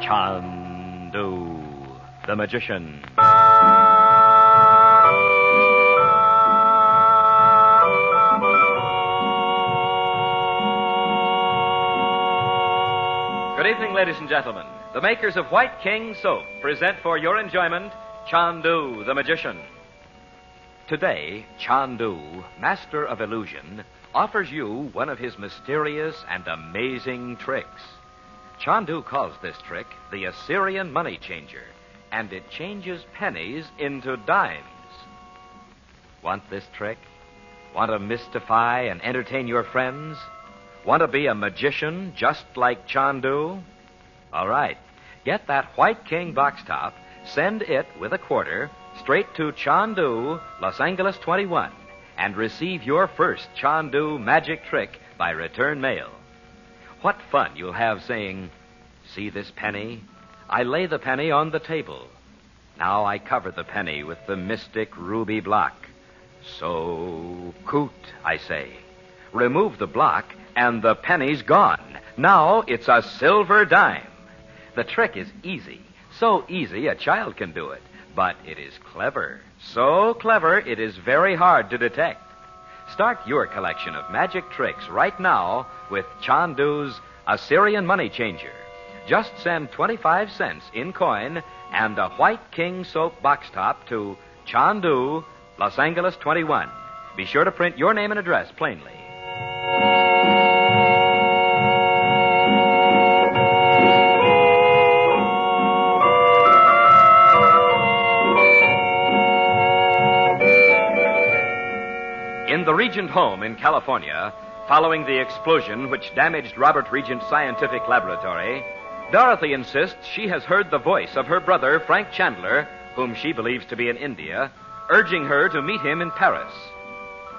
Chandu, the magician. Good evening, ladies and gentlemen. The makers of White King Soap present for your enjoyment Chandu, the magician. Today, Chandu, master of illusion, offers you one of his mysterious and amazing tricks. Chandu calls this trick the Assyrian money changer, and it changes pennies into dimes. Want this trick? Want to mystify and entertain your friends? Want to be a magician just like Chandu? All right. Get that White King box top, send it with a quarter straight to Chandu, Los Angeles 21, and receive your first Chandu magic trick by return mail. What fun you'll have saying, "See this penny? I lay the penny on the table. Now I cover the penny with the mystic ruby block. So coot, I say. Remove the block, and the penny's gone. Now it's a silver dime." The trick is easy. So easy a child can do it. But it is clever. So clever it is very hard to detect. Start your collection of magic tricks right now with Chandu's Assyrian money changer. Just send 25 cents in coin and a White King Soap box top to Chandu, Los Angeles 21. Be sure to print your name and address plainly. In the Regent home in California, following the explosion which damaged Robert Regent's scientific laboratory, Dorothy insists she has heard the voice of her brother, Frank Chandler, whom she believes to be in India, urging her to meet him in Paris.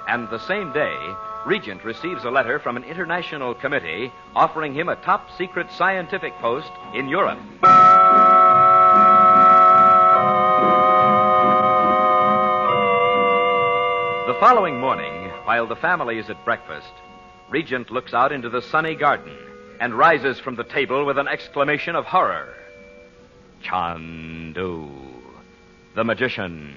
And the same day, Regent receives a letter from an international committee offering him a top-secret scientific post in Europe. The following morning, while the family is at breakfast, Regent looks out into the sunny garden and rises from the table with an exclamation of horror. Chandu, the magician.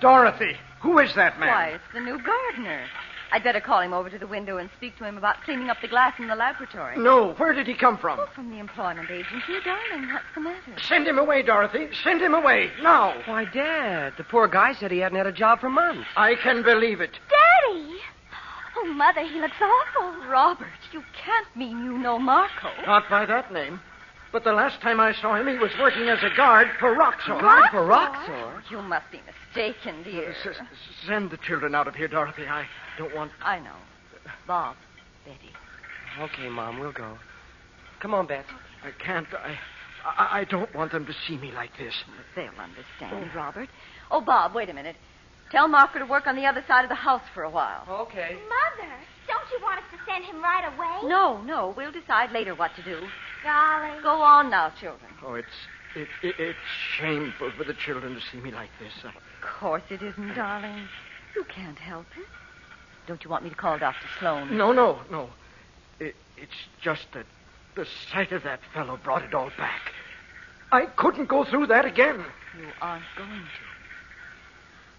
Dorothy, who is that man? Why, it's the new gardener. I'd better call him over to the window and speak to him about cleaning up the glass in the laboratory. No, where did he come from? Oh, from the employment agency. Darling, what's the matter? Send him away, Dorothy. Send him away, now. Why, Dad, the poor guy said he hadn't had a job for months. I can believe it. Daddy! Oh, Mother, he looks awful. Robert, you can't mean you know Marco. Not by that name. But the last time I saw him, he was working as a guard for Roxor. What? For Roxor? You must be mistaken, dear. Send the children out of here, Dorothy. I don't want... I know. Bob, Betty. Okay, Mom, we'll go. Come on, Bet. I can't. I don't want them to see me like this. They'll understand, Robert. Oh, Bob, wait a minute. Tell Marco to work on the other side of the house for a while. Okay. Mother, don't you want us to send him right away? No. We'll decide later what to do. Darling. Go on now, children. Oh, it's shameful for the children to see me like this. Of course it isn't, darling. You can't help it. Don't you want me to call Dr. Sloan? No. It's just that the sight of that fellow brought it all back. I couldn't go through that again. You aren't going to.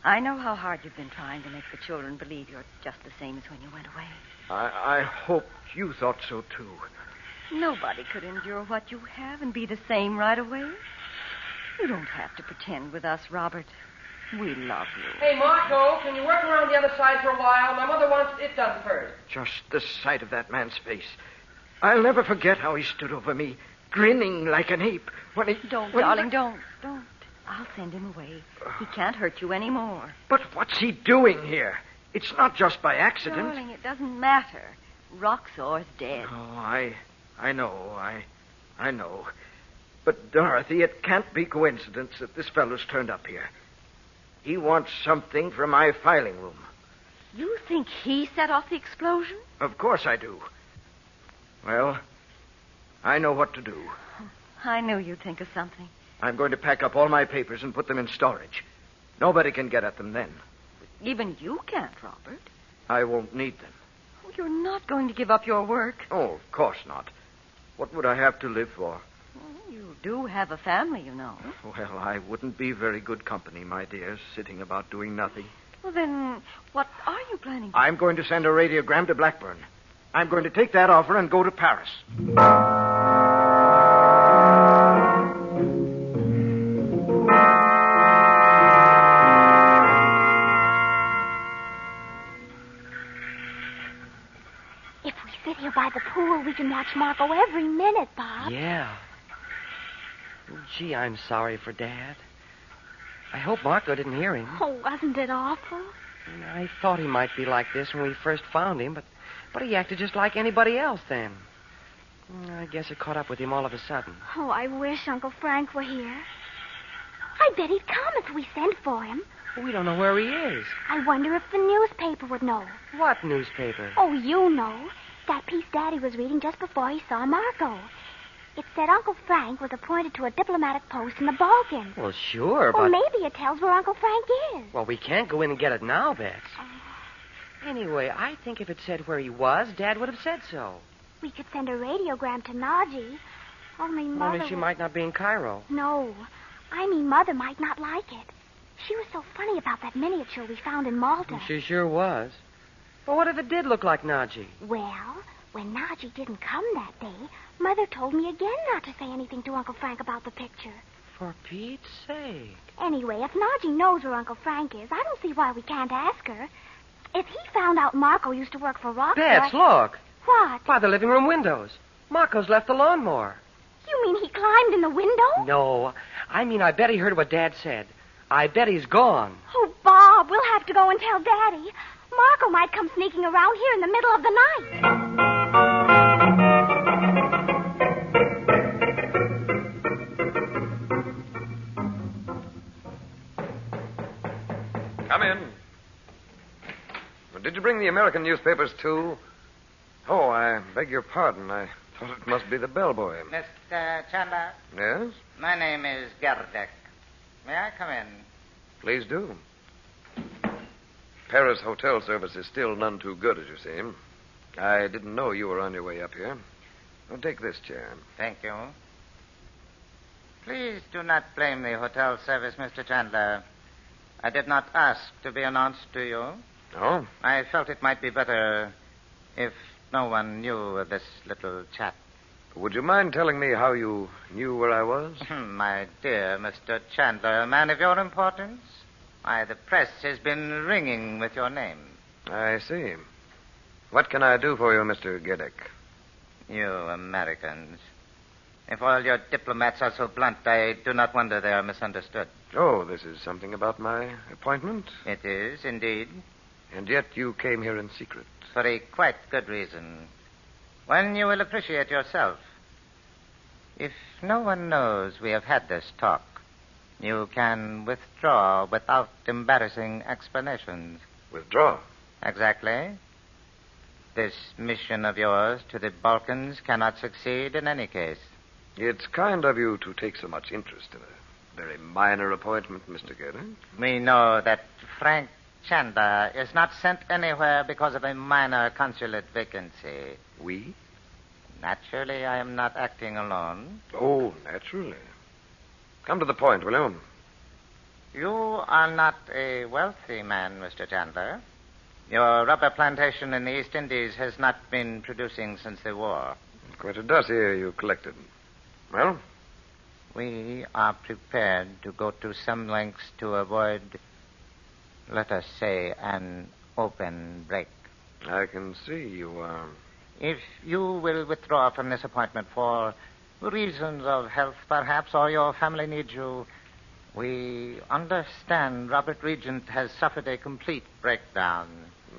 I know how hard you've been trying to make the children believe you're just the same as when you went away. I hoped you thought so, too. Nobody could endure what you have and be the same right away. You don't have to pretend with us, Robert. We love you. Hey, Marco, can you work around the other side for a while? My mother wants it done first. Just the sight of that man's face. I'll never forget how he stood over me, grinning like an ape, when he... Darling, don't. I'll send him away. He can't hurt you anymore. But what's he doing here? It's not just by accident. Darling, it doesn't matter. Roxor's dead. Oh, I know. I know. But, Dorothy, it can't be coincidence that this fellow's turned up here. He wants something from my filing room. You think he set off the explosion? Of course I do. Well, I know what to do. I knew you'd think of something. I'm going to pack up all my papers and put them in storage. Nobody can get at them then. Even you can't, Robert. I won't need them. You're not going to give up your work. Oh, of course not. What would I have to live for? Well, you do have a family, you know. Well, I wouldn't be very good company, my dear, sitting about doing nothing. Well, then, what are you planning to I'm going to send a radiogram to Blackburn. I'm going to take that offer and go to Paris. If we sit here by the pool, we can watch Marco every minute, Bob. Yeah. Gee, I'm sorry for Dad. I hope Marco didn't hear him. Oh, wasn't it awful? I thought he might be like this when we first found him, but he acted just like anybody else then. I guess it caught up with him all of a sudden. Oh, I wish Uncle Frank were here. I bet he'd come if we sent for him. We don't know where he is. I wonder if the newspaper would know. What newspaper? Oh, you know. That piece Daddy was reading just before he saw Marco. It said Uncle Frank was appointed to a diplomatic post in the Balkans. Well, sure, Or but... maybe it tells where Uncle Frank is. Well, we can't go in and get it now, Bets. Anyway, I think if it said where he was, Dad would have said so. We could send a radiogram to Nadji. Only Mother... Only she might not be in Cairo. No. I mean, Mother might not like it. She was so funny about that miniature we found in Malta. She sure was. But what if it did look like Nadji? Well, when Nadji didn't come that day, Mother told me again not to say anything to Uncle Frank about the picture. For Pete's sake. Anyway, if Nadji knows where Uncle Frank is, I don't see why we can't ask her. If he found out Marco used to work for Roxy... Bets, look. What? By the living room windows. Marco's left the lawnmower. You mean he climbed in the window? No. I mean, I bet he heard what Dad said. I bet he's gone. Oh, Bob, we'll have to go and tell Daddy. Marco might come sneaking around here in the middle of the night. Come in. Did you bring the American newspapers, too? Oh, I beg your pardon. I thought it must be the bellboy. Mr. Chandler, Yes? my name is Gerdek. May I come in? Please do. Paris hotel service is still none too good, as you see. I didn't know you were on your way up here. Well, take this chair. Thank you. Please do not blame the hotel service, Mr. Chandler. I did not ask to be announced to you. Oh? I felt it might be better if no one knew of this little chat. Would you mind telling me how you knew where I was? My dear Mr. Chandler, a man of your importance. Why, the press has been ringing with your name. I see. What can I do for you, Mr. Gedek? You Americans. If all your diplomats are so blunt, I do not wonder they are misunderstood. Oh, this is something about my appointment? It is, indeed. And yet you came here in secret. For a quite good reason. One you will appreciate yourself. If no one knows we have had this talk, you can withdraw without embarrassing explanations. Withdraw? Exactly. This mission of yours to the Balkans cannot succeed in any case. It's kind of you to take so much interest in a very minor appointment, Mr. Gedek. We know that Frank Chandler is not sent anywhere because of a minor consulate vacancy. We? Naturally, I am not acting alone. Oh, naturally. Come to the point, will you? You are not a wealthy man, Mr. Chandler. Your rubber plantation in the East Indies has not been producing since the war. Quite a dossier you collected. Well? We are prepared to go to some lengths to avoid, let us say, an open break. I can see you are. If you will withdraw from this appointment for reasons of health, perhaps, or your family needs you, we understand Robert Regent has suffered a complete breakdown.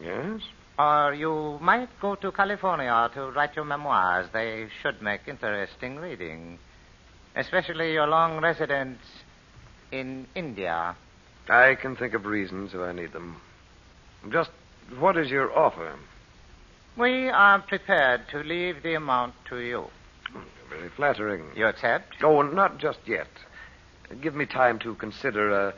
Yes? Or you might go to California to write your memoirs. They should make interesting reading. Especially your long residence in India. I can think of reasons if I need them. Just what is your offer? We are prepared to leave the amount to you. Very flattering. You accept? Oh, not just yet. Give me time to consider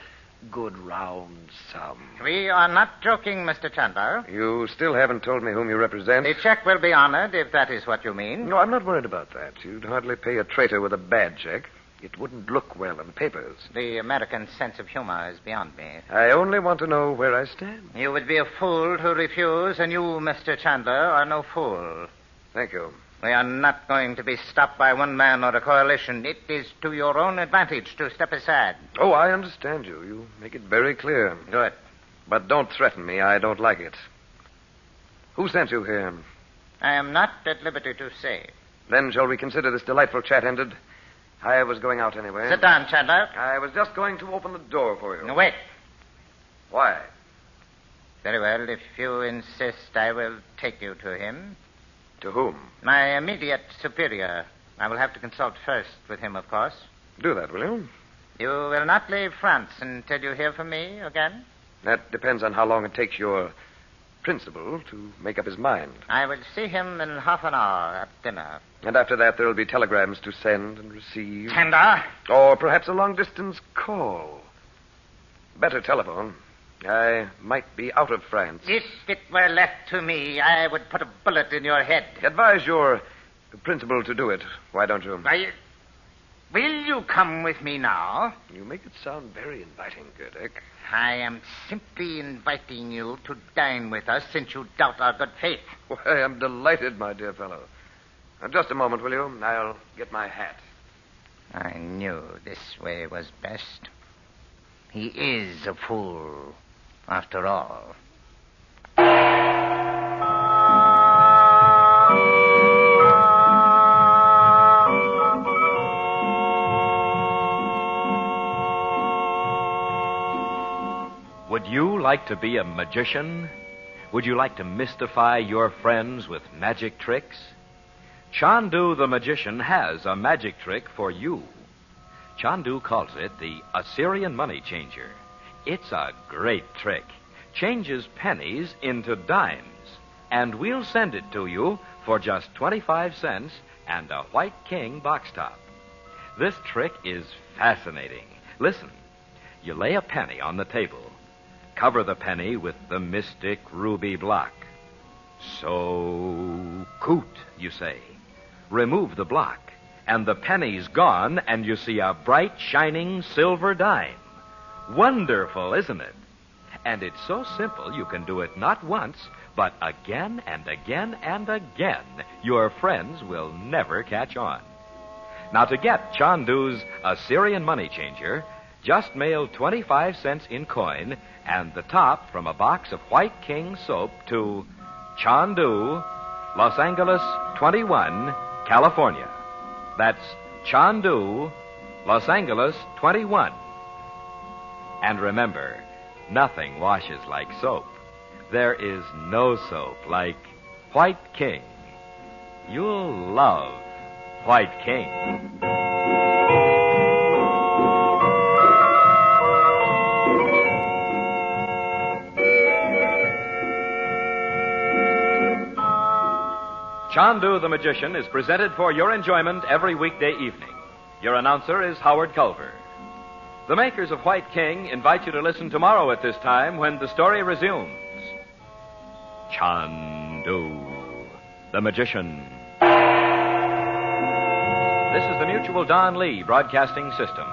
good round sum. We are not joking, Mr. Chandler. You still haven't told me whom you represent. The check will be honored, if that is what you mean. No, I'm not worried about that. You'd hardly pay a traitor with a bad check. It wouldn't look well in the papers. The American sense of humor is beyond me. I only want to know where I stand. You would be a fool to refuse, and you, Mr. Chandler, are no fool. Thank you. We are not going to be stopped by one man or a coalition. It is to your own advantage to step aside. Oh, I understand you. You make it very clear. Good. But don't threaten me. I don't like it. Who sent you here? I am not at liberty to say. Then shall we consider this delightful chat ended? I was going out anyway. Sit down, Chandler. I was just going to open the door for you. No, wait. Why? Very well. If you insist, I will take you to him. To whom? My immediate superior. I will have to consult first with him, of course. Do that, will you? You will not leave France until you hear from me again? That depends on how long it takes your principal to make up his mind. I will see him in half an hour at dinner. And after that, there will be telegrams to send and receive. Chandler? Or perhaps a long-distance call. Better telephone. I might be out of France. If it were left to me, I would put a bullet in your head. Advise your principal to do it. Why don't you? Will you come with me now? You make it sound very inviting, Gerdick. I am simply inviting you to dine with us since you doubt our good faith. Why, I'm delighted, my dear fellow. Now, just a moment, will you? I'll get my hat. I knew this way was best. He is a fool, after all. Would you like to be a magician? Would you like to mystify your friends with magic tricks? Chandu the magician has a magic trick for you. Chandu calls it the Assyrian money changer. It's a great trick. Changes pennies into dimes. And we'll send it to you for just 25 cents and a white king box top. This trick is fascinating. Listen, you lay a penny on the table. Cover the penny with the mystic ruby block. So, coot, you say. Remove the block, and the penny's gone, and you see a bright, shining silver dime. Wonderful, isn't it? And it's so simple you can do it not once, but again and again and again. Your friends will never catch on. Now, to get Chandu's Assyrian money changer, just mail 25 cents in coin and the top from a box of White King soap to Chandu, Los Angeles 21, California. That's Chandu, Los Angeles 21. And remember, nothing washes like soap. There is no soap like White King. You'll love White King. Chandu the Magician is presented for your enjoyment every weekday evening. Your announcer is Howard Culver. The makers of White King invite you to listen tomorrow at this time when the story resumes. Chandu the Magician. This is the Mutual Don Lee Broadcasting System.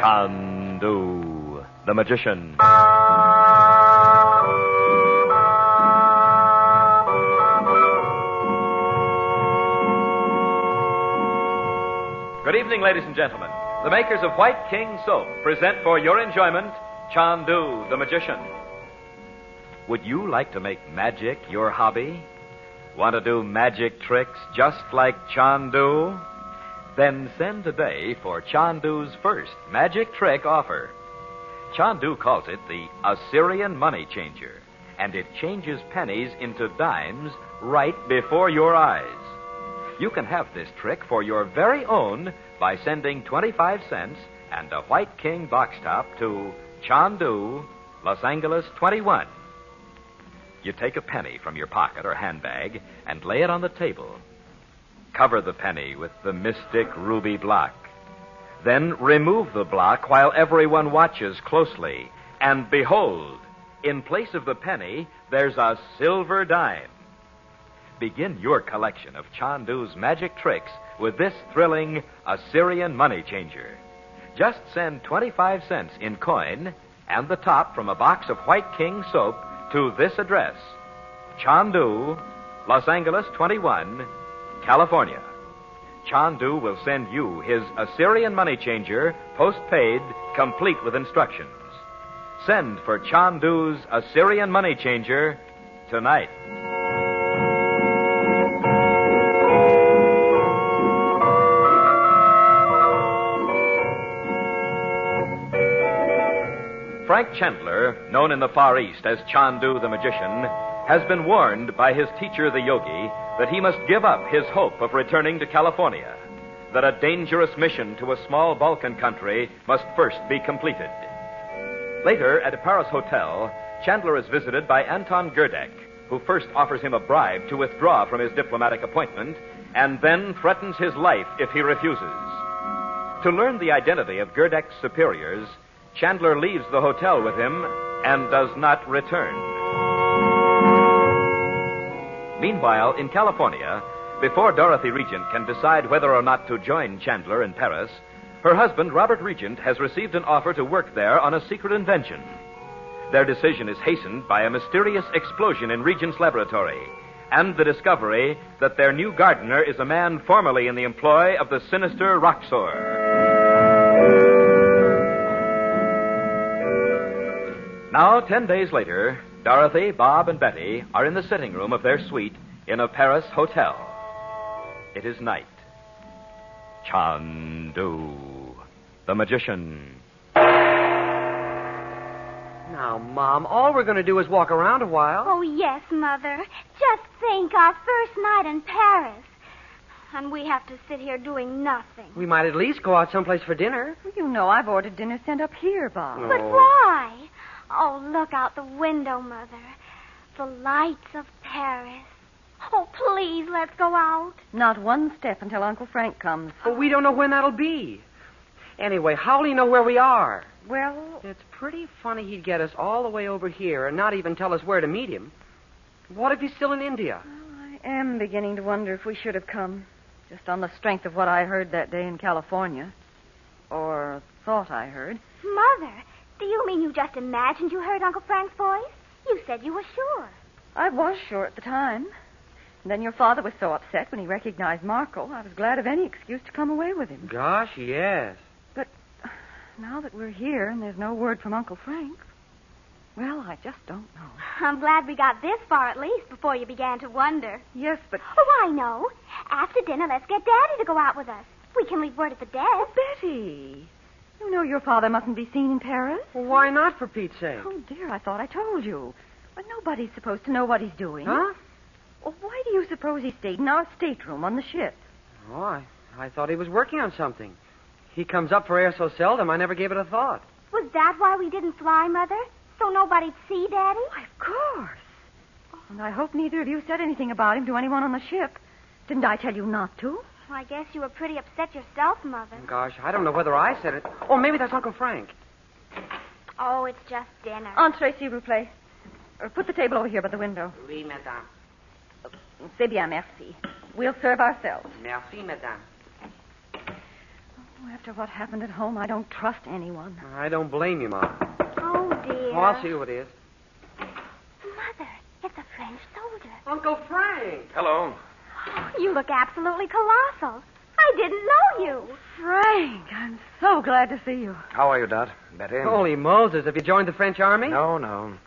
Chandu the Magician. Good evening, ladies and gentlemen. The makers of White King soap present for your enjoyment Chandu the Magician. Would you like to make magic your hobby? Want to do magic tricks just like Chandu? Then send today for Chandu's first magic trick offer. Chandu calls it the Assyrian money changer, and it changes pennies into dimes right before your eyes. You can have this trick for your very own by sending 25 cents and a White King box top to Chandu, Los Angeles 21. You take a penny from your pocket or handbag and lay it on the table. Cover the penny with the mystic ruby block. Then remove the block while everyone watches closely. And behold, in place of the penny, there's a silver dime. Begin your collection of Chandu's magic tricks with this thrilling Assyrian money changer. Just send 25 cents in coin and the top from a box of White King soap to this address: Chandu, Los Angeles 21, California. Chandu will send you his Assyrian money changer, postpaid, complete with instructions. Send for Chandu's Assyrian money changer tonight. Frank Chandler, known in the Far East as Chandu the Magician, has been warned by his teacher, the Yogi, that he must give up his hope of returning to California, that a dangerous mission to a small Balkan country must first be completed. Later, at a Paris hotel, Chandler is visited by Anton Gerdek, who first offers him a bribe to withdraw from his diplomatic appointment and then threatens his life if he refuses. To learn the identity of Gerdek's superiors, Chandler leaves the hotel with him and does not return. Meanwhile, in California, before Dorothy Regent can decide whether or not to join Chandler in Paris, her husband, Robert Regent, has received an offer to work there on a secret invention. Their decision is hastened by a mysterious explosion in Regent's laboratory and the discovery that their new gardener is a man formerly in the employ of the sinister Roxor. Now, 10 days later, Dorothy, Bob, and Betty are in the sitting room of their suite in a Paris hotel. It is night. Chandu, the magician. Now, Mom, all we're going to do is walk around a while. Oh, yes, Mother. Just think, our first night in Paris. And we have to sit here doing nothing. We might at least go out someplace for dinner. You know I've ordered dinner sent up here, Bob. But why? Oh, look out the window, Mother. The lights of Paris. Oh, please, let's go out. Not one step until Uncle Frank comes. But we don't know when that'll be. Anyway, how'll he know where we are? Well, It's pretty funny he'd get us all the way over here and not even tell us where to meet him. What if he's still in India? I am beginning to wonder if we should have come. Just on the strength of what I heard that day in California. Or thought I heard. Mother, do you mean you just imagined you heard Uncle Frank's voice? You said you were sure. I was sure at the time. And then your father was so upset when he recognized Marco, I was glad of any excuse to come away with him. Gosh, yes. But now that we're here and there's no word from Uncle Frank, well, I just don't know. I'm glad we got this far at least before you began to wonder. Yes, but... Oh, I know. After dinner, let's get Daddy to go out with us. We can leave word at the desk. Oh, Betty, you know your father mustn't be seen in Paris. Well, why not, for Pete's sake? Oh, dear, I thought I told you. But nobody's supposed to know what he's doing. Huh? Well, why do you suppose he stayed in our stateroom on the ship? Oh, I thought he was working on something. He comes up for air so seldom, I never gave it a thought. Was that why we didn't fly, Mother? So nobody'd see Daddy? Why, of course. Oh, and I hope neither of you said anything about him to anyone on the ship. Didn't I tell you not to? I guess you were pretty upset yourself, Mother. Gosh, I don't know whether I said it. Oh, maybe that's Uncle Frank. Oh, it's just dinner. Entree, s'il vous plaît. Put the table over here by the window. Oui, madame. C'est bien, merci. We'll serve ourselves. Merci, madame. Oh, after what happened at home, I don't trust anyone. I don't blame you, Mom. Oh, dear. Oh, I'll see who it is. Mother, it's a French soldier. Uncle Frank! Hello. Oh, you look absolutely colossal. I didn't know you. Frank, I'm so glad to see you. How are you, Dot? Betty? Holy Moses, have you joined the French army? No.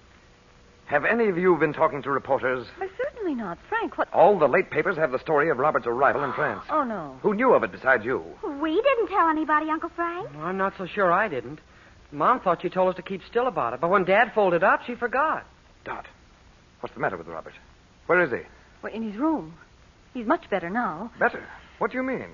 Have any of you been talking to reporters? Why, certainly not. Frank, what... All the late papers have the story of Robert's arrival in France. Oh, no. Who knew of it besides you? We didn't tell anybody, Uncle Frank. Well, I'm not so sure I didn't. Mom thought she told us to keep still about it, but when Dad folded up, she forgot. Dot, what's the matter with Robert? Where is he? Well, in his room. He's much better now. Better? What do you mean?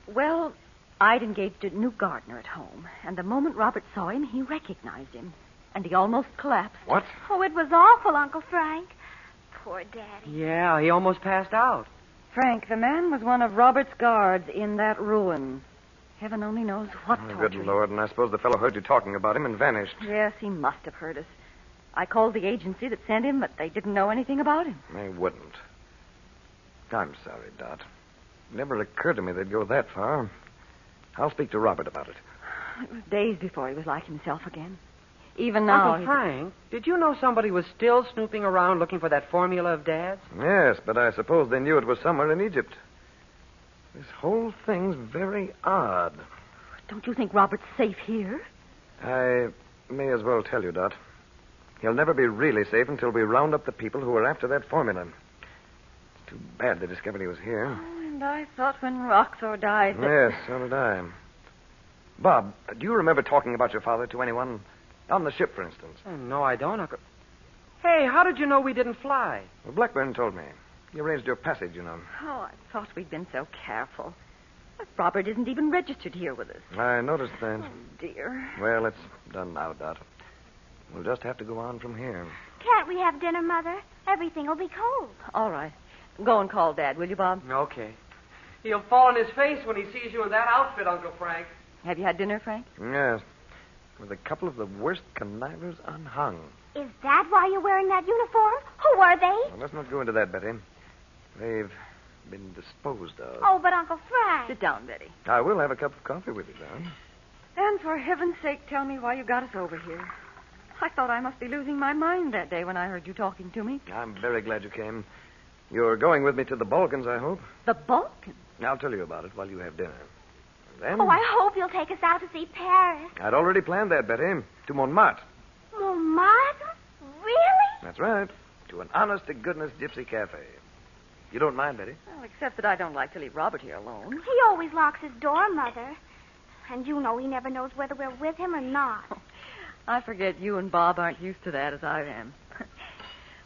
Well, I'd engaged a new gardener at home, and the moment Robert saw him, he recognized him. And he almost collapsed. What? Oh, it was awful, Uncle Frank. Poor Daddy. Yeah, he almost passed out. Frank, the man was one of Robert's guards in that ruin. Heaven only knows what Oh, torture. good Lord, and I suppose the fellow heard you talking about him and vanished. Yes, he must have heard us. I called the agency that sent him, but they didn't know anything about him. They wouldn't. I'm sorry, Dot. It never occurred to me they'd go that far. I'll speak to Robert about it. It was days before he was like himself again. Even now... Uncle Frank, did you know somebody was still snooping around looking for that formula of Dad's? Yes, but I suppose they knew it was somewhere in Egypt. This whole thing's very odd. Don't you think Robert's safe here? I may as well tell you, Dot. He'll never be really safe until we round up the people who are after that formula. It's too bad they discovered he was here. Oh, and I thought when Roxor died that... Yes, so did I. Bob, do you remember talking about your father to anyone? On the ship, for instance. Oh, no, I don't, Uncle. Hey, how did you know we didn't fly? Well, Blackburn told me. He arranged your passage, you know. Oh, I thought we'd been so careful. But Robert isn't even registered here with us. I noticed that. Oh, dear. Well, it's done now, Dot. We'll just have to go on from here. Can't we have dinner, Mother? Everything will be cold. All right. Go and call Dad, will you, Bob? Okay. He'll fall on his face when he sees you in that outfit, Uncle Frank. Have you had dinner, Frank? Yes. With a couple of the worst connivers unhung. Is that why you're wearing that uniform? Who are they? Well, let's not go into that, Betty. They've been disposed of. Oh, but Uncle Frank. Sit down, Betty. I will have a cup of coffee with you, Don. And for heaven's sake, tell me why you got us over here. I thought I must be losing my mind that day when I heard you talking to me. I'm very glad you came. You're going with me to the Balkans, I hope. The Balkans? I'll tell you about it while you have dinner. And then... Oh, I hope you'll take us out to see Paris. I'd already planned that, Betty. To Montmartre. Montmartre? Really? That's right. To an honest-to-goodness gypsy cafe. You don't mind, Betty? Well, except that I don't like to leave Robert here alone. He always locks his door, Mother. And you know he never knows whether we're with him or not. I forget you and Bob aren't used to that as I am.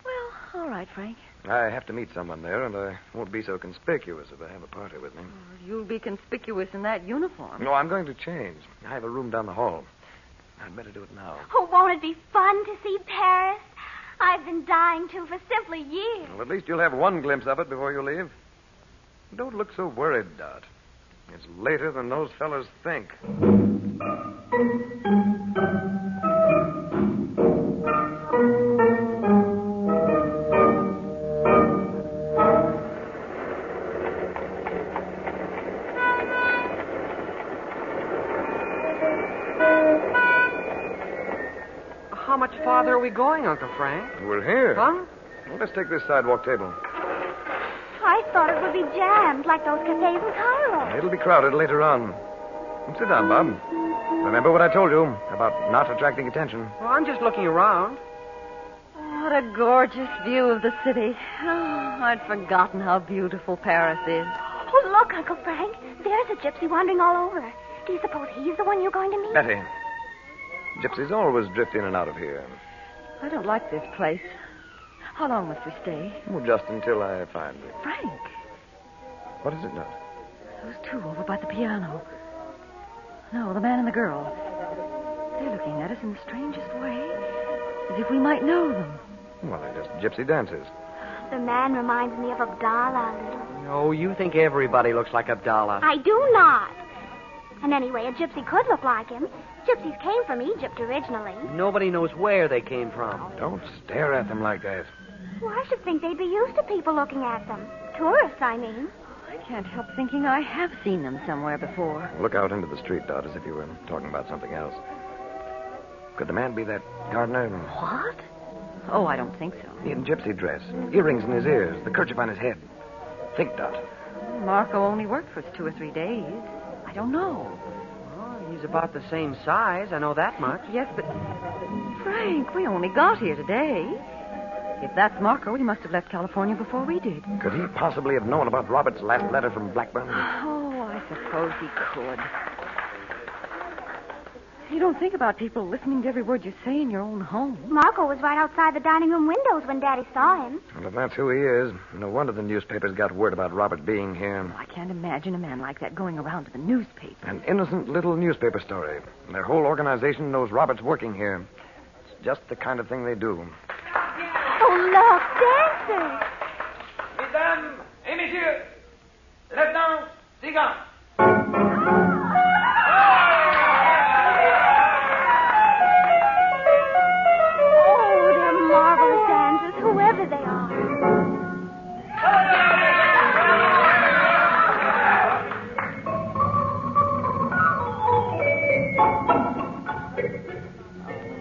Well, all right, Frank. I have to meet someone there, and I won't be so conspicuous if I have a party with me. You'll be conspicuous in that uniform. No, I'm going to change. I have a room down the hall. I'd better do it now. Oh, won't it be fun to see Paris? I've been dying to for simply years. Well, at least you'll have one glimpse of it before you leave. Don't look so worried, Dot. It's later than those fellas think. How much farther are we going, Uncle Frank? We're here. Huh? Well, let's take this sidewalk table. I thought it would be jammed like those cafes in Cairo. It'll be crowded later on. Sit down, Bob. Remember what I told you about not attracting attention. Well, I'm just looking around. What a gorgeous view of the city. Oh, I'd forgotten how beautiful Paris is. Oh, look, Uncle Frank. There's a gypsy wandering all over. Do you suppose he's the one you're going to meet? Betty, gypsies always drift in and out of here. I don't like this place. How long must we stay? Well, just until I find it. Frank, What is it now? those two over by the piano. No, the man and the girl. They're looking at us in the strangest way, as if we might know them. Well, they're just gypsy dancers. The man reminds me of Abdallah a little. Oh, you think everybody looks like Abdallah. I do not. And anyway, a gypsy could look like him. Gypsies came from Egypt originally. Nobody knows where they came from. Don't stare at them like that. Well, I should think they'd be used to people looking at them. Tourists, I mean. I can't help thinking I have seen them somewhere before. Look out into the street, Dot, as if you were talking about something else. Could the man be that gardener? What? Oh, I don't think so. In gypsy dress, earrings in his ears, the kerchief on his head. Think, Dot. Marco only worked for us 2 or 3 days. I don't know. Oh, he's about the same size. I know that much. Yes, but... Frank, we only got here today. If that's Marco, he must have left California before we did. Could he possibly have known about Robert's last letter from Blackburn? Oh, I suppose he could. You don't think about people listening to every word you say in your own home. Marco was right outside the dining room windows when Daddy saw him. Well, if that's who he is, no wonder the newspapers got word about Robert being here. I can't imagine a man like that going around to the newspaper. An innocent little newspaper story. Their whole organization knows Robert's working here. It's just the kind of thing they do. Oh, look, dancers. Mesdames et messieurs, left down, Sigan. Oh, they're marvelous dancers, whoever they are.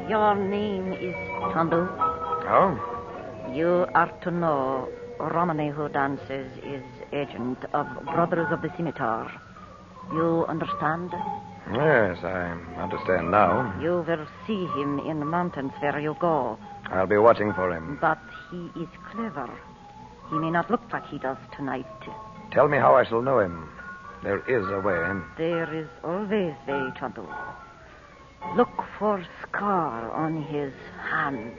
Your name is Chandu. Oh? You are to know Romany, who dances, is agent of Brothers of the Scimitar. You understand? Yes, I understand now. You will see him in the mountains where you go. I'll be watching for him. But he is clever. He may not look like he does tonight. Tell me how I shall know him. There is a way. There is always way, Chandu. Look for scar on his hand.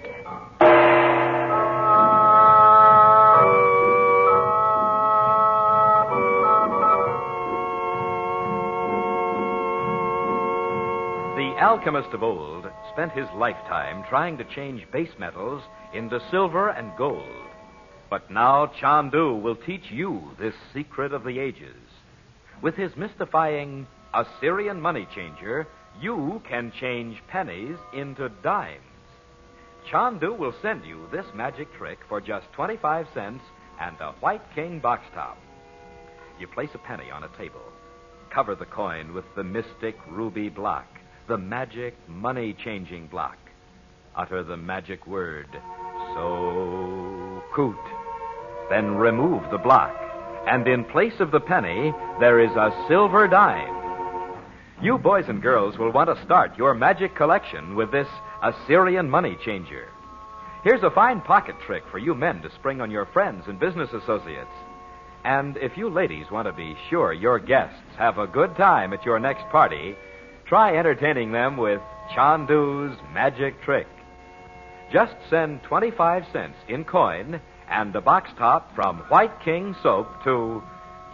The alchemist of old spent his lifetime trying to change base metals into silver and gold. But now Chandu will teach you this secret of the ages. With his mystifying Assyrian money changer, you can change pennies into dimes. Chandu will send you this magic trick for just 25 cents and a White King box top. You place a penny on a table. Cover the coin with the mystic ruby block, the magic money-changing block. Utter the magic word, so coot. Then remove the block, and in place of the penny, there is a silver dime. You boys and girls will want to start your magic collection with this Assyrian money changer. Here's a fine pocket trick for you men to spring on your friends and business associates. And if you ladies want to be sure your guests have a good time at your next party, try entertaining them with Chandu's magic trick. Just send 25 cents in coin and a box top from White King Soap to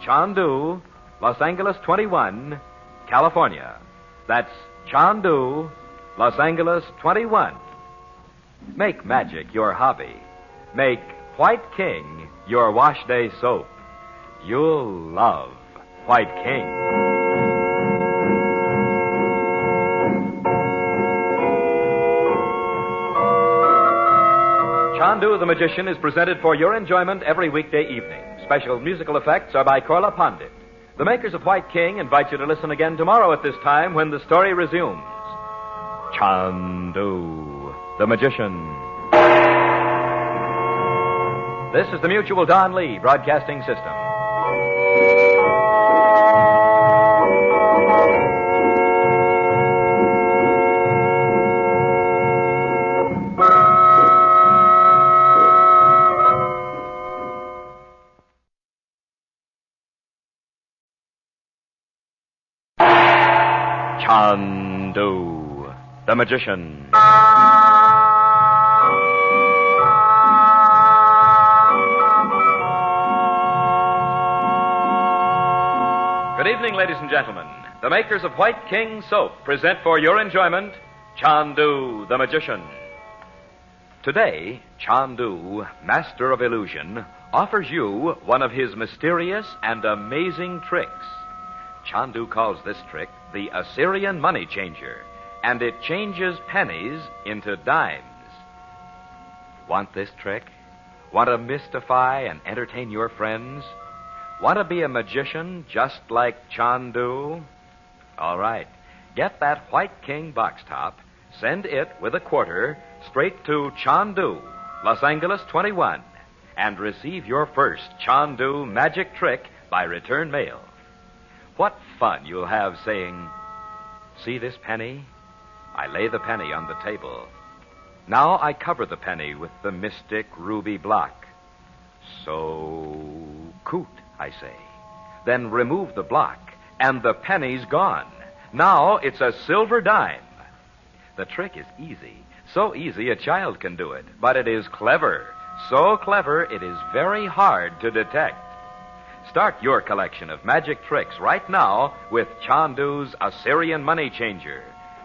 Chandu, Los Angeles 21, California. That's Chandu, Los Angeles 21. Make magic your hobby. Make White King your wash day soap. You'll love White King. Chandu the Magician is presented for your enjoyment every weekday evening. Special musical effects are by Korla Pandit. The makers of White King invite you to listen again tomorrow at this time when the story resumes. Chandu the Magician. This is the Mutual Don Lee Broadcasting System. Chandu the Magician. Good evening, ladies and gentlemen. The makers of White King Soap present for your enjoyment Chandu the Magician. Today, Chandu, Master of Illusion, offers you one of his mysterious and amazing tricks. Chandu calls this trick the Assyrian money changer, and it changes pennies into dimes. Want this trick? Want to mystify and entertain your friends? Want to be a magician just like Chandu? All right. Get that White King box top, send it with a quarter straight to Chandu, Los Angeles 21, and receive your first Chandu magic trick by return mail. What fun you'll have saying, "See this penny? I lay the penny on the table. Now I cover the penny with the mystic ruby block. So coot, I say. Then remove the block, and the penny's gone. Now it's a silver dime. The trick is easy. So easy a child can do it. But it is clever. So clever it is very hard to detect. Start your collection of magic tricks right now with Chandu's Assyrian Money Changer.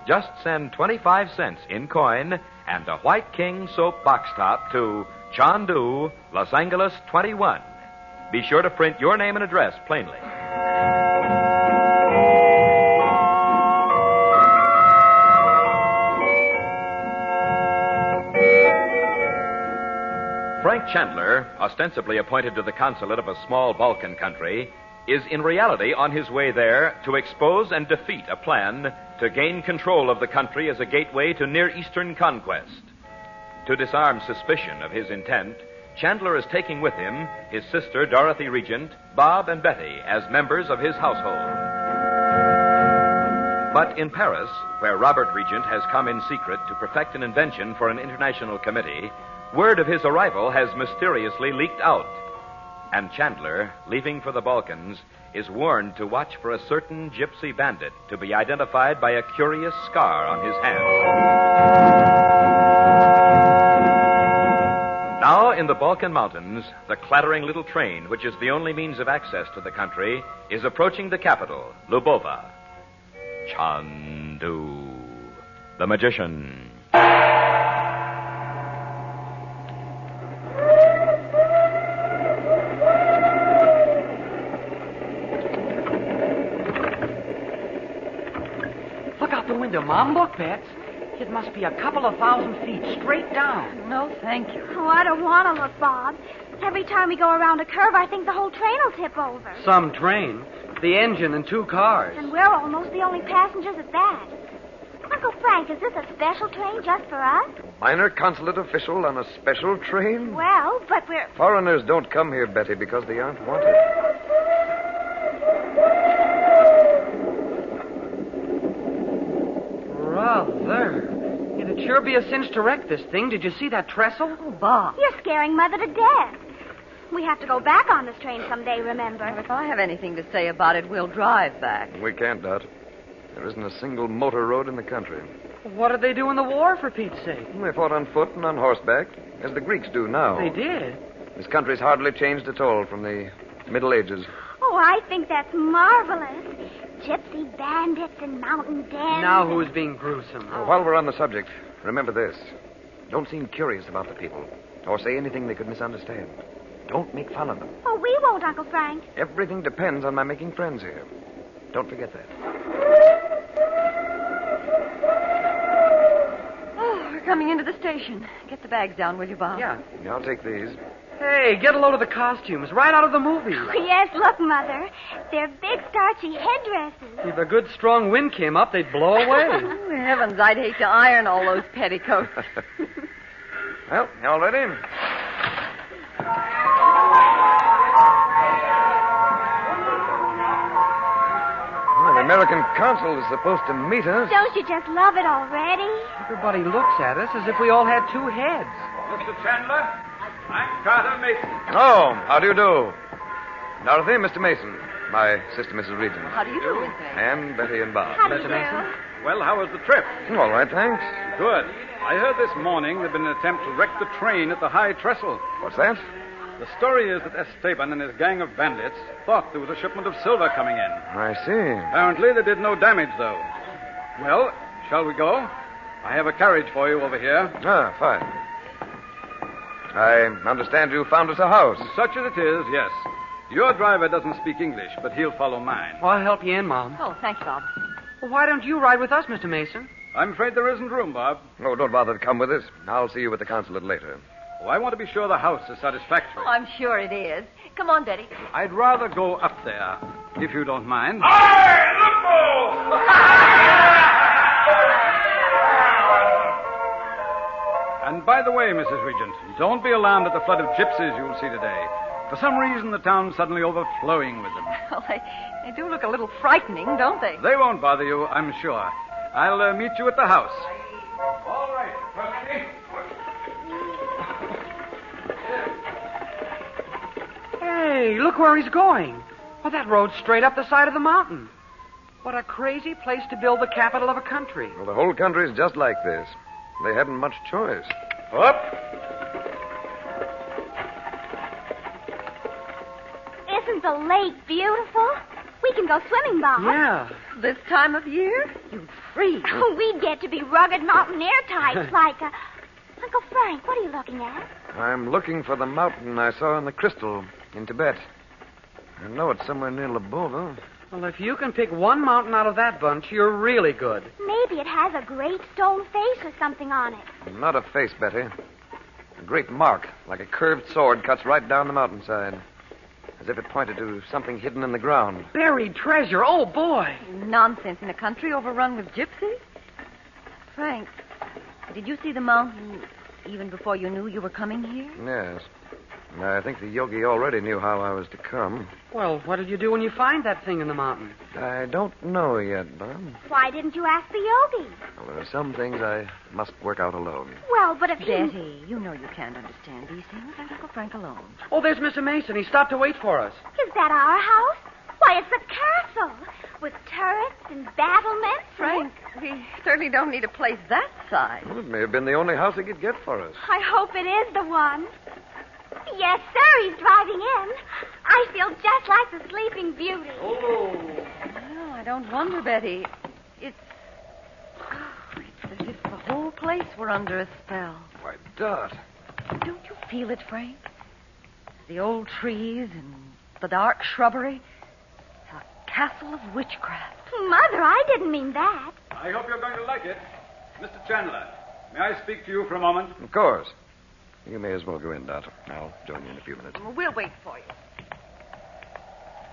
Just send 25 cents in coin and a White King soap box top to Chandu, Los Angeles 21. Be sure to print your name and address plainly. Frank Chandler, ostensibly appointed to the consulate of a small Balkan country, is in reality on his way there to expose and defeat a plan to gain control of the country as a gateway to Near Eastern conquest. To disarm suspicion of his intent, Chandler is taking with him his sister, Dorothy Regent, Bob, and Betty as members of his household. But in Paris, where Robert Regent has come in secret to perfect an invention for an international committee, word of his arrival has mysteriously leaked out. And Chandler, leaving for the Balkans, is warned to watch for a certain gypsy bandit to be identified by a curious scar on his hand. Now, in the Balkan mountains, the clattering little train, which is the only means of access to the country, is approaching the capital, Lubova. Chandu, the magician. Look out the window, Mom. Look, Bets. It must be a couple of 1,000 feet straight down. No, thank you. Oh, I don't want to look, Bob. Every time we go around a curve, I think the whole train will tip over. Some train. The engine and 2 cars. And we're almost the only passengers at that. Uncle Frank, is this a special train just for us? Minor consulate official on a special train? Well, but we're... Foreigners don't come here, Betty, because they aren't wanted. Rather. It'd sure be a cinch to wreck this thing. Did you see that trestle? Oh, Bob. You're scaring Mother to death. We have to go back on this train someday, remember? Well, if I have anything to say about it, we'll drive back. We can't, Dot. There isn't a single motor road in the country. What did they do in the war, for Pete's sake? They fought on foot and on horseback, as the Greeks do now. They did? This country's hardly changed at all from the Middle Ages. Oh, I think that's marvelous. Gypsy bandits and mountain dens. Now who's being gruesome? While we're on the subject, remember this. Don't seem curious about the people, or say anything they could misunderstand. Don't make fun of them. Oh, we won't, Uncle Frank. Everything depends on my making friends here. Don't forget that. Oh, we're coming into the station. Get the bags down, will you, Bob? Yeah. I'll take these. Hey, get a load of the costumes, right out of the movie. Oh, yes, look, Mother. They're big, starchy headdresses. If a good, strong wind came up, they'd blow away. Oh, heavens, I'd hate to iron all those petticoats. Well, you all ready? Well, the American consul is supposed to meet us. Don't you just love it already? Everybody looks at us as if we all had 2 heads. Mr. Chandler, I'm Carter Mason. Oh, how do you do? Dorothy, Mr. Mason. My sister, Mrs. Regent. How do you do, Miss May? And Betty and Bob. How do you Mr. do? Mason? Well, how was the trip? All right, thanks. Good. I heard this morning there'd been an attempt to wreck the train at the High Trestle. What's that? The story is that Estaben and his gang of bandits thought there was a shipment of silver coming in. I see. Apparently, they did no damage, though. Well, shall we go? I have a carriage for you over here. Ah, fine. I understand you found us a house. Such as it is, yes. Your driver doesn't speak English, but he'll follow mine. Well, I'll help you in, Mom. Oh, thanks, Bob. Well, why don't you ride with us, Mr. Mason? I'm afraid there isn't room, Bob. Oh, don't bother to come with us. I'll see you at the consulate later. Oh, I want to be sure the house is satisfactory. Oh, I'm sure it is. Come on, Betty. I'd rather go up there, if you don't mind. Hi, Lupu! And by the way, Mrs. Regent, don't be alarmed at the flood of gypsies you'll see today. For some reason, the town's suddenly overflowing with them. Well, they do look a little frightening, don't they? They won't bother you, I'm sure. I'll meet you at the house. All right, Dorothy. Hey, look where he's going. Well, that road's straight up the side of the mountain. What a crazy place to build the capital of a country. Well, the whole country's just like this. They hadn't much choice. Up. Isn't the lake beautiful? We can go swimming, Bob. Yeah. This time of year, you'd freeze. We'd get to be rugged mountaineer types like... Uncle Frank, what are you looking at? I'm looking for the mountain I saw in the crystal in Tibet. I know it's somewhere near Lupu. Well, if you can pick one mountain out of that bunch, you're really good. Maybe it has a great stone face or something on it. Not a face, Betty. A great mark, like a curved sword, cuts right down the mountainside. As if it pointed to something hidden in the ground. Buried treasure. Oh, boy. Nonsense in a country overrun with gypsies. Frank, did you see the mountain even before you knew you were coming here? Yes. I think the yogi already knew how I was to come. Well, what did you do when you find that thing in the mountain? I don't know yet, Bob. Why didn't you ask the yogi? Well, there are some things I must work out alone. Well, but if he... Betty, you know you can't understand these things. Let Uncle Frank alone. Oh, there's Mr. Mason. He stopped to wait for us. Is that our house? Why, it's a castle with turrets and battlements. Frank, we certainly don't need a place that size. Well, it may have been the only house he could get for us. I hope it is the one. Yes, sir, he's driving in. I feel just like the Sleeping Beauty. Oh. No, I don't wonder, Betty. It's as if the whole place were under a spell. Why, Dot. Don't you feel it, Frank? The old trees and the dark shrubbery. It's a castle of witchcraft. Mother, I didn't mean that. I hope you're going to like it. Mr. Chandler, may I speak to you for a moment? Of course. You may as well go in, Dot. I'll join you in a few minutes. We'll wait for you.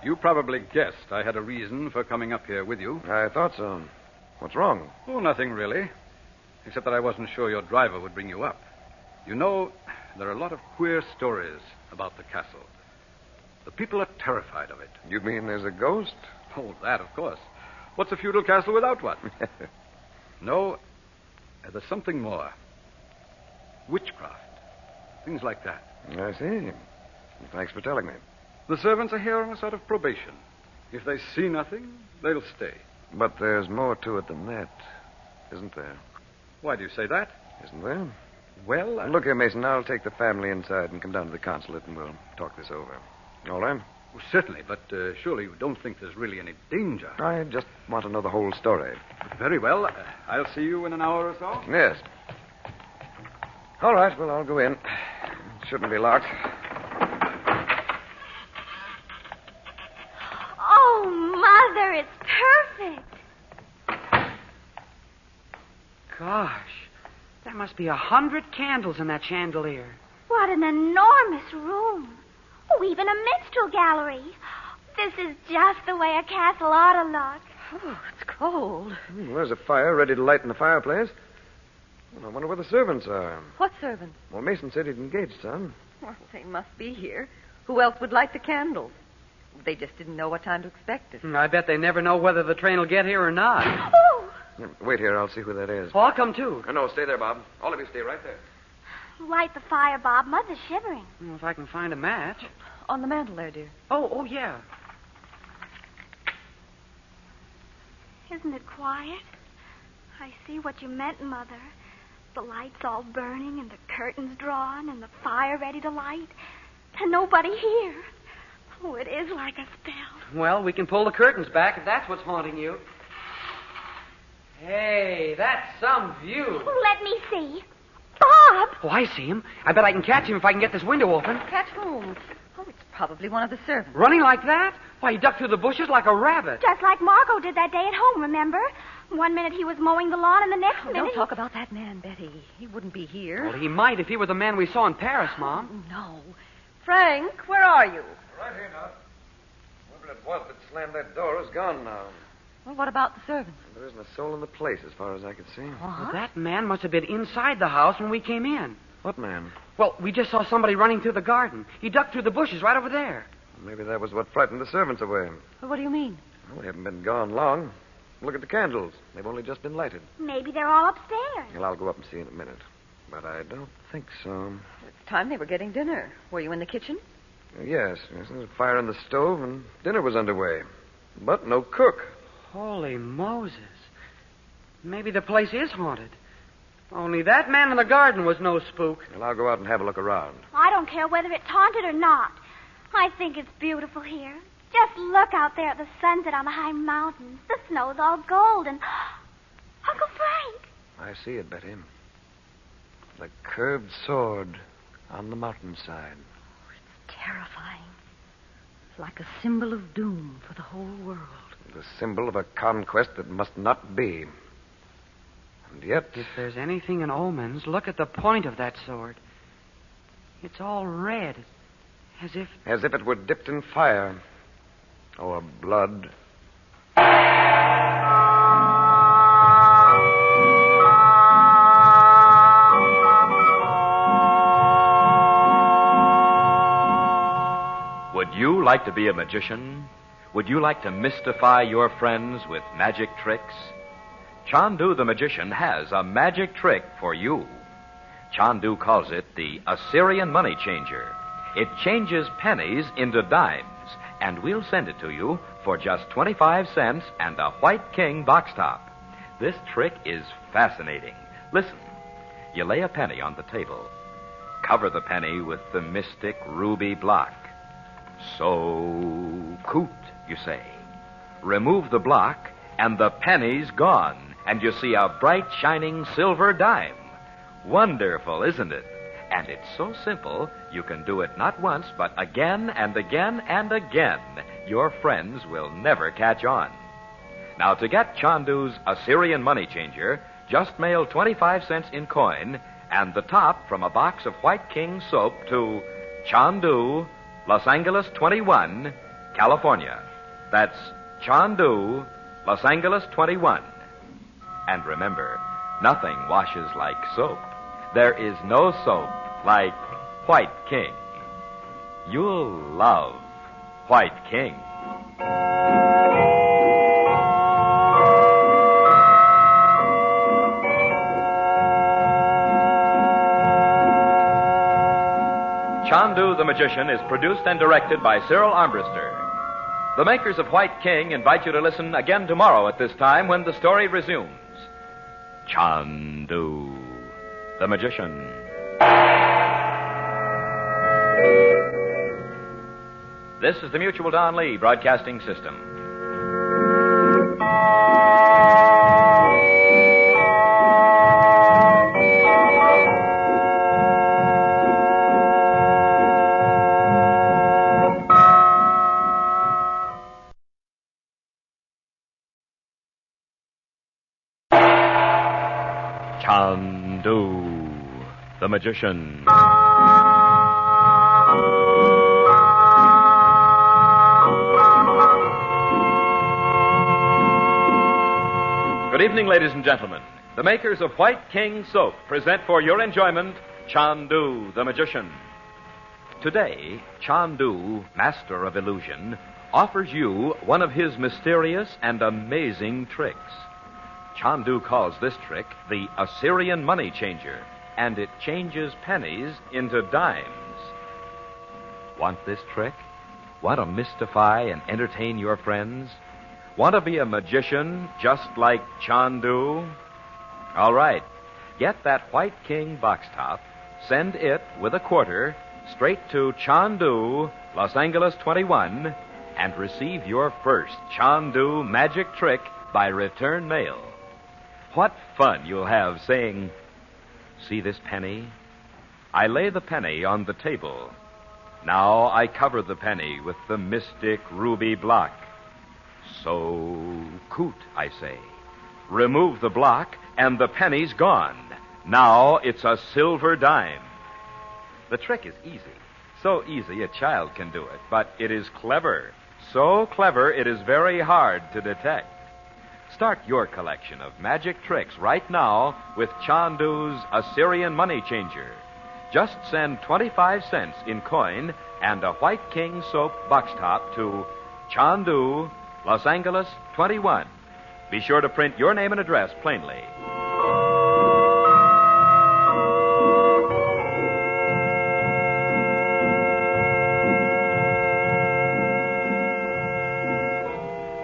You probably guessed I had a reason for coming up here with you. I thought so. What's wrong? Oh, nothing really. Except that I wasn't sure your driver would bring you up. You know, there are a lot of queer stories about the castle. The people are terrified of it. You mean there's a ghost? Oh, that, of course. What's a feudal castle without one? No, there's something more. Witchcraft. Things like that. I see. Thanks for telling me. The servants are here on a sort of probation. If they see nothing, they'll stay. But there's more to it than that, isn't there? Why do you say that? Isn't there? Well, Look here, Mason. I'll take the family inside and come down to the consulate and we'll talk this over. All right? well, certainly, but surely you don't think there's really any danger. I just want to know the whole story. Very well. I'll see you in an hour or so. Yes. All right, well, I'll go in. Shouldn't be locked. Oh, Mother, it's perfect. Gosh, there must be 100 candles in that chandelier. What an enormous room. Oh, even a minstrel gallery. This is just the way a castle ought to look. Oh, it's cold. Well, there's a fire ready to light in the fireplace. Well, I wonder where the servants are. What servants? Well, Mason said he'd engaged some. Well, they must be here. Who else would light the candles? They just didn't know what time to expect us. I bet they never know whether the train will get here or not. Oh, Wait here, I'll see who that is. Well, I'll come too. No, stay there, Bob. All of you stay right there. light the fire, Bob. Mother's shivering. Well, if I can find a match. On the mantel there, dear. Oh, yeah. Isn't it quiet? I see what you meant, Mother. The lights all burning and the curtains drawn and the fire ready to light. And nobody here. Oh, it is like a spell. Well, we can pull the curtains back if that's what's haunting you. Hey, that's some view. Let me see. Bob! Oh, I see him. I bet I can catch him if I can get this window open. Catch whom? Oh, it's probably one of the servants. Running like that? Why, he ducked through the bushes like a rabbit. Just like Margot did that day at home, remember? One minute he was mowing the lawn and the next minute... Don't talk about that man, Betty. He wouldn't be here. Well, he might if he were the man we saw in Paris, Mom. No. Frank, where are you? Right here now. Whoever it was that slammed that door is gone now. Well, what about the servants? There isn't a soul in the place as far as I could see. Well, that man must have been inside the house when we came in. What man? Well, we just saw somebody running through the garden. He ducked through the bushes right over there. Maybe that was what frightened the servants away. Well, what do you mean? Well, they haven't been gone long. Look at the candles. They've only just been lighted. Maybe they're all upstairs. Well, I'll go up and see in a minute. But I don't think so. It's time they were getting dinner. Were you in the kitchen? Yes, there's a fire on the stove and dinner was underway. But no cook. Holy Moses. Maybe the place is haunted. Only that man in the garden was no spook. Well, I'll go out and have a look around. I don't care whether it's haunted or not. I think it's beautiful here. Just look out there at the sunset on the high mountains. The snow's all gold and... Uncle Frank! I see it, Betty. The curved sword on the mountainside. Terrifying. Like a symbol of doom for the whole world. The symbol of a conquest that must not be. And yet... If there's anything in omens, look at the point of that sword. It's all red. As if it were dipped in fire. Or blood. Would you like to be a magician? Would you like to mystify your friends with magic tricks? Chandu the magician has a magic trick for you. Chandu calls it the Assyrian money changer. It changes pennies into dimes, and we'll send it to you for just 25 cents and a white king box top. This trick is fascinating. Listen, you lay a penny on the table. Cover the penny with the mystic ruby block. So coot, you say. Remove the block, and the penny's gone, and you see a bright, shining silver dime. Wonderful, isn't it? And it's so simple, you can do it not once, but again and again and again. Your friends will never catch on. Now, to get Chandu's Assyrian money changer, just mail 25 cents in coin and the top from a box of White King soap to Chandu, Los Angeles 21, California. That's Chandu, Los Angeles 21. And remember, nothing washes like soap. There is no soap like White King. You'll love White King. Chandu the Magician is produced and directed by Cyril Armbruster. The makers of White King invite you to listen again tomorrow at this time when the story resumes. Chandu the Magician. This is the Mutual Don Lee Broadcasting System. Chandu the Magician. Good evening, ladies and gentlemen. The makers of White King soap present for your enjoyment Chandu the Magician. Today, Chandu, master of illusion, offers you one of his mysterious and amazing tricks. Chandu calls this trick the Assyrian money changer, and it changes pennies into dimes. Want this trick? Want to mystify and entertain your friends? Want to be a magician just like Chandu? All right. Get that White King box top, send it with a quarter straight to Chandu, Los Angeles 21, and receive your first Chandu magic trick by return mail. What fun you'll have saying, "See this penny? I lay the penny on the table. Now I cover the penny with the mystic ruby block. So coot, I say. Remove the block, and the penny's gone. Now it's a silver dime." The trick is easy. So easy a child can do it, but it is clever. So clever it is very hard to detect. Start your collection of magic tricks right now with Chandu's Assyrian money changer. Just send 25 cents in coin and a White King soap box top to Chandu, Los Angeles 21. Be sure to print your name and address plainly.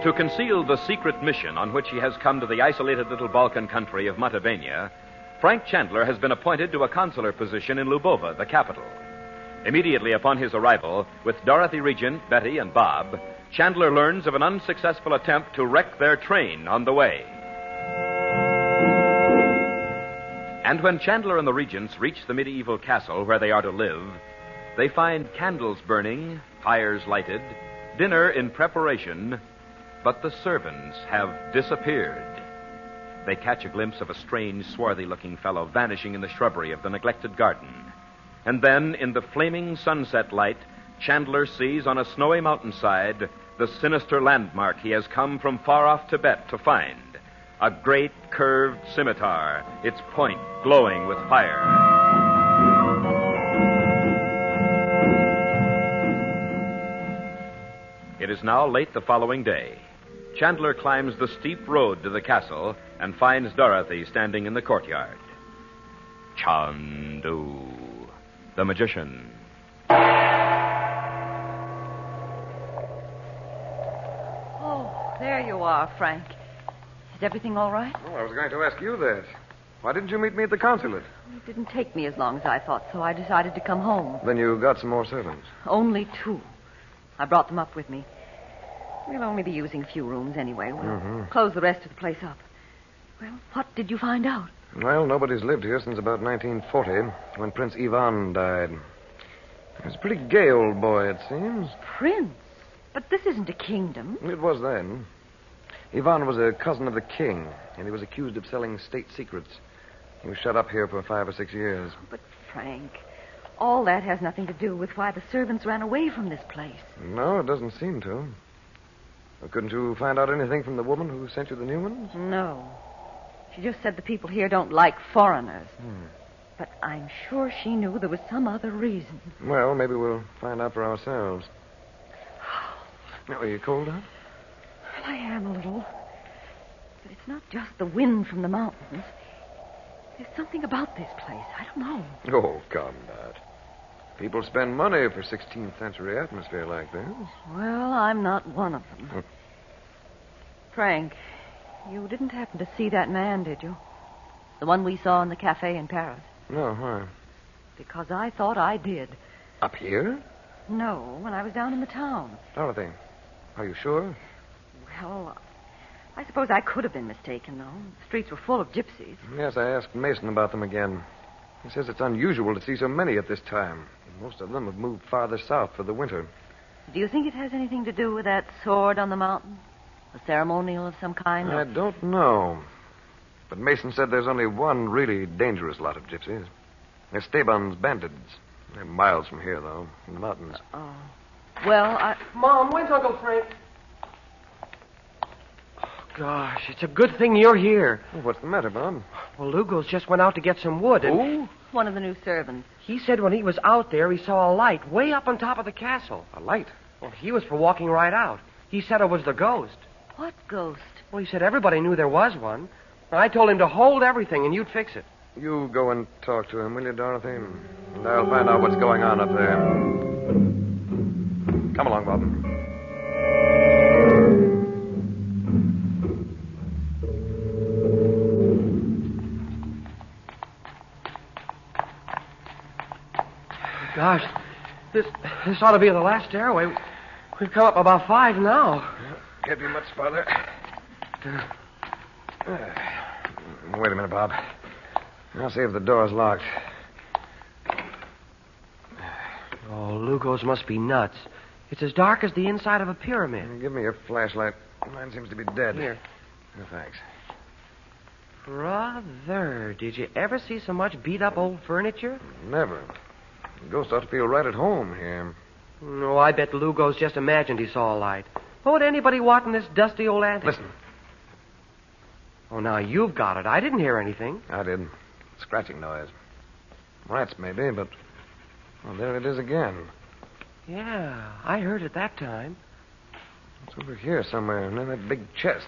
To conceal the secret mission on which he has come to the isolated little Balkan country of Matavenia, Frank Chandler has been appointed to a consular position in Lubova, the capital. Immediately upon his arrival, with Dorothy Regent, Betty, and Bob, Chandler learns of an unsuccessful attempt to wreck their train on the way. And when Chandler and the Regents reach the medieval castle where they are to live, they find candles burning, fires lighted, dinner in preparation, but the servants have disappeared. They catch a glimpse of a strange, swarthy-looking fellow vanishing in the shrubbery of the neglected garden. And then, in the flaming sunset light, Chandler sees on a snowy mountainside the sinister landmark he has come from far-off Tibet to find. A great curved scimitar, its point glowing with fire. It is now late the following day. Chandler climbs the steep road to the castle and finds Dorothy standing in the courtyard. Chandu, the magician. Oh, there you are, Frank. Is everything all right? Oh, I was going to ask you that. Why didn't you meet me at the consulate? It didn't take me as long as I thought, so I decided to come home. Then you got some more servants. Only 2. I brought them up with me. We'll only be using a few rooms anyway. We'll close the rest of the place up. Well, what did you find out? Well, nobody's lived here since about 1940, when Prince Ivan died. He was a pretty gay old boy, it seems. Prince? But this isn't a kingdom. It was then. Ivan was a cousin of the king, and he was accused of selling state secrets. He was shut up here for 5 or 6 years. But, Frank, all that has nothing to do with why the servants ran away from this place. No, it doesn't seem to. Well, couldn't you find out anything from the woman who sent you the new ones? No. She just said the people here don't like foreigners. But I'm sure she knew there was some other reason. Well, maybe we'll find out for ourselves. Now, are you cold, huh? Well, I am a little. But it's not just the wind from the mountains. There's something about this place. I don't know. Oh, come, Dad. People spend money for 16th century atmosphere like this. Well, I'm not one of them. Frank, you didn't happen to see that man, did you? The one we saw in the cafe in Paris. No, why? Because I thought I did. Up here? No, when I was down in the town. Dorothy, are you sure? Well, I suppose I could have been mistaken, though. The streets were full of gypsies. Yes, I asked Mason about them again. He says it's unusual to see so many at this time. Most of them have moved farther south for the winter. Do you think it has anything to do with that sword on the mountain? A ceremonial of some kind? I don't know. But Mason said there's only one really dangerous lot of gypsies. Estaben's bandits. They're miles from here, though, in the mountains. Oh. Well, Mom, when's Uncle Frank? Gosh, it's a good thing you're here. Well, what's the matter, Bob? Well, Lugo's just went out to get some wood. And Who? one of the new servants. he said when he was out there, he saw a light way up on top of the castle. A light? Well, he was for walking right out. He said it was the ghost. What ghost? Well, he said everybody knew there was one. I told him to hold everything and you'd fix it. You go and talk to him, will you, Dorothy? And I'll find out what's going on up there. Come along, Bob. Gosh, this ought to be the last stairway. We've come up about 5 now. Can't be much farther. Wait a minute, Bob. I'll see if the door's locked. Oh, Lugo's must be nuts. It's as dark as the inside of a pyramid. Give me your flashlight. Mine seems to be dead. Here. Oh, thanks. Brother, did you ever see so much beat-up old furniture? Never. The ghost ought to feel right at home here. No, I bet Lugo's just imagined he saw a light. What would anybody want in this dusty old attic? Listen. Oh, now you've got it. I didn't hear anything. I did. Scratching noise. Rats, maybe, but... Well, there it is again. Yeah, I heard it that time. It's over here somewhere, near that big chest.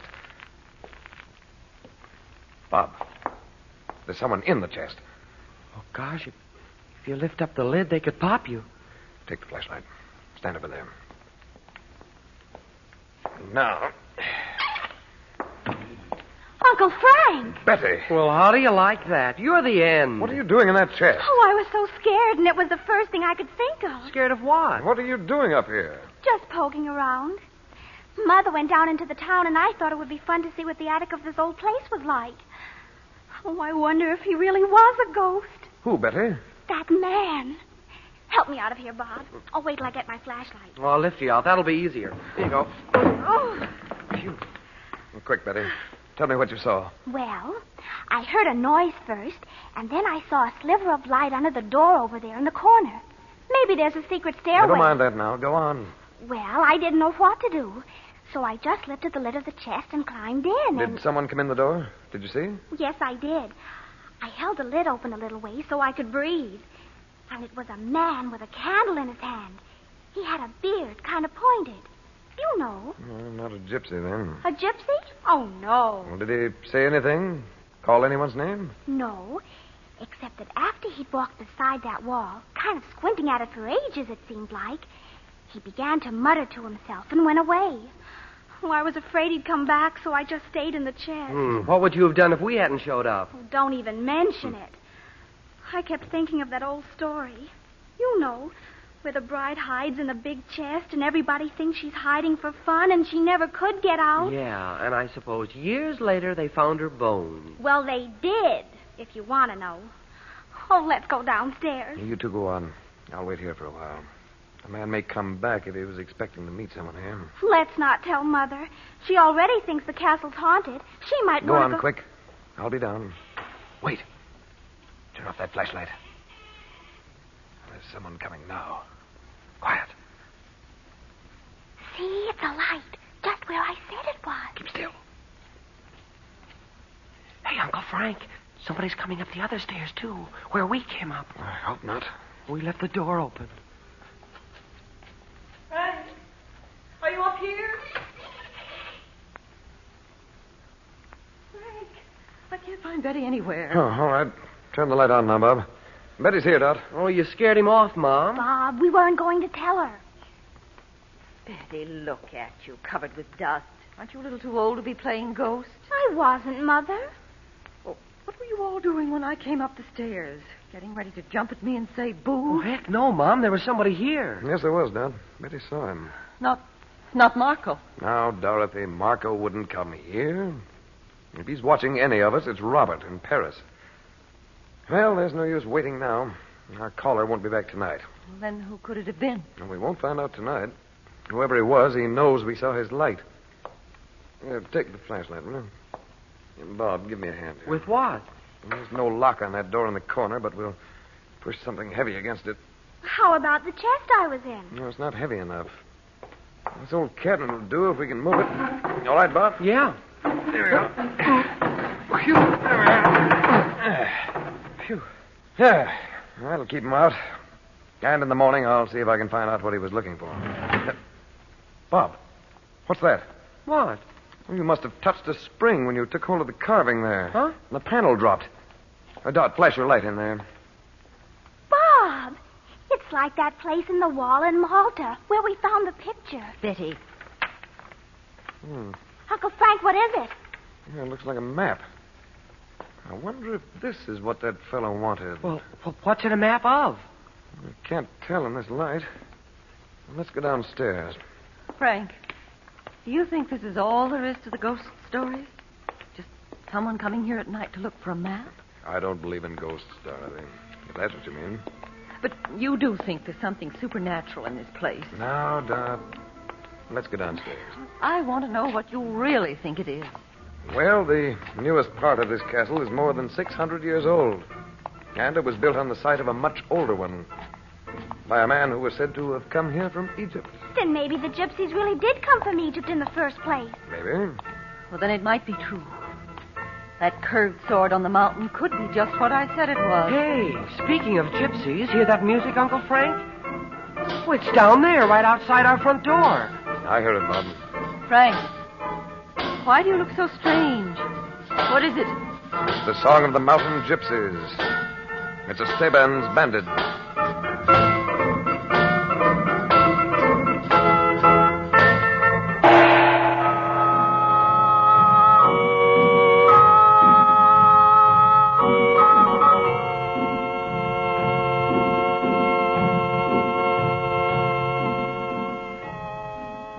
Bob, there's someone in the chest. Oh, gosh, if you lift up the lid, they could pop you. Take the flashlight. Stand over there. Now, Uncle Frank! Betty, Well, how do you like that? You're the end. what are you doing in that chest? Oh, I was so scared, and it was the first thing I could think of. Scared of what? What are you doing up here? Just poking around. Mother went down into the town, and I thought it would be fun to see what the attic of this old place was like. Oh, I wonder if he really was a ghost. Who, Betty? That man. Help me out of here, Bob. I'll wait till I get my flashlight. Well, I'll lift you out. That'll be easier. Here you go. Oh, Phew. Well, quick, Betty. Tell me what you saw. well, I heard a noise first, and then I saw a sliver of light under the door over there in the corner. Maybe there's a secret stairway. Never mind that now. Go on. Well, I didn't know what to do, so I just lifted the lid of the chest and climbed in. Did someone come in the door? Did you see? Yes, I did. I held the lid open a little way so I could breathe. And it was a man with a candle in his hand. He had a beard, kind of pointed. You know. Well, not a gypsy, then. A gypsy? Oh, no. Well, did he say anything? Call anyone's name? No, except that after he'd walked beside that wall, kind of squinting at it for ages, it seemed like, he began to mutter to himself and went away. Oh, I was afraid he'd come back, so I just stayed in the chest. What would you have done if we hadn't showed up? Oh, don't even mention it. I kept thinking of that old story. You know, where the bride hides in the big chest and everybody thinks she's hiding for fun and she never could get out. Yeah, and I suppose years later they found her bones. Well, they did, if you want to know. Oh, let's go downstairs. You two go on. I'll wait here for a while. A man may come back if he was expecting to meet someone here. Let's not tell Mother. She already thinks the castle's haunted. She might Go want on, to quick. I'll be down. Wait. Turn off that flashlight. There's someone coming now. Quiet. See, it's a light. Just where I said it was. Keep still. Hey, Uncle Frank, somebody's coming up the other stairs, too, where we came up. I hope not. We left the door open. Frank, are you up here? Frank, I can't find Betty anywhere. Oh, all right. Turn the light on now, Bob. Betty's here, Dot. Oh, you scared him off, Mom. Bob, we weren't going to tell her. Betty, look at you, covered with dust. Aren't you a little too old to be playing ghost? I wasn't, Mother. Oh, what were you all doing when I came up the stairs? Getting ready to jump at me and say Oh, boo? heck no, Mom. There was somebody here. Yes, there was, Dot. Betty saw him. Not Marco. Now, Dorothy, Marco wouldn't come here. If he's watching any of us, it's Robert in Paris. Well, there's no use waiting now. Our caller won't be back tonight. Well, then who could it have been? And we won't find out tonight. Whoever he was, he knows we saw his light. Take the flashlight, will you? And Bob, give me a hand here. With what? There's no lock on that door in the corner, but we'll push something heavy against it. How about the chest I was in? No, it's not heavy enough. This old cabinet will do if we can move it. All right, Bob? Yeah. There we go. Phew. There we are. Phew. Yeah, that'll keep him out. And in the morning, I'll see if I can find out what he was looking for. Bob, what's that? What? Well, you must have touched a spring when you took hold of the carving there. Huh? And the panel dropped. Dot, flash your light in there. Bob, it's like that place in the wall in Malta where we found the picture. Betty. Uncle Frank, what is it? Yeah, it looks like a map. I wonder if this is what that fellow wanted. Well, what's it a map of? I can't tell in this light. Well, let's go downstairs. Frank, do you think this is all there is to the ghost stories? Just someone coming here at night to look for a map? I don't believe in ghosts, Dorothy. If that's what you mean. But you do think there's something supernatural in this place. Now, Dot, let's go downstairs. I want to know what you really think it is. Well, the newest part of this castle is more than 600 years old. And it was built on the site of a much older one by a man who was said to have come here from Egypt. Then maybe the gypsies really did come from Egypt in the first place. Maybe. Well, then it might be true. That curved sword on the mountain could be just what I said it was. Hey, speaking of gypsies, hear that music, Uncle Frank? Oh, it's down there, right outside our front door. I heard it, Bob. Frank, why do you look so strange? What is it? It's the song of the mountain gypsies. It's Estaben's bandit.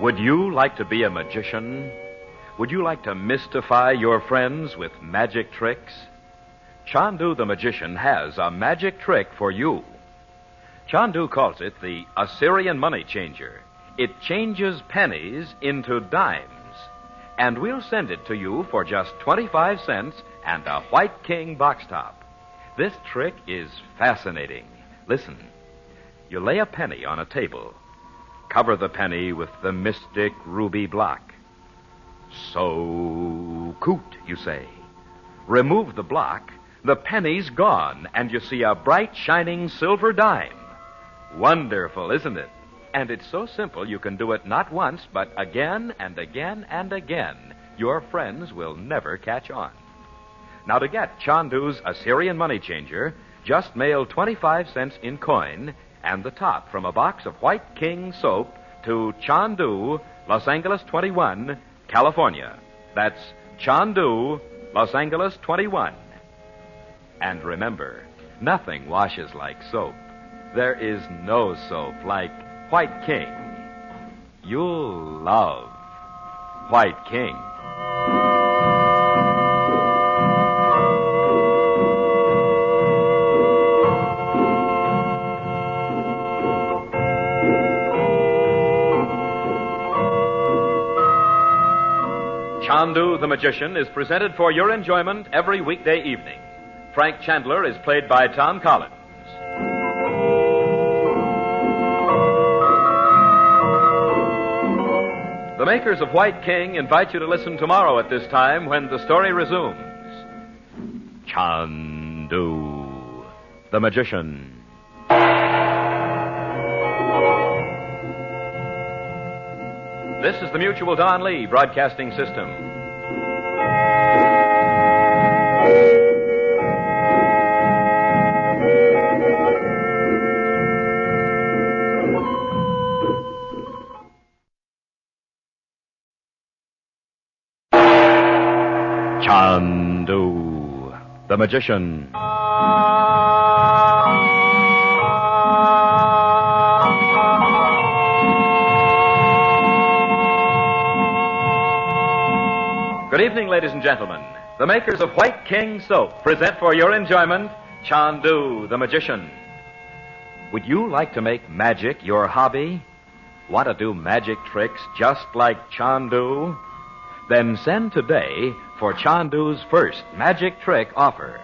Would you like to be a magician? Would you like to mystify your friends with magic tricks? Chandu the magician has a magic trick for you. Chandu calls it the Assyrian money changer. It changes pennies into dimes. And we'll send it to you for just 25 cents and a White King box top. This trick is fascinating. Listen. You lay a penny on a table. Cover the penny with the mystic ruby block. So coot, you say. Remove the block. The penny's gone, and you see a bright, shining silver dime. Wonderful, isn't it? And it's so simple you can do it not once, but again and again and again. Your friends will never catch on. Now, to get Chandu's Assyrian money changer, just mail 25 cents in coin and the top from a box of White King soap to Chandu, Los Angeles 21, California. That's Chandu, Los Angeles 21. And remember, nothing washes like soap. There is no soap like White King. You'll love White King. Chandu the Magician is presented for your enjoyment every weekday evening. Frank Chandler is played by Tom Collins. The makers of White King invite you to listen tomorrow at this time when the story resumes. Chandu the Magician. This is the Mutual Don Lee Broadcasting System. Chandu the Magician. Good evening, ladies and gentlemen. The makers of White King soap present for your enjoyment Chandu the Magician. Would you like to make magic your hobby? Want to do magic tricks just like Chandu? Then send today for Chandu's first magic trick offer.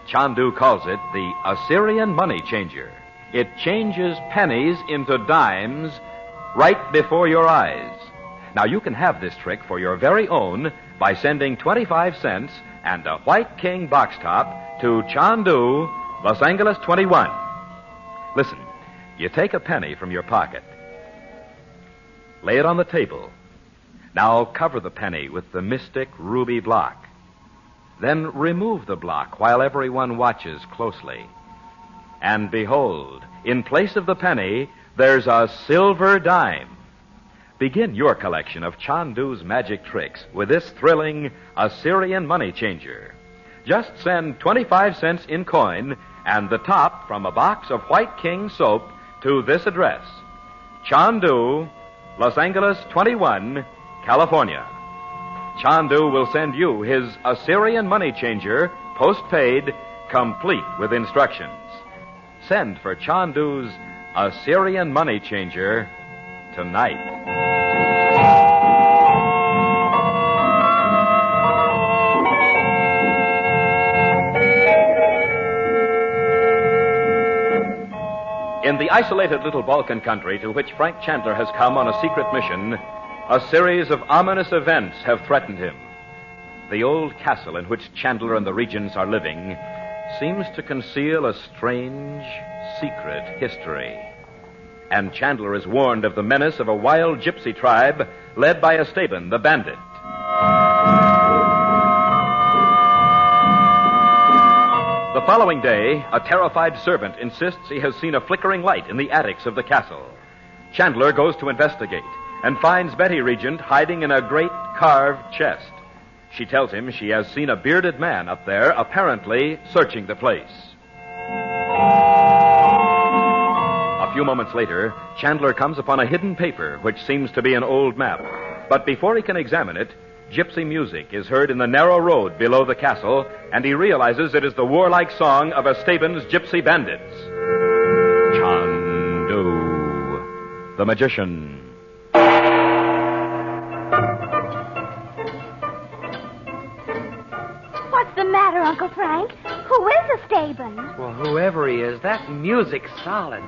Chandu calls it the Assyrian money changer. It changes pennies into dimes right before your eyes. Now, you can have this trick for your very own by sending 25 cents and a White King box top to Chandu, Los Angeles 21. Listen, you take a penny from your pocket. Lay it on the table. Now cover the penny with the mystic ruby block. Then remove the block while everyone watches closely. And behold, in place of the penny, there's a silver dime. Begin your collection of Chandu's magic tricks with this thrilling Assyrian money changer. Just send 25 cents in coin and the top from a box of White King soap to this address: Chandu, Los Angeles 21, California. Chandu will send you his Assyrian money changer, postpaid, complete with instructions. Send for Chandu's Assyrian money changer tonight. In the isolated little Balkan country to which Frank Chandler has come on a secret mission, a series of ominous events have threatened him. The old castle in which Chandler and the Regents are living seems to conceal a strange, secret history. And Chandler is warned of the menace of a wild gypsy tribe led by Estaben, the bandit. The following day, a terrified servant insists he has seen a flickering light in the attics of the castle. Chandler goes to investigate and finds Betty Regent hiding in a great carved chest. She tells him she has seen a bearded man up there, apparently searching the place. A few moments later, Chandler comes upon a hidden paper which seems to be an old map. But before he can examine it, gypsy music is heard in the narrow road below the castle, and he realizes it is the warlike song of Estaben's gypsy bandits. Chandu, the magician. What's the matter, Uncle Frank? Who is Estaben? Well, whoever he is, that music's solid.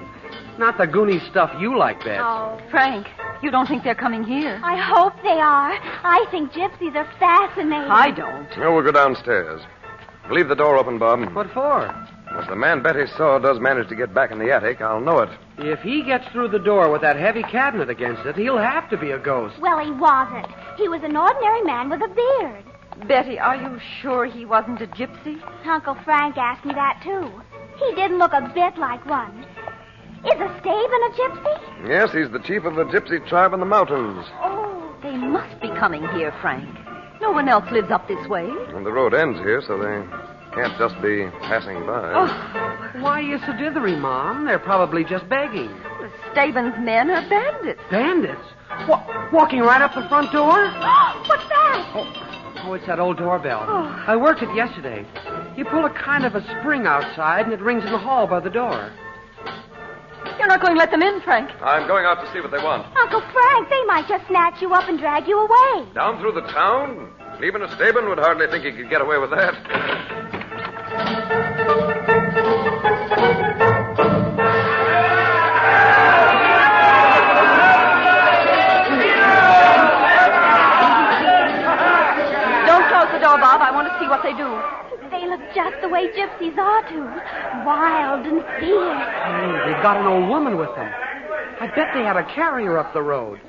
Not the goony stuff you like, Beth. Oh, Frank, you don't think they're coming here? I hope they are. I think gypsies are fascinating. I don't. Well, we'll go downstairs. Leave the door open, Bob. What for? If the man Betty saw does manage to get back in the attic, I'll know it. If he gets through the door with that heavy cabinet against it, he'll have to be a ghost. Well, he wasn't. He was an ordinary man with a beard. Betty, are you sure he wasn't a gypsy? Uncle Frank asked me that, too. He didn't look a bit like one. Is Estaben a gypsy? Yes, he's the chief of a gypsy tribe in the mountains. Oh, they must be coming here, Frank. No one else lives up this way. And the road ends here, so they can't just be passing by. Oh, why you so dithery, Mom? They're probably just begging. Estaben's men are bandits. Bandits? Walking right up the front door? What's that? Oh, it's that old doorbell. Oh. I worked it yesterday. You pull a kind of a spring outside, and it rings in the hall by the door. You're not going to let them in, Frank. I'm going out to see what they want. Uncle Frank, they might just snatch you up and drag you away. Down through the town? Even Estaben would hardly think he could get away with that. Don't close the door, Bob. I want to see what they do. They look just the way gypsies ought to. Wild and fierce. Hey, they've got an old woman with them. I bet they had a carrier up the road.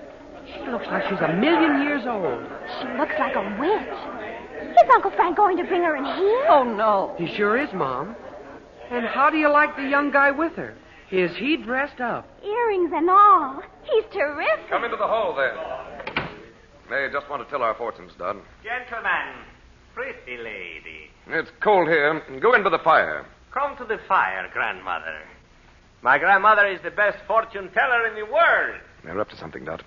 She looks like she's 1,000,000 years old. She looks like a witch. Is Uncle Frank going to bring her in here? Oh, no. He sure is, Mom. And how do you like the young guy with her? Is he dressed up? Earrings and all. He's terrific. Come into the hall, then. They just want to tell our fortunes, Dad. Gentlemen, pretty lady. It's cold here. Go in by the fire. Come to the fire, grandmother. My grandmother is the best fortune teller in the world. They're up to something, Dot.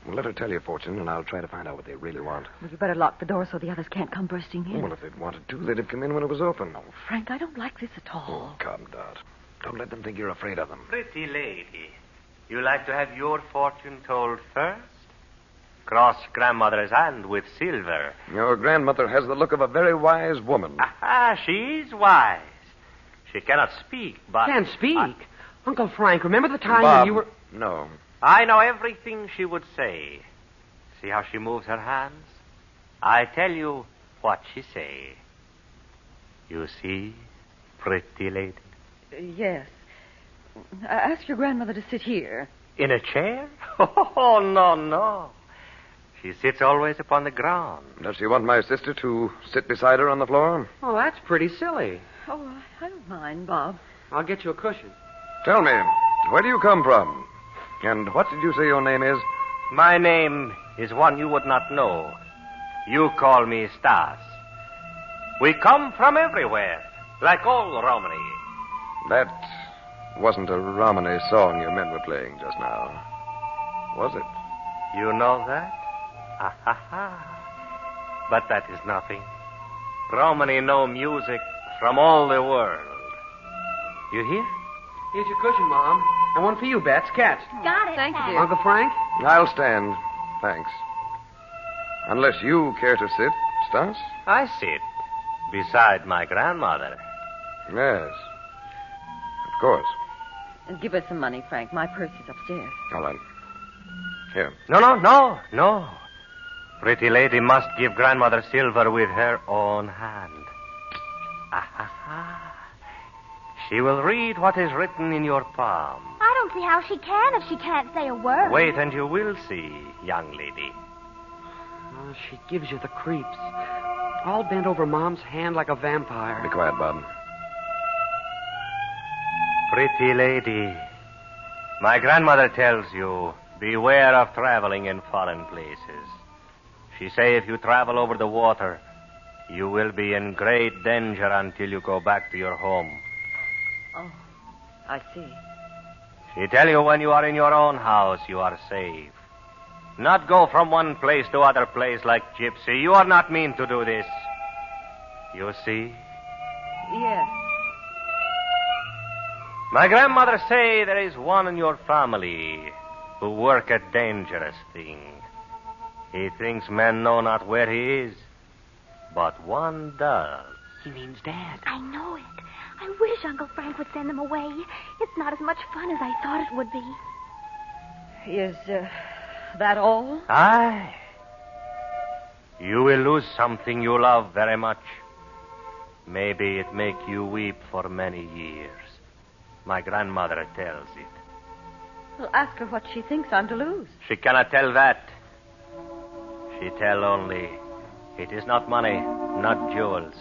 We'll let her tell your fortune, and I'll try to find out what they really want. Well, you better lock the door so the others can't come bursting in. Well, if they'd wanted to, they'd have come in when it was open. Oh, Frank, I don't like this at all. Oh, come, Dot. Don't let them think you're afraid of them. Pretty lady, you like to have your fortune told first? Cross grandmother's hand with silver. Your grandmother has the look of a very wise woman. Aha, she's wise. She cannot speak, but... Can't speak? Uncle Frank, remember the time Bob, when you were... No. I know everything she would say. See how she moves her hands? I tell you what she say. You see, pretty lady? Yes. Ask your grandmother to sit here. In a chair? Oh, no. She sits always upon the ground. Does she want my sister to sit beside her on the floor? Oh, that's pretty silly. Oh, I don't mind, Bob. I'll get you a cushion. Tell me, where do you come from? And what did you say your name is? My name is one you would not know. You call me Stas. We come from everywhere, like old Romany. That wasn't a Romany song your men were playing just now, was it? You know that? But that is nothing. Romany know music from all the world. You hear? Here's your cushion, Mom. And one for you, Bats. Catch. Got it. Thank you, Pat. dear. Uncle Frank? I'll stand. Thanks. Unless you care to sit, Stas? I sit beside my grandmother. Yes. Of course. And give us some money, Frank. My purse is upstairs. All right. Here. No. Pretty lady must give grandmother silver with her own hand. She will read what is written in your palm. I don't see how she can if she can't say a word. Wait and you will see, young lady. Oh, she gives you the creeps. All bent over Mom's hand like a vampire. Be quiet, Bob. Pretty lady, my grandmother tells you, beware of traveling in foreign places. She say if you travel over the water, you will be in great danger until you go back to your home. Oh, I see. She tell you when you are in your own house, you are safe. Not go from one place to other place like Gypsy. You are not mean to do this. You see? Yes. My grandmother say there is one in your family who work a dangerous thing. He thinks men know not where he is, but one does. He means Dad. I know it. I wish Uncle Frank would send them away. It's not as much fun as I thought it would be. Is that all? Aye. You will lose something you love very much. Maybe it make you weep for many years. My grandmother tells it. Well, ask her what she thinks I'm to lose. She cannot tell that. She tell only it is not money, not jewels.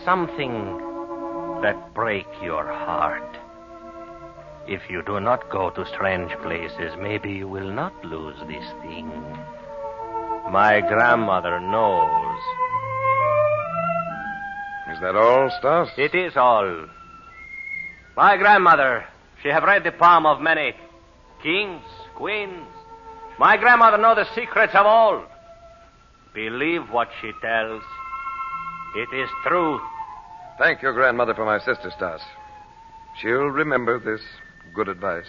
Something that break your heart. If you do not go to strange places, maybe you will not lose this thing. My grandmother knows. Is that all, Stas? It is all. My grandmother, she have read the palm of many kings, queens. My grandmother know the secrets of all. Believe what she tells. It is truth. Thank your grandmother for my sister, Stas. She'll remember this good advice.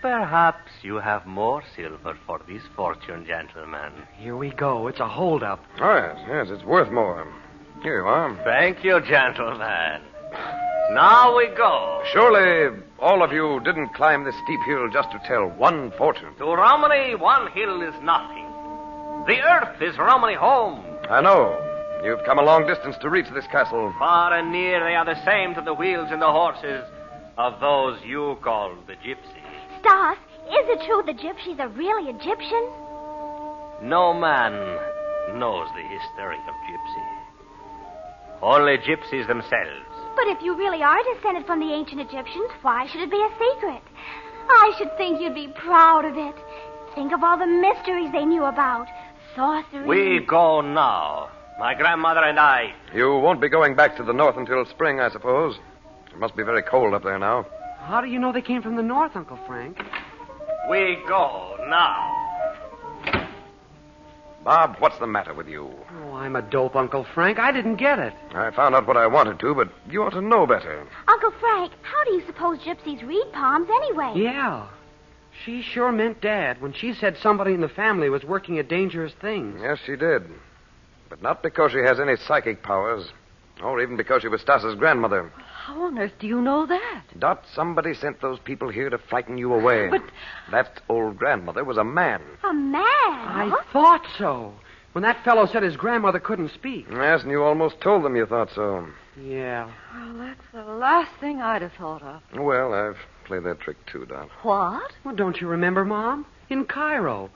Perhaps you have more silver for this fortune, gentlemen. Here we go. It's a holdup. Oh, yes, it's worth more. Here you are. Thank you, gentlemen. Now we go. Surely all of you didn't climb this steep hill just to tell one fortune. To Romney, one hill is nothing. The earth is Romney home. I know. You've come a long distance to reach this castle. Far and near, they are the same to the wheels and the horses of those you call the gypsies. Stas, is it true the gypsies are really Egyptian? No man knows the history of gypsy. Only gypsies themselves. But if you really are descended from the ancient Egyptians, why should it be a secret? I should think you'd be proud of it. Think of all the mysteries they knew about. Sorcery. We go now. My grandmother and I. You won't be going back to the north until spring, I suppose. It must be very cold up there now. How do you know they came from the north, Uncle Frank? We go now. Bob, what's the matter with you? Oh, I'm a dope, Uncle Frank. I didn't get it. I found out what I wanted to, but you ought to know better. Uncle Frank, how do you suppose gypsies read palms anyway? Yeah. She sure meant Dad when she said somebody in the family was working at dangerous things. Yes, she did. But not because she has any psychic powers, or even because she was Stas's grandmother. How on earth do you know that? Dot, somebody sent those people here to frighten you away. But that old grandmother was a man. A man? I thought so. When that fellow said his grandmother couldn't speak. Yes, and you almost told them you thought so. Yeah. Well, that's the last thing I'd have thought of. Well, I've played that trick too, Dot. What? Well, don't you remember, Mom? In Cairo.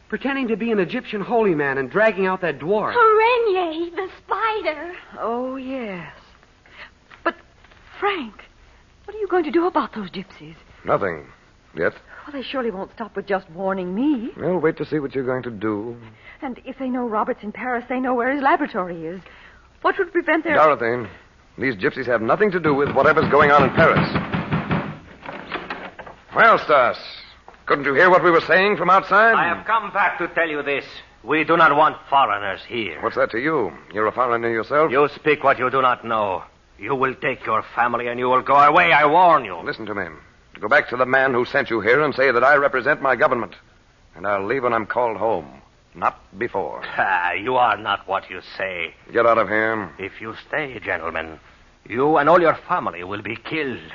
Pretending to be an Egyptian holy man and dragging out that dwarf. Renye, the spider. Oh, yes. But, Frank, what are you going to do about those gypsies? Nothing. Yet. Well, they surely won't stop with just warning me. Well, wait to see what you're going to do. And if they know Robert's in Paris, they know where his laboratory is. What would prevent their... Dorothy, these gypsies have nothing to do with whatever's going on in Paris. Well, Stas, couldn't you hear what we were saying from outside? I have come back to tell you this. We do not want foreigners here. What's that to you? You're a foreigner yourself? You speak what you do not know. You will take your family and you will go away, I warn you. Listen to me. Go back to the man who sent you here and say that I represent my government. And I'll leave when I'm called home. Not before. You are not what you say. Get out of here. If you stay, gentlemen, you and all your family will be killed.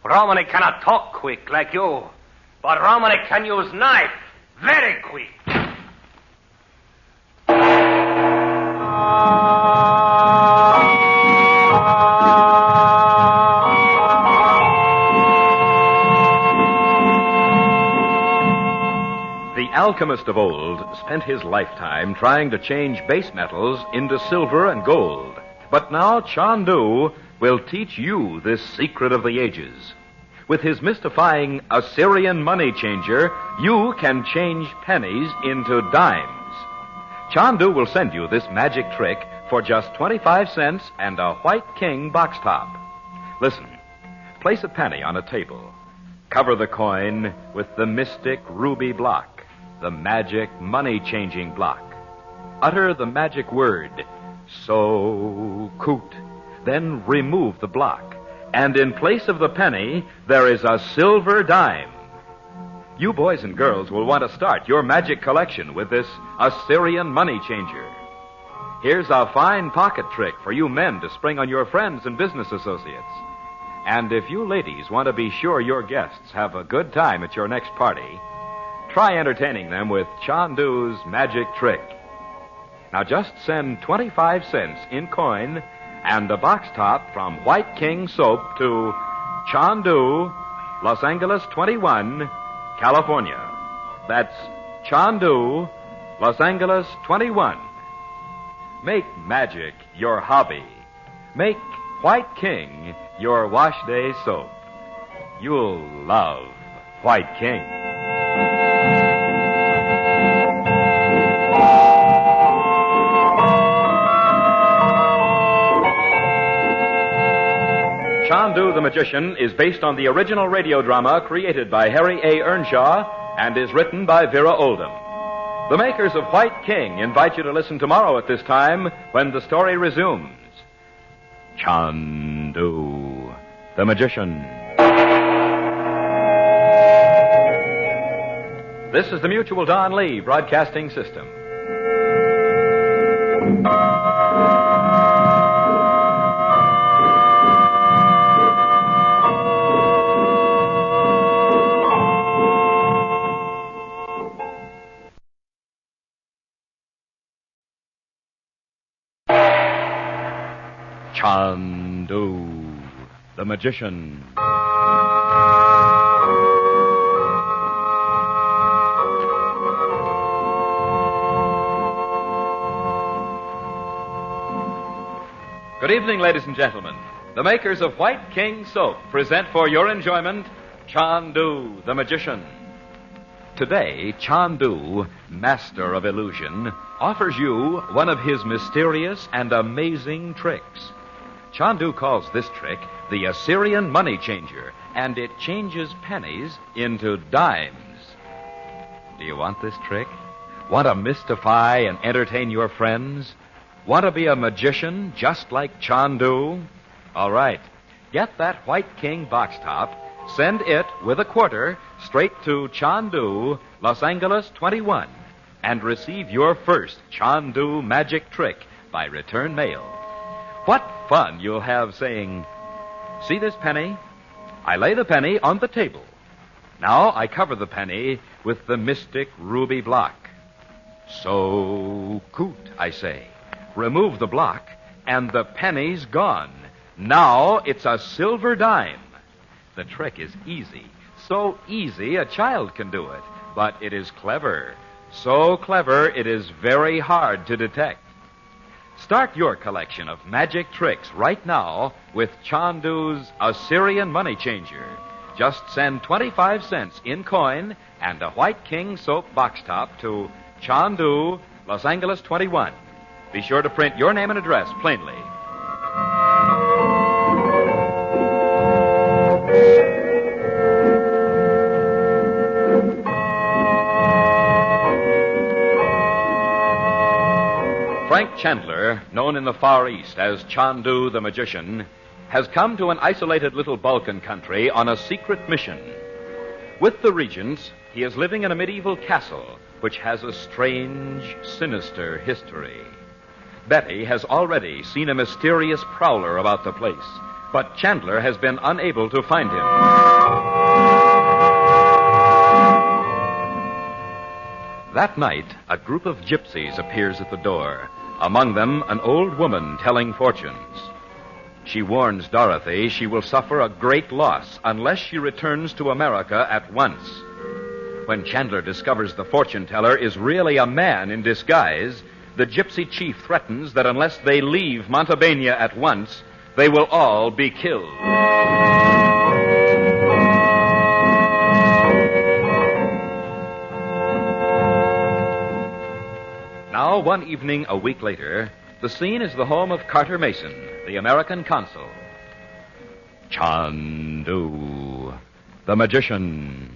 Romany cannot talk quick like you, but Romany can use knife very quick. The alchemist of old spent his lifetime trying to change base metals into silver and gold. But now Chandu will teach you this secret of the ages. With his mystifying Assyrian money changer, you can change pennies into dimes. Chandu will send you this magic trick for just 25 cents and a white king box top. Listen, place a penny on a table. Cover the coin with the mystic ruby block, the magic money-changing block. Utter the magic word, so coot. Then remove the block. And in place of the penny, there is a silver dime. You boys and girls will want to start your magic collection with this Assyrian money changer. Here's a fine pocket trick for you men to spring on your friends and business associates. And if you ladies want to be sure your guests have a good time at your next party, try entertaining them with Chandu's magic trick. Now just send 25 cents in coin and a box top from White King Soap to Chandu, Los Angeles 21, California. That's Chandu, Los Angeles 21. Make magic your hobby. Make White King your wash day soap. You'll love White King. Chandu the Magician is based on the original radio drama created by Harry A. Earnshaw and is written by Vera Oldham. The makers of White King invite you to listen tomorrow at this time when the story resumes. Chandu the Magician. This is the Mutual Don Lee Broadcasting System. Chandu the Magician. Good evening, ladies and gentlemen. The makers of White King Soap present for your enjoyment Chandu the Magician. Today, Chandu, master of illusion, offers you one of his mysterious and amazing tricks. Chandu calls this trick the Assyrian money changer, and it changes pennies into dimes. Do you want this trick? Want to mystify and entertain your friends? Want to be a magician just like Chandu? All right. Get that White King box top, send it with a quarter straight to Chandu, Los Angeles 21, and receive your first Chandu magic trick by return mail. What fun you'll have saying, "See this penny? I lay the penny on the table. Now I cover the penny with the mystic ruby block. So coot, I say. Remove the block, and the penny's gone. Now it's a silver dime." The trick is easy. So easy a child can do it. But it is clever. So clever it is very hard to detect. Start your collection of magic tricks right now with Chandu's Assyrian money changer. Just send 25 cents in coin and a White King Soap box top to Chandu, Los Angeles 21. Be sure to print your name and address plainly. Frank Chandler, known in the Far East as Chandu the Magician, has come to an isolated little Balkan country on a secret mission. With the regents, he is living in a medieval castle which has a strange, sinister history. Betty has already seen a mysterious prowler about the place, but Chandler has been unable to find him. That night, a group of gypsies appears at the door, among them an old woman telling fortunes. She warns Dorothy she will suffer a great loss unless she returns to America at once. When Chandler discovers the fortune teller is really a man in disguise, the gypsy chief threatens that unless they leave Montebaña at once, they will all be killed. Now, one evening a week later, the scene is the home of Carter Mason, the American consul. Chandu the Magician.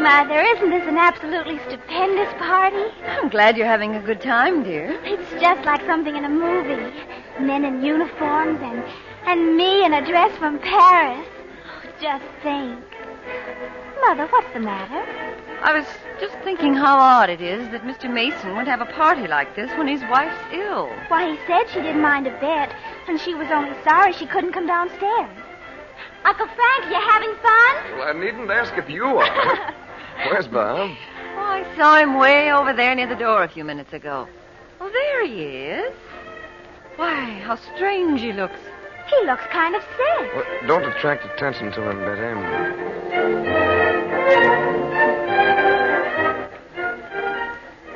Mother, isn't this an absolutely stupendous party? I'm glad you're having a good time, dear. It's just like something in a movie. Men in uniforms and me in a dress from Paris. Oh, just think. Mother, what's the matter? I was just thinking how odd it is that Mr. Mason would have a party like this when his wife's ill. Why, he said she didn't mind a bit, and she was only sorry she couldn't come downstairs. Uncle Frank, you having fun? Well, I needn't ask if you are. Where's Bob? Oh, I saw him way over there near the door a few minutes ago. Oh, there he is. Why, how strange he looks. He looks kind of sick. Well, don't attract attention to him, Betty.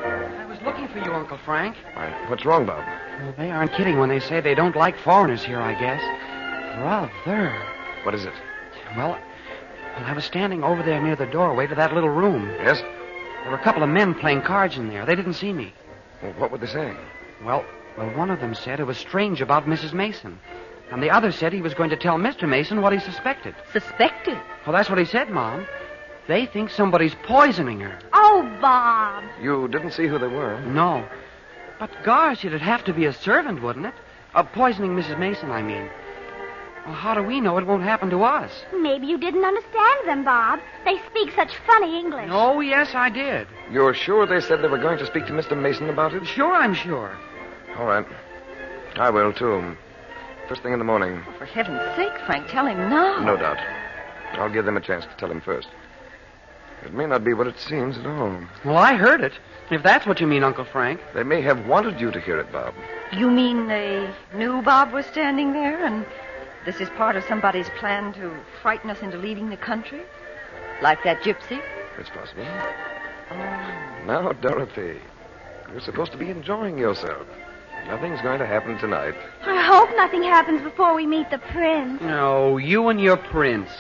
I was looking for you, Uncle Frank. Why, what's wrong, Bob? Well, they aren't kidding when they say they don't like foreigners here, I guess. Rather. What is it? Well, I was standing over there near the doorway to that little room. Yes? There were a couple of men playing cards in there. They didn't see me. Well, what were they saying? Well, one of them said it was strange about Mrs. Mason. And the other said he was going to tell Mr. Mason what he suspected. Suspected? Well, that's what he said, Mom. They think somebody's poisoning her. Oh, Bob. You didn't see who they were? No. But gosh, it'd have to be a servant, wouldn't it? Poisoning Mrs. Mason, I mean. Well, how do we know it won't happen to us? Maybe you didn't understand them, Bob. They speak such funny English. Oh, yes, I did. You're sure they said they were going to speak to Mr. Mason about it? Sure, I'm sure. All right. I will, too. First thing in the morning. Oh, for heaven's sake, Frank, tell him now. No doubt. I'll give them a chance to tell him first. It may not be what it seems at all. Well, I heard it. If that's what you mean, Uncle Frank. They may have wanted you to hear it, Bob. You mean they knew Bob was standing there and this is part of somebody's plan to frighten us into leaving the country? Like that gypsy? It's possible. Oh. Now, Dorothy, you're supposed to be enjoying yourself. Nothing's going to happen tonight. I hope nothing happens before we meet the prince. No, you and your prince.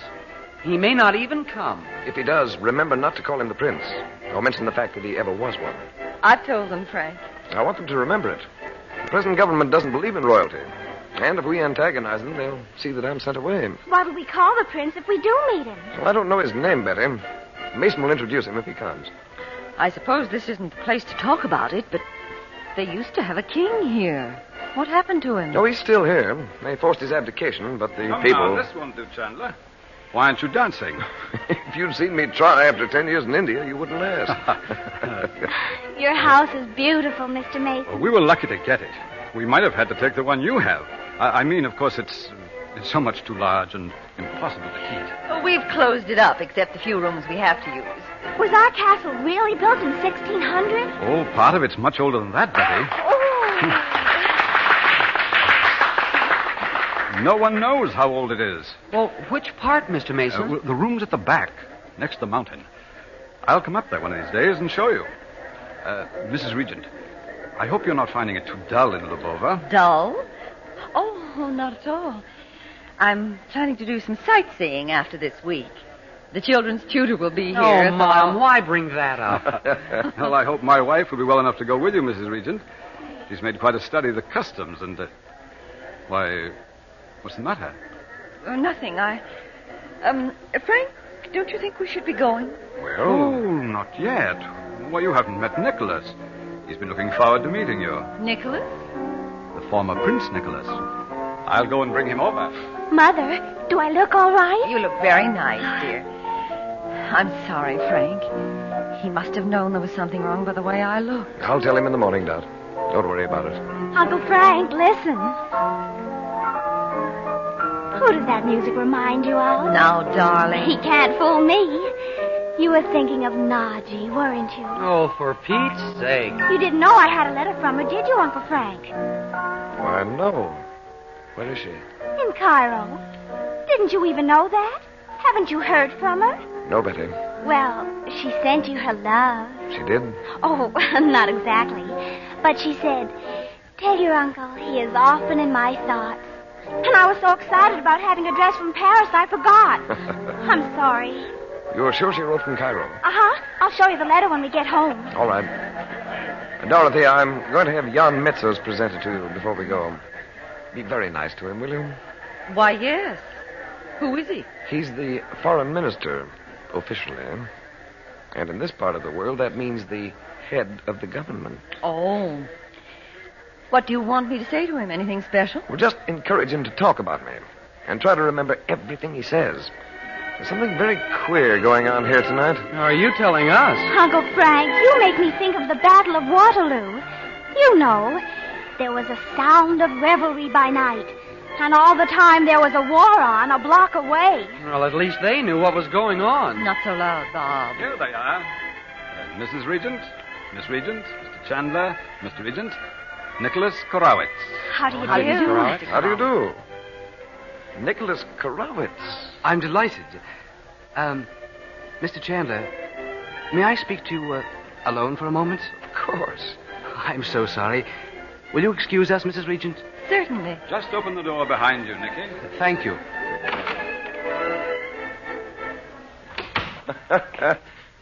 He may not even come. If he does, remember not to call him the prince, or mention the fact that he ever was one. I've told them, Frank. I want them to remember it. The present government doesn't believe in royalty. And if we antagonize them, they'll see that I'm sent away. What'll we call the prince if we do meet him? Well, I don't know his name, Betty. Mason will introduce him if he comes. I suppose this isn't the place to talk about it, but they used to have a king here. What happened to him? Oh, he's still here. They forced his abdication, but the Come people... Now, this won't do, Chandler. Why aren't you dancing? If you'd seen me try after 10 years in India, you wouldn't last. Your house is beautiful, Mr. Mason. Well, we were lucky to get it. We might have had to take the one you have. I mean, of course, it's so much too large and impossible to heat. Oh, we've closed it up, except the few rooms we have to use. Was our castle really built in 1600? Oh, part of it's much older than that, Betty. No one knows how old it is. Well, which part, Mr. Mason? The room's at the back, next to the mountain. I'll come up there one of these days and show you. Mrs. Regent, I hope you're not finding it too dull in Lubova. Dull? Oh, not at all. I'm planning to do some sightseeing after this week. The children's tutor will be here. Oh, Mom, why bring that up? Well, I hope my wife will be well enough to go with you, Mrs. Regent. She's made quite a study of the customs and... Why, what's the matter? Nothing. Frank, don't you think we should be going? Well, oh, not yet. Why, you haven't met Nicholas. He's been looking forward to meeting you. Nicholas? The former Prince Nicholas. I'll go and bring him over. Mother, do I look all right? You look very nice, dear. I'm sorry, Frank. He must have known there was something wrong by the way I look. I'll tell him in the morning, Dot. Don't worry about it. Uncle Frank, listen. Who does that music remind you of? Now, darling. He can't fool me. You were thinking of Nadji, weren't you? Oh, for Pete's sake. You didn't know I had a letter from her, did you, Uncle Frank? Why, no. Where is she? In Cairo. Didn't you even know that? Haven't you heard from her? No, Betty. Well, she sent you her love. She did? Oh, not exactly. But she said, tell your uncle he is often in my thoughts. And I was so excited about having a dress from Paris, I forgot. I'm sorry. You're sure she wrote from Cairo? Uh-huh. I'll show you the letter when we get home. All right. Dorothy, I'm going to have Jan Metsos presented to you before we go. Be very nice to him, will you? Why, yes. Who is he? He's the foreign minister, officially. And in this part of the world, that means the head of the government. Oh. What do you want me to say to him? Anything special? Well, just encourage him to talk about me. And try to remember everything he says. There's something very queer going on here tonight. Are you telling us? Uncle Frank, you make me think of the Battle of Waterloo. You know, there was a sound of revelry by night. And all the time there was a war on a block away. Well, at least they knew what was going on. Not so loud, Bob. Here they are. Mrs. Regent, Miss Regent, Mr. Chandler, Mr. Regent, Nicholas Korowitz. How do you do? How do you do? Nicholas Korowitz. I'm delighted. Mr. Chandler, may I speak to you alone for a moment? Of course. I'm so sorry. Will you excuse us, Mrs. Regent? Certainly. Just open the door behind you, Nicky. Thank you.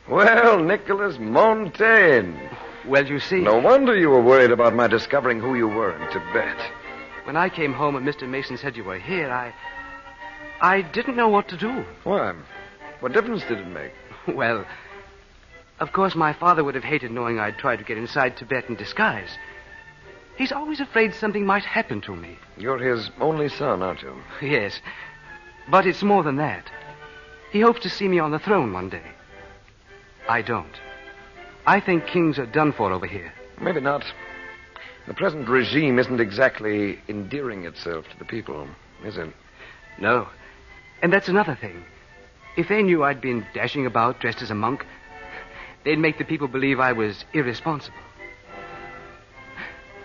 Well, Nicholas Montaigne. Well, you see... No wonder you were worried about my discovering who you were in Tibet. When I came home and Mr. Mason said you were here, I didn't know what to do. Why? What difference did it make? Well, of course, my father would have hated knowing I'd tried to get inside Tibet in disguise. He's always afraid something might happen to me. You're his only son, aren't you? Yes. But it's more than that. He hopes to see me on the throne one day. I don't. I think kings are done for over here. Maybe not. The present regime isn't exactly endearing itself to the people, is it? No. And that's another thing. If they knew I'd been dashing about dressed as a monk, they'd make the people believe I was irresponsible.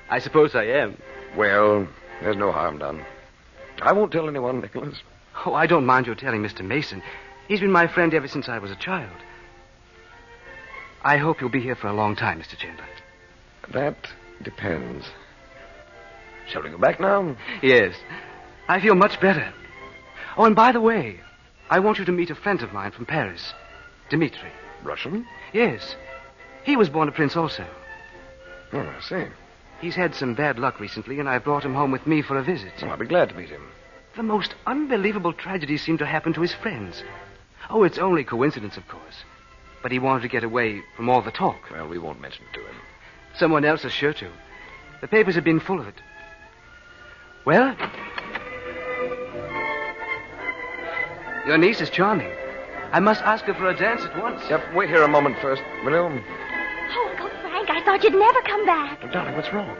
I suppose I am. Well, there's no harm done. I won't tell anyone, Nicholas. Oh, I don't mind your telling Mr. Mason. He's been my friend ever since I was a child. I hope you'll be here for a long time, Mr. Chandler. That depends. Shall we go back now? Yes. I feel much better. Oh, and by the way, I want you to meet a friend of mine from Paris, Dimitri. Russian? Yes. He was born a prince also. Oh, I see. He's had some bad luck recently, and I brought him home with me for a visit. Oh, I'll be glad to meet him. The most unbelievable tragedies seem to happen to his friends. Oh, it's only coincidence, of course. But he wanted to get away from all the talk. Well, we won't mention it to him. Someone else is sure to. The papers have been full of it. Well, your niece is charming. I must ask her for a dance at once. Yep, wait here a moment first, will you? Oh, Uncle Frank, I thought you'd never come back. Oh, darling, what's wrong?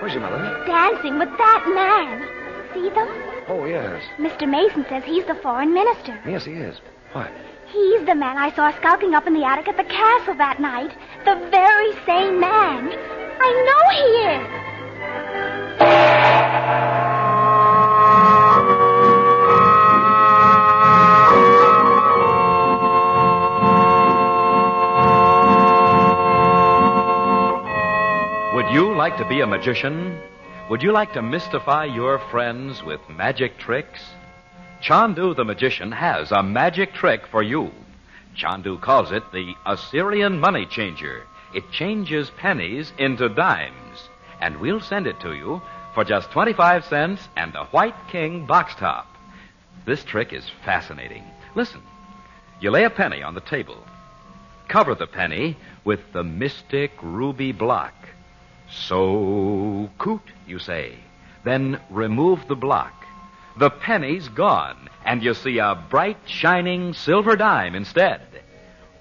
Where's your mother? Dancing with that man. See them? Oh, yes. Mr. Mason says he's the foreign minister. Yes, he is. Why? He's the man I saw skulking up in the attic at the castle that night. The very same man. I know he is. Would you like to be a magician? Would you like to mystify your friends with magic tricks? Chandu the magician has a magic trick for you. Chandu calls it the Assyrian money changer. It changes pennies into dimes. And we'll send it to you for just 25 cents and a White King box top. This trick is fascinating. Listen. You lay a penny on the table. Cover the penny with the mystic ruby block. So coot, you say. Then remove the block. The penny's gone, and you see a bright, shining silver dime instead.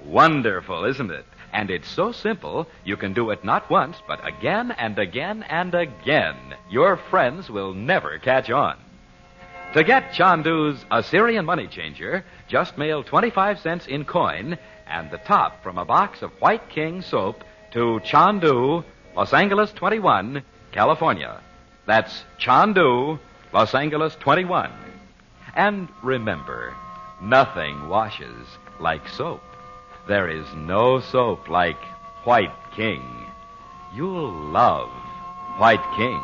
Wonderful, isn't it? And it's so simple, you can do it not once, but again and again and again. Your friends will never catch on. To get Chandu's Assyrian money changer, just mail 25 cents in coin and the top from a box of White King soap to Chandu, Los Angeles 21, California. That's Chandu, Los Angeles 21. And remember, nothing washes like soap. There is no soap like White King. You'll love White King.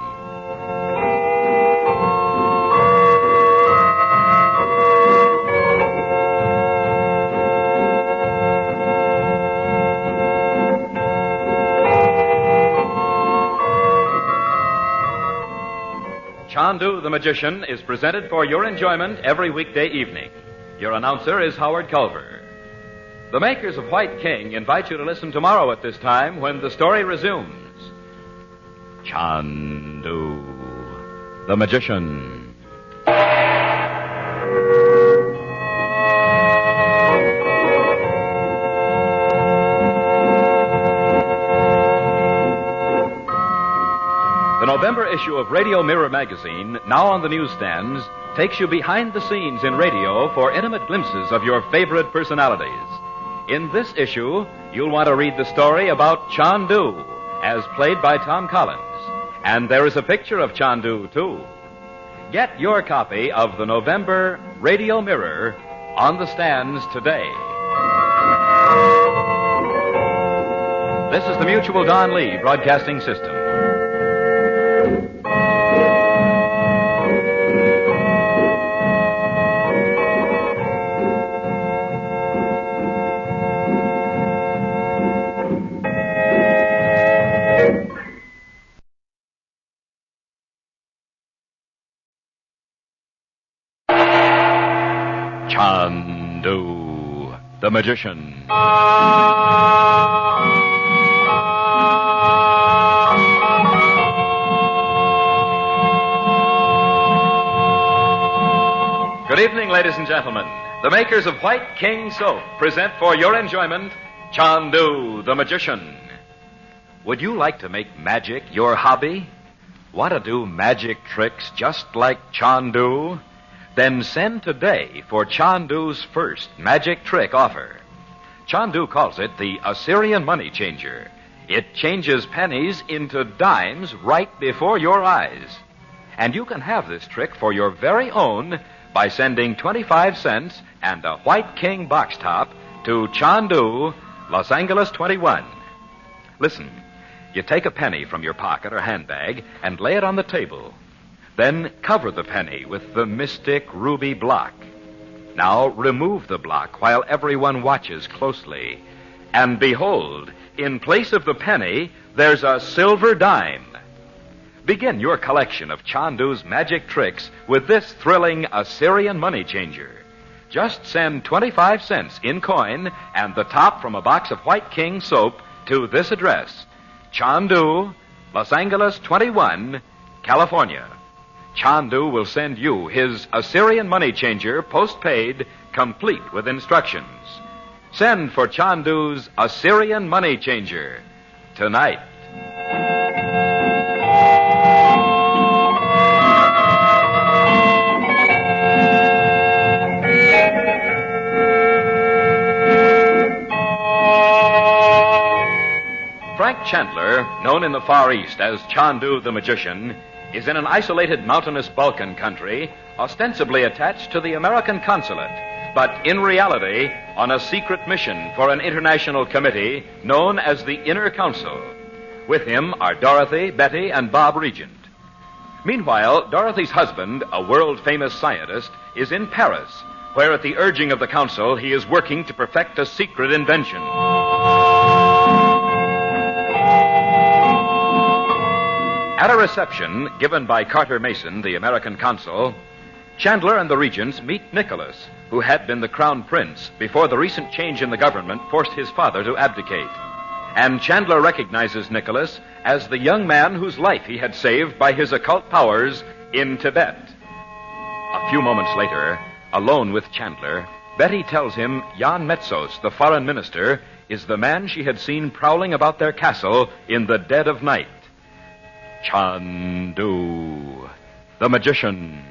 Chandu the Magician is presented for your enjoyment every weekday evening. Your announcer is Howard Culver. The makers of White King invite you to listen tomorrow at this time when the story resumes. Chandu the Magician. The November issue of Radio Mirror magazine, now on the newsstands, takes you behind the scenes in radio for intimate glimpses of your favorite personalities. In this issue, you'll want to read the story about Chandu, as played by Tom Collins. And there is a picture of Chandu, too. Get your copy of the November Radio Mirror on the stands today. This is the Mutual Don Lee Broadcasting System. Chandu the Magician. Good evening, ladies and gentlemen. The makers of White King Soap present for your enjoyment Chandu the Magician. Would you like to make magic your hobby? Want to do magic tricks just like Chandu? Then send today for Chandu's first magic trick offer. Chandu calls it the Assyrian money changer. It changes pennies into dimes right before your eyes. And you can have this trick for your very own by sending 25 cents and a White King box top to Chandu, Los Angeles 21. Listen, you take a penny from your pocket or handbag and lay it on the table. Then cover the penny with the mystic ruby block. Now remove the block while everyone watches closely. And behold, in place of the penny, there's a silver dime. Begin your collection of Chandu's magic tricks with this thrilling Assyrian money changer. Just send 25 cents in coin and the top from a box of White King soap to this address: Chandu, Los Angeles 21, California. Chandu will send you his Assyrian money changer postpaid, complete with instructions. Send for Chandu's Assyrian money changer tonight. Frank Chandler, known in the Far East as Chandu the Magician, is in an isolated mountainous Balkan country, ostensibly attached to the American consulate, but in reality on a secret mission for an international committee known as the Inner Council. With him are Dorothy, Betty, and Bob Regent. Meanwhile, Dorothy's husband, a world-famous scientist, is in Paris, where at the urging of the council he is working to perfect a secret invention. At a reception given by Carter Mason, the American consul, Chandler and the regents meet Nicholas, who had been the crown prince before the recent change in the government forced his father to abdicate. And Chandler recognizes Nicholas as the young man whose life he had saved by his occult powers in Tibet. A few moments later, alone with Chandler, Betty tells him Jan Metsos, the foreign minister, is the man she had seen prowling about their castle in the dead of night. Chandu the Magician.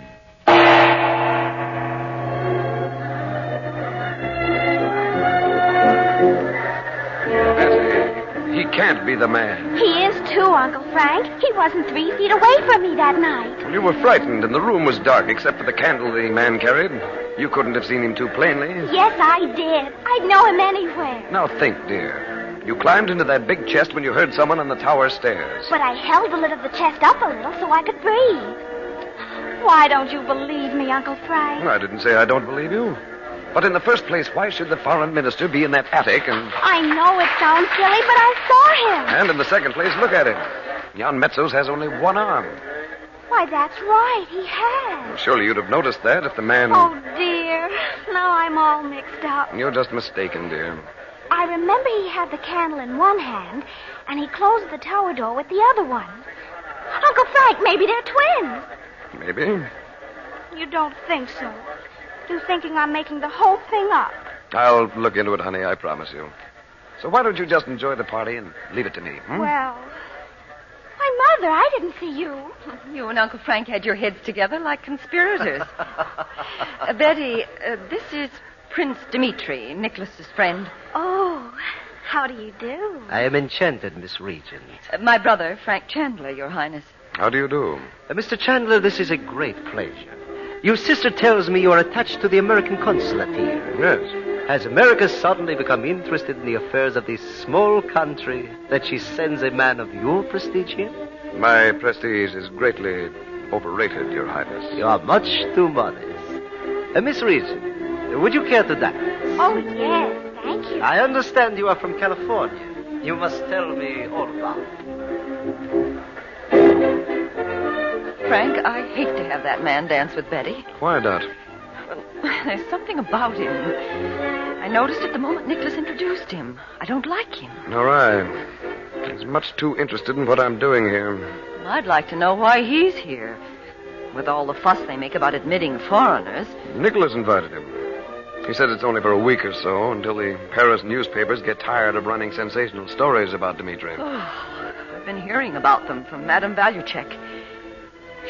He can't be the man. He is too, Uncle Frank. He wasn't 3 feet away from me that night. You were frightened, and the room was dark except for the candle the man carried. You couldn't have seen him too plainly. Yes, I did. I'd know him anywhere. Now think, dear. You climbed into that big chest when you heard someone on the tower stairs. But I held the lid of the chest up a little so I could breathe. Why don't you believe me, Uncle Frank? I didn't say I don't believe you. But in the first place, why should the foreign minister be in that attic and... I know it sounds silly, but I saw him. And in the second place, look at him. Jan Metsos has only one arm. Why, that's right. He has. Surely you'd have noticed that if the man... Oh, dear. Now I'm all mixed up. You're just mistaken, dear. I remember he had the candle in one hand, and he closed the tower door with the other one. Uncle Frank, maybe they're twins. Maybe. You don't think so? You're thinking I'm making the whole thing up. I'll look into it, honey, I promise you. So why don't you just enjoy the party and leave it to me, Well... Why, Mother, I didn't see you. You and Uncle Frank had your heads together like conspirators. Betty, this is Prince Dimitri, Nicholas's friend. Oh, how do you do? I am enchanted, Miss Regent. My brother, Frank Chandler, Your Highness. How do you do? Mr. Chandler, this is a great pleasure. Your sister tells me you are attached to the American consulate here. Yes. Has America suddenly become interested in the affairs of this small country that she sends a man of your prestige here? My prestige is greatly overrated, Your Highness. You are much too modest. Miss Regent, would you care to dance? Oh, yes, thank you. I understand you are from California. You must tell me all about it. Frank, I hate to have that man dance with Betty. Why not? Well, there's something about him. I noticed it the moment Nicholas introduced him. I don't like him. Nor I. He's much too interested in what I'm doing here. I'd like to know why he's here. With all the fuss they make about admitting foreigners. Nicholas invited him. He said it's only for a week or so until the Paris newspapers get tired of running sensational stories about Dimitri. Oh, I've been hearing about them from Madame Valuchek.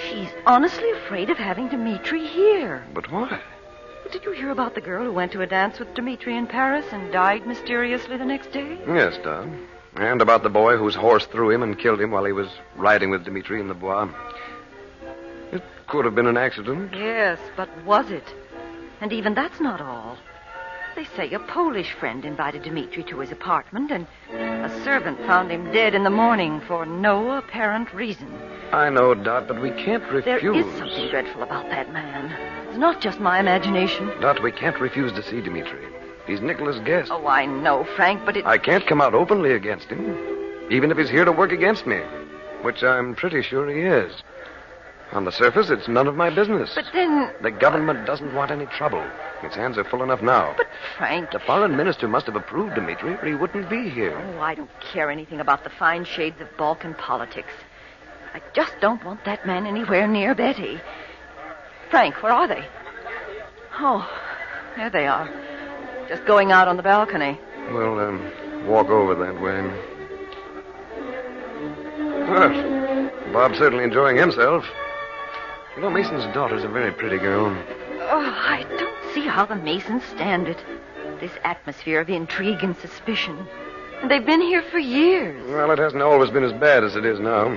She's honestly afraid of having Dimitri here. But why? Did you hear about the girl who went to a dance with Dimitri in Paris and died mysteriously the next day? Yes, Don. And about the boy whose horse threw him and killed him while he was riding with Dimitri in the Bois. It could have been an accident. Yes, but was it? And even that's not all. They say a Polish friend invited Dimitri to his apartment, and a servant found him dead in the morning for no apparent reason. I know, Dot, but we can't refuse. There is something dreadful about that man. It's not just my imagination. Dot, we can't refuse to see Dimitri. He's Nicholas' guest. Oh, I know, Frank, but I can't come out openly against him, even if he's here to work against me, which I'm pretty sure he is. On the surface, it's none of my business. But then... The government doesn't want any trouble. Its hands are full enough now. But, Frank... The foreign minister must have approved Dimitri, or he wouldn't be here. Oh, I don't care anything about the fine shades of Balkan politics. I just don't want that man anywhere near Betty. Frank, where are they? Oh, there they are. Just going out on the balcony. We'll, walk over that way. Well, Bob's certainly enjoying himself. You know, Mason's daughter's a very pretty girl. Oh, I don't see how the Masons stand it. This atmosphere of intrigue and suspicion. And they've been here for years. Well, it hasn't always been as bad as it is now.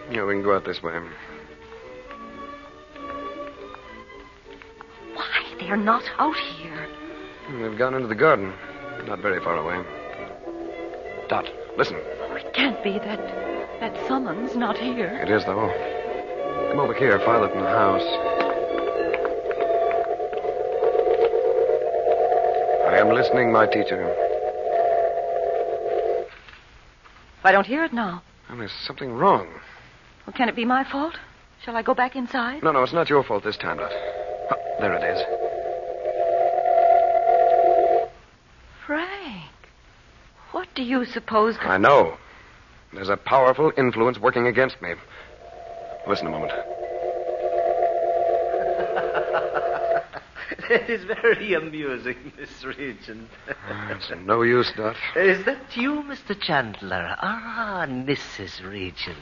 Yeah, we can go out this way. Why, they're not out here. They've gone into the garden. Not very far away. Dot, listen. Oh, it can't be that someone's not here. It is, though. Come over here, farther from the house. I am listening, my teacher. If I don't hear it now. Well, there's something wrong. Well, can it be my fault? Shall I go back inside? No, it's not your fault this time, Dot. Oh, there it is. Frank, what do you suppose... I know. There's a powerful influence working against me. Listen a moment. That is very amusing, Miss Regent. It's no use, Dot. Is that you, Mr. Chandler? Ah, Mrs. Regent.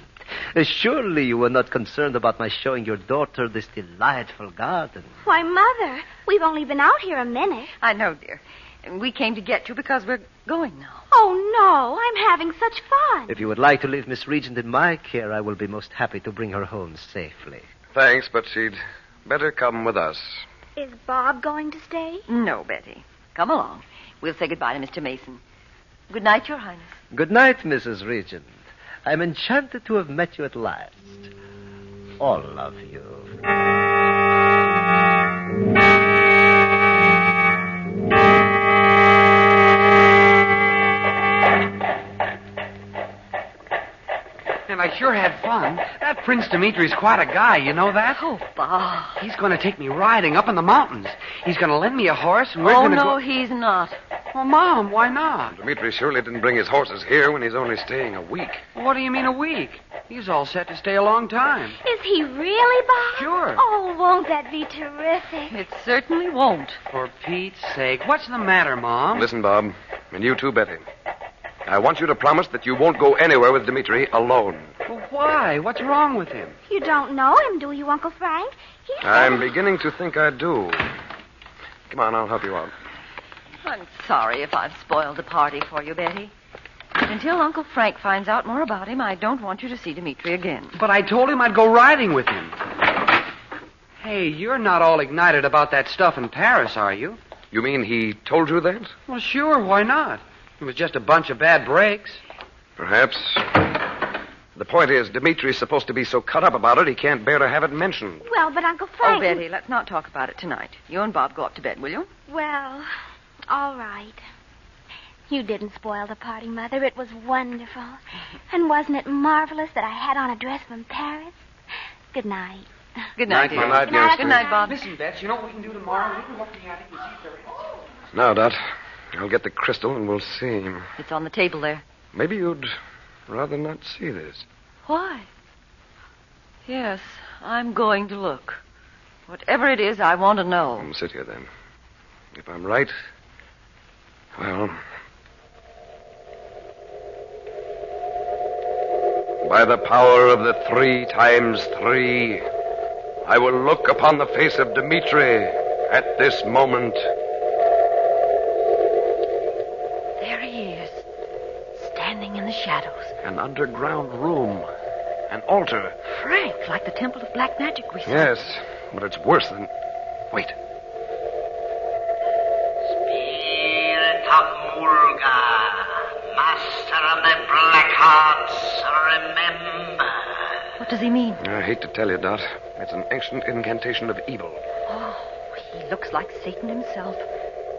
Surely you were not concerned about my showing your daughter this delightful garden. Why, Mother, we've only been out here a minute. I know, dear. And we came to get you because we're going now. Oh, no, I'm having such fun. If you would like to leave Miss Regent in my care, I will be most happy to bring her home safely. Thanks, but she'd better come with us. Is Bob going to stay? No, Betty. Come along. We'll say goodbye to Mr. Mason. Good night, Your Highness. Good night, Mrs. Regent. I'm enchanted to have met you at last. All of you. And I sure had fun. That Prince Dimitri's quite a guy, you know that? Oh, Bob. He's going to take me riding up in the mountains. He's going to lend me a horse, and we're Oh, going to no, he's not. Well, Mom, why not? Dimitri surely didn't bring his horses here when he's only staying a week. What do you mean a week? He's all set to stay a long time. Is he really, Bob? Sure. Oh, won't that be terrific? It certainly won't. For Pete's sake. What's the matter, Mom? Listen, Bob, and you too, Betty. I want you to promise that you won't go anywhere with Dimitri alone. Well, why? What's wrong with him? You don't know him, do you, Uncle Frank? He's I'm beginning to think I do. Come on, I'll help you out. I'm sorry if I've spoiled the party for you, Betty. Until Uncle Frank finds out more about him, I don't want you to see Dimitri again. But I told him I'd go riding with him. Hey, you're not all ignited about that stuff in Paris, are you? You mean he told you that? Well, sure, why not? It was just a bunch of bad breaks. Perhaps. The point is, Dimitri's supposed to be so cut up about it, he can't bear to have it mentioned. Well, but Uncle Frank... Oh, Betty, let's not talk about it tonight. You and Bob go up to bed, will you? Well, all right. You didn't spoil the party, Mother. It was wonderful. And wasn't it marvelous that I had on a dress from Paris? Good night. Good night, dear. Good night, dear. Good night, Bob. Listen, Bets, you know what we can do tomorrow? We can look at the attic and see if there is. Now, Dot, I'll get the crystal and we'll see. It's on the table there. Maybe you'd rather not see this. Why? Yes, I'm going to look. Whatever it is, I want to know. Sit here, then. If I'm right, well... By the power of the 3 times 3, I will look upon the face of Dimitri at this moment. There he is, standing in the shadows. An underground room. An altar. Frank, like the Temple of Black Magic we saw. Yes, but it's worse than... Wait. Spirit of Mulga, master of the black hearts, remember. What does he mean? I hate to tell you, Dot. It's an ancient incantation of evil. Oh, he looks like Satan himself.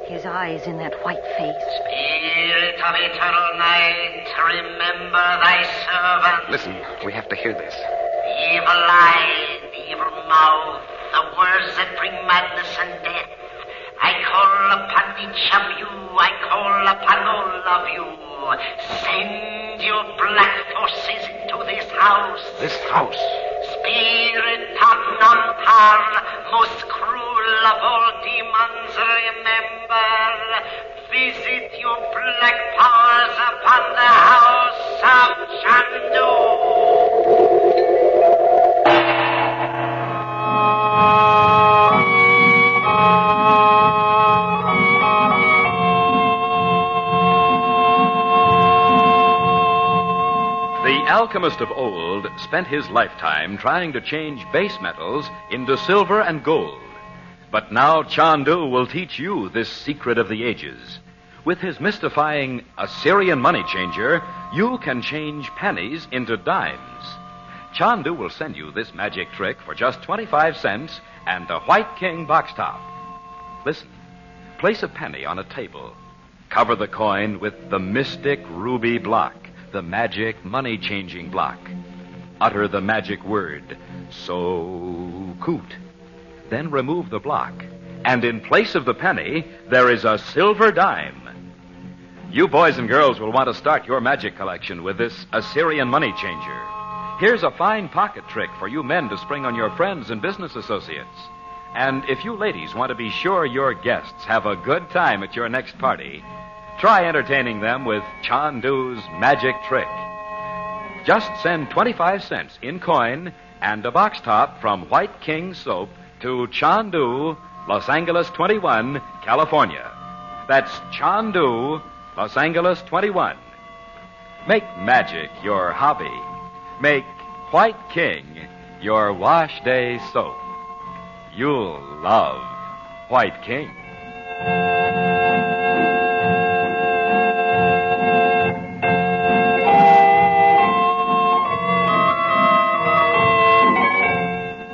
His eyes in that white face. Spirit of eternal night, remember thy servant. Listen, we have to hear this. Evil eye, evil mouth, the words that bring madness and death. I call upon each of you, I call upon all of you. Send your black forces into this house. This house? Spirit of Nampar, most cruel of all demons, remember. Visit your black powers upon the house of Chandu. The alchemist of old spent his lifetime trying to change base metals into silver and gold. But now Chandu will teach you this secret of the ages. With his mystifying Assyrian money changer, you can change pennies into dimes. Chandu will send you this magic trick for just 25 cents and the White King box top. Listen, place a penny on a table. Cover the coin with the mystic ruby block, the magic money-changing block. Utter the magic word, so-coot. Then remove the block, and in place of the penny, there is a silver dime. You boys and girls will want to start your magic collection with this Assyrian money changer. Here's a fine pocket trick for you men to spring on your friends and business associates. And if you ladies want to be sure your guests have a good time at your next party, try entertaining them with Chandu's magic trick. Just send 25 cents in coin and a box top from White King Soap to Chandu, Los Angeles 21, California. That's Chandu, Los Angeles 21. Make magic your hobby. Make White King your wash day soap. You'll love White King.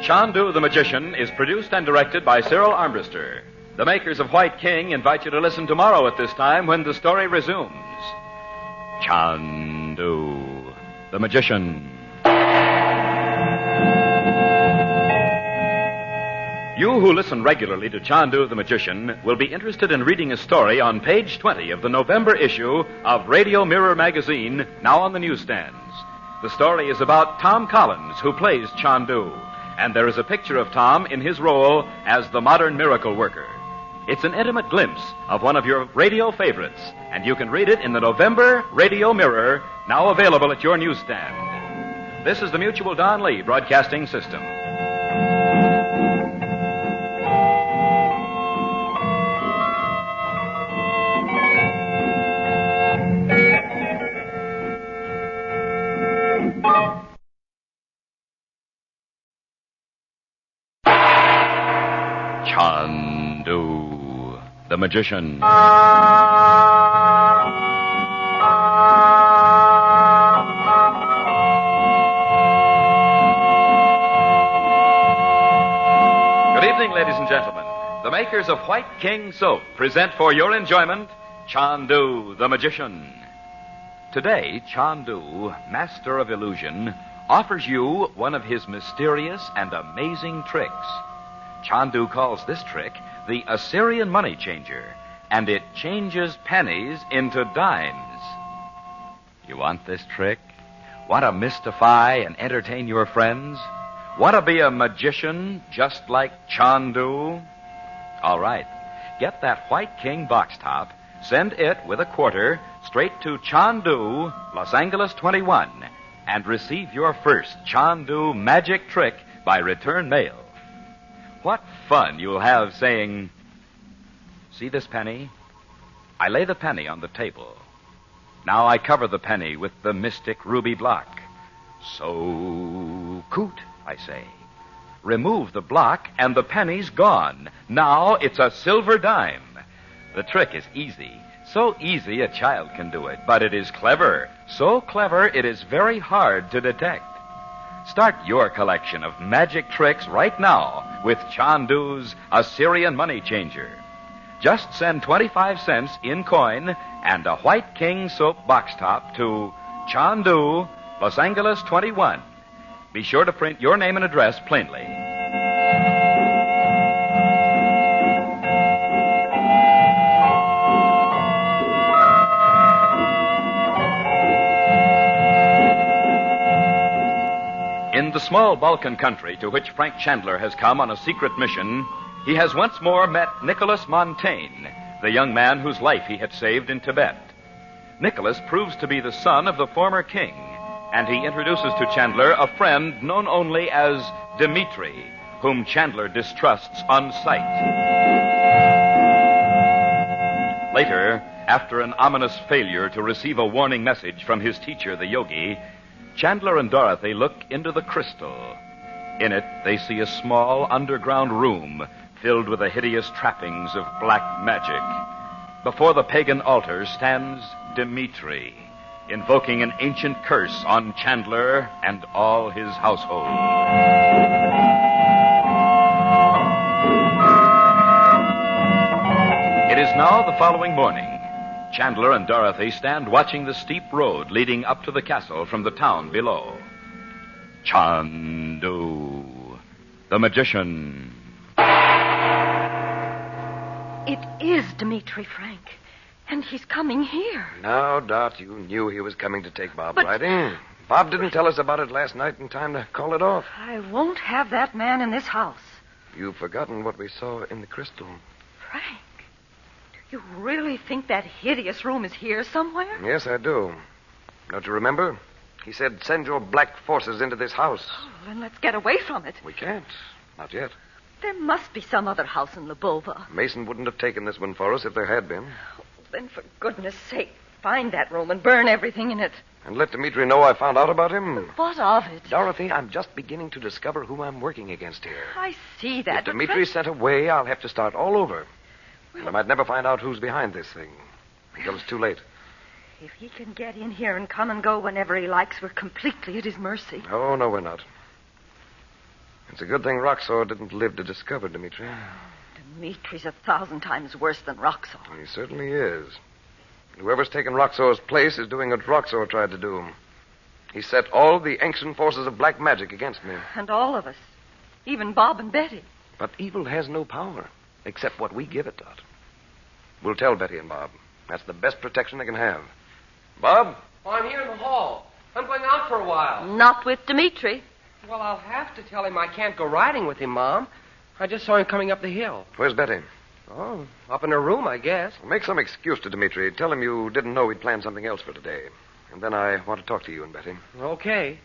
Chandu the Magician is produced and directed by Cyril Armbruster. The makers of White King invite you to listen tomorrow at this time when the story resumes. Chandu the Magician. You who listen regularly to Chandu the Magician will be interested in reading a story on page 20 of the November issue of Radio Mirror magazine, now on the newsstands. The story is about Tom Collins, who plays Chandu, and there is a picture of Tom in his role as the modern miracle worker. It's an intimate glimpse of one of your radio favorites, and you can read it in the November Radio Mirror, now available at your newsstand. This is the Mutual Don Lee Broadcasting System. Chandu, the Magician. Good evening, ladies and gentlemen. The makers of White King Soap present for your enjoyment Chandu, the Magician. Today, Chandu, master of illusion, offers you one of his mysterious and amazing tricks. Chandu calls this trick the Assyrian money changer, and it changes pennies into dimes. You want this trick? Want to mystify and entertain your friends? Want to be a magician just like Chandu? All right. Get that White King box top, send it with a quarter straight to Chandu, Los Angeles 21, and receive your first Chandu magic trick by return mail. What fun you'll have saying, "See this penny? I lay the penny on the table. Now I cover the penny with the mystic ruby block. So coot, I say. Remove the block and the penny's gone. Now it's a silver dime." The trick is easy. So easy a child can do it, but it is clever. So clever it is very hard to detect. Start your collection of magic tricks right now with Chandu's Assyrian money changer. Just send 25 cents in coin and a White King soap box top to Chandu, Los Angeles 21. Be sure to print your name and address plainly. In the small Balkan country to which Frank Chandler has come on a secret mission, he has once more met Nicholas Montaigne, the young man whose life he had saved in Tibet. Nicholas proves to be the son of the former king, and he introduces to Chandler a friend known only as Dimitri, whom Chandler distrusts on sight. Later, after an ominous failure to receive a warning message from his teacher, the yogi, Chandler and Dorothy look into the crystal. In it, they see a small underground room filled with the hideous trappings of black magic. Before the pagan altar stands Dimitri, invoking an ancient curse on Chandler and all his household. It is now the following morning. Chandler and Dorothy stand watching the steep road leading up to the castle from the town below. Chandu, the Magician. It is Dimitri, Frank. And he's coming here. No doubt you knew he was coming to take Bob But- riding. Bob didn't tell us about it last night in time to call it off. I won't have that man in this house. You've forgotten what we saw in the crystal. Frank, do you really think that hideous room is here somewhere? Yes, I do. Don't you remember? He said, send your black forces into this house. Oh, then let's get away from it. We can't. Not yet. There must be some other house in Lubova. Mason wouldn't have taken this one for us if there had been. Then, for goodness sake, find that room and burn everything in it. And let Dimitri know I found out about him. What of it? Dorothy, I'm just beginning to discover who I'm working against here. I see that. If but Dimitri's Frank- sent away, I'll have to start all over. And I might never find out who's behind this thing until it's too late. If he can get in here and come and go whenever he likes, we're completely at his mercy. Oh, no, we're not. It's a good thing Roxor didn't live to discover Dimitri. Dimitri's 1,000 times worse than Roxor. He certainly is. Whoever's taken Roxor's place is doing what Roxor tried to do. He set all the ancient forces of black magic against me. And all of us. Even Bob and Betty. But evil has no power, except what we give it, Dot. We'll tell Betty and Bob. That's the best protection they can have. Bob? Oh, I'm here in the hall. I'm going out for a while. Not with Dimitri. Well, I'll have to tell him I can't go riding with him, Mom. I just saw him coming up the hill. Where's Betty? Oh, up in her room, I guess. Make some excuse to Dimitri. Tell him you didn't know we'd planned something else for today. And then I want to talk to you and Betty. Okay.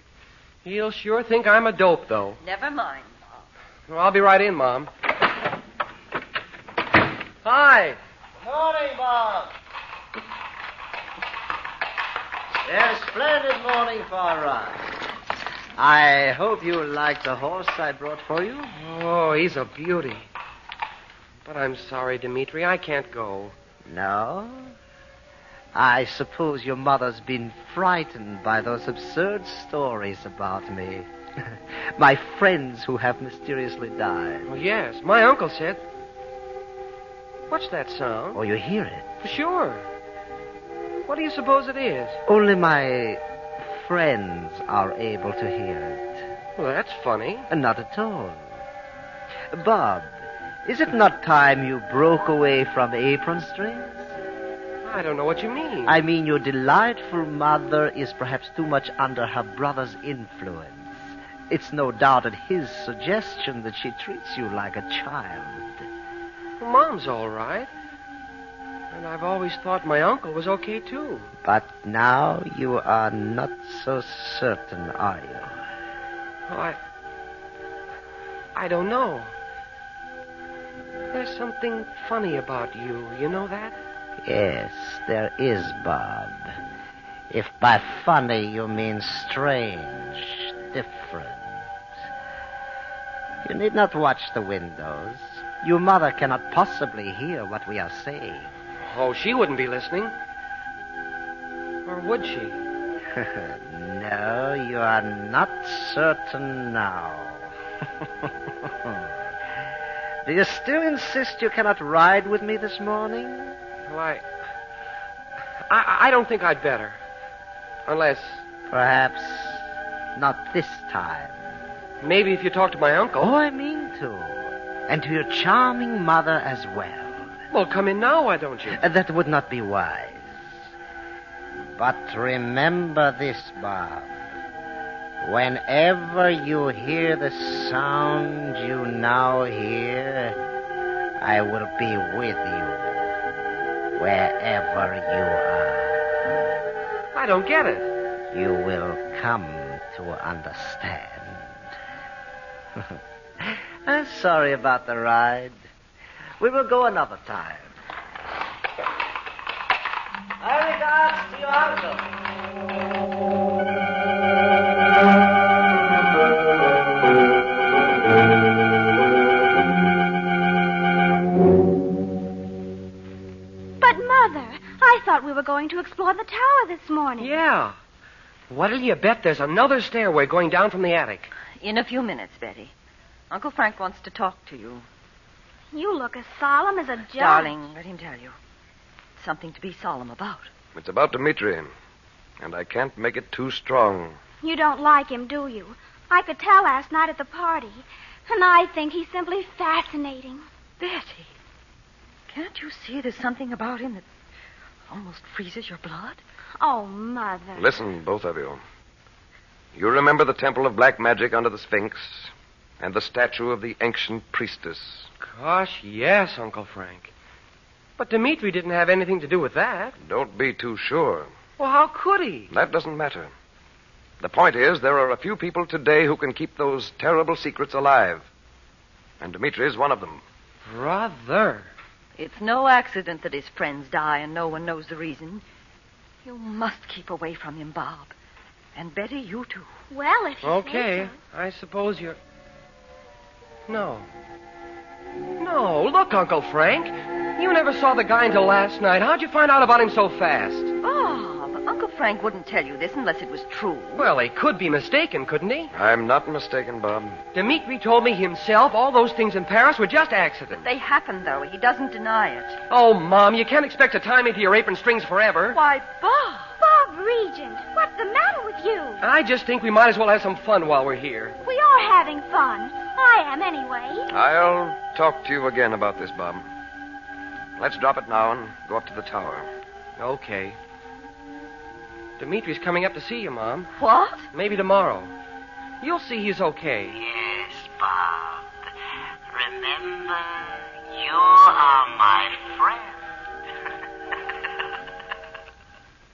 He'll sure think I'm a dope, though. Never mind, Bob. Well, I'll be right in, Mom. Hi. Morning, Bob. Yes, splendid morning for a ride. I hope you like the horse I brought for you. Oh, he's a beauty. But I'm sorry, Dimitri. I can't go. No? I suppose your mother's been frightened by those absurd stories about me. My friends who have mysteriously died. Oh, yes. My uncle said... What's that sound? Oh, you hear it? Sure. What do you suppose it is? Only my friends are able to hear it. Well, that's funny. Not at all. Bob, is it not time you broke away from apron strings? I don't know what you mean. I mean, your delightful mother is perhaps too much under her brother's influence. It's no doubt at his suggestion that she treats you like a child. Well, Mom's all right. And I've always thought my uncle was okay, too. But now you are not so certain, are you? Well, I don't know. There's something funny about you. You know that? Yes, there is, Bob. If by funny you mean strange, different. You need not watch the windows. Your mother cannot possibly hear what we are saying. Oh, she wouldn't be listening. Or would she? No, you are not certain now. Do you still insist you cannot ride with me this morning? Well, I don't think I'd better. Unless... Perhaps not this time. Maybe if you talk to my uncle. Oh, I mean to. And to your charming mother as well. Well, come in now, why don't you? That would not be wise. But remember this, Bob. Whenever you hear the sound you now hear, I will be with you, wherever you are. I don't get it. You will come to understand. I'm sorry about the ride. We will go another time. My regards to your uncle. But, Mother, I thought we were going to explore the tower this morning. Yeah. What'll you bet there's another stairway going down from the attic? In a few minutes, Betty. Uncle Frank wants to talk to you. You look as solemn as a judge. Darling, let him tell you. Something to be solemn about. It's about Dimitri, and I can't make it too strong. You don't like him, do you? I could tell last night at the party. And I think he's simply fascinating. Betty, can't you see there's something about him that almost freezes your blood? Oh, Mother. Listen, both of you. You remember the Temple of Black Magic under the Sphinx? And the statue of the ancient priestess? Gosh, yes, Uncle Frank. But Dimitri didn't have anything to do with that. Don't be too sure. Well, how could he? That doesn't matter. The point is, there are a few people today who can keep those terrible secrets alive. And Dimitri is one of them. Brother. It's no accident that his friends die and no one knows the reason. You must keep away from him, Bob. And Betty, you too. Well, if you Okay, say so. I suppose you're... No. No, look, Uncle Frank. You never saw the guy until last night. How'd you find out about him so fast? Bob, Uncle Frank wouldn't tell you this unless it was true. Well, he could be mistaken, couldn't he? I'm not mistaken, Bob. Dimitri told me himself all those things in Paris were just accidents. They happened, though. He doesn't deny it. Oh, Mom, you can't expect to tie me to your apron strings forever. Why, Bob! Bob Regent, what's the matter with you? I just think we might as well have some fun while we're here. We are having fun. I am, anyway. I'll talk to you again about this, Bob. Let's drop it now and go up to the tower. Okay. Dimitri's coming up to see you, Mom. What? Maybe tomorrow. You'll see he's okay. Yes, Bob. Remember, you are my friend.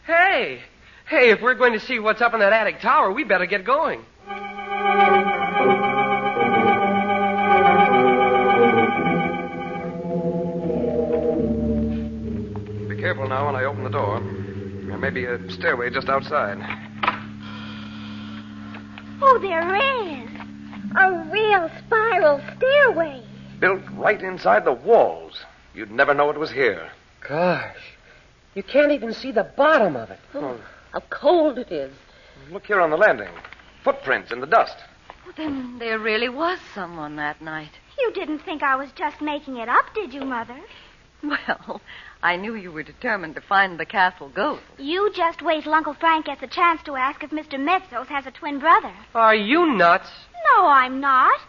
Hey! Hey, if we're going to see what's up in that attic tower, we better get going. Be careful now when I open the door. There may be a stairway just outside. Oh, there is. A real spiral stairway. Built right inside the walls. You'd never know it was here. Gosh. You can't even see the bottom of it. Oh, how cold it is. Look here on the landing. Footprints in the dust. Well, then there really was someone that night. You didn't think I was just making it up, did you, Mother? Well, I knew you were determined to find the castle ghost. You just wait till Uncle Frank gets a chance to ask if Mr. Metsos has a twin brother. Are you nuts? No, I'm not.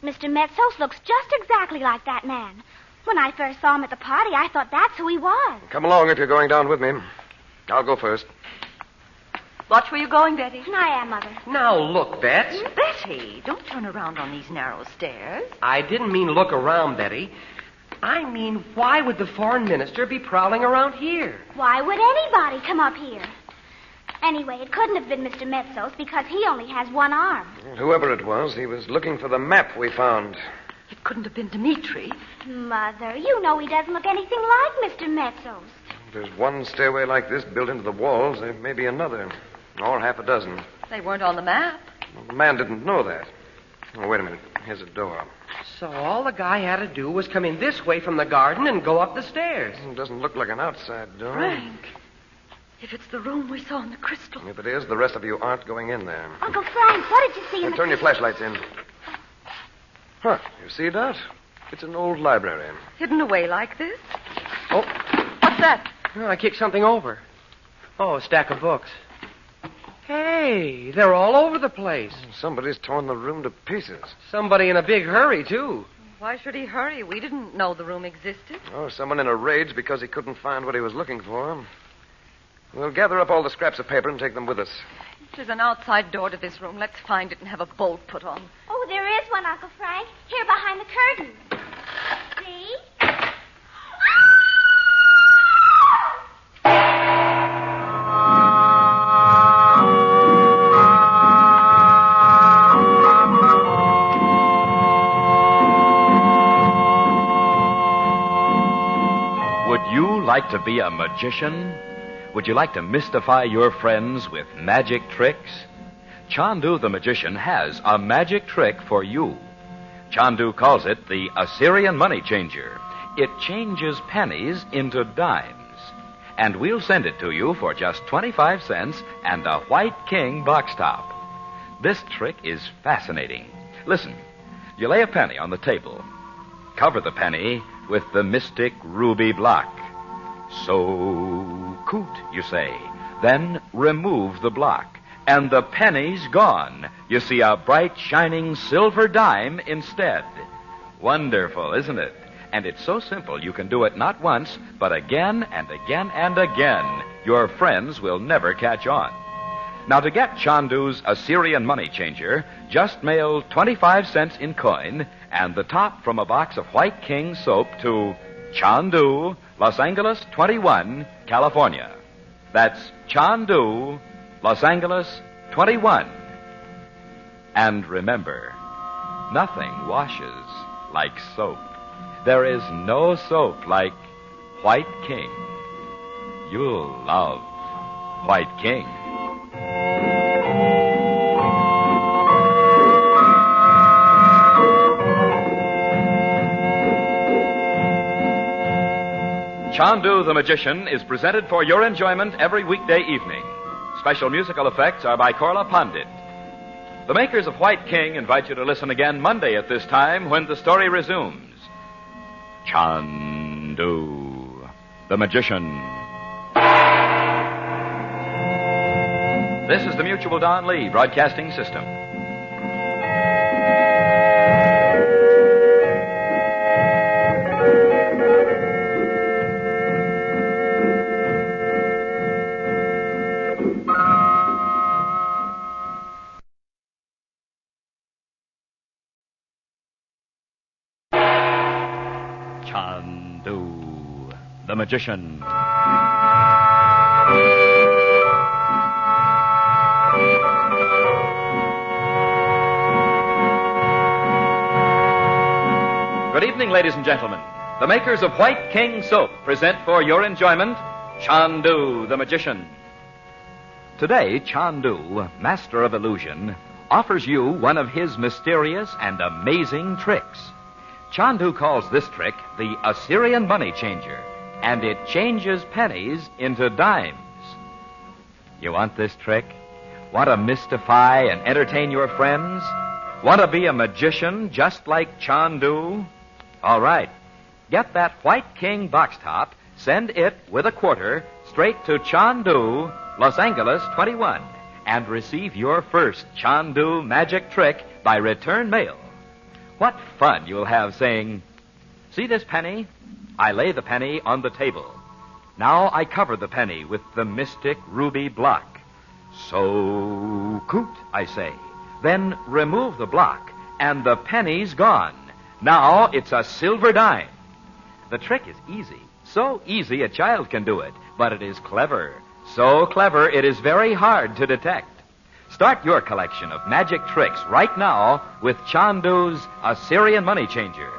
Mr. Metsos looks just exactly like that man. When I first saw him at the party, I thought that's who he was. Come along if you're going down with me. I'll go first. Watch where you're going, Betty. I am, Mother. Now, look, Bets. Betty, don't turn around on these narrow stairs. I didn't mean look around, Betty. I mean, why would the foreign minister be prowling around here? Why would anybody come up here? Anyway, it couldn't have been Mr. Metsos because he only has one arm. Whoever it was, he was looking for the map we found. It couldn't have been Dimitri. Mother, you know he doesn't look anything like Mr. Metsos. If there's one stairway like this built into the walls, there may be another. Or half a dozen. They weren't on the map. Well, the man didn't know that. Oh, wait a minute. Here's a door. So all the guy had to do was come in this way from the garden and go up the stairs. It doesn't look like an outside door. Frank, if it's the room we saw in the crystal. If it is, the rest of you aren't going in there. Uncle Frank, what did you see in the... Turn your flashlights in. Huh, you see that? It's an old library. Hidden away like this? Oh. What's that? Oh, I kicked something over. Oh, a stack of books. Hey, they're all over the place. Somebody's torn the room to pieces. Somebody in a big hurry, too. Why should he hurry? We didn't know the room existed. Oh, someone in a rage because he couldn't find what he was looking for. We'll gather up all the scraps of paper and take them with us. There's an outside door to this room. Let's find it and have a bolt put on. Oh, there is one, Uncle Frank. Here behind the curtain. See? Would you like to be a magician? Would you like to mystify your friends with magic tricks? Chandu the magician has a magic trick for you. Chandu calls it the Assyrian money changer. It changes pennies into dimes. And we'll send it to you for just 25 cents and a white king box top. This trick is fascinating. Listen, you lay a penny on the table. Cover the penny with the mystic ruby block. So coot, you say. Then remove the block. And the penny's gone. You see a bright, shining silver dime instead. Wonderful, isn't it? And it's so simple you can do it not once, but again and again and again. Your friends will never catch on. Now, to get Chandu's Assyrian money changer, just mail 25 cents in coin and the top from a box of White King soap to Chandu, Los Angeles 21, California. That's Chandu, Los Angeles 21. And remember, nothing washes like soap. There is no soap like White King. You'll love White King. Chandu the Magician is presented for your enjoyment every weekday evening. Special musical effects are by Korla Pandit. The makers of White King invite you to listen again Monday at this time when the story resumes. Chandu the Magician. This is the Mutual Don Lee Broadcasting System. Chandu, the magician. Good evening, ladies and gentlemen. The makers of White King Soap present for your enjoyment Chandu, the magician. Today, Chandu, master of illusion, offers you one of his mysterious and amazing tricks. Chandu calls this trick the Assyrian money changer, and it changes pennies into dimes. You want this trick? Want to mystify and entertain your friends? Want to be a magician just like Chandu? All right. Get that White King box top, send it with a quarter straight to Chandu, Los Angeles 21, and receive your first Chandu magic trick by return mail. What fun you'll have saying, "See this penny? I lay the penny on the table. Now I cover the penny with the mystic ruby block. So coot, I say. Then remove the block, and the penny's gone. Now it's a silver dime." The trick is easy. So easy a child can do it, but it is clever. So clever it is very hard to detect. Start your collection of magic tricks right now with Chandu's Assyrian money changer.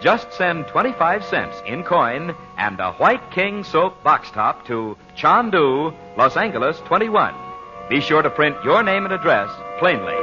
Just send 25 cents in coin and a White King Soap box top to Chandu, Los Angeles 21. Be sure to print your name and address plainly.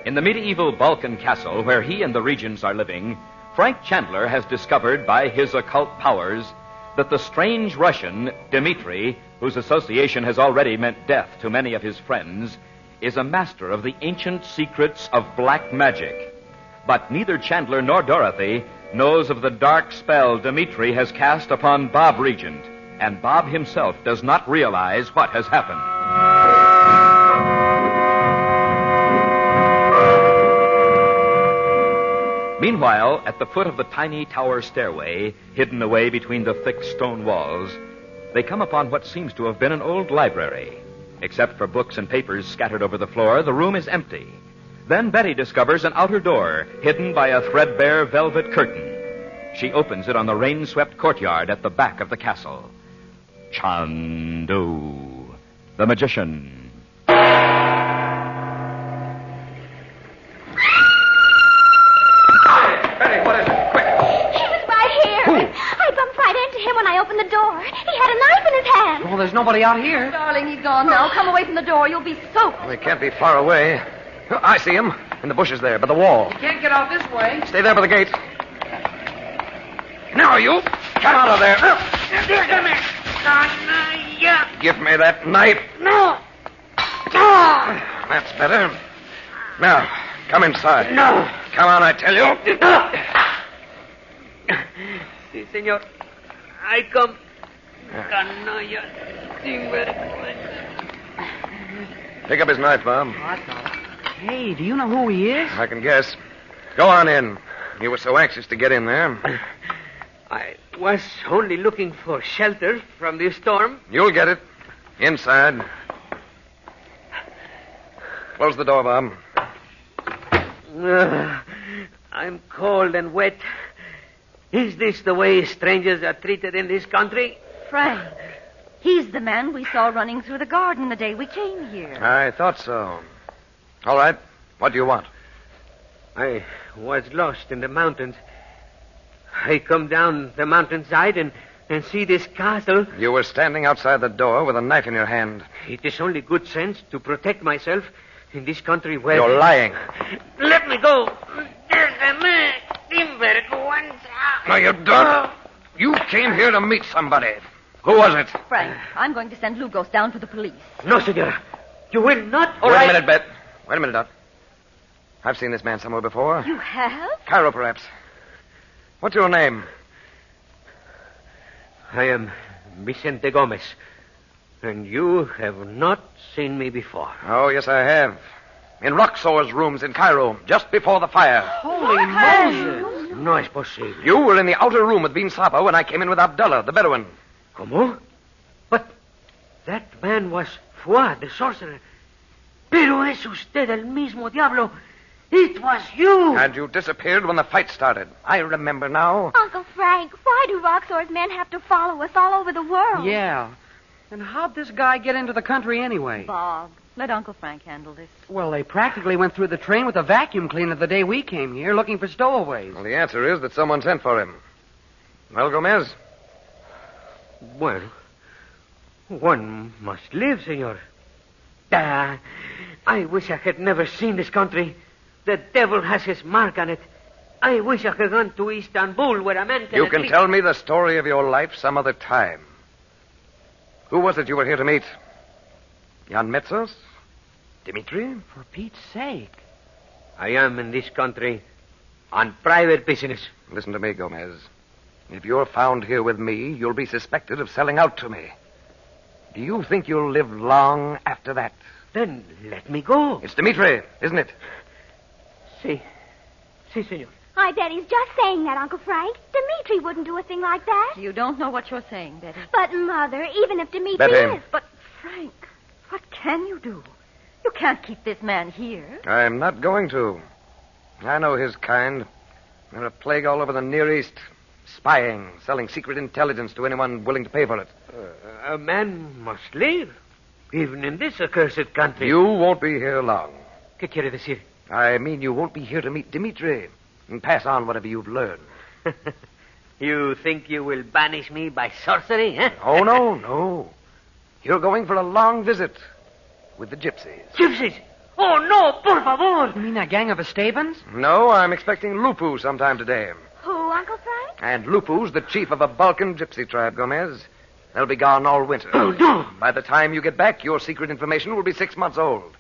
In the medieval Balkan castle where he and the regents are living, Frank Chandler has discovered by his occult powers that the strange Russian, Dimitri, whose association has already meant death to many of his friends, is a master of the ancient secrets of black magic. But neither Chandler nor Dorothy knows of the dark spell Dimitri has cast upon Bob Regent, and Bob himself does not realize what has happened. Meanwhile, at the foot of the tiny tower stairway, hidden away between the thick stone walls, they come upon what seems to have been an old library. Except for books and papers scattered over the floor, the room is empty. Then Betty discovers an outer door hidden by a threadbare velvet curtain. She opens it on the rain-swept courtyard at the back of the castle. Chandu, the magician. I opened the door. He had a knife in his hand. Well, there's nobody out here. Darling, he's gone now. Come away from the door. You'll be soaked. Well, he can't be far away. I see him. In the bushes there, by the wall. You can't get out this way. Stay there by the gate. Now, you. Come out of there. Give me that knife. No. That's better. Now, come inside. No. Come on, I tell you. Si, senor. I come. Canalla. Pick up his knife, Bob. Hey, do you know who he is? I can guess. Go on in. You were so anxious to get in there. I was only looking for shelter from this storm. You'll get it. Inside. Close the door, Bob. I'm cold and wet. Is this the way strangers are treated in this country? Frank, he's the man we saw running through the garden the day we came here. I thought so. All right. What do you want? I was lost in the mountains. I come down the mountainside and see this castle. You were standing outside the door with a knife in your hand. It is only good sense to protect myself in this country where... You're lying. Let me go. There's a man. Timber once out. No, you don't. You came here to meet somebody. Who was it? Frank, I'm going to send Lugos down for the police. No, senor. You will not. Wait a minute, Bet. Wait a minute, Doc. I've seen this man somewhere before. You have? Cairo, perhaps. What's your name? I am Vicente Gomez. And you have not seen me before. Oh, yes, I have. In Roxor's rooms in Cairo, just before the fire. Holy Moses! No es posible. You were in the outer room with Bin Sapa when I came in with Abdullah, the Bedouin. ¿Cómo? But that man was Fuad, the sorcerer. Pero es usted el mismo diablo. It was you. And you disappeared when the fight started. I remember now. Uncle Frank, why do Roxor's men have to follow us all over the world? Yeah. And how'd this guy get into the country anyway? Bob, let Uncle Frank handle this. Well, they practically went through the train with a vacuum cleaner the day we came here looking for stowaways. Well, the answer is that someone sent for him. Well, Gomez? Well, one must live, senor. Ah, I wish I had never seen this country. The devil has his mark on it. I wish I had gone to Istanbul where a man can... You can tell me the story of your life some other time. Who was it you were here to meet? Jan Metsos? Dimitri? For Pete's sake. I am in this country on private business. Listen to me, Gomez. If you're found here with me, you'll be suspected of selling out to me. Do you think you'll live long after that? Then let me go. It's Dimitri, isn't it? Si, senor. I bet he's just saying that, Uncle Frank. Dimitri wouldn't do a thing like that. You don't know what you're saying, Betty. But, Mother, even if Dimitri Betty. is... But, Frank, what can you do? You can't keep this man here. I'm not going to. I know his kind. They're a plague all over the Near East. Spying, selling secret intelligence to anyone willing to pay for it. A man must live, even in this accursed country. You won't be here long. ¿Qué quiere decir? I mean, you won't be here to meet Dimitri and pass on whatever you've learned. You think you will banish me by sorcery, eh? Oh, no. You're going for a long visit with the Gypsies. Gypsies? Oh, no, por favor. You mean that gang of Estabens? No, I'm expecting Lupu sometime today. Who, Uncle Frank? And Lupu's the chief of a Balkan gypsy tribe, Gomez. They'll be gone all winter. Oh, no. By the time you get back, your secret information will be 6 months old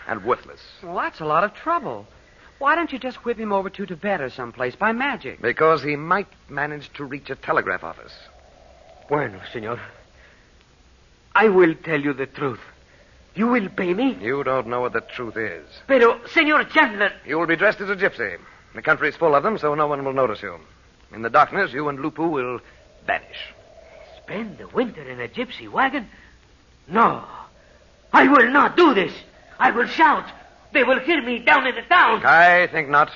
and worthless. Well, that's a lot of trouble. Why don't you just whip him over to Tibet or someplace by magic? Because he might manage to reach a telegraph office. Bueno, senor. I will tell you the truth. You will pay me? You don't know what the truth is. Pero, Senor Chandler... You will be dressed as a gypsy. The country is full of them, so no one will notice you. In the darkness, you and Lupu will vanish. Spend the winter in a gypsy wagon? No. I will not do this. I will shout. They will hear me down in the town. I think not.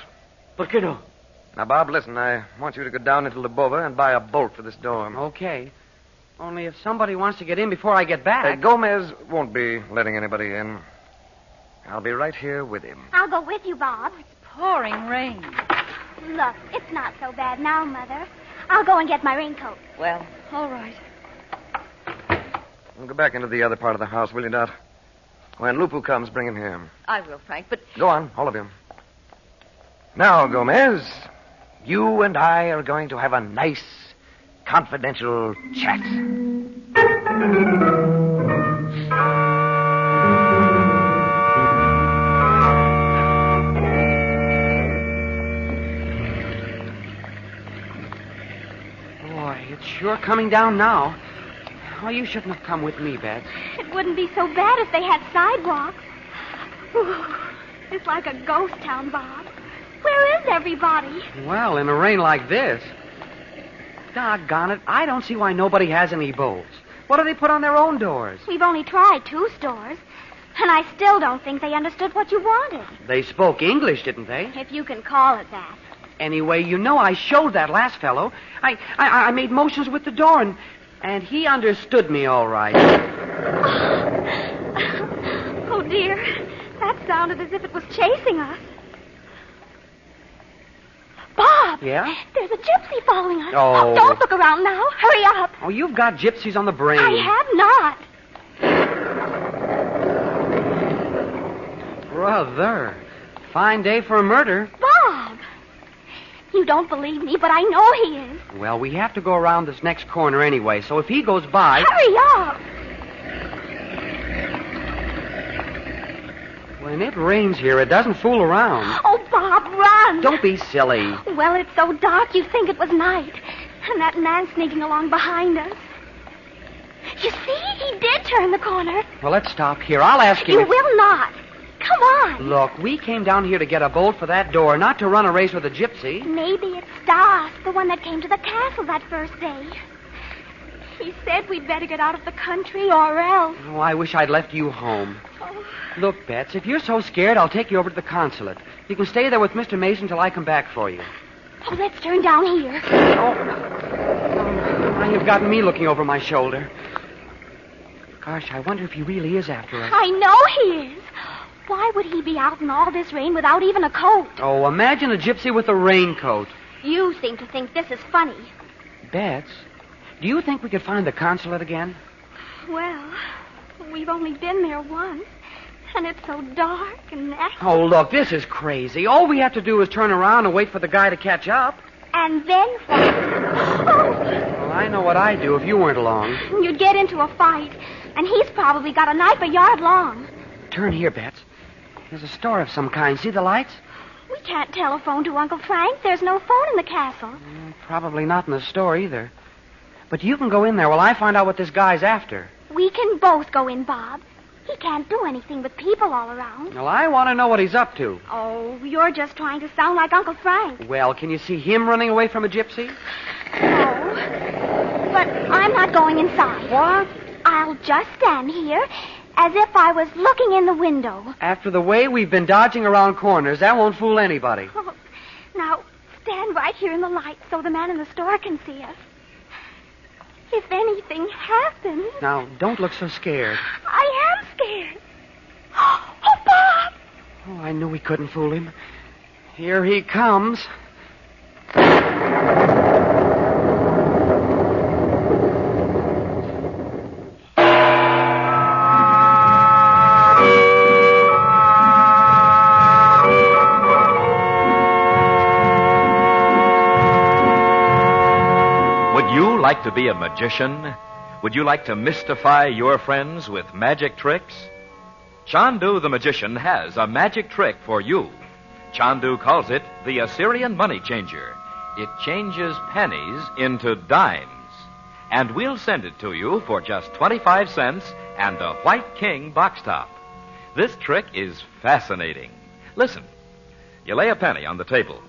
¿Por qué no? Now, Bob, listen. I want you to go down into Lubova and buy a bolt for this door. Okay. Only if somebody wants to get in before I get back. Gomez won't be letting anybody in. I'll be right here with him. I'll go with you, Bob. It's pouring rain. Look, it's not so bad now, Mother. I'll go and get my raincoat. Well, all right. We'll go back into the other part of the house, will you, Dot? When Lupu comes, bring him here. I will, Frank, but... Go on, all of you. Now, Gomez, you and I are going to have a nice, confidential chat. Boy, it's sure coming down now. Oh, you shouldn't have come with me, Bet. It wouldn't be so bad if they had sidewalks. Ooh, it's like a ghost town, Bob. Where is everybody? Well, in a rain like this. Doggone it, I don't see why nobody has any bolts. What do they put on their own doors? We've only tried 2 stores, and I still don't think they understood what you wanted. They spoke English, didn't they? If you can call it that. Anyway, you know I showed that last fellow. I made motions with the door, and he understood me all right. Oh, dear. That sounded as if it was chasing us. Bob! Yeah? There's a gypsy following us. Oh. Don't look around now. Hurry up. Oh, you've got gypsies on the brain. I have not. Brother. Fine day for a murder. Bob! You don't believe me, but I know he is. Well, we have to go around this next corner anyway, so if he goes by... Hurry up! When it rains here, it doesn't fool around. Oh, Bob, run! Don't be silly. Well, it's so dark you'd think it was night. And that man sneaking along behind us. You see, he did turn the corner. Well, let's stop here. I'll ask him You if... will not. Come on. Look, we came down here to get a bolt for that door, not to run a race with a gypsy. Maybe it's Stas, the one that came to the castle that first day. He said we'd better get out of the country or else. Oh, I wish I'd left you home. Look, Bets, if you're so scared, I'll take you over to the consulate. You can stay there with Mr. Mason till I come back for you. Oh, let's turn down here. Now you've gotten me looking over my shoulder. Gosh, I wonder if he really is after us. I know he is. Why would he be out in all this rain without even a coat? Oh, imagine a gypsy with a raincoat. You seem to think this is funny. Bets, do you think we could find the consulate again? Well, we've only been there once, and it's so dark and nasty. Oh, look, this is crazy. All we have to do is turn around and wait for the guy to catch up. And then what? Well, I know what I'd do if you weren't along. You'd get into a fight, and he's probably got a knife a yard long. Turn here, Bets. There's a store of some kind. See the lights? We can't telephone to Uncle Frank. There's no phone in the castle. Probably not in the store either. But you can go in there while I find out what this guy's after. We can both go in, Bob. He can't do anything with people all around. Well, I want to know what he's up to. Oh, you're just trying to sound like Uncle Frank. Well, can you see him running away from a gypsy? No. But I'm not going inside. What? I'll just stand here as if I was looking in the window. After the way we've been dodging around corners, that won't fool anybody. Oh, now, stand right here in the light so the man in the store can see us. If anything happens... Now, don't look so scared. I am scared. Oh, Bob! Oh, I knew we couldn't fool him. Here he comes. Like to be a magician? Would you like to mystify your friends with magic tricks? Chandu the magician has a magic trick for you. Chandu calls it the Assyrian money changer. It changes pennies into dimes. And we'll send it to you for just 25 cents and a white king box top. This trick is fascinating. Listen. You lay a penny on the table.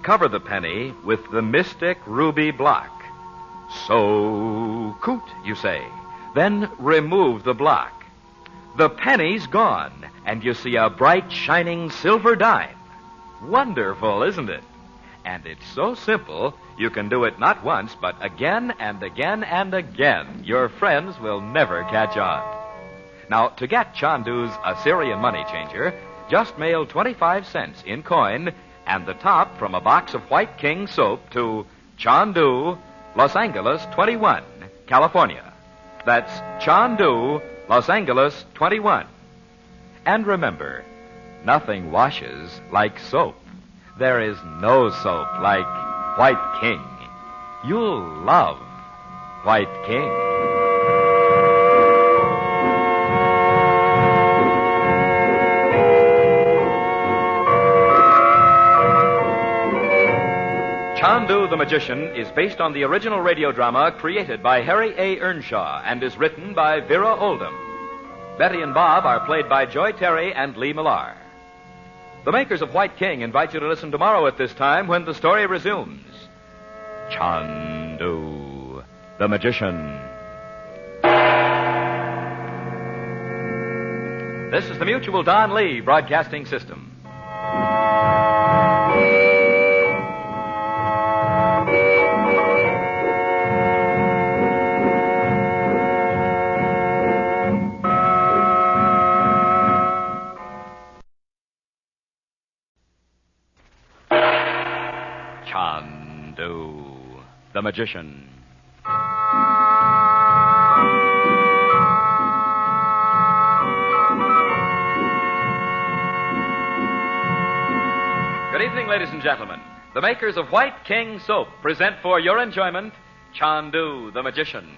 Cover the penny with the mystic ruby block. So, coot, you say. Then remove the block. The penny's gone, and you see a bright, shining silver dime. Wonderful, isn't it? And it's so simple, you can do it not once, but again and again and again. Your friends will never catch on. Now, to get Chandu's Assyrian money changer, just mail 25 cents in coin and the top from a box of White King soap to Chandu, Los Angeles 21, California. That's Chandu, Los Angeles 21. And remember, nothing washes like soap. There is no soap like White King. You'll love White King. Chandu the Magician is based on the original radio drama created by Harry A. Earnshaw and is written by Vera Oldham. Betty and Bob are played by Joy Terry and Lee Millar. The makers of White King invite you to listen tomorrow at this time when the story resumes. Chandu the Magician. This is the Mutual Don Lee Broadcasting System. Chandu the Magician. Good evening, ladies and gentlemen. The makers of White King Soap present for your enjoyment Chandu the Magician.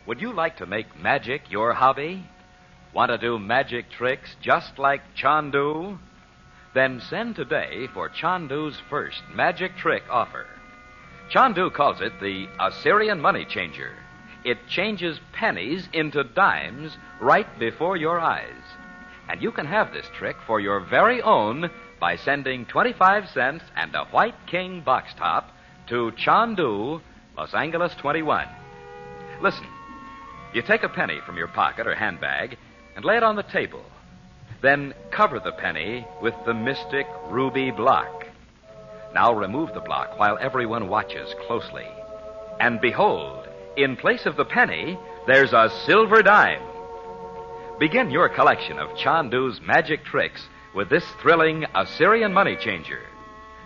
Would you like to make magic your hobby? Want to do magic tricks just like Chandu? Then send today for Chandu's first magic trick offer. Chandu calls it the Assyrian money changer. It changes pennies into dimes right before your eyes. And you can have this trick for your very own by sending 25 cents and a White King box top to Chandu, Los Angeles 21. Listen. You take a penny from your pocket or handbag and lay it on the table. Then cover the penny with the mystic ruby block. Now remove the block while everyone watches closely. And behold, in place of the penny, there's a silver dime. Begin your collection of Chandu's magic tricks with this thrilling Assyrian money changer.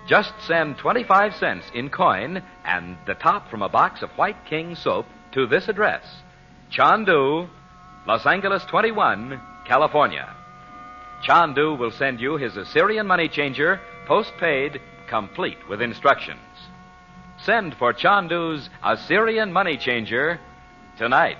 Just send 25 cents in coin and the top from a box of White King soap to this address: Chandu, Los Angeles 21, California. Chandu will send you his Assyrian money changer, postpaid, complete with instructions. Send for Chandu's Assyrian money changer tonight.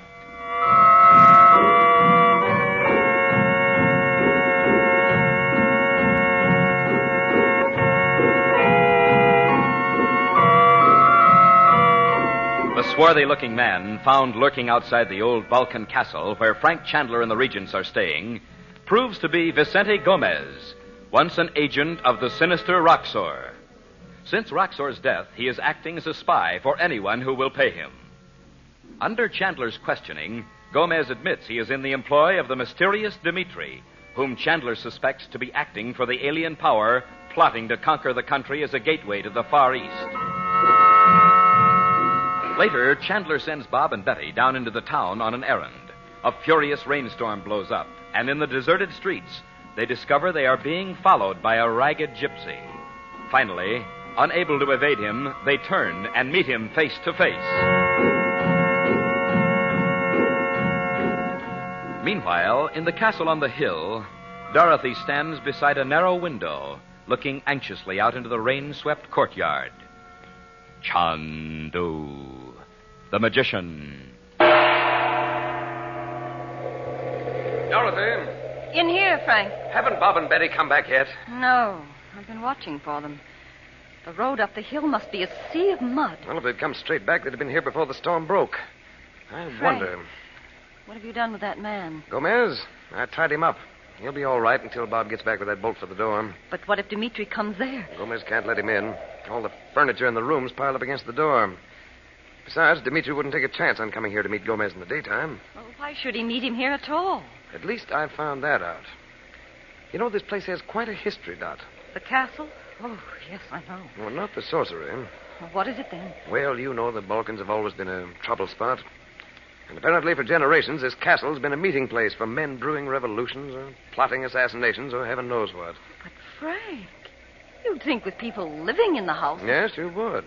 The swarthy-looking man found lurking outside the old Balkan castle where Frank Chandler and the regents are staying proves to be Vicente Gomez, once an agent of the sinister Roxor. Since Roxor's death, he is acting as a spy for anyone who will pay him. Under Chandler's questioning, Gomez admits he is in the employ of the mysterious Dimitri, whom Chandler suspects to be acting for the alien power plotting to conquer the country as a gateway to the Far East. Later, Chandler sends Bob and Betty down into the town on an errand. A furious rainstorm blows up, and in the deserted streets, they discover they are being followed by a ragged gypsy. Finally, unable to evade him, they turn and meet him face to face. Meanwhile, in the castle on the hill, Dorothy stands beside a narrow window, looking anxiously out into the rain-swept courtyard. Chandu, the magician. Dorothy, In here, Frank. haven't Bob and Betty come back yet? No, I've been watching for them. The road up the hill must be a sea of mud. Well, if they'd come straight back, they'd have been here before the storm broke. I wonder. What have you done with that man? Gomez, I tied him up. He'll be all right until Bob gets back with that bolt for the door. But what if Dimitri comes there? Gomez can't let him in. All the furniture in the room's piled up against the door. Besides, Dimitri wouldn't take a chance on coming here to meet Gomez in the daytime. Well, why should he meet him here at all? At least I found that out. You know, this place has quite a history, Dot. The castle? Oh, yes, I know. Well, not the sorcery. Well, what is it then? Well, you know the Balkans have always been a trouble spot. And apparently for generations, this castle's been a meeting place for men brewing revolutions or plotting assassinations or heaven knows what. But, Frank, you'd think with people living in the house... Yes, you would.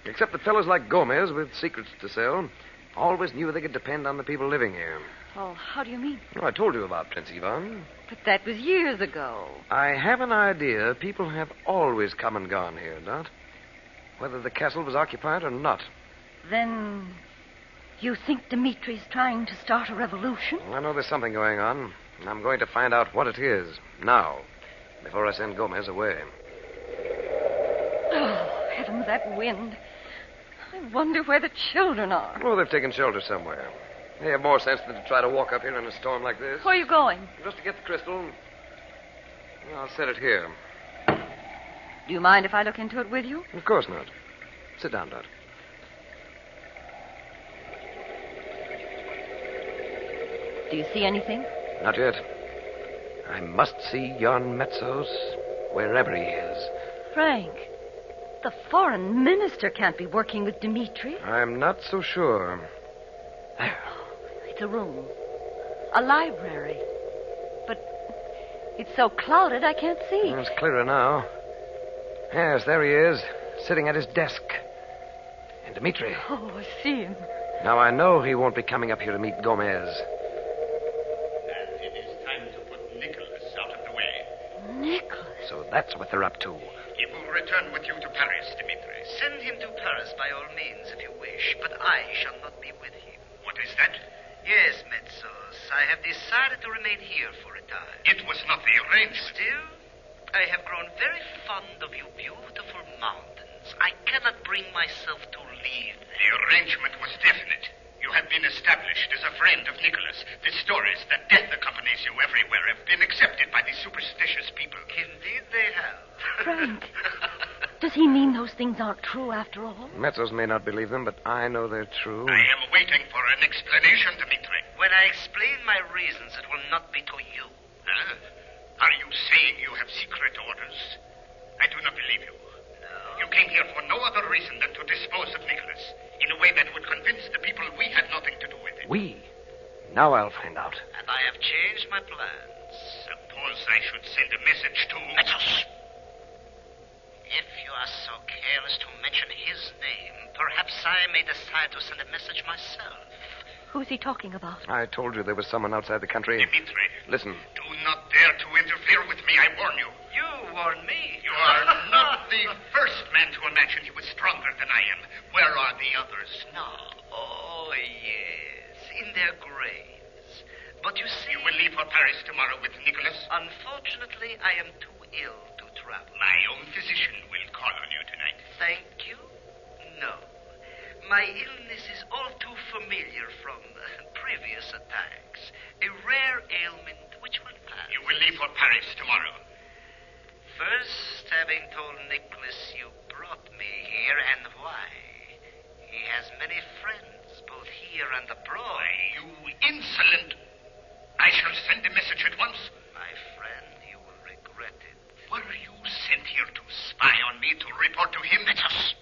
Except that fellows like Gomez, with secrets to sell, always knew they could depend on the people living here. Oh, how do you mean? Oh, I told you about Prince Ivan. But that was years ago. I have an idea people have always come and gone here, Dot. Whether the castle was occupied or not. Then you think Dimitri's trying to start a revolution? Well, I know there's something going on, and I'm going to find out what it is now, before I send Gomez away. Oh, heavens, that wind. I wonder where the children are. Oh, they've taken shelter somewhere. They have more sense than to try to walk up here in a storm like this. Where are you going? Just to get the crystal. I'll set it here. Do you mind if I look into it with you? Of course not. Sit down, Dot. Do you see anything? Not yet. I must see yon Metsos, wherever he is. Frank, the foreign minister can't be working with Dimitri. I'm not so sure. There. It's a room. A library. But it's so clouded I can't see. It's clearer now. Yes, there he is, sitting at his desk. And Dimitri. Oh, I see him. Now I know he won't be coming up here to meet Gomez. And it is time to put Nicholas out of the way. Nicholas? So that's what they're up to. He will return with you to Paris, Dimitri. Send him to Paris by all means, if you wish, but I shall not be with him. What is that? Yes, Metsos, I have decided to remain here for a time. It was not the arrangement. Still, I have grown very fond of you beautiful mountains. I cannot bring myself to leave them. The arrangement was definite. You have been established as a friend of Nicholas. The stories that death accompanies you everywhere have been accepted by the superstitious people. Indeed they have. Frank. Does he mean those things aren't true after all? Metsos may not believe them, but I know they're true. I am waiting for an explanation, Dimitri. When I explain my reasons, it will not be to you. Huh? Are you saying you have secret orders? I do not believe you. No. You came here for no other reason than to dispose of Nicholas in a way that would convince the people we had nothing to do with it. We? Now I'll find out. And I have changed my plans. Suppose I should send a message to... Metsos! If you are so careless to mention his name, perhaps I may decide to send a message myself. Who's he talking about? I told you there was someone outside the country. Dimitri. Listen. Do not dare to interfere with me, I warn you. You warn me? You are not the first man to imagine he was stronger than I am. Where are the others? No. Oh, yes. In their graves. But you see... You will leave for Paris tomorrow with Nicholas? Unfortunately, I am too ill to travel. My own physician will call on you tonight. Thank you. No. My illness is all too familiar from previous attacks. A rare ailment which will pass. You will leave for Paris tomorrow. First, having told Nicholas you brought me here and why. He has many friends, both here and abroad. You insolent... I shall send a message at once. My friend, you will regret it. Were you sent here to spy on me, to report to him? Metsos!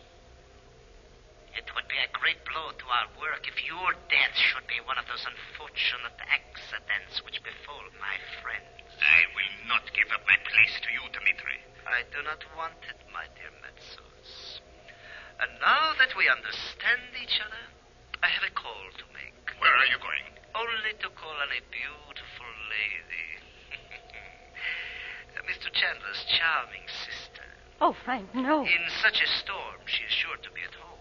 It would be a great blow to our work if your death should be one of those unfortunate accidents which befall my friends. I will not give up my place to you, Dimitri. I do not want it, my dear Metsos. And now that we understand each other, I have a call to make. Where are you going? Only to call on a beautiful lady. Mr. Chandler's charming sister. Oh, Frank, no. In such a storm, she is sure to be at home.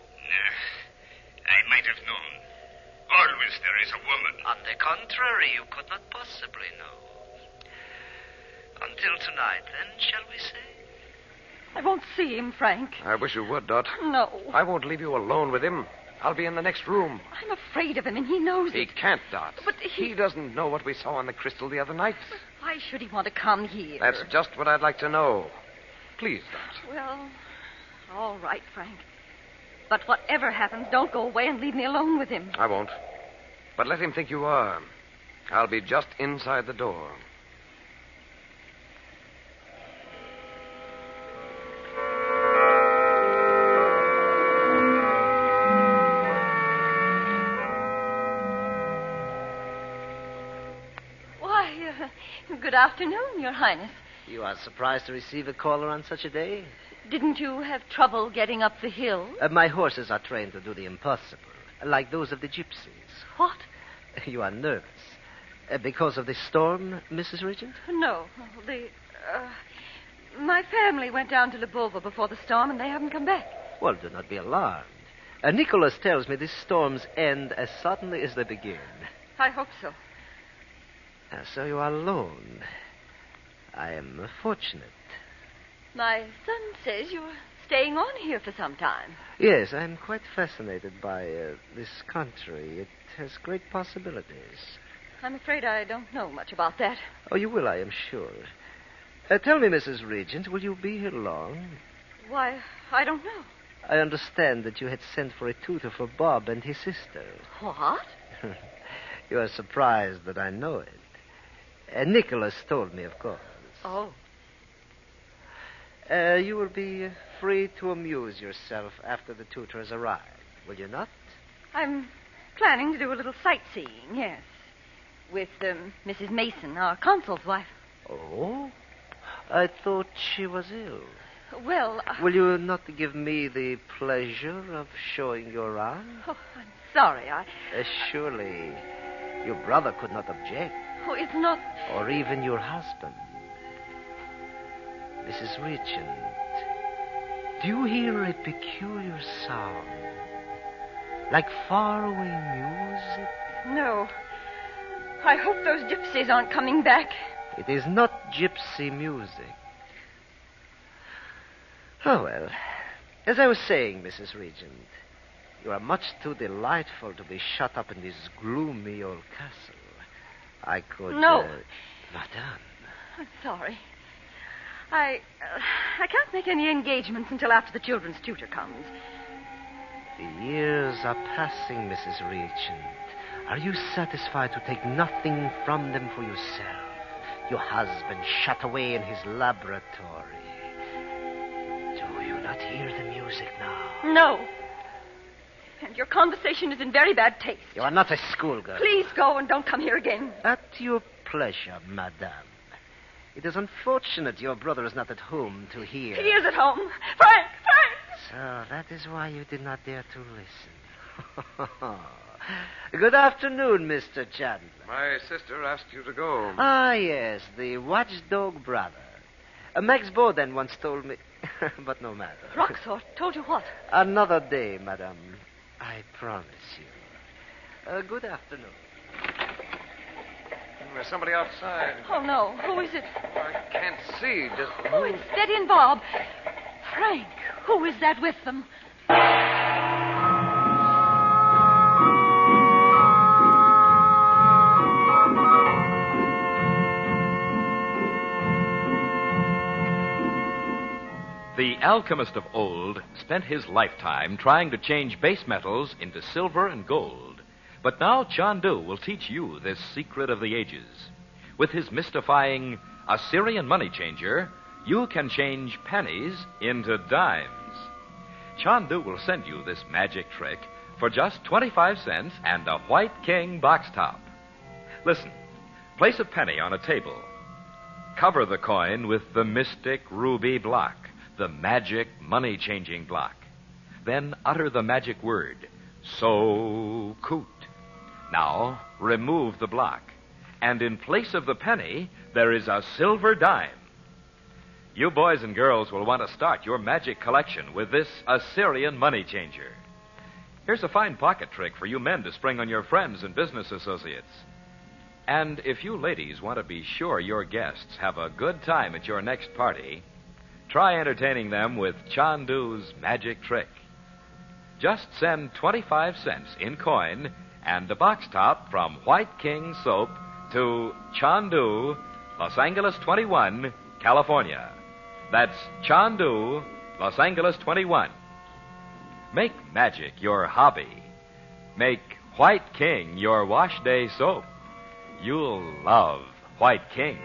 I might have known. Always there is a woman. On the contrary, you could not possibly know. Until tonight, then, shall we say? I won't see him, Frank. I wish you would, Dot. No. I won't leave you alone with him. I'll be in the next room. I'm afraid of him, and he knows He it. can't, Dot. But he doesn't know what we saw on the crystal the other night. Why should he want to come here? That's just what I'd like to know. Please, Dot. Well, all right, Frank. But whatever happens, don't go away and leave me alone with him. I won't. But let him think you are. I'll be just inside the door. Good afternoon, Your Highness. You are surprised to receive a caller on such a day? Didn't you have trouble getting up the hill? My horses are trained to do the impossible, like those of the gypsies. What? You are nervous. Because of the storm, Mrs. Regent? No. My family went down to Lupu before the storm, and they haven't come back. Well, do not be alarmed. Nicholas tells me these storms end as suddenly as they begin. I hope so. So you are alone. I am fortunate. My son says you're staying on here for some time. Yes, I'm quite fascinated by this country. It has great possibilities. I'm afraid I don't know much about that. Oh, you will, I am sure. Tell me, Mrs. Regent, will you be here long? Why, I don't know. I understand that you had sent for a tutor for Bob and his sister. What? You are surprised that I know it. Nicholas told me, of course. Oh. You will be free to amuse yourself after the tutor has arrived, will you not? I'm planning to do a little sightseeing, yes. With Mrs. Mason, our consul's wife. Oh? I thought she was ill. Well... Will you not give me the pleasure of showing you around? Oh, I'm sorry, Surely your brother could not object. Oh, it's not... Or even your husband. Mrs. Regent, do you hear a peculiar sound? Like faraway music? No. I hope those gypsies aren't coming back. It is not gypsy music. Oh, well. As I was saying, Mrs. Regent, you are much too delightful to be shut up in this gloomy old castle. I could... No. Madame. I'm sorry. I can't make any engagements until after the children's tutor comes. The years are passing, Mrs. Regent. Are you satisfied to take nothing from them for yourself? Your husband shut away in his laboratory. Do you not hear the music now? No. And your conversation is in very bad taste. You are not a schoolgirl. Please go and don't come here again. At your pleasure, madame. It is unfortunate your brother is not at home to hear. He is at home. Frank! So that is why you did not dare to listen. Good afternoon, Mr. Chandler. My sister asked you to go. Ah, yes, the watchdog brother. Max Bowden once told me... but no matter. Roxor told you what? Another day, madame. I promise you. Good afternoon. There's somebody outside. Oh, no. Who is it? Oh, I can't see. Just... Oh, it's Steady and Bob. Frank, who is that with them? The alchemist of old spent his lifetime trying to change base metals into silver and gold. But now Chandu will teach you this secret of the ages. With his mystifying Assyrian money changer, you can change pennies into dimes. Chandu will send you this magic trick for just 25 cents and a white king box top. Listen, place a penny on a table. Cover the coin with the mystic ruby block, the magic money-changing block. Then utter the magic word, so coot. Now, remove the block, and in place of the penny, there is a silver dime. You boys and girls will want to start your magic collection with this Assyrian money changer. Here's a fine pocket trick for you men to spring on your friends and business associates. And if you ladies want to be sure your guests have a good time at your next party, try entertaining them with Chandu's magic trick. Just send 25 cents in coin and a box top from White King Soap to Chandu, Los Angeles 21, California. That's Chandu, Los Angeles 21. Make magic your hobby. Make White King your wash day soap. You'll love White King.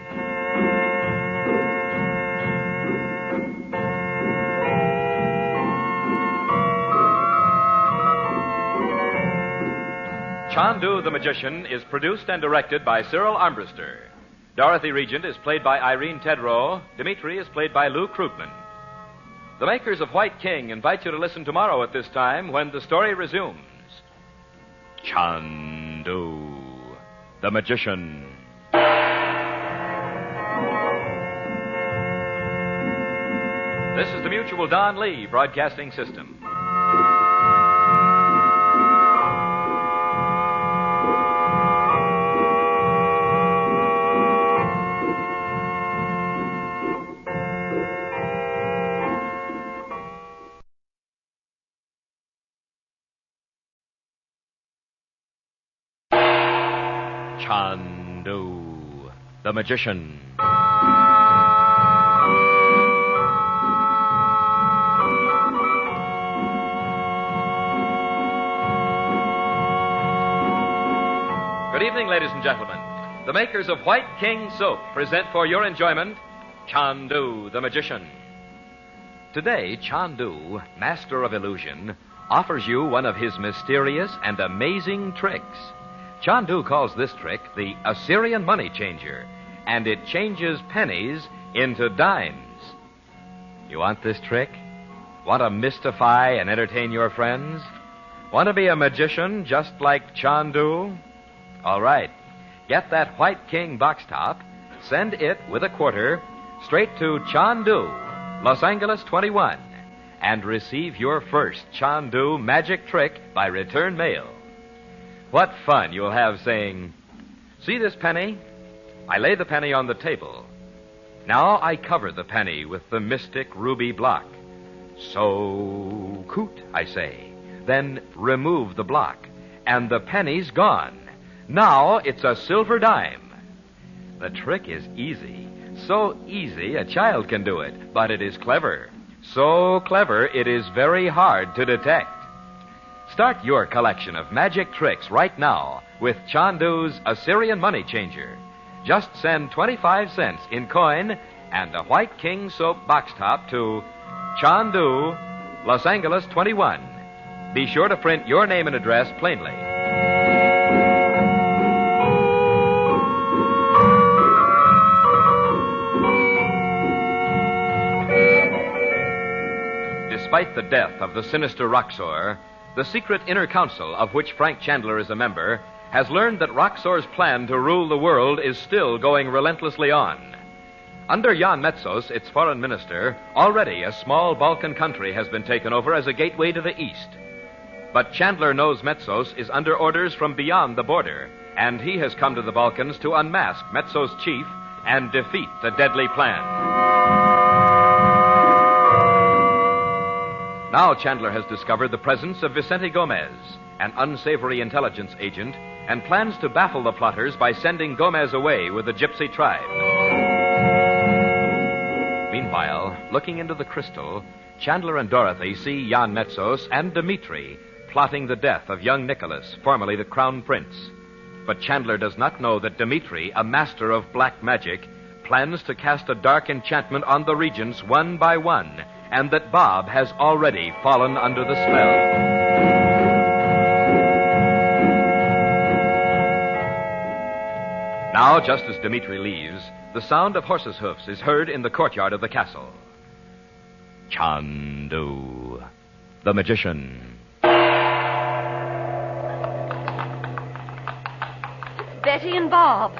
Chandu the Magician is produced and directed by Cyril Armbruster. Dorothy Regent is played by Irene Tedrow. Dimitri is played by Lou Krugman. The makers of White King invite you to listen tomorrow at this time when the story resumes. Chandu the Magician. This is the Mutual Don Lee Broadcasting System. Chandu the Magician. Good evening, ladies and gentlemen. The makers of White King Soap present for your enjoyment Chandu the Magician. Today, Chandu, master of illusion, offers you one of his mysterious and amazing tricks. Chandu calls this trick the Assyrian money changer, and it changes pennies into dimes. You want this trick? Want to mystify and entertain your friends? Want to be a magician just like Chandu? All right. Get that White King box top, send it with a quarter straight to Chandu, Los Angeles 21, and receive your first Chandu magic trick by return mail. What fun you'll have saying, "See this penny? I lay the penny on the table. Now I cover the penny with the mystic ruby block. So coot, I say. Then remove the block, and the penny's gone. Now it's a silver dime." The trick is easy. It's so easy a child can do it, but it is clever. So clever it is very hard to detect. Start your collection of magic tricks right now with Chandu's Assyrian Money Changer. Just send 25 cents in coin and a White King soap box top to Chandu, Los Angeles 21. Be sure to print your name and address plainly. Despite the death of the sinister Roxor, the secret inner council of which Frank Chandler is a member has learned that Roxor's plan to rule the world is still going relentlessly on. Under Jan Metsos, its foreign minister, already a small Balkan country has been taken over as a gateway to the east. But Chandler knows Metsos is under orders from beyond the border, and he has come to the Balkans to unmask Metsos' chief and defeat the deadly plan. Now Chandler has discovered the presence of Vicente Gomez, an unsavory intelligence agent, and plans to baffle the plotters by sending Gomez away with the Gypsy tribe. Meanwhile, looking into the crystal, Chandler and Dorothy see Jan Metsos and Dimitri plotting the death of young Nicholas, formerly the Crown Prince. But Chandler does not know that Dimitri, a master of black magic, plans to cast a dark enchantment on the regents one by one, and that Bob has already fallen under the spell. Now, just as Dimitri leaves, the sound of horses' hoofs is heard in the courtyard of the castle. Chandu, the magician. Betty and Bob.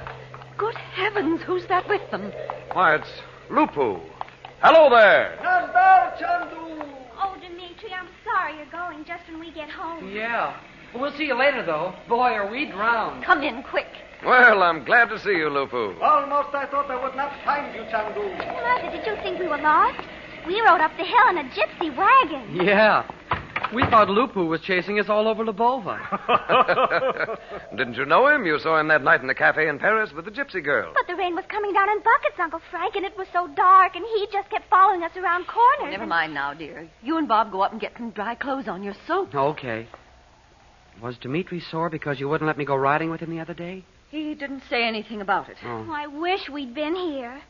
Good heavens, who's that with them? Why, it's Lupu. Hello there. Oh, Dimitri, I'm sorry you're going just when we get home. Yeah. We'll see you later, though. Boy, are we drowned. Come in, quick. Well, I'm glad to see you, Lupu. Almost I thought I would not find you, Chandu. Mother, did you think we were lost? We rode up the hill in a gypsy wagon. Yeah. We thought Lupu was chasing us all over Lubova. Didn't you know him? You saw him that night in the cafe in Paris with the gypsy girl. But the rain was coming down in buckets, Uncle Frank, and it was so dark, and he just kept following us around corners. Never mind now, dear. You and Bob go up and get some dry clothes on your soap. Okay. Was Dimitri sore because you wouldn't let me go riding with him the other day? He didn't say anything about it. Oh, I wish we'd been here.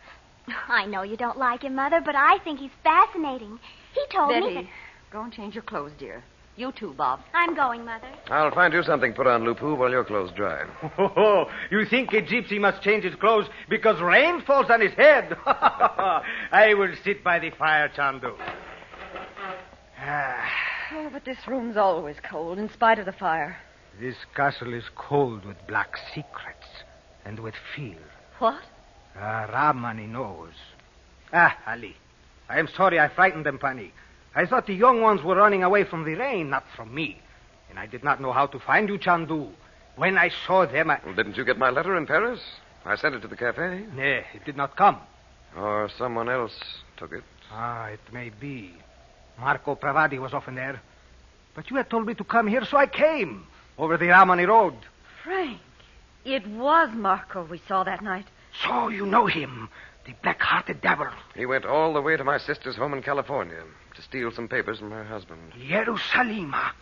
I know you don't like him, Mother, but I think he's fascinating. He told me Betty, that... go and change your clothes, dear. You too, Bob. I'm going, Mother. I'll find you something put on, Lupu, while your clothes dry. Oh, you think a gypsy must change his clothes because rain falls on his head? I will sit by the fire, Chandu. Oh, but this room's always cold, in spite of the fire. This castle is cold with black secrets and with fear. What? Ramani knows. Ali. I am sorry I frightened them, Pani. I thought the young ones were running away from the rain, not from me. And I did not know how to find you, Chandu. When I saw them, Well, didn't you get my letter in Paris? I sent it to the cafe. Nay, it did not come. Or someone else took it. It may be. Marco Pravadi was often there. But you had told me to come here, so I came. Over the Ramani Road. Frank, it was Marco we saw that night. So you know him, the black-hearted devil. He went all the way to my sister's home in California to steal some papers from her husband. Jerusalema.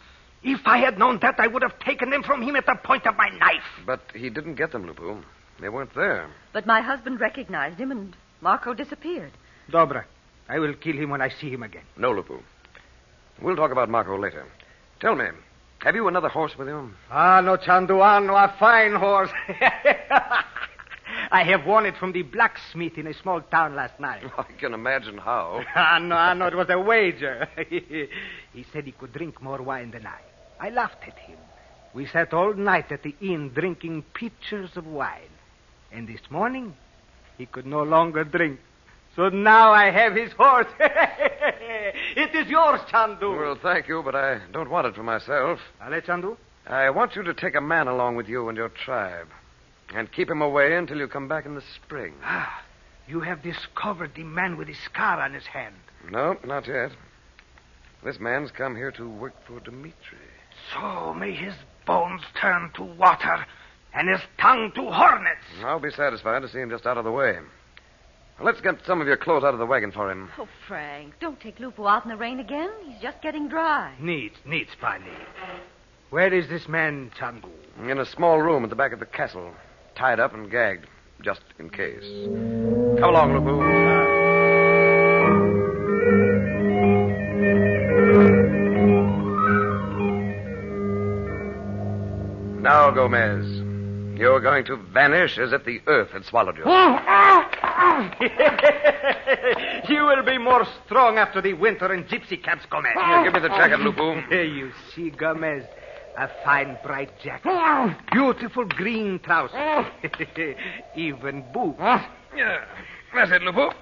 If I had known that, I would have taken them from him at the point of my knife. But he didn't get them, Lupu. They weren't there. But my husband recognized him, and Marco disappeared. Dobra. I will kill him when I see him again. No, Lupu. We'll talk about Marco later. Tell me, have you another horse with you? No, Chanduano, a fine horse. I have won it from the blacksmith in a small town last night. I can imagine how. No, it was a wager. He said he could drink more wine than I. I laughed at him. We sat all night at the inn drinking pitchers of wine. And this morning, he could no longer drink. So now I have his horse. It is yours, Chandu. Well, thank you, but I don't want it for myself. Ale, Chandu? I want you to take a man along with you and your tribe. And keep him away until you come back in the spring. You have discovered the man with the scar on his hand. No, not yet. This man's come here to work for Dimitri. So may his bones turn to water and his tongue to hornets. I'll be satisfied to see him just out of the way. Let's get some of your clothes out of the wagon for him. Oh, Frank, don't take Lupu out in the rain again. He's just getting dry. Neat, Spiny. Where is this man, Chandu? In a small room at the back of the castle, tied up and gagged, just in case. Come along, Lupu. Now, Gomez, you're going to vanish as if the earth had swallowed you. You will be more strong after the winter in gypsy camps, Gomez. Here, give me the jacket, Lupu. Here you see, Gomez. A fine, bright jacket. Beautiful green trousers. Even boots. Yeah, that's it, Lupu.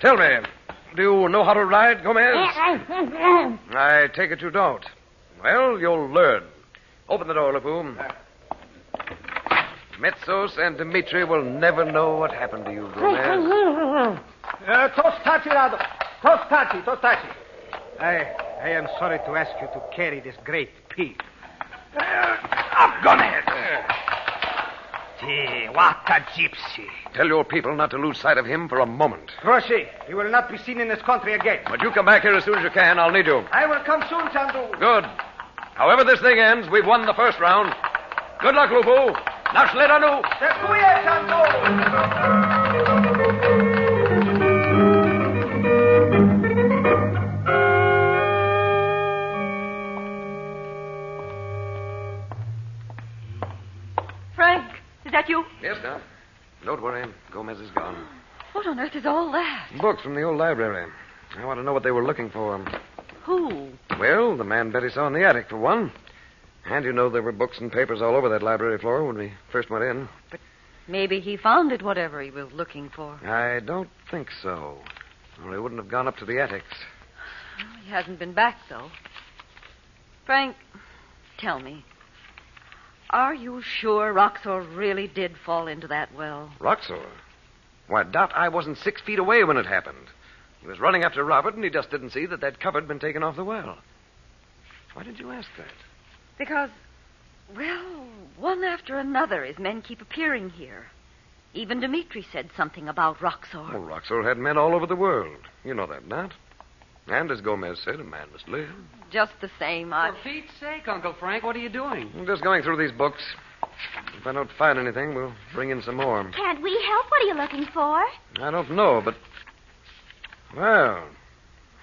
Tell me, do you know how to ride, Gomez? I take it you don't. Well, you'll learn. Open the door, Lupu. Metsos and Dimitri will never know what happened to you, Gomez. Tostaci. I am sorry to ask you to carry this great pig. Up, Gomez! Gee, what a gypsy. Tell your people not to lose sight of him for a moment. Crochet, you will not be seen in this country again. But you come back here as soon as you can. I'll need you. I will come soon, Chandu. Good. However this thing ends, we've won the first round. Good luck, Lupu. Now, Sledanu. Frank, is that you? Yes, now. Don't worry. Gomez is gone. What on earth is all that? Books from the old library. I want to know what they were looking for. Who? Well, the man Betty saw in the attic, for one. And you know there were books and papers all over that library floor when we first went in. But maybe he found it, whatever he was looking for. I don't think so. Or he wouldn't have gone up to the attics. He hasn't been back, though. Frank, tell me. Are you sure Roxor really did fall into that well? Roxor? Why, Dot, I wasn't 6 feet away when it happened. He was running after Robert, and he just didn't see that cover had been taken off the well. Why did you ask that? Because, well, one after another his men keep appearing here. Even Dimitri said something about Roxor. Well, Roxor had men all over the world. You know that, Dot. And as Gomez said, a man must live. Just the same, For Pete's sake, Uncle Frank, what are you doing? I'm just going through these books. If I don't find anything, we'll bring in some more. Can't we help? What are you looking for? I don't know, but... Well,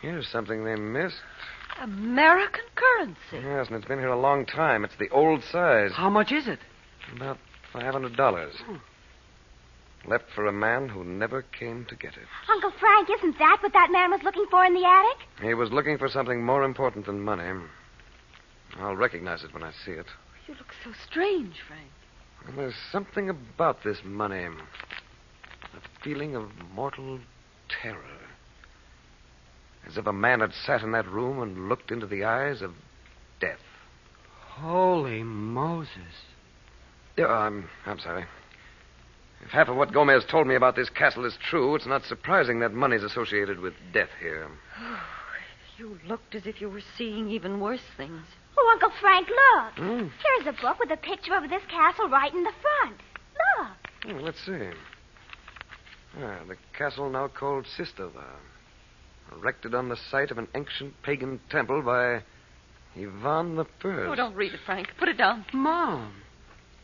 here's something they missed. American currency. Yes, and it's been here a long time. It's the old size. How much is it? About $500. Left for a man who never came to get it. Uncle Frank, isn't that what that man was looking for in the attic? He was looking for something more important than money. I'll recognize it when I see it. You look so strange, Frank. And there's something about this money. A feeling of mortal terror. As if a man had sat in that room and looked into the eyes of death. Holy Moses. Yeah, I'm sorry. If half of what Gomez told me about this castle is true, it's not surprising that money's associated with death here. You looked as if you were seeing even worse things. Oh, Uncle Frank, look. Here's a book with a picture of this castle right in the front. Look. Let's see. The castle now called Sistova. Erected on the site of an ancient pagan temple by Ivan the First. Oh, don't read it, Frank. Put it down. Mom,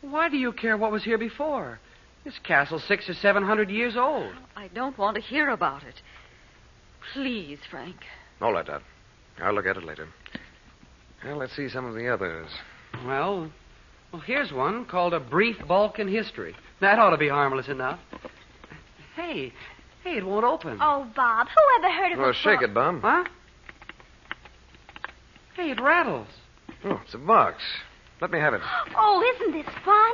why do you care what was here before? This castle's 600 or 700 years old. I don't want to hear about it. Please, Frank. All right, Dad. I'll look at it later. Well, let's see some of the others. Well, here's one called A Brief Balkan History. That ought to be harmless enough. Hey, it won't open. Oh, Bob, who ever heard of a Shake book? it, Bum. Huh? Hey, it rattles. Oh, it's a box. Let me have it. Oh, isn't this fun?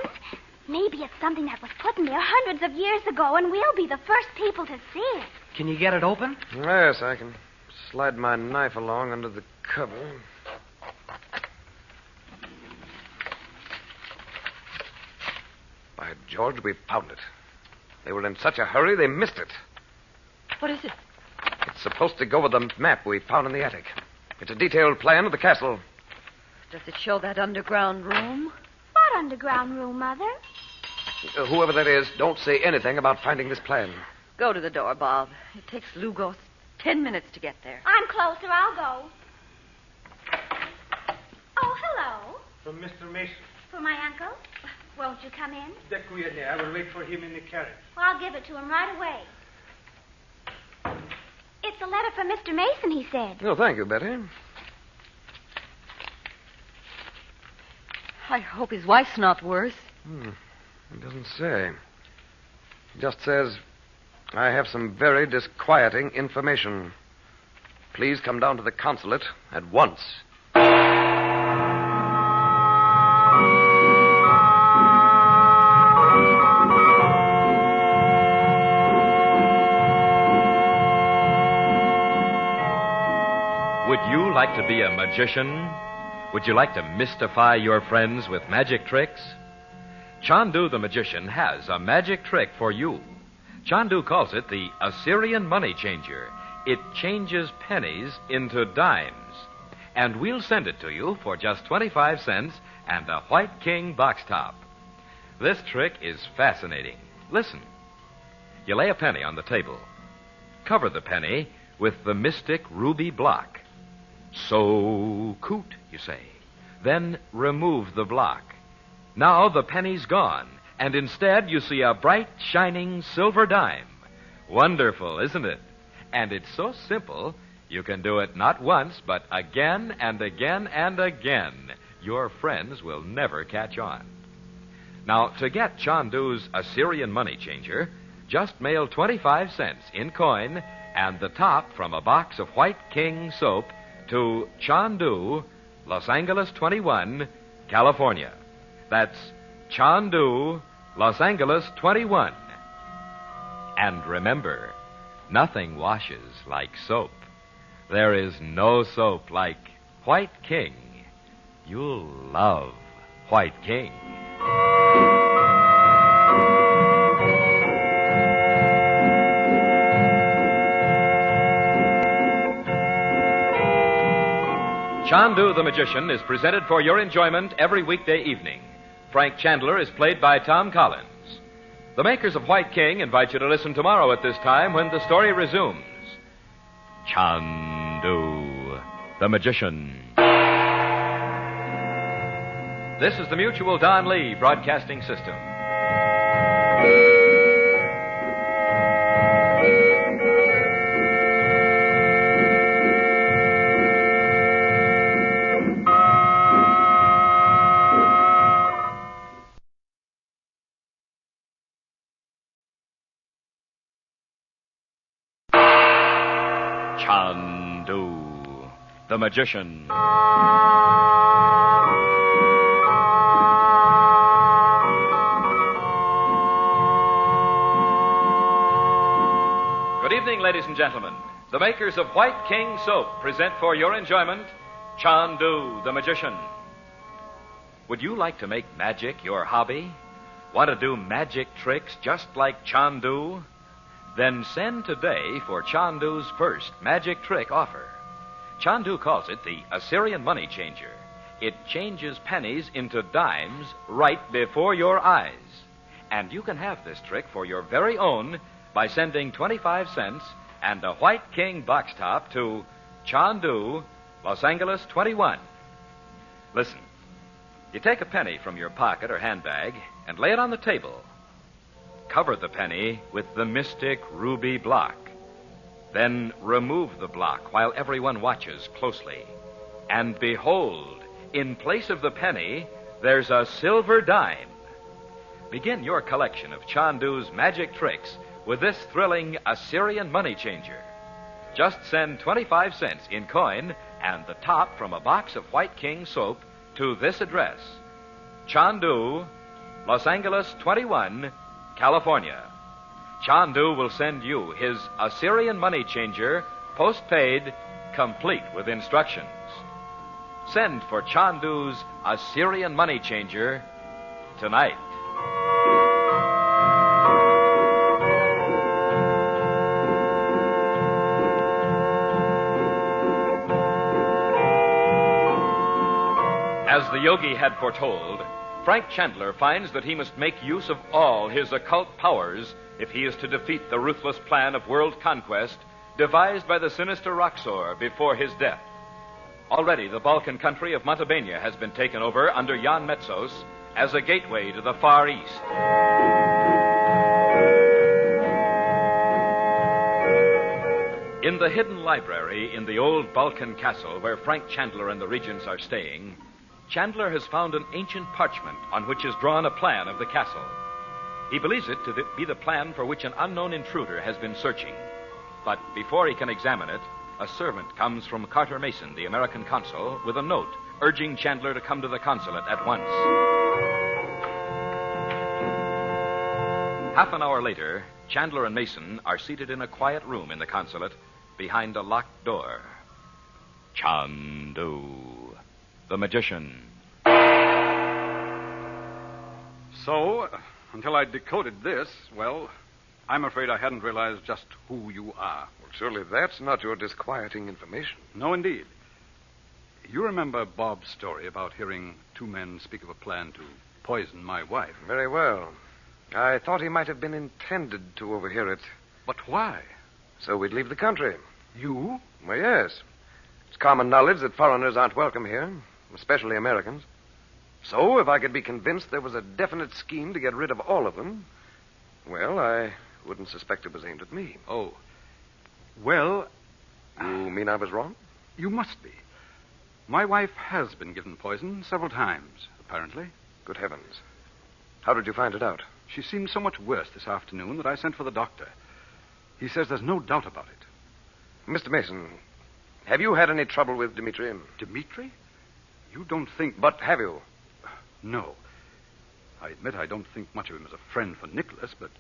Maybe it's something that was put in there hundreds of years ago, and we'll be the first people to see it. Can you get it open? Yes, I can slide my knife along under the cover. By George, we found it. They were in such a hurry, they missed it. What is it? It's supposed to go with the map we found in the attic. It's a detailed plan of the castle. Does it show that underground room? What underground room, Mother? Whoever that is, don't say anything about finding this plan. Go to the door, Bob. It takes Lugos 10 minutes to get there. I'm closer. I'll go. Oh, hello. From Mr. Mason. For my uncle. Won't you come in? I will wait for him in the carriage. Well, I'll give it to him right away. It's a letter from Mr. Mason, he said. Oh, thank you, Betty. I hope his wife's not worse. It doesn't say. It just says, I have some very disquieting information. Please come down to the consulate at once. Would you like to be a magician? Would you like to mystify your friends with magic tricks? Chandu the magician has a magic trick for you. Chandu calls it the Assyrian money changer. It changes pennies into dimes. And we'll send it to you for just 25 cents and a white king box top. This trick is fascinating. Listen. You lay a penny on the table. Cover the penny with the mystic ruby block. So coot, you say. Then remove the block. Now the penny's gone, and instead you see a bright, shining silver dime. Wonderful, isn't it? And it's so simple, you can do it not once, but again and again and again. Your friends will never catch on. Now, to get Chandu's Assyrian money changer, just mail 25 cents in coin and the top from a box of White King soap to Chandu, Los Angeles 21, California. That's Chandu, Los Angeles 21. And remember, nothing washes like soap. There is no soap like White King. You'll love White King. Chandu the Magician is presented for your enjoyment every weekday evening. Frank Chandler is played by Tom Collins. The makers of White King invite you to listen tomorrow at this time when the story resumes. Chandu the Magician. This is the Mutual Don Lee Broadcasting System. Chandu the Magician. Good evening, ladies and gentlemen. The makers of White King soap present for your enjoyment Chandu the Magician. Would you like to make magic your hobby? Want to do magic tricks just like Chandu? Then send today for Chandu's first magic trick offer. Chandu calls it the Assyrian money changer. It changes pennies into dimes right before your eyes. And you can have this trick for your very own by sending 25 cents and a White King box top to Chandu, Los Angeles 21. Listen, you take a penny from your pocket or handbag and lay it on the table. Cover the penny with the mystic ruby block. Then remove the block while everyone watches closely. And behold, in place of the penny, there's a silver dime. Begin your collection of Chandu's magic tricks with this thrilling Assyrian money changer. Just send 25 cents in coin and the top from a box of White King soap to this address: Chandu, Los Angeles 21, California. Chandu will send you his Assyrian money changer, postpaid, complete with instructions. Send for Chandu's Assyrian money changer tonight. As the yogi had foretold, Frank Chandler finds that he must make use of all his occult powers if he is to defeat the ruthless plan of world conquest devised by the sinister Roxor before his death. Already, the Balkan country of Montevideo has been taken over under Jan Metsos as a gateway to the Far East. In the hidden library in the old Balkan castle where Frank Chandler and the regents are staying, Chandler has found an ancient parchment on which is drawn a plan of the castle. He believes it to be the plan for which an unknown intruder has been searching. But before he can examine it, a servant comes from Carter Mason, the American consul, with a note urging Chandler to come to the consulate at once. Half an hour later, Chandler and Mason are seated in a quiet room in the consulate behind a locked door. Chandu, the magician. So, until I decoded this, well, I'm afraid I hadn't realized just who you are. Well, surely that's not your disquieting information. No, indeed. You remember Bob's story about hearing two men speak of a plan to poison my wife? Very well. I thought he might have been intended to overhear it. But why? So we'd leave the country. You? Well, yes. It's common knowledge that foreigners aren't welcome here, especially Americans. So, if I could be convinced there was a definite scheme to get rid of all of them, well, I wouldn't suspect it was aimed at me. Oh. Well... You mean I was wrong? You must be. My wife has been given poison several times, apparently. Good heavens. How did you find it out? She seemed so much worse this afternoon that I sent for the doctor. He says there's no doubt about it. Mr. Mason, have you had any trouble with Dimitri? Dimitri? You don't think... But have you? No. I admit I don't think much of him as a friend for Nicholas, but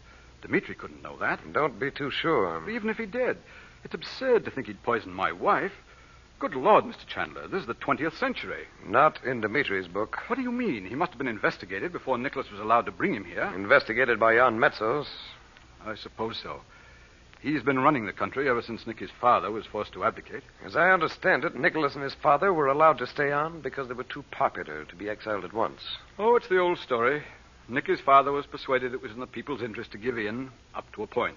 Dimitri couldn't know that. Don't be too sure. But even if he did, it's absurd to think he'd poison my wife. Good Lord, Mr. Chandler, this is the 20th century. Not in Dimitri's book. What do you mean? He must have been investigated before Nicholas was allowed to bring him here. Investigated by Jan Metsos. I suppose so. He's been running the country ever since Nicky's father was forced to abdicate. As I understand it, Nicholas and his father were allowed to stay on because they were too popular to be exiled at once. Oh, it's the old story. Nicky's father was persuaded it was in the people's interest to give in, up to a point.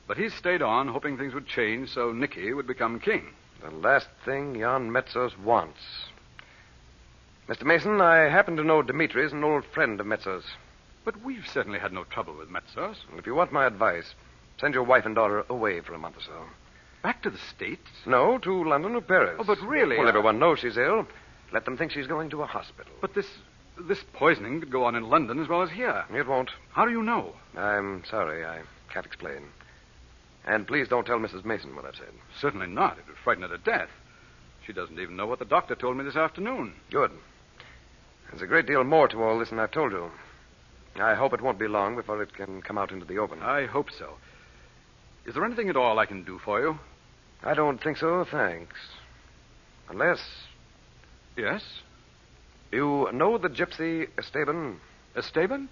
But he stayed on, hoping things would change so Nicky would become king. The last thing Jan Metsos wants. Mr. Mason, I happen to know Dimitri is an old friend of Metsos. But we've certainly had no trouble with Metsos. If you want my advice, send your wife and daughter away for a month or so. Back to the States? No, to London or Paris. Oh, but really... Well, everyone knows she's ill. Let them think she's going to a hospital. But this poisoning could go on in London as well as here. It won't. How do you know? I'm sorry, I can't explain. And please don't tell Mrs. Mason what I've said. Certainly not. It would frighten her to death. She doesn't even know what the doctor told me this afternoon. Good. There's a great deal more to all this than I've told you. I hope it won't be long before it can come out into the open. I hope so. Is there anything at all I can do for you? I don't think so, thanks. Unless... Yes? You know the gypsy Estaben? Estaben?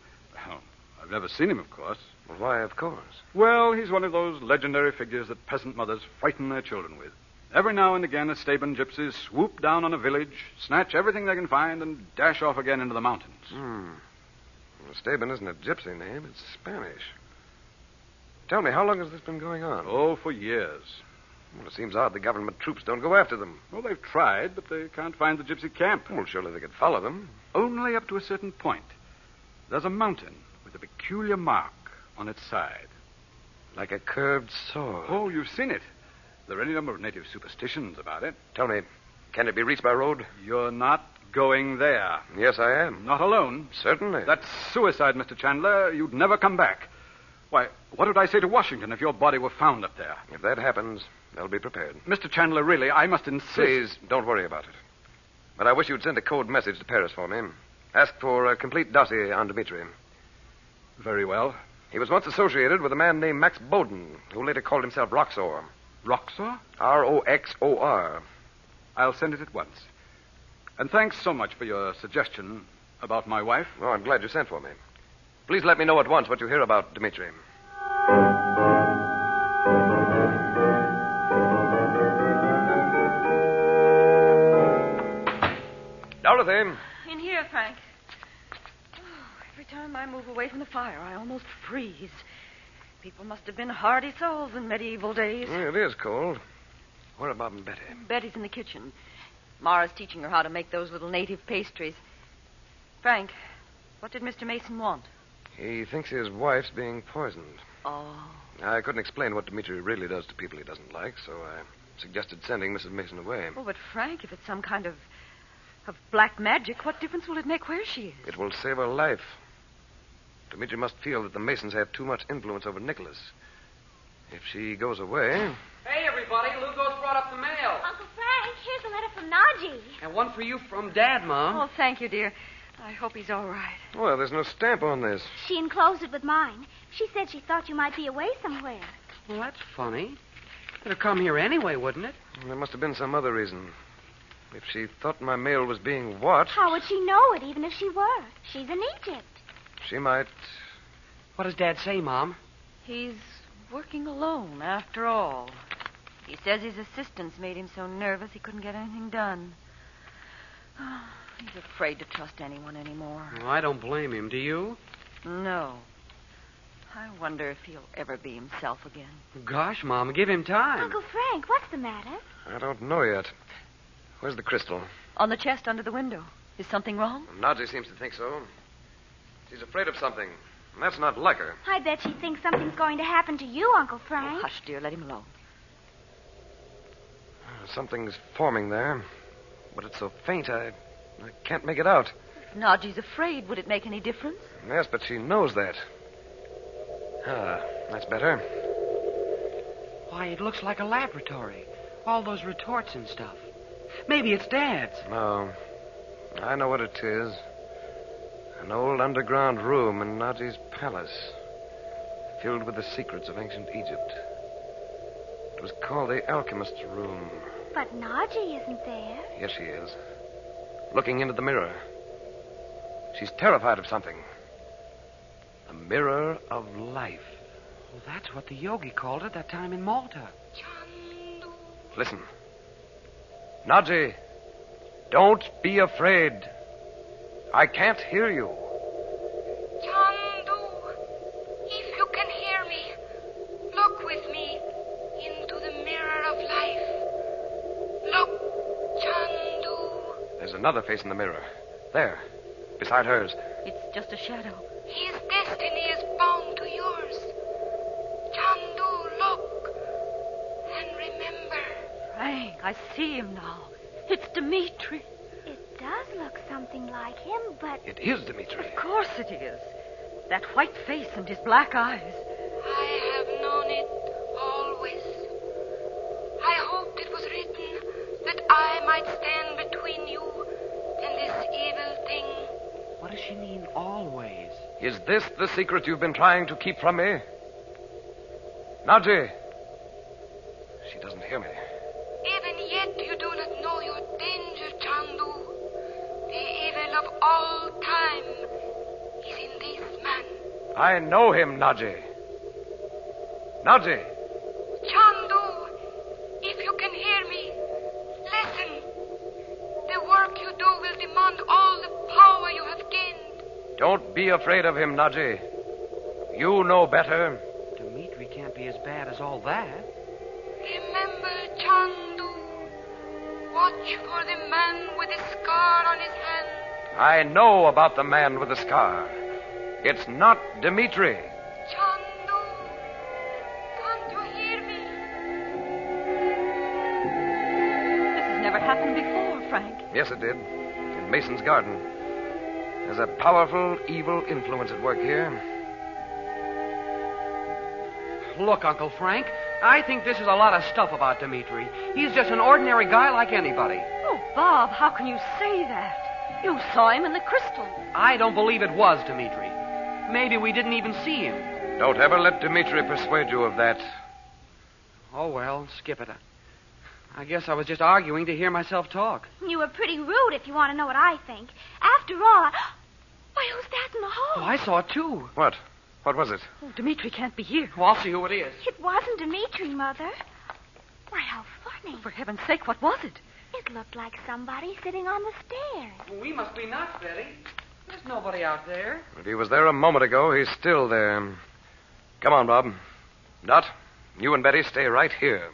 Oh, I've never seen him, of course. Well, why, of course. Well, he's one of those legendary figures that peasant mothers frighten their children with. Every now and again, Estaben gypsies swoop down on a village, snatch everything they can find, and dash off again into the mountains. Well, Estaben isn't a gypsy name. It's Spanish. Tell me, how long has this been going on? Oh, for years. Well, it seems odd the government troops don't go after them. Well, they've tried, but they can't find the gypsy camp. Well, surely they could follow them. Only up to a certain point. There's a mountain with a peculiar mark on its side. Like a curved sword. Oh, you've seen it. There are any number of native superstitions about it. Tell me, can it be reached by road? You're not going there. Yes, I am. Not alone. Certainly. That's suicide, Mr. Chandler. You'd never come back. Why, what would I say to Washington if your body were found up there? If that happens, they'll be prepared. Mr. Chandler, really, I must insist... Please, don't worry about it. But I wish you'd send a code message to Paris for me. Ask for a complete dossier on Dimitri. Very well. He was once associated with a man named Max Bowden, who later called himself Roxor. Roxor? R-O-X-O-R. I'll send it at once. And thanks so much for your suggestion about my wife. Oh, I'm glad you sent for me. Please let me know at once what you hear about Dimitri. In here, Frank. time I move away from the fire, I almost freeze. People must have been hardy souls in medieval days. It is cold. Where about Betty? Betty's in the kitchen. Mara's teaching her how to make those little native pastries. Frank, what did Mr. Mason want? He thinks his wife's being poisoned. Oh. I couldn't explain what Dimitri really does to people he doesn't like, so I suggested sending Mrs. Mason away. Oh, but Frank, if it's some kind of black magic, what difference will it make where she is? It will save her life. Dimitri must feel that the Masons have too much influence over Nicholas. If she goes away... Hey, everybody. Lugo's brought up the mail. Uncle Frank, here's a letter from Nadji. And one for you from Dad, Mom. Oh, thank you, dear. I hope he's all right. Well, there's no stamp on this. She enclosed it with mine. She said she thought you might be away somewhere. Well, that's funny. It'd have come here anyway, wouldn't it? There must have been some other reason. If she thought my mail was being watched... How would she know it, even if she were? She's in Egypt. She might... What does Dad say, Mom? He's working alone, after all. He says his assistants made him so nervous he couldn't get anything done. Oh, he's afraid to trust anyone anymore. Well, I don't blame him, do you? No. I wonder if he'll ever be himself again. Gosh, Mom, give him time. Uncle Frank, what's the matter? I don't know yet. Where's the crystal? On the chest under the window. Is something wrong? Nadji seems to think so. She's afraid of something. And that's not like her. I bet she thinks something's going to happen to you, Uncle Frank. Oh, hush, dear. Let him alone. Something's forming there. But it's so faint, I can't make it out. If Nadji's afraid, would it make any difference? Yes, but she knows that. Ah, that's better. Why, it looks like a laboratory. All those retorts and stuff. Maybe it's Dad's. No. I know what it is. An old underground room in Nadji's palace, filled with the secrets of ancient Egypt. It was called the Alchemist's Room. But Nadji isn't there. Yes, she is. Looking into the mirror. She's terrified of something. The mirror of life. Well, that's what the yogi called it that time in Malta. Chandu. Listen. Nadji, don't be afraid. I can't hear you. Chandu, if you can hear me, look with me into the mirror of life. Look, Chandu. There's another face in the mirror. There, beside hers. It's just a shadow. His destiny is bound to yours. Chandu, look and remember. Frank, I see him now. It's Dimitri. It does look something like him, but... It is Dimitri. Of course it is. That white face and his black eyes. I have known it always. I hoped it was written that I might stand between you and this evil thing. What does she mean, always? Is this the secret you've been trying to keep from me? Nadji. She doesn't hear me. Even yet you do not know your danger, Chandu. The evil of all time is in this man. I know him, Nadji. Nadji. Chandu, if you can hear me, listen. The work you do will demand all the power you have gained. Don't be afraid of him, Nadji. You know better. Dimitri can't be as bad as all that. Remember, Chandu. Watch for the man with the scar on his hand. I know about the man with the scar. It's not Dimitri. Chandu, can't you hear me? This has never happened before, Frank. Yes, it did. In Mason's garden. There's a powerful, evil influence at work here. Look, Uncle Frank, I think this is a lot of stuff about Dimitri. He's just an ordinary guy like anybody. Oh, Bob, how can you say that? You saw him in the crystal. I don't believe it was Dimitri. Maybe we didn't even see him. Don't ever let Dimitri persuade you of that. Oh, well, skip it. I guess I was just arguing to hear myself talk. You were pretty rude, if you want to know what I think. After all, Why, who's that in the hall? Oh, I saw it, too. What? What was it? Oh, Dimitri can't be here. Well, I'll see who it is. It wasn't Dimitri, Mother. Why, how funny. Oh, for heaven's sake, what was it? It looked like somebody sitting on the stairs. We must be nuts, Betty. There's nobody out there. If he was there a moment ago, he's still there. Come on, Bob. Dot, you and Betty stay right here.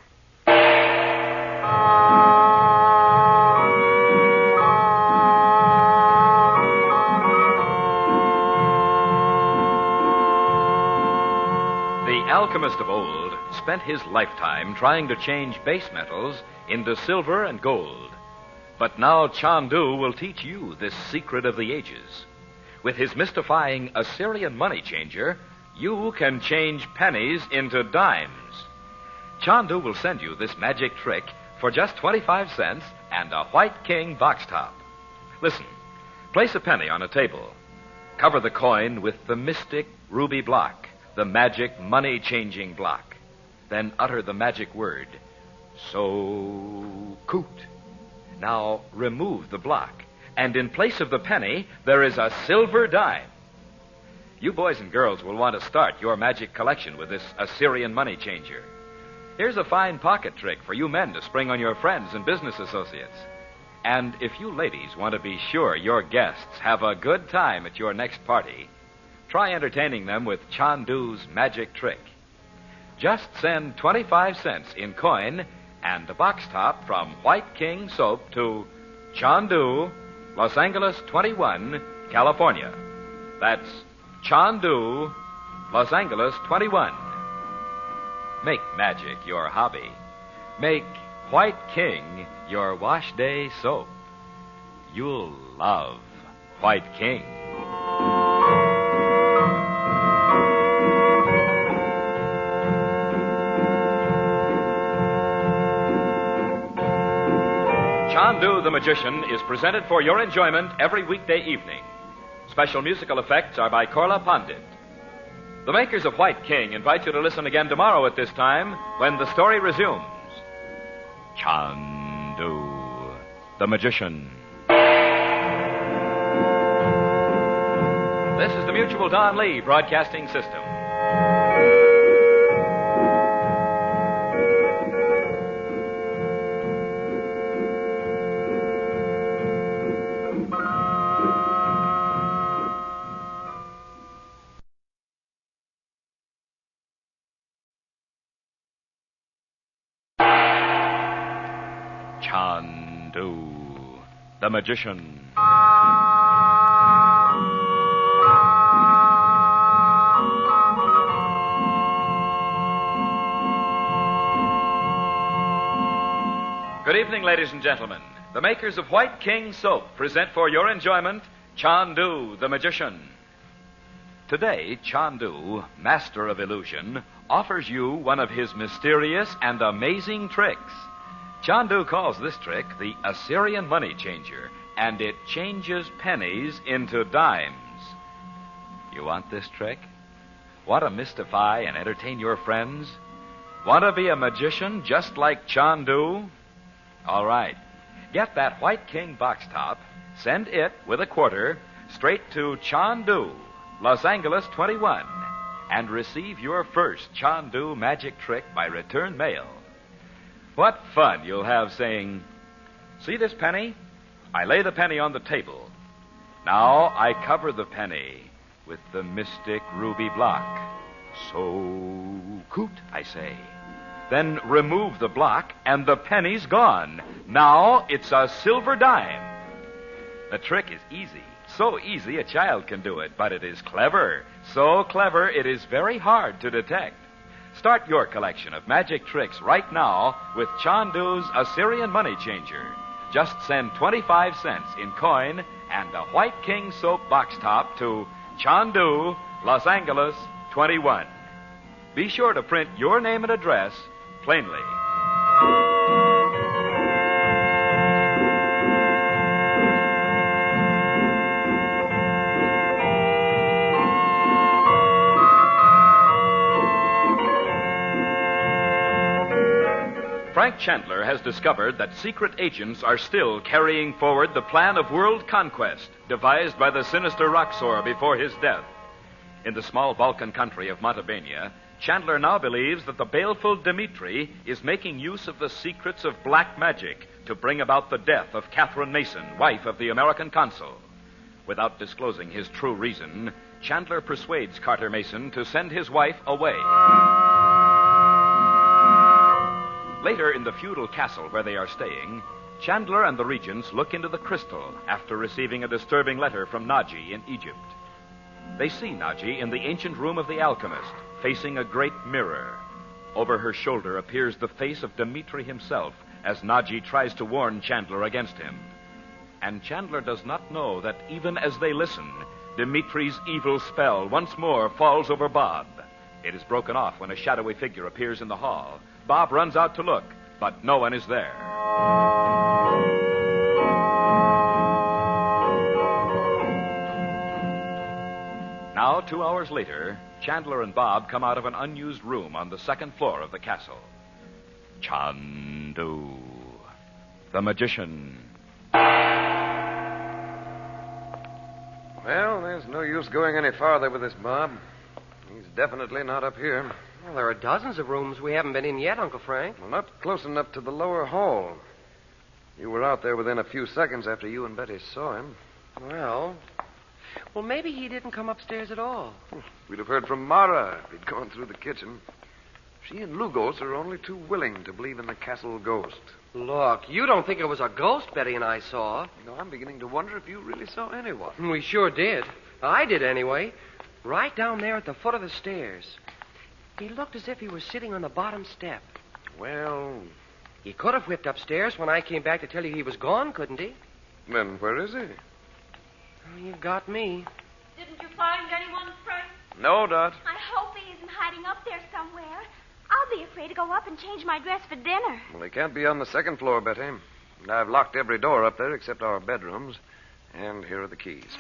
The alchemist of old spent his lifetime trying to change base metals into silver and gold. But now Chandu will teach you this secret of the ages. With his mystifying Assyrian money changer, you can change pennies into dimes. Chandu will send you this magic trick for just 25 cents and a white king box top. Listen, place a penny on a table. Cover the coin with the mystic ruby block, the magic money-changing block. Then utter the magic word, so-coot. Now remove the block, and in place of the penny, there is a silver dime. You boys and girls will want to start your magic collection with this Assyrian money changer. Here's a fine pocket trick for you men to spring on your friends and business associates. And if you ladies want to be sure your guests have a good time at your next party, try entertaining them with Chandu's magic trick. Just send 25 cents in coin and a box top from White King Soap to Chandu, Los Angeles 21, California. That's Chandu, Los Angeles 21. Make magic your hobby. Make White King your wash day soap. You'll love White King. Chandu the Magician is presented for your enjoyment every weekday evening. Special musical effects are by Korla Pandit. The makers of White King invite you to listen again tomorrow at this time when the story resumes. Chandu the Magician. This is the Mutual Don Lee Broadcasting System. Chandu the Magician. Good evening, ladies and gentlemen. The makers of White King Soap present for your enjoyment Chandu the Magician. Today, Chandu, master of illusion, offers you one of his mysterious and amazing tricks. Chandu calls this trick the Assyrian money changer, and it changes pennies into dimes. You want this trick? Want to mystify and entertain your friends? Want to be a magician just like Chandu? All right. Get that White King box top, send it with a quarter straight to Chandu, Los Angeles 21, and receive your first Chandu magic trick by return mail. What fun you'll have saying, "See this penny? I lay the penny on the table. Now I cover the penny with the mystic ruby block. So coot, I say. Then remove the block, and the penny's gone. Now it's a silver dime." The trick is easy. So easy a child can do it, but it is clever. So clever it is very hard to detect. Start your collection of magic tricks right now with Chandu's Assyrian money changer. Just send 25 cents in coin and a White King Soap box top to Chandu, Los Angeles 21. Be sure to print your name and address plainly. Frank Chandler has discovered that secret agents are still carrying forward the plan of world conquest devised by the sinister Roxor before his death. In the small Balkan country of Matabania, Chandler now believes that the baleful Dimitri is making use of the secrets of black magic to bring about the death of Catherine Mason, wife of the American consul. Without disclosing his true reason, Chandler persuades Carter Mason to send his wife away. Later, in the feudal castle where they are staying, Chandler and the regents look into the crystal after receiving a disturbing letter from Nadji in Egypt. They see Nadji in the ancient room of the alchemist, facing a great mirror. Over her shoulder appears the face of Dimitri himself as Nadji tries to warn Chandler against him. And Chandler does not know that even as they listen, Dimitri's evil spell once more falls over Bob. It is broken off when a shadowy figure appears in the hall. Bob runs out to look, but no one is there. Now, 2 hours later, Chandler and Bob come out of an unused room on the second floor of the castle. Chandu, the magician. Well, there's no use going any farther with this Bob. He's definitely not up here. Well, there are dozens of rooms we haven't been in yet, Uncle Frank. Well, not close enough to the lower hall. You were out there within a few seconds after you and Betty saw him. Well, maybe he didn't come upstairs at all. We'd have heard from Mara if he'd gone through the kitchen. She and Lugos are only too willing to believe in the castle ghost. Look, you don't think it was a ghost Betty and I saw. You know, I'm beginning to wonder if you really saw anyone. We sure did. I did anyway. Right down there at the foot of the stairs. He looked as if he was sitting on the bottom step. Well, he could have whipped upstairs when I came back to tell you he was gone, couldn't he? Then where is he? Well, you got me. Didn't you find anyone, Frank? No, Dot. I hope he isn't hiding up there somewhere. I'll be afraid to go up and change my dress for dinner. Well, he can't be on the second floor, Betty. And I've locked every door up there except our bedrooms. And here are the keys.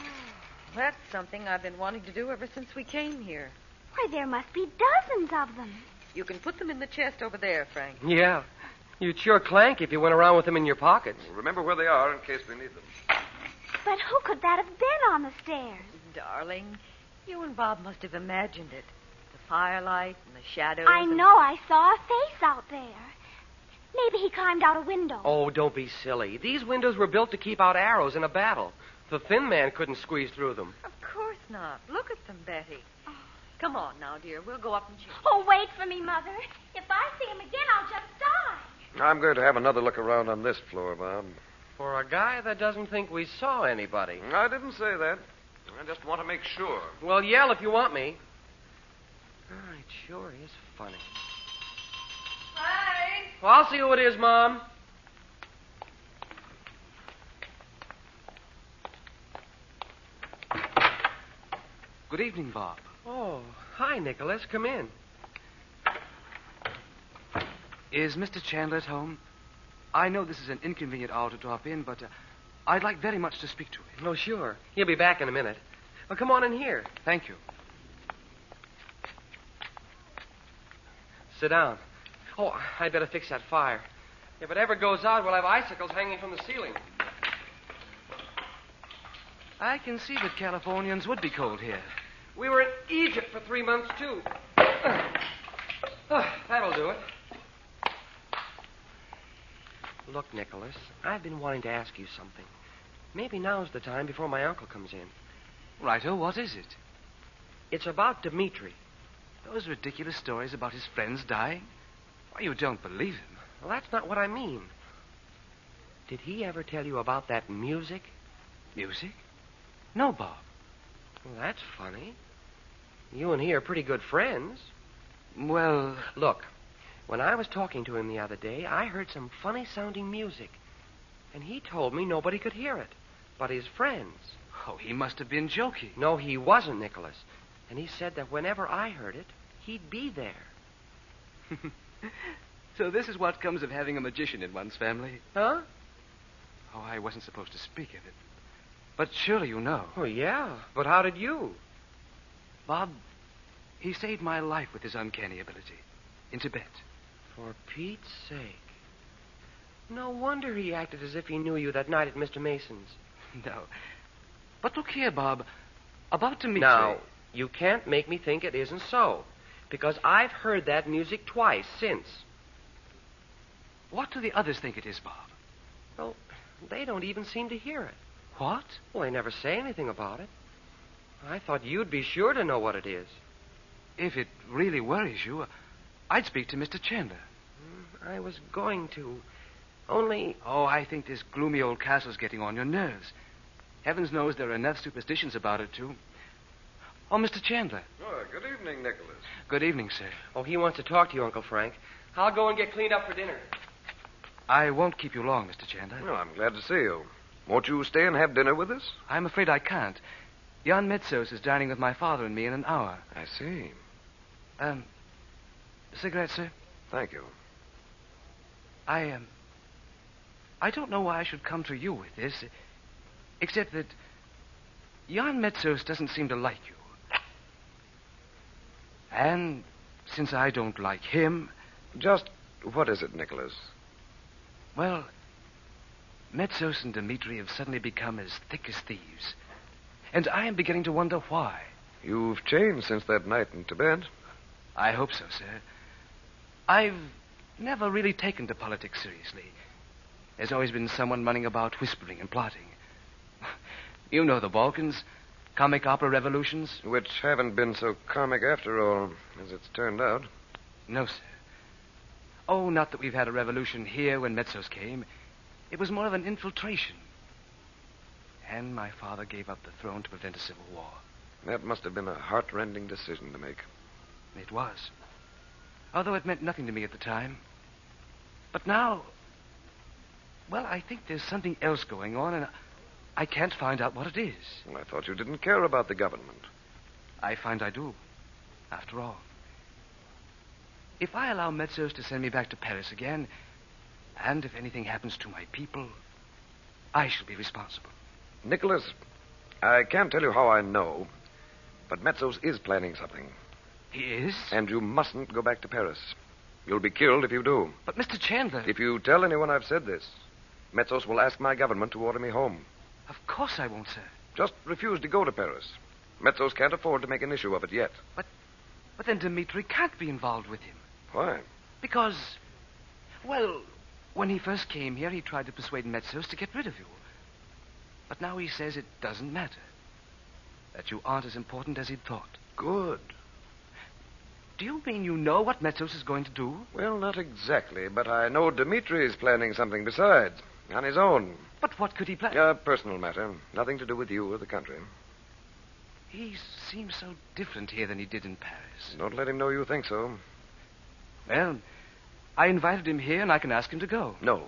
That's something I've been wanting to do ever since we came here. Why, there must be dozens of them. You can put them in the chest over there, Frank. Yeah. You'd sure clank if you went around with them in your pockets. Well, remember where they are in case we need them. But who could that have been on the stairs? Darling, you and Bob must have imagined it. The firelight and the shadows. I know. I saw a face out there. Maybe he climbed out a window. Oh, don't be silly. These windows were built to keep out arrows in a battle. The thin man couldn't squeeze through them. Of course not. Look at them, Betty. Oh. Come on now, dear. We'll go up and check. Oh, wait for me, Mother. If I see him again, I'll just die. I'm going to have another look around on this floor, Bob. For a guy that doesn't think we saw anybody. I didn't say that. I just want to make sure. Well, yell if you want me. Oh, it sure is funny. Hi. Well, I'll see who it is, Mom. Good evening, Bob. Oh, hi, Nicholas. Come in. Is Mr. Chandler at home? I know this is an inconvenient hour to drop in, but I'd like very much to speak to him. Oh, sure. He'll be back in a minute. Well, come on in here. Thank you. Sit down. Oh, I'd better fix that fire. If it ever goes out, we'll have icicles hanging from the ceiling. I can see that Californians would be cold here. We were in Egypt for 3 months, too. That'll do it. Look, Nicholas, I've been wanting to ask you something. Maybe now's the time before my uncle comes in. Righto, what is it? It's about Dimitri. Those ridiculous stories about his friends dying? Why, you don't believe him. Well, that's not what I mean. Did he ever tell you about that music? Music? No, Bob. Well, that's funny. You and he are pretty good friends. Well... Look, when I was talking to him the other day, I heard some funny-sounding music. And he told me nobody could hear it, but his friends. Oh, he must have been joking. No, he wasn't, Nicholas. And he said that whenever I heard it, he'd be there. So this is what comes of having a magician in one's family. Huh? Oh, I wasn't supposed to speak of it. But surely you know. Oh, yeah. But how did you? Bob, he saved my life with his uncanny ability. In Tibet. For Pete's sake. No wonder he acted as if he knew you that night at Mr. Mason's. No. But look here, Bob. About Dimitri... Now, you can't make me think it isn't so. Because I've heard that music twice since. What do the others think it is, Bob? Well, they don't even seem to hear it. What? Well, they never say anything about it. I thought you'd be sure to know what it is. If it really worries you, I'd speak to Mr. Chandler. I was going to. Only... Oh, I think this gloomy old castle's getting on your nerves. Heavens knows there are enough superstitions about it, too. Oh, Mr. Chandler. Oh, good evening, Nicholas. Good evening, sir. Oh, he wants to talk to you, Uncle Frank. I'll go and get cleaned up for dinner. I won't keep you long, Mr. Chandler. Well, I'm glad to see you. Won't you stay and have dinner with us? I'm afraid I can't. Jan Metsos is dining with my father and me in an hour. I see. Cigarette, sir? Thank you. I don't know why I should come to you with this, except that Jan Metsos doesn't seem to like you. And since I don't like him... Just what is it, Nicholas? Well, Metsos and Dimitri have suddenly become as thick as thieves. And I am beginning to wonder why. You've changed since that night in Tibet. I hope so, sir. I've never really taken to politics seriously. There's always been someone running about whispering and plotting. You know the Balkans, comic opera revolutions. Which haven't been so comic after all, as it's turned out. No, sir. Oh, not that we've had a revolution here when Metsos came. It was more of an infiltration. And my father gave up the throne to prevent a civil war. That must have been a heart-rending decision to make. It was. Although it meant nothing to me at the time. But now... Well, I think there's something else going on, and I can't find out what it is. Well, I thought you didn't care about the government. I find I do, after all. If I allow Metsos to send me back to Paris again, and if anything happens to my people, I shall be responsible. Nicholas, I can't tell you how I know, but Metsos is planning something. He is? And you mustn't go back to Paris. You'll be killed if you do. But, Mr. Chandler... If you tell anyone I've said this, Metsos will ask my government to order me home. Of course I won't, sir. Just refuse to go to Paris. Metsos can't afford to make an issue of it yet. But then Dimitri can't be involved with him. Why? Because, well, when he first came here, he tried to persuade Metsos to get rid of you. But now he says it doesn't matter. That you aren't as important as he'd thought. Good. Do you mean you know what Metsos is going to do? Well, not exactly, but I know Dimitri is planning something besides, on his own. But what could he plan? A personal matter. Nothing to do with you or the country. He seems so different here than he did in Paris. Don't let him know you think so. Well, I invited him here, and I can ask him to go. No.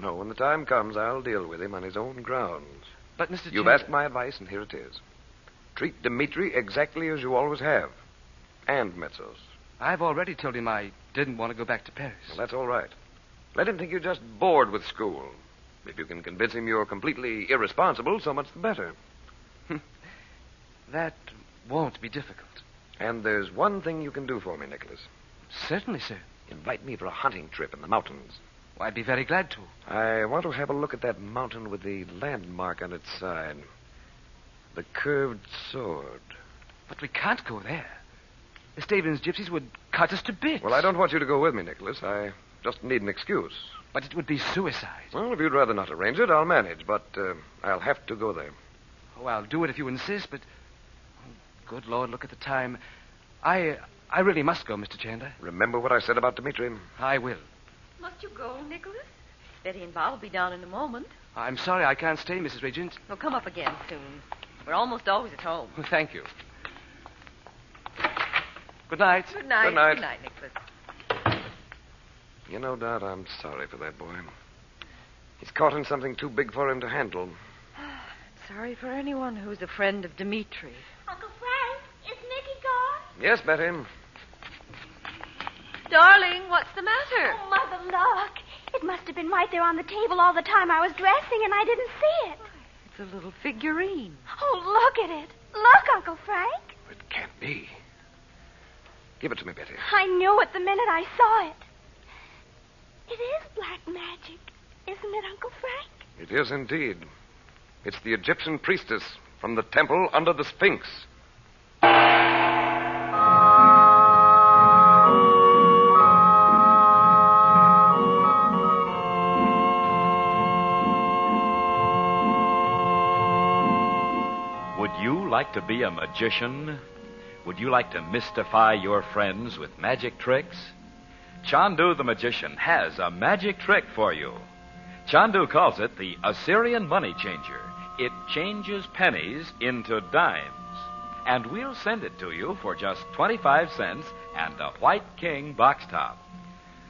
No, when the time comes, I'll deal with him on his own grounds. But, Mr. You've Chandler... asked my advice, and here it is. Treat Dimitri exactly as you always have. And Metsos. I've already told him I didn't want to go back to Paris. Well, that's all right. Let him think you're just bored with school. If you can convince him you're completely irresponsible, so much the better. That won't be difficult. And there's one thing you can do for me, Nicholas. Certainly, sir. Invite me for a hunting trip in the mountains. Well, I'd be very glad to. I want to have a look at that mountain with the landmark on its side. The curved sword. But we can't go there. Estaben's gypsies would cut us to bits. Well, I don't want you to go with me, Nicholas. I just need an excuse. But it would be suicide. Well, if you'd rather not arrange it, I'll manage. But I'll have to go there. Oh, I'll do it if you insist, but... Oh, good Lord, look at the time. I really must go, Mr. Chandler. Remember what I said about Dimitri? I will. Must you go, Nicholas? Betty and Bob will be down in a moment. I'm sorry I can't stay, Mrs. Regent. We'll come up again soon. We're almost always at home. Well, thank you. Good night. Good night. Good night. Good night, Nicholas. You know, Dot, I'm sorry for that boy. He's caught in something too big for him to handle. Sorry for anyone who's a friend of Dimitri. Uncle Frank, is Nicky gone? Yes, Betty. Darling, what's the matter? Oh, Mother, look. It must have been right there on the table all the time I was dressing, and I didn't see it. It's a little figurine. Oh, look at it. Look, Uncle Frank. It can't be. Give it to me, Betty. I knew it the minute I saw it. It is black magic, isn't it, Uncle Frank? It is indeed. It's the Egyptian priestess from the temple under the Sphinx. like to be a magician? Would you like to mystify your friends with magic tricks? Chandu the magician has a magic trick for you. Chandu calls it the Assyrian money changer. It changes pennies into dimes. And we'll send it to you for just 25 cents and a White King box top.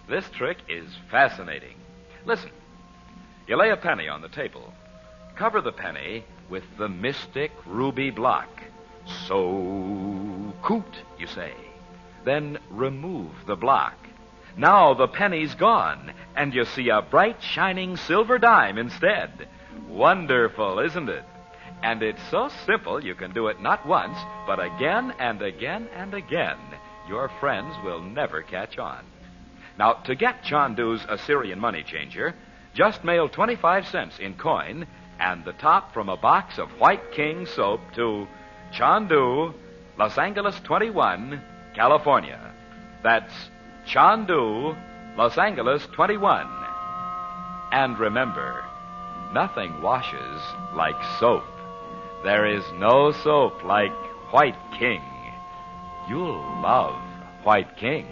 This trick is fascinating. Listen. You lay a penny on the table. Cover the penny with the mystic ruby block. So coot, you say. Then remove the block. Now the penny's gone, and you see a bright, shining silver dime instead. Wonderful, isn't it? And it's so simple you can do it not once, but again and again and again. Your friends will never catch on. Now, to get Chandu's Assyrian money changer, just mail 25 cents in coin and the top from a box of White King soap to Chandu, Los Angeles 21, California. That's Chandu, Los Angeles 21. And remember, nothing washes like soap. There is no soap like White King. You'll love White King.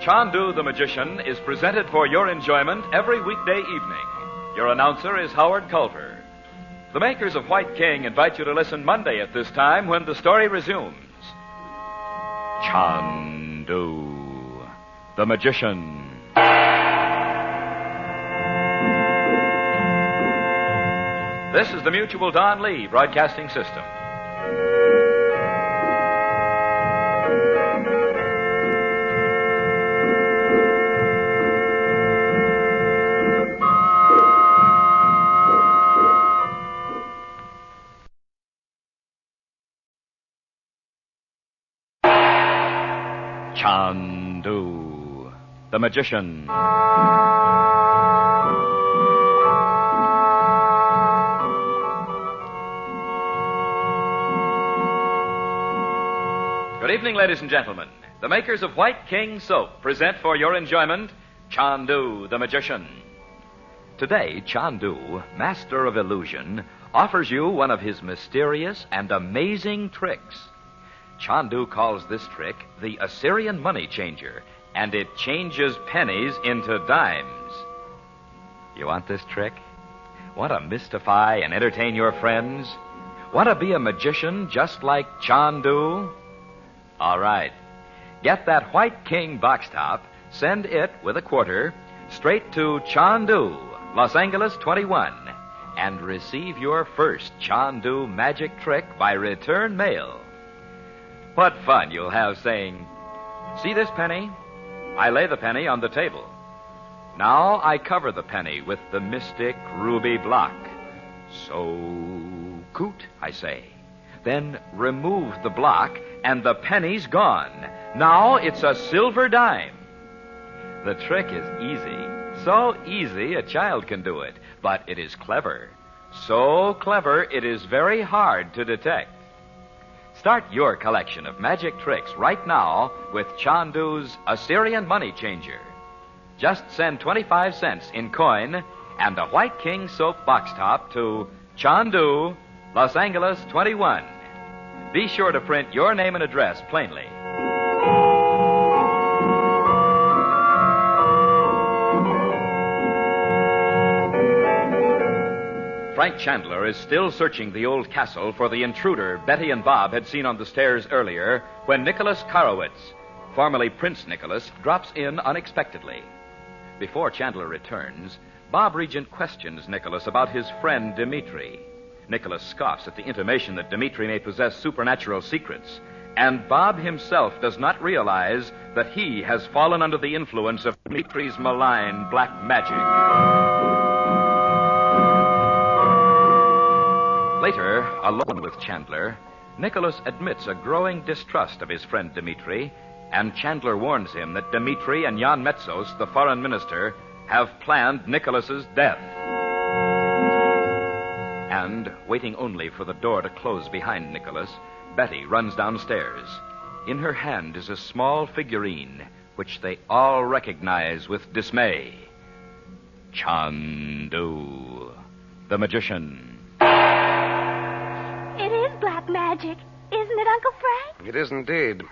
Chandu the Magician is presented for your enjoyment every weekday evening. Your announcer is Howard Culver. The makers of White King invite you to listen Monday at this time when the story resumes. Chandu the Magician. This is the Mutual Don Lee Broadcasting System. Chandu the Magician. Good evening, ladies and gentlemen. The makers of White King soap present for your enjoyment Chandu the Magician. Today, Chandu, master of illusion, offers you one of his mysterious and amazing tricks. Chandu calls this trick the Assyrian money changer, and it changes pennies into dimes. You want this trick? Want to mystify and entertain your friends? Want to be a magician just like Chandu? All right. Get that White King box top, send it with a quarter straight to Chandu, Los Angeles 21, and receive your first Chandu magic trick by return mail. What fun you'll have saying, "See this penny? I lay the penny on the table. Now I cover the penny with the mystic ruby block. So coot, I say. Then remove the block, and the penny's gone. Now it's a silver dime." The trick is easy. So easy a child can do it. But it is clever. So clever it is very hard to detect. Start your collection of magic tricks right now with Chandu's Assyrian money changer. Just send 25 cents in coin and a White King soap box top to Chandu, Los Angeles 21. Be sure to print your name and address plainly. Frank Chandler is still searching the old castle for the intruder Betty and Bob had seen on the stairs earlier when Nicholas Karowitz, formerly Prince Nicholas, drops in unexpectedly. Before Chandler returns, Bob Regent questions Nicholas about his friend Dimitri. Nicholas scoffs at the intimation that Dimitri may possess supernatural secrets, and Bob himself does not realize that he has fallen under the influence of Dimitri's malign black magic. Later, alone with Chandler, Nicholas admits a growing distrust of his friend Dimitri, and Chandler warns him that Dimitri and Jan Metsos, the foreign minister, have planned Nicholas's death. And, waiting only for the door to close behind Nicholas, Betty runs downstairs. In her hand is a small figurine, which they all recognize with dismay. Chandu, the magician. It is black magic, isn't it, Uncle Frank? It is indeed.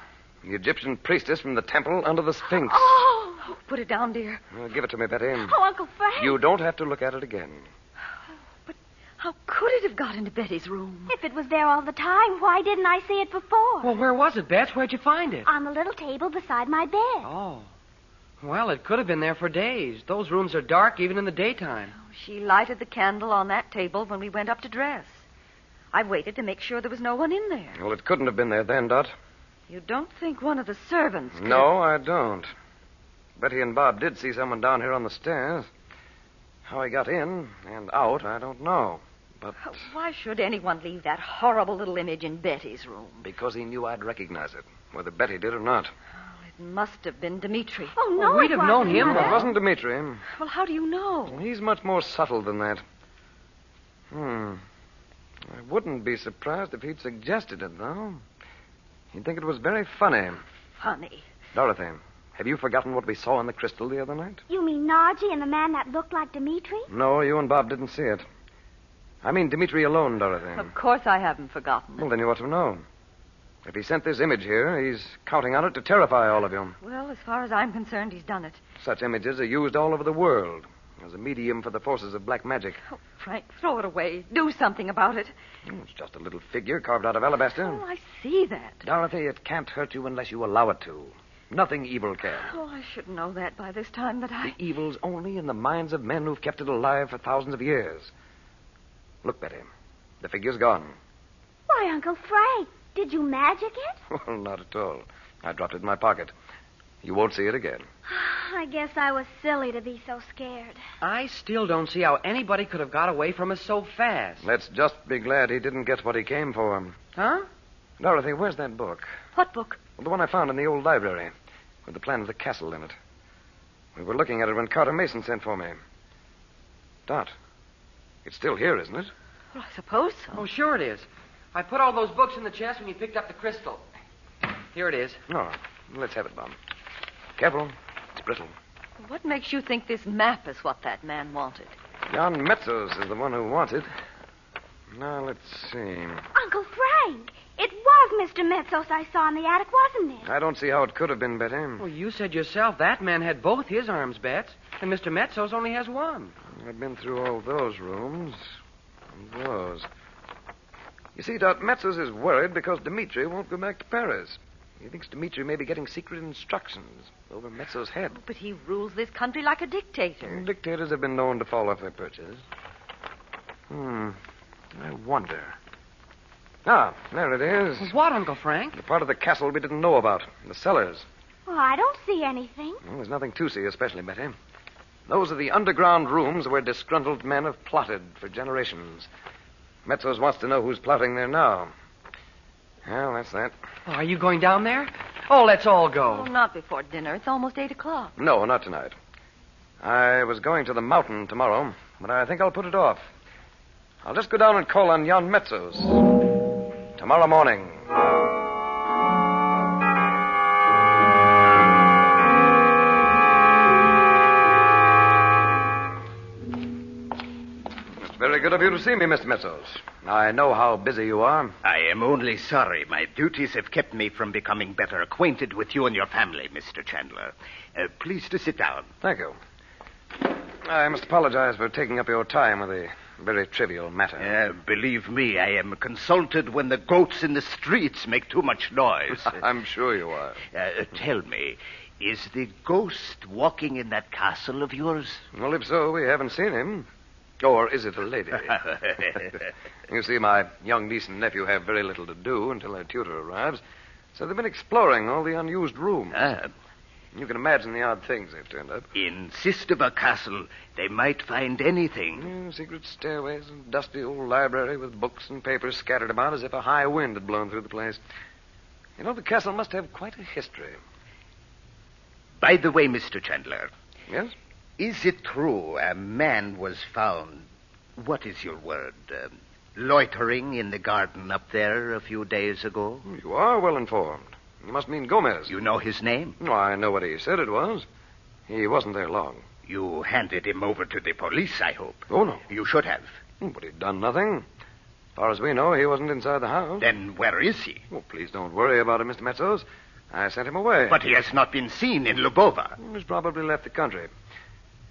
The Egyptian priestess from the temple under the Sphinx. Oh, put it down, dear. Give it to me, Betty. Oh, Uncle Frank. You don't have to look at it again. How could it have got into Betty's room? If it was there all the time, why didn't I see it before? Well, where was it, Bets? Where'd you find it? On the little table beside my bed. Oh. Well, it could have been there for days. Those rooms are dark even in the daytime. She lighted the candle on that table when we went up to dress. I waited to make sure there was no one in there. Well, it couldn't have been there then, Dot. You don't think one of the servants could... No, I don't. Betty and Bob did see someone down here on the stairs. How he got in and out, I don't know. But... Why should anyone leave that horrible little image in Betty's room? Because he knew I'd recognize it, whether Betty did or not. It must have been Dimitri. Oh, no, we'd have known him. It wasn't Dimitri. Well, how do you know? He's much more subtle than that. I wouldn't be surprised if he'd suggested it, though. He'd think it was very funny. Funny? Dorothy, have you forgotten what we saw in the crystal the other night? You mean Nadji and the man that looked like Dimitri? No, you and Bob didn't see it. I mean Dimitri alone, Dorothy. Of course I haven't forgotten it. Well, then you ought to know. If he sent this image here, he's counting on it to terrify all of you. Well, as far as I'm concerned, he's done it. Such images are used all over the world as a medium for the forces of black magic. Oh, Frank, throw it away. Do something about it. It's just a little figure carved out of alabaster. Oh, I see that. Dorothy, it can't hurt you unless you allow it to. Nothing evil can. Oh, I should know that by this time, but I... The evil's only in the minds of men who've kept it alive for thousands of years. Look, Betty. The figure's gone. Why, Uncle Frank, did you magic it? Well, not at all. I dropped it in my pocket. You won't see it again. I guess I was silly to be so scared. I still don't see how anybody could have got away from us so fast. Let's just be glad he didn't get what he came for. Huh? Dorothy, where's that book? What book? Well, the one I found in the old library, with the plan of the castle in it. We were looking at it when Carter Mason sent for me. Dot, it's still here, isn't it? Well, I suppose so. Oh, sure it is. I put all those books in the chest when you picked up the crystal. Here it is. No, let's have it, Bob. Careful, it's brittle. What makes you think this map is what that man wanted? Jan Metsos is the one who wants it. Now, let's see. Uncle Frank, it was Mr. Metsos I saw in the attic, wasn't it? I don't see how it could have been, Betty. Well, you said yourself that man had both his arms, Bets, and Mr. Metsos only has one. I've been through all those rooms. And those. You see, Dot, Metsos is worried because Dimitri won't go back to Paris. He thinks Dimitri may be getting secret instructions over Metsos' head. Oh, but he rules this country like a dictator. Dictators have been known to fall off their perches. I wonder. Ah, there it is. What, Uncle Frank? The part of the castle we didn't know about. The cellars. Well, I don't see anything. Well, there's nothing to see, especially, Betty. Those are the underground rooms where disgruntled men have plotted for generations. Metsos wants to know who's plotting there now. Well, that's that. Oh, are you going down there? Oh, let's all go. Oh, not before dinner. It's almost 8 o'clock. No, not tonight. I was going to the mountain tomorrow, but I think I'll put it off. I'll just go down and call on Jan Metsos. Tomorrow morning. It's very good of you to see me, Mr. Metsos. I know how busy you are. I am only sorry. My duties have kept me from becoming better acquainted with you and your family, Mr. Chandler. Please to sit down. Thank you. I must apologize for taking up your time with a very trivial matter. Believe me, I am consulted when the goats in the streets make too much noise. I'm sure you are. Tell me, is the ghost walking in that castle of yours? Well, if so, we haven't seen him. Or is it a lady? You see, my young niece and nephew have very little to do until their tutor arrives, so they've been exploring all the unused rooms. You can imagine the odd things they've turned up. In Sistaba Castle, they might find anything. Secret stairways and dusty old library with books and papers scattered about as if a high wind had blown through the place. You know, the castle must have quite a history. By the way, Mr. Chandler. Yes? Is it true a man was found, what is your word, loitering in the garden up there a few days ago? You are well informed. You must mean Gomez. You know his name? Oh, I know what he said it was. He wasn't there long. You handed him over to the police, I hope. Oh, no. You should have. But he'd done nothing. As far as we know, he wasn't inside the house. Then where is he? Oh, please don't worry about him, Mr. Metsos. I sent him away. But he has not been seen in Lubova. He's probably left the country.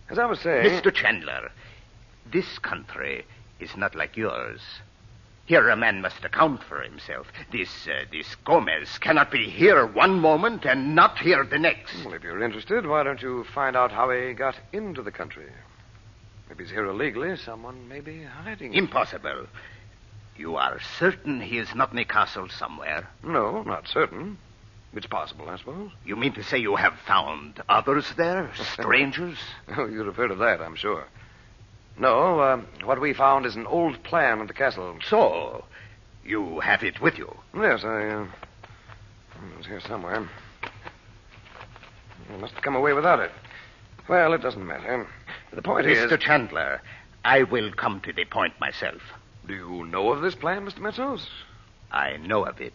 As I was saying... Mr. Chandler, this country is not like yours. Here a man must account for himself. This Gomez cannot be here one moment and not here the next. Well, if you're interested, why don't you find out how he got into the country? If he's here illegally, someone may be hiding him. Impossible. You are certain he is not in the castle somewhere? No, not certain. It's possible, I suppose. You mean to say you have found others there? Strangers? Oh, you'd have heard of that, I'm sure. No, what we found is an old plan of the castle. So, you have it with you? Yes, it was here somewhere. I must have come away without it. Well, it doesn't matter. The point is... Mr. Chandler, I will come to the point myself. Do you know of this plan, Mr. Metsos? I know of it.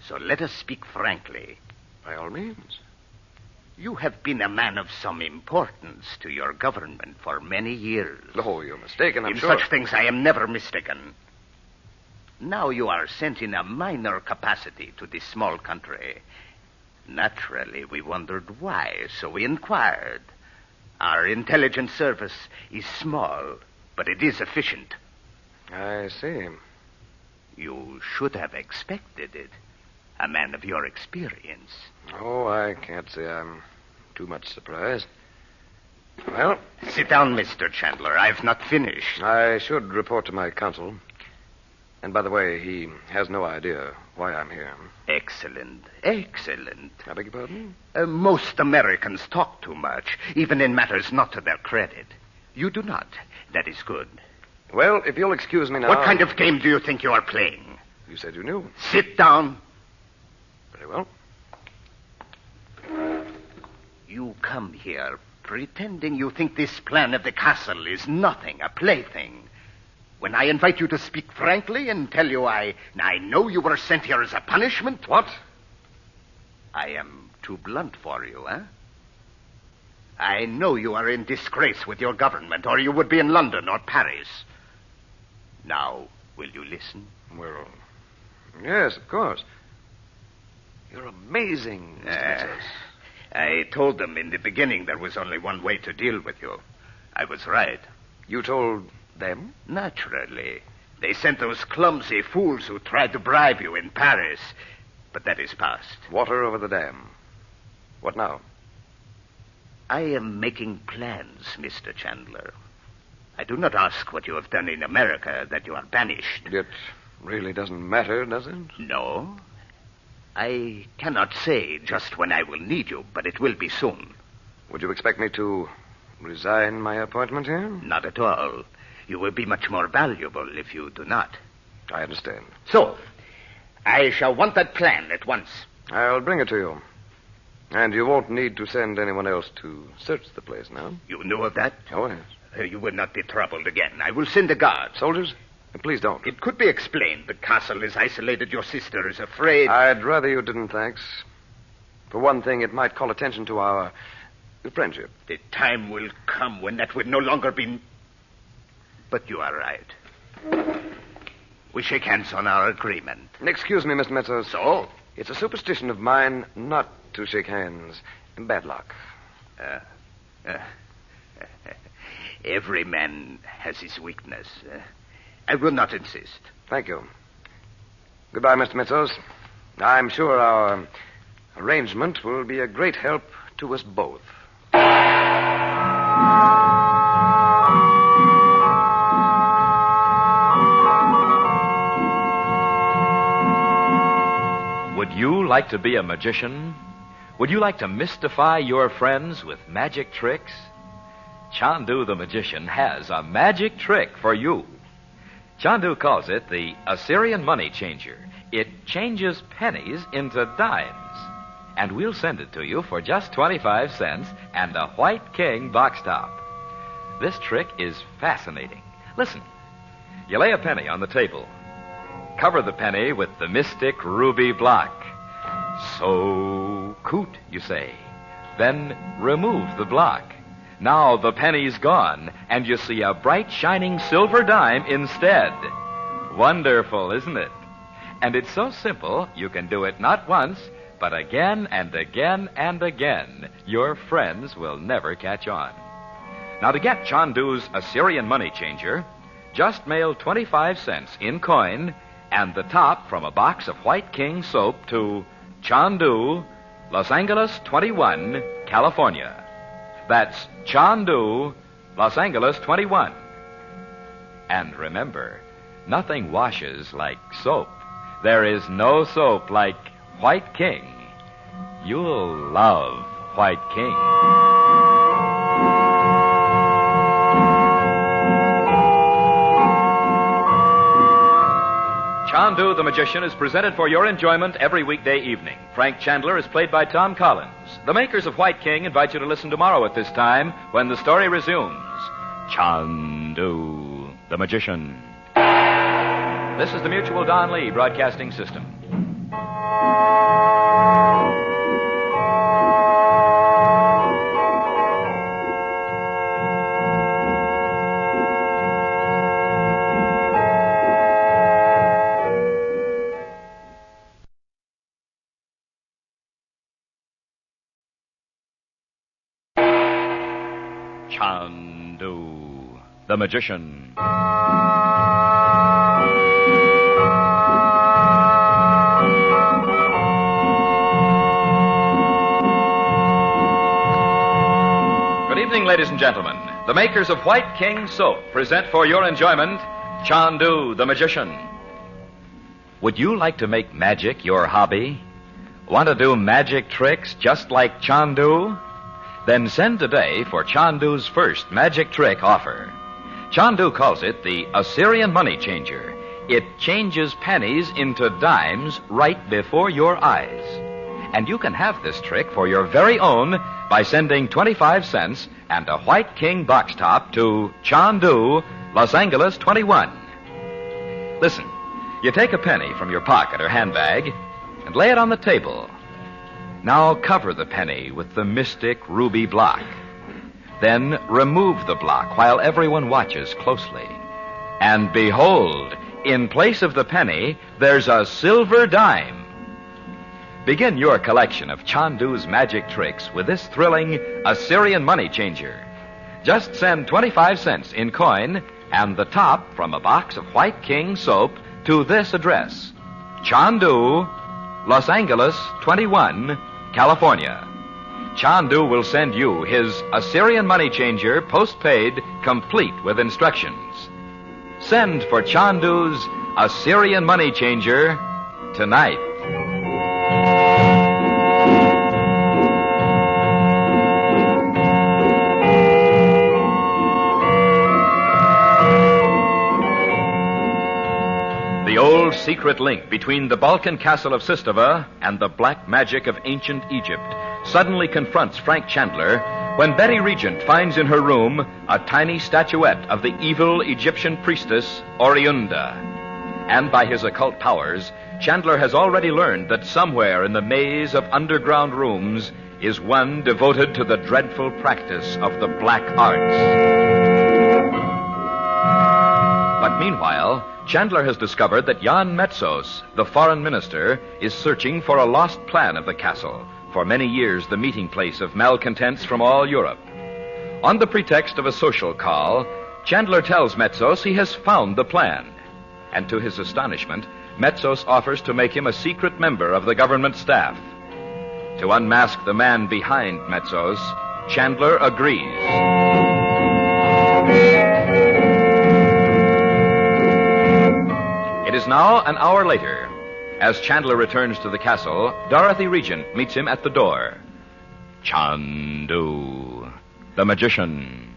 So let us speak frankly. By all means. You have been a man of some importance to your government for many years. Oh, you're mistaken, I'm sure. In such things I am never mistaken. Now you are sent in a minor capacity to this small country. Naturally, we wondered why, so we inquired. Our intelligence service is small, but it is efficient. I see. You should have expected it. A man of your experience. Oh, I can't say I'm too much surprised. Well... Sit down, Mr. Chandler. I've not finished. I should report to my counsel. And by the way, he has no idea why I'm here. Excellent. Excellent. I beg your pardon? Most Americans talk too much, even in matters not to their credit. You do not. That is good. Well, if you'll excuse me now... What kind of game do you think you are playing? You said you knew. Sit down. Very well. You come here pretending you think this plan of the castle is nothing, a plaything. When I invite you to speak frankly and tell you I know you were sent here as a punishment... What? I am too blunt for you, eh? I know you are in disgrace with your government, or you would be in London or Paris. Now, will you listen? Well, yes, of course. You're amazing, Mr. Metsos. I told them in the beginning there was only one way to deal with you. I was right. You told them? Naturally. They sent those clumsy fools who tried to bribe you in Paris. But that is past. Water over the dam. What now? I am making plans, Mr. Chandler. I do not ask what you have done in America, that you are banished. It really doesn't matter, does it? No. I cannot say just when I will need you, but it will be soon. Would you expect me to resign my appointment here? Not at all. You will be much more valuable if you do not. I understand. So, I shall want that plan at once. I'll bring it to you. And you won't need to send anyone else to search the place now. You knew of that? Oh, yes. You would not be troubled again. I will send a guard. Soldiers? Please don't. It could be explained. The castle is isolated. Your sister is afraid. I'd rather you didn't, thanks. For one thing, it might call attention to our friendship. The time will come when that will no longer be... But you are right. We shake hands on our agreement. Excuse me, Mr. Metsos. So? It's a superstition of mine not to shake hands. Bad luck. Every man has his weakness. I will not insist. Thank you. Goodbye, Mr. Metsos. I'm sure our arrangement will be a great help to us both. Would you like to be a magician? Would you like to mystify your friends with magic tricks? Chandu the magician has a magic trick for you. Chandu calls it the Assyrian money changer. It changes pennies into dimes. And we'll send it to you for just 25 cents and a white king box top. This trick is fascinating. Listen. You lay a penny on the table. Cover the penny with the mystic ruby block. So coot, you say. Then remove the block. Now the penny's gone, and you see a bright, shining silver dime instead. Wonderful, isn't it? And it's so simple, you can do it not once, but again and again and again. Your friends will never catch on. Now, to get Chandu's Assyrian money changer, just mail 25 cents in coin and the top from a box of White King soap to Chandu, Los Angeles 21, California. That's Chandu, Los Angeles 21. And remember, nothing washes like soap. There is no soap like White King. You'll love White King. Chandu the Magician is presented for your enjoyment every weekday evening. Frank Chandler is played by Tom Collins. The makers of White King invite you to listen tomorrow at this time when the story resumes. Chandu the Magician. This is the Mutual Don Lee Broadcasting System. Chandu the Magician. Good evening, ladies and gentlemen. The makers of White King soap present for your enjoyment Chandu the Magician. Would you like to make magic your hobby? Want to do magic tricks just like Chandu? Then send today for Chandu's first magic trick offer. Chandu calls it the Assyrian money changer. It changes pennies into dimes right before your eyes. And you can have this trick for your very own by sending 25 cents and a White King box top to Chandu, Los Angeles 21. Listen, you take a penny from your pocket or handbag and lay it on the table. Now cover the penny with the mystic ruby block. Then remove the block while everyone watches closely. And behold, in place of the penny, there's a silver dime. Begin your collection of Chandu's magic tricks with this thrilling Assyrian money changer. Just send 25 cents in coin and the top from a box of White King soap to this address: Chandu, Los Angeles 21, California. Chandu will send you his Assyrian money changer postpaid, complete with instructions. Send for Chandu's Assyrian money changer tonight. The old secret link between the Balkan castle of Sistava and the black magic of ancient Egypt suddenly confronts Frank Chandler when Betty Regent finds in her room a tiny statuette of the evil Egyptian priestess Oriunda. And by his occult powers, Chandler has already learned that somewhere in the maze of underground rooms is one devoted to the dreadful practice of the black arts. But meanwhile, Chandler has discovered that Jan Metsos, the foreign minister, is searching for a lost plan of the castle, for many years the meeting place of malcontents from all Europe. On the pretext of a social call, Chandler tells Metsos he has found the plan. And to his astonishment, Metsos offers to make him a secret member of the government staff. To unmask the man behind Metsos, Chandler agrees. It is now an hour later. As Chandler returns to the castle, Dorothy Regent meets him at the door. Chandu, the magician.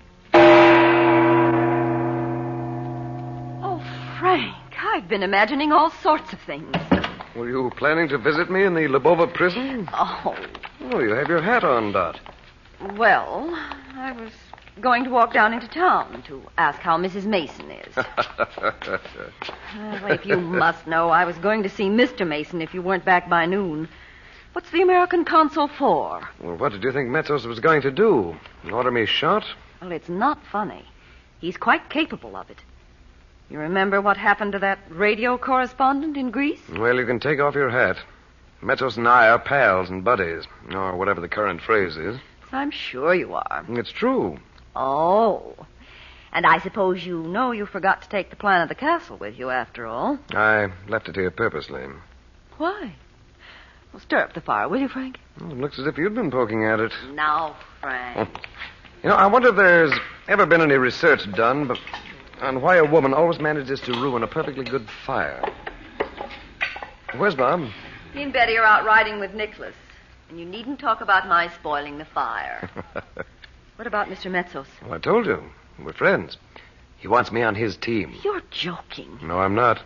Oh, Frank, I've been imagining all sorts of things. Were you planning to visit me in the Lubova prison? Oh, You have your hat on, Dot. well, I was going to walk down into town to ask how Mrs. Mason is. Well, if you must know, I was going to see Mr. Mason if you weren't back by noon. What's the American consul for? Well, what did you think Metsos was going to do? Order me shot? Well, it's not funny. He's quite capable of it. You remember what happened to that radio correspondent in Greece? Well, you can take off your hat. Metsos and I are pals and buddies, or whatever the current phrase is. I'm sure you are. It's true. Oh. And I suppose you know you forgot to take the plan of the castle with you, after all. I left it here purposely. Why? Well, stir up the fire, will you, Frank? Well, it looks as if you'd been poking at it. Now, Frank. You know, I wonder if there's ever been any research done on why a woman always manages to ruin a perfectly good fire. Where's Bob? He and Betty are out riding with Nicholas. And you needn't talk about my spoiling the fire. What about Mr. Metsos? Well, I told you. We're friends. He wants me on his team. You're joking. No, I'm not.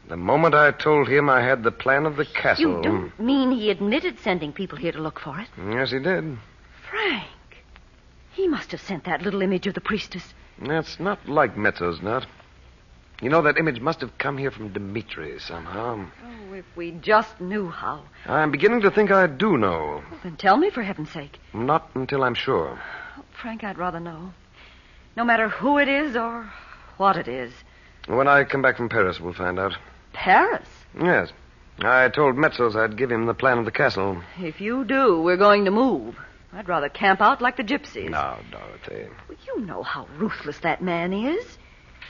The moment I told him I had the plan of the castle... You don't mean he admitted sending people here to look for it? Yes, he did. Frank, he must have sent that little image of the priestess. That's not like Metsos, not. You know, that image must have come here from Dimitri somehow. Oh, if we just knew how. I'm beginning to think I do know. Well, then tell me, for heaven's sake. Not until I'm sure. Oh, Frank, I'd rather know. No matter who it is or what it is. When I come back from Paris, we'll find out. Paris? Yes. I told Metsos I'd give him the plan of the castle. If you do, we're going to move. I'd rather camp out like the gypsies. Now, Dorothy. Well, you know how ruthless that man is.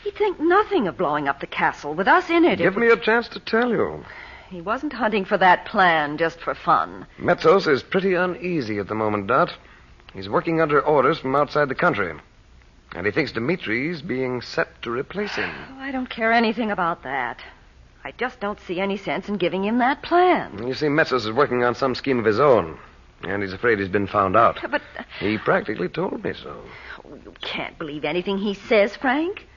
He'd think nothing of blowing up the castle with us in it. Give me a chance to tell you. He wasn't hunting for that plan just for fun. Metsos is pretty uneasy at the moment, Dot. He's working under orders from outside the country. And he thinks Dimitri's being set to replace him. Oh, I don't care anything about that. I just don't see any sense in giving him that plan. You see, Metsos is working on some scheme of his own. And he's afraid he's been found out. But... He practically told me so. Oh, you can't believe anything he says, Frank.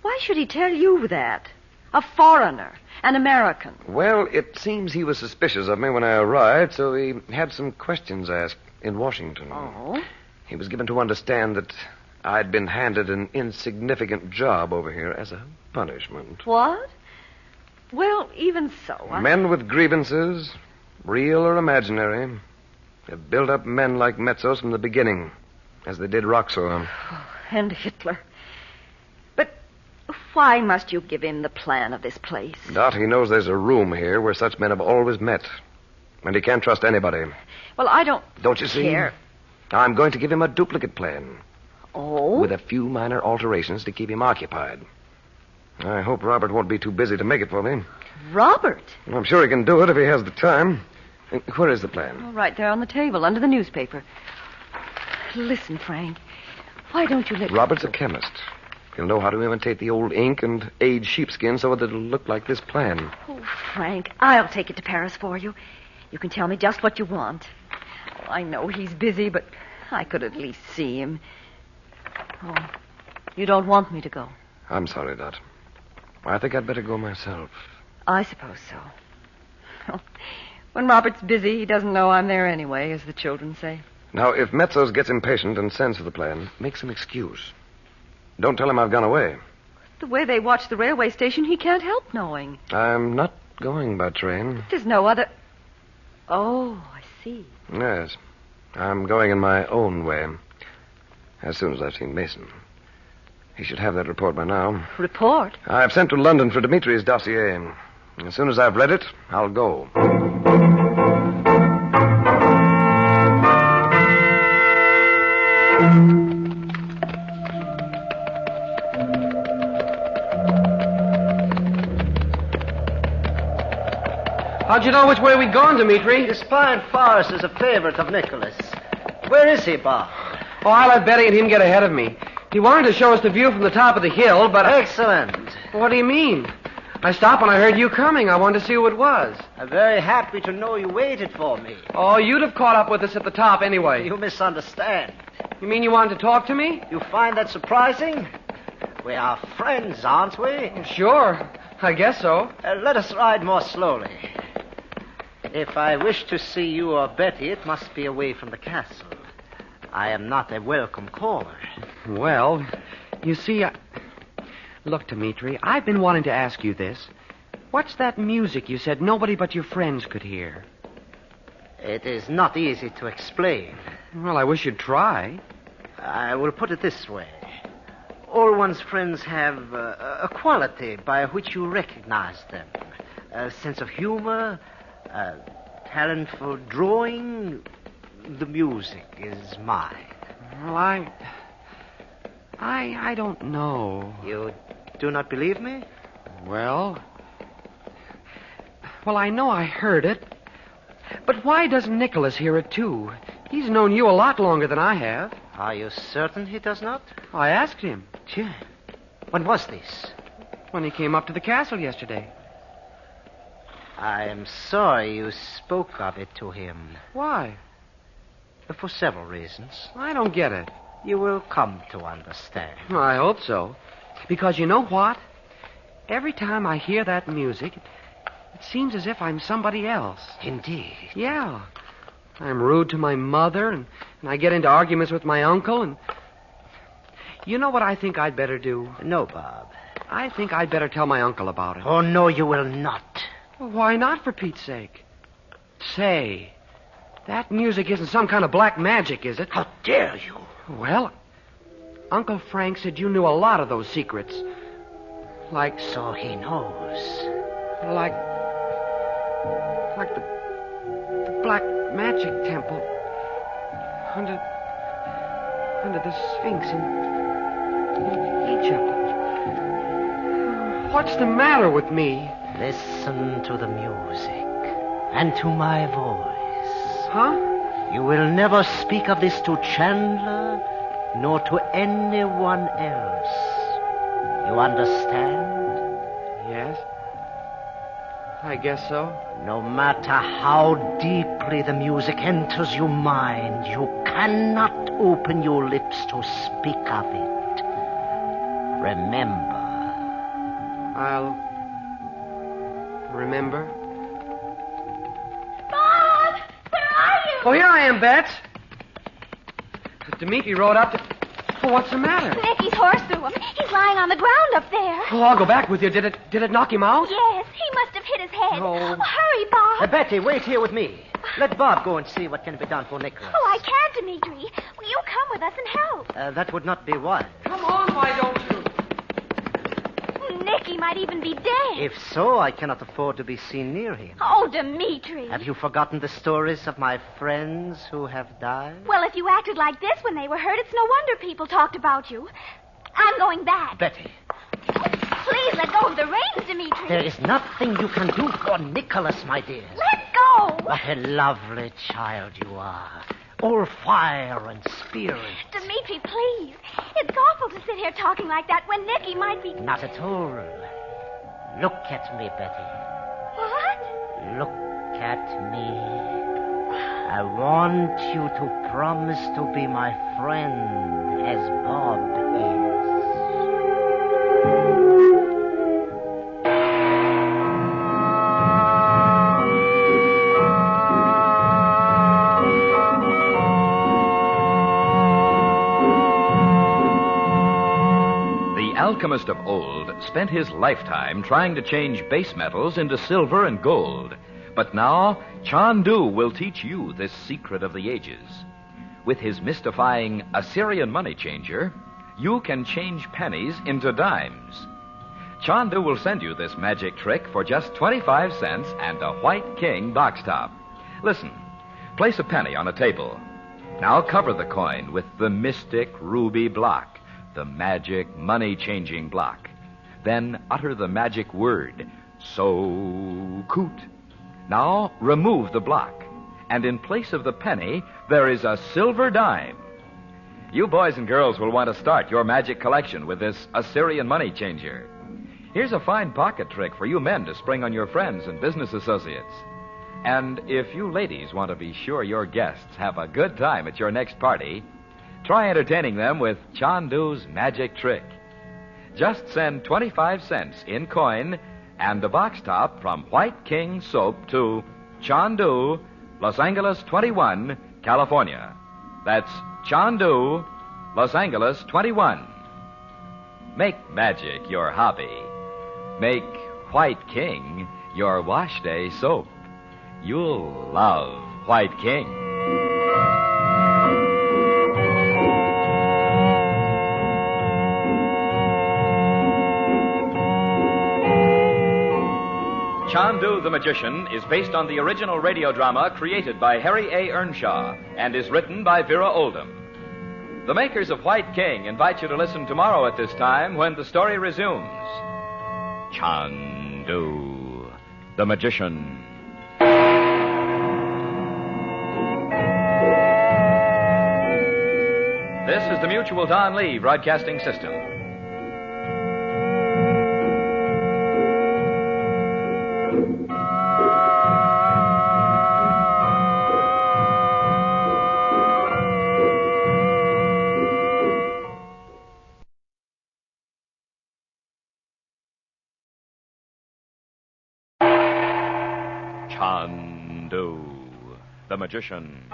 Why should he tell you that? A foreigner, an American. Well, it seems he was suspicious of me when I arrived, so he had some questions asked in Washington. Oh? He was given to understand that I'd been handed an insignificant job over here as a punishment. What? Well, even so, Men with grievances, real or imaginary, have built up men like Metsos from the beginning, as they did Roxor. Oh, and Hitler. But why must you give him the plan of this place? Dot, he knows there's a room here where such men have always met. And he can't trust anybody. Well, I don't... Don't you see? care. I'm going to give him a duplicate plan. Oh? With a few minor alterations to keep him occupied. I hope Robert won't be too busy to make it for me. Robert? I'm sure he can do it if he has the time. Where is the plan? Oh, right there on the table, under the newspaper. Listen, Frank. Why don't you let... Robert's a chemist. He'll know how to imitate the old ink and age sheepskin so that it'll look like this plan. Oh, Frank, I'll take it to Paris for you. You can tell me just what you want. Oh, I know he's busy, but I could at least see him. Oh, you don't want me to go? I'm sorry, Dot. I think I'd better go myself. I suppose so. Well, when Robert's busy, he doesn't know I'm there anyway, as the children say. Now, if Metsos gets impatient and sends for the plan, make some excuse. Don't tell him I've gone away. The way they watch the railway station, he can't help knowing. I'm not going by train. There's no other... Oh, I see. Yes. I'm going in my own way. As soon as I've seen Mason. He should have that report by now. Report? I've sent to London for Dimitri's dossier. As soon as I've read it, I'll go. How'd you know which way we'd gone, Dimitri? This pine forest is a favorite of Nicholas. Where is he, Bob? Oh, I let Betty and him get ahead of me. He wanted to show us the view from the top of the hill, but... Excellent. What do you mean? I stopped when I heard you coming. I wanted to see who it was. I'm very happy to know you waited for me. Oh, you'd have caught up with us at the top anyway. You misunderstand. You mean you wanted to talk to me? You find that surprising? We are friends, aren't we? Sure. I guess so. Let us ride more slowly. If I wish to see you or Betty, it must be away from the castle. I am not a welcome caller. Well, you see, Look, Dimitri, I've been wanting to ask you this. What's that music you said nobody but your friends could hear? It is not easy to explain. Well, I wish you'd try. I will put it this way. All one's friends have a quality by which you recognize them. A sense of humor, a talent for drawing. The music is mine. Well, I don't know. You do not believe me? Well, I know I heard it. But why doesn't Nicholas hear it, too? He's known you a lot longer than I have. Are you certain he does not? I asked him. Gee, when was this? When he came up to the castle yesterday. I am sorry you spoke of it to him. Why? For several reasons. I don't get it. You will come to understand. I hope so. Because you know what? Every time I hear that music, it seems as if I'm somebody else. Indeed. Yeah. I'm rude to my mother, and I get into arguments with my uncle, and... You know what I think I'd better do? No, Bob. I think I'd better tell my uncle about it. Oh, no, you will not. Well, why not, for Pete's sake? Say, that music isn't some kind of black magic, is it? How dare you? Well, Uncle Frank said you knew a lot of those secrets. Like... So he knows. Like the Black Magic Temple under the Sphinx in Egypt. What's the matter with me? Listen to the music and to my voice. Huh? You will never speak of this to Chandler nor to anyone else. You understand? Yes. I guess so. No matter how deeply the music enters your mind, you cannot open your lips to speak of it. Remember. I'll remember. Bob! Where are you? Oh, here I am, Bets. Dimitri rode up to... Oh, what's the matter? Nicky's horse threw him. He's lying on the ground up there. Oh, I'll go back with you. Did it knock him out? Yes, he must have hit his head. Oh. Hurry, Bob. Betty, wait here with me. Let Bob go and see what can be done for Nicholas. Oh, I can't, Dimitri. Will you come with us and help? That would not be wise. Come on, why don't you? Nicky might even be dead. If so, I cannot afford to be seen near him. Oh, Dimitri. Have you forgotten the stories of my friends who have died? Well, if you acted like this when they were hurt, it's no wonder people talked about you. I'm going back. Betty. Please let go of the reins, Dimitri. There is nothing you can do for Nicholas, my dear. Let go. What a lovely child you are. All fire and spirit. Dimitri, please. It's awful to sit here talking like that when Nicky might be... Not at all. Look at me, Betty. What? Look at me. I want you to promise to be my friend as Bob is. The alchemist of old spent his lifetime trying to change base metals into silver and gold. But now, Chandu will teach you this secret of the ages. With his mystifying Assyrian money changer, you can change pennies into dimes. Chandu will send you this magic trick for just 25 cents and a white king box top. Listen, place a penny on a table. Now cover the coin with the mystic ruby block, the magic money-changing block. Then utter the magic word, so-coot. Now remove the block, and in place of the penny, there is a silver dime. You boys and girls will want to start your magic collection with this Assyrian money changer. Here's a fine pocket trick for you men to spring on your friends and business associates. And if you ladies want to be sure your guests have a good time at your next party, try entertaining them with Chandu's magic trick. Just send 25 cents in coin and a box top from White King Soap to Chandu, Los Angeles 21, California. That's Chandu, Los Angeles 21. Make magic your hobby. Make White King your wash day soap. You'll love White King. Chandu the Magician is based on the original radio drama created by Harry A. Earnshaw and is written by Vera Oldham. The makers of White King invite you to listen tomorrow at this time when the story resumes. Chandu the Magician. This is the Mutual Don Lee Broadcasting System. Chandu the Magician.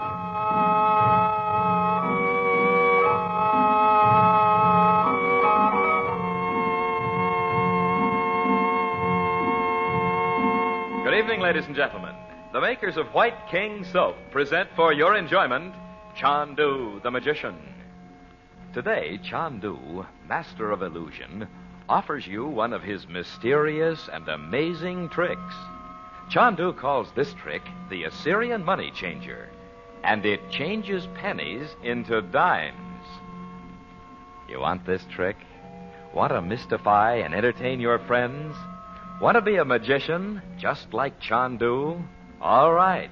Good evening, ladies and gentlemen. The makers of White King Soap present for your enjoyment Chandu the Magician. Today, Chandu, master of illusion, offers you one of his mysterious and amazing tricks. Chandu calls this trick the Assyrian money changer, and it changes pennies into dimes. You want this trick? Want to mystify and entertain your friends? Want to be a magician just like Chandu? All right.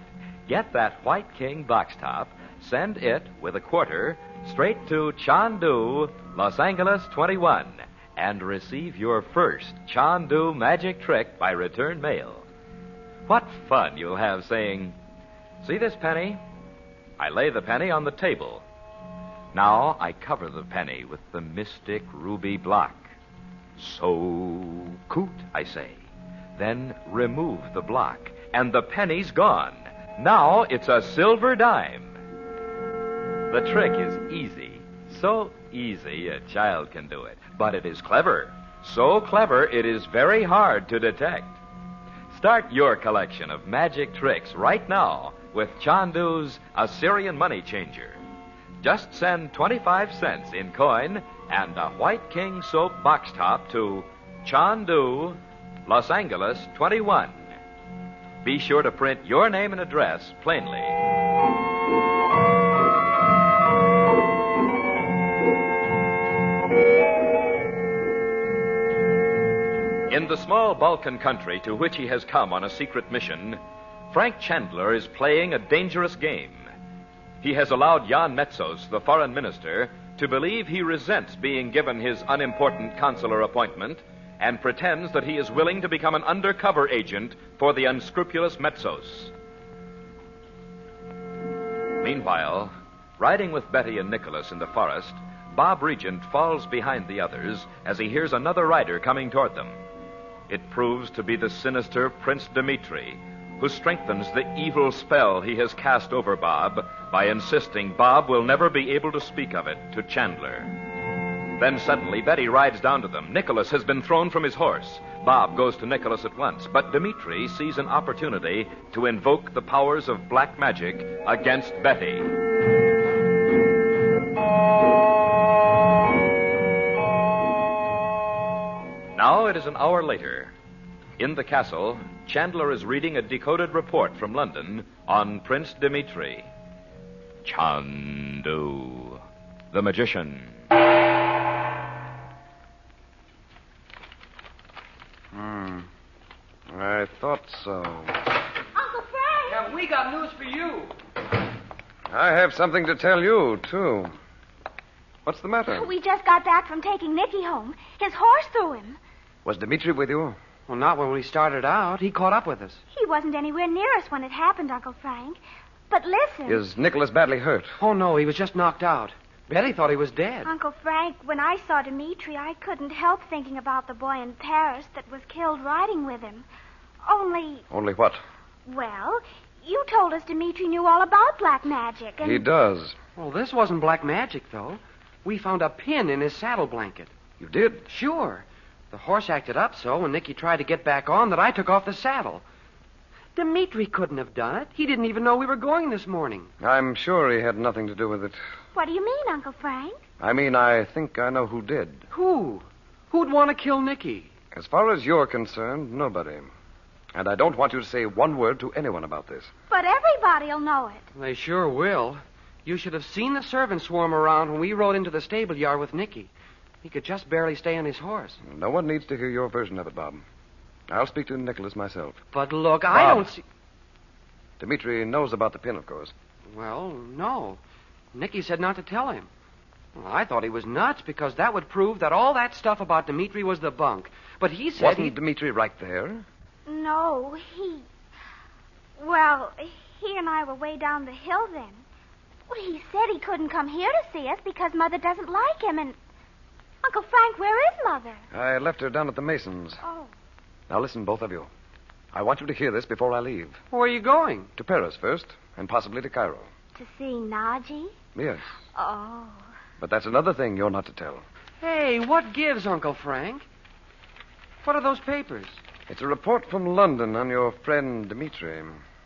Get that White King box top, send it with a quarter straight to Chandu, Los Angeles 21, and receive your first Chandu magic trick by return mail. What fun you'll have saying, "See this penny? I lay the penny on the table. Now I cover the penny with the mystic ruby block. So coot, I say. Then remove the block, and the penny's gone. Now it's a silver dime." The trick is easy. So easy a child can do it. But it is clever. So clever it is very hard to detect. Start your collection of magic tricks right now with Chandu's Assyrian money changer. Just send 25 cents in coin and a White King soap box top to Chandu, Los Angeles 21. Be sure to print your name and address plainly. In the small Balkan country to which he has come on a secret mission, Frank Chandler is playing a dangerous game. He has allowed Jan Metsos, the foreign minister, to believe he resents being given his unimportant consular appointment and pretends that he is willing to become an undercover agent for the unscrupulous Metsos. Meanwhile, riding with Betty and Nicholas in the forest, Bob Regent falls behind the others as he hears another rider coming toward them. It proves to be the sinister Prince Dimitri, who strengthens the evil spell he has cast over Bob by insisting Bob will never be able to speak of it to Chandler. Then suddenly Betty rides down to them. Nicholas has been thrown from his horse. Bob goes to Nicholas at once, but Dimitri sees an opportunity to invoke the powers of black magic against Betty. Now it is an hour later. In the castle, Chandler is reading a decoded report from London on Prince Dimitri. Chandu, the magician. I thought so. Uncle Frank! Have we got news for you? I have something to tell you, too. What's the matter? We just got back from taking Nicky home. His horse threw him. Was Dimitri with you? Well, not when we started out. He caught up with us. He wasn't anywhere near us when it happened, Uncle Frank. But listen. Is Nicholas badly hurt? Oh, no, he was just knocked out. Betty thought he was dead. Uncle Frank, when I saw Dimitri, I couldn't help thinking about the boy in Paris that was killed riding with him. Only, Only what? well, you told us Dimitri knew all about black magic, and... He does. Well, this wasn't black magic, though. We found a pin in his saddle blanket. You did? Sure. The horse acted up so when Nicky tried to get back on that I took off the saddle. Dimitri couldn't have done it. He didn't even know we were going this morning. I'm sure he had nothing to do with it. What do you mean, Uncle Frank? I mean, I think I know who did. Who? Who'd want to kill Nicky? As far as you're concerned, nobody. And I don't want you to say one word to anyone about this. But everybody'll know it. They sure will. You should have seen the servants swarm around when we rode into the stable yard with Nicky. He could just barely stay on his horse. No one needs to hear your version of it, Bob. I'll speak to Nicholas myself. But look, Bob. I don't see... Dimitri knows about the pin, of course. Well, no. Nicky said not to tell him. Well, I thought he was nuts because that would prove that all that stuff about Dimitri was the bunk. But he said Wasn't Dimitri right there? No, Well, he and I were way down the hill then. Well, he said he couldn't come here to see us because Mother doesn't like him, and... Uncle Frank, where is Mother? I left her down at the Masons. Oh. Now listen, both of you. I want you to hear this before I leave. Where are you going? To Paris first, and possibly to Cairo. To see Nadji? Yes. Oh. But that's another thing you're not to tell. Hey, what gives, Uncle Frank? What are those papers? It's a report from London on your friend Dimitri.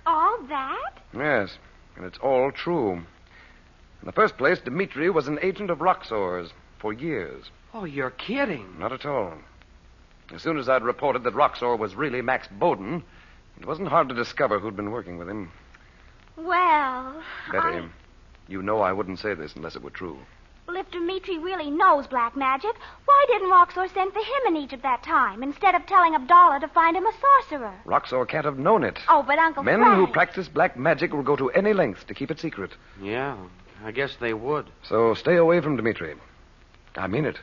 All that? Yes, and it's all true. In the first place, Dimitri was an agent of Roxor's for years. Oh, you're kidding. Not at all. As soon as I'd reported that Roxor was really Max Bowden, it wasn't hard to discover who'd been working with him. Well, Betty, you know I wouldn't say this unless it were true. Well, if Dimitri really knows black magic, why didn't Roxor send for him in Egypt that time, instead of telling Abdallah to find him a sorcerer? Roxor can't have known it. Oh, but Uncle Men Frank... who practice black magic will go to any lengths to keep it secret. Yeah, I guess they would. So stay away from Dimitri. I mean it.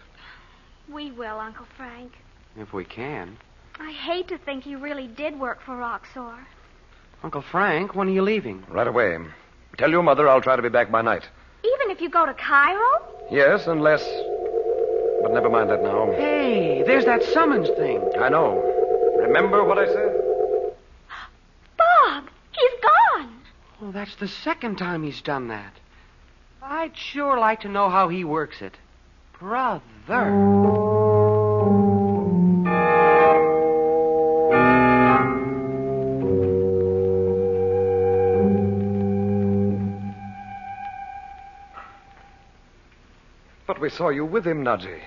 We will, Uncle Frank. If we can. I hate to think he really did work for Roxor. Uncle Frank, when are you leaving? Right away. Tell your mother I'll try to be back by night. Even if you go to Cairo? Yes, unless... But never mind that now. Hey, there's that summons thing. I know. Remember what I said? Bob, he's gone. Well, that's the second time he's done that. I'd sure like to know how he works it. Brother. But we saw you with him, Nadji.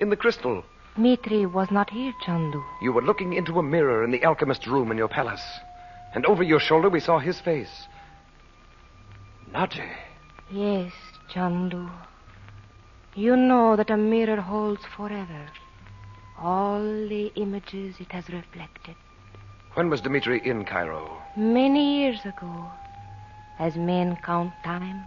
In the crystal. Dimitri was not here, Chandu. You were looking into a mirror in the alchemist's room in your palace. And over your shoulder we saw his face. Nadji. Yes, Chandu. You know that a mirror holds forever all the images it has reflected. When was Dimitri in Cairo? Many years ago, as men count time.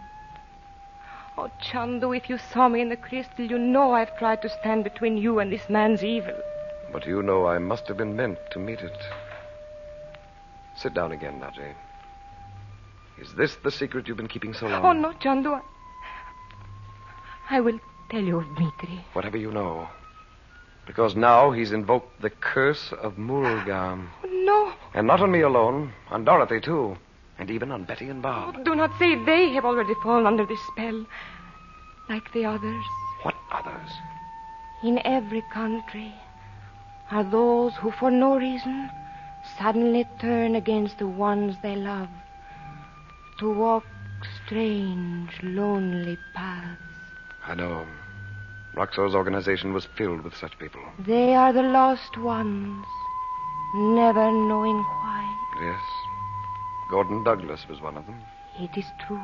Oh, Chandu, if you saw me in the crystal, you know I've tried to stand between you and this man's evil. But you know I must have been meant to meet it. Sit down again, Nadji. Is this the secret you've been keeping so long? Oh, no, Chandu. I will tell you of Dimitri. Whatever you know. Because now he's invoked the curse of Mulgam. No. And not on me alone, on Dorothy, too. And even on Betty and Bob. Oh, do not say they have already fallen under this spell. Like the others. What others? In every country are those who, for no reason, suddenly turn against the ones they love. To walk strange, lonely paths. I know. Roxor's organization was filled with such people. They are the lost ones, never knowing why. Yes. Gordon Douglas was one of them. It is true.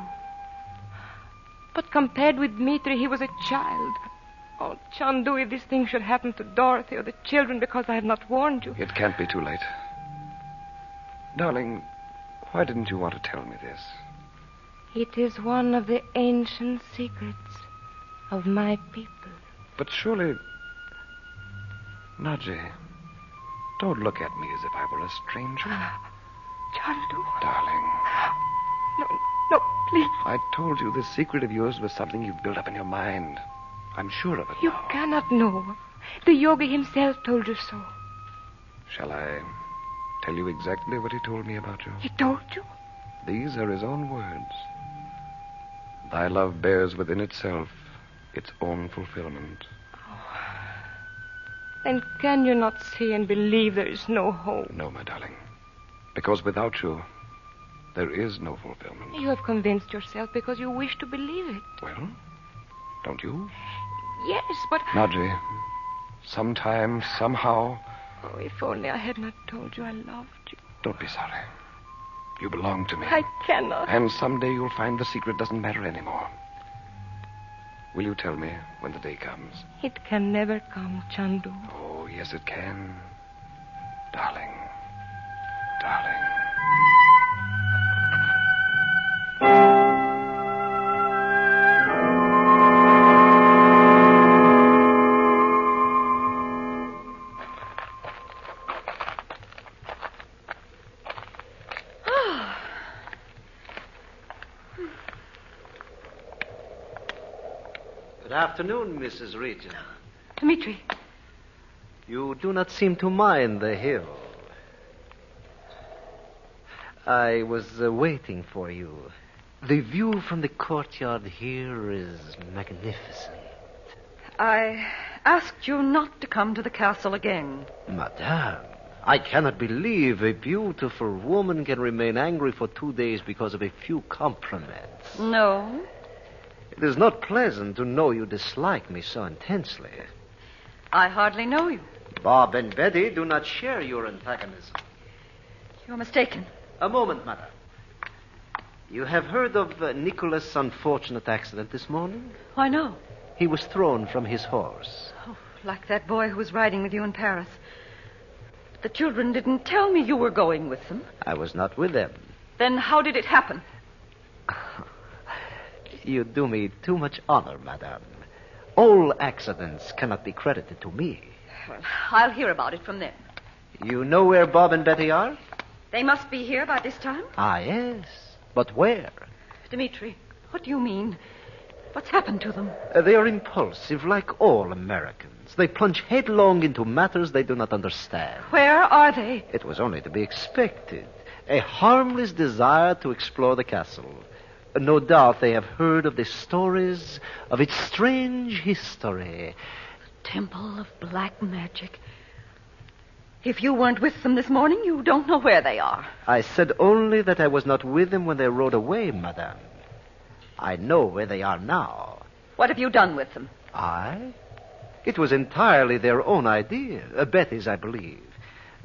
But compared with Dimitri, he was a child. Oh, Chandu, if this thing should happen to Dorothy or the children because I have not warned you. It can't be too late. Darling, why didn't you want to tell me this? It is one of the ancient secrets of my people. But surely... Nadji, don't look at me as if I were a stranger. Chandu. Darling. No, please. I told you this secret of yours was something you've built up in your mind. I'm sure of it You now. cannot know. The yogi himself told you so. Shall I tell you exactly what he told me about you? He told you? These are his own words. Thy love bears within itself its own fulfillment. Then can you not see and believe there is no hope? No, my darling. Because without you, there is no fulfillment. You have convinced yourself because you wish to believe it. Well, don't you? Yes, but... Nadji, sometime, somehow... Oh, if only I had not told you I loved you. Don't be sorry. You belong to me. I cannot. And someday you'll find the secret doesn't matter anymore. Will you tell me when the day comes? It can never come, Chandu. Oh, yes, it can. Darling. Darling. Good afternoon, Mrs. Regent. Dimitri. You do not seem to mind the hill. I was waiting for you. The view from the courtyard here is magnificent. I asked you not to come to the castle again. Madame, I cannot believe a beautiful woman can remain angry for 2 days because of a few compliments. No. It is not pleasant to know you dislike me so intensely. I hardly know you. Bob and Betty do not share your antagonism. You're mistaken. A moment, madam. You have heard of Nicholas' unfortunate accident this morning? Why, no. He was thrown from his horse. Oh, like that boy who was riding with you in Paris. The children didn't tell me you were going with them. I was not with them. Then how did it happen? You do me too much honor, madame. All accidents cannot be credited to me. Well, I'll hear about it from them. You know where Bob and Betty are? They must be here by this time. Ah, yes. But where? Dimitri, what do you mean? What's happened to them? They are impulsive, like all Americans. They plunge headlong into matters they do not understand. Where are they? It was only to be expected. A harmless desire to explore the castle. No doubt they have heard of the stories of its strange history. The Temple of Black Magic. If you weren't with them this morning, you don't know where they are. I said only that I was not with them when they rode away, madame. I know where they are now. What have you done with them? I? It was entirely their own idea. Betty's, I believe.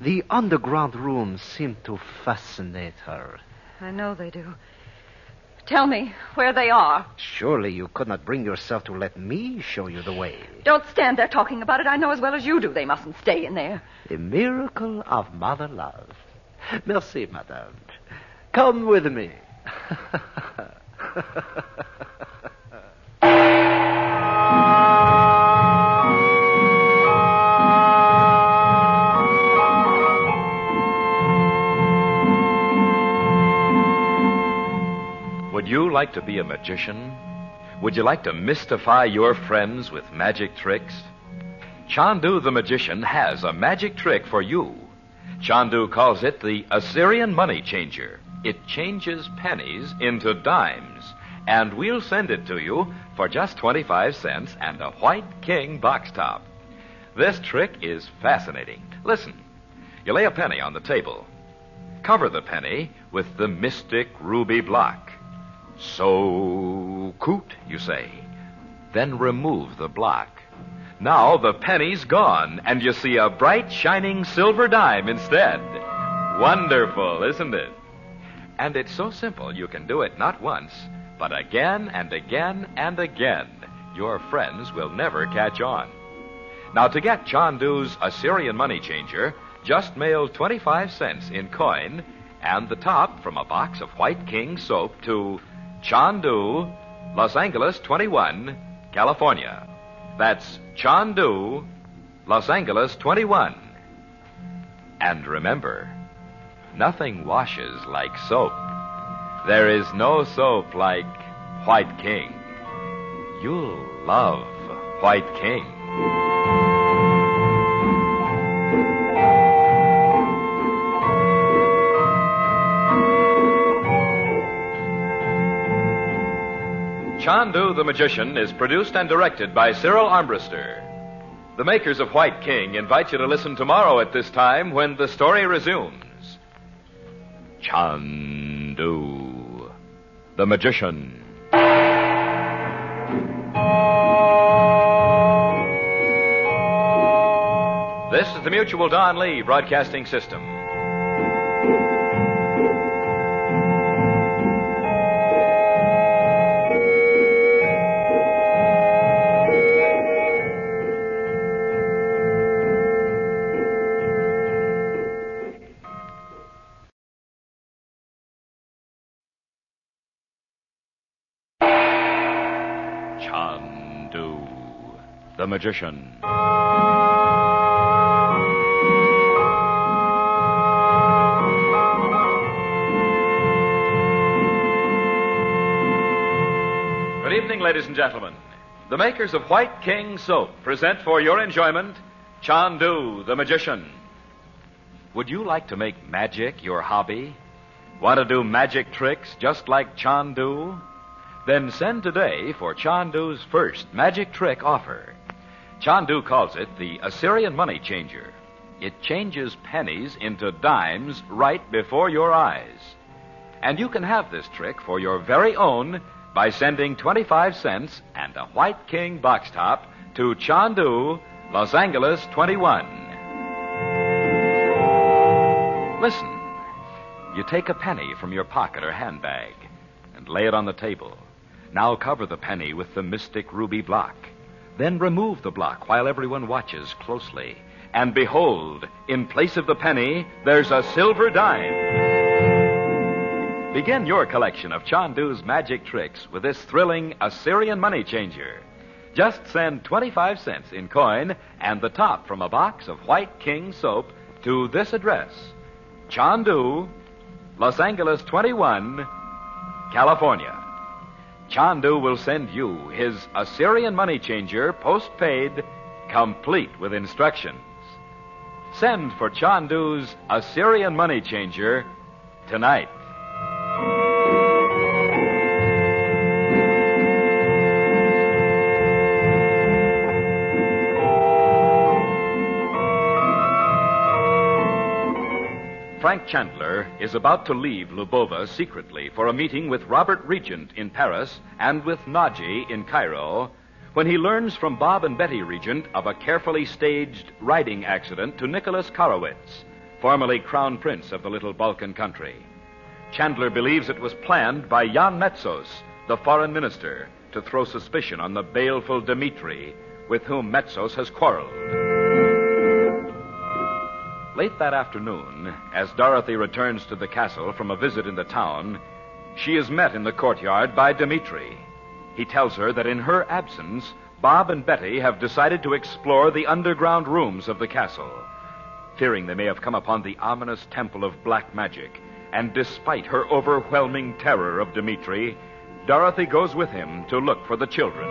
The underground rooms seemed to fascinate her. I know they do. Tell me where they are. Surely you could not bring yourself to let me show you the way. Don't stand there talking about it. I know as well as you do they mustn't stay in there. A miracle of mother love. Merci, madame. Come with me. Would you like to be a magician? Would you like to mystify your friends with magic tricks? Chandu the magician has a magic trick for you. Chandu calls it the Assyrian money changer. It changes pennies into dimes, and we'll send it to you for just 25 cents and a white king box top. This trick is fascinating. Listen, you lay a penny on the table. Cover the penny with the mystic ruby block. So coot, you say. Then remove the block. Now the penny's gone, and you see a bright, shining silver dime instead. Wonderful, isn't it? And it's so simple you can do it not once, but again and again and again. Your friends will never catch on. Now, to get Chandu's Assyrian money changer, just mail 25 cents in coin and the top from a box of White King soap to Chandu, Los Angeles 21, California. That's Chandu, Los Angeles 21. And remember, nothing washes like soap. There is no soap like White King. You'll love White King. Chandu the Magician is produced and directed by Cyril Armbruster. The makers of White King invite you to listen tomorrow at this time when the story resumes. Chandu, the magician. This is the Mutual Don Lee Broadcasting System. Chandu, the magician. Good evening, ladies and gentlemen. The makers of White King Soap present for your enjoyment Chandu, the magician. Would you like to make magic your hobby? Want to do magic tricks just like Chandu? Then send today for Chandu's first magic trick offer. Chandu calls it the Assyrian money changer. It changes pennies into dimes right before your eyes. And you can have this trick for your very own by sending 25 cents and a White King box top to Chandu, Los Angeles 21. Listen. You take a penny from your pocket or handbag and lay it on the table. Now cover the penny with the mystic ruby block. Then remove the block while everyone watches closely. And behold, in place of the penny, there's a silver dime. Begin your collection of Chandu's magic tricks with this thrilling Assyrian money changer. Just send 25 cents in coin and the top from a box of White King soap to this address: Chandu, Los Angeles 21, California. Chandu will send you his Assyrian money changer, postpaid, complete with instructions. Send for Chandu's Assyrian money changer tonight. Frank Chandler is about to leave Lubova secretly for a meeting with Robert Regent in Paris and with Nadji in Cairo when he learns from Bob and Betty Regent of a carefully staged riding accident to Nicholas Korowitz, formerly Crown Prince of the little Balkan country. Chandler believes it was planned by Jan Metsos, the foreign minister, to throw suspicion on the baleful Dimitri, with whom Metsos has quarreled. Late that afternoon, as Dorothy returns to the castle from a visit in the town, she is met in the courtyard by Dimitri. He tells her that in her absence, Bob and Betty have decided to explore the underground rooms of the castle. Fearing they may have come upon the ominous temple of black magic, and despite her overwhelming terror of Dimitri, Dorothy goes with him to look for the children.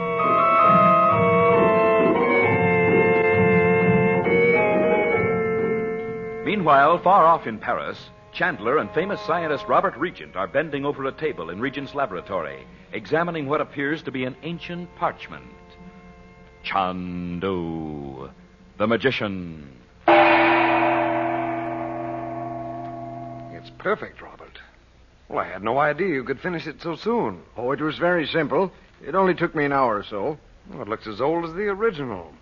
Meanwhile, far off in Paris, Chandler and famous scientist Robert Regent are bending over a table in Regent's laboratory, examining what appears to be an ancient parchment. Chandu, the magician. It's perfect, Robert. Well, I had no idea you could finish it so soon. Oh, it was very simple. It only took me an hour or so. Well, it looks as old as the original.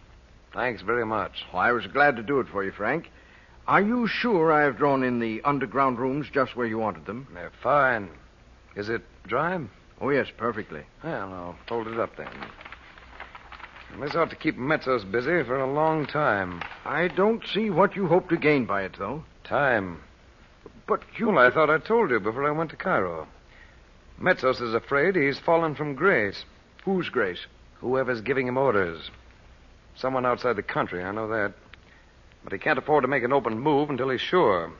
Thanks very much. Oh, I was glad to do it for you, Frank. Are you sure I have drawn in the underground rooms just where you wanted them? They're fine. Is it dry? Oh, yes, perfectly. Well, I'll fold it up then. This ought to keep Metsos busy for a long time. I don't see what you hope to gain by it, though. Time. But you... Well, I thought I told you before I went to Cairo. Metsos is afraid he's fallen from grace. Whose grace? Whoever's giving him orders. Someone outside the country, I know that. But he can't afford to make an open move until he's sure.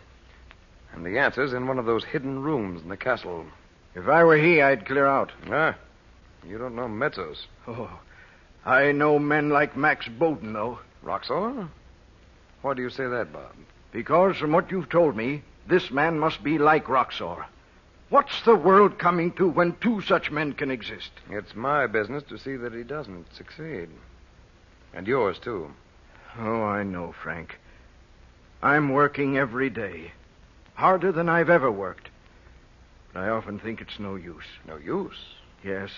And the answer's in one of those hidden rooms in the castle. If I were he, I'd clear out. Ah, you don't know Metsos. Oh, I know men like Max Bowden, though. Roxor? Why do you say that, Bob? Because from what you've told me, this man must be like Roxor. What's the world coming to when two such men can exist? It's my business to see that he doesn't succeed. And yours, too. Oh, I know, Frank. I'm working every day. Harder than I've ever worked. But I often think it's no use. No use? Yes.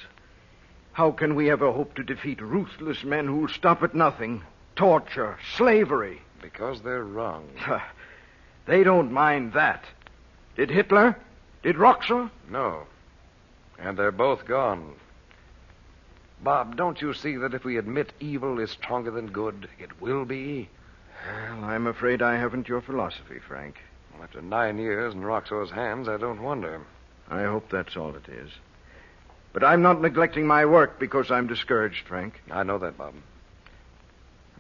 How can we ever hope to defeat ruthless men who'll stop at nothing? Torture, slavery. Because they're wrong. They don't mind that. Did Hitler? Did Roxor? No. And they're both gone. Bob, don't you see that if we admit evil is stronger than good, it will be? Well, I'm afraid I haven't your philosophy, Frank. Well, after 9 years in Roxor's hands, I don't wonder. I hope that's all it is. But I'm not neglecting my work because I'm discouraged, Frank. I know that, Bob.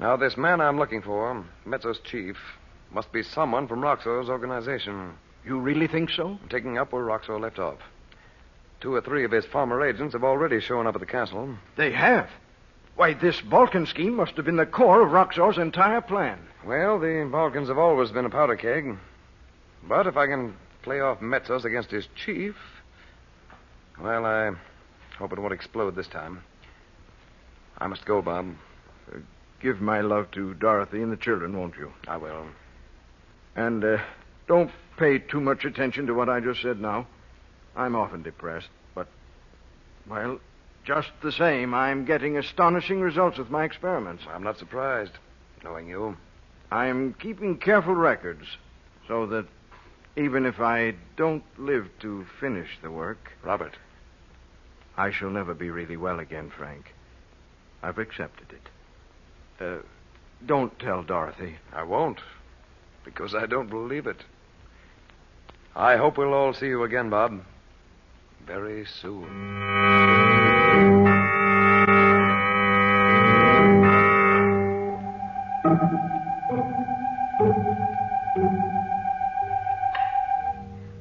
Now, this man I'm looking for, Metsos' chief, must be someone from Roxor's organization. You really think so? I'm taking up where Roxor left off. 2 or 3 of his former agents have already shown up at the castle. They have? Why, this Balkan scheme must have been the core of Roxor's entire plan. Well, the Balkans have always been a powder keg. But if I can play off Metsos against his chief, well, I hope it won't explode this time. I must go, Bob. Give my love to Dorothy and the children, won't you? I will. And don't pay too much attention to what I just said now. I'm often depressed, but, well, just the same, I'm getting astonishing results with my experiments. I'm not surprised, knowing you. I'm keeping careful records so that even if I don't live to finish the work... Robert. I shall never be really well again, Frank. I've accepted it. Don't tell Dorothy. I won't, because I don't believe it. I hope we'll all see you again, Bob. Very soon.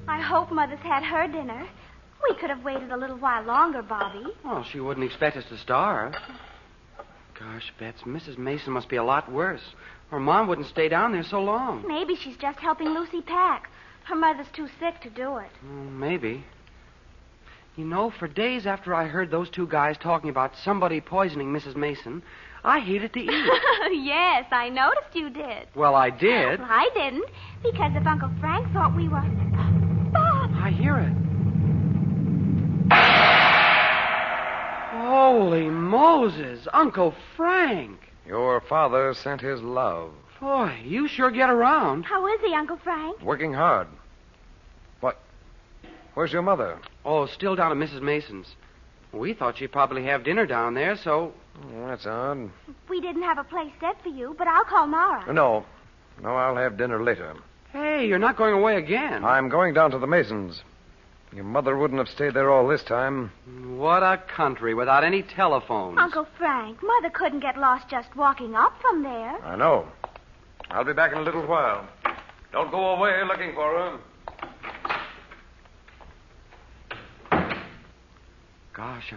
I hope Mother's had her dinner. We could have waited a little while longer, Bobby. Well, she wouldn't expect us to starve. Gosh, Bets, Mrs. Mason must be a lot worse. Her mom wouldn't stay down there so long. Maybe she's just helping Lucy pack. Her mother's too sick to do it. Maybe. You know, for days after I heard those 2 guys talking about somebody poisoning Mrs. Mason, I hated to eat. Yes, I noticed you did. Well, I did. Well, I didn't, because if Uncle Frank thought we were... Bob! I hear it. Holy Moses, Uncle Frank. Your father sent his love. Boy, you sure get around. How is he, Uncle Frank? Working hard. What? Where's your mother? Oh, still down at Mrs. Mason's. We thought she'd probably have dinner down there, so... Oh, that's odd. We didn't have a place set for you, but I'll call Nora. No, I'll have dinner later. Hey, you're not going away again. I'm going down to the Masons. Your mother wouldn't have stayed there all this time. What a country without any telephones. Uncle Frank, Mother couldn't get lost just walking up from there. I know. I'll be back in a little while. Don't go away looking for her. Gosh,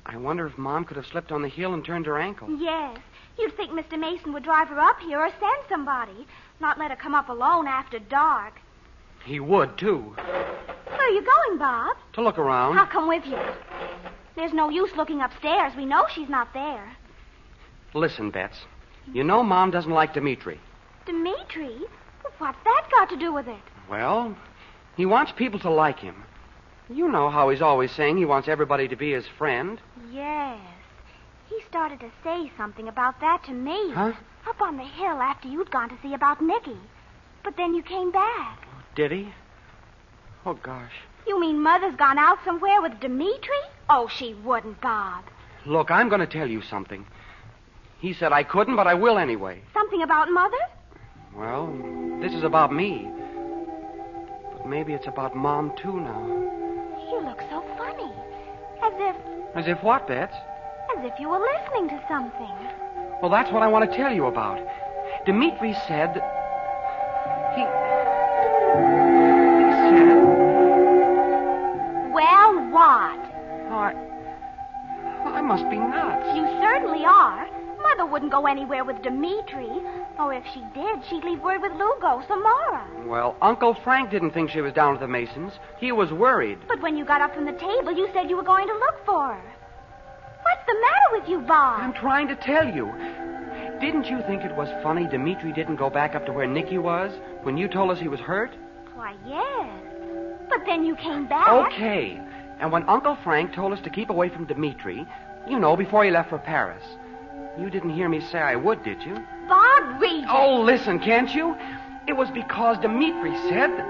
I wonder if Mom could have slipped on the hill and turned her ankle. Yes. You'd think Mr. Mason would drive her up here or send somebody. Not let her come up alone after dark. He would, too. Where are you going, Bob? To look around. I'll come with you. There's no use looking upstairs. We know she's not there. Listen, Bets. You know Mom doesn't like Dimitri. Dimitri? What's that got to do with it? Well, he wants people to like him. You know how he's always saying he wants everybody to be his friend. Yes. He started to say something about that to me. Huh? Up on the hill after you'd gone to see about Nicky. But then you came back. Did he? Oh, gosh. You mean Mother's gone out somewhere with Dimitri? Oh, she wouldn't, Bob. Look, I'm going to tell you something. He said I couldn't, but I will anyway. Something about Mother? Well, this is about me. But maybe it's about Mom, too, now. You look so funny. As if... As if what, Bets? As if you were listening to something. Well, that's what I want to tell you about. Dimitri said that... He said... Well, what? Oh, I must be nuts. You certainly are. Mother wouldn't go anywhere with Dimitri. Or if she did, she'd leave word with Lugo, Samara. Well, Uncle Frank didn't think she was down at the Masons. He was worried. But when you got up from the table, you said you were going to look for her. What's the matter with you, Bob? I'm trying to tell you. Didn't you think it was funny Dimitri didn't go back up to where Nicky was when you told us he was hurt? Why, yes. But then you came back. Okay. And when Uncle Frank told us to keep away from Dimitri, before he left for Paris, you didn't hear me say I would, did you? Bob, read it. Oh, listen, can't you? It was because Dimitri said that...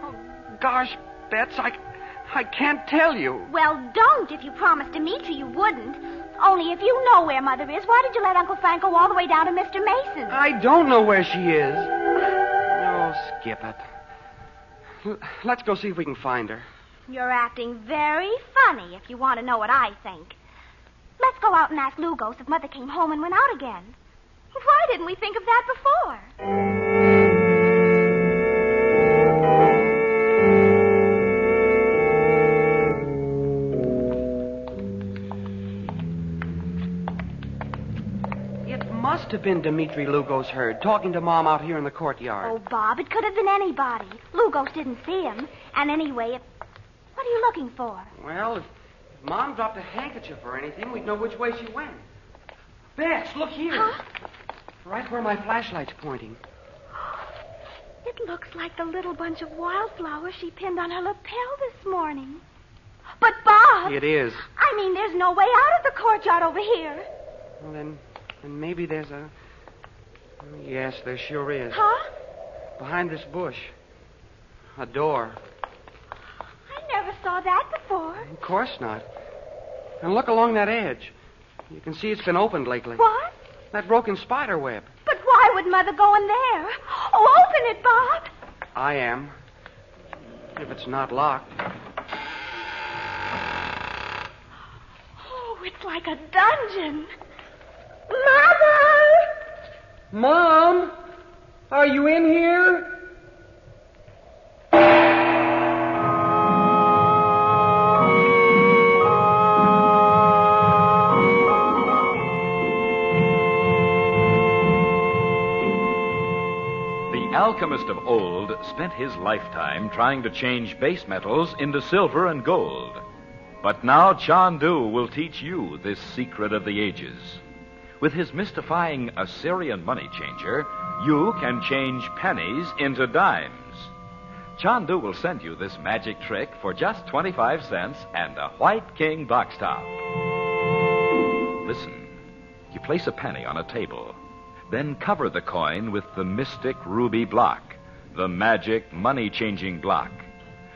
Oh, gosh, Bets, I can't tell you. Well, don't if you promised Dimitri you wouldn't. Only if you know where Mother is, why did you let Uncle Frank go all the way down to Mr. Mason's? I don't know where she is. Oh, skip it. Let's go see if we can find her. You're acting very funny if you want to know what I think. Let's go out and ask Lugos if Mother came home and went out again. Why didn't we think of that before? It must have been Dimitri Lugos heard, talking to Mom out here in the courtyard. Oh, Bob, it could have been anybody. Lugos didn't see him. And anyway, what are you looking for? Well, if Mom dropped a handkerchief or anything, we'd know which way she went. Bess, look here. Huh? Right where my flashlight's pointing. It looks like the little bunch of wildflowers she pinned on her lapel this morning. But, Bob... It is. I mean, there's no way out of the courtyard over here. Well, then maybe there's a... Yes, there sure is. Huh? Behind this bush. A door. I never saw that before. Of course not. And look along that edge. You can see it's been opened lately. What? That broken spider web. But why would Mother go in there? Oh, open it, Bob. I am. If it's not locked. Oh, it's like a dungeon. Mother! Mom! Are you in here? The alchemist of old spent his lifetime trying to change base metals into silver and gold. But now Chandu will teach you this secret of the ages. With his mystifying Assyrian money changer, you can change pennies into dimes. Chandu will send you this magic trick for just 25 cents and a White King box top. Listen. You place a penny on a table. Then cover the coin with the mystic ruby block, the magic money-changing block.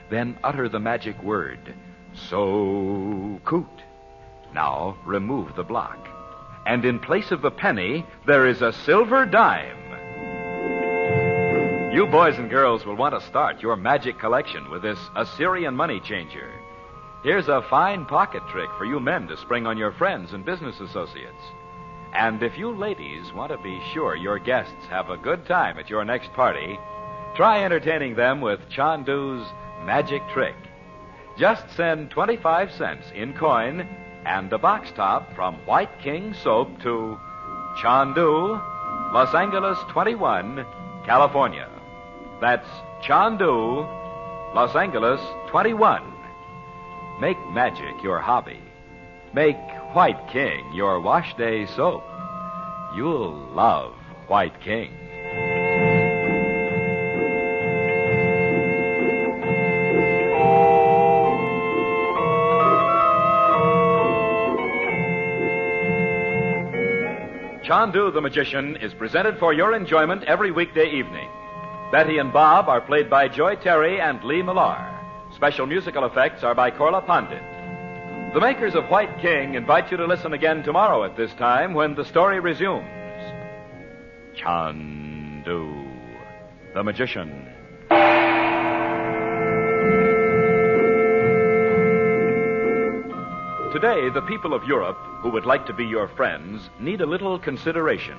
Then utter the magic word, So Coot. Now remove the block. And in place of the penny, there is a silver dime. You boys and girls will want to start your magic collection with this Assyrian money changer. Here's a fine pocket trick for you men to spring on your friends and business associates. And if you ladies want to be sure your guests have a good time at your next party, try entertaining them with Chandu's magic trick. Just send 25 cents in coin and a box top from White King Soap to Chandu, Los Angeles 21, California. That's Chandu, Los Angeles 21. Make magic your hobby. Make White King your wash day soap. You'll love White King. Chandu the Magician is presented for your enjoyment every weekday evening. Betty and Bob are played by Joy Terry and Lee Millar. Special musical effects are by Korla Pandit. The makers of White King invite you to listen again tomorrow at this time when the story resumes. Chandu the Magician. Today, the people of Europe who would like to be your friends need a little consideration.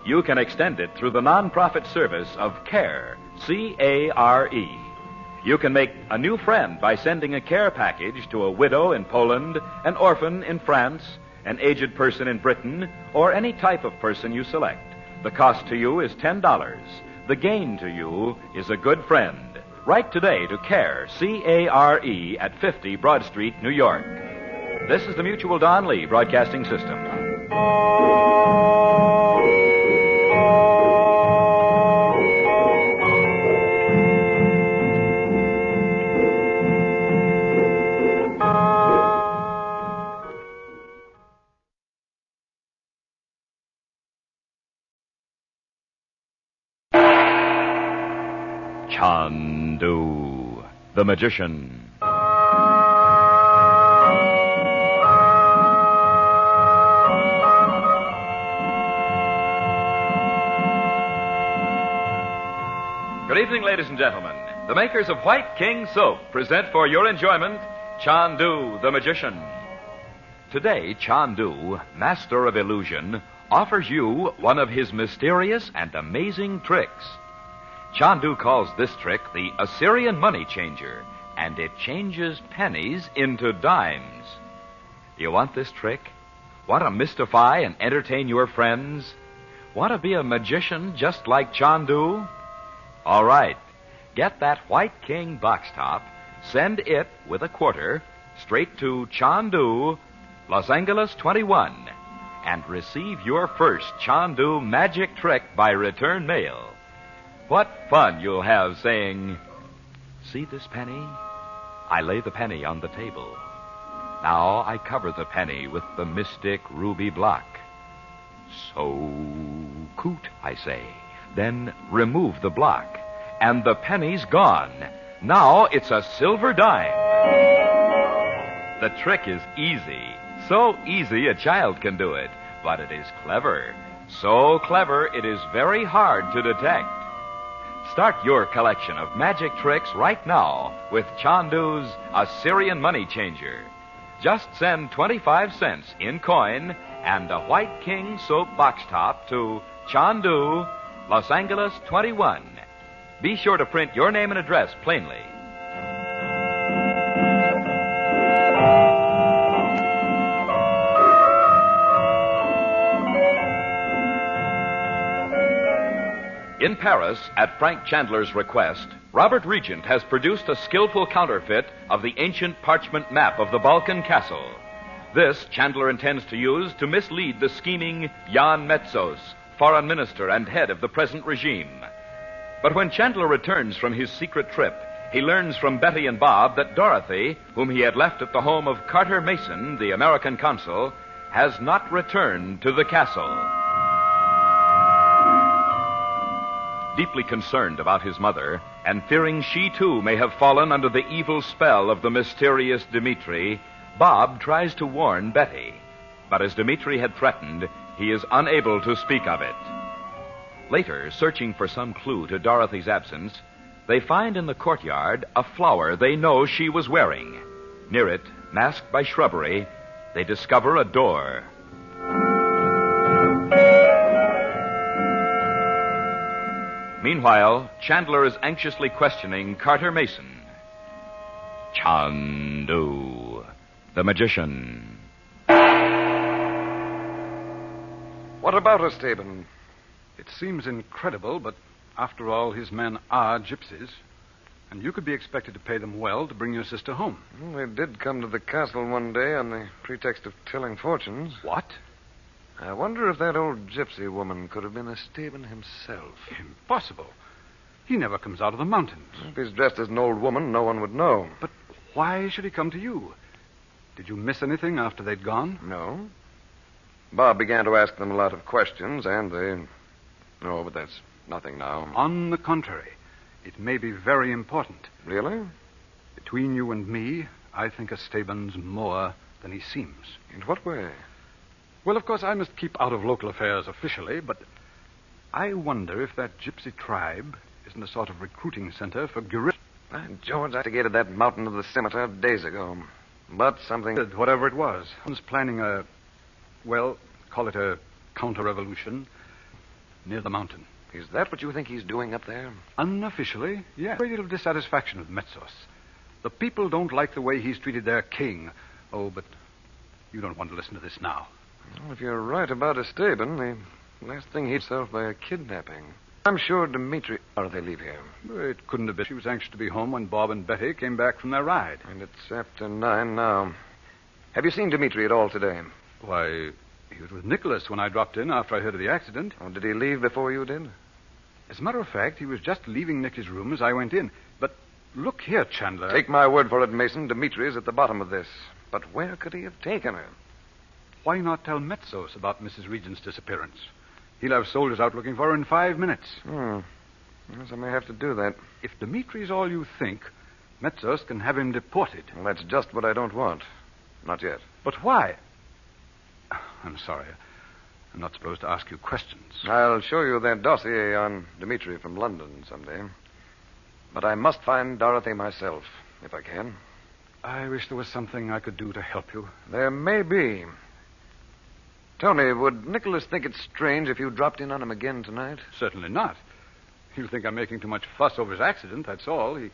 You can extend it through the non-profit service of CARE, C-A-R-E. You can make a new friend by sending a care package to a widow in Poland, an orphan in France, an aged person in Britain, or any type of person you select. The cost to you is $10. The gain to you is a good friend. Write today to CARE, C-A-R-E, at 50 Broad Street, New York. This is the Mutual Don Lee Broadcasting System. the Magician. Good evening, ladies and gentlemen. The makers of White King Soap present for your enjoyment Chandu, the Magician. Today, Chandu, master of illusion, offers you one of his mysterious and amazing tricks. Chandu calls this trick the Assyrian money changer, and it changes pennies into dimes. You want this trick? Want to mystify and entertain your friends? Want to be a magician just like Chandu? All right. Get that White King box top, send it with a quarter straight to Chandu, Los Angeles 21, and receive your first Chandu magic trick by return mail. What fun you'll have saying, "See this penny? I lay the penny on the table. Now I cover the penny with the mystic ruby block. So coot, I say. Then remove the block, and the penny's gone. Now it's a silver dime." The trick is easy. So easy a child can do it. But it is clever. So clever it is very hard to detect. Start your collection of magic tricks right now with Chandu's Assyrian money changer. Just send 25 cents in coin and a White King soap box top to Chandu, Los Angeles 21. Be sure to print your name and address plainly. In Paris, at Frank Chandler's request, Robert Regent has produced a skillful counterfeit of the ancient parchment map of the Balkan castle. This Chandler intends to use to mislead the scheming Jan Metsos, foreign minister and head of the present regime. But when Chandler returns from his secret trip, he learns from Betty and Bob that Dorothy, whom he had left at the home of Carter Mason, the American consul, has not returned to the castle. Deeply concerned about his mother, and fearing she too may have fallen under the evil spell of the mysterious Dimitri, Bob tries to warn Betty. But as Dimitri had threatened, he is unable to speak of it. Later, searching for some clue to Dorothy's absence, they find in the courtyard a flower they know she was wearing. Near it, masked by shrubbery, they discover a door. Meanwhile, Chandler is anxiously questioning Carter Mason. Chandu, the Magician. What about Estaben? It seems incredible, but after all, his men are gypsies. And you could be expected to pay them well to bring your sister home. Well, they did come to the castle one day on the pretext of telling fortunes. What? I wonder if that old gypsy woman could have been Estaben himself. Impossible. He never comes out of the mountains. If he's dressed as an old woman, no one would know. But why should he come to you? Did you miss anything after they'd gone? No. Bob began to ask them a lot of questions, and they... Oh, but that's nothing now. On the contrary, it may be very important. Really? Between you and me, I think Estaben's more than he seems. In what way? Well, of course, I must keep out of local affairs officially, but I wonder if that gypsy tribe isn't a sort of recruiting center for guerrillas. By George, I investigated that mountain of the Scimitar days ago. But something... Whatever it was planning a, well, call it a counter-revolution near the mountain. Is that what you think he's doing up there? Unofficially, yes. Very little dissatisfaction with Metsos. The people don't like the way he's treated their king. Oh, but you don't want to listen to this now. Well, if you're right about Estaben, the last thing he'd himself by a kidnapping. I'm sure Dimitri... Or did they leave here? It couldn't have been. She was anxious to be home when Bob and Betty came back from their ride. And it's after 9 now. Have you seen Dimitri at all today? Why, he was with Nicholas when I dropped in after I heard of the accident. Oh, did he leave before you did? As a matter of fact, he was just leaving Nicky's room as I went in. But look here, Chandler. Take my word for it, Mason. Dimitri is at the bottom of this. But where could he have taken her? Why not tell Metsos about Mrs. Regent's disappearance? He'll have soldiers out looking for her in 5 minutes. Yes, I may have to do that. If Dimitri's all you think, Metsos can have him deported. Well, that's just what I don't want. Not yet. But why? I'm sorry. I'm not supposed to ask you questions. I'll show you that dossier on Dimitri from London someday. But I must find Dorothy myself, if I can. I wish there was something I could do to help you. There may be. Tell me, would Nicholas think it strange if you dropped in on him again tonight? Certainly not. He'll think I'm making too much fuss over his accident, that's all. He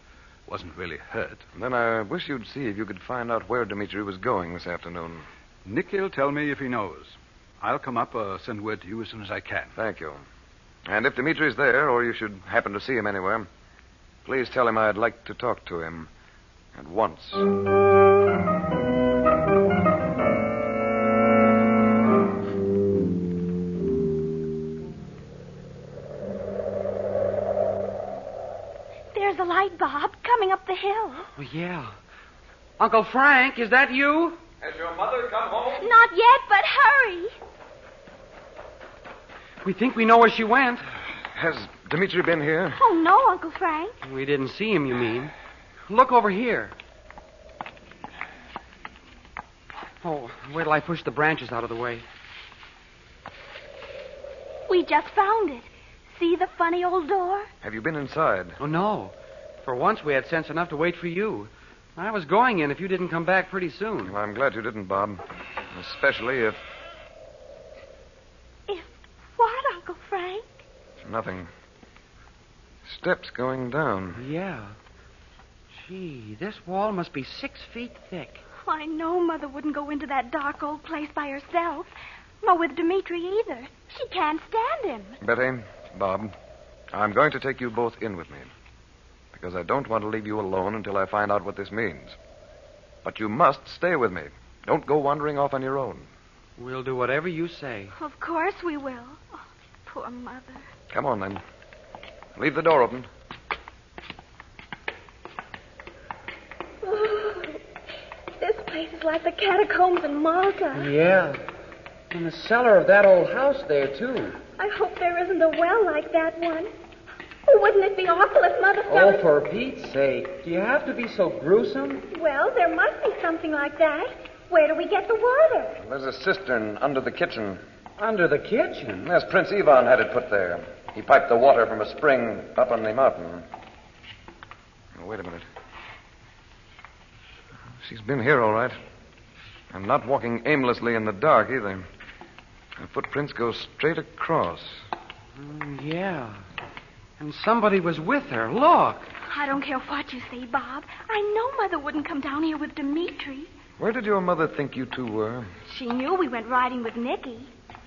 wasn't really hurt. Then I wish you'd see if you could find out where Dimitri was going this afternoon. Nicky'll tell me if he knows. I'll come up or send word to you as soon as I can. Thank you. And if Dimitri's there, or you should happen to see him anywhere, please tell him I'd like to talk to him at once. There's a light, Bob, coming up the hill. Oh, yeah. Uncle Frank, is that you? Has your mother come home? Not yet, but hurry. We think we know where she went. Has Dimitri been here? Oh, no, Uncle Frank. We didn't see him, you mean? Look over here. Oh, wait till I push the branches out of the way. We just found it. See the funny old door? Have you been inside? Oh, no. For once, we had sense enough to wait for you. I was going in if you didn't come back pretty soon. Well, I'm glad you didn't, Bob. Especially if... If what, Uncle Frank? Nothing. Steps going down. Yeah. Gee, this wall must be 6 feet thick. I know Mother wouldn't go into that dark old place by herself. Nor with Dimitri either. She can't stand him. Betty, Bob, I'm going to take you both in with me. Because I don't want to leave you alone until I find out what this means. But you must stay with me. Don't go wandering off on your own. We'll do whatever you say. Of course we will. Oh, poor Mother. Come on, then. Leave the door open. Oh, this place is like the catacombs in Malta. Yeah. And the cellar of that old house there, too. I hope there isn't a well like that one. Oh, wouldn't it be awful if Mother fell... Oh, for Pete's sake. Do you have to be so gruesome? Well, there must be something like that. Where do we get the water? There's a cistern under the kitchen. Under the kitchen? Yes, Prince Ivan had it put there. He piped the water from a spring up on the mountain. Oh, wait a minute. She's been here, all right. I'm not walking aimlessly in the dark, either. Her footprints go straight across. Yeah. And somebody was with her. Look. I don't care what you say, Bob. I know Mother wouldn't come down here with Dimitri. Where did your mother think you two were? She knew we went riding with Nicky.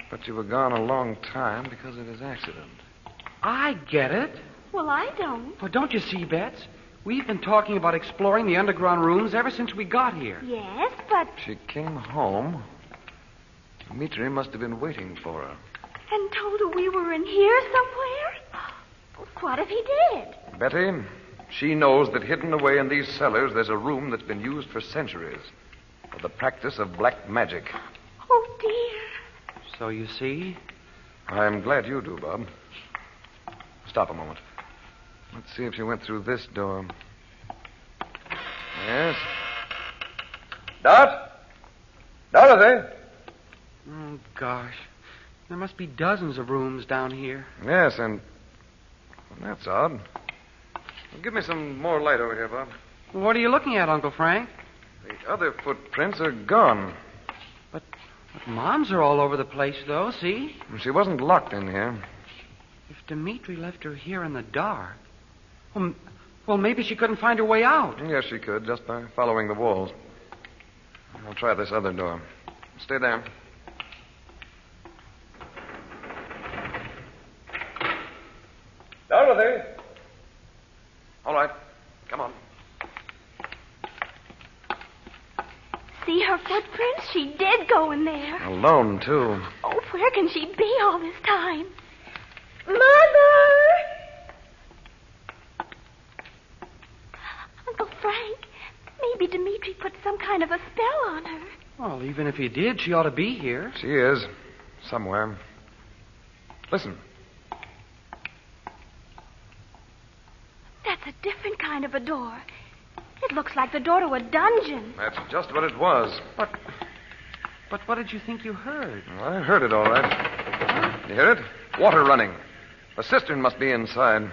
But you were gone a long time because of his accident. I get it. Well, I don't. Well, don't you see, Bets? We've been talking about exploring the underground rooms ever since we got here. Yes, but... She came home. Dimitri must have been waiting for her. And told her we were in here somewhere? What if he did? Betty, she knows that hidden away in these cellars there's a room that's been used for centuries for the practice of black magic. Oh, dear. So you see? I'm glad you do, Bob. Stop a moment. Let's see if she went through this door. Yes. Dot? Dorothy? Oh, gosh. There must be dozens of rooms down here. Yes, and... Well, that's odd. Well, give me some more light over here, Bob. What are you looking at, Uncle Frank? The other footprints are gone. But Mom's are all over the place, though, see? She wasn't locked in here. If Dimitri left her here in the dark... Well, maybe she couldn't find her way out. Yes, she could, just by following the walls. I'll try this other door. Stay there. Dorothy! All right. Come on. See her footprints? She did go in there. Alone, too. Oh, where can she be all this time? Mother! Uncle Frank, maybe Dimitri put some kind of a spell on her. Well, even if he did, she ought to be here. She is. Somewhere. Listen. That's a different kind of a door. It looks like the door to a dungeon. That's just what it was. But what did you think you heard? Well, I heard it all right. You hear it? Water running. A cistern must be inside.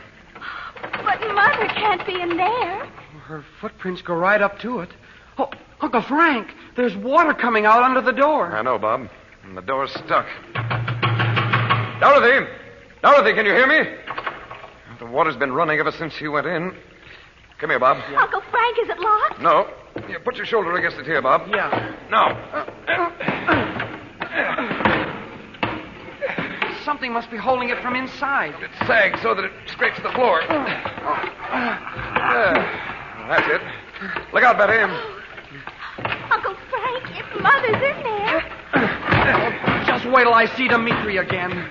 But Mother can't be in there. Her footprints go right up to it. Oh, Uncle Frank, there's water coming out under the door. I know, Bob. And the door's stuck. Dorothy! Dorothy, can you hear me? The water's been running ever since you went in. Come here, Bob. Yeah. Uncle Frank, is it locked? No. Here, put your shoulder against it here, Bob. Yeah. Now. Something must be holding it from inside. It sags so that it scrapes the floor. There. That's it. Look out, Betty. Uncle Frank, if Mother's in there. Just wait till I see Dimitri again.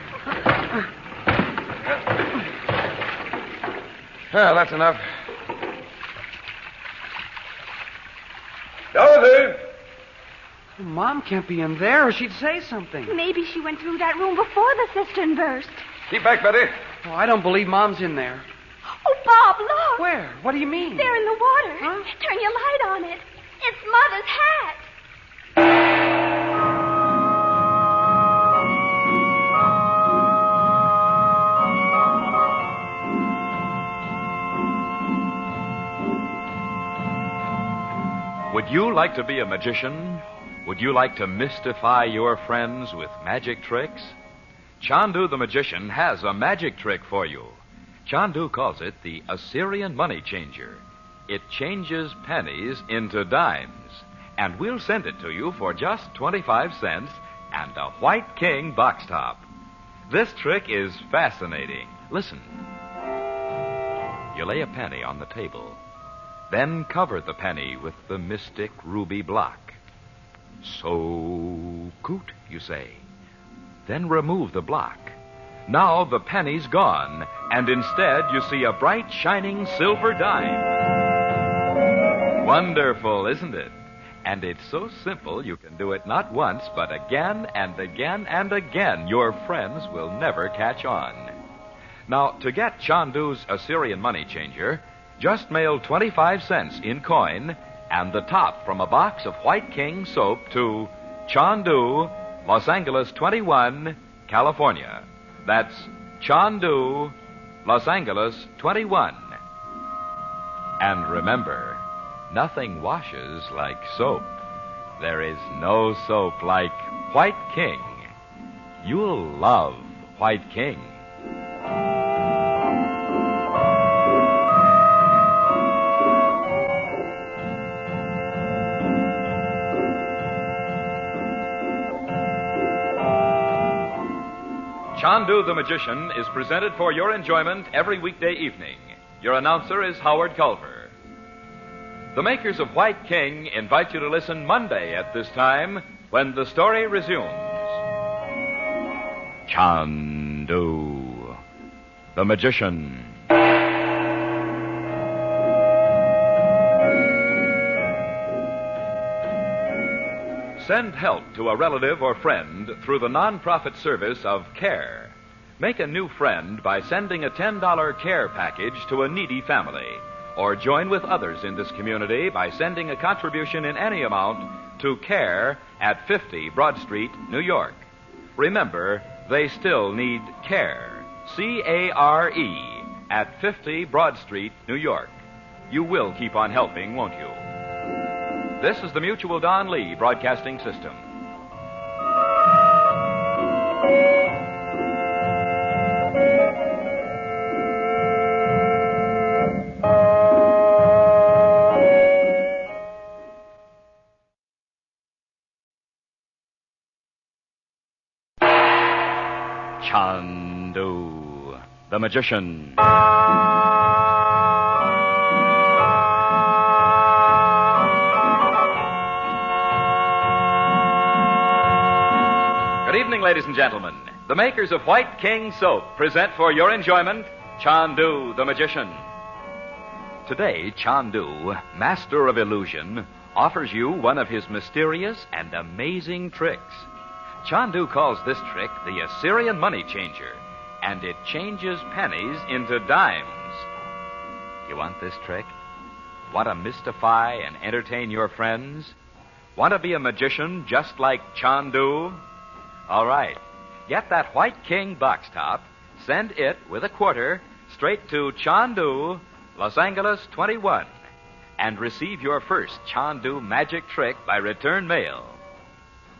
Well, that's enough. Dorothy! Mom can't be in there or she'd say something. Maybe she went through that room before the cistern burst. Keep back, Betty. Oh, I don't believe Mom's in there. Oh, Bob, look. Where? What do you mean? There in the water. Huh? Turn your light on it. It's Mother's hat. Would you like to be a magician? Would you like to mystify your friends with magic tricks? Chandu the magician has a magic trick for you. Chandu calls it the Assyrian money changer. It changes pennies into dimes, and we'll send it to you for just 25 cents and a White King box top. This trick is fascinating. Listen. You lay a penny on the table. Then cover the penny with the mystic ruby block. So coot, you say. Then remove the block. Now the penny's gone, and instead you see a bright, shining silver dime. Wonderful, isn't it? And it's so simple you can do it not once, but again and again and again. Your friends will never catch on. Now, to get Chandu's Assyrian money changer, just mail 25 cents in coin and the top from a box of White King soap to Chandu, Los Angeles 21, California. That's Chandu, Los Angeles 21. And remember, nothing washes like soap. There is no soap like White King. You'll love White King. Chandu the Magician is presented for your enjoyment every weekday evening. Your announcer is Howard Culver. The makers of White King invite you to listen Monday at this time when the story resumes. Chandu the Magician. Send help to a relative or friend through the non-profit service of CARE. Make a new friend by sending a $10 CARE package to a needy family, or join with others in this community by sending a contribution in any amount to CARE at 50 Broad Street, New York. Remember, they still need CARE. C-A-R-E at 50 Broad Street, New York. You will keep on helping, won't you? This is the Mutual Don Lee Broadcasting System. Chandu the Magician. Good evening, ladies and gentlemen. The makers of White King soap present for your enjoyment Chandu the Magician. Today, Chandu, master of illusion, offers you one of his mysterious and amazing tricks. Chandu calls this trick the Assyrian money changer, and it changes pennies into dimes. You want this trick? Want to mystify and entertain your friends? Want to be a magician just like Chandu? All right. Get that White King box top, send it with a quarter straight to Chandu, Los Angeles 21, and receive your first Chandu magic trick by return mail.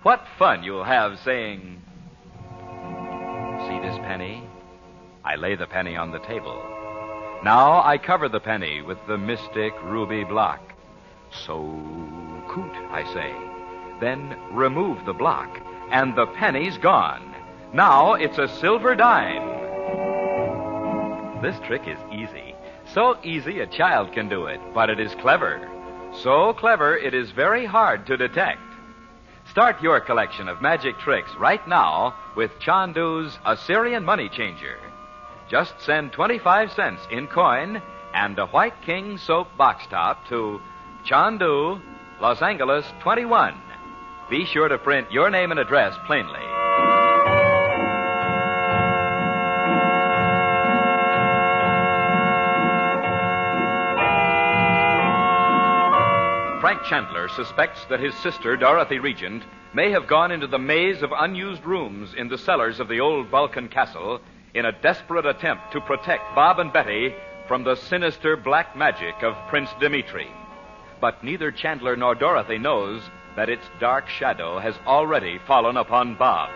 What fun you'll have saying, "See this penny? I lay the penny on the table. Now I cover the penny with the mystic ruby block. So coot, I say. Then remove the block, and the penny's gone. Now it's a silver dime." This trick is easy. So easy a child can do it, but it is clever. So clever it is very hard to detect. Start your collection of magic tricks right now with Chandu's Assyrian Money Changer. Just send 25 cents in coin and a White King soap box top to Chandu, Los Angeles 21. Be sure to print your name and address plainly. Frank Chandler suspects that his sister, Dorothy Regent, may have gone into the maze of unused rooms in the cellars of the old Balkan castle in a desperate attempt to protect Bob and Betty from the sinister black magic of Prince Dimitri. But neither Chandler nor Dorothy knows that its dark shadow has already fallen upon Bob.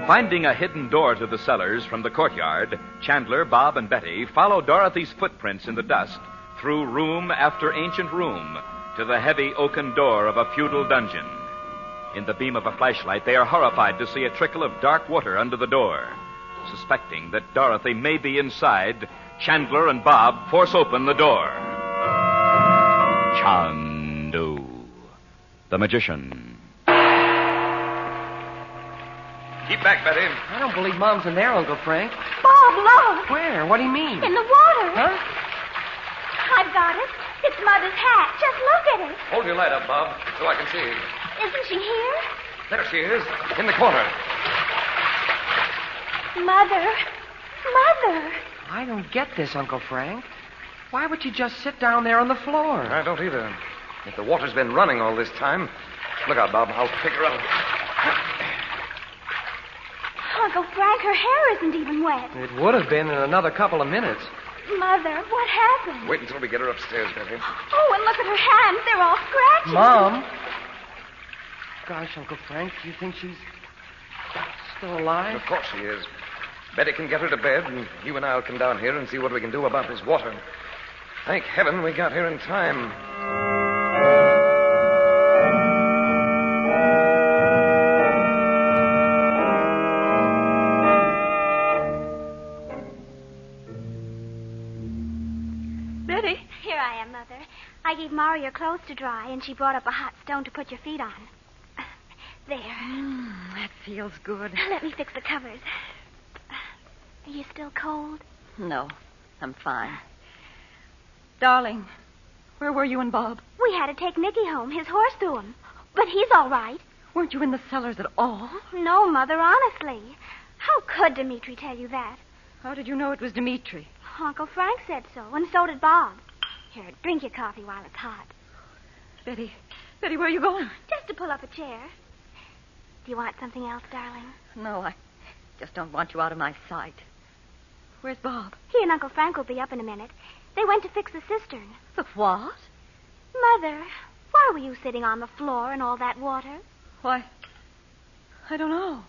Finding a hidden door to the cellars from the courtyard, Chandler, Bob, and Betty follow Dorothy's footprints in the dust through room after ancient room to the heavy oaken door of a feudal dungeon. In the beam of a flashlight, they are horrified to see a trickle of dark water under the door. Suspecting that Dorothy may be inside, Chandler and Bob force open the door. Chandu, the magician. Keep back, Betty. I don't believe Mom's in there, Uncle Frank. Bob, look. Where? What do you mean? In the water. Huh? I've got it. It's Mother's hat. Just look at it. Hold your light up, Bob, so I can see. Isn't she here? There she is, in the corner. Mother. Mother. I don't get this, Uncle Frank. Why would you just sit down there on the floor? I don't either. If the water's been running all this time. Look out, Bob. I'll pick her up. Uncle Frank, her hair isn't even wet. It would have been in another couple of minutes. Mother, what happened? Wait until we get her upstairs, Betty. Oh, and look at her hands. They're all scratchy. Mom? Gosh, Uncle Frank, do you think she's still alive? Of course she is. Betty can get her to bed, and you and I'll come down here and see what we can do about this water. Thank heaven we got here in time. Betty? Here I am, Mother. I gave Mara your clothes to dry, and she brought up a hot stone to put your feet on. There. That feels good. Let me fix the covers. Are you still cold? No, I'm fine. Darling, where were you and Bob? We had to take Nicky home. His horse threw him. But he's all right. Weren't you in the cellars at all? No, Mother, honestly. How could Dimitri tell you that? How did you know it was Dimitri? Uncle Frank said so, and so did Bob. Here, drink your coffee while it's hot. Betty, where are you going? Just to pull up a chair. Do you want something else, darling? No, I just don't want you out of my sight. Where's Bob? He and Uncle Frank will be up in a minute. They went to fix the cistern. The what? Mother, why were you sitting on the floor in all that water? Why, I don't know.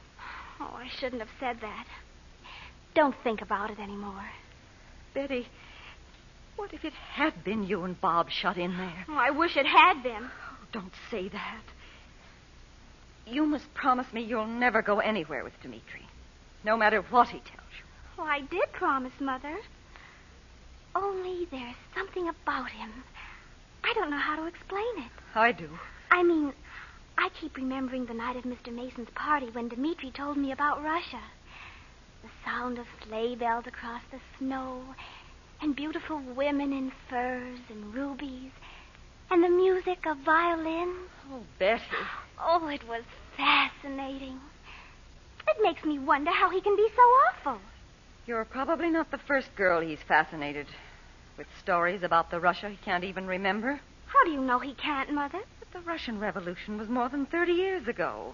Oh, I shouldn't have said that. Don't think about it anymore. Betty, what if it had been you and Bob shut in there? Oh, I wish it had been. Oh, don't say that. You must promise me you'll never go anywhere with Dimitri, no matter what he tells you. Oh, I did promise, Mother. Only there's something about him. I don't know how to explain it. I do. I mean, I keep remembering the night of Mr. Mason's party when Dimitri told me about Russia. The sound of sleigh bells across the snow, and beautiful women in furs and rubies, and the music of violins. Oh, Betty. Oh, it was fascinating. It makes me wonder how he can be so awful. You're probably not the first girl he's fascinated with stories about the Russia he can't even remember. How do you know he can't, Mother? But the Russian Revolution was more than 30 years ago.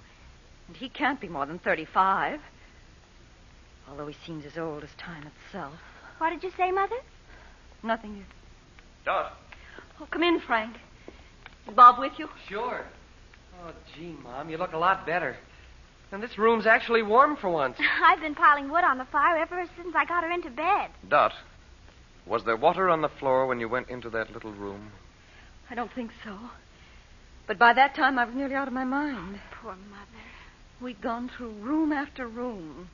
And he can't be more than 35. Although he seems as old as time itself. What did you say, Mother? Nothing. Dot. Oh, come in, Frank. Is Bob with you? Sure. Oh, gee, Mom, you look a lot better. And this room's actually warm for once. I've been piling wood on the fire ever since I got her into bed. Dot, was there water on the floor when you went into that little room? I don't think so. But by that time, I was nearly out of my mind. Poor Mother. We'd gone through room after room.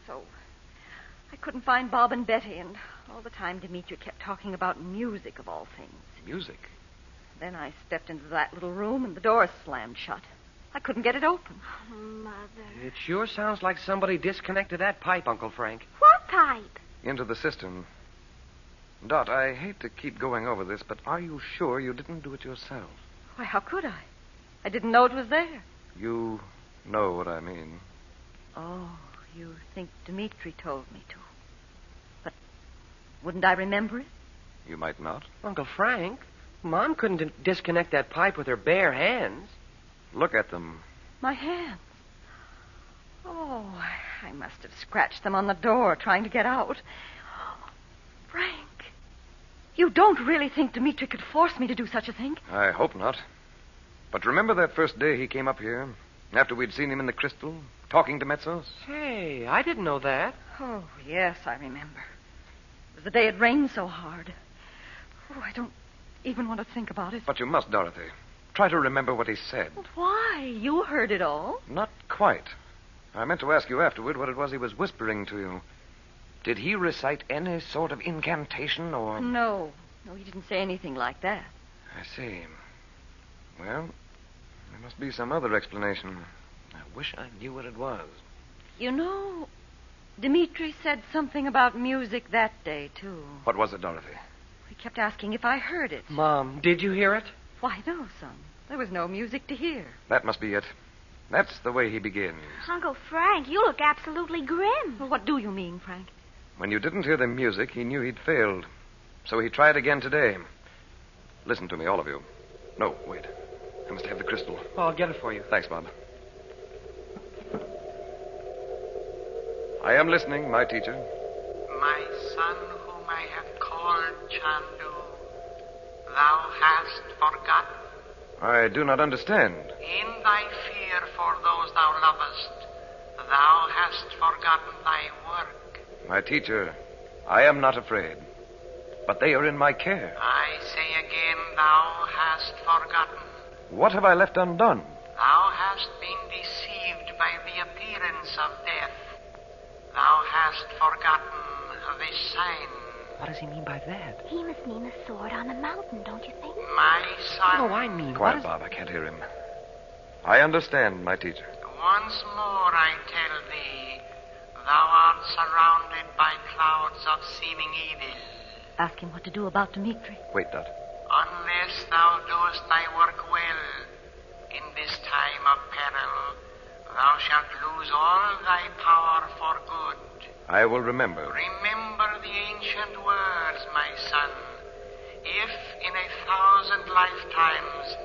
So I couldn't find Bob and Betty, and all the time Dimitri kept talking about music, of all things. Music? Then I stepped into that little room, and the door slammed shut. I couldn't get it open. Oh, Mother. It sure sounds like somebody disconnected that pipe, Uncle Frank. What pipe? Into the cistern. Dot, I hate to keep going over this, but are you sure you didn't do it yourself? Why, how could I? I didn't know it was there. You know what I mean. Oh, you think Dimitri told me to. But wouldn't I remember it? You might not. Uncle Frank, Mom couldn't disconnect that pipe with her bare hands. Look at them. My hands. Oh, I must have scratched them on the door trying to get out. Frank, you don't really think Dimitri could force me to do such a thing? I hope not. But remember that first day he came up here, after we'd seen him in the crystal, talking to Metsos? Hey, I didn't know that. Oh, yes, I remember. It was the day it rained so hard. Oh, I don't even want to think about it. But you must, Dorothy. Try to remember what he said. But why? You heard it all. Not quite. I meant to ask you afterward what it was he was whispering to you. Did he recite any sort of incantation, or... No, he didn't say anything like that. I see. Well, there must be some other explanation. I wish I knew what it was. You know, Dimitri said something about music that day, too. What was it, Dorothy? He kept asking if I heard it. Mom, did you hear it? Why, no, son. There was no music to hear. That must be it. That's the way he begins. Uncle Frank, you look absolutely grim. Well, what do you mean, Frank? When you didn't hear the music, he knew he'd failed. So he tried again today. Listen to me, all of you. No, wait. I must have the crystal. Oh, I'll get it for you. Thanks, Bob. I am listening, my teacher. My son, whom I have called Chandu, thou hast forgotten. I do not understand. In thy fear for those thou lovest, thou hast forgotten thy work. My teacher, I am not afraid. But they are in my care. I say again, thou hast forgotten. What have I left undone? Thou hast been deceived by the appearance of death. Thou hast forgotten the sign. What does he mean by that? He must mean the sword on the mountain, don't you think? My son. No, I mean, Quiet, Bob. I can't hear him. I understand, my teacher. Once more I tell thee, thou art surrounded by clouds of seeming evil. Ask him what to do about Dimitri. Wait, Dot. Unless thou doest thy work well, in this time of peril, thou shalt lose all thy power for good. I will remember. Remember the ancient words, my son. If in 1,000 lifetimes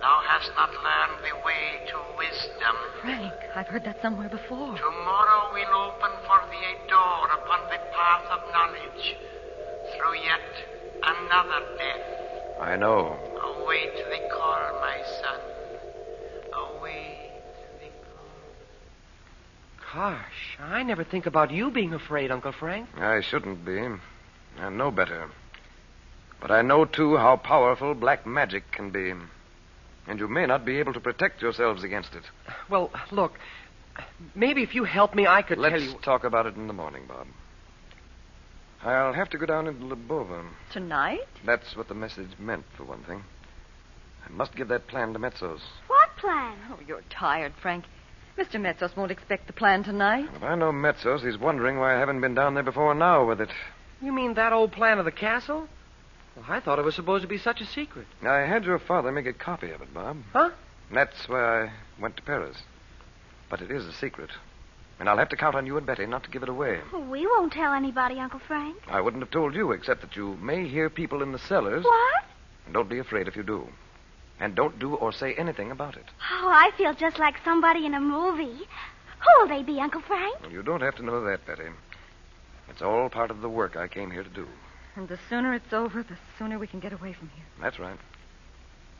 thou hast not learned the way to wisdom... Frank, I've heard that somewhere before. Tomorrow will open for thee a door upon the path of knowledge through yet another death. I know. Await the call, my son. Await the call. Gosh, I never think about you being afraid, Uncle Frank. I shouldn't be. I know better. But I know, too, how powerful black magic can be. And you may not be able to protect yourselves against it. Well, look, maybe if you help me, I could tell you... Let's talk about it in the morning, Bob. I'll have to go down into Lubova. Tonight? That's what the message meant, for one thing. I must give that plan to Metsos. What plan? Oh, you're tired, Frank. Mr. Metsos won't expect the plan tonight. If I know Metsos, he's wondering why I haven't been down there before now with it. You mean that old plan of the castle? Well, I thought it was supposed to be such a secret. I had your father make a copy of it, Bob. Huh? That's why I went to Paris. But it is a secret. And I'll have to count on you and Betty not to give it away. We won't tell anybody, Uncle Frank. I wouldn't have told you, except that you may hear people in the cellars. What? And don't be afraid if you do. And don't do or say anything about it. Oh, I feel just like somebody in a movie. Who will they be, Uncle Frank? Well, you don't have to know that, Betty. It's all part of the work I came here to do. And the sooner it's over, the sooner we can get away from here. That's right.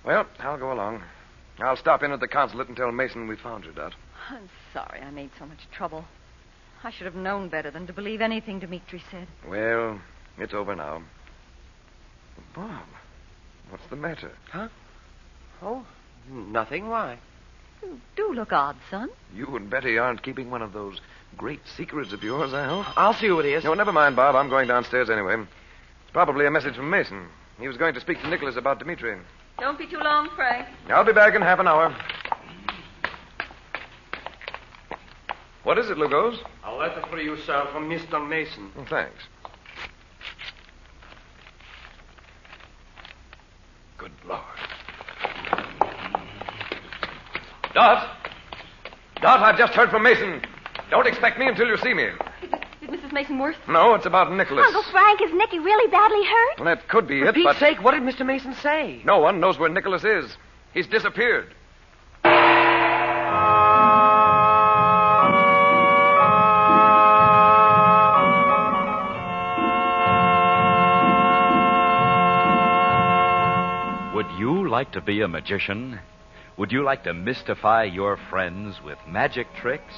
Well, I'll go along. I'll stop in at the consulate and tell Mason we found you, Dot. I'm sorry I made so much trouble. I should have known better than to believe anything Dimitri said. Well, it's over now. Bob, what's the matter? Huh? Oh, nothing. Why? You do look odd, son. You and Betty aren't keeping one of those great secrets of yours, I hope. I'll see who it is. No, never mind, Bob. I'm going downstairs anyway. It's probably a message from Mason. He was going to speak to Nicholas about Dimitri. Don't be too long, Frank. I'll be back in half an hour. What is it, Lugos? A letter for you, sir, from Mr. Mason. Oh, thanks. Good Lord. Dot! Dot, I've just heard from Mason. Don't expect me until you see me. Is Mrs. Mason worse? No, it's about Nicholas. Uncle Frank, is Nicky really badly hurt? Well, that could be For it, Pete's but... sake, what did Mr. Mason say? No one knows where Nicholas is. He's disappeared. Would you like to be a magician? Would you like to mystify your friends with magic tricks?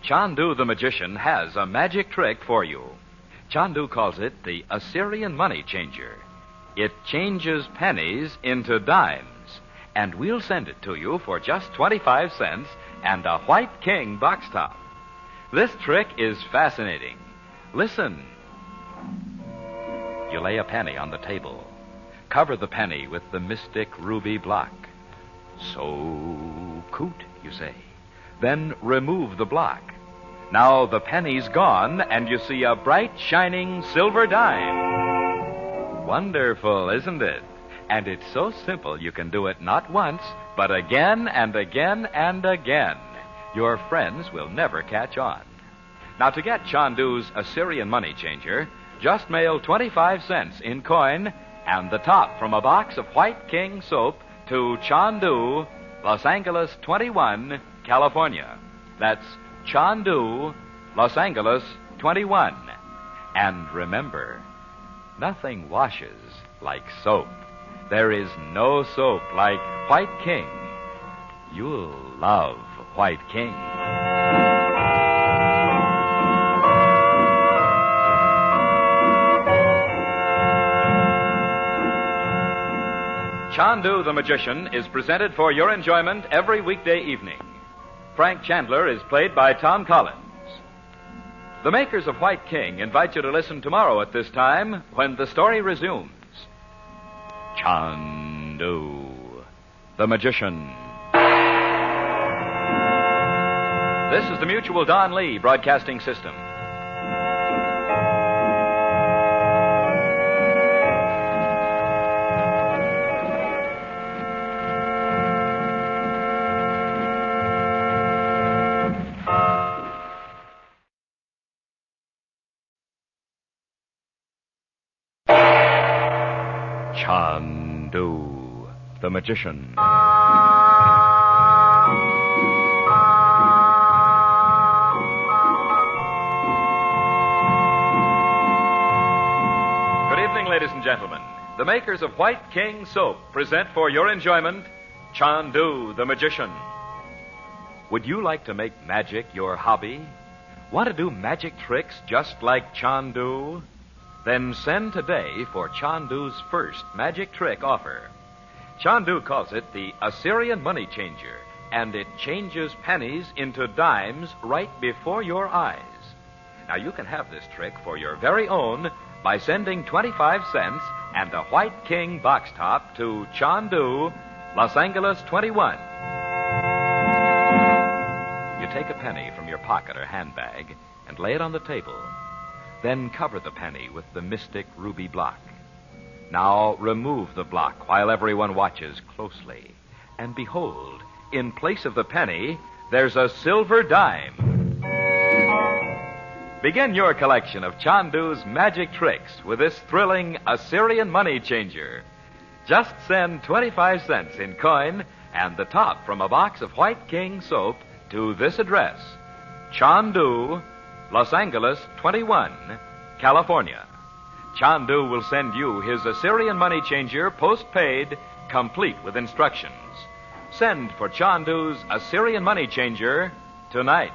Chandu the magician has a magic trick for you. Chandu calls it the Assyrian money changer. It changes pennies into dimes, and we'll send it to you for just 25 cents and a white king box top. This trick is fascinating. Listen. You lay a penny on the table. Cover the penny with the mystic ruby block. So coot, you say. Then remove the block. Now the penny's gone, and you see a bright, shining silver dime. Wonderful, isn't it? And it's so simple you can do it not once, but again and again and again. Your friends will never catch on. Now, to get Chandu's Assyrian money changer, just mail 25 cents in coin and the top from a box of White King soap to Chandu, Los Angeles 21, California. That's Chandu, Los Angeles 21. And remember, nothing washes like soap. There is no soap like White King. You'll love White King. Chandu the Magician is presented for your enjoyment every weekday evening. Frank Chandler is played by Tom Collins. The makers of White King invite you to listen tomorrow at this time when the story resumes. Chandu the Magician. This is the Mutual Don Lee Broadcasting System. Chandu the Magician. Good evening, ladies and gentlemen. The makers of White King soap present for your enjoyment Chandu the Magician. Would you like to make magic your hobby? Want to do magic tricks just like Chandu? Then send today for Chandu's first magic trick offer. Chandu calls it the Assyrian money changer, and it changes pennies into dimes right before your eyes. Now, you can have this trick for your very own by sending 25 cents and a White King box top to Chandu, Los Angeles 21. You take a penny from your pocket or handbag and lay it on the table. Then cover the penny with the mystic ruby block. Now remove the block while everyone watches closely. And behold, in place of the penny, there's a silver dime. Begin your collection of Chandu's magic tricks with this thrilling Assyrian money changer. Just send 25 cents in coin and the top from a box of White King soap to this address: Chandu, Los Angeles 21, California. Chandu will send you his Assyrian money changer postpaid, complete with instructions. Send for Chandu's Assyrian money changer tonight.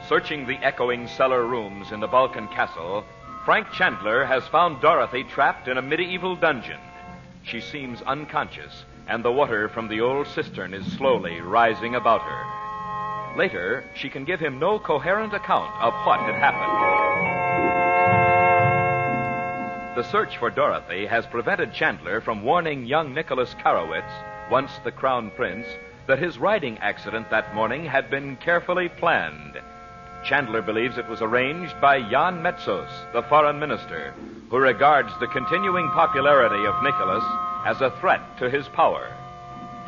Searching the echoing cellar rooms in the Balkan castle, Frank Chandler has found Dorothy trapped in a medieval dungeon. She seems unconscious, and the water from the old cistern is slowly rising about her. Later, she can give him no coherent account of what had happened. The search for Dorothy has prevented Chandler from warning young Nicholas Karowitz, once the Crown Prince, that his riding accident that morning had been carefully planned. Chandler believes it was arranged by Jan Metsos, the foreign minister, who regards the continuing popularity of Nicholas as a threat to his power.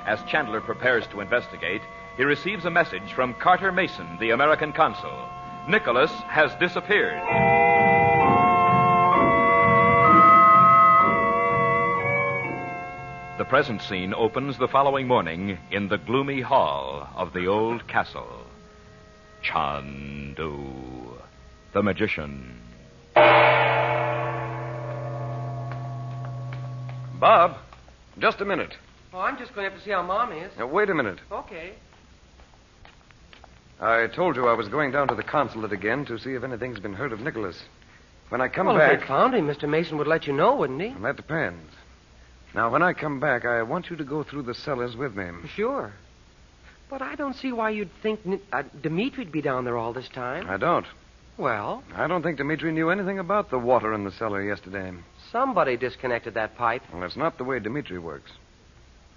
As Chandler prepares to investigate, he receives a message from Carter Mason, the American consul. Nicholas has disappeared. The present scene opens the following morning in the gloomy hall of the old castle. Chandu, the magician. Bob, just a minute. Oh, I'm just going to have to see how Mom is. Now, wait a minute. Okay. I told you I was going down to the consulate again to see if anything's been heard of Nicholas. When I come Well, back... if they found him, Mr. Mason would let you know, wouldn't he? Well, that depends. Now, when I come back, I want you to go through the cellars with me. Sure. But I don't see why you'd think Dimitri'd be down there all this time. I don't. Well? I don't think Dimitri knew anything about the water in the cellar yesterday. Somebody disconnected that pipe. Well, that's not the way Dimitri works.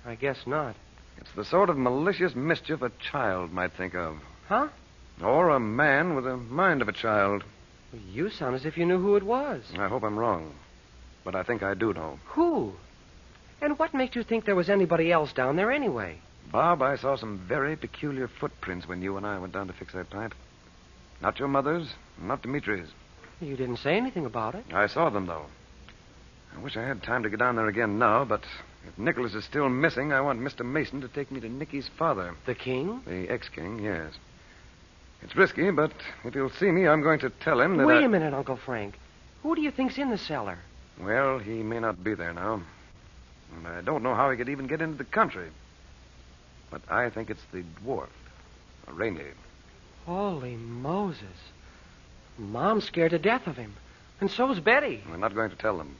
I guess not. It's the sort of malicious mischief a child might think of. Huh? Or a man with the mind of a child. You sound as if you knew who it was. I hope I'm wrong. But I think I do know. Who? And what makes you think there was anybody else down there anyway? Bob, I saw some very peculiar footprints when you and I went down to fix that pipe. Not your mother's, not Dimitri's. You didn't say anything about it. I saw them, though. I wish I had time to get down there again now, but if Nicholas is still missing, I want Mr. Mason to take me to Nicky's father. The king? The ex-king, yes. It's risky, but if he'll see me, I'm going to tell him that Wait a minute, Uncle Frank. Who do you think's in the cellar? Well, he may not be there now. And I don't know how he could even get into the country. But I think it's the dwarf, Rainey. Holy Moses. Mom's scared to death of him. And so's Betty. We're not going to tell them.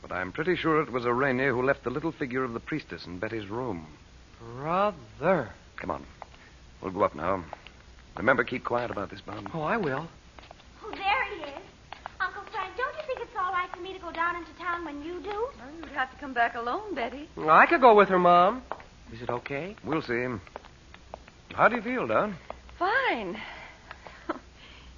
But I'm pretty sure it was Rainey who left the little figure of the priestess in Betty's room. Brother. Come on. We'll go up now. Remember, keep quiet about this, Bob. Oh, I will. Oh, there he is. Uncle Frank, don't you think it's all right for me to go down into town when you do? Well, you'd have to come back alone, Betty. I could go with her, Mom. Is it okay? We'll see. How do you feel, Don? Fine.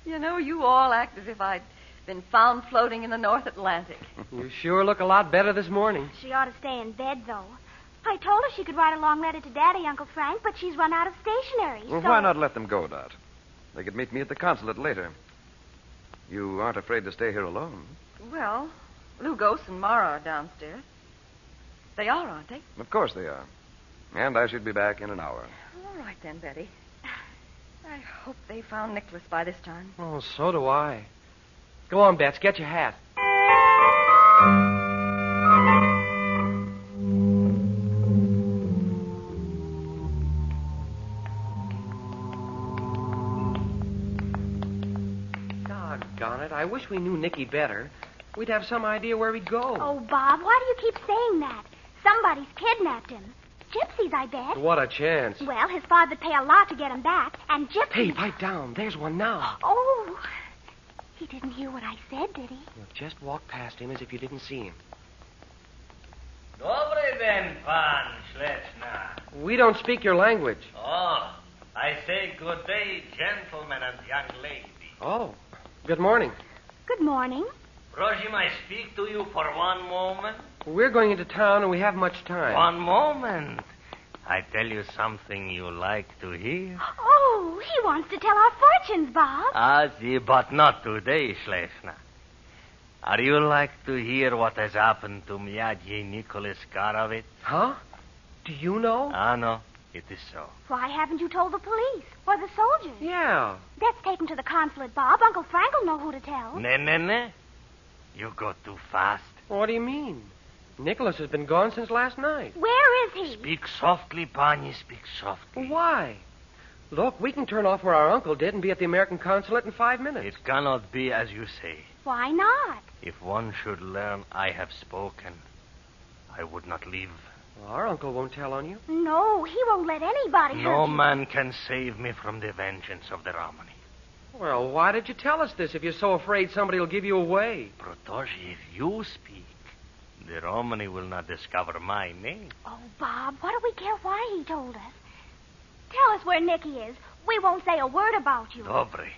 You know, you all act as if I'd been found floating in the North Atlantic. You sure look a lot better this morning. She ought to stay in bed, though. I told her she could write a long letter to Daddy, Uncle Frank, but she's run out of stationery. Well, so... why not let them go, Dot? They could meet me at the consulate later. You aren't afraid to stay here alone? Well, Lugos and Mara are downstairs. They are, aren't they? Of course they are. And I should be back in an hour. All right, then, Betty. I hope they found Nicholas by this time. Oh, so do I. Go on, Bets. Get your hat. Doggone it. I wish we knew Nicky better. We'd have some idea where he'd go. Oh, Bob, why do you keep saying that? Somebody's kidnapped him. Gypsies, I bet. What a chance. Well, his father'd pay a lot to get him back, and Gypsy... Hey, pipe down. There's one now. Oh, he didn't hear what I said, did he? Well, just walk past him as if you didn't see him. Dobre den, pan, Schlechna. We don't speak your language. Oh, I say good day, gentlemen and young lady. Oh, good morning. Good morning. Rosie, may I speak to you for one moment? We're going into town and we have much time. One moment. I tell you something you like to hear. Oh, he wants to tell our fortunes, Bob. See, but not today, Schlesner. Are you like to hear what has happened to Nadji Nicholas Garovitz? Huh? Do you know? No, it is so. Why haven't you told the police or the soldiers? Yeah. Let's take him to the consulate, Bob. Uncle Frank will know who to tell. Ne. You go too fast. What do you mean? Nicholas has been gone since last night. Where is he? Speak softly, Pani, speak softly. Why? Look, we can turn off where our uncle did and be at the American consulate in 5 minutes. It cannot be as you say. Why not? If one should learn I have spoken, I would not live. Well, our uncle won't tell on you. No, he won't let anybody hurt No you. man can save me from the vengeance of the Romany. Well, why did you tell us this if you're so afraid somebody will give you away? Protoji, if you speak, the Romany will not discover my name. Oh, Bob, what do we care why he told us? Tell us where Nicky is. We won't say a word about you. Dobre.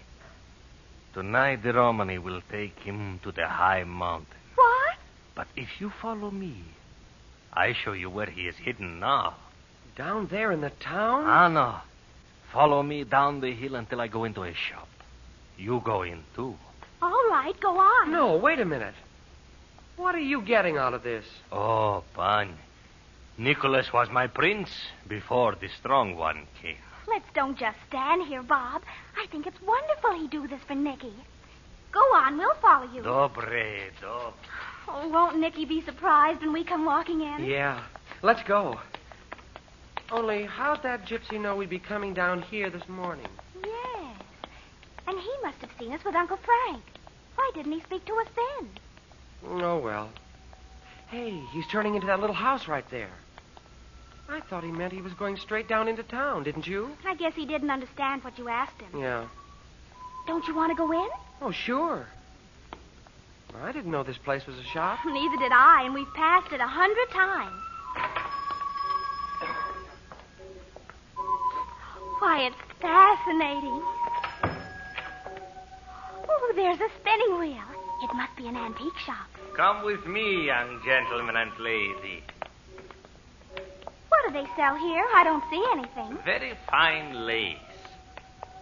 Tonight the Romany will take him to the high mountain. What? But if you follow me, I show you where he is hidden now. Down there in the town? No. Follow me down the hill until I go into a shop. You go in, too. All right, go on. No, wait a minute. What are you getting out of this? Oh, Pan. Nicholas was my prince before the strong one came. Let's don't just stand here, Bob. I think it's wonderful he do this for Nicky. Go on, we'll follow you. Dobre. Oh, won't Nicky be surprised when we come walking in? Yeah. Let's go. Only, how'd that gypsy know we'd be coming down here this morning? Yes. And he must have seen us with Uncle Frank. Why didn't he speak to us then? Oh, well. Hey, he's turning into that little house right there. I thought he meant he was going straight down into town, didn't you? I guess he didn't understand what you asked him. Yeah. Don't you want to go in? Oh, sure. I didn't know this place was a shop. Neither did I, and we've passed it 100 times. Why, it's fascinating. Oh, there's a spinning wheel. It must be an antique shop. Come with me, young gentleman and lady. What do they sell here? I don't see anything. Very fine lace.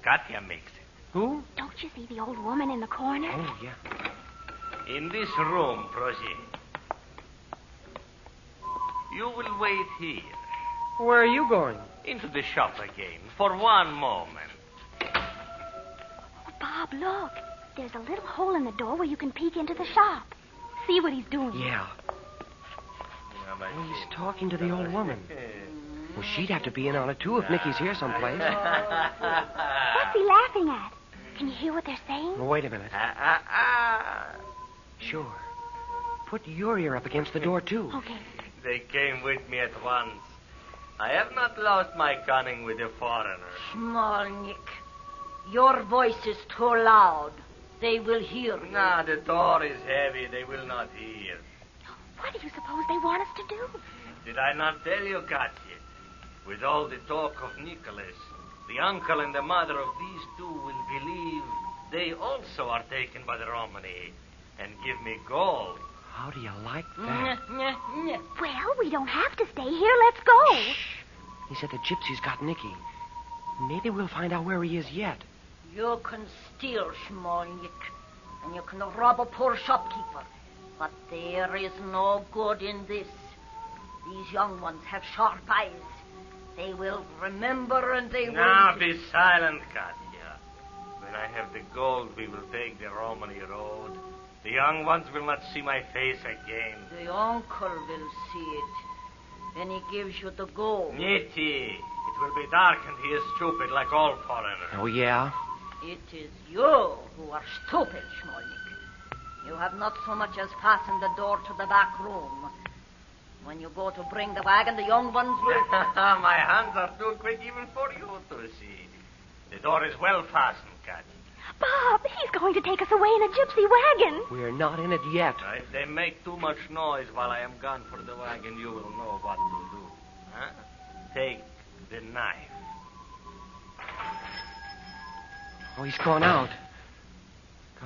Katya makes it. Who? Don't you see the old woman in the corner? Oh, yeah. In this room, Prosi. You will wait here. Where are you going? Into the shop again, for one moment. Oh, Bob, look. There's a little hole in the door where you can peek into the shop. See what he's doing. Yeah. Oh, he's talking to the old woman. Well, she'd have to be in on it, too, if Nicky's here someplace. What's he laughing at? Can you hear what they're saying? Well, wait a minute. Sure. Put your ear up against the door, too. Okay. They came with me at once. I have not lost my cunning with the foreigner. Small Nick, your voice is too loud. They will hear you. Nah, the door is heavy. They will not hear. What do you suppose they want us to do? Did I not tell you, Katya? With all the talk of Nicholas, the uncle and the mother of these two will believe they also are taken by the Romany and give me gold. How do you like that? Well, we don't have to stay here. Let's go. Shh. He said the gypsy's got Nicky. Maybe we'll find out where he is yet. You can steal, small Nick, and you can rob a poor shopkeeper. But there is no good in this. These young ones have sharp eyes. They will remember and they will... Now be silent, Katya. When I have the gold, we will take the Romany road. The young ones will not see my face again. The uncle will see it. Then he gives you the gold. Niti, it will be dark and he is stupid like all foreigners. Oh, yeah? It is you who are stupid, small Nick. You have not so much as fastened the door to the back room. When you go to bring the wagon, the young ones will... My hands are too quick even for you to see. The door is well fastened, Katya. Bob, he's going to take us away in a gypsy wagon. We're not in it yet. If they make too much noise while I am gone for the wagon, you will know what to do. Huh? Take the knife. Oh, he's gone out.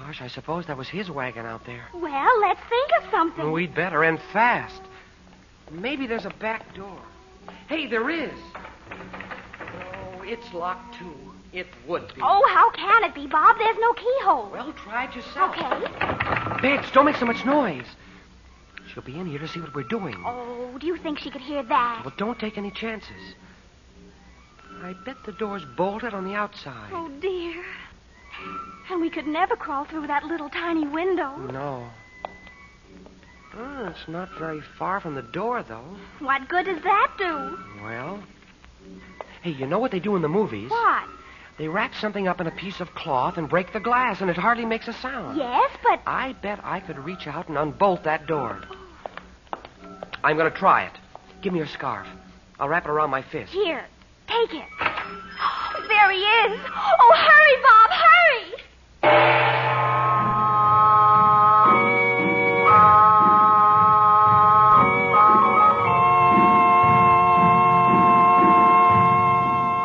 Gosh, I suppose that was his wagon out there. Well, let's think of something. Well, we'd better, and fast. Maybe there's a back door. Hey, there is. Oh, it's locked, too. It would be. Oh, how can it be, Bob? There's no keyhole. Well, try it yourself. Okay. Babs, don't make so much noise. She'll be in here to see what we're doing. Oh, do you think she could hear that? Well, don't take any chances. I bet the door's bolted on the outside. Oh, dear. And we could never crawl through that little tiny window. No. Oh, it's not very far from the door, though. What good does that do? Well, hey, you know what they do in the movies? What? They wrap something up in a piece of cloth and break the glass, and it hardly makes a sound. Yes, but... I bet I could reach out and unbolt that door. I'm going to try it. Give me your scarf. I'll wrap it around my fist. Here, take it. There he is. Oh, hurry, Bob, hurry!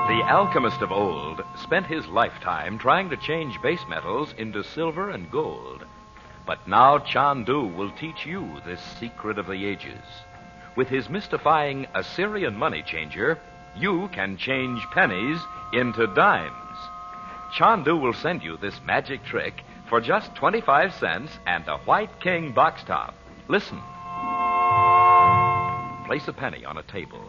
The alchemist of old spent his lifetime trying to change base metals into silver and gold. But now Chandu will teach you this secret of the ages. With his mystifying Assyrian money changer, you can change pennies into dimes. Chandu will send you this magic trick for just 25 cents and a White King box top. Listen. Place a penny on a table.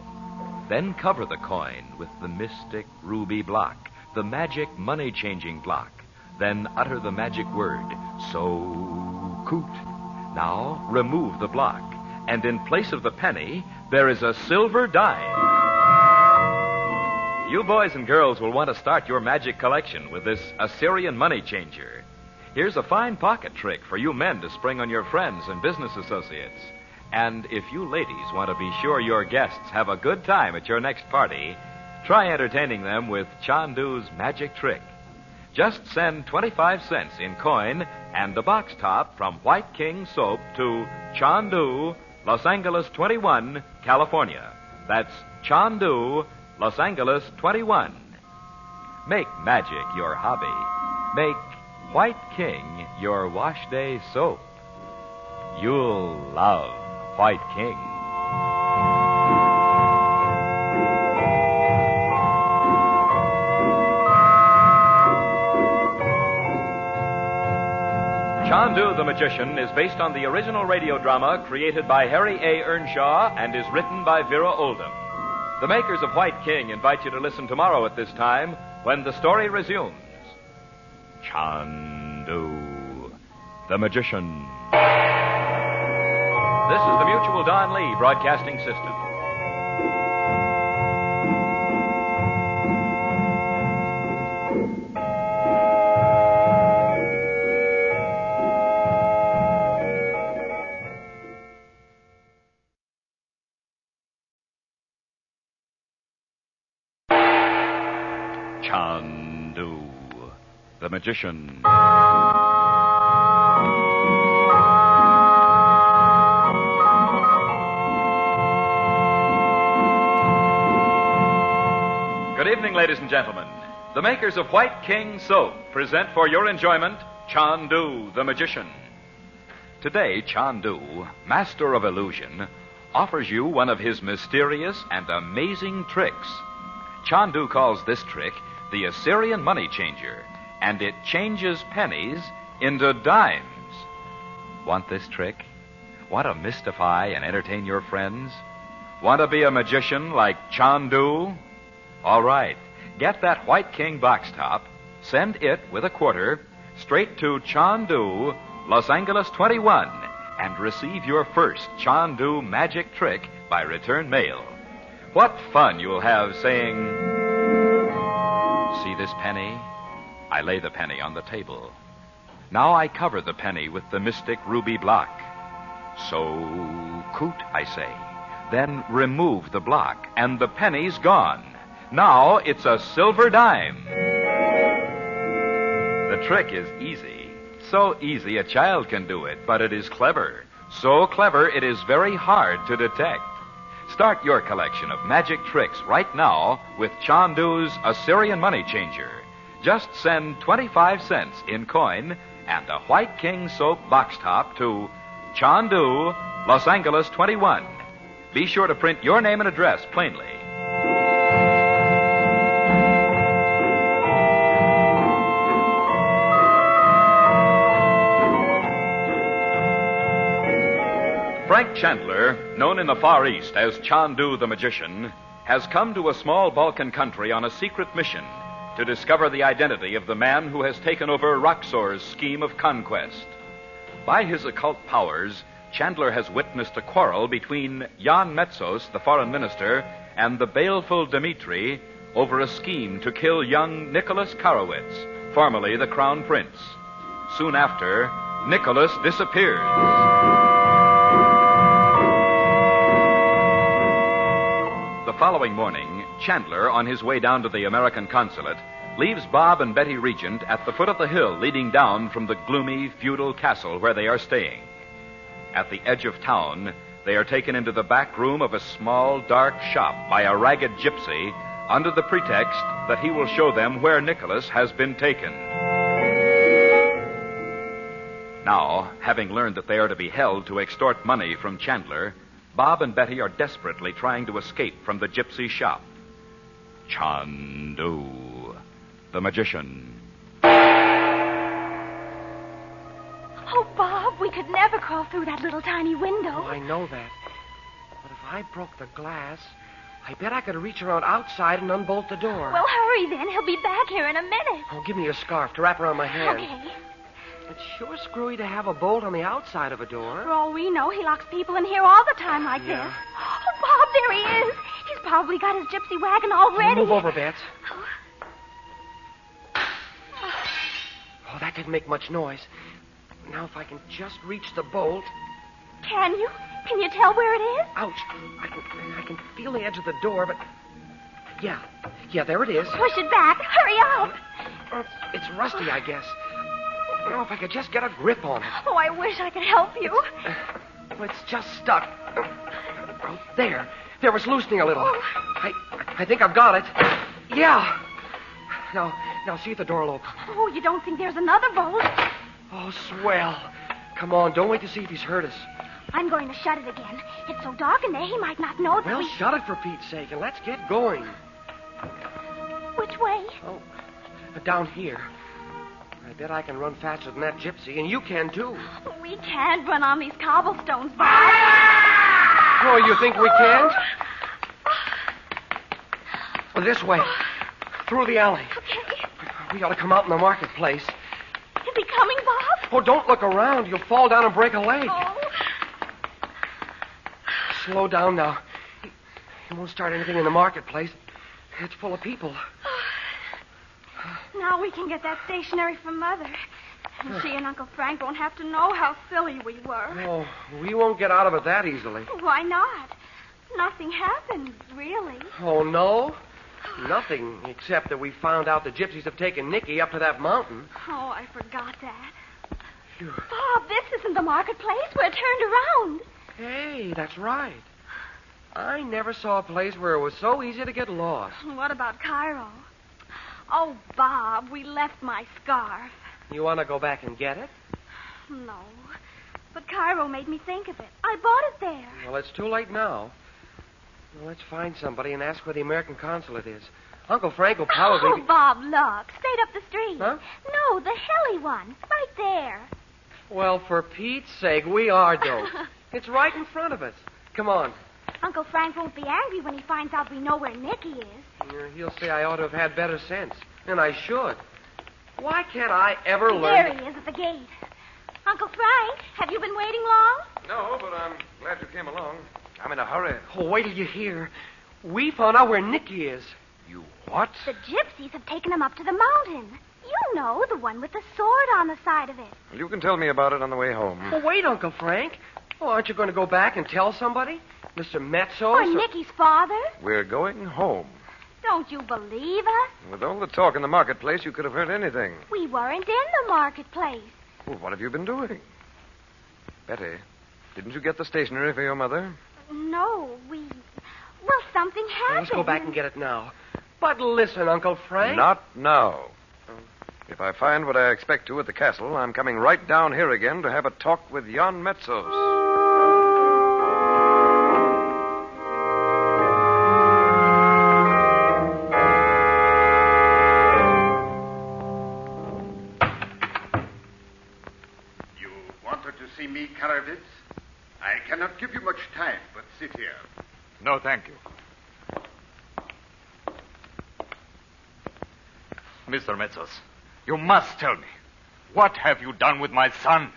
Then cover the coin with the mystic ruby block, the magic money-changing block. Then utter the magic word, so-coot. Now remove the block, and in place of the penny, there is a silver dime. You boys and girls will want to start your magic collection with this Assyrian money changer. Here's a fine pocket trick for you men to spring on your friends and business associates. And if you ladies want to be sure your guests have a good time at your next party, try entertaining them with Chandu's magic trick. Just send 25 cents in coin and the box top from White King Soap to Chandu, Los Angeles 21, California. That's Chandu, Los Angeles 21. Make magic your hobby. Make White King your wash day soap. You'll love White King. Chandu the Magician is based on the original radio drama created by Harry A. Earnshaw and is written by Vera Oldham. The makers of White King invite you to listen tomorrow at this time when the story resumes. Chandu the Magician. This is the Mutual Don Lee Broadcasting System. Chandu the Magician. Good evening, ladies and gentlemen. The makers of White King Soap present for your enjoyment Chandu the Magician. Today, Chandu, master of illusion, offers you one of his mysterious and amazing tricks. Chandu calls this trick the Assyrian money changer, and it changes pennies into dimes. Want this trick? Want to mystify and entertain your friends? Want to be a magician like Chandu? All right, get that White King box top, send it with a quarter straight to Chandu, Los Angeles 21, and receive your first Chandu magic trick by return mail. What fun you'll have saying, "See this penny? I lay the penny on the table. Now I cover the penny with the mystic ruby block. So, coot, I say. Then remove the block, and the penny's gone. Now it's a silver dime." The trick is easy. So easy a child can do it, but it is clever. So clever it is very hard to detect. Start your collection of magic tricks right now with Chandu's Assyrian money changer. Just send 25 cents in coin and a White King soap box top to Chandu, Los Angeles 21. Be sure to print your name and address plainly. Frank Chandler, known in the Far East as Chandu the Magician, has come to a small Balkan country on a secret mission to discover the identity of the man who has taken over Roxor's scheme of conquest. By his occult powers, Chandler has witnessed a quarrel between Jan Metsos, the foreign minister, and the baleful Dimitri over a scheme to kill young Nicholas Karowitz, formerly the crown prince. Soon after, Nicholas disappears. The following morning, Chandler, on his way down to the American consulate, leaves Bob and Betty Regent at the foot of the hill leading down from the gloomy, feudal castle where they are staying. At the edge of town, they are taken into the back room of a small, dark shop by a ragged gypsy under the pretext that he will show them where Nicholas has been taken. Now, having learned that they are to be held to extort money from Chandler, Bob and Betty are desperately trying to escape from the gypsy shop. Chandu, the magician. Oh, Bob, we could never crawl through that little tiny window. Oh, I know that. But if I broke the glass, I bet I could reach around outside and unbolt the door. Well, hurry then. He'll be back here in a minute. Oh, give me your scarf to wrap around my hand. Okay. It's sure screwy to have a bolt on the outside of a door. For all we know, he locks people in here all the time like this. Oh, Bob, there he is. He's probably got his gypsy wagon already. Move over, Bets. Oh, that didn't make much noise. Now, if I can just reach the bolt. Can you? Can you tell where it is? Ouch. I can feel the edge of the door, but... Yeah, there it is. Push it back. Hurry up. It's rusty, I guess. Oh, if I could just get a grip on it. Oh, I wish I could help you. It's just stuck. Oh, there. There, it's loosening a little. Oh. I think I've got it. Yeah. Now see if the door will open. Oh, you don't think there's another bolt? Oh, swell. Come on, don't wait to see if he's heard us. I'm going to shut it again. It's so dark in there, he might not know that Well, shut it for Pete's sake, and let's get going. Which way? Oh, down here. I bet I can run faster than that gypsy, and you can, too. We can't run on these cobblestones, Bob. Oh, you think we can't? Well, this way. Through the alley. Okay. We ought to come out in the marketplace. Is he coming, Bob? Oh, don't look around. You'll fall down and break a leg. Oh. Slow down now. He won't start anything in the marketplace. It's full of people. Now we can get that stationery from Mother. And she and Uncle Frank won't have to know how silly we were. Oh, we won't get out of it that easily. Why not? Nothing happened, really. Oh, no? Nothing, except that we found out the gypsies have taken Nicky up to that mountain. Oh, I forgot that. Phew. Bob, this isn't the marketplace. We're turned around. Hey, that's right. I never saw a place where it was so easy to get lost. What about Cairo? Oh, Bob, we left my scarf. You want to go back and get it? No. But Cairo made me think of it. I bought it there. Well, it's too late now. Well, let's find somebody and ask where the American consulate is. Uncle Frank will probably... Oh, Bob, look. Straight up the street. Huh? No, the hilly one. Right there. Well, for Pete's sake, we are dope. It's right in front of us. Come on. Uncle Frank won't be angry when he finds out we know where Nicky is. He'll say I ought to have had better sense. And I should. Why can't I ever learn... There he is at the gate. Uncle Frank, have you been waiting long? No, but I'm glad you came along. I'm in a hurry. Oh, wait till you hear. We found out where Nicky is. You what? The gypsies have taken him up to the mountain. You know, the one with the sword on the side of it. Well, you can tell me about it on the way home. Oh, wait, Uncle Frank. Oh, aren't you going to go back and tell somebody? Mr. Metsos? Or Nicky's father? We're going home. Don't you believe us? With all the talk in the marketplace, you could have heard anything. We weren't in the marketplace. Well, what have you been doing? Betty, didn't you get the stationery for your mother? No, well, something happened. Let's go back and get it now. But listen, Uncle Frank. Not now. If I find what I expect to at the castle, I'm coming right down here again to have a talk with Jan Metsos. You wanted to see me, Karavitz? I cannot give you much time, but sit here. No, thank you. Mr. Metsos, you must tell me. What have you done with my son?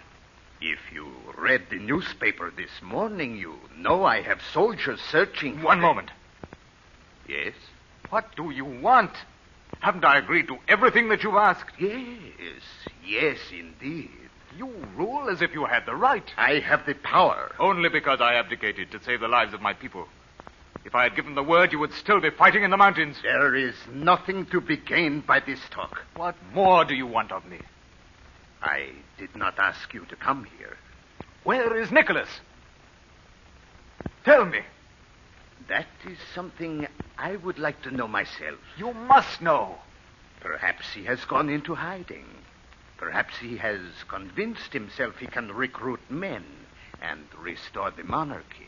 If you read the newspaper this morning, you know I have soldiers searching. One moment. Yes? What do you want? Haven't I agreed to everything that you've asked? Yes, indeed. You rule as if you had the right. I have the power. Only because I abdicated to save the lives of my people. If I had given the word, you would still be fighting in the mountains. There is nothing to be gained by this talk. What more do you want of me? I did not ask you to come here. Where is Nicholas? Tell me. That is something I would like to know myself. You must know. Perhaps he has gone into hiding. Perhaps he has convinced himself he can recruit men and restore the monarchy.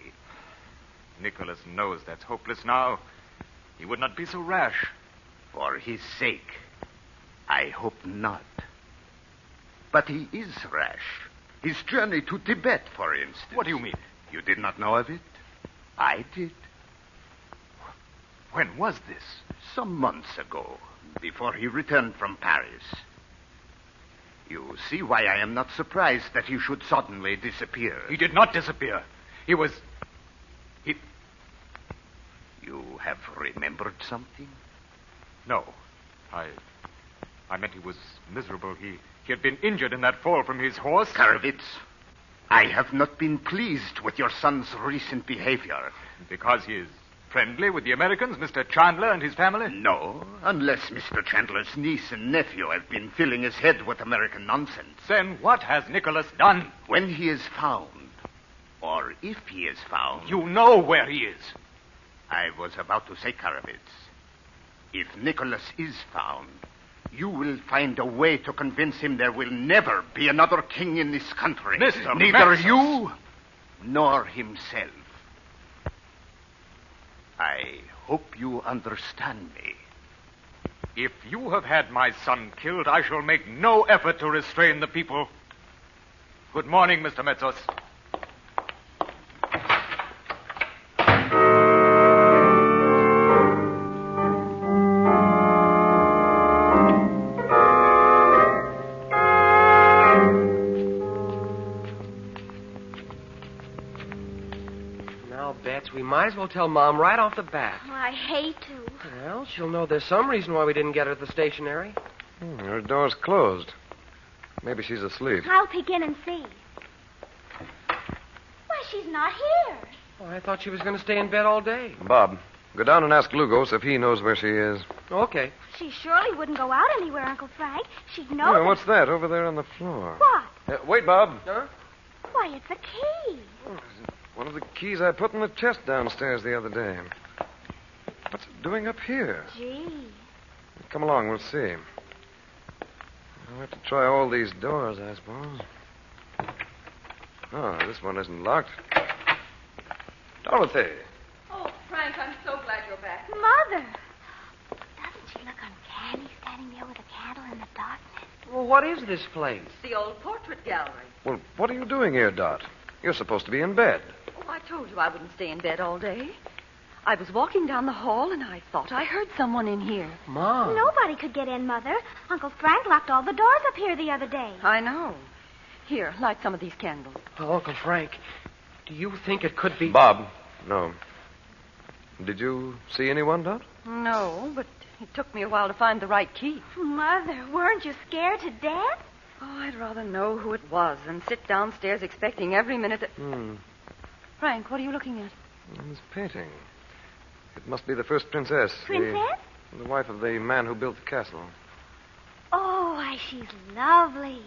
Nicholas knows that's hopeless now. He would not be so rash. For his sake, I hope not. But he is rash. His journey to Tibet, for instance. What do you mean? You did not know of it? I did. When was this? Some months ago, before he returned from Paris. You see why I am not surprised that he should suddenly disappear. He did not disappear. He was... You have remembered something? No. I meant he was miserable. He had been injured in that fall from his horse. Karavitz, I have not been pleased with your son's recent behavior. Because he is friendly with the Americans, Mr. Chandler and his family? No, unless Mr. Chandler's niece and nephew have been filling his head with American nonsense. Then what has Nicholas done? When he is found, or if he is found... You know where he is. I was about to say, Karavitz, if Nicholas is found, you will find a way to convince him there will never be another king in this country. Mr. Neither Metsos. you nor himself. I hope you understand me. If you have had my son killed, I shall make no effort to restrain the people. Good morning, Mr. Metsos. We might as well tell Mom right off the bat. Oh, I hate to. Well, she'll know there's some reason why we didn't get her at the stationery. Her door's closed. Maybe she's asleep. I'll peek in and see. Why, she's not here. Oh, I thought she was going to stay in bed all day. Bob, go down and ask Lugos if he knows where she is. Okay. She surely wouldn't go out anywhere, Uncle Frank. She'd know. Oh, what's that over there on the floor? What? Wait, Bob. Huh? Why, it's a key. One of the keys I put in the chest downstairs the other day. What's it doing up here? Gee. Come along, we'll see. I'll have to try all these doors, I suppose. Oh, this one isn't locked. Dorothy. Oh, Frank, I'm so glad you're back. Mother. Doesn't she look uncanny standing there with a candle in the darkness? Well, what is this place? It's the old portrait gallery. Well, what are you doing here, Dot? You're supposed to be in bed. Oh, I told you I wouldn't stay in bed all day. I was walking down the hall, and I thought I heard someone in here. Mom. Nobody could get in, Mother. Uncle Frank locked all the doors up here the other day. I know. Here, light some of these candles. Oh, Uncle Frank, do you think it could be... Bob, no. Did you see anyone, Dot? No, but it took me a while to find the right key. Mother, weren't you scared to death? Oh, I'd rather know who it was than sit downstairs expecting every minute that... Frank, what are you looking at? This painting. It must be the first princess. Princess? The wife of the man who built the castle. Oh, why, she's lovely.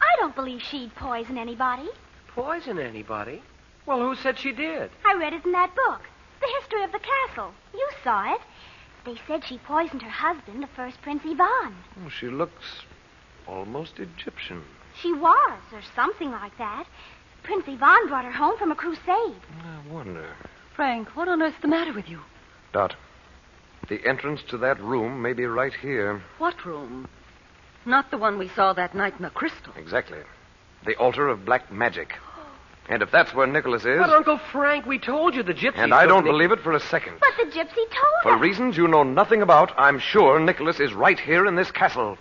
I don't believe she'd poison anybody. Poison anybody? Well, who said she did? I read it in that book. The history of the castle. You saw it. They said she poisoned her husband, the first Prince Ivan. Oh, she looks almost Egyptian. She was, or something like that. Prince Ivan brought her home from a crusade. I wonder. Frank, what on earth's the matter with you? Dot, the entrance to that room may be right here. What room? Not the one we saw that night in the crystal. Exactly. The altar of black magic. And if that's where Nicholas is... But, Uncle Frank, we told you the gypsy... And I don't believe it for a second. But the gypsy told For us. reasons you know nothing about, I'm sure Nicholas is right here in this castle.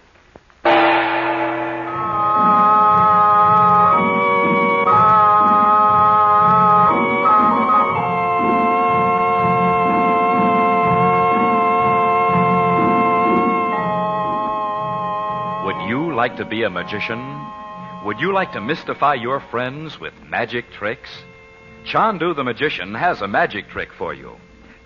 Would you like to be a magician? Would you like to mystify your friends with magic tricks? Chandu the magician has a magic trick for you.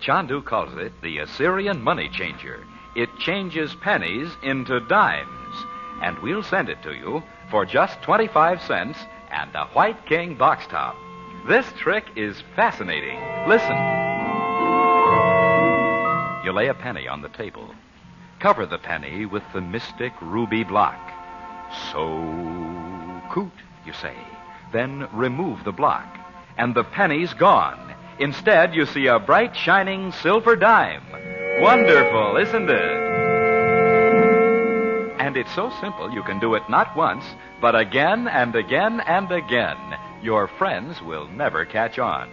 Chandu calls it the Assyrian money changer. It changes pennies into dimes, and we'll send it to you for just 25 cents and a White King box top. This trick is fascinating. Listen. You lay a penny on the table. Cover the penny with the mystic ruby block. So coot, you say. Then remove the block, and the penny's gone. Instead, you see a bright, shining silver dime. Wonderful, isn't it? And it's so simple you can do it not once, but again and again and again. Your friends will never catch on.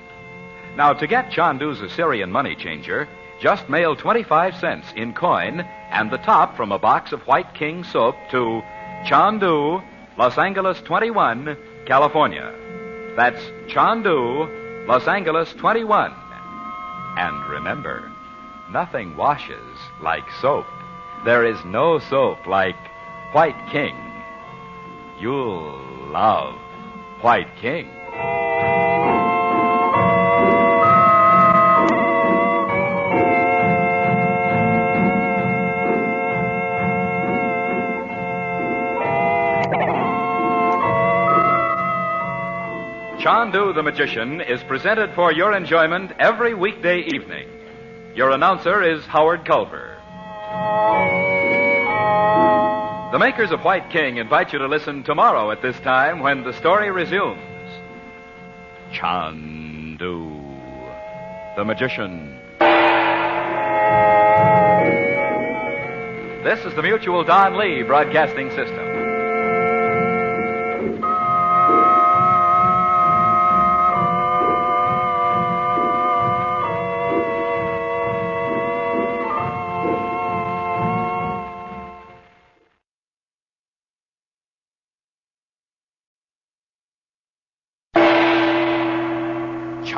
Now, to get Chandu's Assyrian money changer, just mail 25 cents in coin and the top from a box of White King soap to Chandu, Los Angeles 21, California. That's Chandu, Los Angeles 21. And remember, nothing washes like soap. There is no soap like White King. You'll love White King. Chandu the Magician is presented for your enjoyment every weekday evening. Your announcer is Howard Culver. The makers of White King invite you to listen tomorrow at this time when the story resumes. Chandu the Magician. This is the Mutual Don Lee Broadcasting System.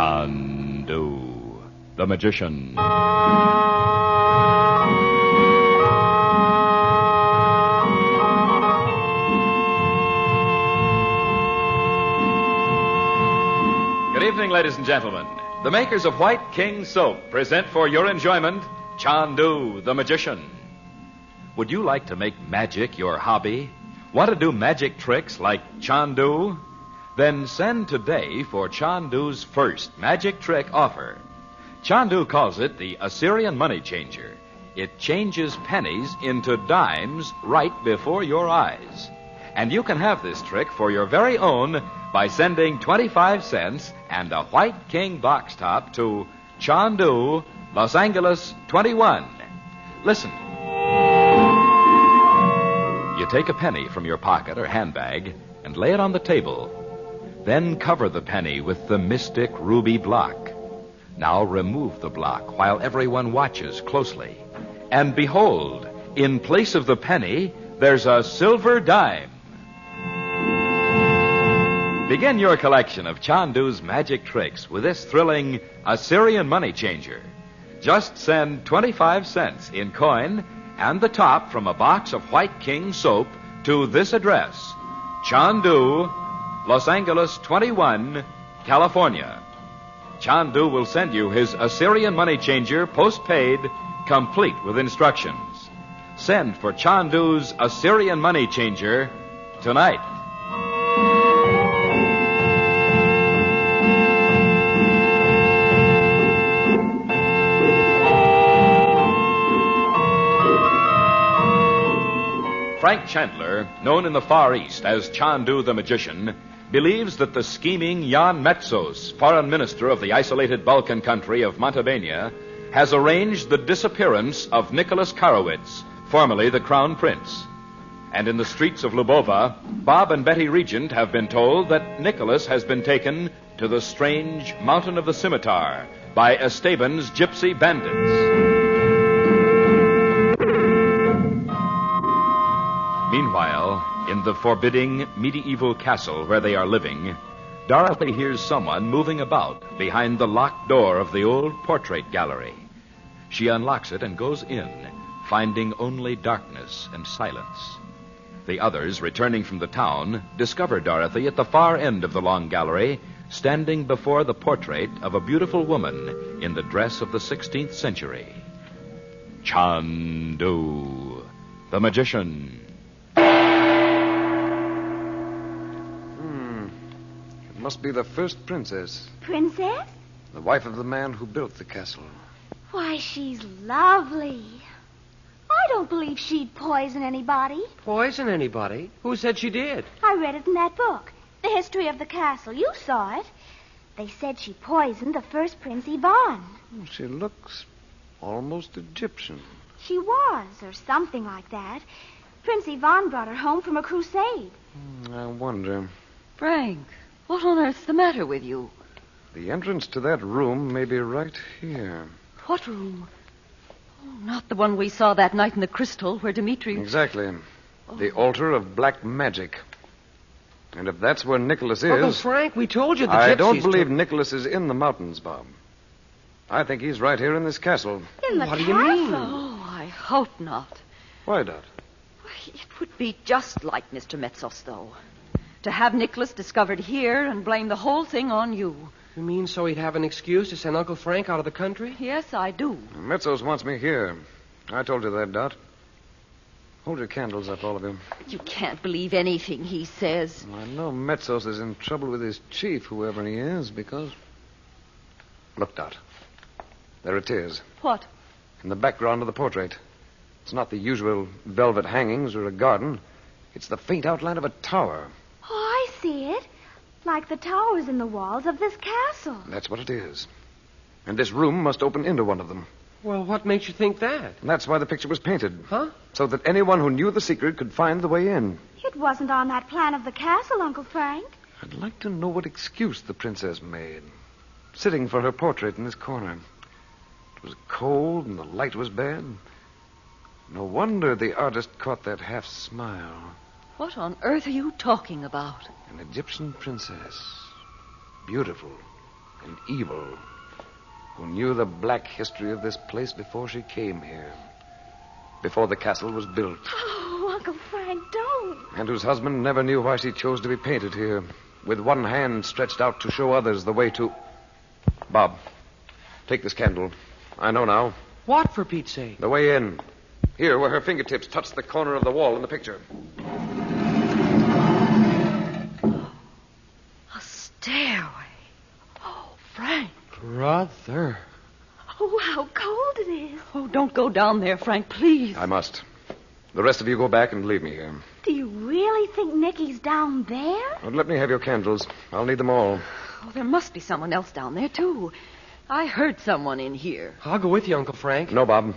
Chandu the Magician. Good evening, ladies and gentlemen. The makers of White King soap present for your enjoyment Chandu the Magician. Would you like to make magic your hobby? Want to do magic tricks like Chandu? Then send today for Chandu's first magic trick offer. Chandu calls it the Assyrian money changer. It changes pennies into dimes right before your eyes. And you can have this trick for your very own by sending 25 cents and a White King box top to Chandu, Los Angeles 21. Listen. You take a penny from your pocket or handbag and lay it on the table. Then cover the penny with the mystic ruby block. Now remove the block while everyone watches closely. And behold, in place of the penny, there's a silver dime. Begin your collection of Chandu's magic tricks with this thrilling Assyrian money changer. Just send 25 cents in coin and the top from a box of White King soap to this address, Chandu, Los Angeles 21, California. Chandu will send you his Assyrian money changer postpaid, complete with instructions. Send for Chandu's Assyrian money changer tonight. Frank Chandler, known in the Far East as Chandu the Magician, believes that the scheming Jan Metsos, foreign minister of the isolated Balkan country of Montevideo, has arranged the disappearance of Nicholas Karowitz, formerly the Crown Prince. And in the streets of Lubova, Bob and Betty Regent have been told that Nicholas has been taken to the strange mountain of the Scimitar by Estaben's gypsy bandits. Meanwhile, in the forbidding medieval castle where they are living, Dorothy hears someone moving about behind the locked door of the old portrait gallery. She unlocks it and goes in, finding only darkness and silence. The others, returning from the town, discover Dorothy at the far end of the long gallery, standing before the portrait of a beautiful woman in the dress of the 16th century. Chandu, the magician. It must be the first princess. Princess? The wife of the man who built the castle. Why, she's lovely. I don't believe she'd poison anybody. Poison anybody? Who said she did? I read it in that book, The History of the Castle. You saw it. They said she poisoned the first Prince Ivan. She looks almost Egyptian. She was, or something like that. Prince Ivan brought her home from a crusade. I wonder. Frank, what on earth's the matter with you? The entrance to that room may be right here. What room? Oh, not the one we saw that night in the crystal where Dimitri... Exactly. The altar of black magic. And if that's where Nicholas is... Uncle Frank, we told you the gypsies... I don't believe Nicholas is in the mountains, Bob. I think he's right here in this castle. In the What do castle? you mean? Oh, I hope not. Why not? It would be just like Mr. Metsos, though. To have Nicholas discovered here and blame the whole thing on you. You mean so he'd have an excuse to send Uncle Frank out of the country? Yes, I do. Metsos wants me here. I told you that, Dot. Hold your candles up, all of you. You can't believe anything he says. I know Metsos is in trouble with his chief, whoever he is, because... Look, Dot. There it is. What? In the background of the portrait. It's not the usual velvet hangings or a garden. It's the faint outline of a tower. Oh, I see it. Like the towers in the walls of this castle. That's what it is. And this room must open into one of them. Well, what makes you think that? And that's why the picture was painted. Huh? So that anyone who knew the secret could find the way in. It wasn't on that plan of the castle, Uncle Frank. I'd like to know what excuse the princess made. Sitting for her portrait in this corner. It was cold and the light was bad. No wonder the artist caught that half smile. What on earth are you talking about? An Egyptian princess. Beautiful and evil. Who knew the black history of this place before she came here. Before the castle was built. Oh, Uncle Frank, don't. And whose husband never knew why she chose to be painted here. With one hand stretched out to show others the way to... Bob, take this candle. I know now. What, for Pete's sake? The way in. Here, where her fingertips touch the corner of the wall in the picture. A stairway. Oh, Frank. Brother. Oh, how cold it is. Oh, don't go down there, Frank, please. I must. The rest of you go back and leave me here. Do you really think Nicky's down there? Well, let me have your candles. I'll need them all. Oh, there must be someone else down there, too. I heard someone in here. I'll go with you, Uncle Frank. No, Bob.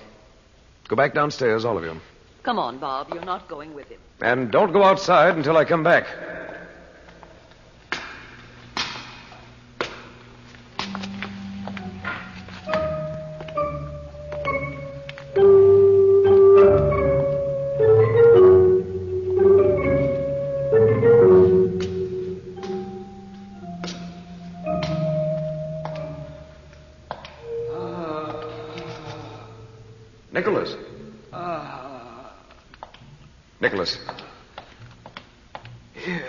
Go back downstairs, all of you. Come on, Bob. You're not going with him. And don't go outside until I come back. Nicholas. Nicholas. Here.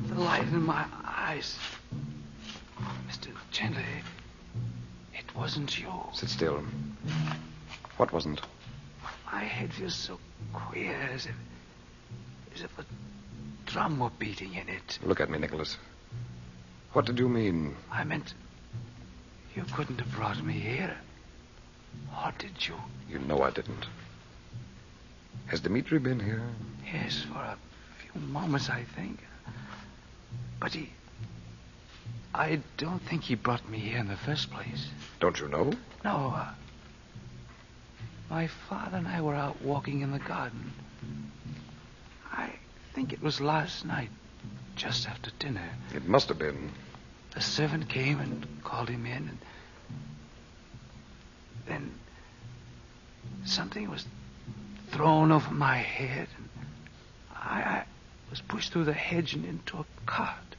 The light in my eyes. Mr. Chandler, it wasn't you. Sit still. What wasn't? My head feels so queer, as if a drum were beating in it. Look at me, Nicholas. What did you mean? I meant you couldn't have brought me here. Or did you? You know I didn't. Has Dimitri been here? Yes, for a few moments, I think. But I don't think he brought me here in the first place. Don't you know? No. My father and I were out walking in the garden. I think it was last night, just after dinner. It must have been. The servant came and called him in, and then something was thrown over my head, and I was pushed through the hedge and into a cart.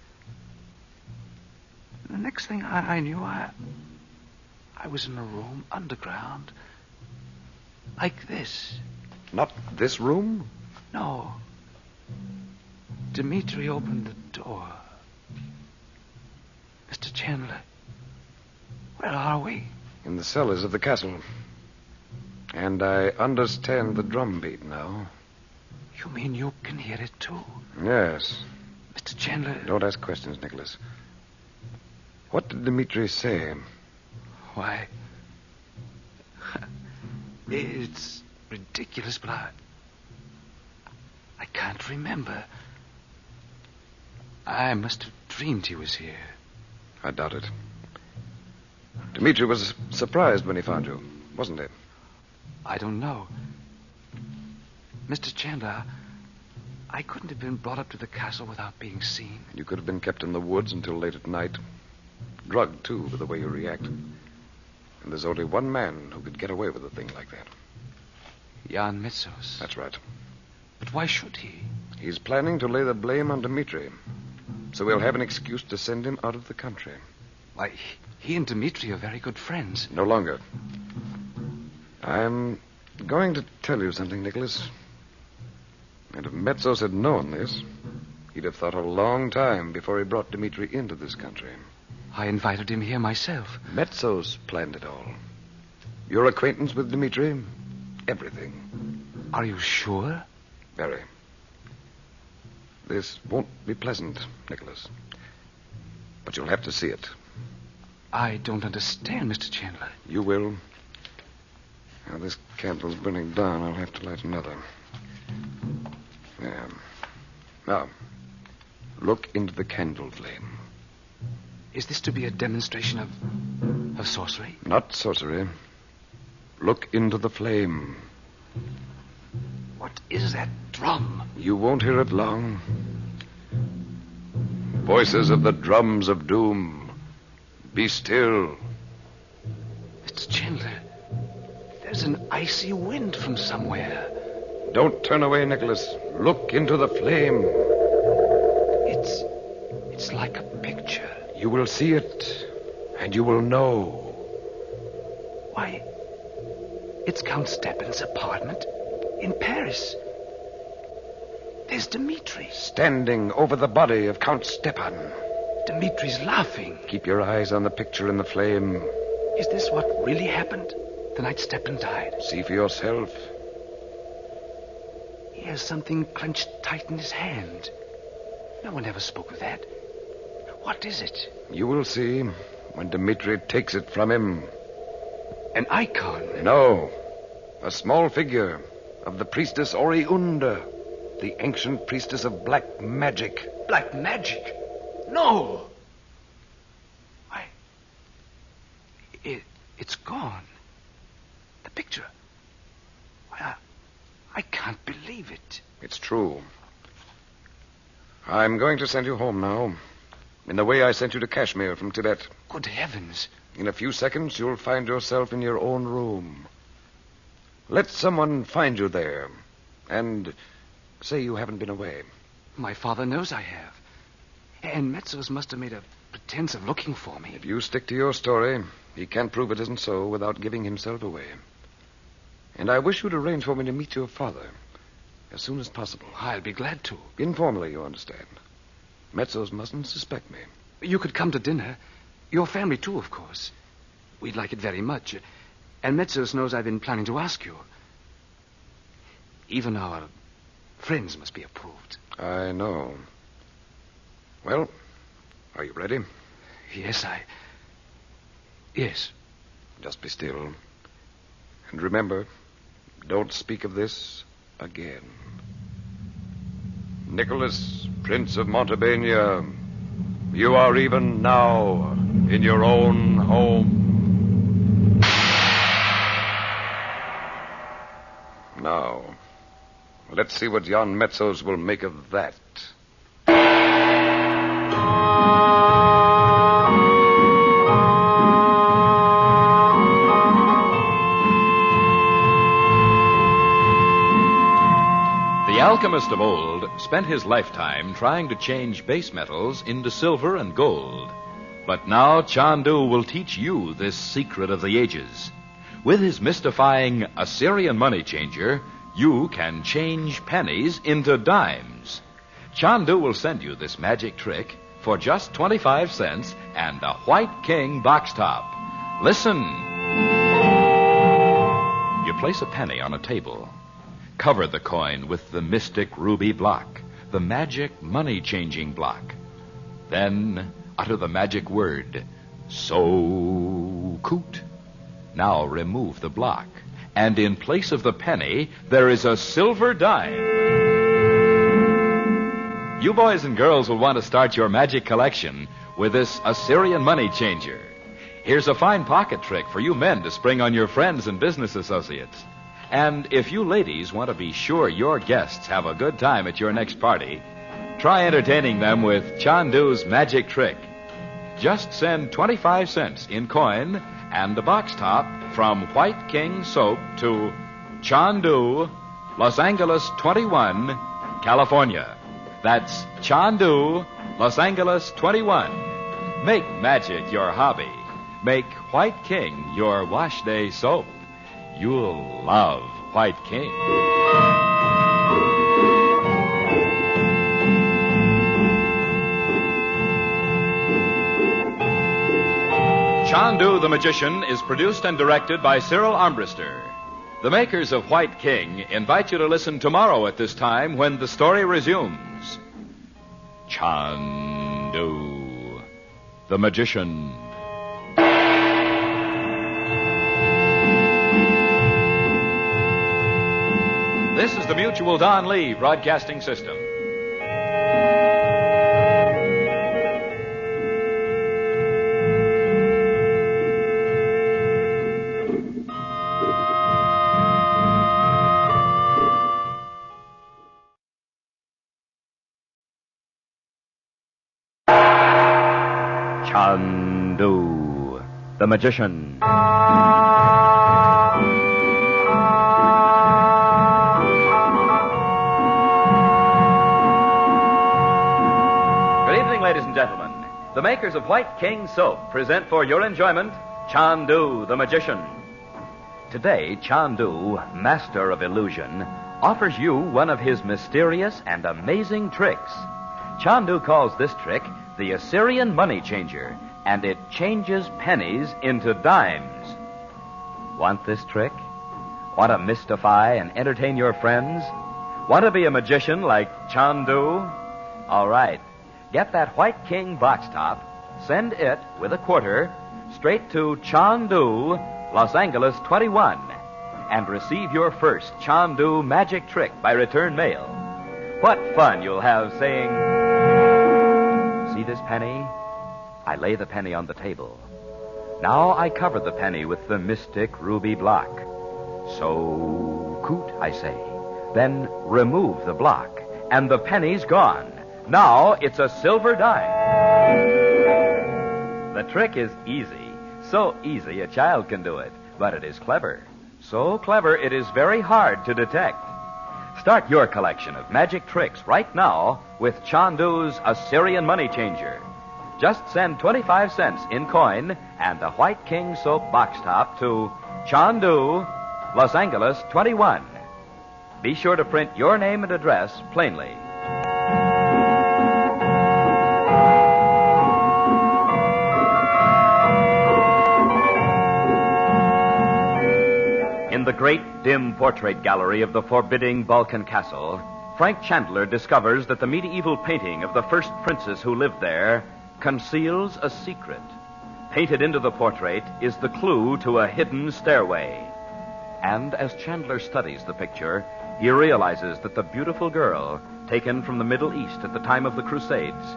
And the next thing I knew, I was in a room underground, like this. Not this room? No. Dimitri opened the door. Mr. Chandler, where are we? In the cellars of the castle. And I understand the drumbeat now. You mean you can hear it, too? Yes. Mr. Chandler... Don't ask questions, Nicholas. What did Dimitri say? Why... It's ridiculous, but I can't remember. I must have dreamed he was here. I doubt it. Dimitri was surprised when he found you, wasn't he? I don't know. Mr. Chandler, I couldn't have been brought up to the castle without being seen. You could have been kept in the woods until late at night. Drugged, too, with the way you react. And there's only one man who could get away with a thing like that. Jan Metsos. That's right. But why should he? He's planning to lay the blame on Dimitri. So we'll have an excuse to send him out of the country. Why, he and Dimitri are very good friends. No longer. I'm going to tell you something, Nicholas. And if Metsos had known this, he'd have thought a long time before he brought Dimitri into this country. I invited him here myself. Metsos planned it all. Your acquaintance with Dimitri, everything. Are you sure? Very. This won't be pleasant, Nicholas. But you'll have to see it. I don't understand, Mr. Chandler. You will. Now, this candle's burning down. I'll have to light another. There. Now, look into the candle flame. Is this to be a demonstration of sorcery? Not sorcery. Look into the flame. What is that drum? You won't hear it long. Voices of the drums of doom. Be still. Mr. Chandler, there's an icy wind from somewhere. Don't turn away, Nicholas. Look into the flame. It's like a picture. You will see it, and you will know. Why, it's Count Stepan's apartment in Paris. There's Dimitri. Standing over the body of Count Stepan. Dimitri's laughing. Keep your eyes on the picture in the flame. Is this what really happened the night Stepan died? See for yourself. He has something clenched tight in his hand. No one ever spoke of that. What is it? You will see when Dimitri takes it from him. An icon? No. A small figure of the priestess Oriunda, the ancient priestess of black magic. Black magic? No. Why, it's gone. The picture. Why, I can't believe it. It's true. I'm going to send you home now. In the way I sent you to Kashmir from Tibet. Good heavens. In a few seconds, you'll find yourself in your own room. Let someone find you there. And say you haven't been away. My father knows I have. And Metsos must have made a pretense of looking for me. If you stick to your story, he can't prove it isn't so without giving himself away. And I wish you'd arrange for me to meet your father as soon as possible. I'll be glad to. Informally, you understand. Metsos mustn't suspect me. You could come to dinner. Your family, too, of course. We'd like it very much. And Metsos knows I've been planning to ask you. Even our friends must be approved. I know. Well, are you ready? Yes, Yes. Just be still. And remember, don't speak of this again. Nicholas, Prince of Montebania, you are even now in your own home. Now, let's see what yon Metsos will make of that. The alchemist of old spent his lifetime trying to change base metals into silver and gold. But now Chandu will teach you this secret of the ages. With his mystifying Assyrian money changer, you can change pennies into dimes. Chandu will send you this magic trick for just 25 cents and a White King box top. Listen. You place a penny on a table. Cover the coin with the mystic ruby block, the magic money-changing block. Then utter the magic word, So-Coot. Now remove the block, and in place of the penny, there is a silver dime. You boys and girls will want to start your magic collection with this Assyrian money changer. Here's a fine pocket trick for you men to spring on your friends and business associates. And if you ladies want to be sure your guests have a good time at your next party, try entertaining them with Chandu's magic trick. Just send 25 cents in coin and a box top from White King Soap to Chandu, Los Angeles 21, California. That's Chandu, Los Angeles 21. Make magic your hobby. Make White King your wash day soap. You'll love White King. Chandu the Magician is produced and directed by Cyril Armbruster. The makers of White King invite you to listen tomorrow at this time when the story resumes. Chandu the Magician. This is the Mutual Don Lee Broadcasting System. Chandu the Magician. Ladies and gentlemen, the makers of White King Soap present for your enjoyment Chandu the Magician. Today, Chandu, master of illusion, offers you one of his mysterious and amazing tricks. Chandu calls this trick the Assyrian money changer, and it changes pennies into dimes. Want this trick? Want to mystify and entertain your friends? Want to be a magician like Chandu? All right. Get that White King box top, send it with a quarter straight to Chandu, Los Angeles 21, and receive your first Chandu magic trick by return mail. What fun you'll have saying, "See this penny? I lay the penny on the table. Now I cover the penny with the mystic ruby block. So-Coot, I say. Then remove the block, and the penny's gone. Now it's a silver dime." The trick is easy. So easy a child can do it. But it is clever. So clever it is very hard to detect. Start your collection of magic tricks right now with Chandu's Assyrian money changer. Just send 25 cents in coin and a White King Soap box top to Chandu, Los Angeles 21. Be sure to print your name and address plainly. In the great dim portrait gallery of the forbidding Balkan castle, Frank Chandler discovers that the medieval painting of the first princess who lived there conceals a secret. Painted into the portrait is the clue to a hidden stairway. And as Chandler studies the picture, he realizes that the beautiful girl, taken from the Middle East at the time of the Crusades,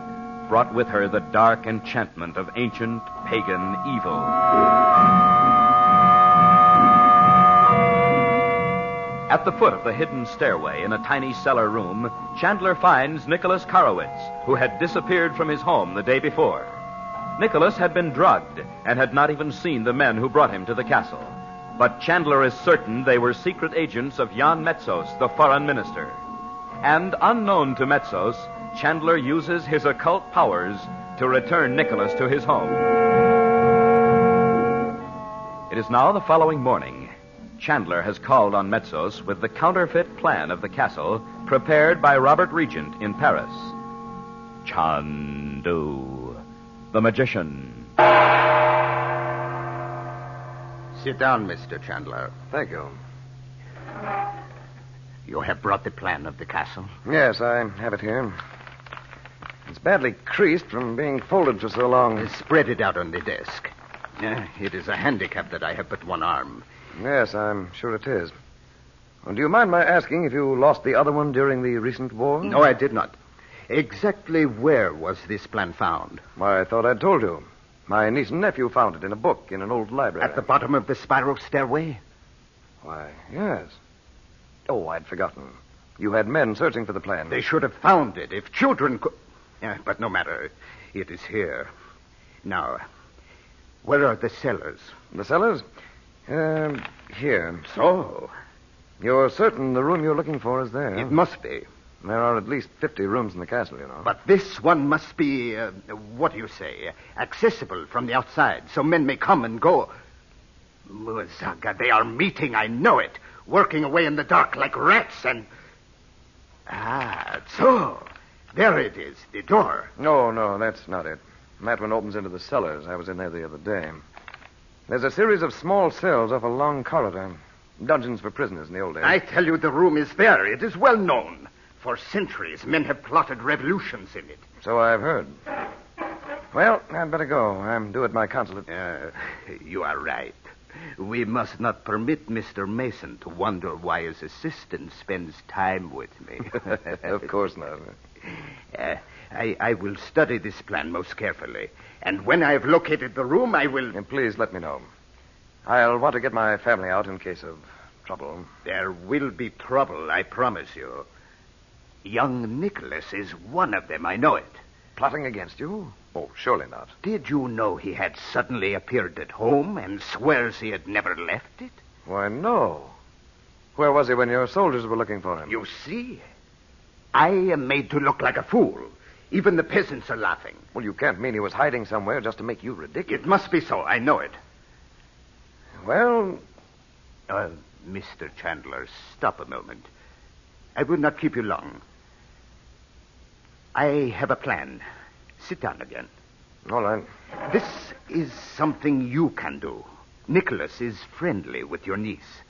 brought with her the dark enchantment of ancient pagan evil. At the foot of the hidden stairway in a tiny cellar room, Chandler finds Nicholas Karowitz, who had disappeared from his home the day before. Nicholas had been drugged and had not even seen the men who brought him to the castle. But Chandler is certain they were secret agents of Jan Metsos, the foreign minister. And unknown to Metsos, Chandler uses his occult powers to return Nicholas to his home. It is now the following morning. Chandler has called on Metsos with the counterfeit plan of the castle prepared by Robert Regent in Paris. Chandu, the magician. Sit down, Mr. Chandler. Thank you. You have brought the plan of the castle? Yes, I have it here. It's badly creased from being folded for so long. Spread it out on the desk. It is a handicap that I have but one arm. Yes, I'm sure it is. Well, do you mind my asking if you lost the other one during the recent war? No, I did not. Exactly where was this plan found? Why, I thought I'd told you. My niece and nephew found it in a book in an old library. At the bottom of the spiral stairway? Why, yes. Oh, I'd forgotten. You had men searching for the plan. They should have found it if children could... but no matter. It is here. Now, where are the cellars? The cellars? Here. So? You're certain the room you're looking for is there? It must be. There are at least 50 rooms in the castle, you know. But this one must be, what do you say, accessible from the outside, so men may come and go. Muzaga, they are meeting, I know it. Working away in the dark like rats and... so. There it is, the door. No, that's not it. That one opens into the cellars. I was in there the other day. There's a series of small cells off a long corridor. Dungeons for prisoners in the old days. I tell you, the room is there. It is well known. For centuries, men have plotted revolutions in it. So I've heard. Well, I'd better go. I'm due at my consulate. You are right. We must not permit Mr. Mason to wonder why his assistant spends time with me. Of course not. I will study this plan most carefully. And when I have located the room, I will... And please let me know. I'll want to get my family out in case of trouble. There will be trouble, I promise you. Young Nicholas is one of them, I know it. Plotting against you? Oh, surely not. Did you know he had suddenly appeared at home and swears he had never left it? Why, no. Where was he when your soldiers were looking for him? You see, I am made to look like a fool. Even the peasants are laughing. Well, you can't mean he was hiding somewhere just to make you ridiculous. It must be so, I know it. Well... Mr. Chandler, stop a moment. I will not keep you long. I have a plan. Sit down again. All right. This is something you can do. Nicholas is friendly with your niece.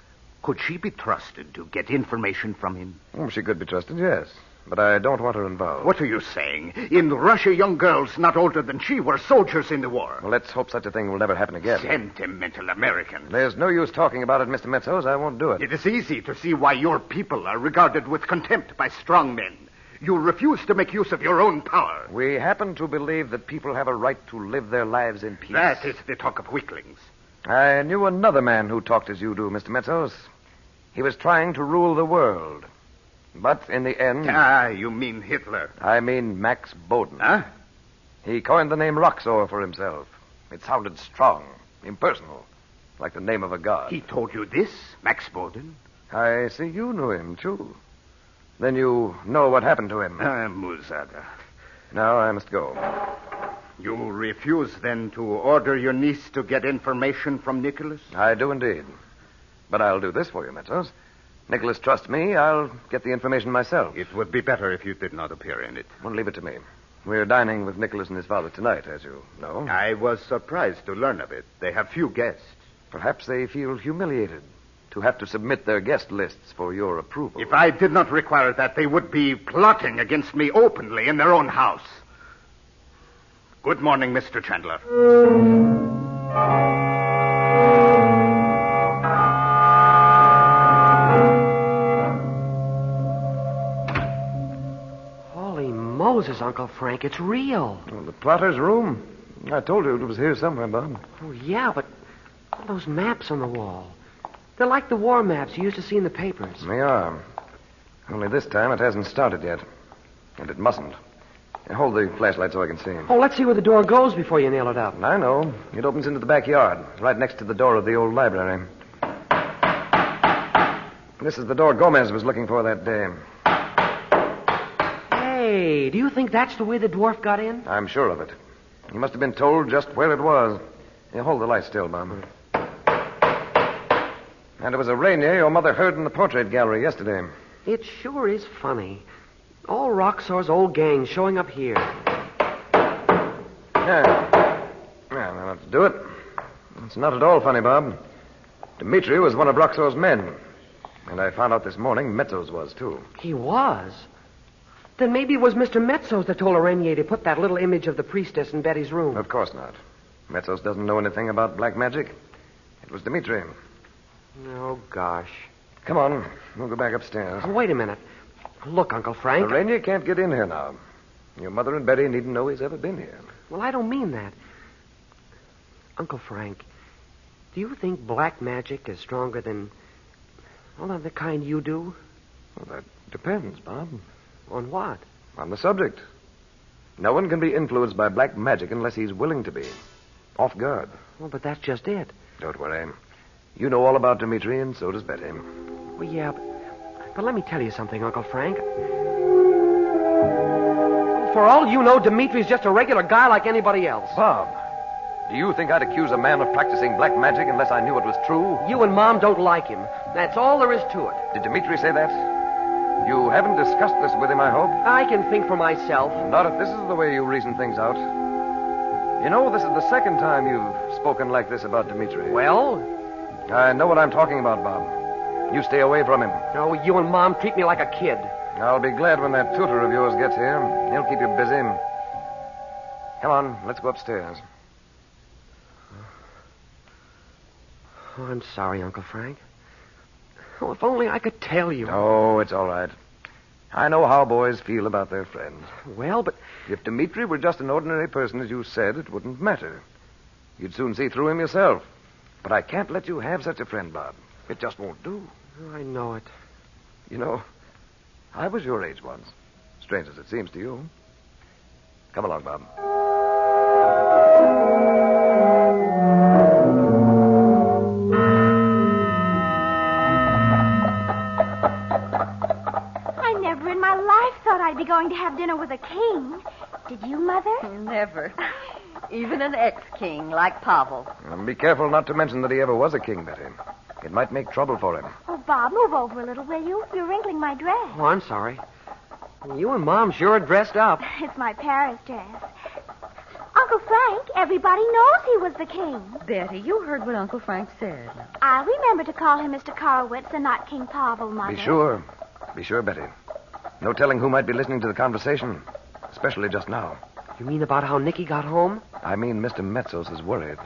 Could she be trusted to get information from him? Oh, she could be trusted, yes. But I don't want her involved. What are you saying? In Russia, young girls not older than she were soldiers in the war. Well, let's hope such a thing will never happen again. Sentimental American. There's no use talking about it, Mr. Metsos. I won't do it. It is easy to see why your people are regarded with contempt by strong men. You refuse to make use of your own power. We happen to believe that people have a right to live their lives in peace. That is the talk of weaklings. I knew another man who talked as you do, Mr. Metsos. He was trying to rule the world. But in the end... You mean Hitler. I mean Max Boden. Huh? He coined the name Roxor for himself. It sounded strong, impersonal, like the name of a god. He told you this, Max Boden? I see you knew him, too. Then you know what happened to him. Muzaga. Now I must go. You refuse, then, to order your niece to get information from Nicholas? I do indeed. But I'll do this for you, Metsos. Nicholas trusts me. I'll get the information myself. It would be better if you did not appear in it. Well, leave it to me. We're dining with Nicholas and his father tonight, as you know. I was surprised to learn of it. They have few guests. Perhaps they feel humiliated to have to submit their guest lists for your approval. If I did not require that, they would be plotting against me openly in their own house. Good morning, Mr. Chandler. roses, Uncle Frank. It's real. Well, the plotter's room. I told you it was here somewhere, Bob. Oh, yeah, but all those maps on the wall. They're like the war maps you used to see in the papers. They are. Only this time it hasn't started yet. And it mustn't. Hold the flashlight so I can see. Oh, let's see where the door goes before you nail it up. I know. It opens into the backyard, right next to the door of the old library. This is the door Gomez was looking for that day. Hey, do you think that's the way the dwarf got in? I'm sure of it. He must have been told just where it was. Here, hold the light still, Bob. And it was a Rainier your mother heard in the portrait gallery yesterday. It sure is funny. All Roxor's old gang showing up here. Yeah. Well, now let's do it. It's not at all funny, Bob. Dimitri was one of Roxor's men. And I found out this morning Metsos was, too. He was? Then maybe it was Mr. Metsos that told Rainier to put that little image of the priestess in Betty's room. Of course not. Metsos doesn't know anything about black magic. It was Dimitri. Oh, gosh. Come on. We'll go back upstairs. Oh, wait a minute. Look, Uncle Frank. Rainier can't get in here now. Your mother and Betty needn't know he's ever been here. Well, I don't mean that. Uncle Frank, do you think black magic is stronger than, well, the kind you do? Well, that depends, Bob. On what? On the subject. No one can be influenced by black magic unless he's willing to be. Off guard. Well, but that's just it. Don't worry. You know all about Dimitri, and so does Betty. Well, yeah, but let me tell you something, Uncle Frank. For all you know, Dimitri's just a regular guy like anybody else. Bob, do you think I'd accuse a man of practicing black magic unless I knew it was true? You and Mom don't like him. That's all there is to it. Did Dimitri say that? You haven't discussed this with him, I hope? I can think for myself. Not if this is the way you reason things out. You know, this is the second time you've spoken like this about Dimitri. Well? I know what I'm talking about, Bob. You stay away from him. Oh, you and Mom treat me like a kid. I'll be glad when that tutor of yours gets here. He'll keep you busy. Come on, let's go upstairs. Oh, I'm sorry, Uncle Frank. Oh, if only I could tell you. Oh, it's all right. I know how boys feel about their friends. Well, but if Dimitri were just an ordinary person, as you said, it wouldn't matter. You'd soon see through him yourself. But I can't let you have such a friend, Bob. It just won't do. Oh, I know it. You know, I was your age once. Strange as it seems to you. Come along, Bob. I never in my life thought I'd be going to have dinner with a king. Did you, Mother? Never. Even an ex-king like Pavel. And be careful not to mention that he ever was a king, Betty. It might make trouble for him. Oh, Bob, move over a little, will you? You're wrinkling my dress. Oh, I'm sorry. You and Mom sure are dressed up. It's my Paris dress. Uncle Frank, everybody knows he was the king. Betty, you heard what Uncle Frank said. I'll remember to call him Mr. Karowitz and not King Pavel, Mother. Be sure. Be sure, Betty. No telling who might be listening to the conversation, especially just now. You mean about how Nicky got home? I mean Mr. Metsos is worried.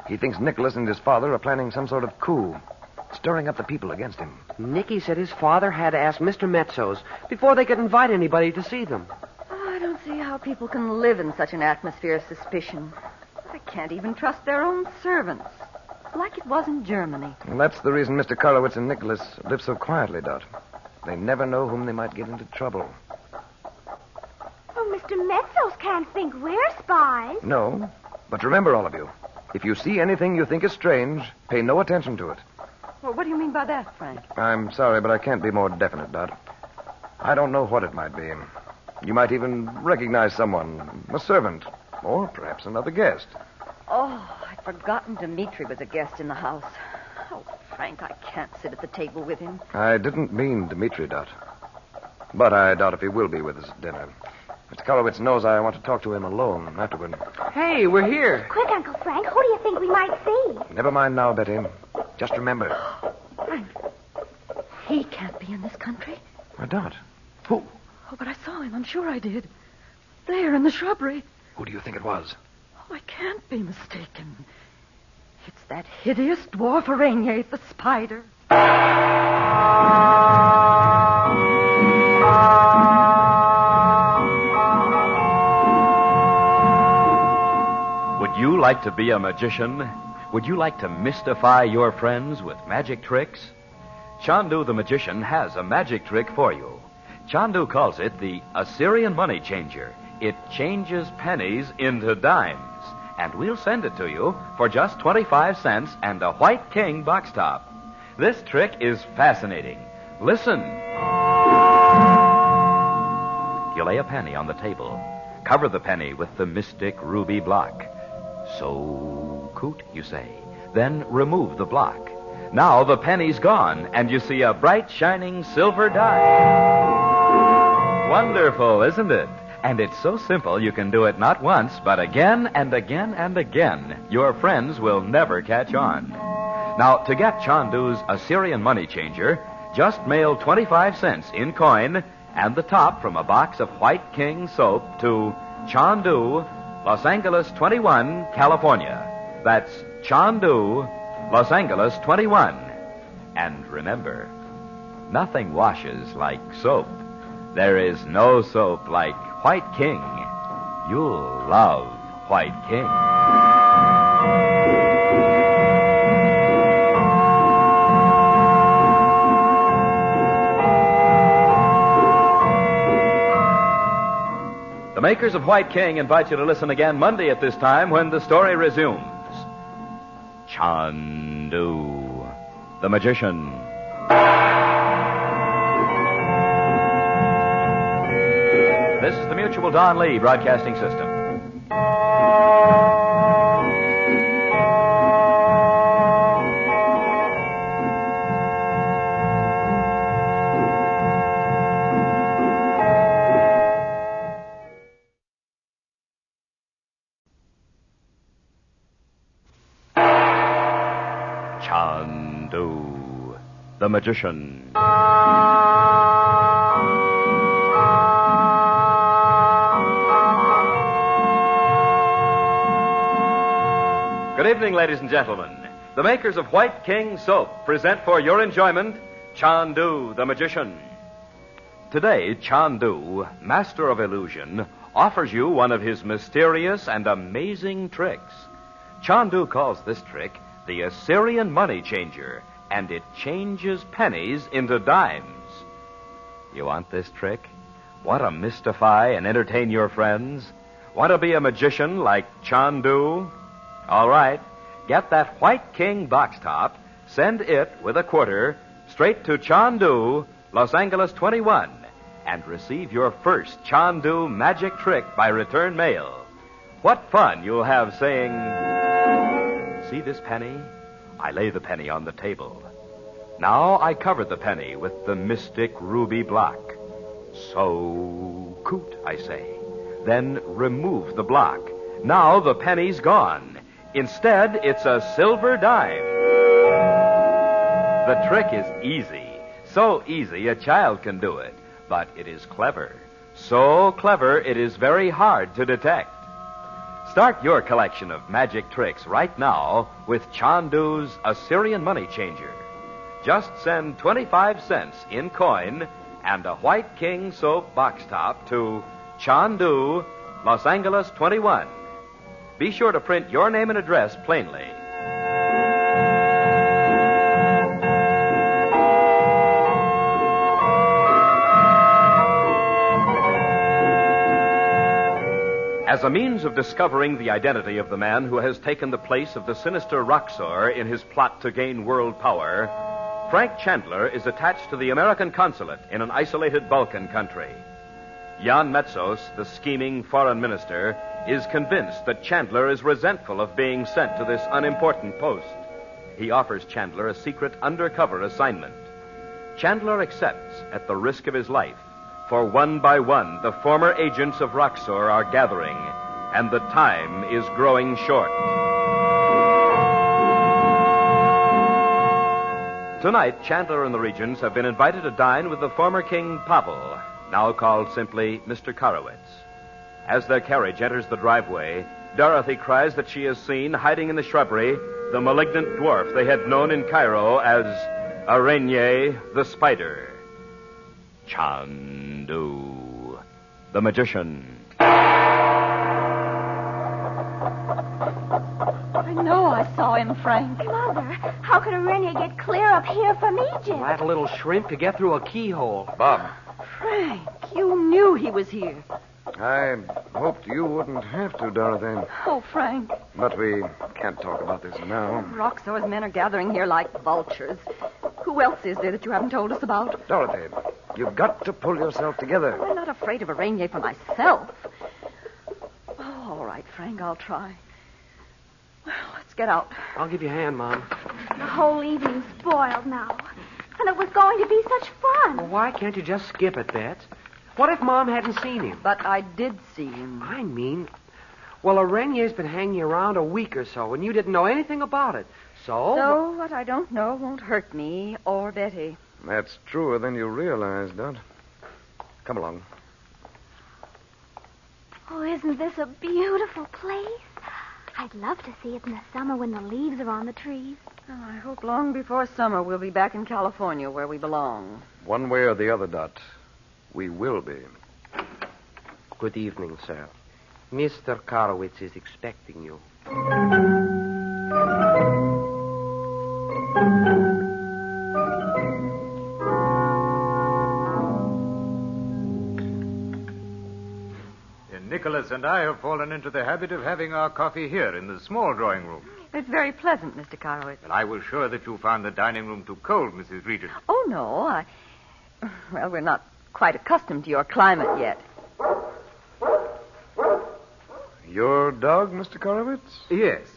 He thinks Nicholas and his father are planning some sort of coup, stirring up the people against him. Nicky said his father had to ask Mr. Metsos before they could invite anybody to see them. Oh, I don't see how people can live in such an atmosphere of suspicion. They can't even trust their own servants. Like it was in Germany. Well, that's the reason Mr. Karowitz and Nicholas live so quietly, Dot. They never know whom they might get into trouble. Oh, Mr. Metsos can't think we're spies. No, but remember, all of you, if you see anything you think is strange, pay no attention to it. Well, what do you mean by that, Frank? I'm sorry, but I can't be more definite, Dot. I don't know what it might be. You might even recognize someone, a servant, or perhaps another guest. Oh, I'd forgotten Dimitri was a guest in the house. Oh, Frank, I can't sit at the table with him. I didn't mean Dimitri, Dot. But I doubt if he will be with us at dinner. Mr. Karowitz knows I want to talk to him alone afterward. Hey, we're here. Quick, Uncle Frank. Who do you think we might see? Never mind now, Betty. Just remember. Frank, he can't be in this country. Why, Dot? Who? Oh, but I saw him. I'm sure I did. There in the shrubbery. Who do you think it was? Oh, I can't be mistaken. It's that hideous dwarf Araignier, the spider. like to be a magician? Would you like to mystify your friends with magic tricks? Chandu the magician has a magic trick for you. Chandu calls it the Assyrian money changer. It changes pennies into dimes, and we'll send it to you for just 25 cents and a white king box top. This trick is fascinating. Listen. You lay a penny on the table. Cover the penny with the mystic ruby block. So coot, you say. Then remove the block. Now the penny's gone, and you see a bright, shining silver dime. Wonderful, isn't it? And it's so simple you can do it not once, but again and again and again. Your friends will never catch on. Now, to get Chandu's Assyrian money changer, just mail 25 cents in coin and the top from a box of White King soap to Chandu, Los Angeles 21, California. That's Chandu, Los Angeles 21. And remember, nothing washes like soap. There is no soap like White King. You'll love White King. The makers of White King invite you to listen again Monday at this time when the story resumes. Chandu, the magician. This is the Mutual Don Lee Broadcasting System. Chandu, the magician. Good evening, ladies and gentlemen. The makers of White King soap present for your enjoyment Chandu, the magician. Today, Chandu, master of illusion, offers you one of his mysterious and amazing tricks. Chandu calls this trick the Assyrian money changer, and it changes pennies into dimes. You want this trick? Want to mystify and entertain your friends? Want to be a magician like Chandu? All right. Get that White King box top, send it with a quarter straight to Chandu, Los Angeles 21, and receive your first Chandu magic trick by return mail. What fun you'll have saying, "See this penny? I lay the penny on the table. Now I cover the penny with the mystic ruby block. So coot, I say. Then remove the block. Now the penny's gone. Instead, it's a silver dime." The trick is easy. So easy a child can do it. But it is clever. So clever it is very hard to detect. Start your collection of magic tricks right now with Chandu's Assyrian money changer. Just send 25 cents in coin and a White King soap box top to Chandu, Los Angeles 21. Be sure to print your name and address plainly. As a means of discovering the identity of the man who has taken the place of the sinister Roxor in his plot to gain world power, Frank Chandler is attached to the American consulate in an isolated Balkan country. Jan Metsos, the scheming foreign minister, is convinced that Chandler is resentful of being sent to this unimportant post. He offers Chandler a secret undercover assignment. Chandler accepts at the risk of his life, for one by one the former agents of Roxor are gathering, and the time is growing short. Tonight, Chandler and the Regents have been invited to dine with the former King Pavel, now called simply Mr. Karowitz. As their carriage enters the driveway, Dorothy cries that she has seen, hiding in the shrubbery, the malignant dwarf they had known in Cairo as Araignée the Spider. Chandu, the magician. him, Frank. Mother, how could a Renier get clear up here from Egypt? That little shrimp could get through a keyhole. Bob, Frank, you knew he was here. I hoped you wouldn't have to, Dorothy. Oh, Frank. But we can't talk about this now. Roxor's men are gathering here like vultures. Who else is there that you haven't told us about? Dorothy, you've got to pull yourself together. I'm not afraid of a Rainier for myself. Oh, all right, Frank, I'll try. Well, let's get out. I'll give you a hand, Mom. The whole evening's spoiled now. And it was going to be such fun. Well, why can't you just skip it, Bets? What if Mom hadn't seen him? But I did see him. I mean, well, a Renier's been hanging around a week or so, and you didn't know anything about it. So what I don't know won't hurt me or Betty. That's truer than you realize, Dot. Come along. Oh, isn't this a beautiful place? I'd love to see it in the summer when the leaves are on the trees. Oh, I hope long before summer we'll be back in California where we belong. One way or the other, Dot, we will be. Good evening, sir. Mr. Karowitz is expecting you. Nicholas and I have fallen into the habit of having our coffee here in the small drawing room. It's very pleasant, Mr. Karowitz. But I was sure that you found the dining room too cold, Mrs. Regent. Oh, no. Well, we're not quite accustomed to your climate yet. Your dog, Mr. Karowitz? Yes.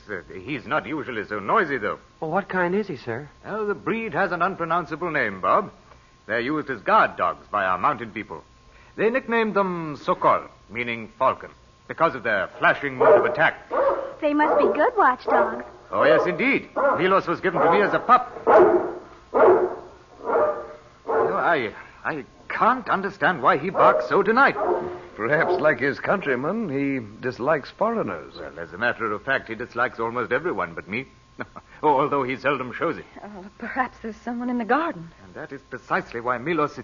He's not usually so noisy, though. Well, what kind is he, sir? Oh, the breed has an unpronounceable name, Bob. They're used as guard dogs by our mountain people. They nicknamed them Sokol, meaning falcon, because of their flashing mode of attack. They must be good watchdogs. Oh, yes, indeed. Milos was given to me as a pup. I can't understand why he barks so tonight. Perhaps, like his countrymen, he dislikes foreigners. Well, as a matter of fact, he dislikes almost everyone but me. Although he seldom shows it. Perhaps there's someone in the garden. And that is precisely why Milos...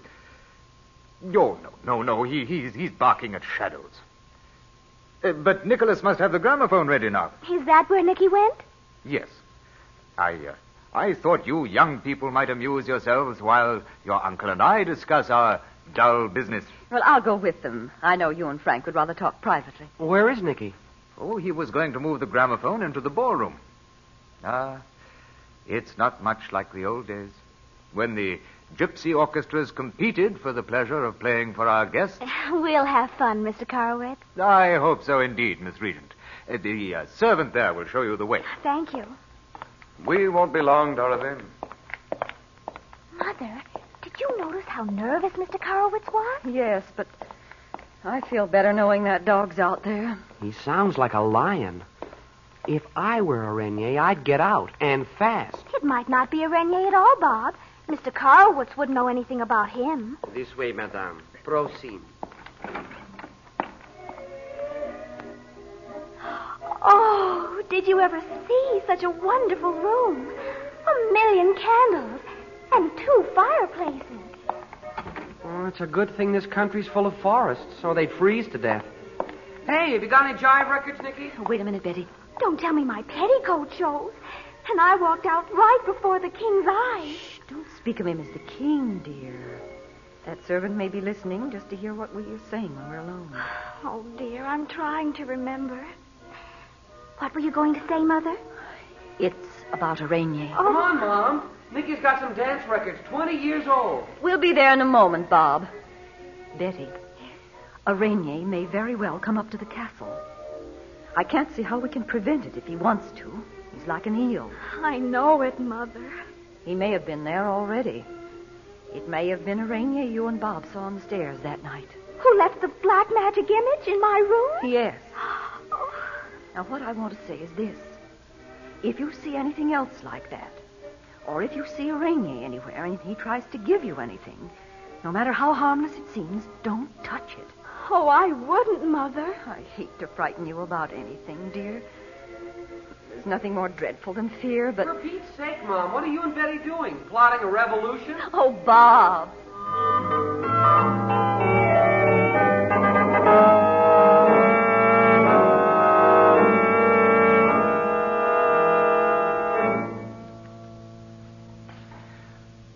Oh, no. He's barking at shadows. But Nicholas must have the gramophone ready now. Is that where Nicky went? Yes. I thought you young people might amuse yourselves while your uncle and I discuss our dull business. Well, I'll go with them. I know you and Frank would rather talk privately. Where is Nicky? Oh, he was going to move the gramophone into the ballroom. It's not much like the old days, when the Gypsy orchestras competed for the pleasure of playing for our guests. We'll have fun, Mr. Karowitz. I hope so indeed, Miss Regent. The servant there will show you the way. Thank you. We won't be long, Dorothy. Mother, did you notice how nervous Mr. Karowitz was? Yes, but I feel better knowing that dog's out there. He sounds like a lion. If I were a Renier, I'd get out, and fast. It might not be a Renier at all, Bob. Mr. Karowitz wouldn't know anything about him. This way, madame. Proceed. Oh, did you ever see such a wonderful room? 1,000,000 candles and 2 fireplaces. Well, it's a good thing this country's full of forests, so they'd freeze to death. Hey, have you got any jive records, Nicky? Wait a minute, Betty. Don't tell me my petticoat shows. And I walked out right before the king's eyes. Shh, don't speak of him as the king, dear. That servant may be listening just to hear what we are saying when we're alone. Oh, dear, I'm trying to remember. What were you going to say, Mother? It's about a Rainier. Oh. Come on, Mom. Nicky's got some dance records, 20 years old. We'll be there in a moment, Bob. Betty, a Rainier may very well come up to the castle. I can't see how we can prevent it if he wants to. He's like an eel. I know it, Mother. He may have been there already. It may have been a Rainier you and Bob saw on the stairs that night. Who left the black magic image in my room? Yes. Now, what I want to say is this. If you see anything else like that, or if you see a Rainier anywhere and he tries to give you anything, no matter how harmless it seems, don't touch it. Oh, I wouldn't, Mother. I hate to frighten you about anything, dear. There's nothing more dreadful than fear, but... For Pete's sake, Mom, what are you and Betty doing? Plotting a revolution? Oh, Bob.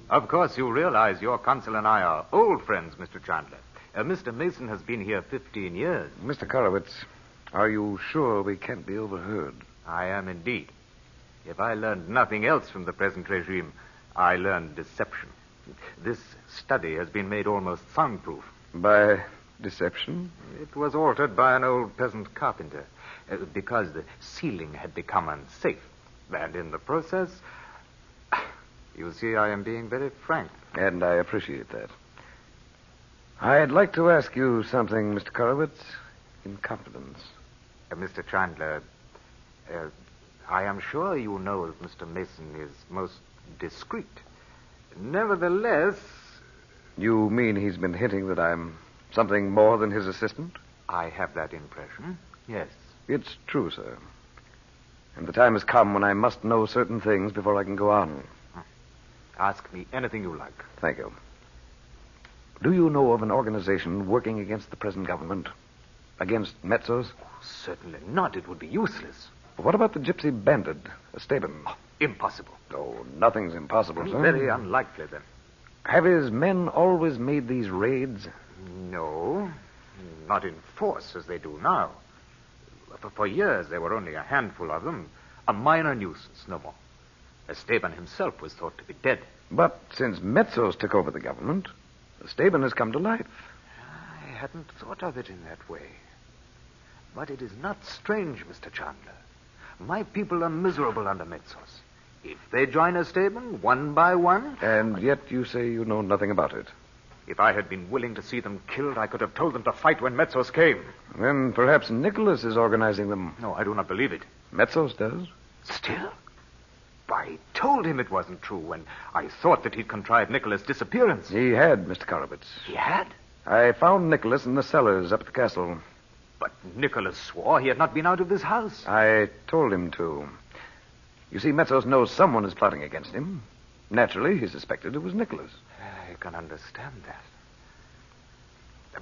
Of course, you realize your consul and I are old friends, Mr. Chandler. Mr. Mason has been here 15 years. Mr. Korowitz, are you sure we can't be overheard? I am indeed. If I learned nothing else from the present regime, I learned deception. This study has been made almost soundproof. By deception? It was altered by an old peasant carpenter because the ceiling had become unsafe. And in the process, you see, I am being very frank. And I appreciate that. I'd like to ask you something, Mr. Korowitz, in confidence. Mr. Chandler, I am sure you know that Mr. Mason is most discreet. Nevertheless... You mean he's been hinting that I'm something more than his assistant? I have that impression, yes. It's true, sir. And the time has come when I must know certain things before I can go on. Ask me anything you like. Thank you. Do you know of an organization working against the present government? Against Metsos? Certainly not. It would be useless. What about the gypsy bandit, Estaben? Impossible. Oh, nothing's impossible, sir. Very unlikely, then. Have his men always made these raids? No, not in force as they do now. For years, there were only a handful of them. A minor nuisance, no more. Estaben himself was thought to be dead. But since Metsos took over the government, Estaben has come to life. I hadn't thought of it in that way. But it is not strange, Mr. Chandler. My people are miserable under Metsos. If they join Estaben, one by one... And yet you say you know nothing about it. If I had been willing to see them killed, I could have told them to fight when Metsos came. Then perhaps Nicholas is organizing them. No, I do not believe it. Metsos does? Still? I told him it wasn't true when I thought that he'd contrived Nicholas' disappearance. He had, Mr. Korowitz. He had? I found Nicholas in the cellars up at the castle. But Nicholas swore he had not been out of this house. I told him to. You see, Metsos knows someone is plotting against him. Naturally, he suspected it was Nicholas. I can understand that.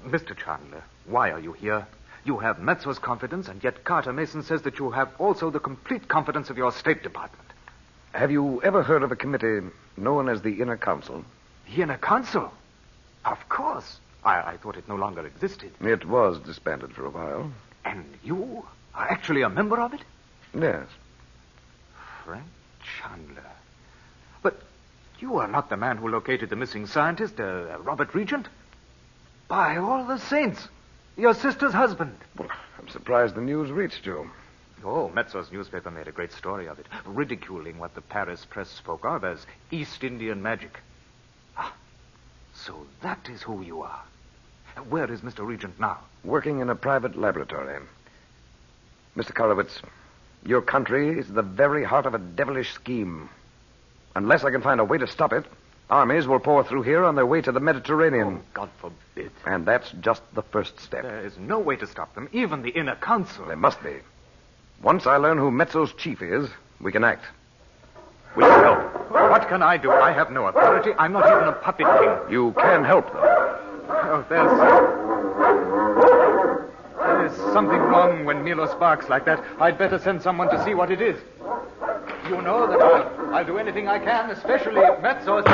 Mr. Chandler, why are you here? You have Metsos' confidence, and yet Carter Mason says that you have also the complete confidence of your State Department. Have you ever heard of a committee known as the Inner Council? The Inner Council? Of course. I thought it no longer existed. It was disbanded for a while. And you are actually a member of it? Yes. Frank Chandler. But you are not the man who located the missing scientist, Robert Regent? By all the saints, your sister's husband. Well, I'm surprised the news reached you. Oh, Metsos' newspaper made a great story of it, ridiculing what the Paris press spoke of as East Indian magic. Ah, so that is who you are. Where is Mr. Regent now? Working in a private laboratory. Mr. Korowitz, your country is the very heart of a devilish scheme. Unless I can find a way to stop it, armies will pour through here on their way to the Mediterranean. Oh, God forbid. And that's just the first step. There is no way to stop them, even the Inner Council. There must be. Once I learn who Metsos' chief is, we can act. We can help. What can I do? I have no authority. I'm not even a puppet king. You can help, though. Oh, there's something wrong when Milos barks like that. I'd better send someone to see what it is. You know that I'll do anything I can, especially if Metsos...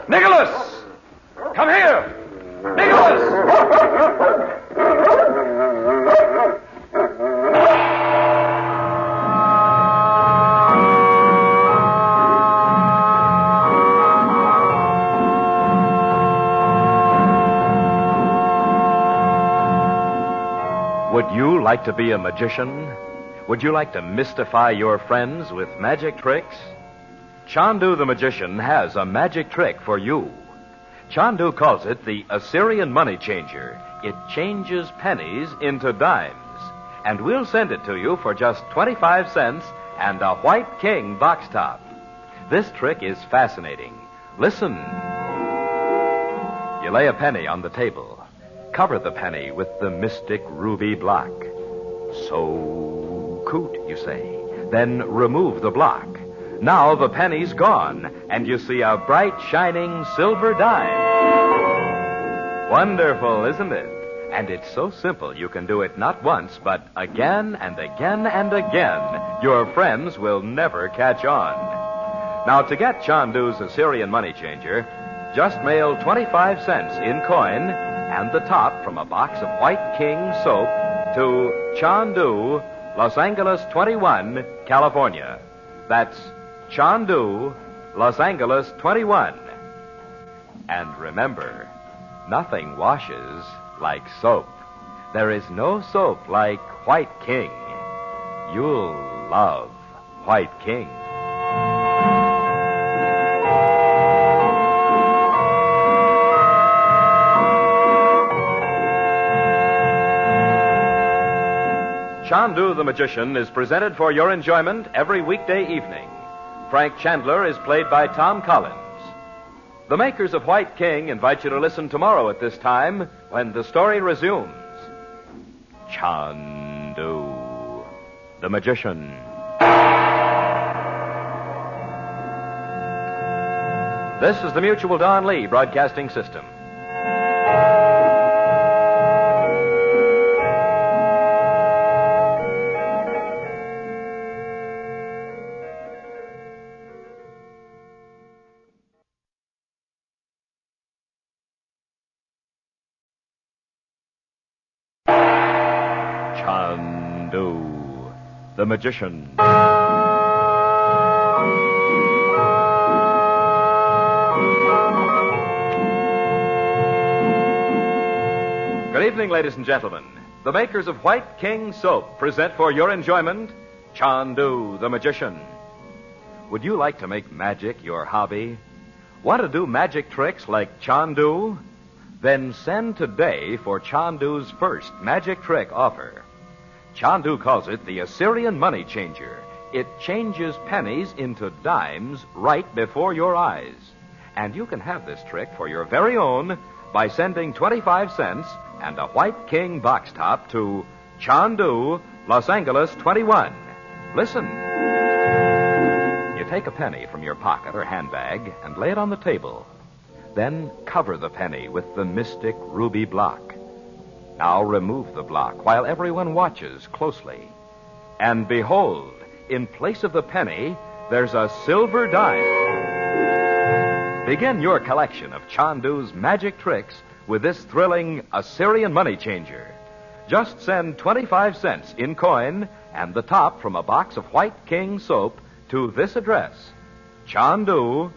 Nicholas! Come here! Nicholas! Would you like to be a magician? Would you like to mystify your friends with magic tricks? Chandu the magician has a magic trick for you. Chandu calls it the Assyrian money changer. It changes pennies into dimes. And we'll send it to you for just 25 cents and a white king box top. This trick is fascinating. Listen. You lay a penny on the table. Cover the penny with the mystic ruby block. So coot, you say. Then remove the block. Now the penny's gone, and you see a bright, shining silver dime. Wonderful, isn't it? And it's so simple you can do it not once, but again and again and again. Your friends will never catch on. Now, to get Chandu's Assyrian money changer, just mail 25 cents in coin and the top from a box of White King soap to Chandu, Los Angeles 21, California. That's Chandu, Los Angeles 21. And remember, nothing washes like soap. There is no soap like White King. You'll love White King. Chandu the Magician is presented for your enjoyment every weekday evening. Frank Chandler is played by Tom Collins. The makers of White King invite you to listen tomorrow at this time when the story resumes. Chandu the Magician. This is the Mutual Don Lee Broadcasting System. Chandu the Magician. Good evening, ladies and gentlemen. The makers of White King soap present for your enjoyment Chandu the Magician. Would you like to make magic your hobby? Want to do magic tricks like Chandu? Then send today for Chandu's first magic trick offer. Chandu calls it the Assyrian money changer. It changes pennies into dimes right before your eyes. And you can have this trick for your very own by sending 25 cents and a White King box top to Chandu, Los Angeles 21. Listen. You take a penny from your pocket or handbag and lay it on the table. Then cover the penny with the mystic ruby block. Now remove the block while everyone watches closely. And behold, in place of the penny, there's a silver dime. Begin your collection of Chandu's magic tricks with this thrilling Assyrian money changer. Just send 25 cents in coin and the top from a box of White King soap to this address, Chandu,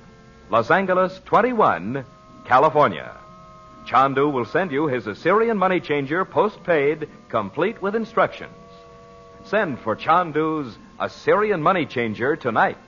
Los Angeles 21, California. Chandu will send you his Assyrian money changer postpaid, complete with instructions. Send for Chandu's Assyrian money changer tonight.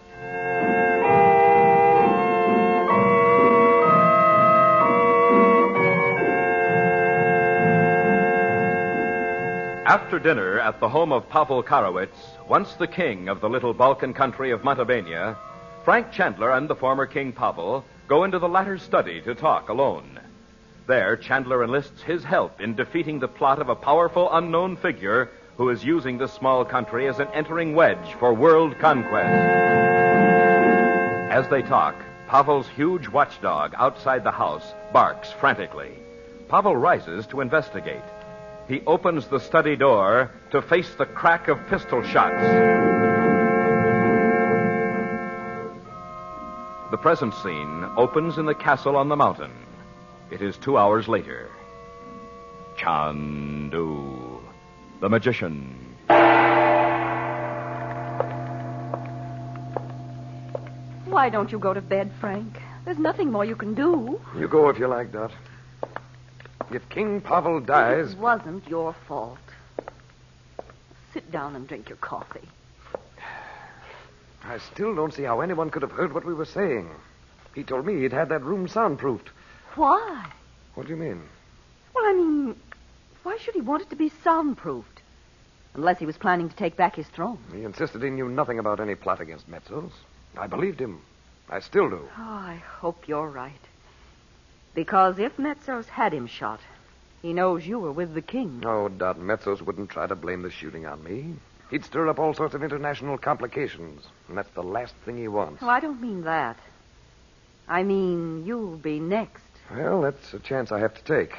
After dinner at the home of Pavel Karowitz, once the king of the little Balkan country of Montevania, Frank Chandler and the former King Pavel go into the latter's study to talk alone. There, Chandler enlists his help in defeating the plot of a powerful unknown figure who is using the small country as an entering wedge for world conquest. As they talk, Pavel's huge watchdog outside the house barks frantically. Pavel rises to investigate. He opens the study door to face the crack of pistol shots. The present scene opens in the castle on the mountain. It is 2 hours later. Chandu, the Magician. Why don't you go to bed, Frank? There's nothing more you can do. You go if you like, Dot. If King Pavel dies... It wasn't your fault. Sit down and drink your coffee. I still don't see how anyone could have heard what we were saying. He told me he'd had that room soundproofed. Why? What do you mean? Well, I mean, why should he want it to be soundproofed? Unless he was planning to take back his throne. He insisted he knew nothing about any plot against Metsos. I believed him. I still do. Oh, I hope you're right. Because if Metsos had him shot, he knows you were with the king. Oh, Dot, Metsos wouldn't try to blame the shooting on me. He'd stir up all sorts of international complications, and that's the last thing he wants. Oh, I don't mean that. I mean, you'll be next. Well, that's a chance I have to take.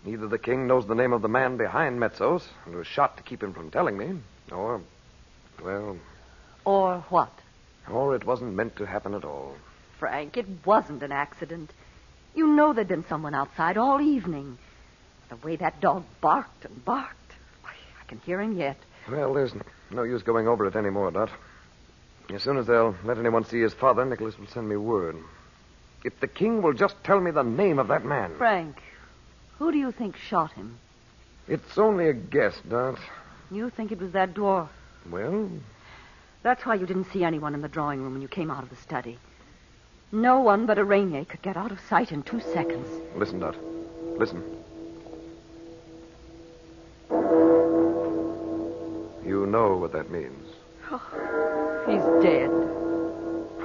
Either the king knows the name of the man behind Metsos and was shot to keep him from telling me, or, well... Or what? Or it wasn't meant to happen at all. Frank, it wasn't an accident. You know there'd been someone outside all evening. The way that dog barked and barked. I can hear him yet. Well, there's no use going over it anymore, Dot. As soon as they'll let anyone see his father, Nicholas will send me word. If the king will just tell me the name of that man. Frank, who do you think shot him? It's only a guess, Dot. You think it was that dwarf? Well? That's why you didn't see anyone in the drawing room when you came out of the study. No one but a Rainier could get out of sight in 2 seconds. Listen, Dot. Listen. You know what that means. Oh, he's dead.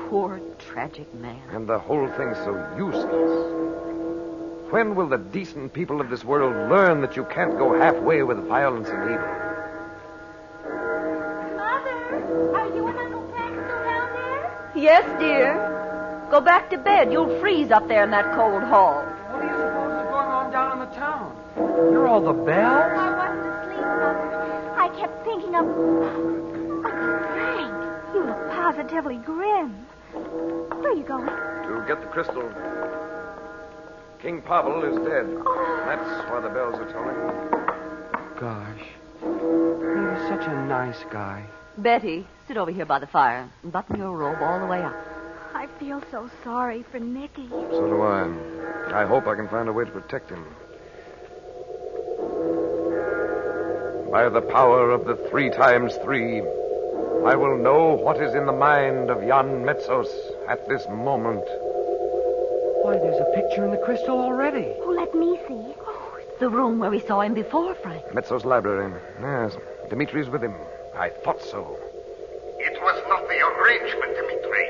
Poor, tragic man. And the whole thing's so useless. When will the decent people of this world learn that you can't go halfway with violence and evil? Mother, are you and Uncle Frank still down there? Yes, dear. Go back to bed. You'll freeze up there in that cold hall. What do you suppose is going on down in the town? Hear all the bells? I wasn't asleep, Mother. I kept thinking of... Uncle Frank, you look positively grim. Where are you going? To get the crystal. King Pavel is dead. That's why the bells are tolling. Gosh. He was such a nice guy. Betty, sit over here by the fire and button your robe all the way up. I feel so sorry for Nicky. So do I. I hope I can find a way to protect him. By the power of the 3 times 3, I will know what is in the mind of Jan Metsos at this moment. Why, there's a picture in the crystal already. Oh, let me see. Oh, it's the room where we saw him before, Frank. Metsos' library. Yes, Dimitri's with him. I thought so. It was not the arrangement, Dimitri.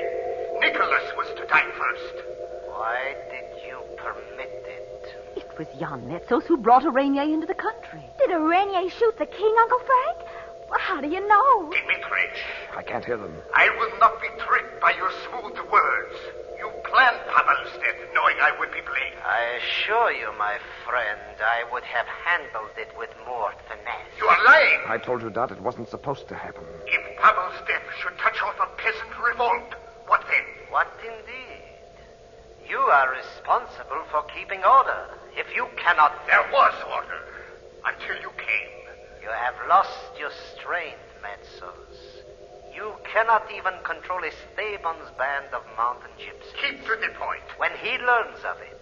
Nicholas was to die first. Why did you permit it? It was Jan Metsos who brought a Rainier into the country. Did a Rainier shoot the king, Uncle Frank? Well, how do you know? Dimitri. I can't hear them. I will not be tricked by your smooth words. You planned Pavel's death, knowing I would be blamed. I assure you, my friend, I would have handled it with more finesse. You are lying. I told you, Dot, it wasn't supposed to happen. If Pavel's death should touch off a peasant revolt, what then? What indeed? You are responsible for keeping order. If you cannot... There was order, until you came. You have lost your strength, Metsos. You cannot even control Estaben's band of mountain gypsies. Keep to the point. When he learns of it,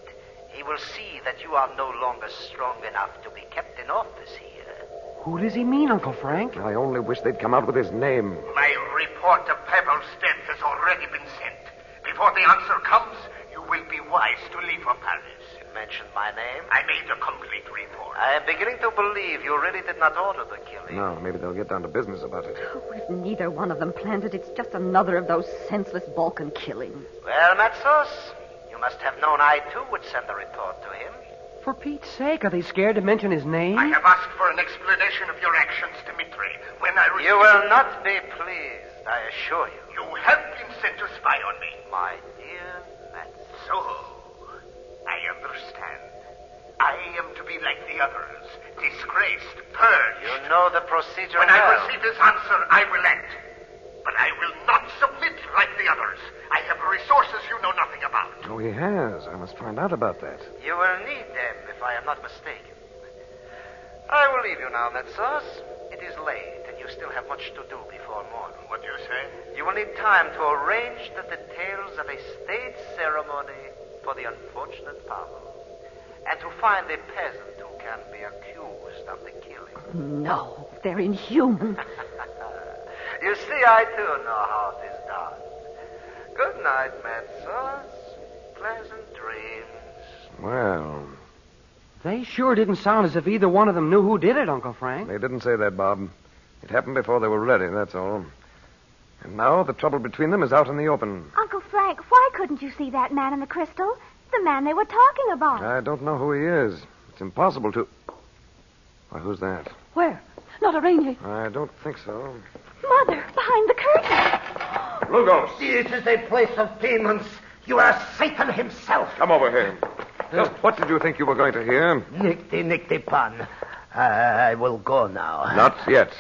he will see that you are no longer strong enough to be kept in office here. Who does he mean, Uncle Frank? I only wish they'd come out with his name. My report of Pavel's death has already been sent. Before the answer comes, you will be wise to leave for Paris. You mentioned my name? I made a complete report. I am beginning to believe you really did not order the killing. No, maybe they'll get down to business about it. Oh, if neither one of them planned it, it's just another of those senseless Balkan killings. Well, Metsos, you must have known I, too, would send a report to him. For Pete's sake, are they scared to mention his name? I have asked for an explanation of your actions, Dimitri. When I You will not be pleased, I assure you. You have been sent to spy on me. My dear Metsos. So, I understand. I am to be like the others, disgraced, purged. You know the procedure When well. I receive his answer, I will act. But I will not submit like the others. I have resources you know nothing about. Oh, he has. I must find out about that. You will need them, if I am not mistaken. I will leave you now, Metsos. It is late, and you still have much to do before morning. What do you say? You will need time to arrange the details of a state ceremony for the unfortunate Pavel, and to find a peasant who can be accused of the killing. No, they're inhuman. You see, I too know how it is done. Good night, Metsos. Pleasant dreams. Well, They sure didn't sound as if either one of them knew who did it, Uncle Frank. they didn't say that, Bob. It happened before they were ready, that's all. And now the trouble between them is out in the open. Uncle Frank, why couldn't you see that man in the crystal? The man they were talking about. I don't know who he is. It's impossible to... Why, who's that? Where? Not a Rainier. I don't think so. Mother, behind the curtain. Lugos! This is a place of demons. You are Satan himself. Come over here. Just what did you think you were going to hear? Nikti pan. I will go now. Not yet.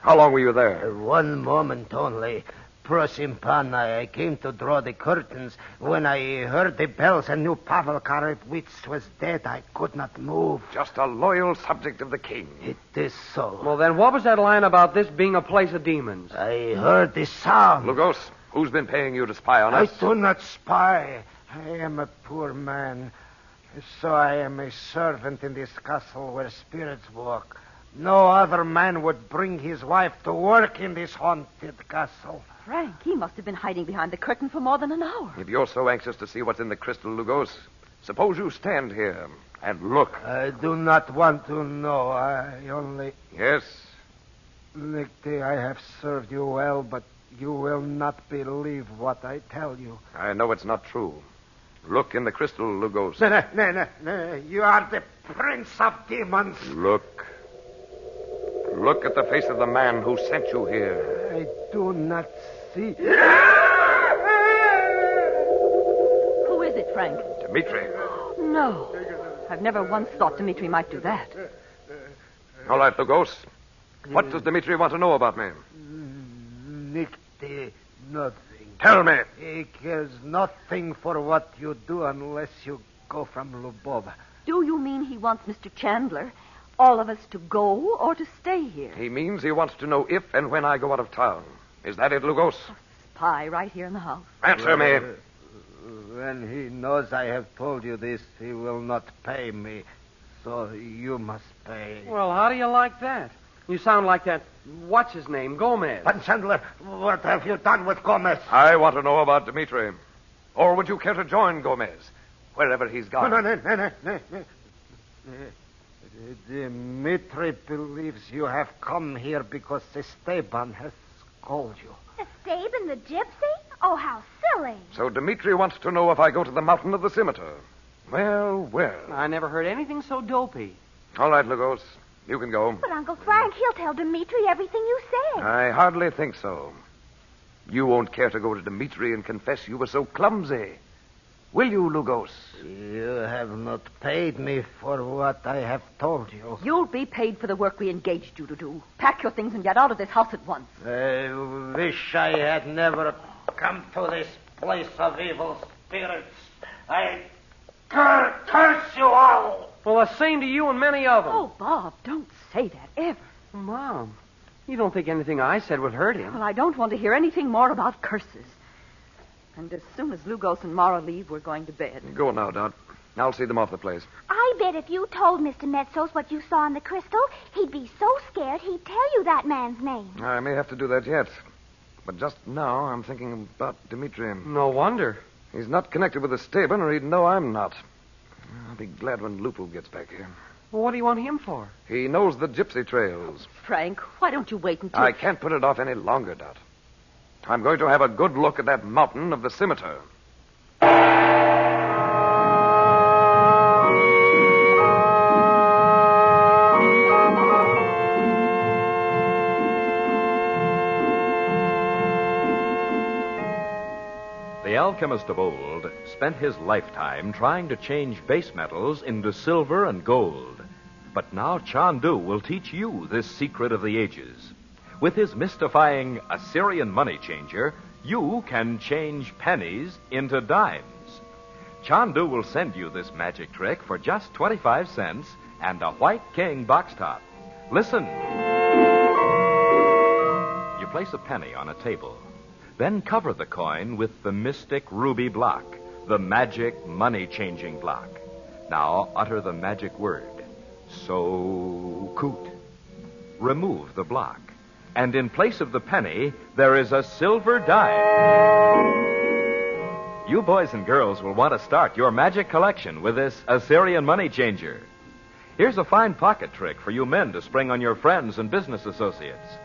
How long were you there? 1 moment only. Prosimpan, I came to draw the curtains. When I heard the bells and knew Pavel Karevich was dead, I could not move. Just a loyal subject of the king. It is so. Well, then what was that line about this being a place of demons? I heard the sound. Lugos, who's been paying you to spy on us? I do not spy. I am a poor man. So I am a servant in this castle where spirits walk. No other man would bring his wife to work in this haunted castle. Frank, he must have been hiding behind the curtain for more than an hour. If you're so anxious to see what's in the crystal, Lugos, suppose you stand here and look. I do not want to know. I only... Yes? Nicte, I have served you well, but you will not believe what I tell you. I know it's not true. Look in the crystal, Lugos. No. You are the prince of demons. Look. Look at the face of the man who sent you here. I do not see. Who is it, Frank? Dimitri. No. I've never once thought Dimitri might do that. All right, Lugos. What does Dimitri want to know about me? Nicte, nothing. Tell me. He cares nothing for what you do unless you go from Lubova. Do you mean he wants Mr. Chandler, all of us to go or to stay here? He means he wants to know if and when I go out of town. Is that it, Lugos? Spy right here in the house. Answer me. When he knows I have told you this, he will not pay me. So you must pay. Well, how do you like that? You sound like that, what's his name, Gomez. But, Chandler, what have you done with Gomez? I want to know about Dimitri. Or would you care to join Gomez, wherever he's gone? No. Dimitri believes you have come here because Estaben has called you. Estaben the gypsy? Oh, how silly. So Dimitri wants to know if I go to the mountain of the Scimitar. Well. I never heard anything so dopey. All right, Lugos. You can go. But Uncle Frank, he'll tell Dimitri everything you said. I hardly think so. You won't care to go to Dimitri and confess you were so clumsy. Will you, Lugos? You have not paid me for what I have told you. You'll be paid for the work we engaged you to do. Pack your things and get out of this house at once. I wish I had never come to this place of evil spirits. I curse you all. Well, the same to you and many of them. Oh, Bob, don't say that ever. Mom, you don't think anything I said would hurt him? Well, I don't want to hear anything more about curses. And as soon as Lugos and Mara leave, we're going to bed. Go now, Dot. I'll see them off the place. I bet if you told Mr. Metsos what you saw in the crystal, he'd be so scared he'd tell you that man's name. I may have to do that yet. But just now, I'm thinking about Dimitri. No wonder. He's not connected with Estaben, or he'd know I'm not. I'll be glad when Lupu gets back here. Well, what do you want him for? He knows the gypsy trails. Frank, why don't you wait until... I can't put it off any longer, Dot. I'm going to have a good look at that mountain of the Scimitar. The alchemist of old spent his lifetime trying to change base metals into silver and gold. But now Chandu will teach you this secret of the ages. With his mystifying Assyrian money changer, you can change pennies into dimes. Chandu will send you this magic trick for just 25 cents and a White King box top. Listen. You place a penny on a table. Then cover the coin with the mystic ruby block, the magic money-changing block. Now utter the magic word, So-Koot. Remove the block. And in place of the penny, there is a silver dime. You boys and girls will want to start your magic collection with this Assyrian money changer. Here's a fine pocket trick for you men to spring on your friends and business associates.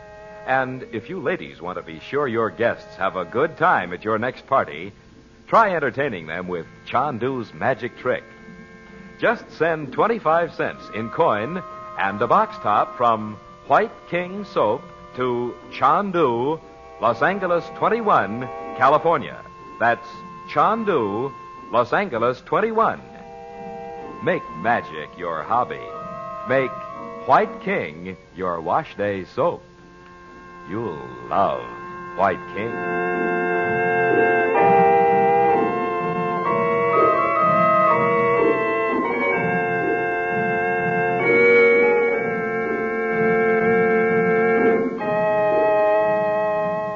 And if you ladies want to be sure your guests have a good time at your next party, try entertaining them with Chandu's magic trick. Just send 25 cents in coin and a box top from White King Soap to Chandu, Los Angeles 21, California. That's Chandu, Los Angeles 21. Make magic your hobby. Make White King your wash day soap. You'll love White King.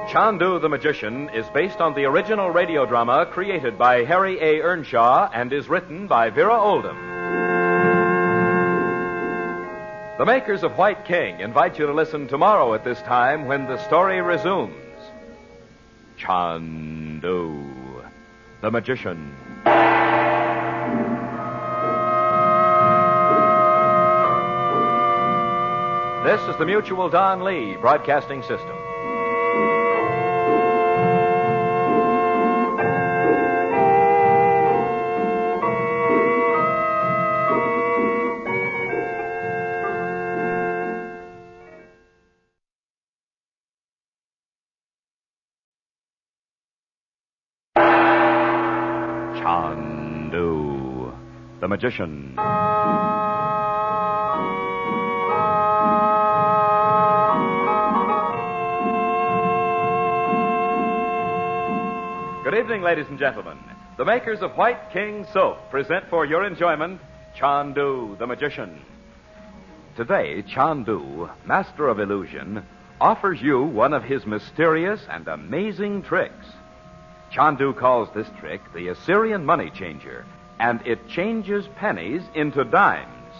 Chandu the Magician is based on the original radio drama created by Harry A. Earnshaw and is written by Vera Oldham. The makers of White King invite you to listen tomorrow at this time when the story resumes. Chandu the Magician. This is the Mutual Don Lee Broadcasting System. Chandu the Magician. Good evening, ladies and gentlemen. The makers of White King Soap present for your enjoyment Chandu the Magician. Today, Chandu, master of illusion, offers you one of his mysterious and amazing tricks. Chandu calls this trick the Assyrian money changer, and it changes pennies into dimes.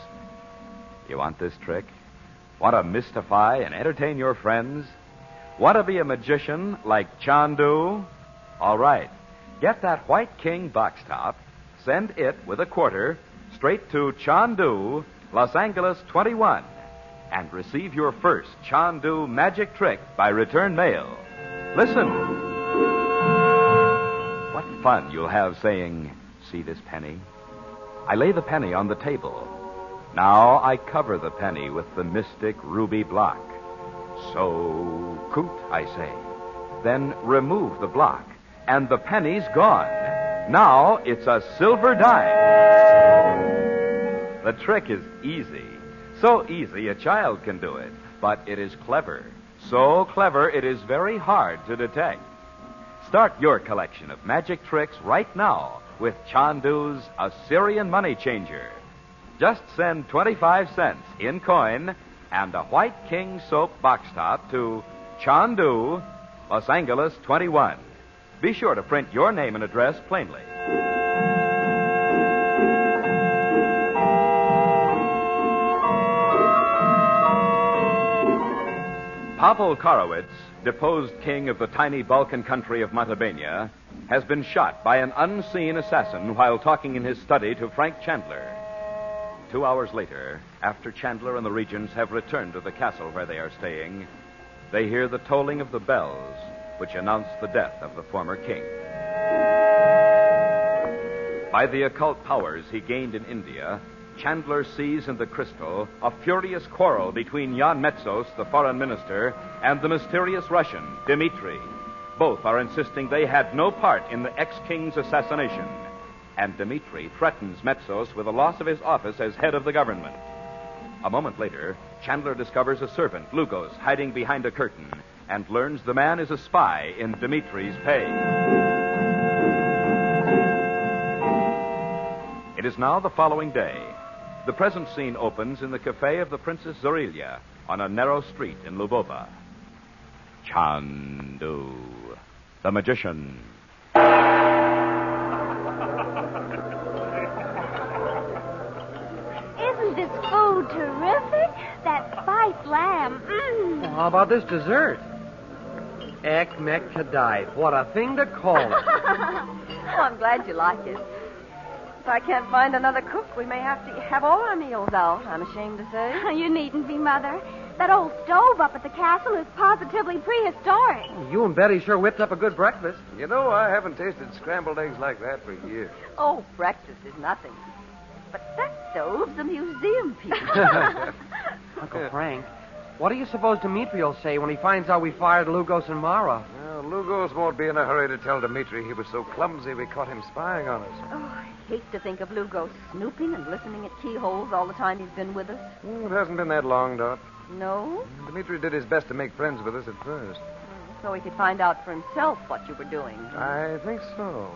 You want this trick? Want to mystify and entertain your friends? Want to be a magician like Chandu? All right. Get that White King box top, send it with a quarter straight to Chandu, Los Angeles 21, and receive your first Chandu magic trick by return mail. Listen. What fun you'll have saying, "See this penny? I lay the penny on the table. Now I cover the penny with the mystic ruby block. So, coot, I say. Then remove the block, and the penny's gone. Now it's a silver dime." The trick is easy. So easy a child can do it, but it is clever. So clever it is very hard to detect. Start your collection of magic tricks right now with Chandu's Assyrian money changer. Just send 25 cents in coin and a White King soap box top to Chandu, Los Angeles 21. Be sure to print your name and address plainly. Pavel Karowitz, deposed king of the tiny Balkan country of Matabenia, has been shot by an unseen assassin while talking in his study to Frank Chandler. 2 hours later, after Chandler and the regents have returned to the castle where they are staying, they hear the tolling of the bells, which announce the death of the former king. By the occult powers he gained in India, Chandler sees in the crystal a furious quarrel between Jan Metsos, the foreign minister, and the mysterious Russian, Dimitri. Both are insisting they had no part in the ex-king's assassination. And Dimitri threatens Metsos with the loss of his office as head of the government. A moment later, Chandler discovers a servant, Lugos, hiding behind a curtain, and learns the man is a spy in Dimitri's pay. It is now the following day. The present scene opens in the cafe of the Princess Zorilia on a narrow street in Lubova. Chandu, the magician. Isn't this food terrific? That spiced lamb. Well, how about this dessert? Ek mek kadai. What a thing to call it. Oh, I'm glad you like it. If I can't find another cook, we may have to have all our meals out, I'm ashamed to say. You needn't be, Mother. That old stove up at the castle is positively prehistoric. You and Betty sure whipped up a good breakfast. You know, I haven't tasted scrambled eggs like that for years. Oh, breakfast is nothing. But that stove's a museum piece. Uncle Frank, what do you suppose Dimitri will say when he finds out we fired Lugos and Mara? Well, Lugos won't be in a hurry to tell Dimitri he was so clumsy we caught him spying on us. Oh, I hate to think of Lugos snooping and listening at keyholes all the time he's been with us. It hasn't been that long, Dot. No? Dimitri did his best to make friends with us at first. so he could find out for himself what you were doing. I think so.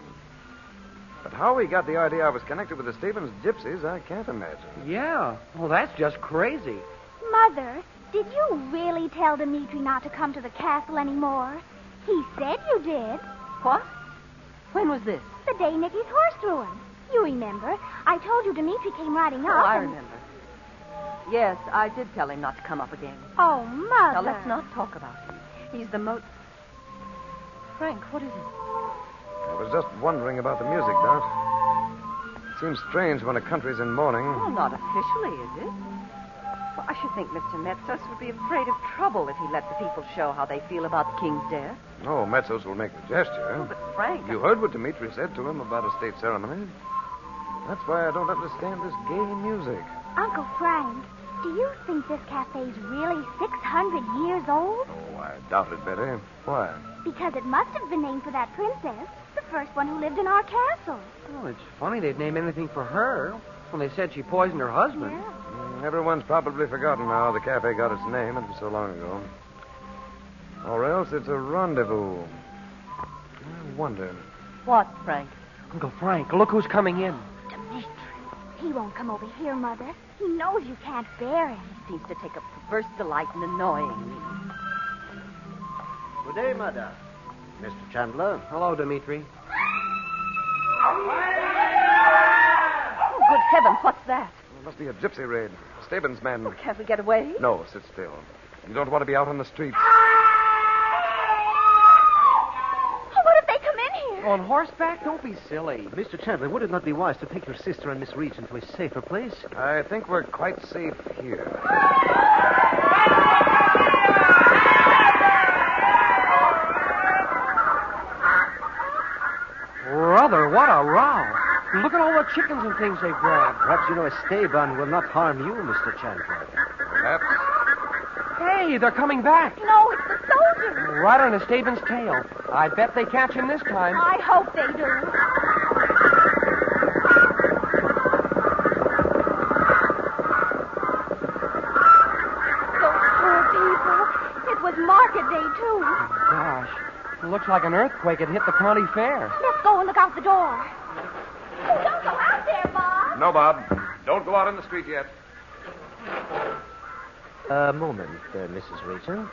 But how he got the idea I was connected with the Stevens gypsies, I can't imagine. Yeah. Well, that's just crazy. Mother, did you really tell Dimitri not to come to the castle anymore? He said you did. What? When was this? The day Nicky's horse threw him. You remember? I told you Dimitri came riding up. Oh, I and- remember. Yes, I did tell him not to come up again. Oh, Mother. Now, let's not talk about him. He's the most... Frank, what is it? I was just wondering about the music, Dot. It seems strange when a country's in mourning. Well, not officially, is it? Well, I should think Mr. Metsos would be afraid of trouble if he let the people show how they feel about the king's death. Oh, Metsos will make the gesture. Oh, but Frank... You heard what Dimitri said to him about a state ceremony. That's why I don't understand this gay music. Uncle Frank, do you think this cafe's really 600 years old? Oh, I doubt it, Betty. Why? Because it must have been named for that princess, the first one who lived in our castle. Well, it's funny they'd name anything for her. Well, they said she poisoned her husband. Everyone's probably forgotten how the cafe got its name. It was so long ago. Or else it's a rendezvous. I wonder. What, Frank? Uncle Frank, look who's coming in. He won't come over here, Mother. He knows you can't bear him. He seems to take a perverse delight in annoying me. Good day, Mother. Mr. Chandler. Hello, Dimitri. Oh, good heavens, what's that? It must be a gypsy raid. Estaben's men. Oh, can't we get away? No, sit still. You don't want to be out on the streets. What if they come in here? On horseback? Don't be silly. Mr. Chandler, would it not be wise to take your sister and Miss Regent to a safer place? I think we're quite safe here. Brother, what a row. Look at all the chickens and things they've grabbed. Perhaps you know Estaben will not harm you, Mr. Chandler. Perhaps. Hey, they're coming back. No, it's the soldiers. Right on Estaben's tail. I bet they catch him this time. I hope they do. Those poor people. It was market day, too. Gosh, it looks like an earthquake had hit the county fair. Let's go and look out the door. Oh, don't go out there, Bob. No, Bob. Don't go out in the street yet. A moment, Mrs. Regent.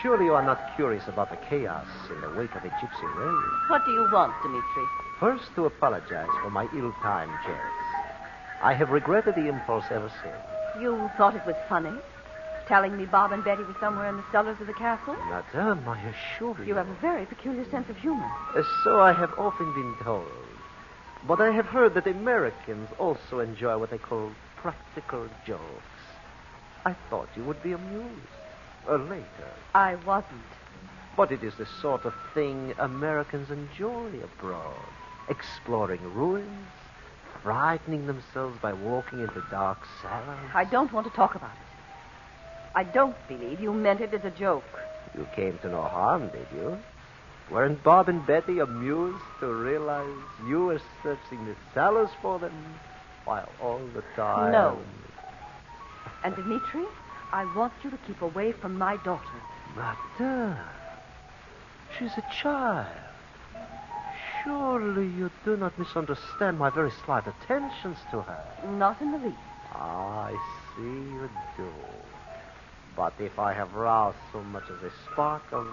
Surely you are not curious about the chaos in the wake of a gypsy raid. What do you want, Dimitri? First, to apologize for my ill-timed jest. I have regretted the impulse ever since. You thought it was funny? Telling me Bob and Betty were somewhere in the cellars of the castle? Madame, I assure you. You have a very peculiar sense of humor. So I have often been told. But I have heard that Americans also enjoy what they call practical jokes. I thought you would be amused. Later. I wasn't. But it is the sort of thing Americans enjoy abroad. Exploring ruins, frightening themselves by walking into dark cellars. I don't want to talk about it. I don't believe you meant it as a joke. You came to no harm, did you? Weren't Bob and Betty amused to realize you were searching the cellars for them while all the time... No. And Dimitri, I want you to keep away from my daughter. Madame, she's a child. Surely you do not misunderstand my very slight attentions to her. Not in the least. I see you do. But if I have roused so much as a spark of,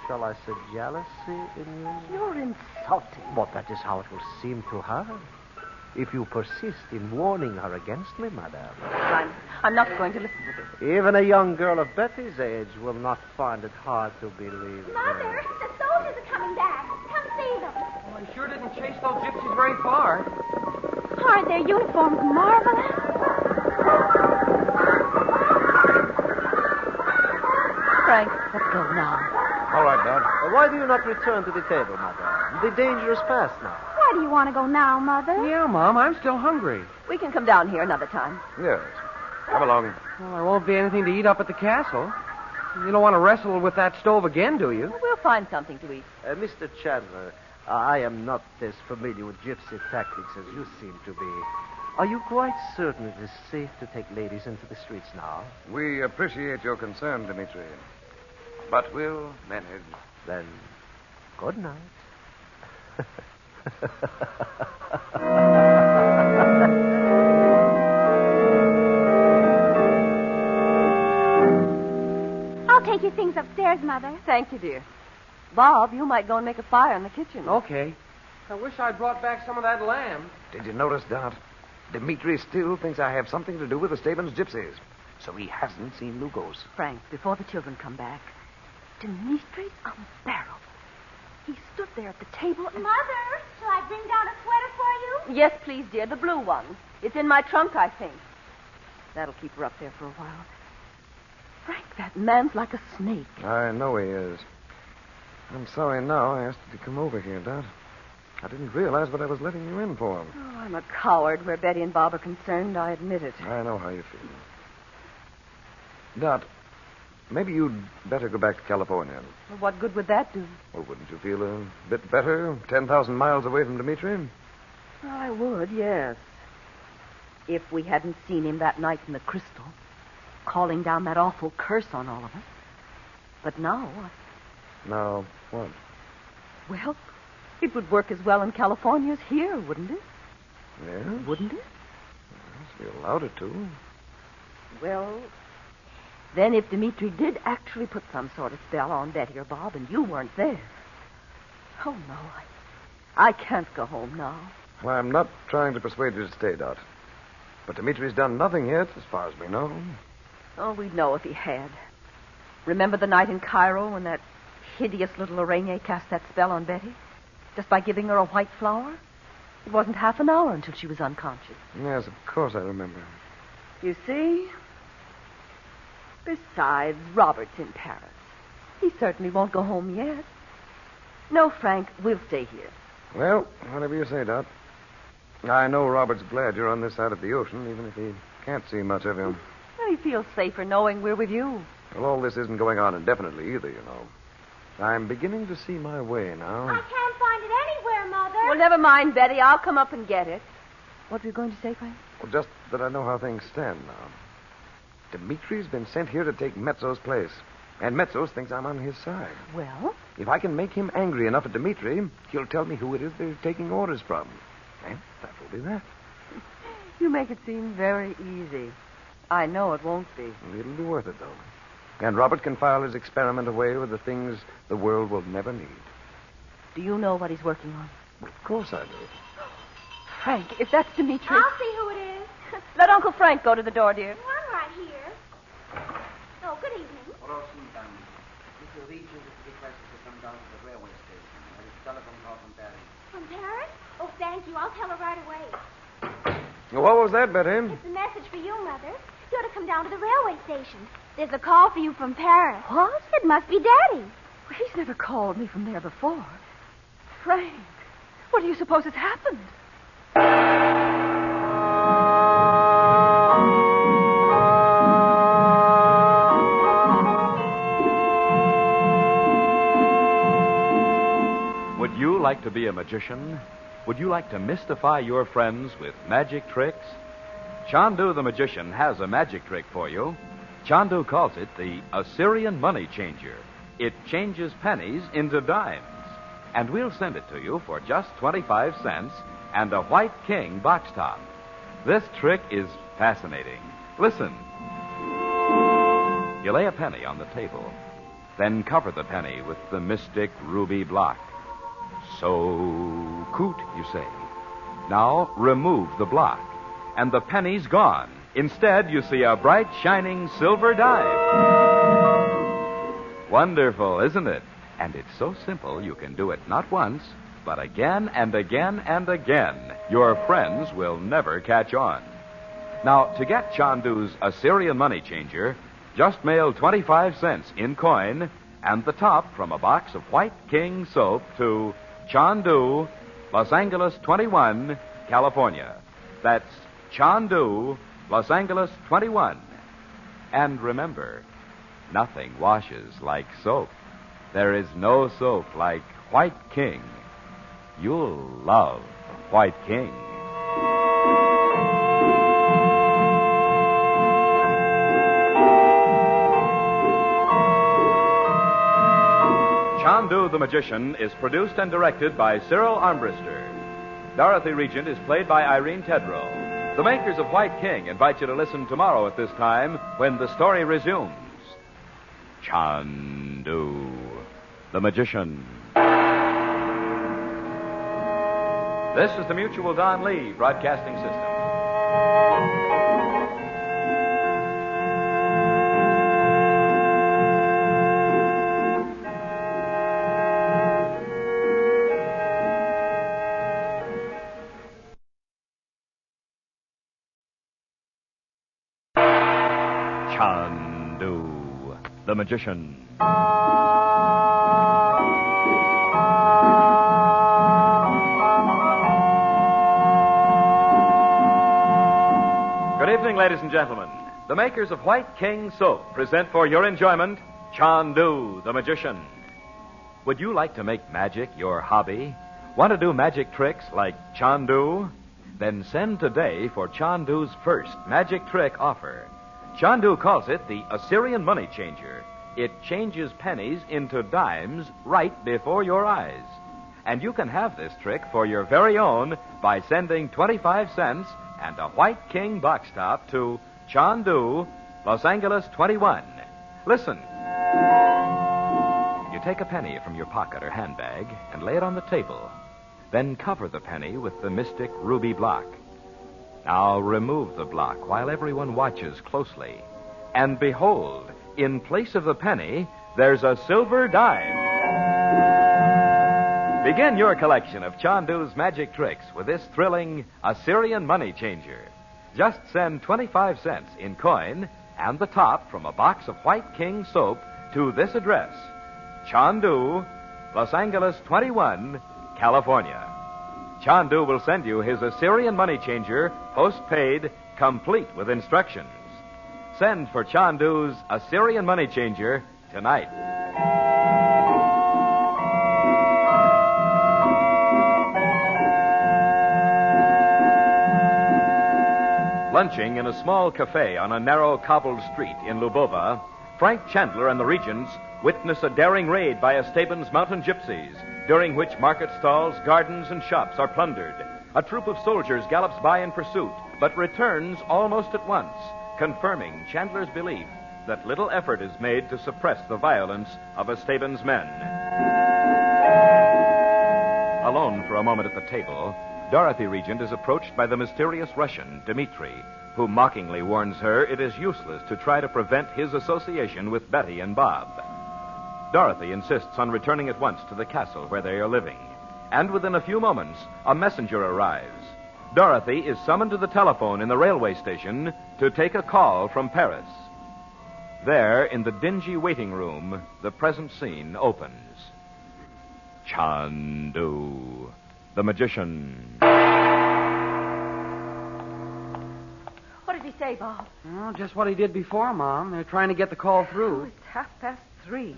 shall I say, jealousy in you... You're insulting. But that is how it will seem to her. If you persist in warning her against me, madame. I'm not going to listen to this. Even a young girl of Betty's age will not find it hard to believe. Mother, the soldiers are coming back. Come see them. Well, I sure didn't chase those gypsies very far. Aren't their uniforms marvelous? Frank, let's go now. All right, Dad. Why do you not return to the table, madame? The danger is past now. Why do you want to go now, Mother? Yeah, Mom, I'm still hungry. We can come down here another time. Yes. Come along. Well, there won't be anything to eat up at the castle. You don't want to wrestle with that stove again, do you? We'll find something to eat. Mr. Chandler, I am not as familiar with gypsy tactics as you seem to be. Are you quite certain it is safe to take ladies into the streets now? We appreciate your concern, Dimitri. But we'll manage. Then, good night. I'll take your things upstairs, Mother. Thank you, dear. Bob, you might go and make a fire in the kitchen. Okay. I wish I'd brought back some of that lamb. Did you notice, Dot? Dimitri still thinks I have something to do with Estaben's gypsies. So he hasn't seen Lugos. Frank, before the children come back, Dimitri's unbearable. He stood there at the table and... Mother, shall I bring down a sweater for you? Yes, please, dear. The blue one. It's in my trunk, I think. That'll keep her up there for a while. Frank, that man's like a snake. I know he is. I'm sorry now I asked you to come over here, Dot. I didn't realize what I was letting you in for. Oh, I'm a coward where Betty and Bob are concerned. I admit it. I know how you feel. Dot, maybe you'd better go back to California. Well, what good would that do? Well, wouldn't you feel a bit better 10,000 miles away from Dimitri? Well, I would, yes. If we hadn't seen him that night in the crystal, calling down that awful curse on all of us. But now... Now, what? Well, it would work as well in California as here, wouldn't it? Yes? Wouldn't it? Yes, you allowed it to. Well, then if Dimitri did actually put some sort of spell on Betty or Bob and you weren't there... Oh, no, I can't go home now. Well, I'm not trying to persuade you to stay, Dot. But Dimitri's done nothing yet, as far as we know. Oh, we'd know if he had. Remember the night in Cairo when that hideous little araignée cast that spell on Betty? Just by giving her a white flower? It wasn't half an hour until she was unconscious. Yes, of course I remember. You see? Besides, Robert's in Paris. He certainly won't go home yet. No, Frank, we'll stay here. Well, whatever you say, Dot. I know Robert's glad you're on this side of the ocean, even if he can't see much of you. Well, he feels safer knowing we're with you. Well, all this isn't going on indefinitely either, you know. I'm beginning to see my way now. I can't find it anywhere, Mother. Well, never mind, Betty. I'll come up and get it. What were you going to say, Frank? Well, just that I know how things stand now. Dimitri's been sent here to take Metsos' place. And Metsos thinks I'm on his side. Well? If I can make him angry enough at Dimitri, he'll tell me who it is they're taking orders from. And that will be that. You make it seem very easy. I know it won't be. It'll be worth it, though. And Robert can file his experiment away with the things the world will never need. Do you know what he's working on? Well, of course I do. Frank, if that's Dimitri... I'll see who it is. Let Uncle Frank go to the door, dear. I'm right here. Oh, good evening. Mr. Regent is requested to come down to the railway station. There is a telephone call from Paris. From Paris? Oh, thank you. I'll tell her right away. What was that, Betty? It's a message for you, Mother. You're to come down to the railway station. There's a call for you from Paris. What? It must be Daddy. Well, he's never called me from there before. Frank, what do you suppose has happened? Would you like to be a magician? Would you like to mystify your friends with magic tricks? Chandu the magician has a magic trick for you. Chandu calls it the Assyrian money changer. It changes pennies into dimes. And we'll send it to you for just 25 cents and a white king box top. This trick is fascinating. Listen. You lay a penny on the table. Then cover the penny with the mystic ruby block. So, coot, you say. Now remove the block, and the penny's gone. Instead, you see a bright, shining silver dime. Wonderful, isn't it? And it's so simple you can do it not once, but again and again and again. Your friends will never catch on. Now, to get Chandu's Assyrian money changer, just mail 25 cents in coin and the top from a box of White King soap to Chandu, Los Angeles 21, California. That's Chandu, Los Angeles 21. And remember, nothing washes like soap. There is no soap like White King. You'll love White King. Chandu the Magician is produced and directed by Cyril Armbruster. Dorothy Regent is played by Irene Tedrow. The makers of White King invite you to listen tomorrow at this time when the story resumes. Chandu the Magician. This is the Mutual Don Lee Broadcasting System. Chandu the Magician. Good evening, ladies and gentlemen. The makers of White King Soap present for your enjoyment Chandu the Magician. Would you like to make magic your hobby? Want to do magic tricks like Chandu? Then send today for Chandu's first magic trick offer. Chandu calls it the Assyrian money changer. It changes pennies into dimes right before your eyes. And you can have this trick for your very own by sending 25 cents and a White King box top to Chandu, Los Angeles 21. Listen. You take a penny from your pocket or handbag and lay it on the table. Then cover the penny with the mystic ruby block. Now remove the block while everyone watches closely. And behold, in place of the penny, there's a silver dime. Begin your collection of Chandu's magic tricks with this thrilling Assyrian money changer. Just send 25 cents in coin and the top from a box of White King soap to this address: Chandu, Los Angeles 21, California. Chandu will send you his Assyrian money changer, postpaid, complete with instructions. Send for Chandu's Assyrian money changer tonight. Lunching in a small cafe on a narrow cobbled street in Lubova, Frank Chandler and the Regents witness a daring raid by Estaben's mountain gypsies, during which market stalls, gardens, and shops are plundered. A troop of soldiers gallops by in pursuit, but returns almost at once, confirming Chandler's belief that little effort is made to suppress the violence of Estaben's men. Alone for a moment at the table, Dorothy Regent is approached by the mysterious Russian, Dimitri, who mockingly warns her it is useless to try to prevent his association with Betty and Bob. Dorothy insists on returning at once to the castle where they are living. And within a few moments, a messenger arrives. Dorothy is summoned to the telephone in the railway station to take a call from Paris. There, in the dingy waiting room, the present scene opens. Chandu the Magician. What did he say, Bob? Oh, just what he did before, Mom. They're trying to get the call through. Oh, it's 3:30.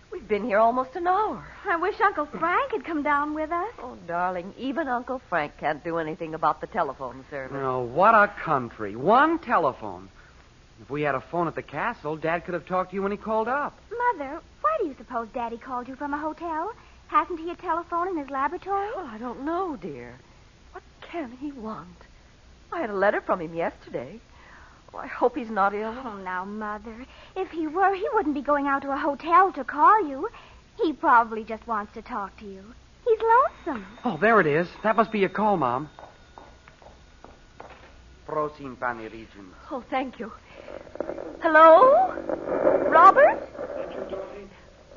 We've been here almost an hour. I wish Uncle Frank had come down with us. Oh, darling, even Uncle Frank can't do anything about the telephone service. Oh, what a country. One telephone. If we had a phone at the castle, Dad could have talked to you when he called up. Mother, why do you suppose Daddy called you from a hotel? Hasn't he a telephone in his laboratory? Oh, I don't know, dear. What can he want? I had a letter from him yesterday. Oh, I hope he's not ill. Oh, now, Mother, if he were, he wouldn't be going out to a hotel to call you. He probably just wants to talk to you. He's lonesome. Oh, there it is. That must be your call, Mom. Prosim, Pani Regent. Oh, thank you. Hello? Robert?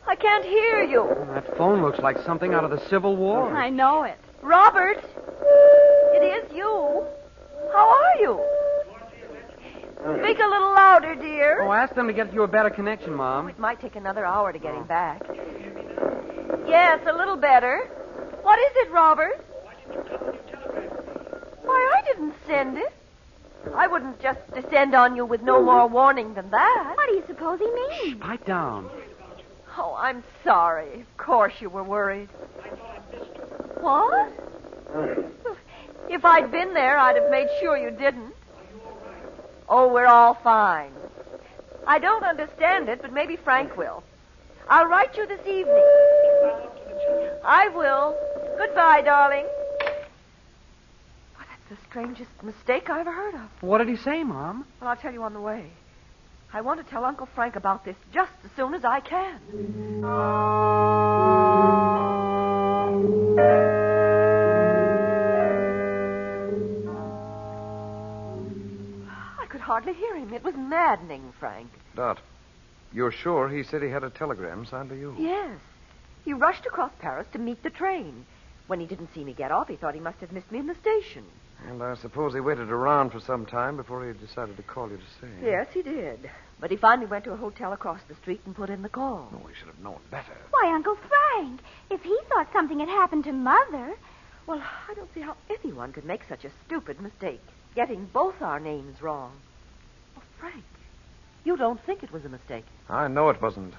I can't hear you. That phone looks like something out of the Civil War. I know it. Robert? It is you. How are you? Speak a little louder, dear. Oh, ask them to get you a better connection, Mom. It might take another hour to get him back. Yes, a little better. What is it, Robert? Why, I didn't send it. I wouldn't just descend on you with no more warning than that. What do you suppose he means? Shh, pipe down. Oh, I'm sorry. Of course you were worried. What? If I'd been there, I'd have made sure you didn't. Oh, we're all fine. I don't understand it, but maybe Frank will. I'll write you this evening. I will. Goodbye, darling. Well, that's the strangest mistake I ever heard of. What did he say, Mom? Well, I'll tell you on the way. I want to tell Uncle Frank about this just as soon as I can. I could hardly hear him. It was maddening, Frank. Dot, you're sure he said he had a telegram signed to you? Yes. He rushed across Paris to meet the train. When he didn't see me get off, he thought he must have missed me in the station. And I suppose he waited around for some time before he decided to call you to say. Yes, he did. But he finally went to a hotel across the street and put in the call. Oh, he should have known better. Why, Uncle Frank, if he thought something had happened to Mother... Well, I don't see how anyone could make such a stupid mistake, getting both our names wrong. Oh, Frank, you don't think it was a mistake? I know it wasn't.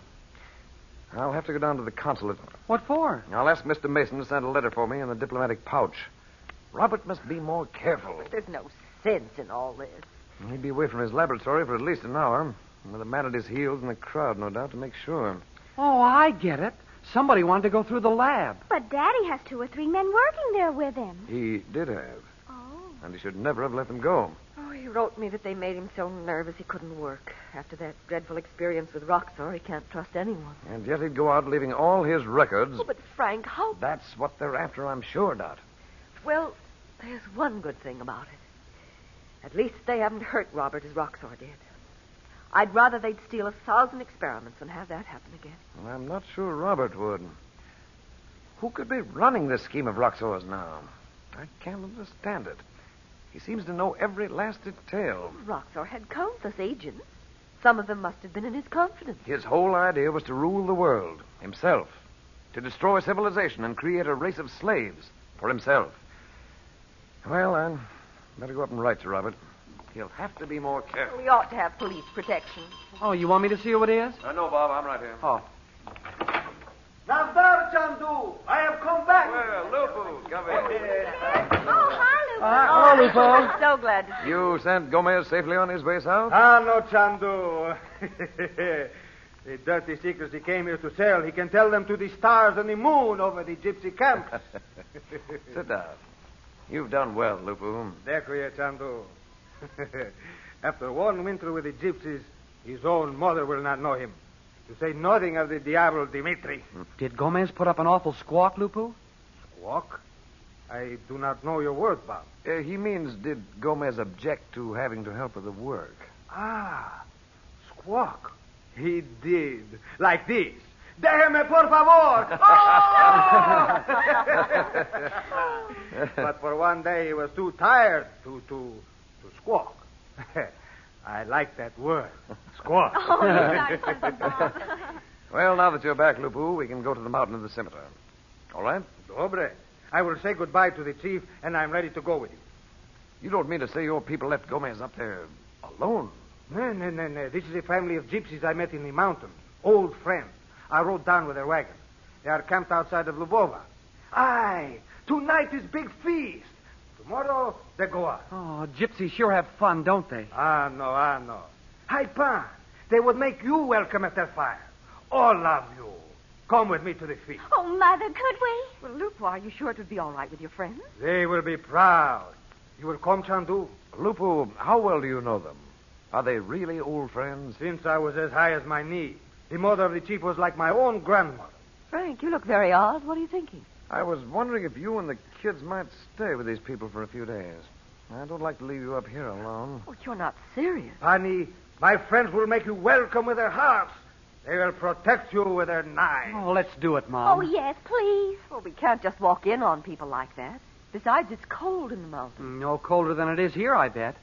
I'll have to go down to the consulate. What for? I'll ask Mr. Mason to send a letter for me in the diplomatic pouch. Robert must be more careful. There's no sense in all this. He'd be away from his laboratory for at least an hour, with a man at his heels in the crowd, no doubt, to make sure. Oh, I get it. Somebody wanted to go through the lab. But Daddy has 2 or 3 men working there with him. He did have. Oh. And he should never have let them go. Oh, he wrote me that they made him so nervous he couldn't work. After that dreadful experience with Roxor, he can't trust anyone. And yet he'd go out leaving all his records. Oh, but Frank, how... That's what they're after, I'm sure, Dot. Well, there's one good thing about it. At least they haven't hurt Robert as Roxor did. I'd rather they'd steal 1,000 experiments than have that happen again. Well, I'm not sure Robert would. Who could be running this scheme of Roxor's now? I can't understand it. He seems to know every last detail. Roxor had countless agents. Some of them must have been in his confidence. His whole idea was to rule the world, himself. To destroy civilization and create a race of slaves for himself. Well, I better go up and write to Robert. He'll have to be more careful. We ought to have police protection. Oh, you want me to see who it is? No, Bob, I'm right here. Oh. Now, there, Chandu. I have come back. Well, Lupu, come in. Oh, hi, Lupu. Hello, Lupu. I'm so glad to see You sent Gomez safely on his way south? No, Chandu. The dirty secrets he came here to sell, he can tell them to the stars and the moon over the gypsy camps. Sit down. You've done well, Lupu. There, Chandu. After one winter with the gypsies, his own mother will not know him. To say nothing of the diablo Dimitri. Did Gomez put up an awful squawk, Lupu? Squawk? I do not know your word, Bob. He means, did Gomez object to having to help with the work? Squawk. He did. Like this. Déjeme, por favor! Oh! But for one day he was too tired to squawk. I like that word. Squawk. Oh, you got something, Bob. Well, now that you're back, Lupu, we can go to the mountain of the Scimitar. All right? Dobre. I will say goodbye to the chief, and I'm ready to go with you. You don't mean to say your people left Gomez up there alone? No. This is a family of gypsies I met in the mountains. Old friends. I rode down with their wagon. They are camped outside of Lubova. Aye, tonight is big feast. Tomorrow, they go out. Oh, gypsies sure have fun, don't they? No. Hi, Pan. They would make you welcome at their fire. All of you. Come with me to the feast. Oh, Mother, could we? Well, Lupu, are you sure it would be all right with your friends? They will be proud. You will come, Chandu? Lupu, how well do you know them? Are they really old friends? Since I was as high as my knee. The mother of the chief was like my own grandmother. Frank, you look very odd. What are you thinking? I was wondering if you and the kids might stay with these people for a few days. I don't like to leave you up here alone. Oh, you're not serious. Honey, my friends will make you welcome with their hearts. They will protect you with their knives. Oh, let's do it, Mom. Oh, yes, please. Well, we can't just walk in on people like that. Besides, it's cold in the mountains. No colder than it is here, I bet.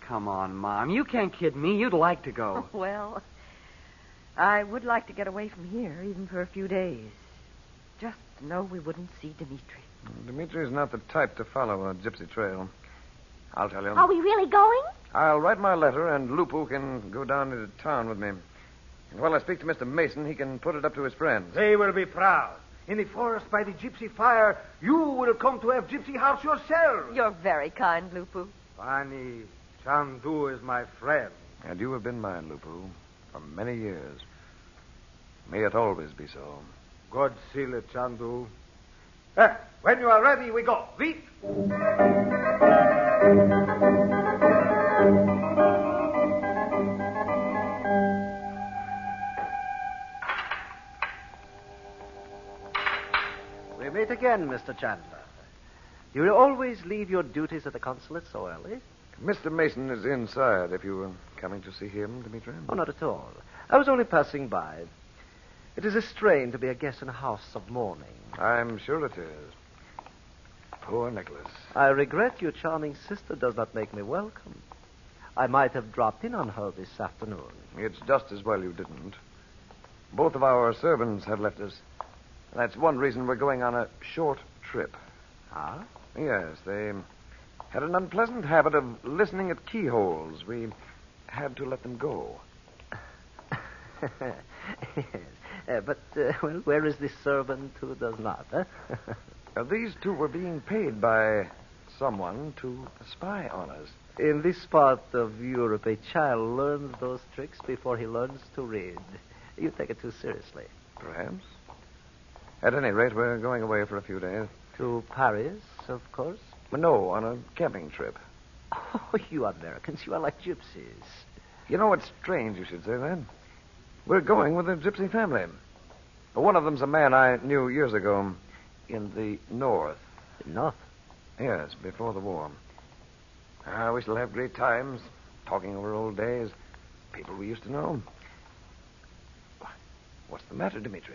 Come on, Mom. You can't kid me. You'd like to go. Well, I would like to get away from here, even for a few days. Just to know we wouldn't see Dimitri. Dimitri's not the type to follow a gypsy trail. I'll tell you. Are we really going? I'll write my letter, and Lupu can go down into town with me. And while I speak to Mr. Mason, he can put it up to his friends. They will be proud. In the forest by the gypsy fire, you will come to have gypsy house yourself. You're very kind, Lupu. Fanny, Chandu is my friend. And you have been mine, Lupu, for many years. May it always be so. God seal it, Chandu. When you are ready, we go. Vite! We meet again, Mr. Chandler. You will always leave your duties at the consulate so early? Mr. Mason is inside, if you were coming to see him, Dimitri. Oh, not at all. I was only passing by. It is a strain to be a guest in a house of mourning. I'm sure it is. Poor Nicholas. I regret your charming sister does not make me welcome. I might have dropped in on her this afternoon. It's just as well you didn't. Both of our servants have left us. That's one reason we're going on a short trip. Ah? Yes, they had an unpleasant habit of listening at keyholes. We had to let them go. But where is this servant who does not, huh? These two were being paid by someone to spy on us. In this part of Europe, a child learns those tricks before he learns to read. You take it too seriously. Perhaps. At any rate, we're going away for a few days. To Paris, of course? No, on a camping trip. Oh, you Americans, you are like gypsies. You know, it's strange you should say that. We're going with a gypsy family. One of them's a man I knew years ago in the north. The north? Yes, before the war. We shall have great times, talking over old days, people we used to know. What's the matter, Dimitri?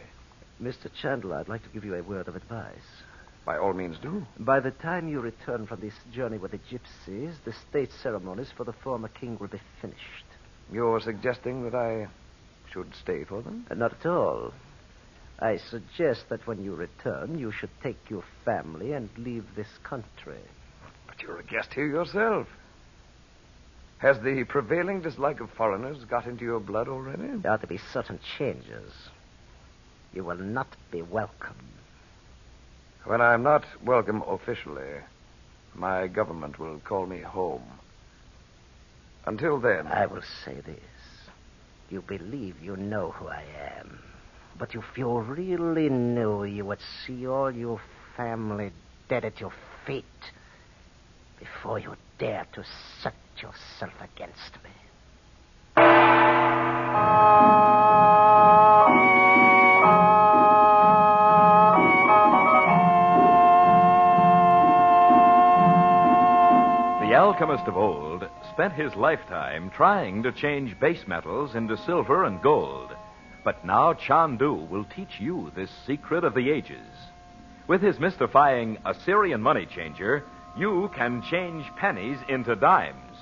Mr. Chandler, I'd like to give you a word of advice. By all means, do. By the time you return from this journey with the gypsies, the state ceremonies for the former king will be finished. You're suggesting that I should stay for them? Not at all. I suggest that when you return, you should take your family and leave this country. But you're a guest here yourself. Has the prevailing dislike of foreigners got into your blood already? There ought to be certain changes. You will not be welcome. When I'm not welcome officially, my government will call me home. Until then... I will say this. You believe you know who I am. But if you really knew, you would see all your family dead at your feet before you dare to set yourself against me. The alchemist of old spent his lifetime trying to change base metals into silver and gold. But now Chandu will teach you this secret of the ages. With his mystifying Assyrian money changer, you can change pennies into dimes.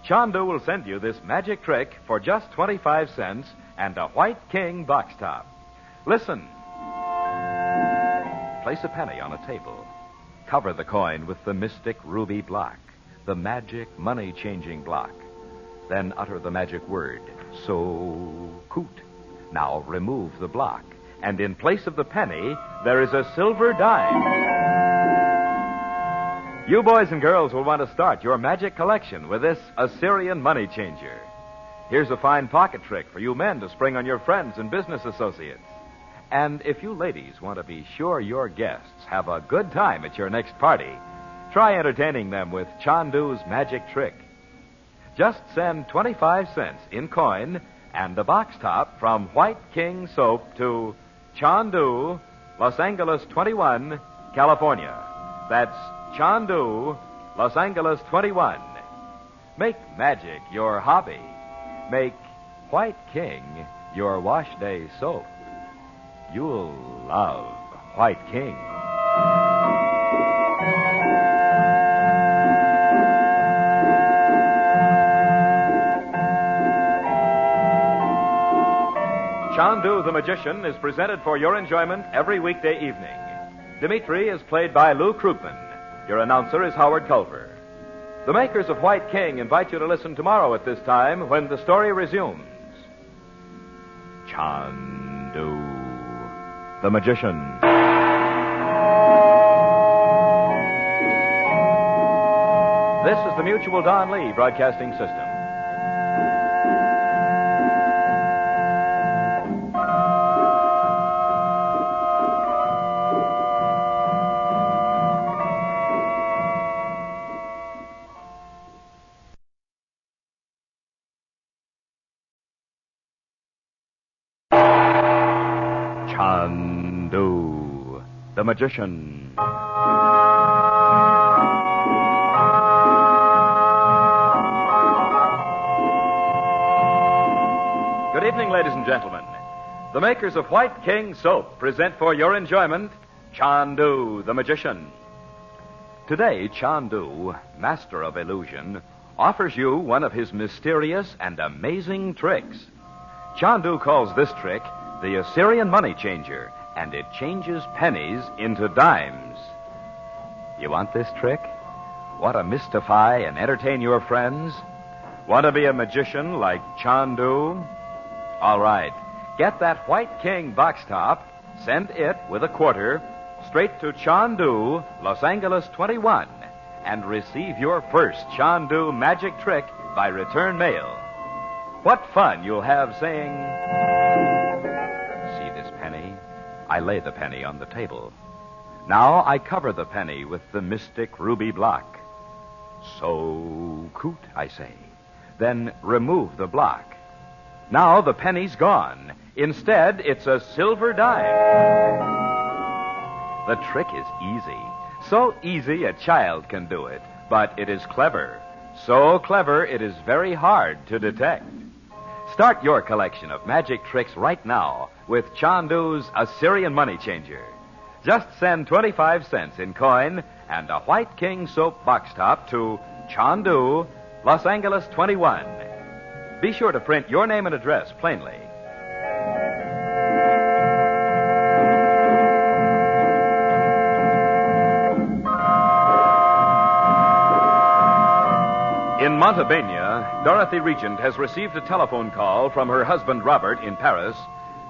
Chandu will send you this magic trick for just 25 cents and a White King box top. Listen. Place a penny on a table. Cover the coin with the mystic ruby block, the magic money-changing block. Then utter the magic word, so-coot. Now remove the block, and in place of the penny, there is a silver dime. You boys and girls will want to start your magic collection with this Assyrian money changer. Here's a fine pocket trick for you men to spring on your friends and business associates. And if you ladies want to be sure your guests have a good time at your next party, try entertaining them with Chandu's magic trick. Just send 25 cents in coin and the box top from White King Soap to Chandu, Los Angeles 21, California. That's Chandu, Los Angeles 21. Make magic your hobby. Make White King your wash day soap. You'll love White King. Chandu the Magician is presented for your enjoyment every weekday evening. Dimitri is played by Lou Krugman. Your announcer is Howard Culver. The makers of White King invite you to listen tomorrow at this time when the story resumes. Chandu the Magician. This is the Mutual Don Lee Broadcasting System. the Magician. Good evening, ladies and gentlemen. The makers of White King Soap present for your enjoyment Chandu, the Magician. Today, Chandu, master of illusion, offers you one of his mysterious and amazing tricks. Chandu calls this trick the Assyrian money changer, and it changes pennies into dimes. You want this trick? Want to mystify and entertain your friends? Want to be a magician like Chandu? All right. Get that White King box top, send it with a quarter straight to Chandu, Los Angeles 21, and receive your first Chandu magic trick by return mail. What fun you'll have saying, "See this penny? I lay the penny on the table. Now I cover the penny with the mystic ruby block. So coot, I say. Then remove the block. Now the penny's gone. Instead, it's a silver dime." The trick is easy. So easy a child can do it, but it is clever. So clever it is very hard to detect. Start your collection of magic tricks right now with Chandu's Assyrian money changer. Just send 25 cents in coin and a White King Soap box top to Chandu, Los Angeles 21. Be sure to print your name and address plainly. In Montebania, Dorothy Regent has received a telephone call from her husband Robert in Paris,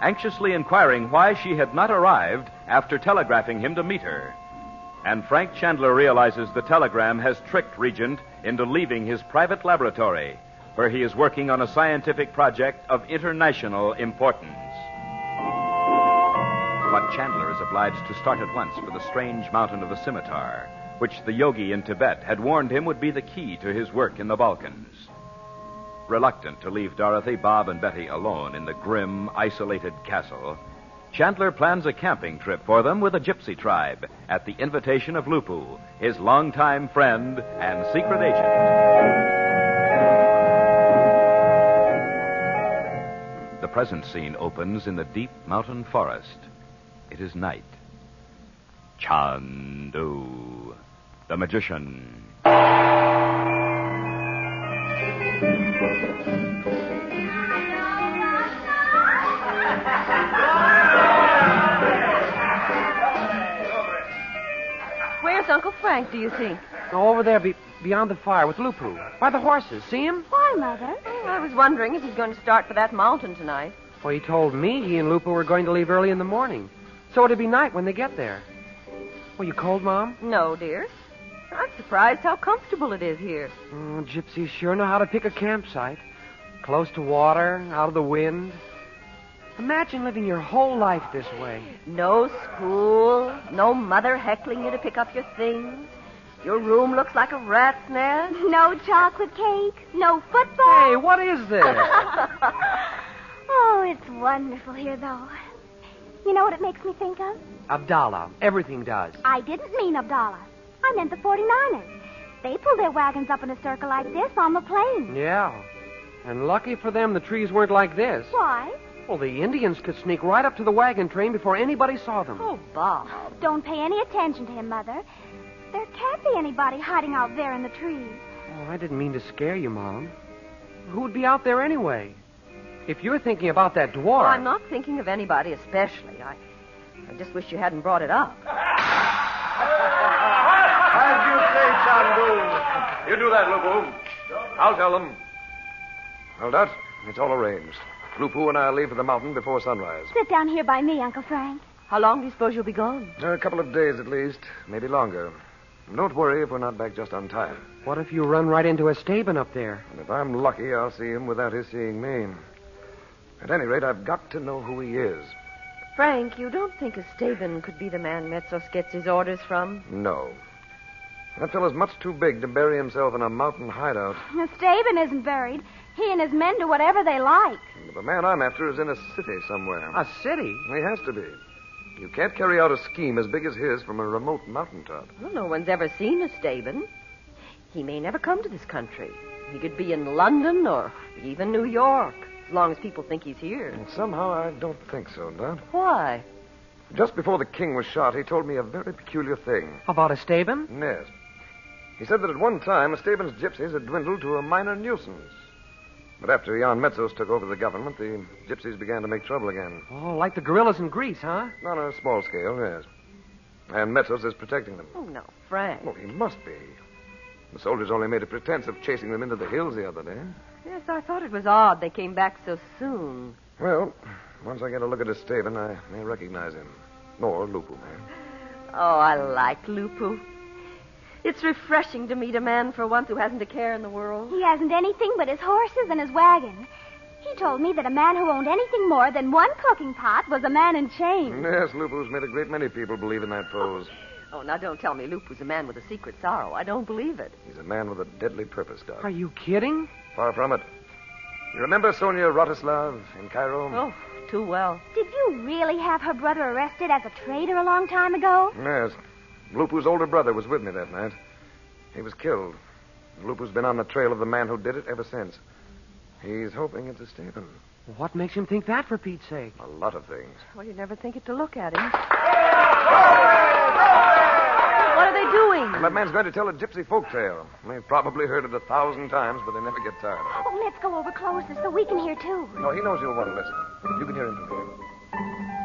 anxiously inquiring why she had not arrived after telegraphing him to meet her. And Frank Chandler realizes the telegram has tricked Regent into leaving his private laboratory, where he is working on a scientific project of international importance. But Chandler is obliged to start at once for the strange mountain of the Scimitar, which the yogi in Tibet had warned him would be the key to his work in the Balkans. Reluctant to leave Dorothy, Bob, and Betty alone in the grim, isolated castle, Chandler plans a camping trip for them with a gypsy tribe at the invitation of Lupu, his longtime friend and secret agent. The present scene opens in the deep mountain forest. It is night. Chandu, the Magician. Where's Uncle Frank, do you think? Over there beyond the fire with Lupu. By the horses. See him? Why, Mother? I was wondering if he's going to start for that mountain tonight. Well, he told me he and Lupu were going to leave early in the morning. So it'll be night when they get there. Well, you cold, Mom? No, dear. I'm surprised how comfortable it is here. Gypsies sure know how to pick a campsite. Close to water, out of the wind. Imagine living your whole life this way. No school, no mother heckling you to pick up your things. Your room looks like a rat's nest. No chocolate cake, no football. Hey, what is this? Oh, it's wonderful here, though. You know what it makes me think of? Abdallah. Everything does. I didn't mean Abdallah. I meant the 49ers. They pull their wagons up in a circle like this on the plain. Yeah. And lucky for them, the trees weren't like this. Why? Well, the Indians could sneak right up to the wagon train before anybody saw them. Oh, Bob. Don't pay any attention to him, Mother. There can't be anybody hiding out there in the trees. Oh, I didn't mean to scare you, Mom. Who would be out there anyway? If you're thinking about that dwarf... Well, I'm not thinking of anybody especially. I just wish you hadn't brought it up. As you say, Chandu. You do that, Lupu. I'll tell them. Well, Dot, it's all arranged. Lupu and I'll leave for the mountain before sunrise. Sit down here by me, Uncle Frank. How long do you suppose you'll be gone? A couple of days at least, maybe longer. Don't worry if we're not back just on time. What if you run right into Estaben up there? And if I'm lucky, I'll see him without his seeing me. At any rate, I've got to know who he is. Frank, you don't think Estaben could be the man Metsos gets his orders from? No. That fellow's much too big to bury himself in a mountain hideout. Estaben isn't buried. He and his men do whatever they like. But the man I'm after is in a city somewhere. A city? He has to be. You can't carry out a scheme as big as his from a remote mountaintop. Well, no one's ever seen Estaben. He may never come to this country. He could be in London or even New York, as long as people think he's here. And somehow I don't think so, Dot. Why? Just before the king was shot, he told me a very peculiar thing. About Estaben? Yes. He said that at one time, Estaben's gypsies had dwindled to a minor nuisance. But after Jan Metsos took over the government, the gypsies began to make trouble again. Oh, like the guerrillas in Greece, huh? On a small scale, yes. And Metsos is protecting them. Oh, no, Frank. Well, he must be. The soldiers only made a pretense of chasing them into the hills the other day. Yes, I thought it was odd they came back so soon. Well, once I get a look at Estaben, I may recognize him. Or Lupu, man. Oh, I like Lupu. It's refreshing to meet a man for once who hasn't a care in the world. He hasn't anything but his horses and his wagon. He told me that a man who owned anything more than one cooking pot was a man in chains. Yes, Lupu's made a great many people believe in that pose. Oh, now don't tell me Lupu's a man with a secret sorrow. I don't believe it. He's a man with a deadly purpose, Doc. Are you kidding? Far from it. You remember Sonia Rotislav in Cairo? Oh, too well. Did you really have her brother arrested as a traitor a long time ago? Yes. Lupu's older brother was with me that night. He was killed. Lupu's been on the trail of the man who did it ever since. He's hoping it's Estaben. What makes him think that, for Pete's sake? A lot of things. Well, you'd never think it to look at him. What are they doing? Well, that man's going to tell a gypsy folk tale. They've probably heard it 1,000 times, but they never get tired of it. Oh, let's go over closer so we can hear, too. No, he knows you'll want to listen. You can hear him from here.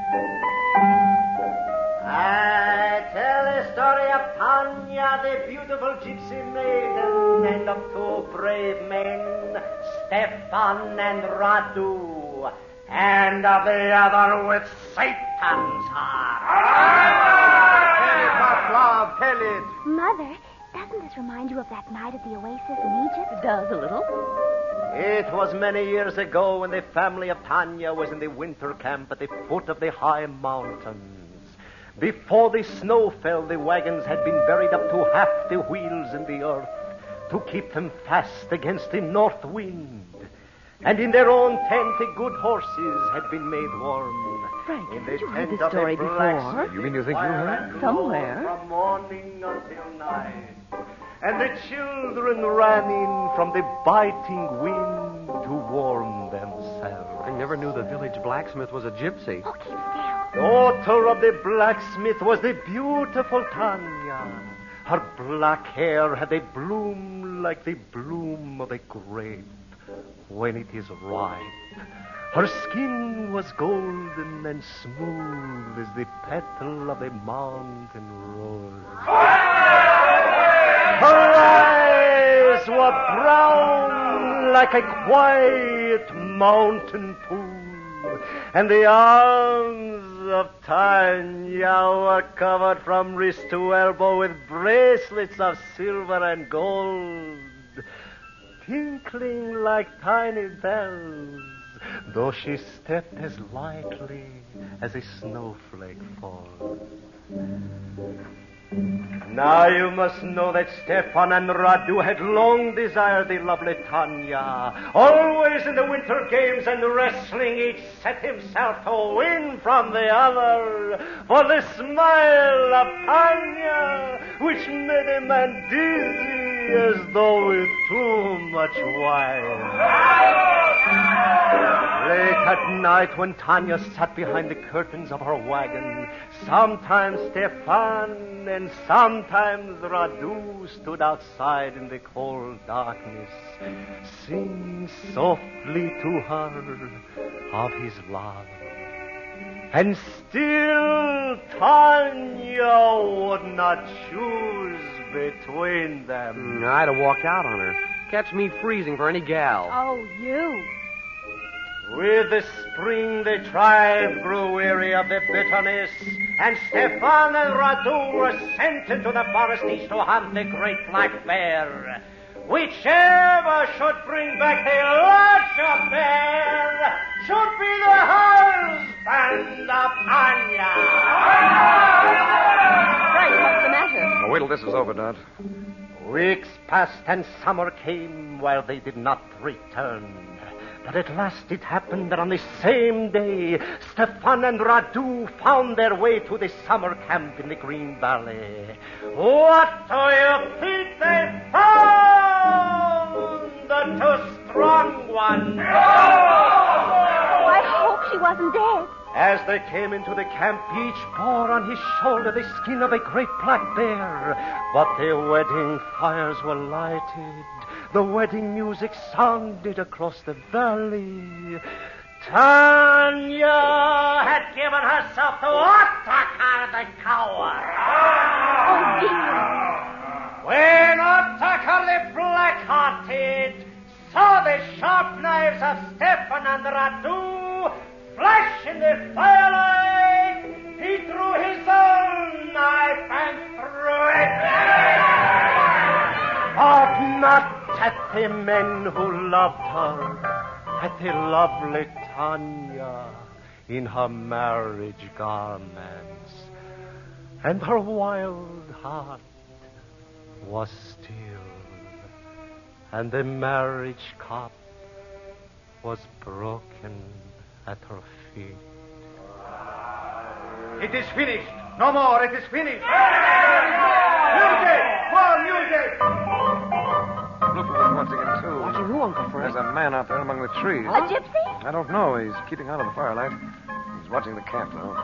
I tell a story of Tanya, the beautiful gypsy maiden, and of two brave men, Stefan and Radu, and of the other with Satan's heart. Tell it. Mother, doesn't this remind you of that night at the oasis in Egypt? It does a little. It was many years ago when the family of Tanya was in the winter camp at the foot of the high mountains. Before the snow fell, the wagons had been buried up to half the wheels in the earth to keep them fast against the north wind. And in their own tent, the good horses had been made warm. Frank, in haven't the you heard tent this of the story before? blacksmith, You mean you think you have? Somewhere. From morning until night. And the children ran in from the biting wind to warm themselves. I never knew the village blacksmith was a gypsy. Oh, keep still. Daughter of the blacksmith was the beautiful Tanya. Her black hair had a bloom like the bloom of a grape when it is ripe. Her skin was golden and smooth as the petal of a mountain rose. Her eyes were brown like a quiet mountain pool, and the arms of Tanya were covered from wrist to elbow with bracelets of silver and gold, tinkling like tiny bells, though she stepped as lightly as a snowflake falls. Now you must know that Stefan and Radu had long desired the lovely Tanya. Always in the winter games and wrestling, each set himself to win from the other. For the smile of Tanya, which made a man dizzy as though with too much wine. Late at night, when Tanya sat behind the curtains of her wagon, sometimes Stefan and sometimes Radu stood outside in the cold darkness, singing softly to her of his love. And still Tanya would not choose between them. I'd have walked out on her. Catch me freezing for any gal. Oh, you. With the spring, the tribe grew weary of the bitterness, and Stefan and Radu were sent into the forest each to hunt the great black bear. Whichever should bring back the larger bear should be the husband of Tanya. Frank, what's the matter? Now, wait till this is over, Dot. Weeks passed and summer came while they did not return. But at last it happened that on the same day, Stefan and Radu found their way to the summer camp in the Green Valley. What do you think they found? The two strong ones. Oh, I hope she wasn't dead. As they came into the camp, each bore on his shoulder the skin of a great black bear. But the wedding fires were lighted. The wedding music sounded across the valley. Tanya had given herself to Otakar the coward. Oh, dear. When Otakar the black-hearted saw the sharp knives of Stefan and Radu flash in the firelight, he drew his own knife and threw it. But not at the men who loved her, at the lovely Tanya in her marriage garments. And her wild heart was still, and the marriage cup was broken at her feet. It is finished. No more. It is finished. Music! More music! Lupu was watching it, too. Watching who, Uncle Frank? There's a man out there among the trees. A gypsy? I don't know. He's keeping out of the firelight. He's watching the camp, though.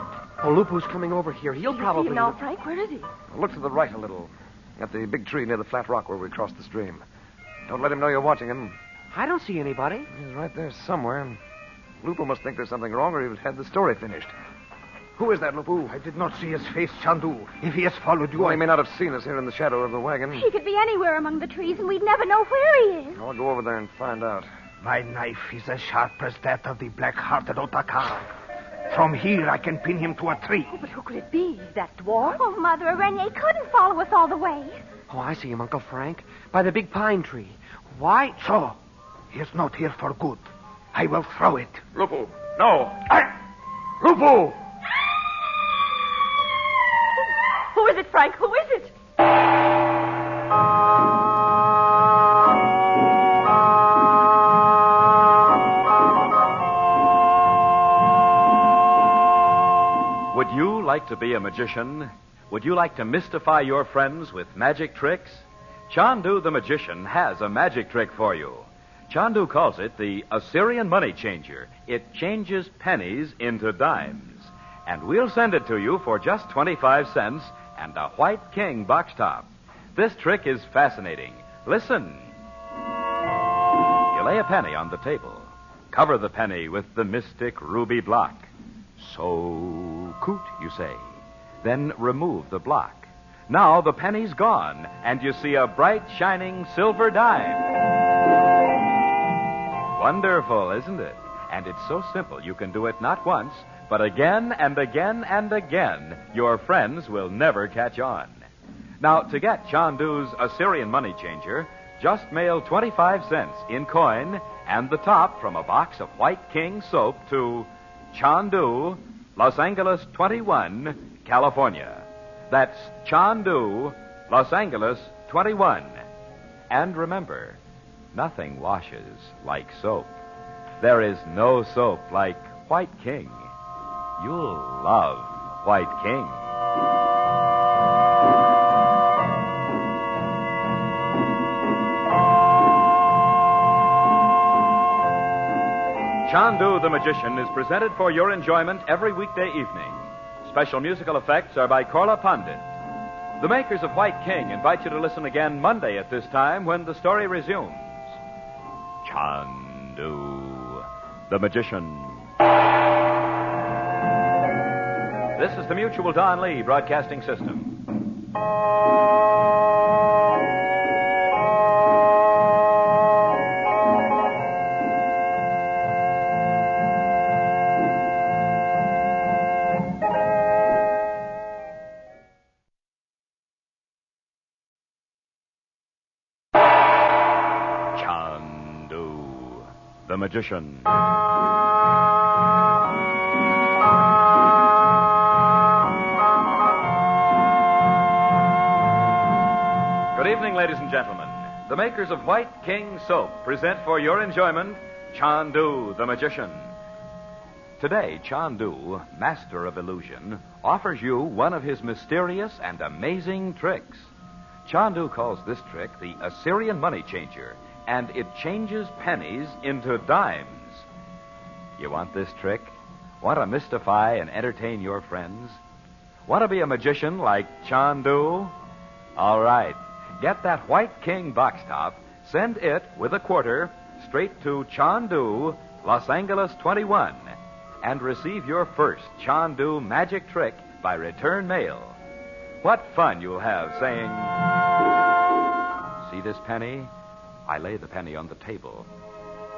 Oh, Lupu's coming over here. He'll probably... See him now, Frank? Where is he? Look to the right a little. At the big tree near the flat rock where we crossed the stream. Don't let him know you're watching him. I don't see anybody. He's right there somewhere. Lupu must think there's something wrong or he would have had the story finished. Who is that, Lupu? I did not see his face, Chandu. If he has followed you... Well, he may not have seen us here in the shadow of the wagon. He could be anywhere among the trees, and we'd never know where he is. I'll go over there and find out. My knife is as sharp as that of the black-hearted Otakar. From here, I can pin him to a tree. Oh, but who could it be? That dwarf? Oh, Mother, Rene couldn't follow us all the way. Oh, I see him, Uncle Frank. By the big pine tree. Why? So, he is not here for good. I will throw it. Lupu, no. Lupu! Who is it, Frank? Who is it? Would you like to be a magician? Would you like to mystify your friends with magic tricks? Chandu the magician has a magic trick for you. Chandu calls it the Assyrian money changer. It changes pennies into dimes. And we'll send it to you for just 25 cents and a white king box top. This trick is fascinating. Listen. You lay a penny on the table. Cover the penny with the mystic ruby block. So coot, you say. Then remove the block. Now the penny's gone, and you see a bright, shining silver dime. Wonderful, isn't it? And it's so simple you can do it not once, but again and again and again. Your friends will never catch on. Now, to get Chandu's Assyrian money changer, just mail 25 cents in coin and the top from a box of White King soap to Chandu, Los Angeles 21, California. That's Chandu, Los Angeles 21. And remember, nothing washes like soap. There is no soap like White King. You'll love White King. Chandu the Magician is presented for your enjoyment every weekday evening. Special musical effects are by Korla Pandit. The makers of White King invite you to listen again Monday at this time when the story resumes. Chandu the Magician. This is the Mutual Don Lee Broadcasting System. The Magician. Good evening, ladies and gentlemen. The makers of White King Soap present for your enjoyment Chandu, the magician. Today, Chandu, master of illusion, offers you one of his mysterious and amazing tricks. Chandu calls this trick the Assyrian money changer, and it changes pennies into dimes. You want this trick? Want to mystify and entertain your friends? Want to be a magician like Chandu? All right. Get that White King box top, send it with a quarter straight to Chandu, Los Angeles 21, and receive your first Chandu magic trick by return mail. What fun you'll have saying, "See this penny? I lay the penny on the table.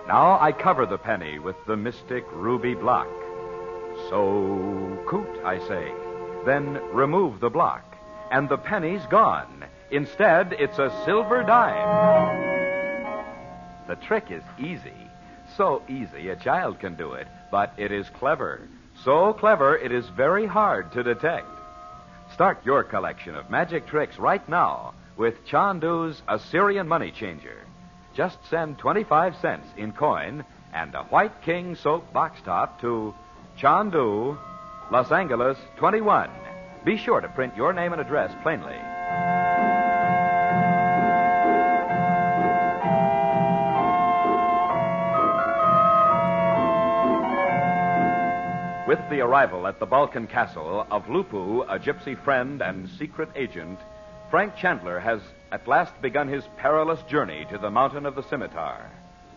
Now I cover the penny with the mystic ruby block. So coot, I say. Then remove the block, and the penny's gone. Instead, it's a silver dime." The trick is easy. So easy a child can do it, but it is clever. So clever it is very hard to detect. Start your collection of magic tricks right now with Chandu's Assyrian money changer. Just send 25 cents in coin and a White King soap box top to Chandu, Los Angeles 21. Be sure to print your name and address plainly. With the arrival at the Balkan castle of Lupu, a gypsy friend and secret agent, Frank Chandler has at last begun his perilous journey to the mountain of the Scimitar,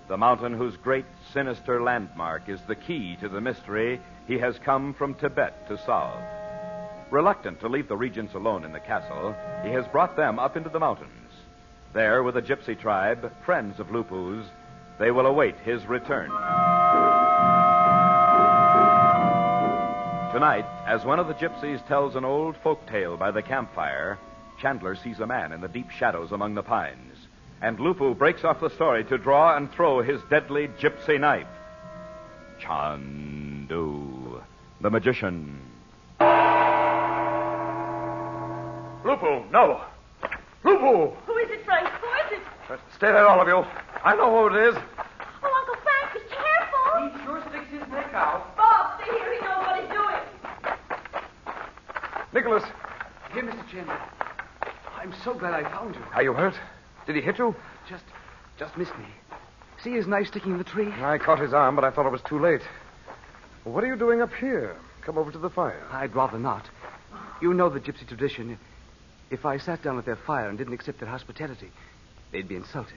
the mountain whose great sinister landmark is the key to the mystery he has come from Tibet to solve. Reluctant to leave the regents alone in the castle, he has brought them up into the mountains. There, with a gypsy tribe, friends of Lupu's, they will await his return. Tonight, as one of the gypsies tells an old folk tale by the campfire, Chandler sees a man in the deep shadows among the pines, and Lupu breaks off the story to draw and throw his deadly gypsy knife. Chandu, the magician. Lupu, no. Lupu! Who is it, Frank? Who is it? Stay there, all of you. I know who it is. Oh, Uncle Frank, be careful. He sure sticks his neck out. Bob, stay here. He knows what he's doing. Nicholas. Here, Mr. Chandler. I'm so glad I found you. Are you hurt? Did he hit you? Just missed me. See his knife sticking in the tree? I caught his arm, but I thought it was too late. What are you doing up here? Come over to the fire. I'd rather not. You know the gypsy tradition. If I sat down at their fire and didn't accept their hospitality, they'd be insulted.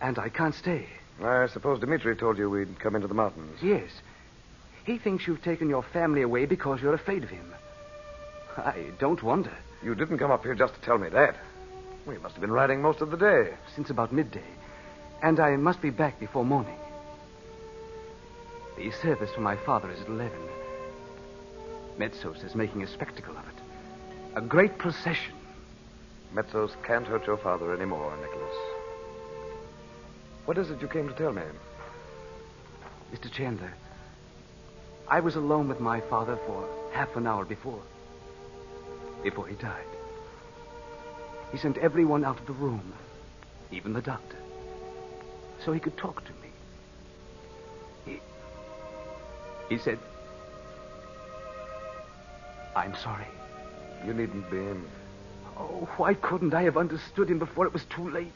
And I can't stay. I suppose Dimitri told you we'd come into the mountains. Yes. He thinks you've taken your family away because you're afraid of him. I don't wonder. You didn't come up here just to tell me that. We must have been riding most of the day. Since about midday. And I must be back before morning. The service for my father is at 11. Metsos is making a spectacle of it. A great procession. Metsos can't hurt your father anymore, Nicholas. What is it you came to tell me? Mr. Chandler, I was alone with my father for half an hour before he died. He sent everyone out of the room, even the doctor, so he could talk to me. He said, "I'm sorry." You needn't be. Oh, why couldn't I have understood him before it was too late?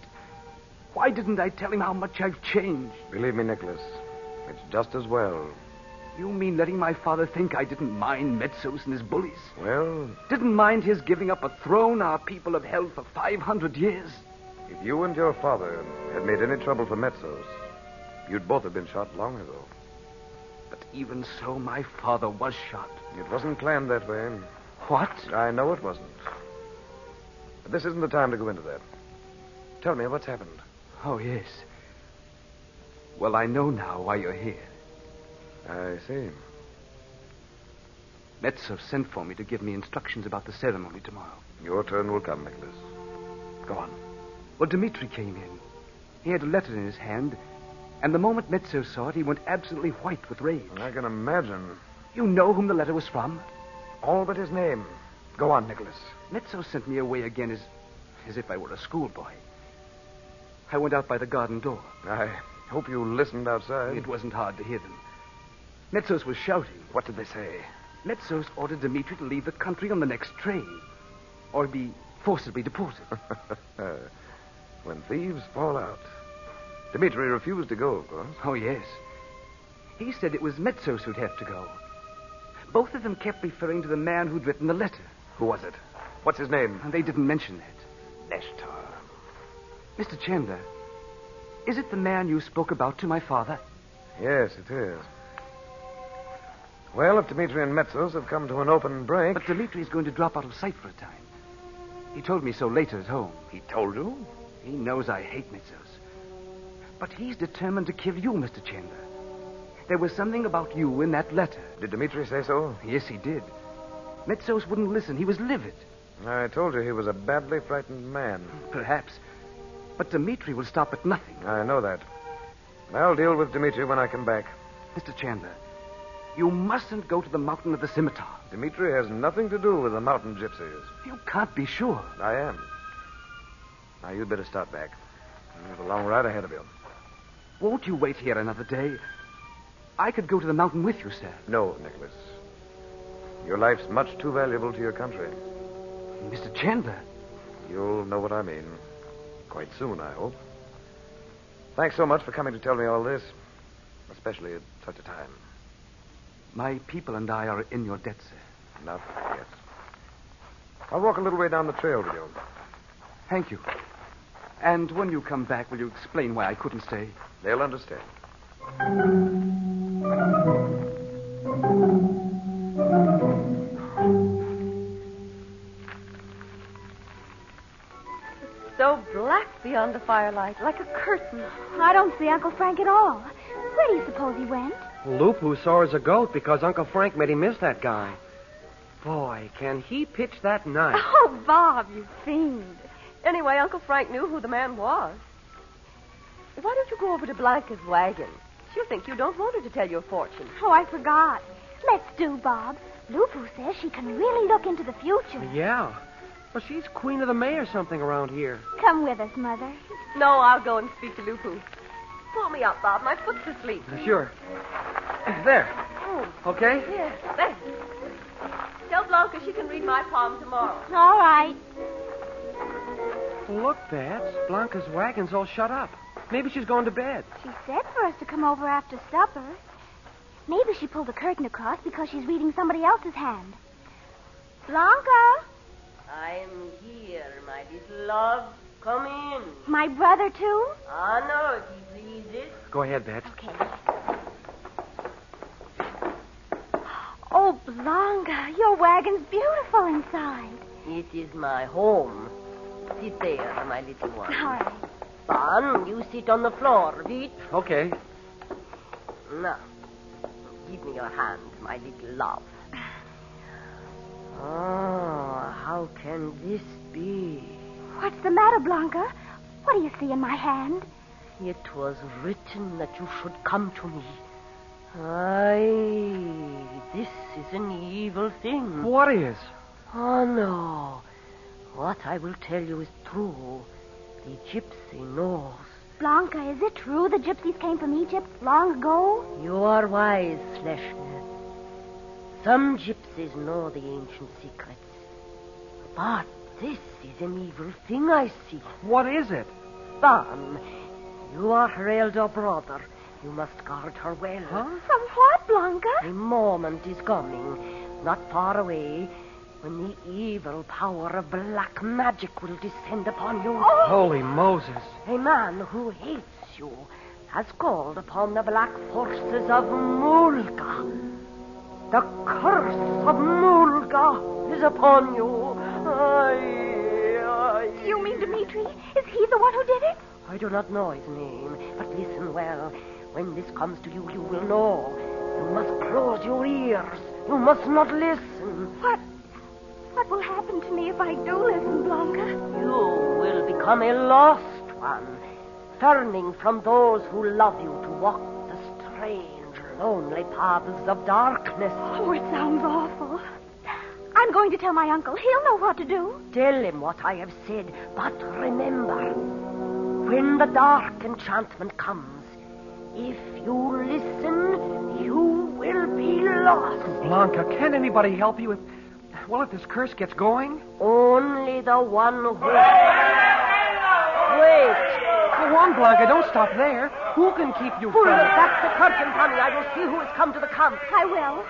Why didn't I tell him how much I've changed? Believe me, Nicholas, it's just as well. You mean letting my father think I didn't mind Metsos and his bullies? Well, Didn't mind his giving up a throne our people have held for 500 years? if you and your father had made any trouble for Metsos, you'd both have been shot long ago. But even so, my father was shot. It wasn't planned that way. What? I know it wasn't. But this isn't the time to go into that. Tell me what's happened. Oh, yes. Well, I know now why you're here. I see. Metsos sent for me to give me instructions about the ceremony tomorrow. Your turn will come, Nicholas. Go on. Well, Dimitri came in. He had a letter in his hand, and the moment Metsos saw it, he went absolutely white with rage. I can imagine. You know whom the letter was from? All but his name. Go on, Nicholas. Metsos sent me away again as if I were a schoolboy. I went out by the garden door. I Hope you listened outside. It wasn't hard to hear them. Metsos was shouting. What did they say? Metsos ordered Dimitri to leave the country on the next train, or be forcibly deported. When thieves fall out. Dimitri refused to go, of course. Oh, yes. He said it was Metsos who'd have to go. Both of them kept referring to the man who'd written the letter. Who was it? What's his name? And they didn't mention that. Nestor. Mr. Chandler, is it the man you spoke about to my father? Yes, it is. Well, if Dimitri and Metsos have come to an open break... But Dimitri's going to drop out of sight for a time. He told me so later at home. He told you? He knows I hate Metsos. But he's determined to kill you, Mr. Chandler. There was something about you in that letter. Did Dimitri say so? Yes, he did. Metsos wouldn't listen. He was livid. I told you he was a badly frightened man. Perhaps. But Dimitri will stop at nothing. I know that. I'll deal with Dimitri when I come back. Mr. Chandler, you mustn't go to the mountain of the Scimitar. Dimitri has nothing to do with the mountain gypsies. You can't be sure. I am. Now, you'd better start back. You have a long ride ahead of you. Won't you wait here another day? I could go to the mountain with you, sir. No, Nicholas. Your life's much too valuable to your country. Mr. Chandler. You'll know what I mean. Quite soon, I hope. Thanks so much for coming to tell me all this. Especially at such a time. My people and I are in your debt, sir. Not yet. I'll walk a little way down the trail with you. Thank you. And when you come back, will you explain why I couldn't stay? They'll understand. So black beyond the firelight, like a curtain. I don't see Uncle Frank at all. Where do you suppose he went? Lupu sore as a goat because Uncle Frank made him miss that guy. Boy, can he pitch that knife. Oh, Bob, you fiend. Anyway, Uncle Frank knew who the man was. Why don't you go over to Blanca's wagon? She'll think you don't want her to tell your fortune. Oh, I forgot. Let's do, Bob. Lupu says she can really look into the future. Yeah. Well, she's queen of the May or something around here. Come with us, Mother. No, I'll go and speak to Lupu. Pull me up, Bob. My foot's asleep. Sure. There. Oh. Okay? Yes, there. Tell Blanca she can read my palm tomorrow. All right. Look, Bats. Blanca's wagon's all shut up. Maybe she's going to bed. She said for us to come over after supper. Maybe she pulled the curtain across because she's reading somebody else's hand. Blanca! I'm here, my little love. Come in. My brother, too? Ah, no, if he pleases. Go ahead, Bats. Okay. Oh, Blanca, your wagon's beautiful inside. It is my home. Sit there, my little one. All right. Bon, you sit on the floor, Vite. Okay. Now, give me your hand, my little love. Oh, how can this be? What's the matter, Blanca? What do you see in my hand? It was written that you should come to me. Aye, this is an evil thing. What is? Oh, no. What I will tell you is true. The gypsy knows. Blanca, is it true the gypsies came from Egypt long ago? You are wise, Fleshman. Some gypsies know the ancient secrets. But this is an evil thing I see. What is it? Bon, you are her elder brother. You must guard her well. Huh? From what, Blanca? A moment is coming, not far away, when the evil power of black magic will descend upon you. Oh! Holy Moses. A man who hates you has called upon the black forces of Mulga. The curse of Mulga is upon you. Aye. You mean Dimitri? Is he the one who did it? I do not know his name, but listen well. When this comes to you, you will know. You must close your ears. You must not listen. What will happen to me if I do listen, Blanca? You will become a lost one, turning from those who love you to walk the strange, lonely paths of darkness. Oh, it sounds awful. I'm going to tell my uncle. He'll know what to do. Tell him what I have said, but remember, when the dark enchantment comes, If you listen, you will be lost. Blanca, can anybody help you if this curse gets going? Only the one who... Wait. Go on, Blanca. Don't stop there. Who can keep you Pull from... back the curtain, Connie. I will see who has come to the camp. I will.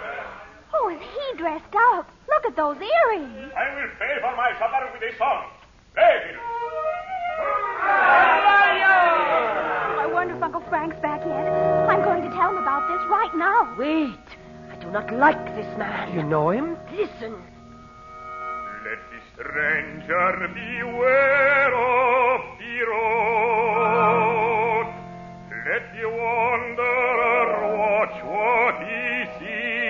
Oh, is he dressed up? Look at those earrings. I will pay for my supper with a song. Ready. I wonder if Uncle Frank's back yet. I'm going to tell him about this right now. Wait. I do not like this man. You know him? Listen. Let the stranger beware of the road. Let the wanderer watch what he sees.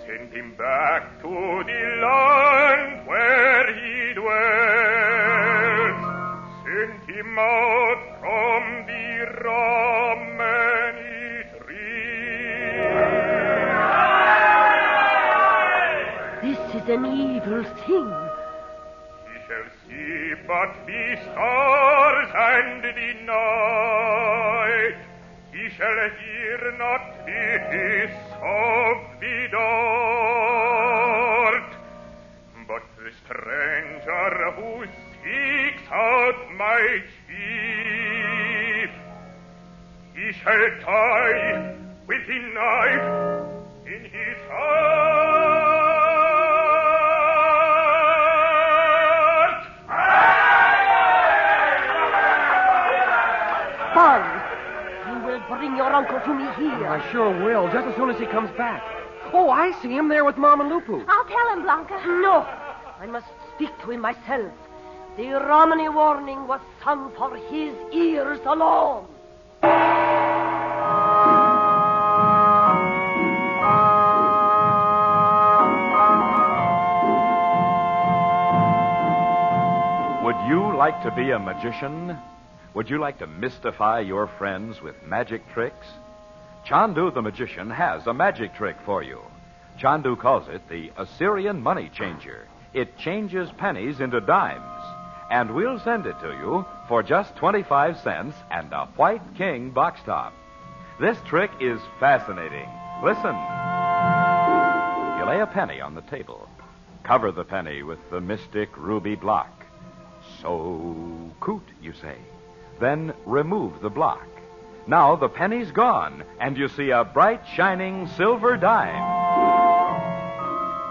Send him back to the land where he dwells. Send him out from the many trees. This is an evil thing. He shall see but the stars and the night. He shall hear not the hiss of the dart. But the stranger who seeks out my chief, he shall die with the knife in his heart. Fun. You will bring your uncle to me here. I sure will, just as soon as he comes back. Oh, I see him there with Mom and Lupu. I'll tell him, Blanca. No. I must speak to him myself. The Romany warning was sung for his ears alone. Would you like to be a magician? Would you like to mystify your friends with magic tricks? Chandu the magician has a magic trick for you. Chandu calls it the Assyrian money changer. It changes pennies into dimes. And we'll send it to you for just 25 cents and a white king box top. This trick is fascinating. Listen. You lay a penny on the table. Cover the penny with the mystic ruby block. So coot, you say. Then remove the block. Now the penny's gone, and you see a bright, shining silver dime.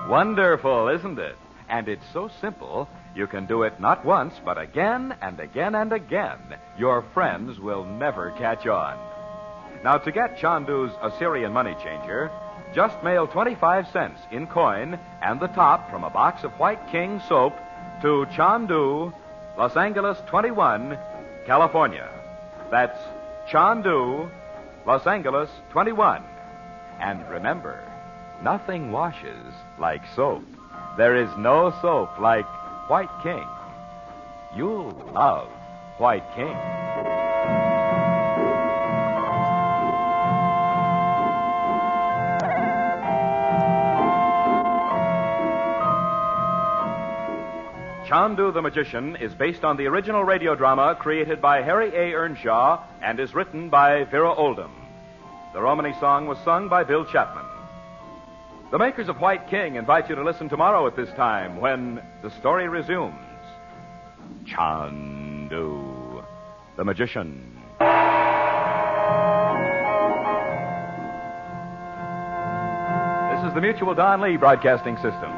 Wonderful, isn't it? And it's so simple, you can do it not once, but again and again and again. Your friends will never catch on. Now, to get Chandu's Assyrian money changer, just mail 25 cents in coin and the top from a box of White King soap to Chandu, Los Angeles 21, California. That's Chandu, Los Angeles 21. And remember, nothing washes like soap. There is no soap like White King. You'll love White King. Chandu the Magician is based on the original radio drama created by Harry A. Earnshaw and is written by Vera Oldham. The Romany song was sung by Bill Chapman. The makers of White King invite you to listen tomorrow at this time when the story resumes. Chandu the Magician. This is the Mutual Don Lee Broadcasting System.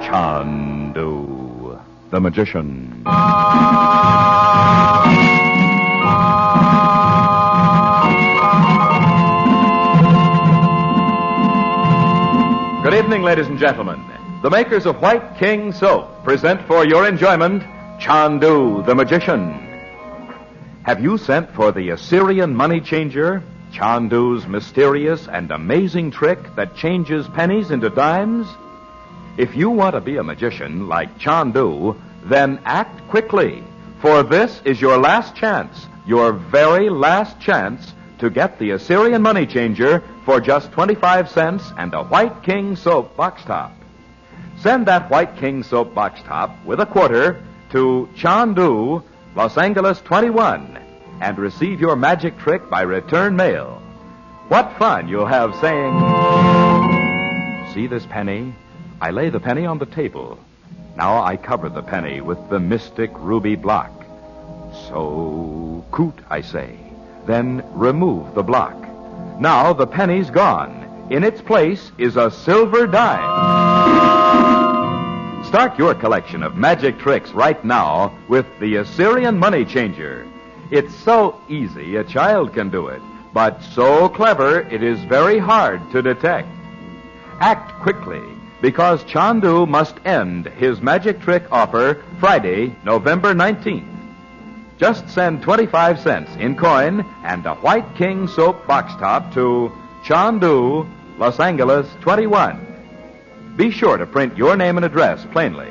Chandu the Magician. Good evening, ladies and gentlemen. The makers of White King soap present for your enjoyment Chandu the Magician. Have you sent for the Assyrian money changer, Chandu's mysterious and amazing trick that changes pennies into dimes? If you want to be a magician like Chandu, then act quickly, for this is your last chance, your very last chance to get the Assyrian money changer for just 25 cents and a White King soap box top. Send that White King soap box top with a quarter to Chandu, Los Angeles 21, and receive your magic trick by return mail. What fun you'll have saying, "See this penny? I lay the penny on the table. Now I cover the penny with the mystic ruby block. So, coot, I say. Then remove the block. Now the penny's gone. In its place is a silver dime." Start your collection of magic tricks right now with the Assyrian money changer. It's so easy a child can do it, but so clever it is very hard to detect. Act quickly, because Chandu must end his magic trick offer Friday, November 19th. Just send 25 cents in coin and a White King soap box top to Chandu, Los Angeles 21. Be sure to print your name and address plainly.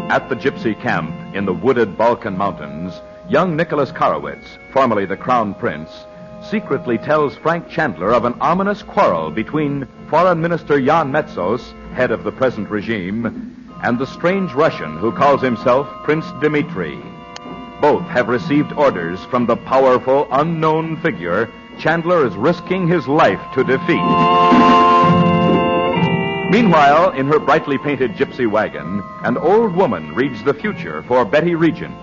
At the Gypsy camp in the wooded Balkan mountains, young Nicholas Karowitz, formerly the Crown Prince, secretly tells Frank Chandler of an ominous quarrel between Foreign Minister Jan Metsos, head of the present regime, and the strange Russian who calls himself Prince Dimitri. Both have received orders from the powerful, unknown figure Chandler is risking his life to defeat. Meanwhile, in her brightly painted gypsy wagon, an old woman reads the future for Betty Regent.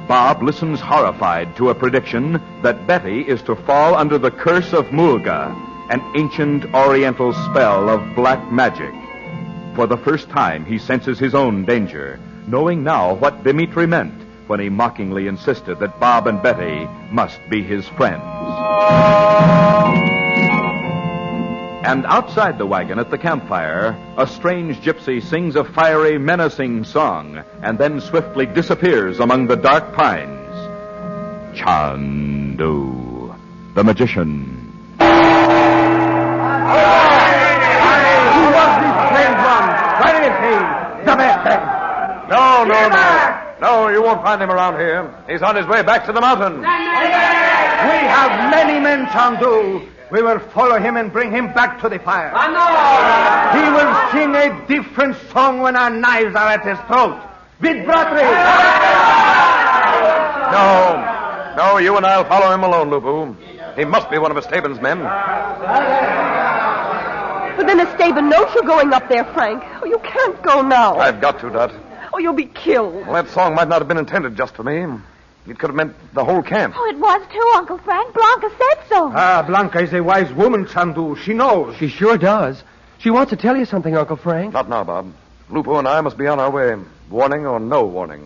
Bob listens horrified to a prediction that Betty is to fall under the curse of Mulga, an ancient oriental spell of black magic. For the first time, he senses his own danger, knowing now what Dimitri meant when he mockingly insisted that Bob and Betty must be his friends. And outside the wagon at the campfire, a strange gypsy sings a fiery, menacing song and then swiftly disappears among the dark pines. Chandu, the magician. Who was this strange one? Where is he? The master. No. No, you won't find him around here. He's on his way back to the mountain. We have many men, Chandu. We will follow him and bring him back to the fire. He will sing a different song when our knives are at his throat. With Bribery. No, you and I'll follow him alone, Lupu. He must be one of Estaben's men. But then Estaben knows you're going up there, Frank. Oh, you can't go now. I've got to, Dot. Oh, you'll be killed. Well, that song might not have been intended just for me. It could have meant the whole camp. Oh, it was too, Uncle Frank. Blanca said so. Blanca is a wise woman, Chandu. She knows. She sure does. She wants to tell you something, Uncle Frank. Not now, Bob. Lupu and I must be on our way. Warning or no warning.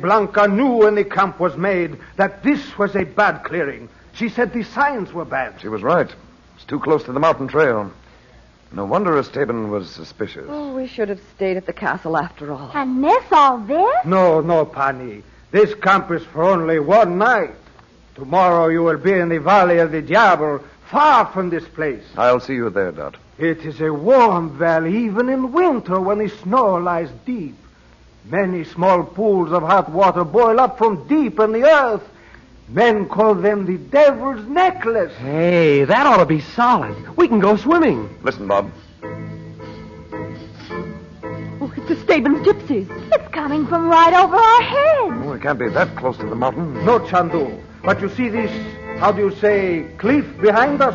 Blanca knew when the camp was made that this was a bad clearing. She said the signs were bad. She was right. It's too close to the mountain trail. No wonder Estaben was suspicious. Oh, we should have stayed at the castle after all. And miss all this? No, Pani. This camp is for only one night. Tomorrow you will be in the Valley of the Diablo, far from this place. I'll see you there, Dot. It is a warm valley, even in winter when the snow lies deep. Many small pools of hot water boil up from deep in the earth. Men call them the Devil's Necklace. Hey, that ought to be solid. We can go swimming. Listen, Bob. Oh, it's Estaben's gypsies. It's coming from right over our heads. Oh, it can't be that close to the mountain. No, Chandu. But you see this, how do you say, cliff behind us?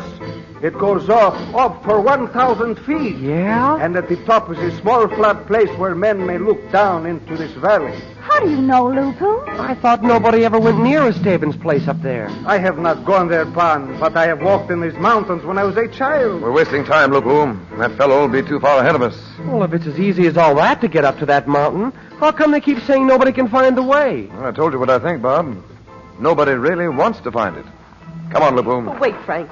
It goes up for 1,000 feet. Yeah? And at the top is a small flat place where men may look down into this valley. How do you know, Lupu? I thought nobody ever went near Estaben's place up there. I have not gone there, Pan, but I have walked in these mountains when I was a child. We're wasting time, Lupu. That fellow will be too far ahead of us. Well, if it's as easy as all that to get up to that mountain, how come they keep saying nobody can find the way? Well, I told you what I think, Bob. Nobody really wants to find it. Come on, Lupu. Oh, wait, Frank.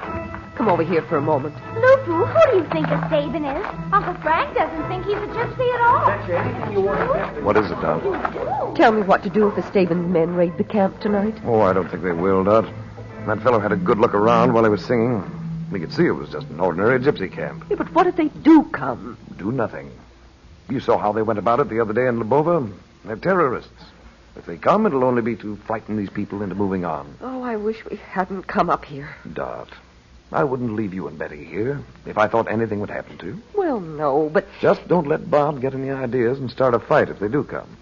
Come over here for a moment. Lupu, who do you think Estaben is? Uncle Frank doesn't think he's a gypsy at all. That's anything you want to What is it, Dot? Tell me what to do if Estaben's men raid the camp tonight. Oh, I don't think they will, Dot. That fellow had a good look around while he was singing. We could see it was just an ordinary gypsy camp. Yeah, but what if they do come? Do nothing. You saw how they went about it the other day in Lubova. They're terrorists. If they come, it'll only be to frighten these people into moving on. Oh, I wish we hadn't come up here. Dot, I wouldn't leave you and Betty here if I thought anything would happen to you. Well, no, but... Just don't let Bob get any ideas and start a fight if they do come.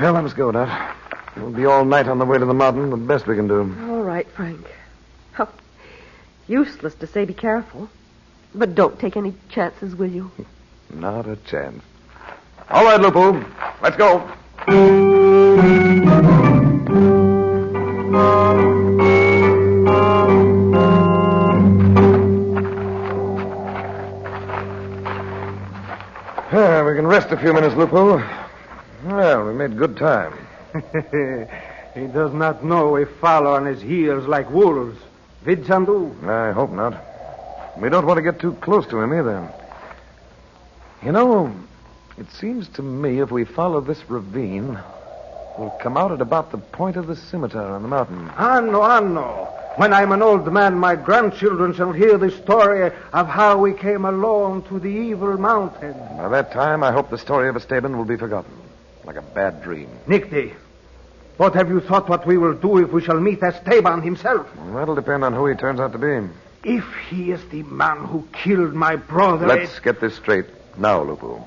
Well, let us go, Dot. We'll be all night on the way to the mountain, the best we can do. All right, Frank. Oh, useless to say be careful. But don't take any chances, will you? Not a chance. All right, Lupu. Let's go. We can rest a few minutes, Lupu. Well, we made good time. He does not know we follow on his heels like wolves. Vid Chandu? I hope not. We don't want to get too close to him either. You know, it seems to me if we follow this ravine, we'll come out at about the point of the scimitar on the mountain. Anno. When I'm an old man, my grandchildren shall hear the story of how we came alone to the evil mountain. By that time, I hope the story of Estaben will be forgotten, like a bad dream. Nicky, what have you thought what we will do if we shall meet Estaben himself? Well, that'll depend on who he turns out to be. If he is the man who killed my brother... Let's get this straight now, Lupu.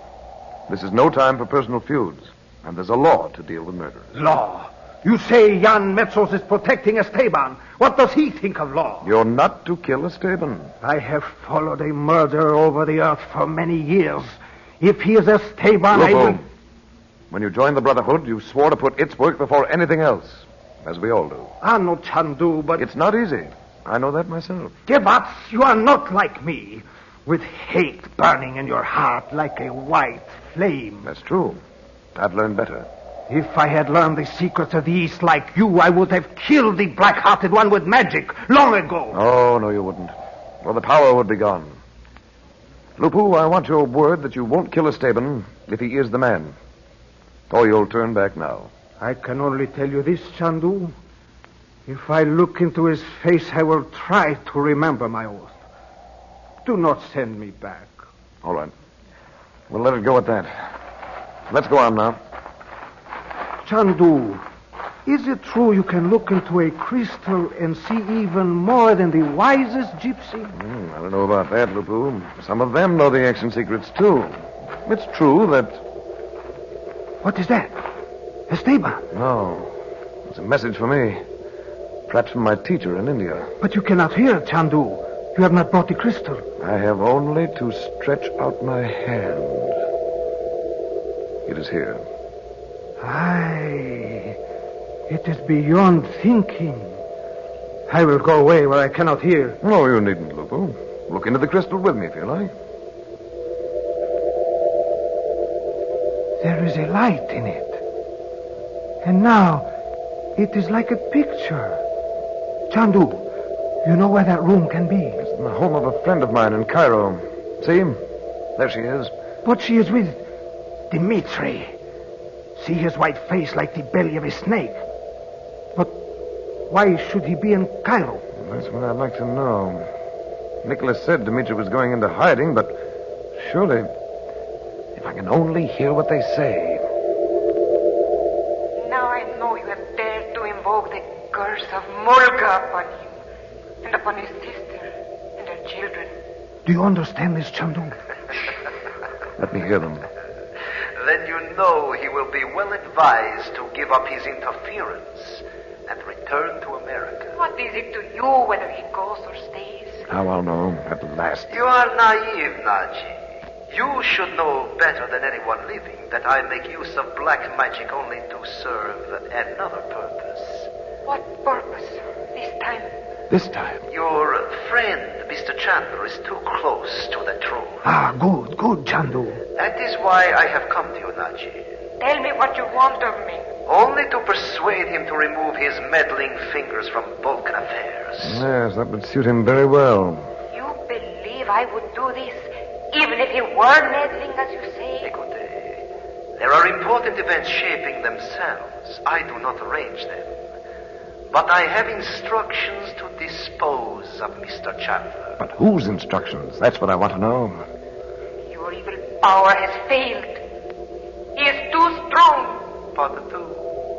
This is no time for personal feuds, and there's a law to deal with murderers. Law? You say Jan Metsos is protecting Estaben. What does he think of law? You're not to kill Estaben. I have followed a murderer over the earth for many years. If he is Estaben, I will... When you joined the Brotherhood, you swore to put its work before anything else, as we all do. Anno Chandu, but... It's not easy. I know that myself. Gebats, you are not like me, with hate burning in your heart like a white flame. That's true. I've learned better. If I had learned the secrets of the East like you, I would have killed the black-hearted one with magic long ago. Oh, no, you wouldn't. Well, the power would be gone. Lupu, I want your word that you won't kill Estaben if he is the man. Or you'll turn back now. I can only tell you this, Chandu. If I look into his face, I will try to remember my oath. Do not send me back. All right. We'll let it go at that. Let's go on now. Chandu, is it true you can look into a crystal and see even more than the wisest gypsy? I don't know about that, Lupu. Some of them know the ancient secrets, too. It's true that... What is that? Estaben? No. It's a message for me. Perhaps from my teacher in India. But you cannot hear, Chandu. You have not brought the crystal. I have only to stretch out my hand. It is here. Aye, it is beyond thinking. I will go away where I cannot hear. No, you needn't, Lupu. Look into the crystal with me if you like. There is a light in it. And now, it is like a picture. Chandu, you know where that room can be? It's in the home of a friend of mine in Cairo. See? There she is. But she is with Dimitri. See his white face like the belly of a snake. But why should he be in Cairo? That's what I'd like to know. Nicholas said Dimitri was going into hiding, but surely, if I can only hear what they say. Now I know you have dared to invoke the curse of Mulga upon him, and upon his sister and her children. Do you understand this, Chandu? Let me hear them. Then you know he will be well advised to give up his interference and return to America. What is it to you whether he goes or stays? Now I'll know at last. You are naive, Nadji. You should know better than anyone living that I make use of black magic only to serve another purpose. What purpose this time? This time? Your friend, Mr. Chandler, is too close to the truth. Ah, good, Chandu. That is why I have come to you, Nadji. Tell me what you want of me. Only to persuade him to remove his meddling fingers from Balkan affairs. Yes, that would suit him very well. You believe I would do this, even if he were meddling, as you say? There are important events shaping themselves. I do not arrange them. But I have instructions to dispose of Mr. Chandler. But whose instructions? That's what I want to know. Your evil power has failed. He is too strong. Pardieu,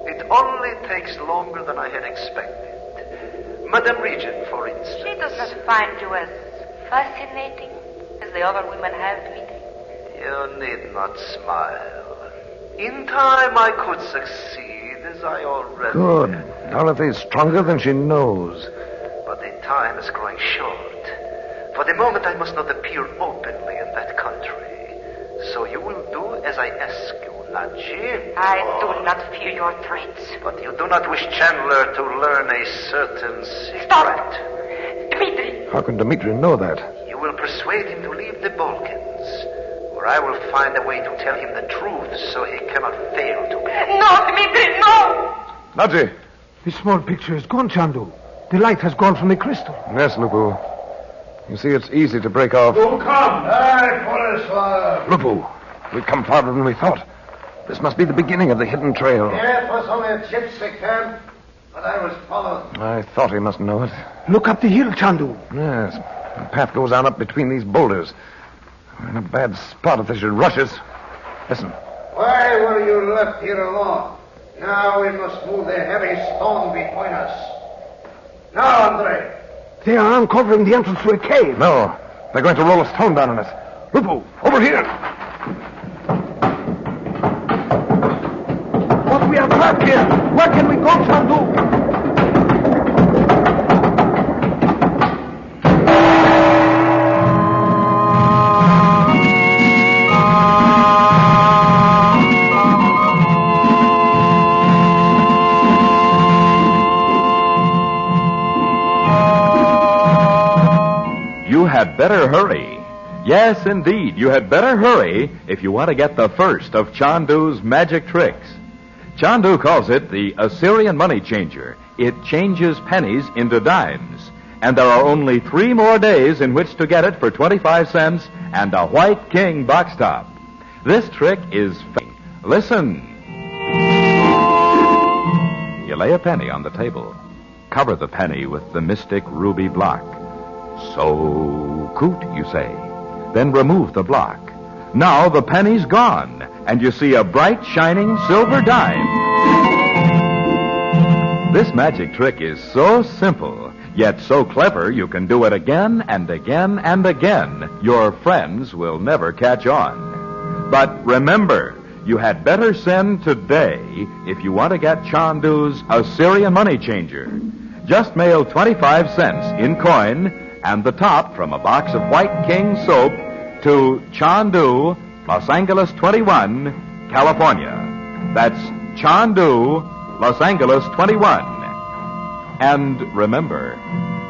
it only takes longer than I had expected. Madame Regent, for instance. She does not find you as fascinating as the other women have, Dimitri. You need not smile. In time I could succeed, as I already Good. have. Dorothy's stronger than she knows. But the time is growing short. For the moment I must not appear openly in that country. So you will do as I ask you, Nadji. I do not fear your threats. But you do not wish Chandler to learn a certain secret. Stop! Dimitri! How can Dimitri know that? You will persuade him to leave the Balkans, or I will find a way to tell him the truth so he cannot fail to believe. No, Dimitri, no! Nadji! The small picture is gone, Chandu. The light has gone from the crystal. Yes, Lupu. You see, it's easy to break off. Who come? Aye, for us, father. Lupu, we've come farther than we thought. This must be the beginning of the hidden trail. Yeah, it was only a gypsy camp, but I was followed. I thought he must know it. Look up the hill, Chandu. Yes. The path goes on up between these boulders. We're in a bad spot if they should rush us. Listen. Why were you left here alone? Now we must move the heavy stone between us. Now, Andre. They are uncovering the entrance to a cave. No. They're going to roll a stone down on us. Lupu, over here. But we are trapped here. Where can we go, Chandu? You had better hurry. Yes, indeed, you had better hurry if you want to get the first of Chandu's magic tricks. Chandu calls it the Assyrian money changer. It changes pennies into dimes. And there are only 3 more days in which to get it for 25 cents and a White King box top. This trick is... Listen. You lay a penny on the table. Cover the penny with the mystic ruby block. So coot, you say. Then remove the block. Now the penny's gone, and you see a bright, shining silver dime. This magic trick is so simple, yet so clever you can do it again and again and again. Your friends will never catch on. But remember, you had better send today if you want to get Chandu's Assyrian money changer. Just mail 25 cents in coin and the top from a box of White King soap to Chandu, Los Angeles 21, California. That's Chandu, Los Angeles 21. And remember,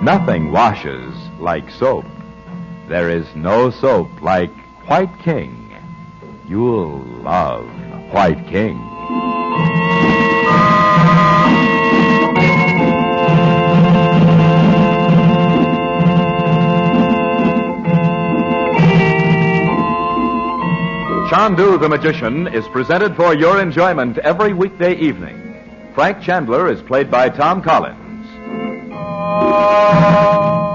nothing washes like soap. There is no soap like White King. You'll love White King. Chandu the Magician is presented for your enjoyment every weekday evening. Frank Chandler is played by Tom Collins.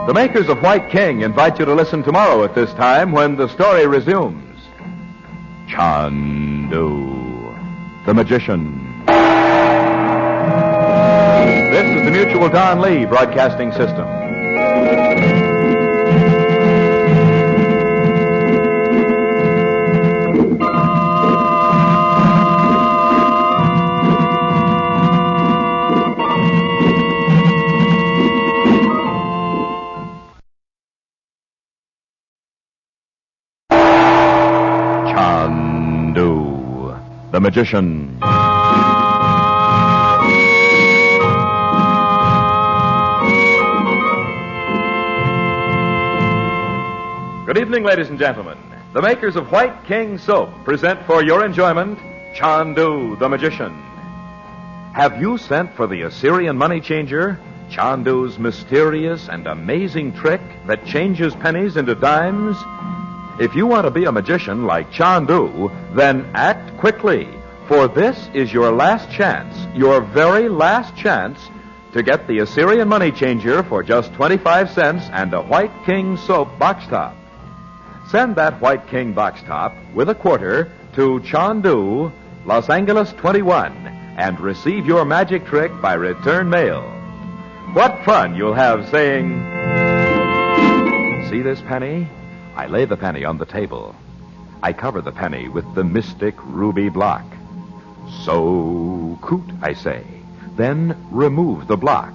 The makers of White King invite you to listen tomorrow at this time when the story resumes. Chandu the Magician. This is the Mutual Don Lee Broadcasting System. The Magician. Good evening, ladies and gentlemen. The makers of White King soap present for your enjoyment Chandu the Magician. Have you sent for the Assyrian money changer, Chandu's mysterious and amazing trick that changes pennies into dimes? If you want to be a magician like Chandu, then act quickly, for this is your last chance, your very last chance, to get the Assyrian money changer for just 25 cents and a White King soap box top. Send that White King box top with a quarter to Chandu, Los Angeles 21, and receive your magic trick by return mail. What fun you'll have saying, "See this penny? I lay the penny on the table. I cover the penny with the mystic ruby block. So coot, I say. Then remove the block.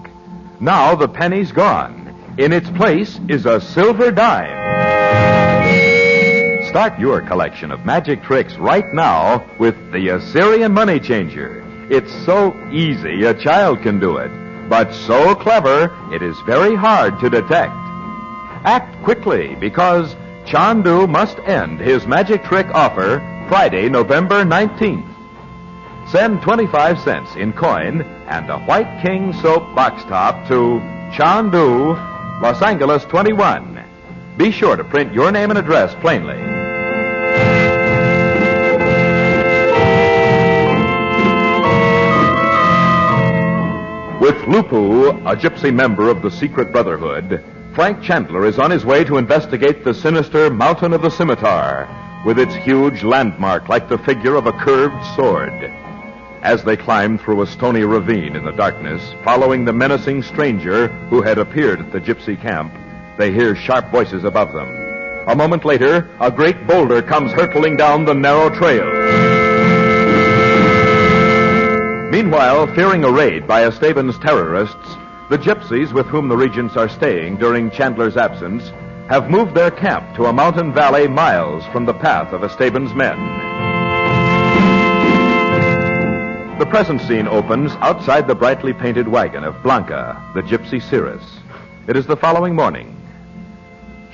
Now the penny's gone. In its place is a silver dime." Start your collection of magic tricks right now with the Assyrian money changer. It's so easy a child can do it, but so clever it is very hard to detect. Act quickly because Chandu must end his magic trick offer Friday, November 19th. Send 25 cents in coin and a White King soap box top to Chandu, Los Angeles 21. Be sure to print your name and address plainly. With Lupu, a gypsy member of the secret brotherhood, Frank Chandler is on his way to investigate the sinister Mountain of the Scimitar, with its huge landmark like the figure of a curved sword. As they climb through a stony ravine in the darkness, following the menacing stranger who had appeared at the gypsy camp, they hear sharp voices above them. A moment later, a great boulder comes hurtling down the narrow trail. Meanwhile, fearing a raid by Estaben's terrorists, the gypsies with whom the regents are staying during Chandler's absence have moved their camp to a mountain valley miles from the path of Estaben's men. The present scene opens outside the brightly painted wagon of Blanca, the gypsy seeress. It is the following morning.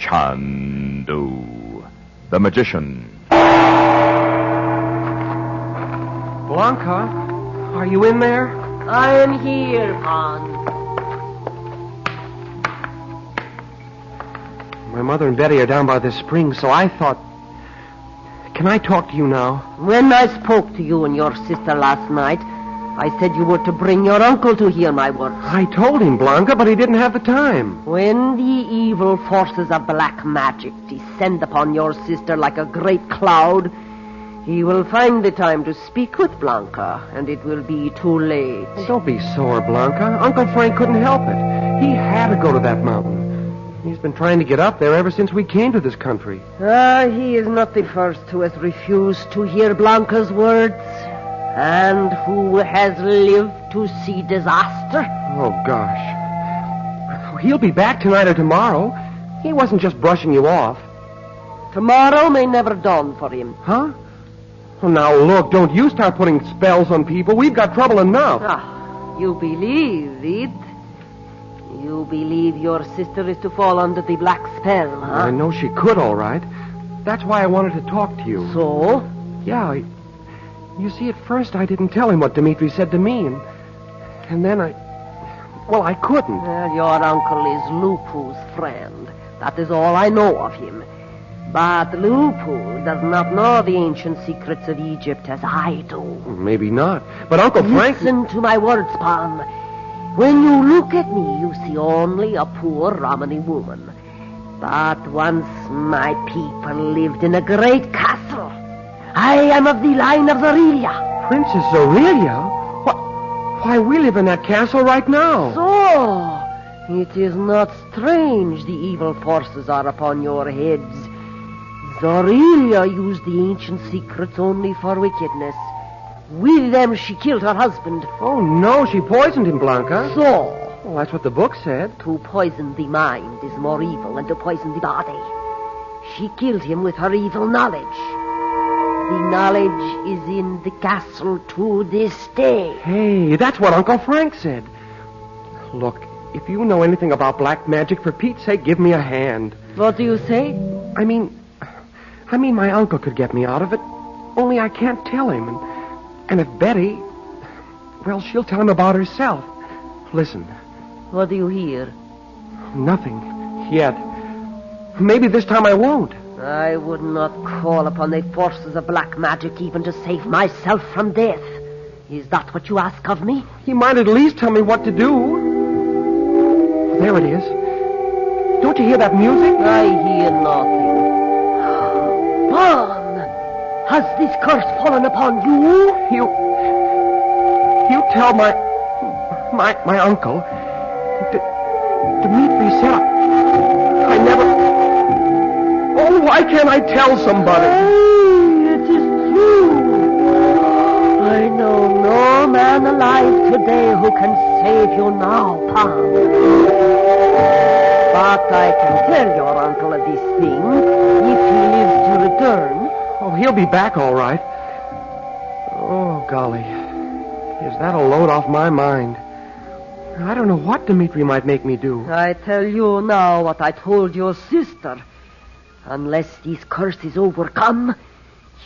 Chandu, the magician. Blanca, are you in there? I am here, Pan. My mother and Betty are down by the spring, so I thought... Can I talk to you now? When I spoke to you and your sister last night, I said you were to bring your uncle to hear my words. I told him, Blanca, but he didn't have the time. When the evil forces of black magic descend upon your sister like a great cloud, he will find the time to speak with Blanca, and it will be too late. Don't be sore, Blanca. Uncle Frank couldn't help it. He had to go to that mountain. He's been trying to get up there ever since we came to this country. He is not the first who has refused to hear Blanca's words, and who has lived to see disaster. Oh, gosh. He'll be back tonight or tomorrow. He wasn't just brushing you off. Tomorrow may never dawn for him. Huh? Well, now, look, don't you start putting spells on people. We've got trouble enough. You believe it? You believe your sister is to fall under the black spell, huh? I know she could, all right. That's why I wanted to talk to you. So? Yeah, you see, at first I didn't tell him what Dimitri said to me, and then I couldn't. Well, your uncle is Lupu's friend. That is all I know of him. But Lupu does not know the ancient secrets of Egypt as I do. Maybe not. But Uncle Frank... Listen to my words, Pan. When you look at me, you see only a poor Romany woman. But once my people lived in a great castle. I am of the line of Aurelia. Princess Aurelia? Why, we live in that castle right now. So, it is not strange the evil forces are upon your heads. Aurelia used the ancient secrets only for wickedness. With them, she killed her husband. Oh, no, she poisoned him, Blanca. So? Well, that's what the book said. To poison the mind is more evil than to poison the body. She killed him with her evil knowledge. The knowledge is in the castle to this day. Hey, that's what Uncle Frank said. Look, if you know anything about black magic, for Pete's sake, give me a hand. What do you say? I mean, my uncle could get me out of it. Only I can't tell him. And if Betty... Well, she'll tell him about herself. Listen. What do you hear? Nothing. Yet. Maybe this time I won't. I would not call upon the forces of black magic even to save myself from death. Is that what you ask of me? You might at least tell me what to do. There it is. Don't you hear that music? I hear nothing. Bon, has this curse fallen upon you? You tell my uncle. Dimitri said I never... Oh, why can't I tell somebody? It is true. I know no man alive today who can save you now, Pan. But I can tell your uncle of this thing if he lives to return. Oh, he'll be back all right. Oh, golly. Is that a load off my mind? I don't know what Dimitri might make me do. I tell you now what I told your sister. Unless this curse is overcome,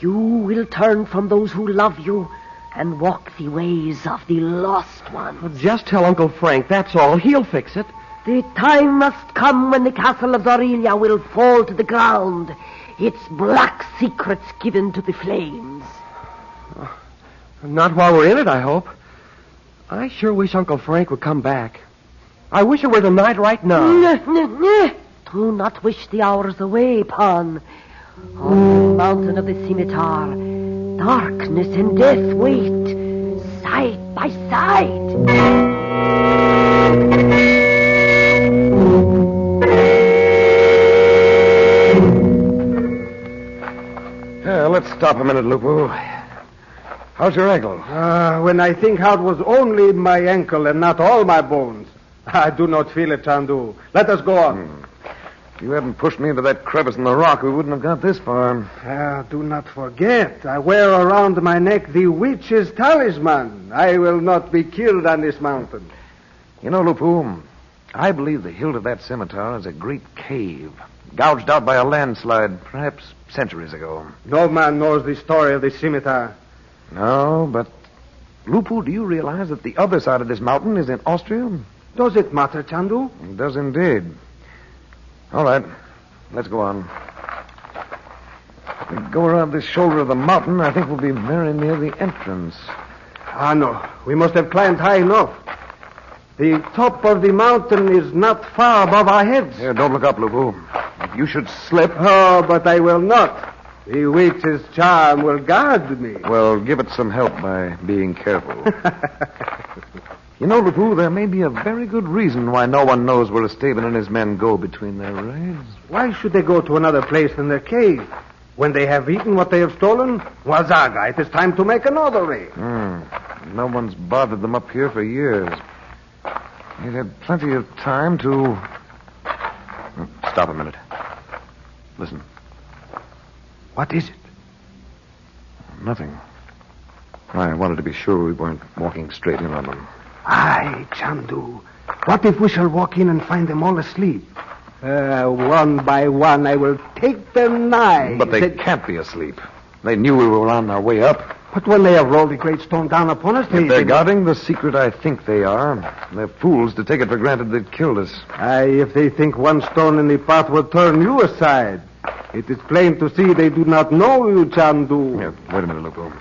you will turn from those who love you and walk the ways of the lost one. Well, just tell Uncle Frank, that's all. He'll fix it. The time must come when the castle of Zorelia will fall to the ground, its black secrets given to the flames. Not while we're in it, I hope. I sure wish Uncle Frank would come back. I wish it were tonight right now. Do not wish the hours away, Pan. On the mountain of the Scimitar, darkness and death wait, side by side. Let's stop a minute, Lupu. How's your ankle? When I think how it was only my ankle and not all my bones, I do not feel it, Chandu. Let us go on. If you hadn't pushed me into that crevice in the rock, we wouldn't have got this far. Do not forget, I wear around my neck the witch's talisman. I will not be killed on this mountain. You know, Lupu, I believe the hilt of that scimitar is a great cave, gouged out by a landslide, perhaps centuries ago. No man knows the story of the scimitar. No, but... Lupu, do you realize that the other side of this mountain is in Austria? Does it matter, Chandu? It does indeed. All right, let's go on. If we go around this shoulder of the mountain, I think we'll be very near the entrance. No. We must have climbed high enough. The top of the mountain is not far above our heads. Here, don't look up, Lupu. If you should slip... Oh, but I will not. The witch's charm will guard me. Well, give it some help by being careful. You know, Lupu, there may be a very good reason why no one knows where Estaben and his men go between their raids. Why should they go to another place than their cave? When they have eaten what they have stolen? Wazaga, it is time to make another raid. No one's bothered them up here for years. They've had plenty of time to... Stop a minute. Listen. What is it? Nothing. I wanted to be sure we weren't walking straight in on them. Aye, Chandu. What if we shall walk in and find them all asleep? One by one, I will take them nigh. But they can't be asleep. They knew we were on our way up. But when they have rolled the great stone down upon us, If they're guarding the secret, I think they are. They're fools to take it for granted they'd killed us. Aye, if they think one stone in the path will turn you aside. It is plain to see they do not know you, Chandu. Yeah, wait a minute, Lupu.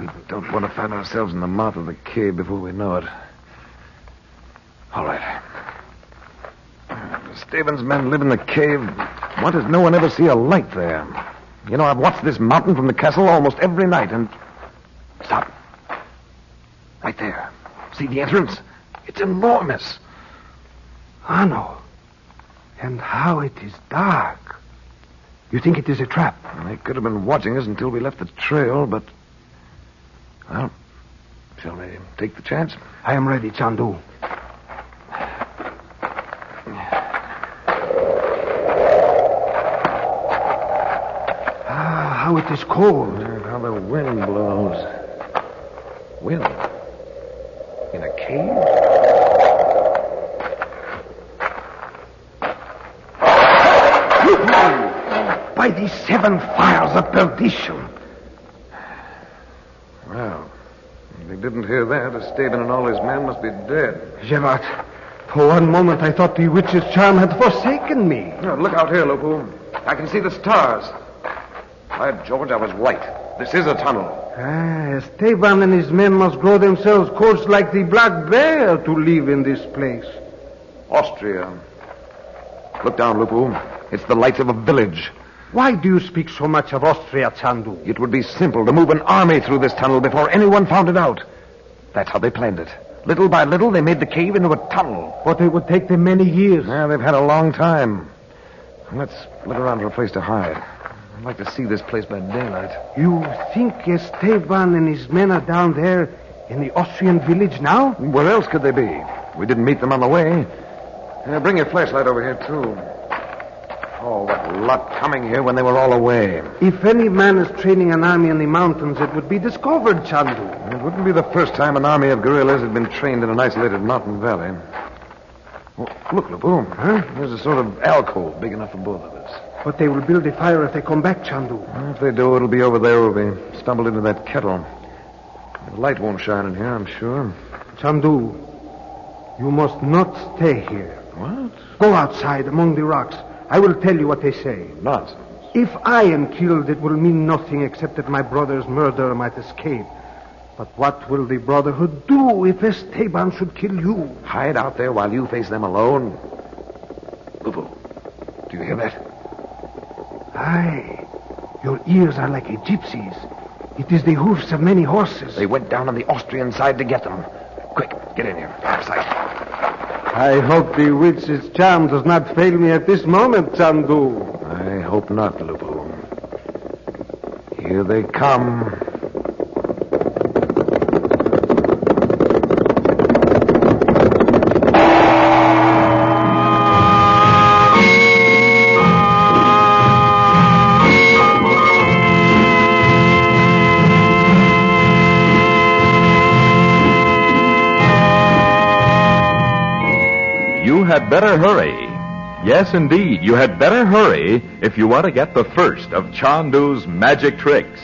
We don't want to find ourselves in the mouth of the cave before we know it. All right. Estaben's men live in the cave. Why does no one ever see a light there? You know, I've watched this mountain from the castle almost every night, and... Stop. Right there. See the entrance? It's enormous. No. And how it is dark. You think it is a trap? They could have been watching us until we left the trail, but... Well, shall we take the chance? I am ready, Chandu. How it is cold. How the wind blows. Wind? In a cave? By the 7 fires of perdition. Well, if they didn't hear that, Estaben and all his men must be dead. Gerard, for one moment I thought the witch's charm had forsaken me. Look out here, Lupu. I can see the stars. By George, I was right. This is a tunnel. Estaben and his men must grow themselves coarse like the black bear to live in this place. Austria. Look down, Lupu. It's the lights of a village. Why do you speak so much of Austria, Chandu? It would be simple to move an army through this tunnel before anyone found it out. That's how they planned it. Little by little, they made the cave into a tunnel. But it would take them many years. Yeah, they've had a long time. Let's look around for a place to hide. I'd like to see this place by daylight. You think Estaben and his men are down there in the Austrian village now? Where else could they be? We didn't meet them on the way. Bring your flashlight over here, too. Oh, what luck coming here when they were all away. If any man is training an army in the mountains, it would be discovered, Chandu. It wouldn't be the first time an army of guerrillas had been trained in an isolated mountain valley. Oh, look, Lupu. Huh? There's a sort of alcove big enough for both of us. But they will build a fire if they come back, Chandu. Well, if they do, it'll be over there where we stumbled into that kettle. The light won't shine in here, I'm sure. Chandu, you must not stay here. What? Go outside among the rocks. I will tell you what they say. Nonsense. If I am killed, it will mean nothing except that my brother's murderer might escape. But what will the Brotherhood do if Estaben should kill you? Hide out there while you face them alone. Lupu, do you hear that? Aye. Your ears are like a gypsy's. It is the hoofs of many horses. They went down on the Austrian side to get them. Quick, get in here. Out of sight. I hope the witch's charm does not fail me at this moment, Chandu. I hope not, Lupu. Here they come. You had better hurry. Yes, indeed, you had better hurry if you want to get the first of Chandu's magic tricks.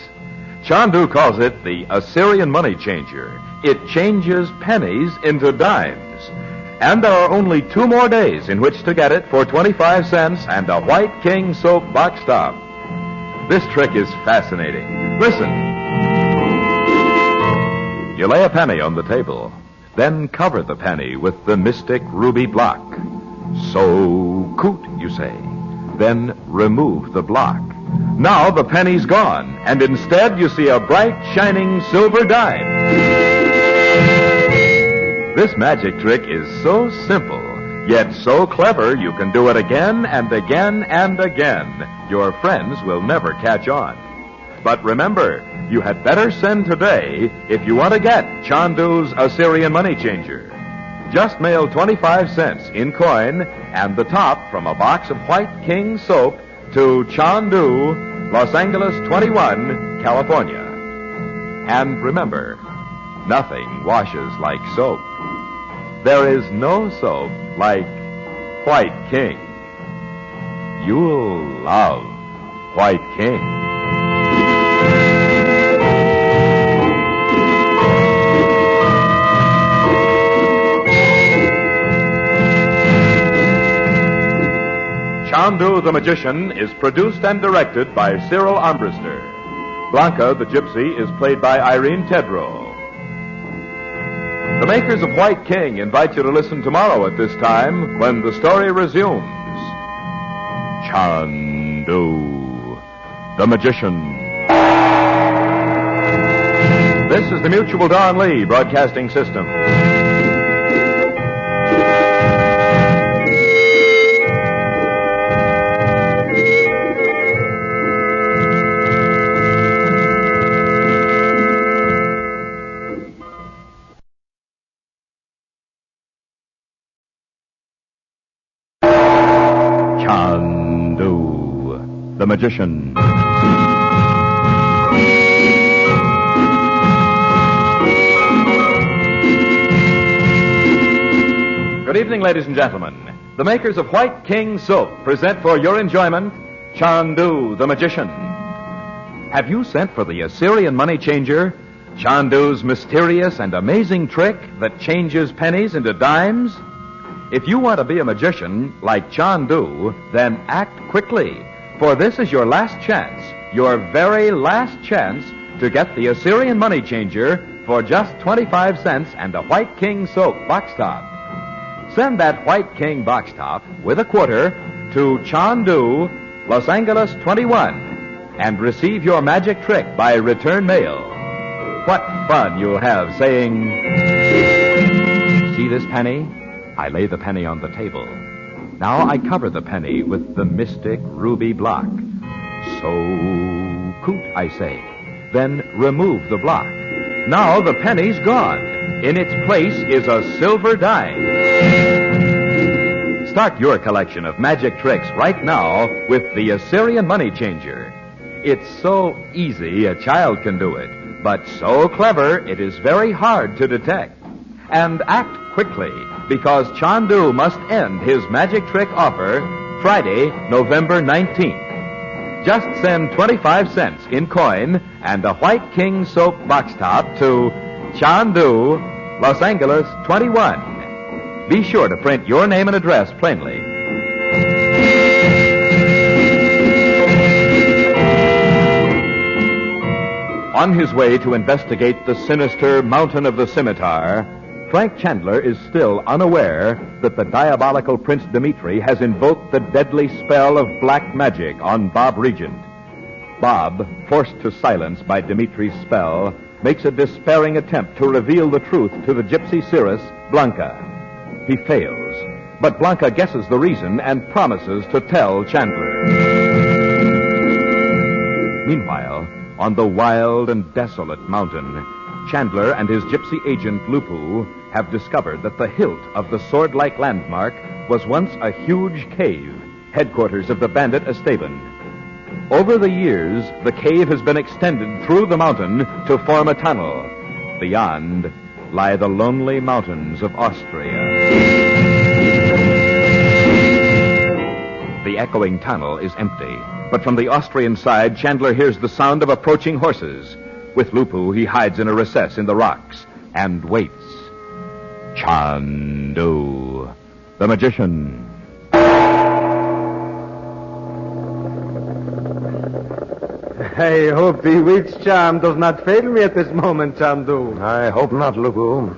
Chandu calls it the Assyrian money changer. It changes pennies into dimes. And there are only 2 more days in which to get it for 25 cents and a White King soap box top. This trick is fascinating. Listen. You lay a penny on the table. Then cover the penny with the mystic ruby block. So coot, you say. Then remove the block. Now the penny's gone, and instead you see a bright, shining silver dime. This magic trick is so simple, yet so clever you can do it again and again and again. Your friends will never catch on. But remember, you had better send today if you want to get Chandu's Assyrian money changer. Just mail 25 cents in coin and the top from a box of White King soap to Chandu, Los Angeles 21, California. And remember, nothing washes like soap. There is no soap like White King. You'll love White King. Chandu the Magician is produced and directed by Cyril Armbruster. Blanca the Gypsy is played by Irene Tedrow. The makers of White King invite you to listen tomorrow at this time when the story resumes. Chandu the Magician. This is the Mutual Don Lee Broadcasting System. Chandu the Magician. Good evening, ladies and gentlemen. The makers of White King soap present for your enjoyment Chandu the Magician. Have you sent for the Assyrian money changer? Chandu's mysterious and amazing trick that changes pennies into dimes? If you want to be a magician like Chandu, then act quickly, for this is your last chance, your very last chance to get the Assyrian money changer for just 25 cents and a White King soap box top. Send that White King box top with a quarter to Chandu, Los Angeles 21, and receive your magic trick by return mail. What fun you'll have saying, "See this penny? I lay the penny on the table. Now I cover the penny with the mystic ruby block. So coot, I say. Then remove the block. Now the penny's gone. In its place is a silver dime." Start your collection of magic tricks right now with the Assyrian money changer. It's so easy a child can do it, but so clever it is very hard to detect. And act quickly, because Chandu must end his magic trick offer Friday, November 19th. Just send 25 cents in coin and a White King soap box top to Chandu, Los Angeles 21. Be sure to print your name and address plainly. On his way to investigate the sinister Mountain of the Scimitar, Frank Chandler is still unaware that the diabolical Prince Dimitri has invoked the deadly spell of black magic on Bob Regent. Bob, forced to silence by Dimitri's spell, makes a despairing attempt to reveal the truth to the gypsy seeress, Blanca. He fails, but Blanca guesses the reason and promises to tell Chandler. Meanwhile, on the wild and desolate mountain, Chandler and his gypsy agent, Lupu, have discovered that the hilt of the sword-like landmark was once a huge cave, headquarters of the bandit Estaben. Over the years, the cave has been extended through the mountain to form a tunnel. Beyond lie the lonely mountains of Austria. The echoing tunnel is empty, but from the Austrian side, Chandler hears the sound of approaching horses. With Lupu, he hides in a recess in the rocks and waits. Chandu, the magician. I hope the witch charm does not fail me at this moment, Chandu. I hope not, Lupu.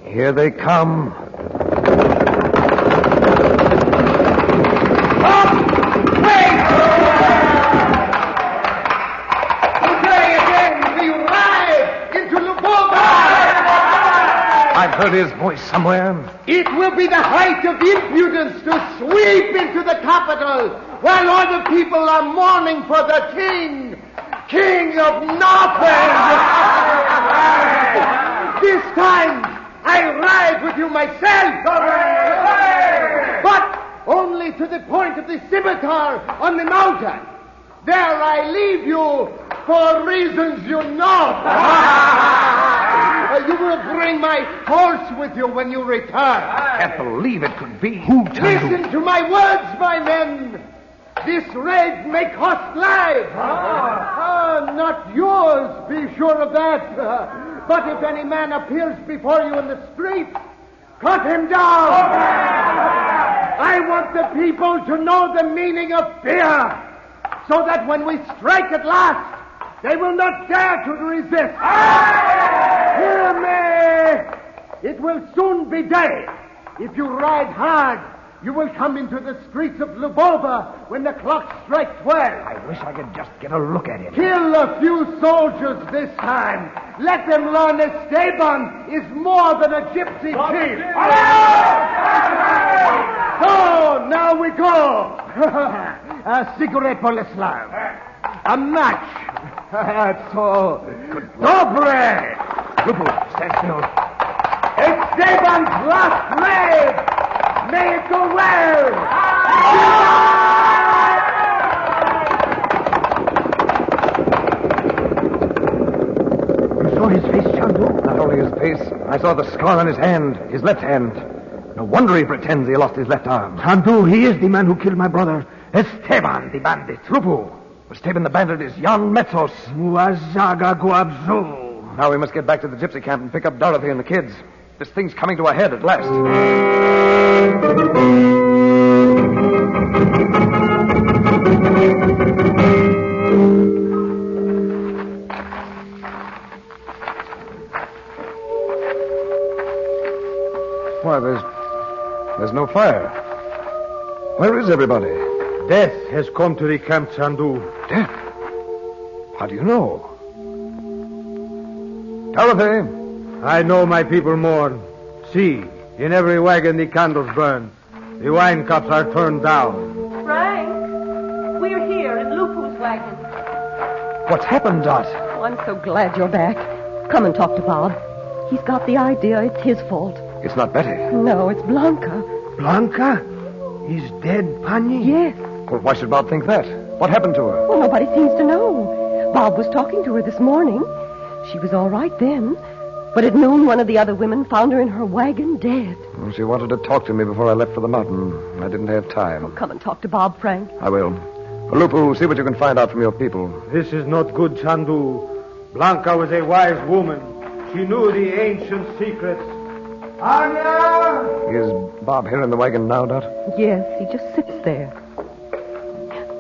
Here they come. I've heard his voice somewhere. It will be the height of impudence to sweep into the capital while all the people are mourning for the king of nothing. This time, I ride with you myself. But only to the point of the scimitar on the mountain. There I leave you for reasons you know. You will bring my horse with you when you return. I can't believe it could be. Who told you? Listen to my words, my men. This raid may cost lives. Not yours, be sure of that. But if any man appears before you in the street, cut him down. I want the people to know the meaning of fear, so that when we strike at last, they will not dare to resist. Hear me! It will soon be day. If you ride hard, you will come into the streets of Lubova when the clock strikes 12. I wish I could just get a look at him. Kill a few soldiers this time. Let them learn Estaben is more than a gypsy chief. So, now we go. A cigarette, Boleslav. A match. So, dobre. Lupu, stand still. Esteban's last raid. May it go well. You saw his face, Chandu? Not only his face, I saw the scar on his hand, his left hand. No wonder he pretends he lost his left arm. Chandu, he is the man who killed my brother. Esteban, the bandit. Lupu, Estaben the bandit is Jan Metsos. Muazaga Guabzo. Now we must get back to the gypsy camp and pick up Dorothy and the kids. This thing's coming to a head at last. Why, there's no fire. Where is everybody? Death has come to the Camp Chandu. Death? How do you know? Dorothy! I know my people mourn. See, in every wagon the candles burn. The wine cups are turned down. Frank, we're here in Lupu's wagon. What's happened, Dot? Oh, I'm so glad you're back. Come and talk to Bob. He's got the idea it's his fault. It's not Betty. No, it's Blanca. Blanca? Is dead, Pani? Yes. Well, why should Bob think that? What happened to her? Well, nobody seems to know. Bob was talking to her this morning. She was all right then. But at noon, one of the other women found her in her wagon dead. Well, she wanted to talk to me before I left for the mountain. I didn't have time. Oh, come and talk to Bob, Frank. I will. Lupu, see what you can find out from your people. This is not good, Chandu. Blanca was a wise woman. She knew the ancient secrets. Anya! Is Bob here in the wagon now, Dot? Yes, he just sits there.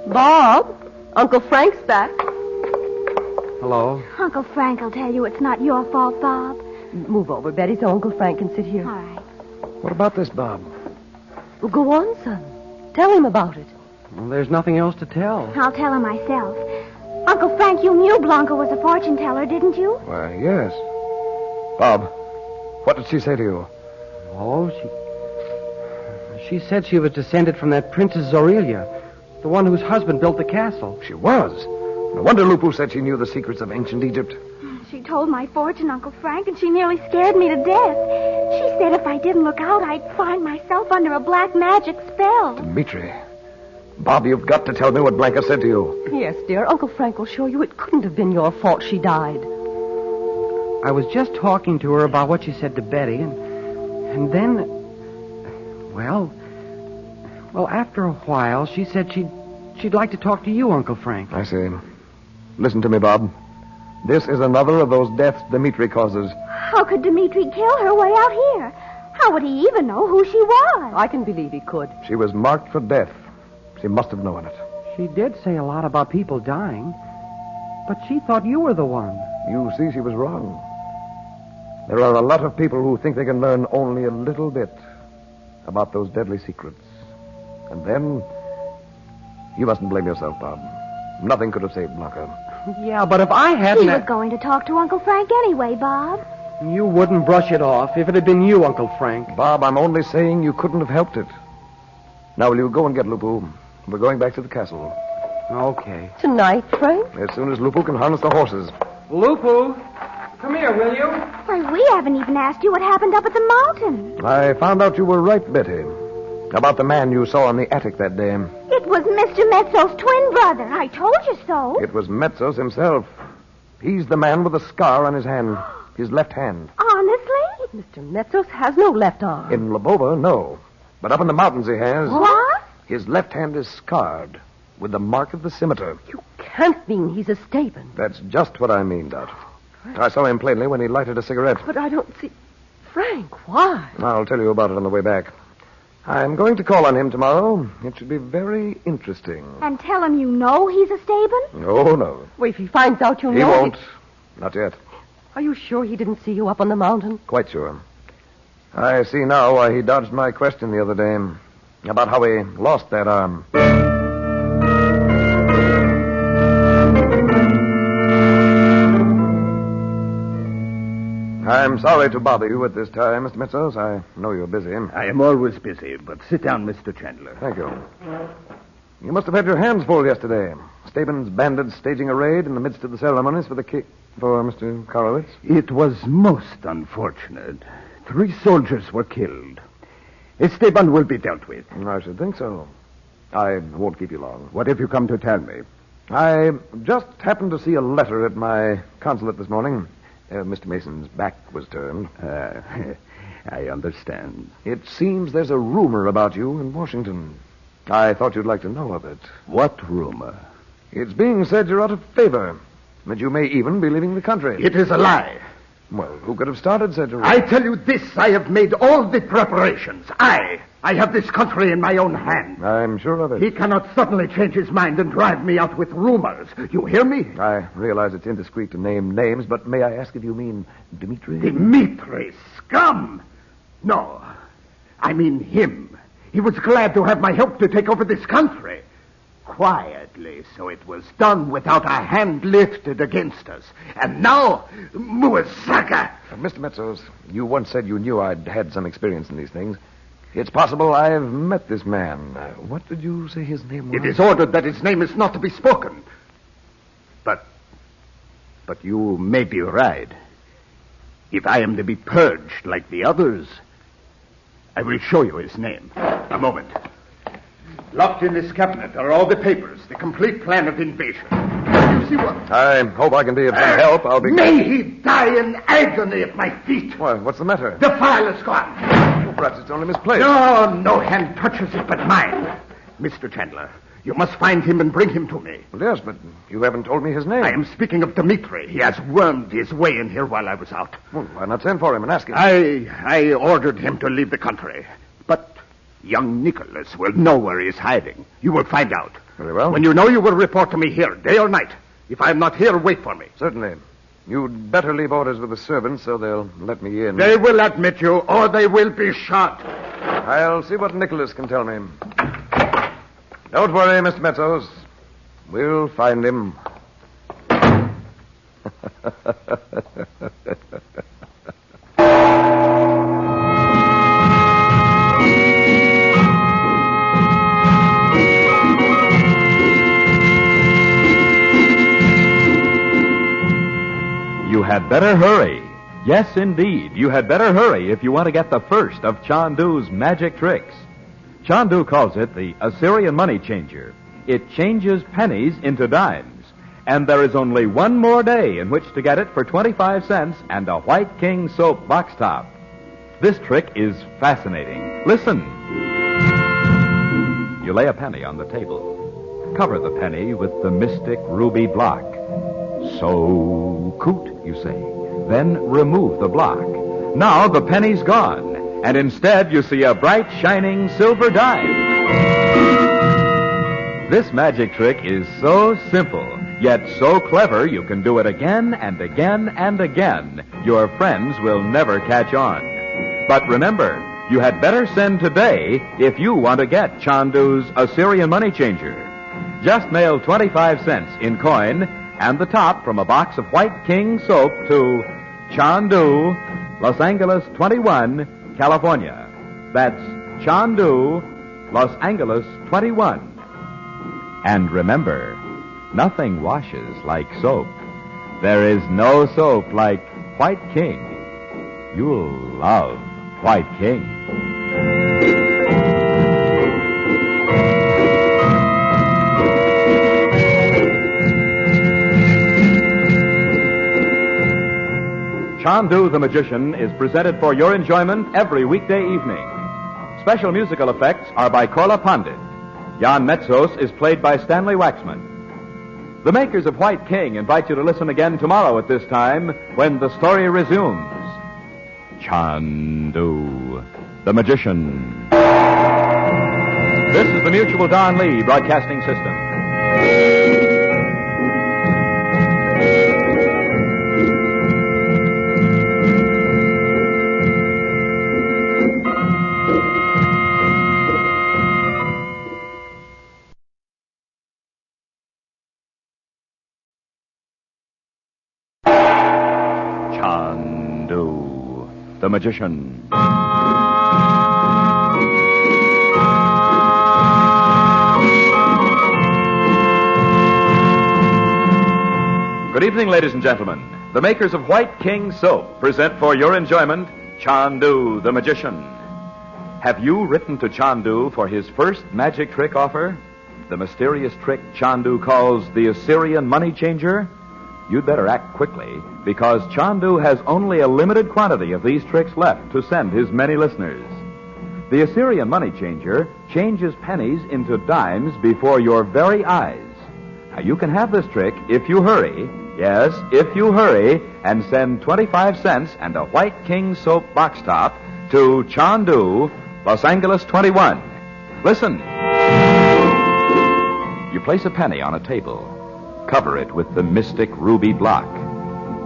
Bob, Uncle Frank's back. Hello? Uncle Frank will tell you it's not your fault, Bob. Move over, Betty, so Uncle Frank can sit here. All right. What about this, Bob? Well, go on, son. Tell him about it. Well, there's nothing else to tell. I'll tell her myself. Uncle Frank, you knew Blanca was a fortune teller, didn't you? Why, yes. Bob, what did she say to you? Oh, she said she was descended from that Princess Zorelia, the one whose husband built the castle. She was. No wonder Lupu said she knew the secrets of ancient Egypt. She told my fortune, Uncle Frank, and she nearly scared me to death. She said if I didn't look out, I'd find myself under a black magic spell. Dimitri. Bob, you've got to tell me what Blanca said to you. Yes, dear. Uncle Frank will show you it couldn't have been your fault she died. I was just talking to her about what she said to Betty, and then, well, after a while, she said she'd like to talk to you, Uncle Frank. I see. Listen to me, Bob. This is another of those deaths Dimitri causes. How could Dimitri kill her way out here? How would he even know who she was? I can believe he could. She was marked for death. She must have known it. She did say a lot about people dying, but she thought you were the one. You see, she was wrong. There are a lot of people who think they can learn only a little bit about those deadly secrets. And then, you mustn't blame yourself, Bob. Nothing could have saved Blanca. Yeah, but if I hadn't... She was going to talk to Uncle Frank anyway, Bob. You wouldn't brush it off if it had been you, Uncle Frank. Bob, I'm only saying you couldn't have helped it. Now, will you go and get Lupu? We're going back to the castle. Okay. Tonight, Frank? As soon as Lupu can harness the horses. Lupu, come here, will you? Why, we haven't even asked you what happened up at the mountain. I found out you were right, Betty. About the man you saw in the attic that day. It was Mr. Metsos' twin brother. I told you so. It was Metsos himself. He's the man with the scar on his hand. His left hand. Honestly? Mr. Metsos has no left arm. In Lubova, no. But up in the mountains he has. What? His left hand is scarred with the mark of the scimitar. You can't mean he's Estaben. That's just what I mean, Dot. I saw him plainly when he lighted a cigarette. But I don't see... Frank, why? I'll tell you about it on the way back. I'm going to call on him tomorrow. It should be very interesting. And tell him you know he's Estaben? No, no. Well, if he finds out you know... He won't. Not yet. Are you sure he didn't see you up on the mountain? Quite sure. I see now why he dodged my question the other day about how he lost that arm. I'm sorry to bother you at this time, Mr. Metsos. I know you're busy. I am always busy, but sit down, Mr. Chandler. Thank you. You must have had your hands full yesterday. Estaben's bandits staging a raid in the midst of the ceremonies for Mr. Korowitz. It was most unfortunate. 3 soldiers were killed. Estaben will be dealt with. I should think so. I won't keep you long. What have you come to tell me? I just happened to see a letter at my consulate this morning. Mr. Mason's back was turned. I understand. It seems there's a rumor about you in Washington. I thought you'd like to know of it. What rumor? It's being said you're out of favor, that you may even be leaving the country. It is a lie. Well, who could have started such a rumor? I tell you this, I have made all the preparations. I have this country in my own hand. I'm sure of it. He cannot suddenly change his mind and drive me out with rumors. You hear me? I realize it's indiscreet to name names, but may I ask if you mean Dimitri? Dimitri, scum! No, I mean him. He was glad to have my help to take over this country. Quietly, so it was done without a hand lifted against us. And now, Muasaka! Mr. Metsos, you once said you knew I'd had some experience in these things. It's possible I've met this man. What did you say his name was? It is ordered that his name is not to be spoken. But you may be right. If I am to be purged like the others, I will show you his name. A moment. Locked in this cabinet are all the papers, the complete plan of invasion. You see what? I hope I can be of some help. I'll be... May he die in agony at my feet. What? What's the matter? The file is gone. Well, perhaps it's only misplaced. No hand touches it but mine. Mr. Chandler, you must find him and bring him to me. Well, yes, but you haven't told me his name. I am speaking of Dimitri. He has wormed his way in here while I was out. Well, why not send for him and ask him? I ordered him to leave the country. But young Nicholas will know where he is hiding. You will find out. Very well. When you know, you will report to me here, day or night. If I am not here, wait for me. Certainly. You'd better leave orders with the servants so they'll let me in. They will admit you, or they will be shot. I'll see what Nicholas can tell me. Don't worry, Mr. Metsos. We'll find him. You had better hurry. Yes, indeed. You had better hurry if you want to get the first of Chandu's magic tricks. Chandu calls it the Assyrian money changer. It changes pennies into dimes. And there is only one more day in which to get it for 25 cents and a White King soap box top. This trick is fascinating. Listen. You lay a penny on the table. Cover the penny with the mystic ruby block. So coot, you say. Then remove the block. Now the penny's gone. And instead, you see a bright, shining silver dime. This magic trick is so simple, yet so clever you can do it again and again and again. Your friends will never catch on. But remember, you had better send today if you want to get Chandu's Assyrian money changer. Just mail 25 cents in coin and the top from a box of White King soap to Chandu, Los Angeles 21, California. That's Chandu, Los Angeles 21. And remember, nothing washes like soap. There is no soap like White King. You'll love White King. Chandu the Magician is presented for your enjoyment every weekday evening. Special musical effects are by Korla Pandit. Jan Metsos is played by Stanley Waxman. The makers of White King invite you to listen again tomorrow at this time when the story resumes. Chandu the Magician. This is the Mutual Don Lee Broadcasting System. The Magician. Good evening, ladies and gentlemen. The makers of White King soap present for your enjoyment Chandu the Magician. Have you written to Chandu for his first magic trick offer? The mysterious trick Chandu calls the Assyrian money changer? You'd better act quickly, because Chandu has only a limited quantity of these tricks left to send his many listeners. The Assyrian money changer changes pennies into dimes before your very eyes. Now, you can have this trick if you hurry. Yes, if you hurry, and send 25 cents and a White King soap box top to Chandu, Los Angeles 21. Listen. You place a penny on a table. Cover it with the mystic ruby block.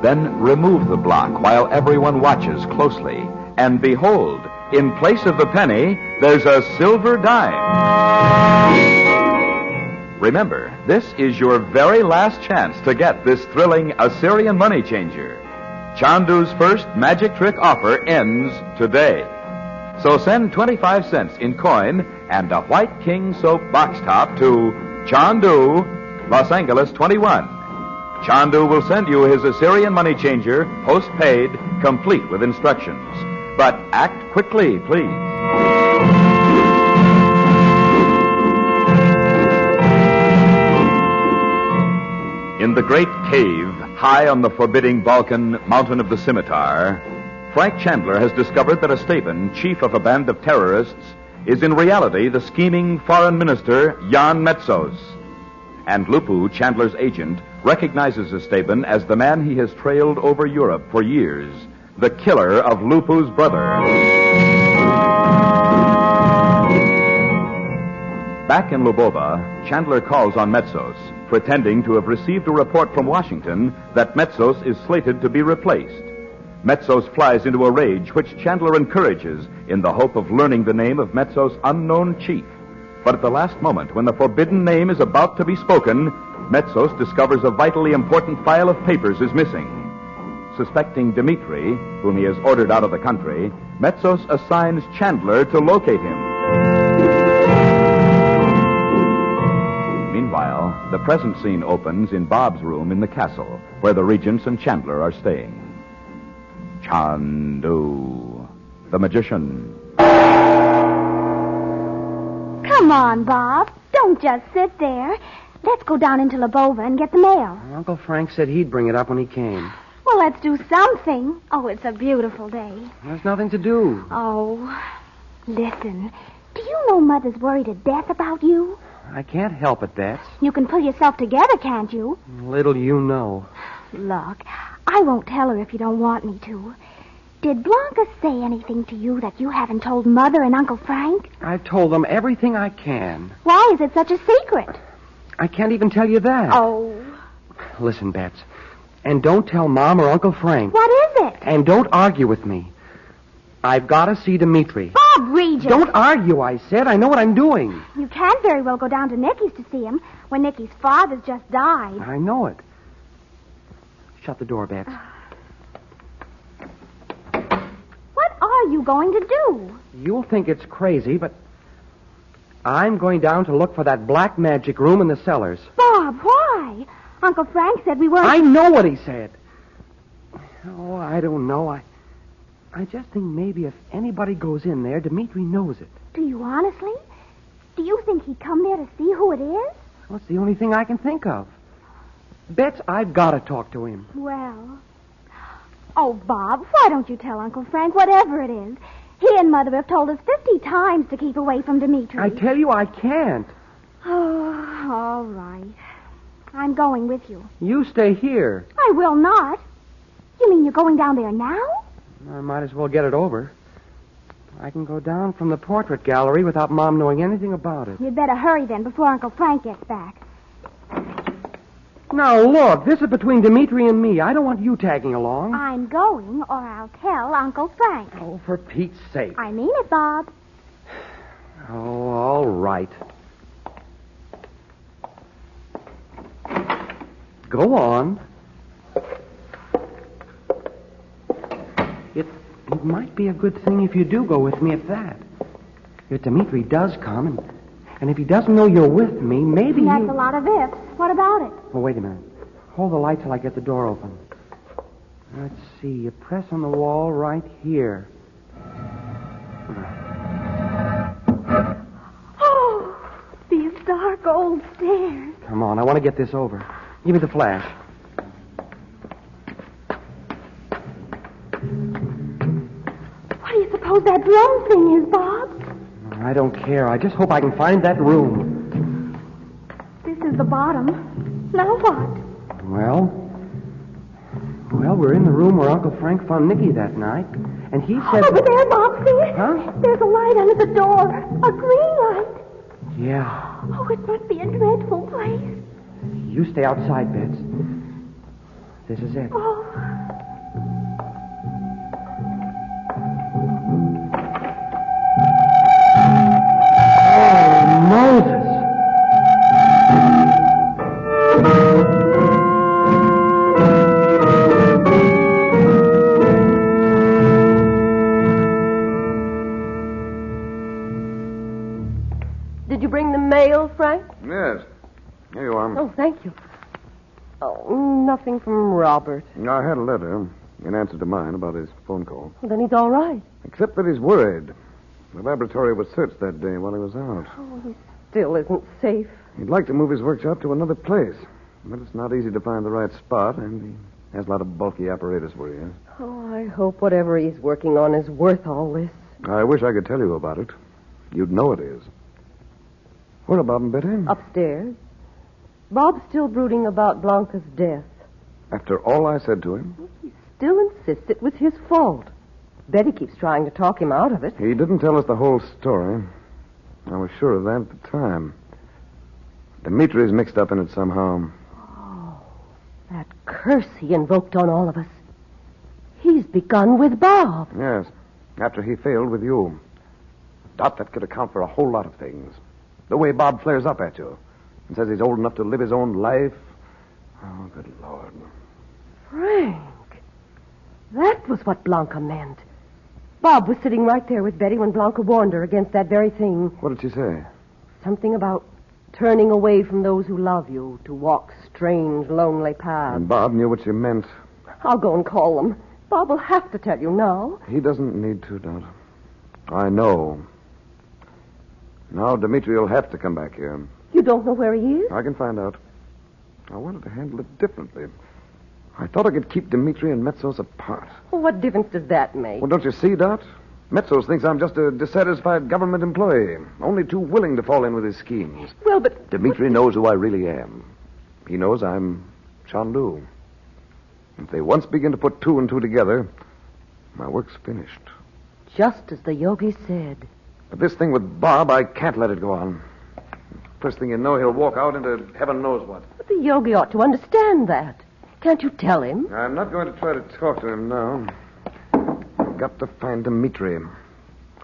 Then remove the block while everyone watches closely. And behold, in place of the penny, there's a silver dime. Remember, this is your very last chance to get this thrilling Assyrian money changer. Chandu's first magic trick offer ends today. So send 25 cents in coin and a White King soap box top to Chandu, Los Angeles 21. Chandu will send you his Assyrian money changer, postpaid, complete with instructions. But act quickly, please. In the great cave, high on the forbidding Balkan mountain of the Scimitar, Frank Chandler has discovered that Estaben, chief of a band of terrorists, is in reality the scheming foreign minister, Jan Metsos. And Lupu, Chandler's agent, recognizes Estaben as the man he has trailed over Europe for years, the killer of Lupu's brother. Back in Lubova, Chandler calls on Metsos, pretending to have received a report from Washington that Metsos is slated to be replaced. Metsos flies into a rage, which Chandler encourages in the hope of learning the name of Metsos' unknown chief. But at the last moment, when the forbidden name is about to be spoken, Metsos discovers a vitally important file of papers is missing. Suspecting Dimitri, whom he has ordered out of the country, Metsos assigns Chandler to locate him. Meanwhile, the present scene opens in Bob's room in the castle, where the regents and Chandler are staying. Chandu, the magician. Come on, Bob. Don't just sit there. Let's go down into Lubova and get the mail. Uncle Frank said he'd bring it up when he came. Well, let's do something. Oh, it's a beautiful day. There's nothing to do. Oh, listen. Do you know Mother's worried to death about you? I can't help it, Bets. You can pull yourself together, can't you? Little you know. Look, I won't tell her if you don't want me to. Did Blanca say anything to you that you haven't told Mother and Uncle Frank? I've told them everything I can. Why is it such a secret? I can't even tell you that. Oh. Listen, Bets. And don't tell Mom or Uncle Frank. What is it? And don't argue with me. I've got to see Dimitri. Bob Regis! Don't argue, I said. I know what I'm doing. You can't very well go down to Nicky's to see him when Nicky's father's just died. I know it. Shut the door, Bets. What are you going to do? You'll think it's crazy, but I'm going down to look for that black magic room in the cellars. Bob, why? Uncle Frank said we weren't... I know what he said. Oh, I don't know. I just think maybe if anybody goes in there, Dimitri knows it. Do you honestly? Do you think he'd come there to see who it is? Well, it's the only thing I can think of. Bets, I've got to talk to him. Well... Oh, Bob, why don't you tell Uncle Frank whatever it is? He and Mother have told us 50 times to keep away from Dimitri. I tell you, I can't. Oh, all right. I'm going with you. You stay here. I will not. You mean you're going down there now? I might as well get it over. I can go down from the portrait gallery without Mom knowing anything about it. You'd better hurry then before Uncle Frank gets back. Now, look, this is between Dimitri and me. I don't want you tagging along. I'm going, or I'll tell Uncle Frank. Oh, for Pete's sake. I mean it, Bob. Oh, all right. Go on. It might be a good thing if you do go with me at that. If Dimitri does come, and if he doesn't know you're with me, maybe That's a lot of ifs. What about it? Oh, wait a minute. Hold the light till I get the door open. Let's see. You press on the wall right here. Oh, these dark old stairs. Come on, I want to get this over. Give me the flash. What do you suppose that drum thing is, Bob? I don't care. I just hope I can find that room. This is the bottom. Now what? Well, we're in the room where Uncle Frank found Nicky that night, and he said... Over there, Bob, see it? Huh? There's a light under the door. A green light. Yeah. Oh, it must be a dreadful place. You stay outside, Bets. This is it. Oh. Did you bring the mail, Frank? Yes. Here you are. Oh, thank you. Oh, nothing from Robert. I had a letter in answer to mine about his phone call. Well, then he's all right. Except that he's worried. The laboratory was searched that day while he was out. Oh, he still isn't safe. He'd like to move his workshop to another place, but it's not easy to find the right spot, and he has a lot of bulky apparatus where he is. Oh, I hope whatever he's working on is worth all this. I wish I could tell you about it. You'd know it is. Where are Bob and Betty? Upstairs. Bob's still brooding about Blanca's death. After all I said to him? He still insists it was his fault. Betty keeps trying to talk him out of it. He didn't tell us the whole story. I was sure of that at the time. Dimitri's mixed up in it somehow. Oh, that curse he invoked on all of us. He's begun with Bob. Yes, after he failed with you. Dot, that could account for a whole lot of things. The way Bob flares up at you and says he's old enough to live his own life. Oh, good Lord. Frank, that was what Blanca meant. Bob was sitting right there with Betty when Blanca warned her against that very thing. What did she say? Something about turning away from those who love you to walk strange, lonely paths. And Bob knew what she meant. I'll go and call them. Bob will have to tell you now. He doesn't need to, Dot. I know. Now Dimitri will have to come back here. You don't know where he is? I can find out. I wanted to handle it differently. I thought I could keep Dimitri and Metsos apart. Well, what difference does that make? Well, don't you see, Dot? Metsos thinks I'm just a dissatisfied government employee, only too willing to fall in with his schemes. Well, but... Dimitri knows who I really am. He knows I'm Chandu. If they once begin to put two and two together, my work's finished. Just as the yogi said. But this thing with Bob, I can't let it go on. First thing you know, he'll walk out into heaven knows what. But the yogi ought to understand that. Can't you tell him? I'm not going to try to talk to him now. I've got to find Dimitri.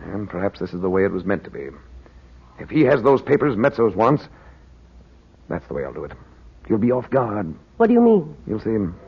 And perhaps this is the way it was meant to be. If he has those papers Metsos wants, that's the way I'll do it. You'll be off guard. What do you mean? You'll see him.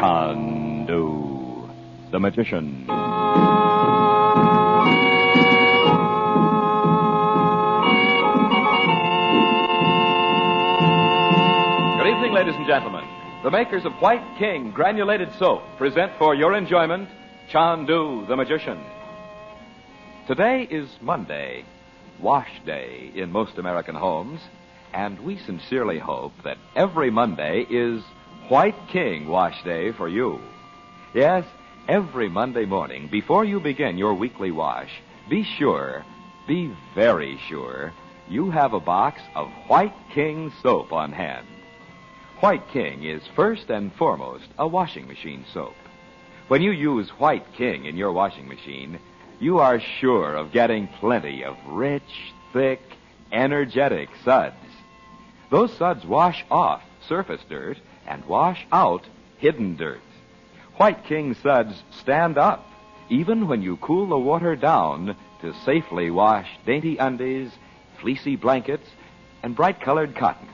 Chandu, the magician. Good evening, ladies and gentlemen. The makers of White King granulated soap present for your enjoyment Chandu, the magician. Today is Monday, wash day in most American homes, and we sincerely hope that every Monday is White King wash day for you. Yes, every Monday morning, before you begin your weekly wash, be very sure, you have a box of White King soap on hand. White King is first and foremost a washing machine soap. When you use White King in your washing machine, you are sure of getting plenty of rich, thick, energetic suds. Those suds wash off surface dirt and wash out hidden dirt. White King suds stand up, even when you cool the water down to safely wash dainty undies, fleecy blankets, and bright-colored cottons.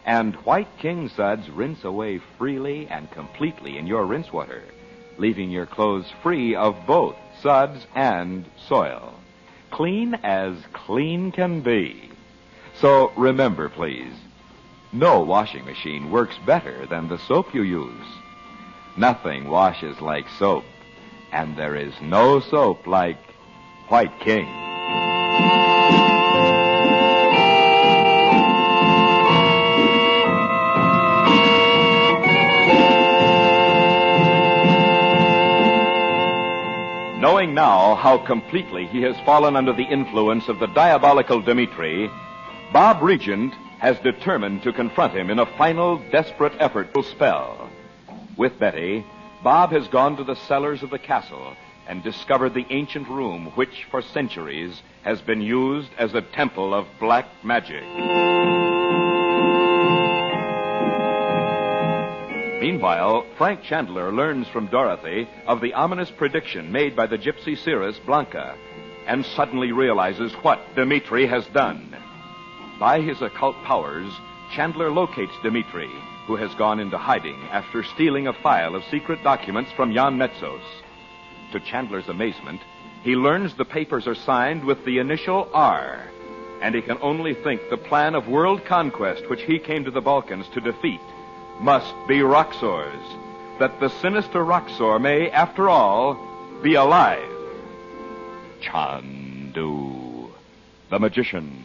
And White King suds rinse away freely and completely in your rinse water, leaving your clothes free of both suds and soil. Clean as clean can be. So remember, please, no washing machine works better than the soap you use. Nothing washes like soap. And there is no soap like White King. Knowing now how completely he has fallen under the influence of the diabolical Dimitri, Bob Regent has determined to confront him in a final, desperate effort to spell. With Betty, Bob has gone to the cellars of the castle and discovered the ancient room which, for centuries, has been used as a temple of black magic. Meanwhile, Frank Chandler learns from Dorothy of the ominous prediction made by the gypsy seeress Blanca, and suddenly realizes what Dimitri has done. By his occult powers, Chandler locates Dimitri, who has gone into hiding after stealing a file of secret documents from Jan Metsos. To Chandler's amazement, he learns the papers are signed with the initial R, and he can only think the plan of world conquest which he came to the Balkans to defeat must be Roxor's, that the sinister Roxor may, after all, be alive. Chandu, the magician.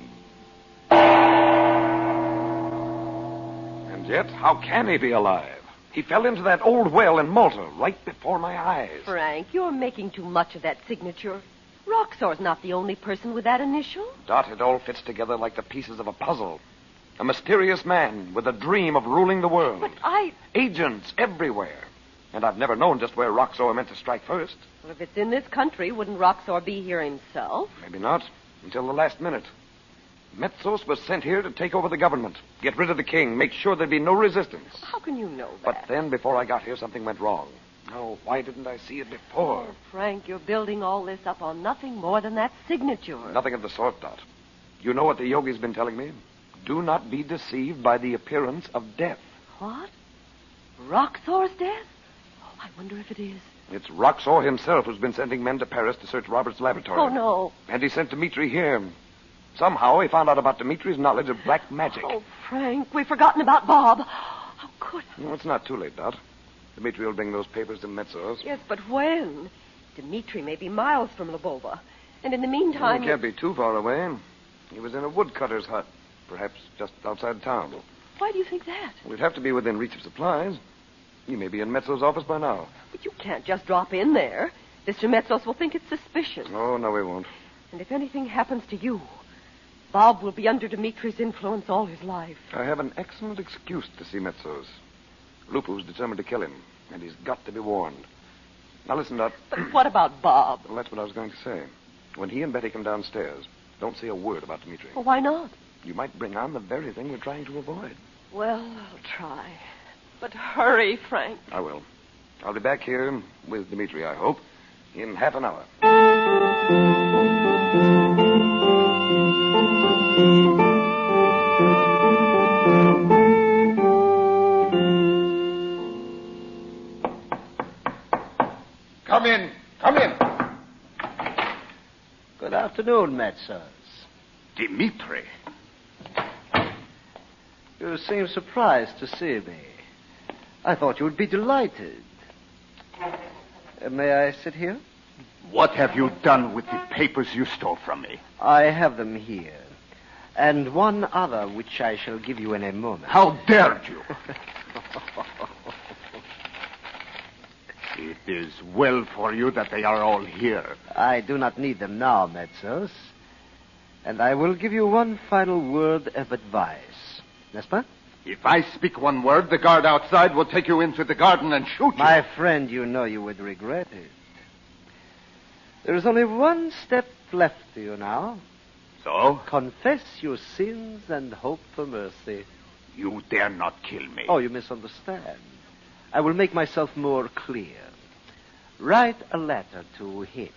And yet, how can he be alive? He fell into that old well in Malta right before my eyes. Frank, you're making too much of that signature. Roxor's not the only person with that initial. Dot, it all fits together like the pieces of a puzzle. A mysterious man with a dream of ruling the world. But Agents everywhere. And I've never known just where Roxor meant to strike first. Well, if it's in this country, wouldn't Roxor be here himself? Maybe not, until the last minute. Metsos was sent here to take over the government, get rid of the king, make sure there'd be no resistance. How can you know that? But then, before I got here, something went wrong. Oh, why didn't I see it before? Oh, Frank, you're building all this up on nothing more than that signature. Nothing of the sort, Dot. You know what the yogi's been telling me? Do not be deceived by the appearance of death. What? Roxor's death? Oh, I wonder if it is. It's Roxor himself who's been sending men to Paris to search Robert's laboratory. Oh, no. And he sent Dimitri here. Somehow he found out about Dimitri's knowledge of black magic. Oh, Frank, we've forgotten about Bob. How could... No, it's not too late, Dot. Dimitri will bring those papers to Metsos. Yes, but when? Dimitri may be miles from Lvova. And in the meantime... He can't be too far away. He was in a woodcutter's hut, perhaps just outside town. Why do you think that? Well, he'd have to be within reach of supplies. He may be in Metsos' office by now. But you can't just drop in there. Mr. Metsos will think it's suspicious. Oh, no, he won't. And if anything happens to you, Bob will be under Dimitri's influence all his life. I have an excellent excuse to see Metsos. Lupu's determined to kill him, and he's got to be warned. Now listen, Dot. But what about Bob? Well, that's what I was going to say. When he and Betty come downstairs, don't say a word about Dimitri. Well, why not? You might bring on the very thing we're trying to avoid. Well, I'll try. But hurry, Frank. I will. I'll be back here with Dimitri, I hope, in half an hour. Come in. Come in. Good afternoon, Metsos. Dimitri. You seem surprised to see me. I thought you would be delighted. May I sit here? What have you done with the papers you stole from me? I have them here. And one other which I shall give you in a moment. How dared you? It is well for you that they are all here. I do not need them now, Metsos. And I will give you one final word of advice. N'est-ce pas? If I speak one word, the guard outside will take you into the garden and shoot you. My friend, you know you would regret it. There is only one step left to you now. So? Confess your sins and hope for mercy. You dare not kill me. Oh, you misunderstand. I will make myself more clear. Write a letter to him.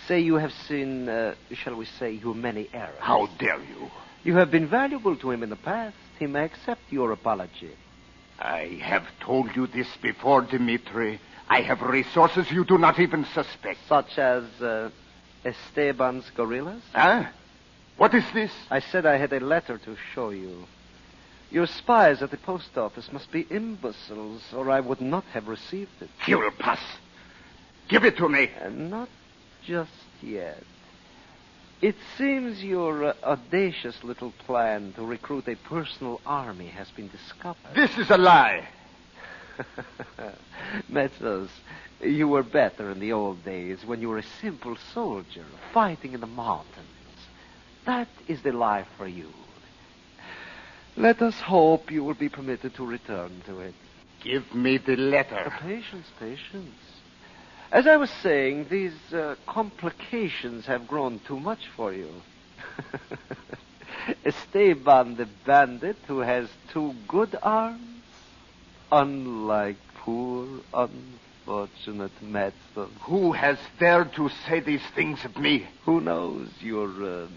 Say you have seen, shall we say, your many errors. How dare you? You have been valuable to him in the past. He may accept your apology. I have told you this before, Dimitri. I have resources you do not even suspect. Such as Esteban's gorillas? Huh? What is this? I said I had a letter to show you. Your spies at the post office must be imbeciles, or I would not have received it. Fuel pass. Give it to me. Not just yet. It seems your audacious little plan to recruit a personal army has been discovered. This is a lie. Metsos, you were better in the old days when you were a simple soldier fighting in the mountains. That is the life for you. Let us hope you will be permitted to return to it. Give me the letter. Patience. As I was saying, these complications have grown too much for you. Estaben the bandit who has 2 good arms, unlike poor, unfortunate Metsos. Who has dared to say these things of me? Who knows? Your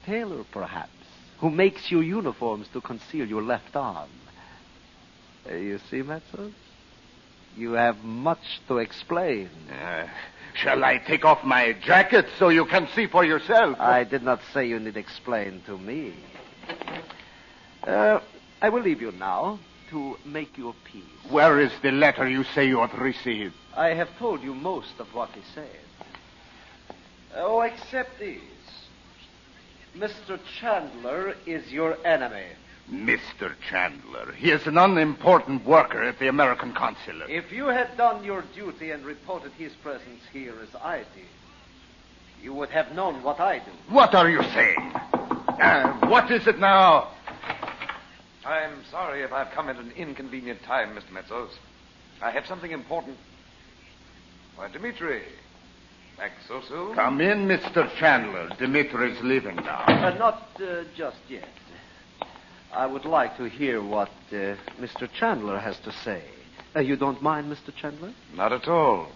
tailor, perhaps, who makes you uniforms to conceal your left arm. You see, Metsos? You have much to explain. Shall I take off my jacket so you can see for yourself? I did not say you need explain to me. I will leave you now to make your peace. Where is the letter you say you have received? I have told you most of what he said. Oh, except these. Mr. Chandler is your enemy. Mr. Chandler. He is an unimportant worker at the American consulate. If you had done your duty and reported his presence here as I did, you would have known what I do. What are you saying? What is it now? I'm sorry if I've come at an inconvenient time, Mr. Metsos. I have something important. Why, Dimitri. Back so soon? Come in, Mr. Chandler. Dimitri's leaving now. Not just yet. I would like to hear what Mr. Chandler has to say. You don't mind, Mr. Chandler? Not at all.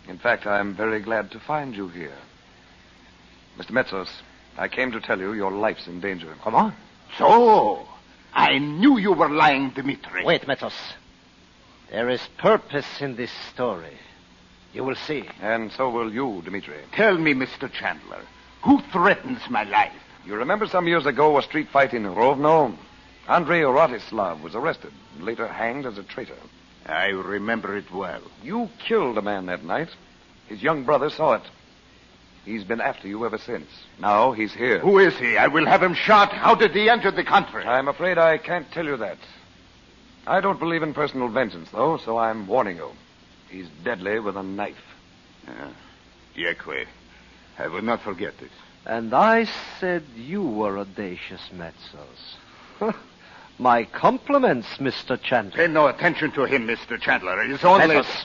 In fact, I'm very glad to find you here. Mr. Metsos, I came to tell you your life's in danger. Come on. So, I knew you were lying, Dimitri. Wait, Metsos. There is purpose in this story. You will see. And so will you, Dimitri. Tell me, Mr. Chandler, who threatens my life? You remember some years ago a street fight in Rovno? Andrei Rotislav was arrested and later hanged as a traitor. I remember it well. You killed a man that night. His young brother saw it. He's been after you ever since. Now he's here. Who is he? I will have him shot. How did he enter the country? I'm afraid I can't tell you that. I don't believe in personal vengeance, though, so I'm warning you. He's deadly with a knife. Yekwe, I will not forget this. And I said you were audacious, Metsos. My compliments, Mr. Chandler. Pay no attention to him, Mr. Chandler. He's only... Metsos,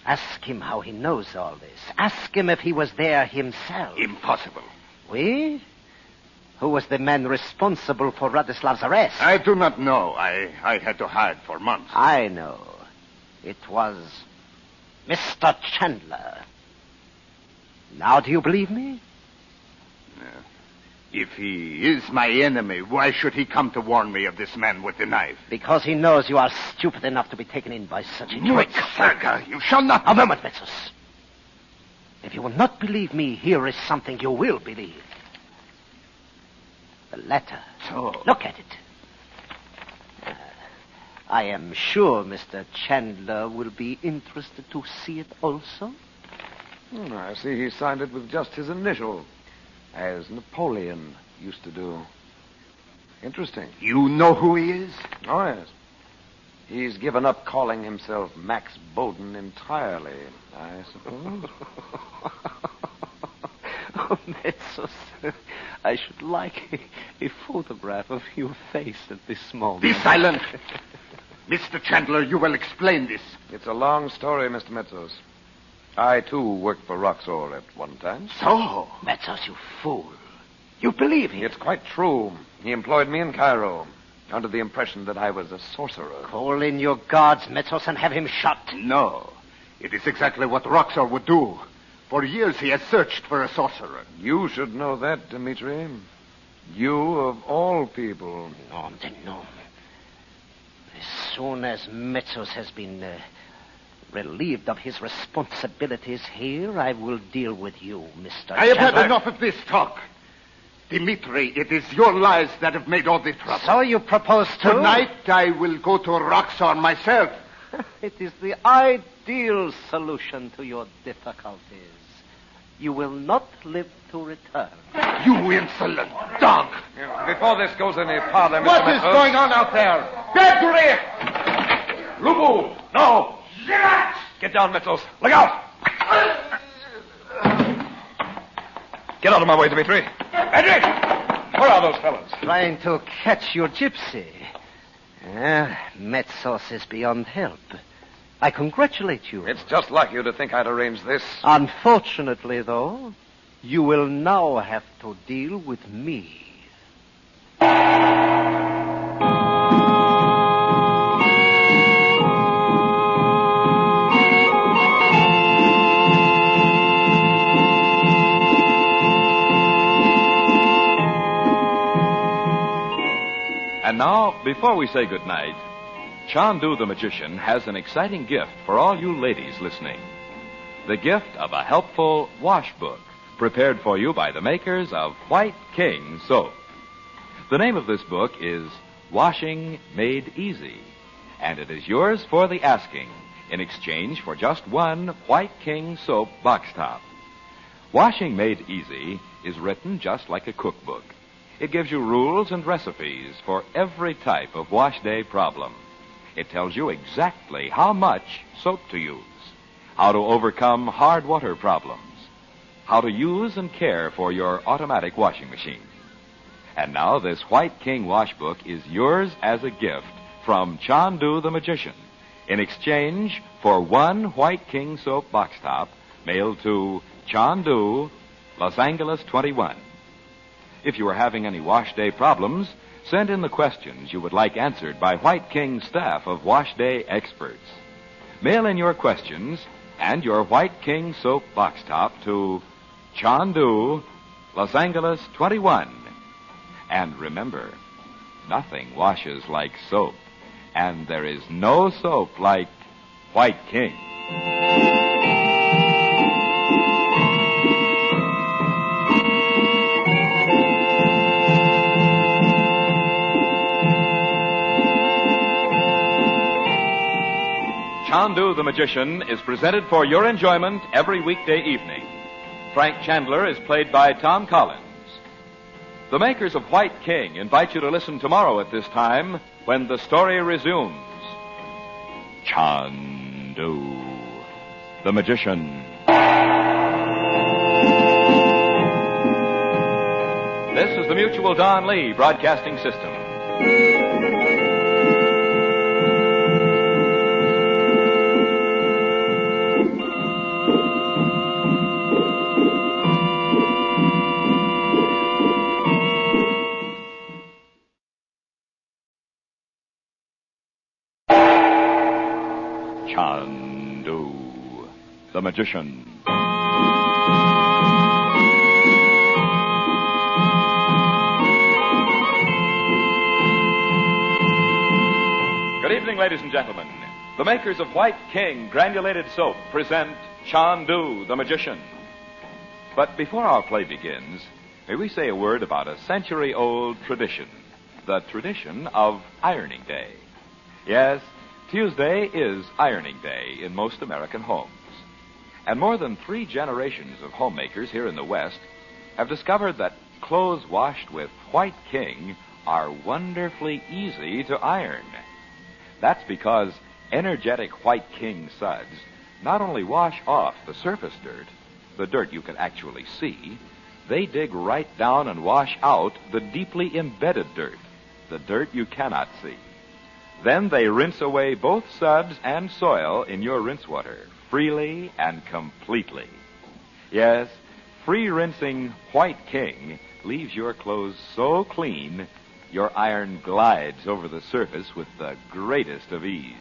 ask him how he knows all this. Ask him if he was there himself. Impossible. We? Who was the man responsible for Radislav's arrest? I do not know. I had to hide for months. I know. It was Mr. Chandler. Now do you believe me? If he is my enemy, why should he come to warn me of this man with the knife? Because he knows you are stupid enough to be taken in by such a trick. Saga, you shall not... A moment, Metsos. If you will not believe me, here is something you will believe. The letter. So... Look at it. I am sure Mr. Chandler will be interested to see it also. I see he signed it with just his initial, as Napoleon used to do. Interesting. You know who he is? Oh, yes. He's given up calling himself Max Bowden entirely, I suppose. Oh, Metsos, I should like a photograph of your face at this moment. Be silent! Mr. Chandler, you will explain this. It's a long story, Mr. Metsos. I, too, worked for Roxor at one time. So? Metsos, you fool. You believe him? It's quite true. He employed me in Cairo, under the impression that I was a sorcerer. Call in your guards, Metsos, and have him shot. No. It is exactly what Roxor would do. For years he has searched for a sorcerer. You should know that, Dimitri. You, of all people. No. As soon as Metsos has been relieved of his responsibilities here, I will deal with you, Mr. I have Chandler. had enough of this talk. Dimitri, it is your lies that have made all the trouble. So you propose to? Tonight I will go to Roxor myself. It is the ideal solution to your difficulties. You will not live to return. You insolent dog! Before this goes any farther, Mr. What is Metsos. going on out there? Bribery! Lupu! No! Get down, Metsos. Look out! Get out of my way, Dimitri. Nadji! Where are those fellows? Trying to catch your gypsy. Metsos is beyond help. I congratulate you. It's just like you to think I'd arrange this. Unfortunately, though, you will now have to deal with me. And now, before we say goodnight, Chandu the Magician has an exciting gift for all you ladies listening. The gift of a helpful wash book prepared for you by the makers of White King Soap. The name of this book is Washing Made Easy, and it is yours for the asking in exchange for just one White King Soap box top. Washing Made Easy is written just like a cookbook. It gives you rules and recipes for every type of wash day problem. It tells you exactly how much soap to use, how to overcome hard water problems, how to use and care for your automatic washing machine. And now this White King wash book is yours as a gift from Chandu the Magician in exchange for one White King soap box top mailed to Chandu, Los Angeles 21. If you are having any wash day problems, send in the questions you would like answered by White King's staff of wash day experts. Mail in your questions and your White King soap box top to Chandu, Los Angeles 21. And remember, nothing washes like soap, and there is no soap like White King. Chandu the Magician is presented for your enjoyment every weekday evening. Frank Chandler is played by Tom Collins. The makers of White King invite you to listen tomorrow at this time when the story resumes. Chandu the Magician. This is the Mutual Don Lee Broadcasting System. Chandu the Magician. Good evening, ladies and gentlemen. The makers of White King Granulated Soap present Chandu the Magician. But before our play begins, may we say a word about a century-old tradition, the tradition of Ironing Day. Yes, Tuesday is Ironing Day in most American homes. And more than 3 generations of homemakers here in the West have discovered that clothes washed with White King are wonderfully easy to iron. That's because energetic White King suds not only wash off the surface dirt, the dirt you can actually see, they dig right down and wash out the deeply embedded dirt, the dirt you cannot see. Then they rinse away both suds and soil in your rinse water, freely and completely. Yes, free rinsing White King leaves your clothes so clean, your iron glides over the surface with the greatest of ease.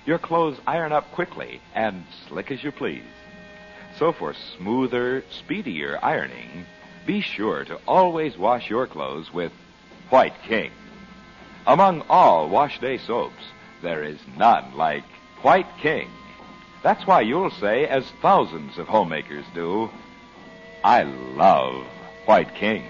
Your clothes iron up quickly and slick as you please. So for smoother, speedier ironing, be sure to always wash your clothes with White King. Among all wash day soaps, there is none like White King. That's why you'll say, as thousands of homemakers do, I love White King.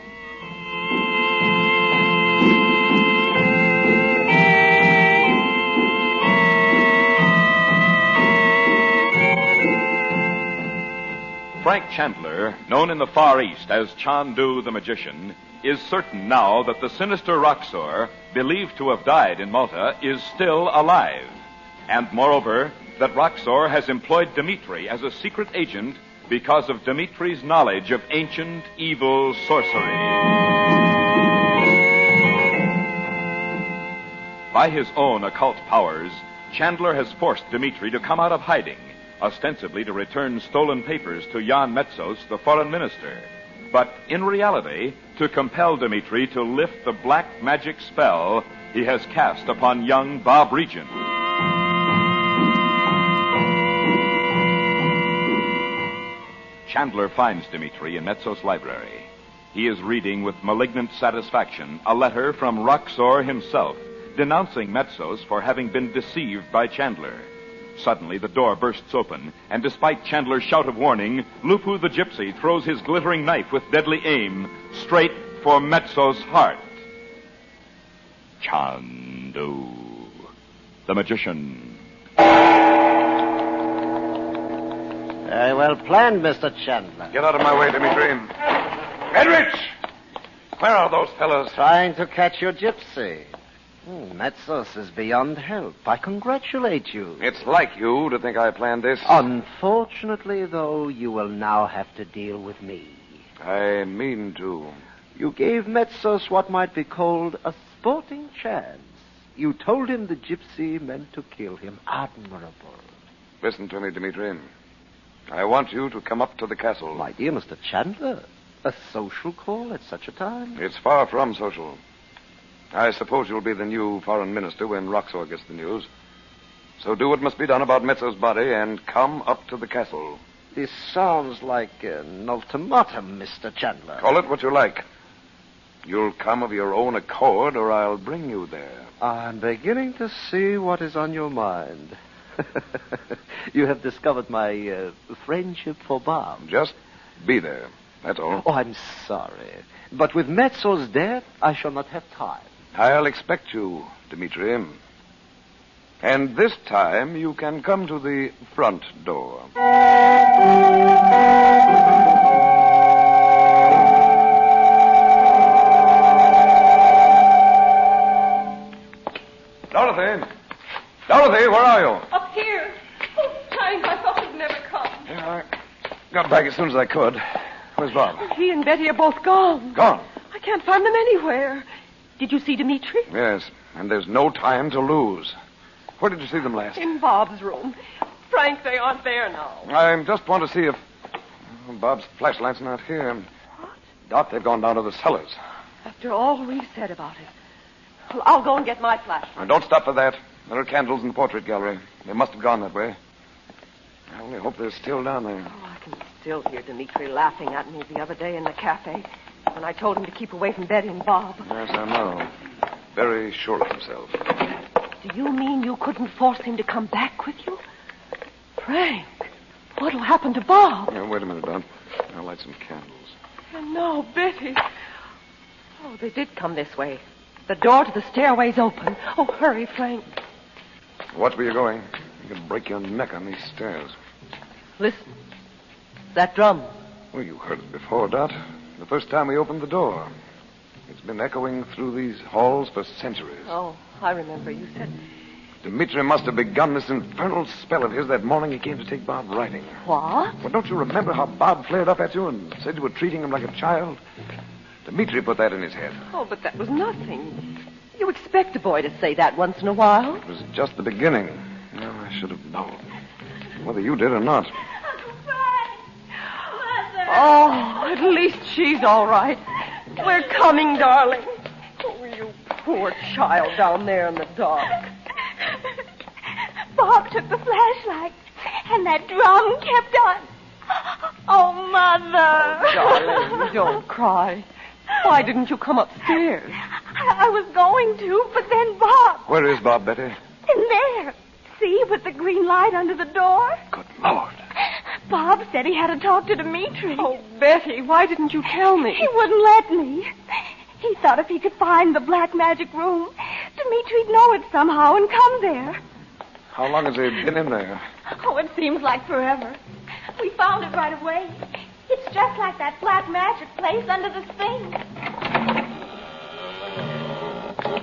Frank Chandler, known in the Far East as Chandu the Magician, is certain now that the sinister Roxor, believed to have died in Malta, is still alive. And moreover, that Roxor has employed Dimitri as a secret agent because of Dimitri's knowledge of ancient evil sorcery. By his own occult powers, Chandler has forced Dimitri to come out of hiding, ostensibly to return stolen papers to Jan Metsos, the foreign minister, but in reality to compel Dimitri to lift the black magic spell he has cast upon young Bob Regent. Chandler finds Dimitri in Metsos' library. He is reading with malignant satisfaction a letter from Roxor himself, denouncing Metsos for having been deceived by Chandler. Suddenly, the door bursts open, and despite Chandler's shout of warning, Lupu the Gypsy throws his glittering knife with deadly aim straight for Metsos' heart. Chandu, the magician. Very well planned, Mr. Chandler. Get out of my way, Dimitri. Edrich! Where are those fellows? Trying to catch your gypsy. Metsos is beyond help. I congratulate you. It's like you to think I planned this. Unfortunately, though, you will now have to deal with me. I mean to. You gave Metsos what might be called a sporting chance. You told him the gypsy meant to kill him. Admirable. Listen to me, Dimitri. I want you to come up to the castle. My dear Mr. Chandler, a social call at such a time? It's far from social. I suppose you'll be the new foreign minister when Roxor gets the news. So do what must be done about Metsos' body and come up to the castle. This sounds like an ultimatum, Mr. Chandler. Call it what you like. You'll come of your own accord, or I'll bring you there. I'm beginning to see what is on your mind. You have discovered my friendship for Bob. Just be there. That's all. Oh, I'm sorry. But with Metsos' death, I shall not have time. I'll expect you, Dimitri. And this time you can come to the front door. Dorothy! Dorothy, where are you? Up here. Oh, Frank, I thought you'd never come. Yeah, I got back as soon as I could. Where's Bob? He and Betty are both gone. Gone? I can't find them anywhere. Did you see Dimitri? Yes, and there's no time to lose. Where did you see them last? In Bob's room. Frank, they aren't there now. I just want to see if... Bob's flashlight's not here. What? Doc, they've gone down to the cellars. After all we've said about it. Well, I'll go and get my flashlight. Now, don't stop for that. There are candles in the portrait gallery. They must have gone that way. I only hope they're still down there. Oh, I can still hear Dimitri laughing at me the other day in the cafe when I told him to keep away from Betty and Bob. Yes, I know. Very sure of himself. Do you mean you couldn't force him to come back with you? Frank, what'll happen to Bob? Now, wait a minute, Don. I'll light some candles. And no, Betty. Oh, they did come this way. The door to the stairway's open. Oh, hurry, Frank. Watch where you're going. You can break your neck on these stairs. Listen. That drum. Well, you heard it before, Dot. The first time we opened the door. It's been echoing through these halls for centuries. Oh, I remember. You said... Dimitri must have begun this infernal spell of his that morning he came to take Bob riding. What? Well, don't you remember how Bob flared up at you and said you were treating him like a child? Dimitri put that in his head. Oh, but that was nothing. You expect a boy to say that once in a while. It was just the beginning. Well, I should have known. Whether you did or not. Oh, at least she's all right. We're coming, darling. Oh, you poor child down there in the dark. Bob took the flashlight, and that drum kept on. Oh, Mother. Oh, darling, don't cry. Why didn't you come upstairs? I was going to, but then Bob... Where is Bob, Betty? In there. See, with the green light under the door? Good Lord. Bob said he had to talk to Dimitri. Oh, Betty, why didn't you tell me? He wouldn't let me. He thought if he could find the black magic room, Dimitri'd know it somehow and come there. How long has he been in there? Oh, it seems like forever. We found it right away. It's just like that black magic place under the Sphinx.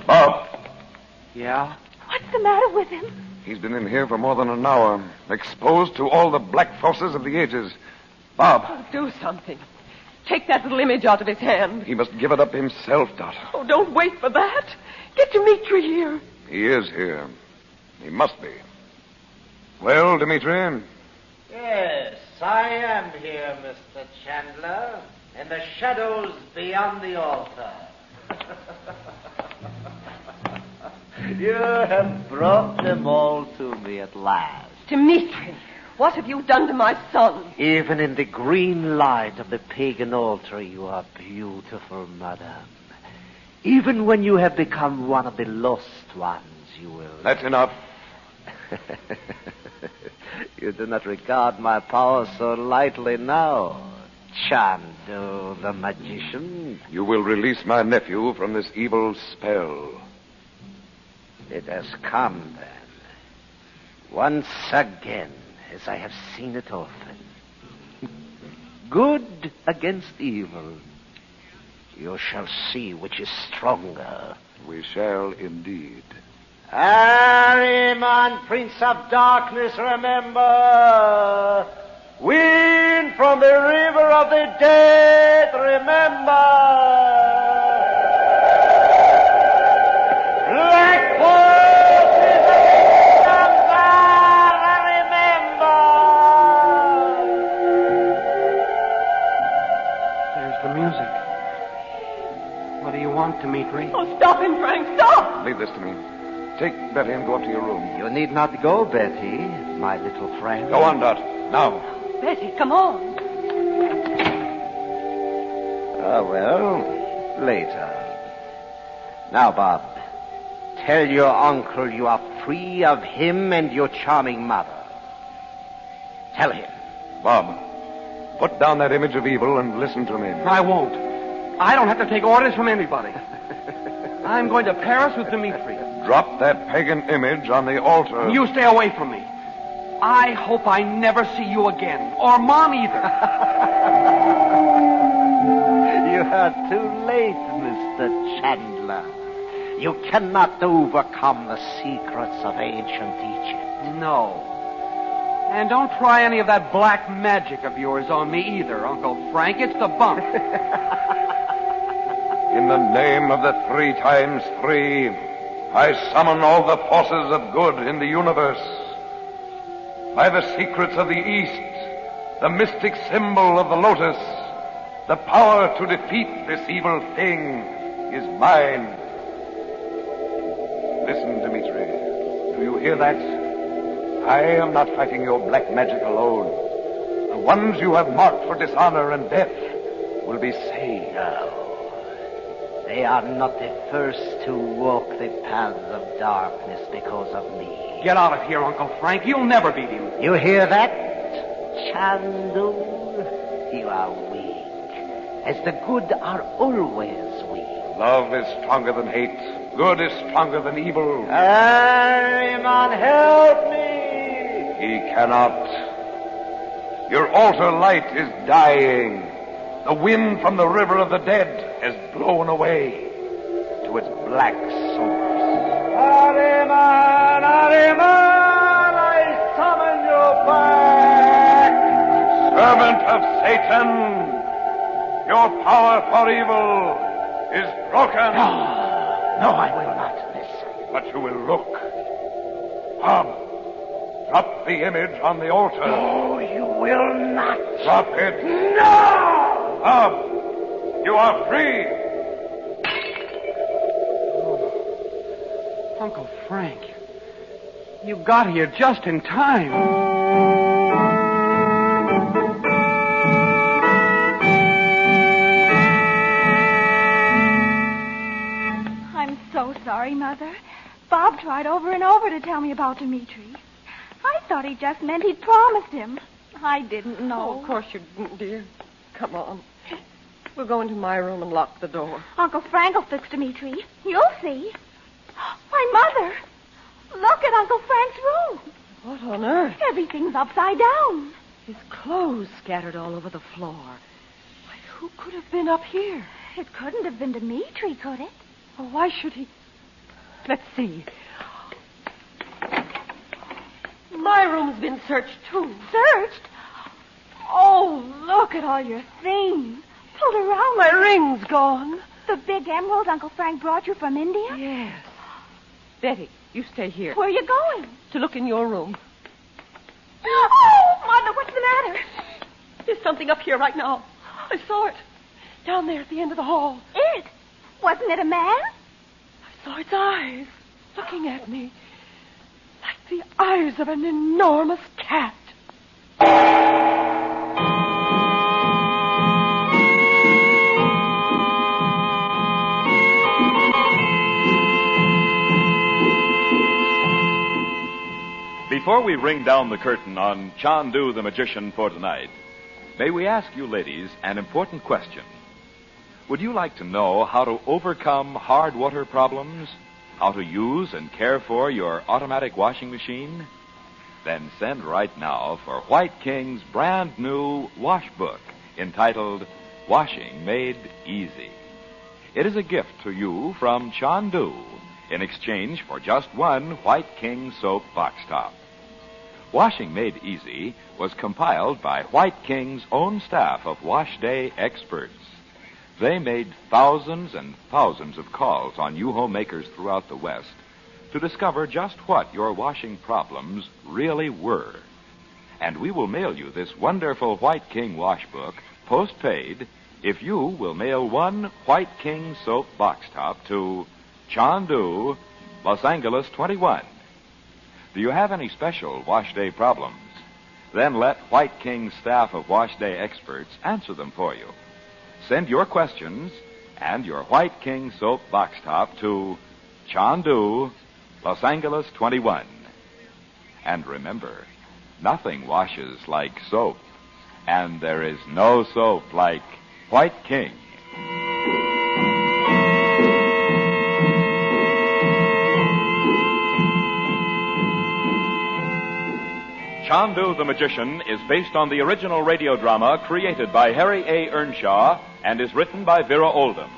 Bob, Yeah? What's the matter with him? he's been in here for more than an hour, exposed to all the black forces of the ages. Bob, Oh, do something. Take that little image out of his hand. he must give it up himself, Dot. Oh, don't wait for that. Get Dimitri here. He is here. He must be. Well, Dimitri, Yes, I am here, Mr. Chandler, in the shadows beyond the altar. You have brought them all to me at last. Dimitri, what have you done to my son? Even in the green light of the pagan altar, you are beautiful, madam. Even when you have become one of the lost ones, you will... That's enough. You do not regard my power so lightly now, Chandu, the magician. You will release my nephew from this evil spell. It has come, then. Once again, as I have seen it often. Good against evil. You shall see which is stronger. We shall indeed. Ahriman, Prince of Darkness, remember. Wind from the river of the dead, remember. Black forces of Scimitar, remember. There's the music. What do you want, Dimitri? Oh, stop him, Frank, stop! Leave this to me. Take Betty and go up to your room. You need not go, Betty, my little friend. Go on, Dot. Now. Betty, come on. Ah, well, later. Now, Bob, tell your uncle you are free of him and your charming mother. Tell him. Bob, put down that image of evil and listen to me. I won't. I don't have to take orders from anybody. I'm going to Paris with Dimitri. Drop that pagan image on the altar. You stay away from me. I hope I never see you again. Or Mom either. You are too late, Mr. Chandler. You cannot overcome the secrets of ancient Egypt. No. And don't try any of that black magic of yours on me either, Uncle Frank. It's the bunk. In the name of the 3 times 3, I summon all the forces of good in the universe. By the secrets of the East, the mystic symbol of the lotus, the power to defeat this evil thing is mine. Listen, Dimitri. Do you hear that? I am not fighting your black magic alone. The ones you have marked for dishonor and death will be saved. No. They are not the first to walk the paths of darkness because of me. Get out of here, Uncle Frank. You'll never beat him. You hear that, Chandu? You are weak, as the good are always weak. Love is stronger than hate. Good is stronger than evil. Ahriman, help me! He cannot. Your altar light is dying. The wind from the river of the dead has blown away to its black source. Ahriman, Ahriman, I summon you back! Servant of Satan, your power for evil is broken. No, I will not listen. But you will look. Bob, drop the image on the altar. No, you will not. Drop it. No! Bob, you are free. Uncle Frank, you got here just in time. I'm so sorry, Mother. Bob tried over and over to tell me about Dimitri. I thought he just meant he'd promised him. I didn't know. Oh, of course you didn't, dear. Come on. We'll go into my room and lock the door. Uncle Frank will fix Dimitri. You'll see. Why, Mother, look at Uncle Frank's room. What on earth? Everything's upside down. His clothes scattered all over the floor. Why, who could have been up here? It couldn't have been Dimitri, could it? Well, why should he? Let's see. My room's been searched, too. Searched? Oh, look at all your things. Pulled around. My ring's gone. The big emerald Uncle Frank brought you from India? Yes. Betty, you stay here. Where are you going? To look in your room. Oh, Mother, what's the matter? There's something up here right now. I saw it. Down there at the end of the hall. It? Wasn't it a man? I saw its eyes looking at me. Like the eyes of an enormous cat. Before we ring down the curtain on Chandu the Magician for tonight, may we ask you ladies an important question. Would you like to know how to overcome hard water problems? How to use and care for your automatic washing machine? Then send right now for White King's brand new wash book entitled Washing Made Easy. It is a gift to you from Chandu in exchange for just one White King soap box top. Washing Made Easy was compiled by White King's own staff of wash day experts. They made thousands and thousands of calls on you homemakers throughout the West to discover just what your washing problems really were. And we will mail you this wonderful White King wash book postpaid if you will mail one White King soap box top to Chandu, Los Angeles 21. Do you have any special wash day problems? Then let White King's staff of wash day experts answer them for you. Send your questions and your White King soap box top to Chandu, Los Angeles 21. And remember, nothing washes like soap, and there is no soap like White King. Chandu the Magician is based on the original radio drama created by Harry A. Earnshaw and is written by Vera Oldham.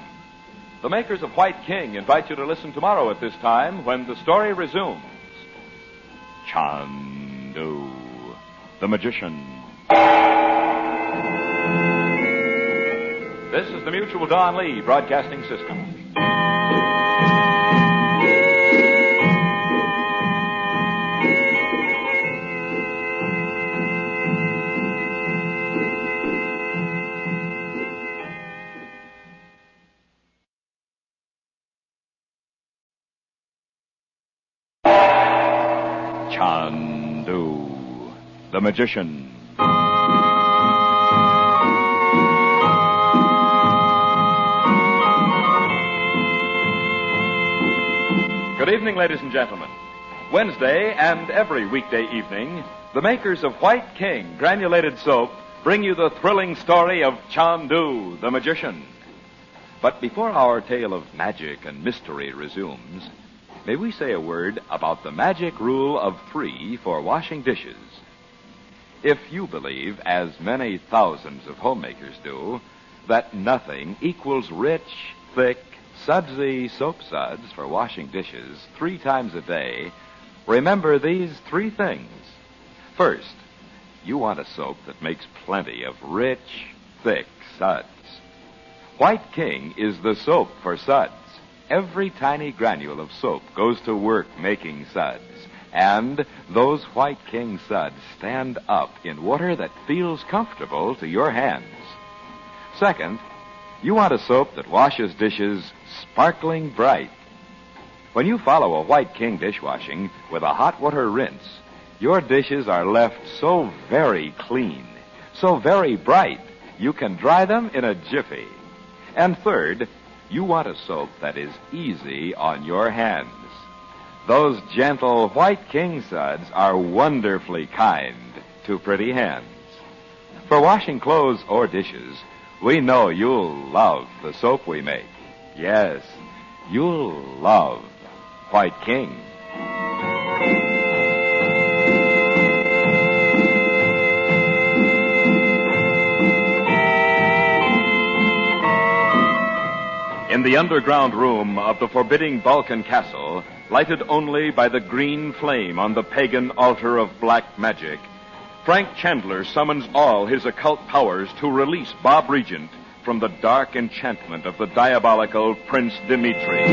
The makers of White King invite you to listen tomorrow at this time when the story resumes. Chandu the Magician. This is the Mutual Don Lee Broadcasting System. Chandu the Magician. Good evening, ladies and gentlemen. Wednesday and every weekday evening, the makers of White King granulated soap bring you the thrilling story of Chandu the Magician. But before our tale of magic and mystery resumes, may we say a word about the magic rule of 3 for washing dishes. If you believe, as many thousands of homemakers do, that nothing equals rich, thick, sudsy soap suds for washing dishes 3 times a day, remember these 3 things. First, you want a soap that makes plenty of rich, thick suds. White King is the soap for suds. Every tiny granule of soap goes to work making suds, and those White King suds stand up in water that feels comfortable to your hands. Second, you want a soap that washes dishes sparkling bright. When you follow a White King dishwashing with a hot water rinse, your dishes are left so very clean, so very bright, you can dry them in a jiffy. And third, you want a soap that is easy on your hands. Those gentle White King suds are wonderfully kind to pretty hands. For washing clothes or dishes, we know you'll love the soap we make. Yes, you'll love White King. In the underground room of the forbidding Balkan castle, lighted only by the green flame on the pagan altar of black magic, Frank Chandler summons all his occult powers to release Bob Regent from the dark enchantment of the diabolical Prince Dimitri.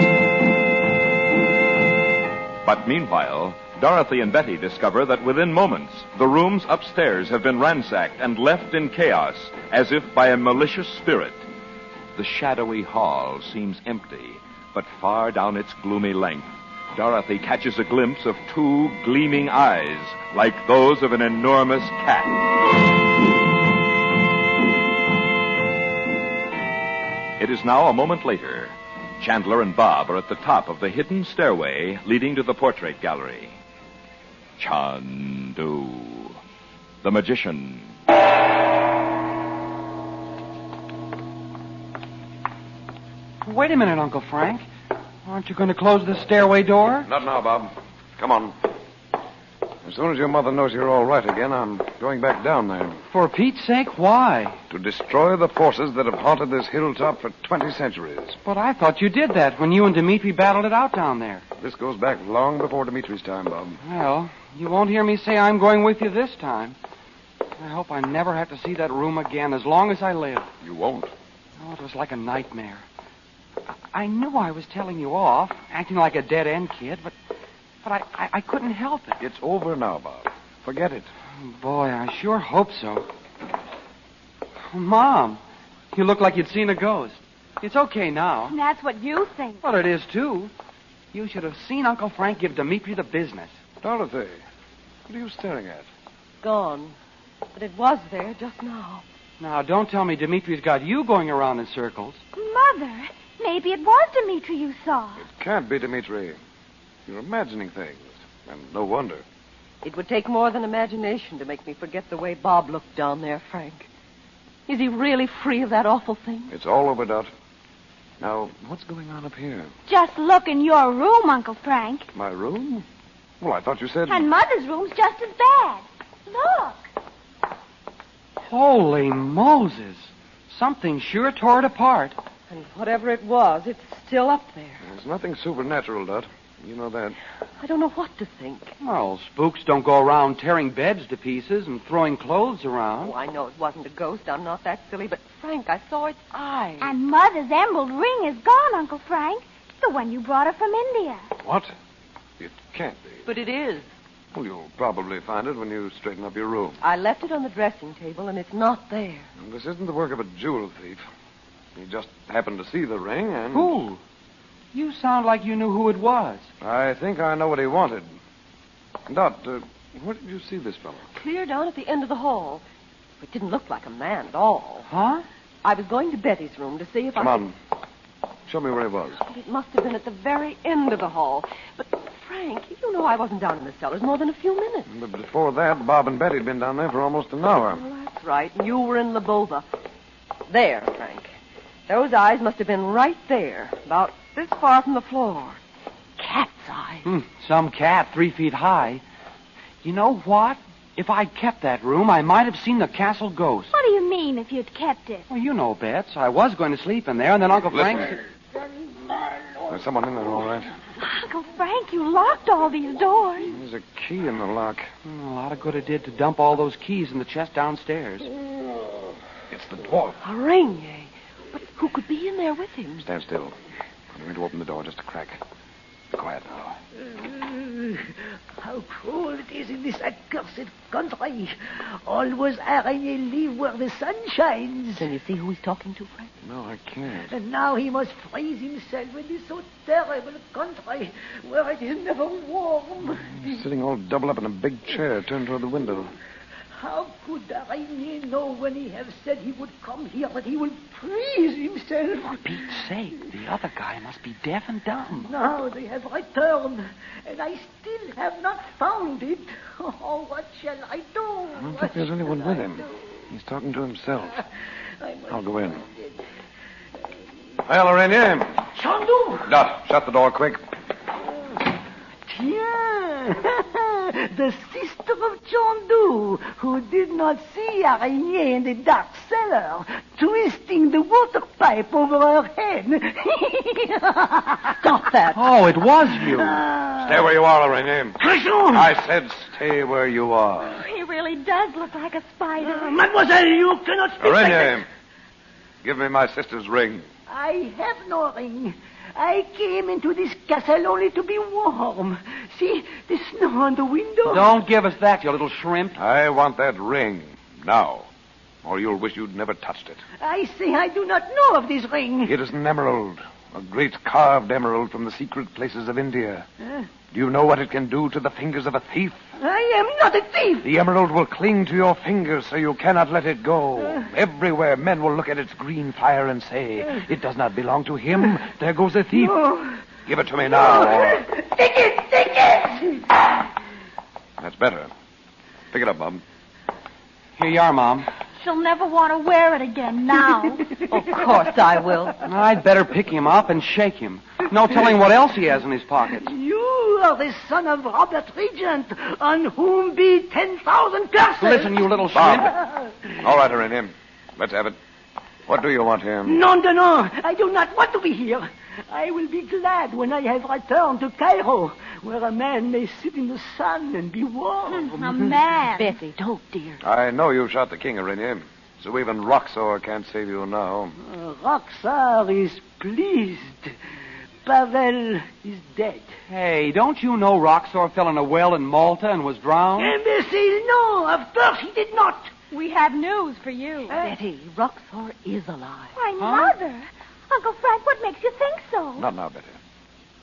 But meanwhile, Dorothy and Betty discover that within moments, the rooms upstairs have been ransacked and left in chaos, as if by a malicious spirit. The shadowy hall seems empty, but far down its gloomy length, Dorothy catches a glimpse of two gleaming eyes, like those of an enormous cat. It is now a moment later. Chandler and Bob are at the top of the hidden stairway leading to the portrait gallery. Chandu, the magician. Wait a minute, Uncle Frank. Aren't you going to close the stairway door? Not now, Bob. Come on. As soon as your mother knows you're all right again, I'm going back down there. For Pete's sake, why? To destroy the forces that have haunted this hilltop for 20 centuries. But I thought you did that when you and Dimitri battled it out down there. This goes back long before Dimitri's time, Bob. Well, you won't hear me say I'm going with you this time. I hope I never have to see that room again as long as I live. You won't. Oh, it was like a nightmare. I knew I was telling you off, acting like a dead-end kid, but I couldn't help it. It's over now, Bob. Forget it. Boy, I sure hope so. Mom, you look like you'd seen a ghost. It's okay now. That's what you think. Well, it is, too. You should have seen Uncle Frank give Dimitri the business. Dorothy, what are you staring at? Gone. But it was there just now. Now, don't tell me Dimitri's got you going around in circles. Mother, maybe it was Dimitri you saw. It can't be Dimitri. You're imagining things. And no wonder. It would take more than imagination to make me forget the way Bob looked down there, Frank. Is he really free of that awful thing? It's all over, Dot. Now, what's going on up here? Just look in your room, Uncle Frank. My room? Well, I thought you said... And Mother's room's just as bad. Look. Holy Moses. Something sure tore it apart. And whatever it was, it's still up there. There's nothing supernatural, Dot. You know that. I don't know what to think. Well, spooks don't go around tearing beds to pieces and throwing clothes around. Oh, I know it wasn't a ghost. I'm not that silly. But, Frank, I saw its eyes. And Mother's emerald ring is gone, Uncle Frank. The one you brought her from India. What? It can't be. But it is. Well, you'll probably find it when you straighten up your room. I left it on the dressing table, and it's not there. Well, this isn't the work of a jewel thief. He just happened to see the ring and... Who? You sound like you knew who it was. I think I know what he wanted. Dot, where did you see this fellow? Clear down at the end of the hall. It didn't look like a man at all. Huh? I was going to Betty's room to see if Come on. Show me where he was. It must have been at the very end of the hall. But, Frank, you know I wasn't down in the cellars more than a few minutes. But before that, Bob and Betty had been down there for almost an hour. Well, that's right. And you were in Lubova. There, Frank. Those eyes must have been right there, about this far from the floor. Cat's eyes. Some cat 3 feet high. You know what? If I'd kept that room, I might have seen the castle ghost. What do you mean, if you'd kept it? Well, you know, Bets. I was going to sleep in there, and then Uncle Frank... There's someone in there, all right. Uncle Frank, you locked all these doors. There's a key in the lock. A lot of good it did to dump all those keys in the chest downstairs. It's the dwarf. A ring, eh? But who could be in there with him? Stand still. I'm going to open the door just a crack. Be quiet now. How cold it is in this accursed country. Always araignées live where the sun shines. Can you see who he's talking to, Frank? No, I can't. And now he must freeze himself in this so terrible country where it is never warm. He's sitting all doubled up in a big chair turned toward the window. How could Araignée know when he have said he would come here that he will freeze himself? For Pete's sake, the other guy must be deaf and dumb. Now they have returned, and I still have not found it. Oh, what shall I do? I don't think there's anyone with him. He's talking to himself. I'll go in. Well, Araignée. Chandu! Dot, shut the door quick. Tiens! The sister of Chandu, who did not see Araignée in the dark cellar, twisting the water pipe over her head. Stop that. Oh, it was you. Stay where you are, Lorraine. I said stay where you are. He really does look like a spider. Mademoiselle, you cannot speak like that. Lorraine, give me my sister's ring. I have no ring. I came into this castle only to be warm. See, the snow on the window. Don't give us that, you little shrimp. I want that ring now, or you'll wish you'd never touched it. I say I do not know of this ring. It is an emerald, a great carved emerald from the secret places of India. Do you know what it can do to the fingers of a thief? I am not a thief. The emerald will cling to your fingers so you cannot let it go. Everywhere men will look at its green fire and say, it does not belong to him. There goes a thief. No. Give it to me now. Take it. That's better. Pick it up, Bob. Here you are, Mom. She'll never want to wear it again now. Of course I will. I'd better pick him up and shake him. No telling what else he has in his pockets. You are the son of Robert Regent, on whom be 10,000 curses. Listen, you little shrimp. Bob. All right, Lorraine. Let's have it. What do you want here? No. I do not want to be here. I will be glad when I have returned to Cairo, where a man may sit in the sun and be warm. A man. Bessie, don't, dear. I know you shot the king, Lorraine. So even Roxor can't save you now. Roxar is pleased. Pavel is dead. Hey, don't you know Roxor fell in a well in Malta and was drowned? Imbecile, no. Of course he did not. We have news for you. Betty, Roxor is alive. Why, Mother. Uncle Frank, what makes you think so? Not now, Betty.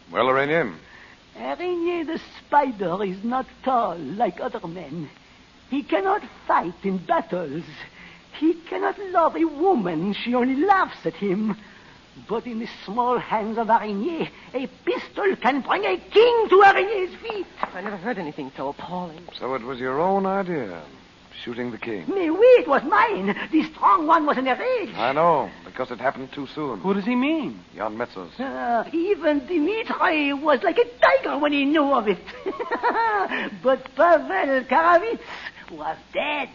Well, Lorraine. Araignée the spider is not tall like other men. He cannot fight in battles. He cannot love a woman. She only laughs at him. But in the small hands of Araignée, a pistol can bring a king to Araignée's feet. I never heard anything so appalling. So it was your own idea, shooting the king. Mais oui, it was mine. The strong one was in a rage. I know, because it happened too soon. Who does he mean? Jan Metsos. Even Dimitri was like a tiger when he knew of it. But Pavel Karavitz was dead.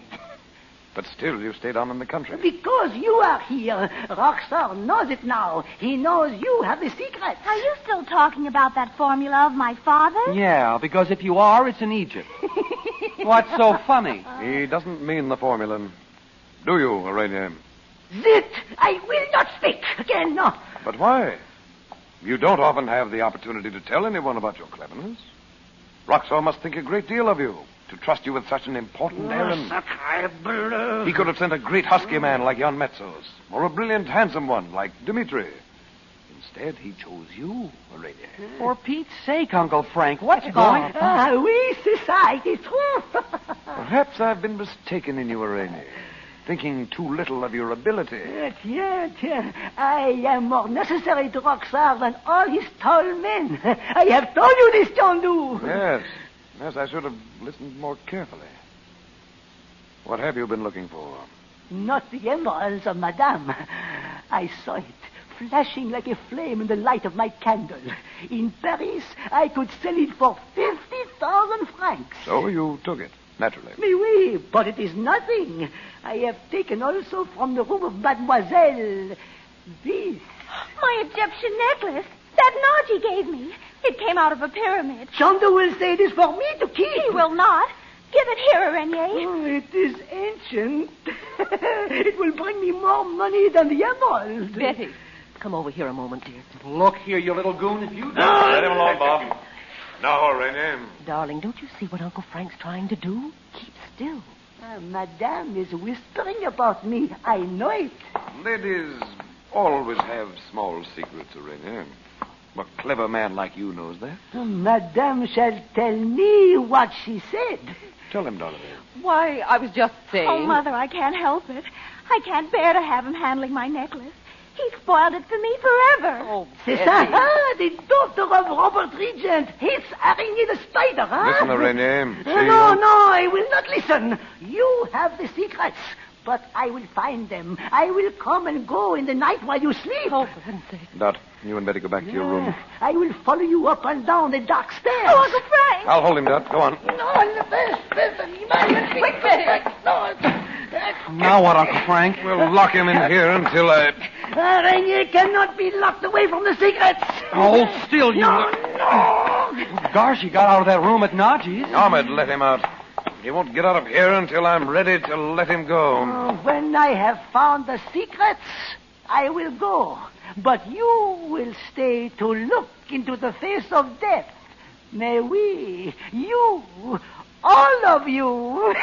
But still, you stayed on in the country. Because you are here. Roxor knows it now. He knows you have the secret. Are you still talking about that formula of my father? Yeah, because if you are, it's in Egypt. What's so funny? He doesn't mean the formula. Do you, Lorraine? Zit! I will not speak again, no. But why? You don't often have the opportunity to tell anyone about your cleverness. Roxor must think a great deal of you, to trust you with such an important errand. He could have sent a great husky man like Jan Metsos, or a brilliant, handsome one like Dimitri. Instead, he chose you, Lorraine. For Pete's sake, Uncle Frank, what's going on? Oui, c'est ça, it is true. Perhaps I've been mistaken in you, Lorraine, thinking too little of your ability. Tiens. I am more necessary to Roxar than all his tall men. I have told you this, Chandu. Yes, I should have listened more carefully. What have you been looking for? Not the emeralds of Madame. I saw it, flashing like a flame in the light of my candle. In Paris, I could sell it for 50,000 francs. So you took it, naturally. Mais oui, but it is nothing. I have taken also from the room of Mademoiselle this. My Egyptian necklace that Nadji gave me. It came out of a pyramid. Chandu will say it is for me to keep. He will not. Give it here, Araignée. Oh, it is ancient. It will bring me more money than the emerald. Betty, come over here a moment, dear. Look here, you little goon, if you... Let him alone, Bob. Now, Lorraine. Darling, don't you see what Uncle Frank's trying to do? Keep still. Madame is whispering about me. I know it. Ladies always have small secrets, Lorraine. A clever man like you knows that. Madame shall tell me what she said. Tell him, Dorothy. Why, I was just saying... Oh, Mother, I can't help it. I can't bear to have him handling my necklace. He spoiled it for me forever. Oh, C'est ça, the daughter of Robert Regent hates Araignée the spider, huh? Listen, Lorraine. No, I will not listen. You have the secrets. But I will find them. I will come and go in the night while you sleep. Oh, for heaven's sake. Dot, you and Betty go back to your room. I will follow you up and down the dark stairs. Oh, Uncle Frank. I'll hold him, Dot. Go on. No, quick, Betty. No, Now what, Uncle Frank? We'll lock him in here until I... Araignée cannot be locked away from the secrets. Hold still, you... No. Gosh, he got out of that room at Nadji's. Ahmed, let him out. He won't get out of here until I'm ready to let him go. When I have found the secrets, I will go. But you will stay to look into the face of death. May we, you, all of you.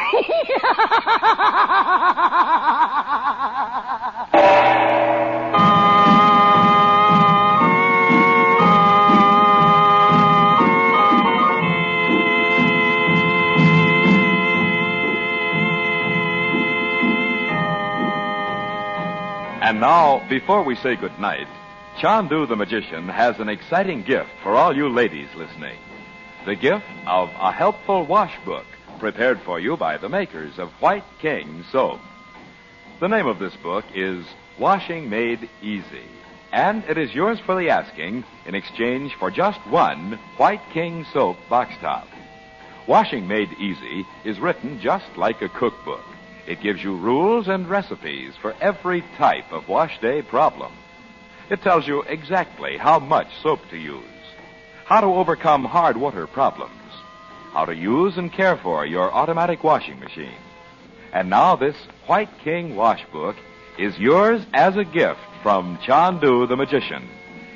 And now, before we say good night, Chandu the Magician has an exciting gift for all you ladies listening. The gift of a helpful wash book prepared for you by the makers of White King Soap. The name of this book is Washing Made Easy, and it is yours for the asking in exchange for just one White King Soap box top. Washing Made Easy is written just like a cookbook. It gives you rules and recipes for every type of wash day problem. It tells you exactly how much soap to use, how to overcome hard water problems, how to use and care for your automatic washing machine. And now this White King wash book is yours as a gift from Chandu the Magician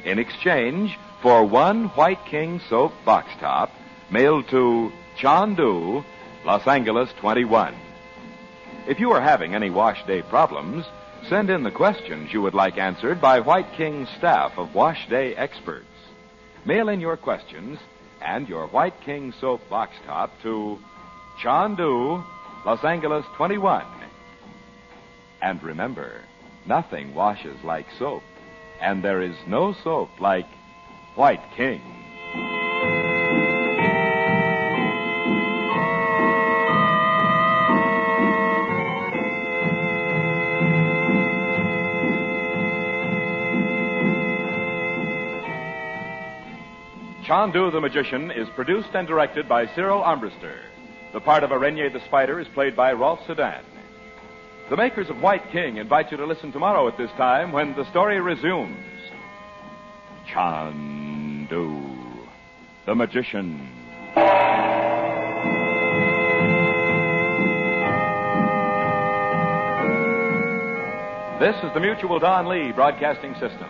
in exchange for one White King soap box top mailed to Chandu, Los Angeles 21. If you are having any wash day problems, send in the questions you would like answered by White King's staff of wash day experts. Mail in your questions and your White King soap box top to Chandu, Los Angeles 21. And remember, nothing washes like soap, and there is no soap like White King. Chandu the Magician is produced and directed by Cyril Armbruster. The part of Araignée the Spider is played by Rolf Sedan. The makers of White King invite you to listen tomorrow at this time when the story resumes. Chandu the Magician. This is the Mutual Don Lee Broadcasting System.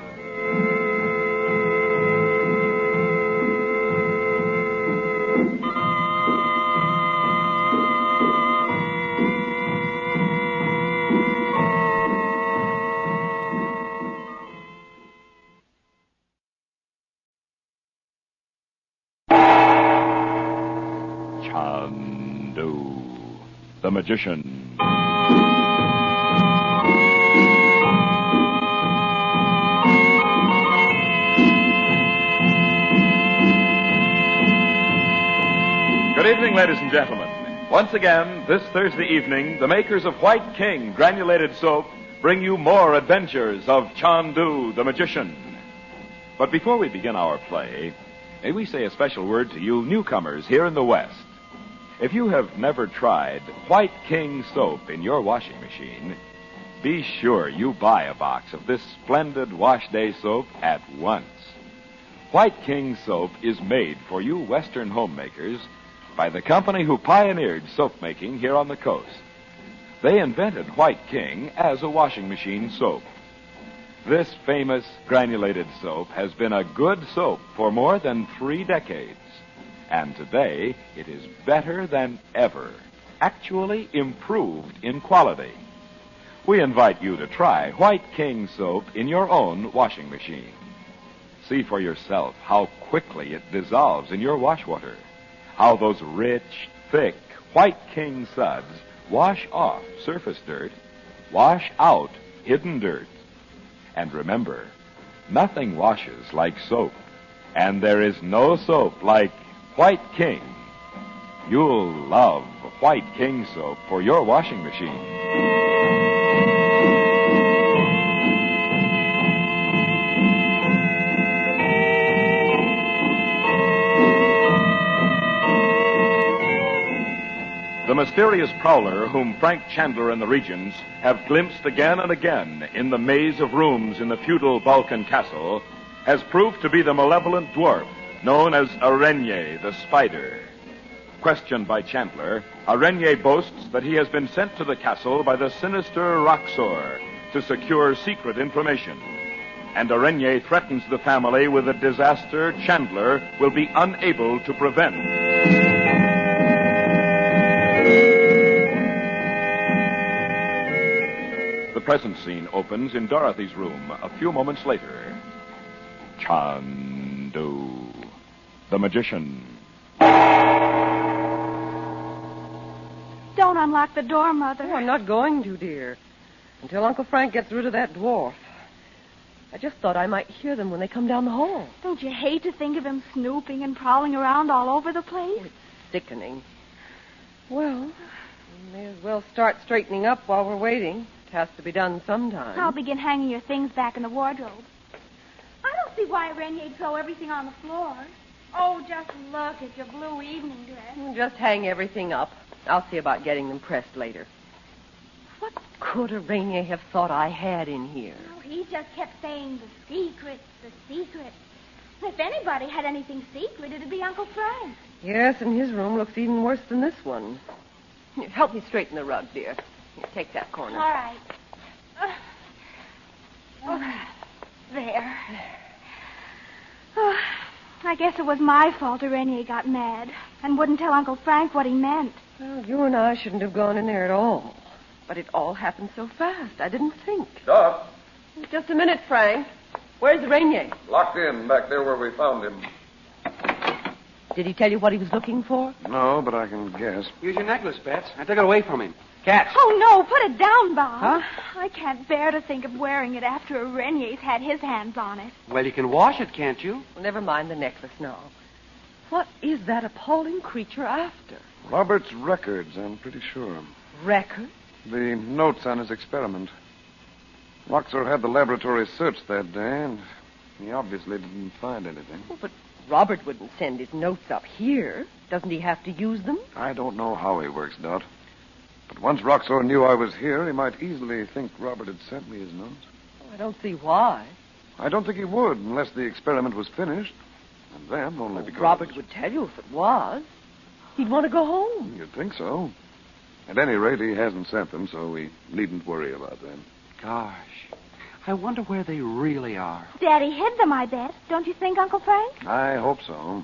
Chandu the Magician. Good evening, ladies and gentlemen. Once again, this Thursday evening, the makers of White King granulated soap bring you more adventures of Chandu the Magician. But before we begin our play, may we say a special word to you newcomers here in the West. If you have never tried White King soap in your washing machine, be sure you buy a box of this splendid wash day soap at once. White King soap is made for you Western homemakers by the company who pioneered soap making here on the coast. They invented White King as a washing machine soap. This famous granulated soap has been a good soap for more than 3 decades. And today, it is better than ever, actually improved in quality. We invite you to try White King soap in your own washing machine. See for yourself how quickly it dissolves in your wash water, how those rich, thick White King suds wash off surface dirt, wash out hidden dirt. And remember, nothing washes like soap, and there is no soap like White King. You'll love White King soap for your washing machine. The mysterious prowler whom Frank Chandler and the Regents have glimpsed again and again in the maze of rooms in the feudal Balkan castle has proved to be the malevolent dwarf known as Araignée the Spider. Questioned by Chandler, Araignée boasts that he has been sent to the castle by the sinister Roxor to secure secret information. And Araignée threatens the family with a disaster Chandler will be unable to prevent. The present scene opens in Dorothy's room a few moments later. Chandu, the magician. Don't unlock the door, Mother. Oh, I'm not going to, dear. Until Uncle Frank gets rid of that dwarf. I just thought I might hear them when they come down the hall. Don't you hate to think of him snooping and prowling around all over the place? It's sickening. Well, we may as well start straightening up while we're waiting. It has to be done sometime. I'll begin hanging your things back in the wardrobe. I don't see why Regnier'd throw everything on the floor. Oh, just look at your blue evening dress. Just hang everything up. I'll see about getting them pressed later. What could Araignée have thought I had in here? Oh, he just kept saying the secret, the secret. If anybody had anything secret, it'd be Uncle Frank. Yes, and his room looks even worse than this one. Here, help me straighten the rug, dear. Here, take that corner. All right. There. Oh, I guess it was my fault Araignée got mad and wouldn't tell Uncle Frank what he meant. Well, you and I shouldn't have gone in there at all. But it all happened so fast. I didn't think. Stop. Just a minute, Frank. Where's Araignée? Locked in back there where we found him. Did he tell you what he was looking for? No, but I can guess. Use your necklace, Bets. I took it away from him. Catch. Oh, no, put it down, Bob. Huh? I can't bear to think of wearing it after Araignier's had his hands on it. Well, you can wash it, can't you? Well, never mind the necklace now. What is that appalling creature after? Robert's records, I'm pretty sure. Records? The notes on his experiment. Roxor had the laboratory searched that day, and he obviously didn't find anything. Oh, but Robert wouldn't send his notes up here. Doesn't he have to use them? I don't know how he works, Dot. But once Roxor knew I was here, he might easily think Robert had sent me his notes. I don't see why. I don't think he would, unless the experiment was finished. And then only because... Robert would tell you if it was. He'd want to go home. You'd think so. At any rate, he hasn't sent them, so we needn't worry about them. Gosh. I wonder where they really are. Daddy hid them, I bet. Don't you think, Uncle Frank? I hope so.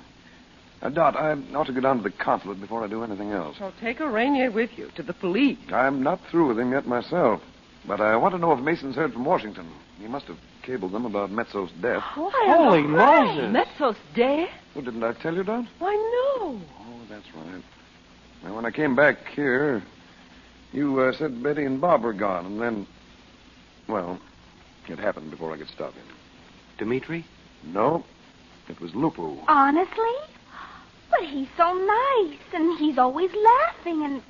Dot, I ought to go down to the consulate before I do anything else. So take Araignée with you to the police. I'm not through with him yet myself. But I want to know if Mason's heard from Washington. He must have cabled them about Metsos' death. Oh, Holy Moses. Metsos dead? Oh, didn't I tell you, Dot? Why, no. Oh, that's right. Now, when I came back here, you said Betty and Bob were gone, and then... Well, it happened before I could stop him. Dimitri? No, it was Lupu. Honestly? But he's so nice, and he's always laughing, and...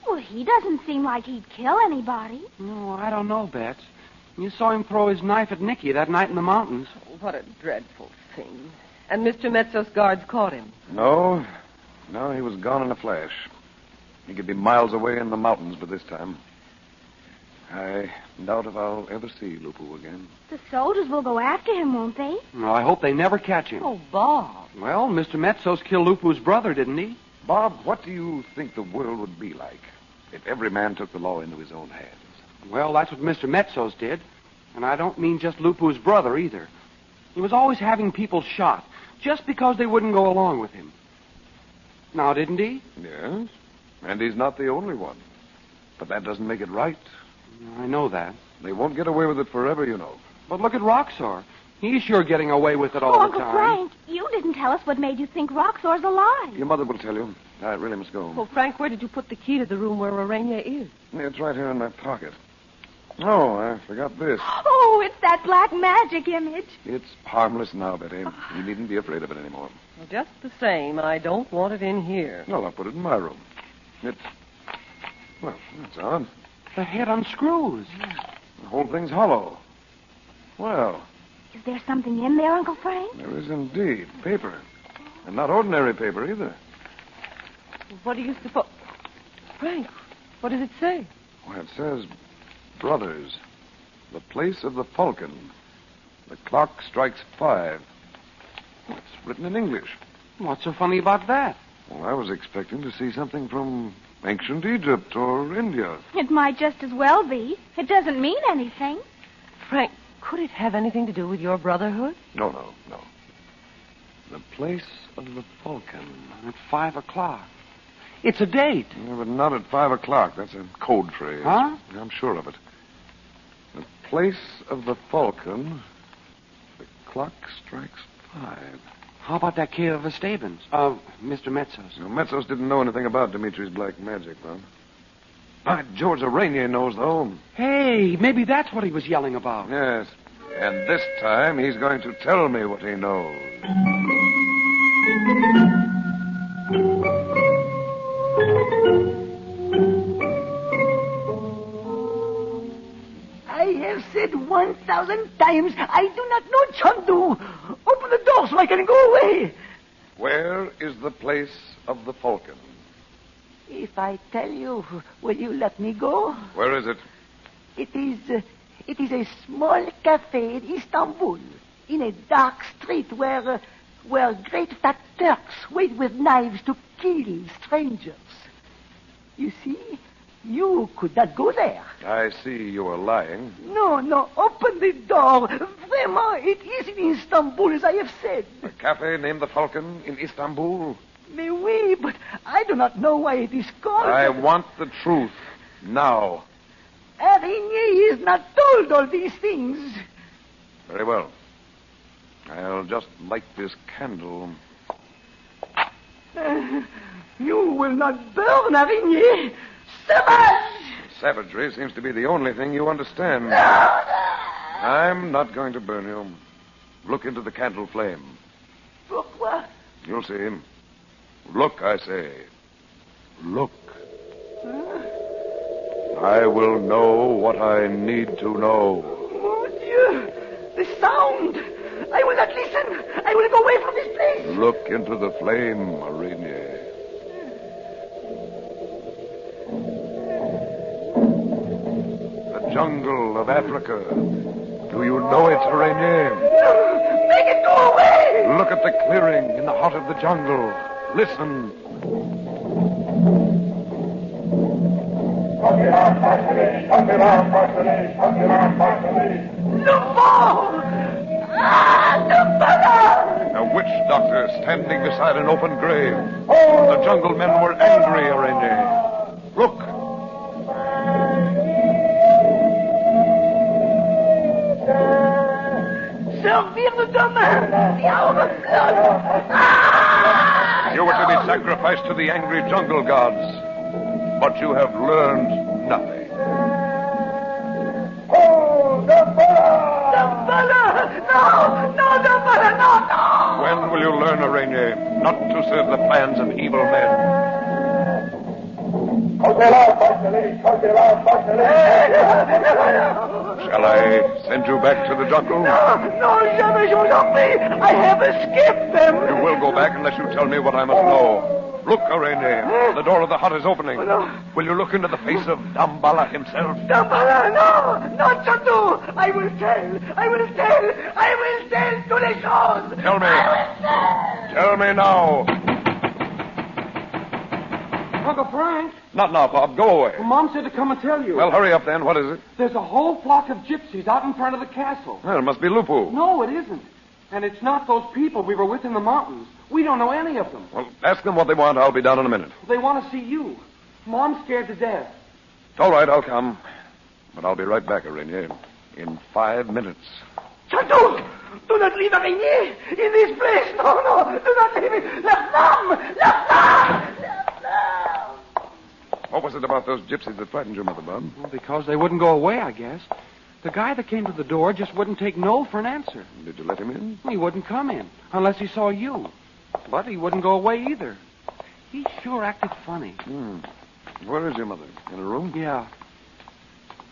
Well, he doesn't seem like he'd kill anybody. No, I don't know, Bets. You saw him throw his knife at Nicky that night in the mountains. What a dreadful thing. And Mr. Metsos' guards caught him. No, he was gone in a flash. He could be miles away in the mountains by this time. I doubt if I'll ever see Lupu again. The soldiers will go after him, won't they? Well, I hope they never catch him. Oh, Bob. Well, Mr. Metsos killed Lupu's brother, didn't he? Bob, what do you think the world would be like if every man took the law into his own hands? Well, that's what Mr. Metsos did. And I don't mean just Lupu's brother, either. He was always having people shot, just because they wouldn't go along with him. Now, didn't he? Yes, and he's not the only one. But that doesn't make it right. I know that. They won't get away with it forever, you know. But look at Roxor. He's sure getting away with it all the Uncle time. Frank, you didn't tell us what made you think Roxor's alive. Your mother will tell you. I really must go. Well, Frank, where did you put the key to the room where Araignée is? It's right here in my pocket. Oh, I forgot this. Oh, it's that black magic image. It's harmless now, Betty. You needn't be afraid of it anymore. Well, just the same, I don't want it in here. Well, I'll put it in my room. It's on. The head unscrews. The whole thing's hollow. Well, Is there something in there, Uncle Frank? there is indeed. Paper. And not ordinary paper, either. What do you suppose... Frank, what does it say? Why, it says, Brothers, the place of the falcon. The clock strikes 5. Well, it's written in English. What's so funny about that? Well, I was expecting to see something from ancient Egypt or India. It might just as well be. It doesn't mean anything. Frank, could it have anything to do with your brotherhood? No. The place of the falcon. At 5 o'clock. It's a date. Yeah, but not at 5 o'clock. That's a code phrase. Huh? I'm sure of it. The place of the falcon. The clock strikes 5. How about that cave of Estaben's? Mr. Metsos. Now, Metsos didn't know anything about Dimitri's black magic, Bob. By George, Arainier knows, though. Hey, maybe that's what he was yelling about. Yes. And this time he's going to tell me what he knows. I have said 1,000 times I do not know Chandu. Open the door so I can go away. Where is the place of the falcon? If I tell you, will you let me go? Where is it? It is a small cafe in Istanbul, in a dark street where great fat Turks wait with knives to kill strangers. You see, you could not go there. I see you are lying. No, open the door. Vraiment, it is in Istanbul, as I have said. A cafe named the Falcon in Istanbul? Mais oui, but I do not know why it is called. I want the truth. Now. Arainier is not told all these things. Very well. I'll just light this candle. You will not burn, Arainier. Savage! Savagery seems to be the only thing you understand. I'm not going to burn you. Look into the candle flame. Pourquoi? You'll see him. Look, I say. Look. I will know what I need to know. Mon Dieu! The sound! I will not listen! I will go away from this place! Look into the flame, Arainier. The jungle of Africa. Do you know it, Arainier? No! Make it go away! Look at the clearing in the heart of the jungle. Listen. A witch doctor standing beside an open grave. The jungle men were angry, Arainier. Look. Servir the demain, the hour of blood. You were to be sacrificed to the angry jungle gods. But you have learned nothing. Oh, the fella! No! When will you learn, Arainier, not to serve the plans of evil men? Shall I send you back to the jungle? No, jamais, je vous en prie. I have escaped them. You will go back unless you tell me what I must know. Look, Arainier. The door of the hut is opening. Will you look into the face of Damballa himself? Damballa, no, Chandu. I will tell to les choses. Tell me. Tell me now. Uncle Frank. Not now, Bob. Go away. Well, Mom said to come and tell you. Well, hurry up then. What is it? There's a whole flock of gypsies out in front of the castle. Well, it must be Lupu. No, it isn't. And it's not those people we were with in the mountains. We don't know any of them. Well, ask them what they want. I'll be down in a minute. They want to see you. Mom's scared to death. All right, I'll come. But I'll be right back, Arainier. In 5 minutes. Chandu! Do not leave Arainier in this place. No. Do not leave me. La femme! What was it about those gypsies that frightened your mother, Bob? Well, because they wouldn't go away, I guess. The guy that came to the door just wouldn't take no for an answer. Did you let him in? He wouldn't come in unless he saw you. But he wouldn't go away either. He sure acted funny. Where is your mother? In her room? Yeah.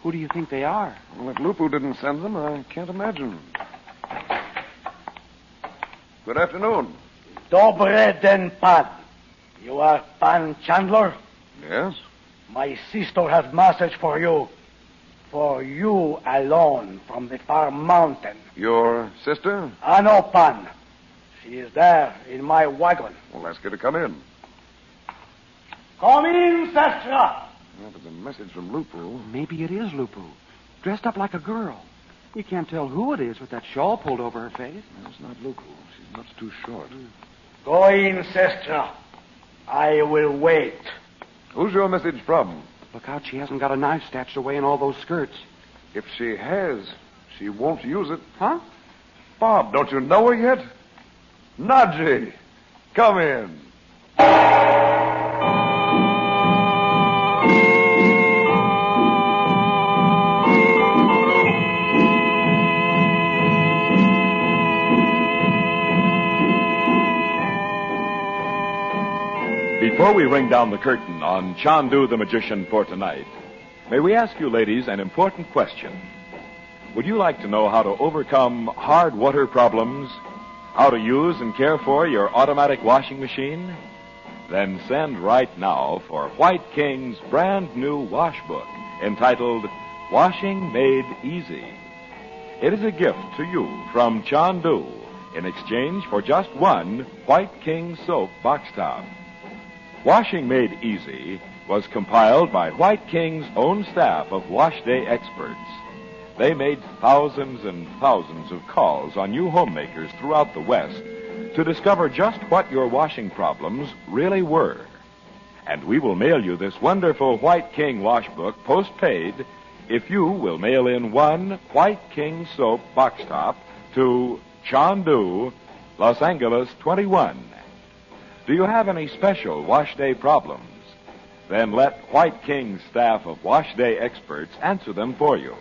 Who do you think they are? Well, if Lupu didn't send them, I can't imagine. Good afternoon. Dobre den pan. You are Pan Chandler? Yes. My sister has message for you. For you alone from the far mountain. Your sister? Anopan. She is there in my wagon. Well, ask her to come in. Come in, sister. That was a message from Lupu. Maybe it is Lupu. Dressed up like a girl. You can't tell who it is with that shawl pulled over her face. No, it's not Lupu. She's much too short. Go in, sister. I will wait. Who's your message from? Look out, she hasn't got a knife stashed away in all those skirts. If she has, she won't use it. Huh? Bob, don't you know her yet? Nadji, come in. Before we ring down the curtain on Chandu the Magician for tonight, may we ask you ladies an important question. Would you like to know how to overcome hard water problems? How to use and care for your automatic washing machine? Then send right now for White King's brand new wash book entitled Washing Made Easy. It is a gift to you from Chandu in exchange for just one White King soap box top. Washing Made Easy was compiled by White King's own staff of wash day experts. They made thousands and thousands of calls on you homemakers throughout the West to discover just what your washing problems really were. And we will mail you this wonderful White King wash book postpaid if you will mail in one White King soap box top to Chandu, Los Angeles 21. Do you have any special wash day problems? Then let White King's staff of wash day experts answer them for you.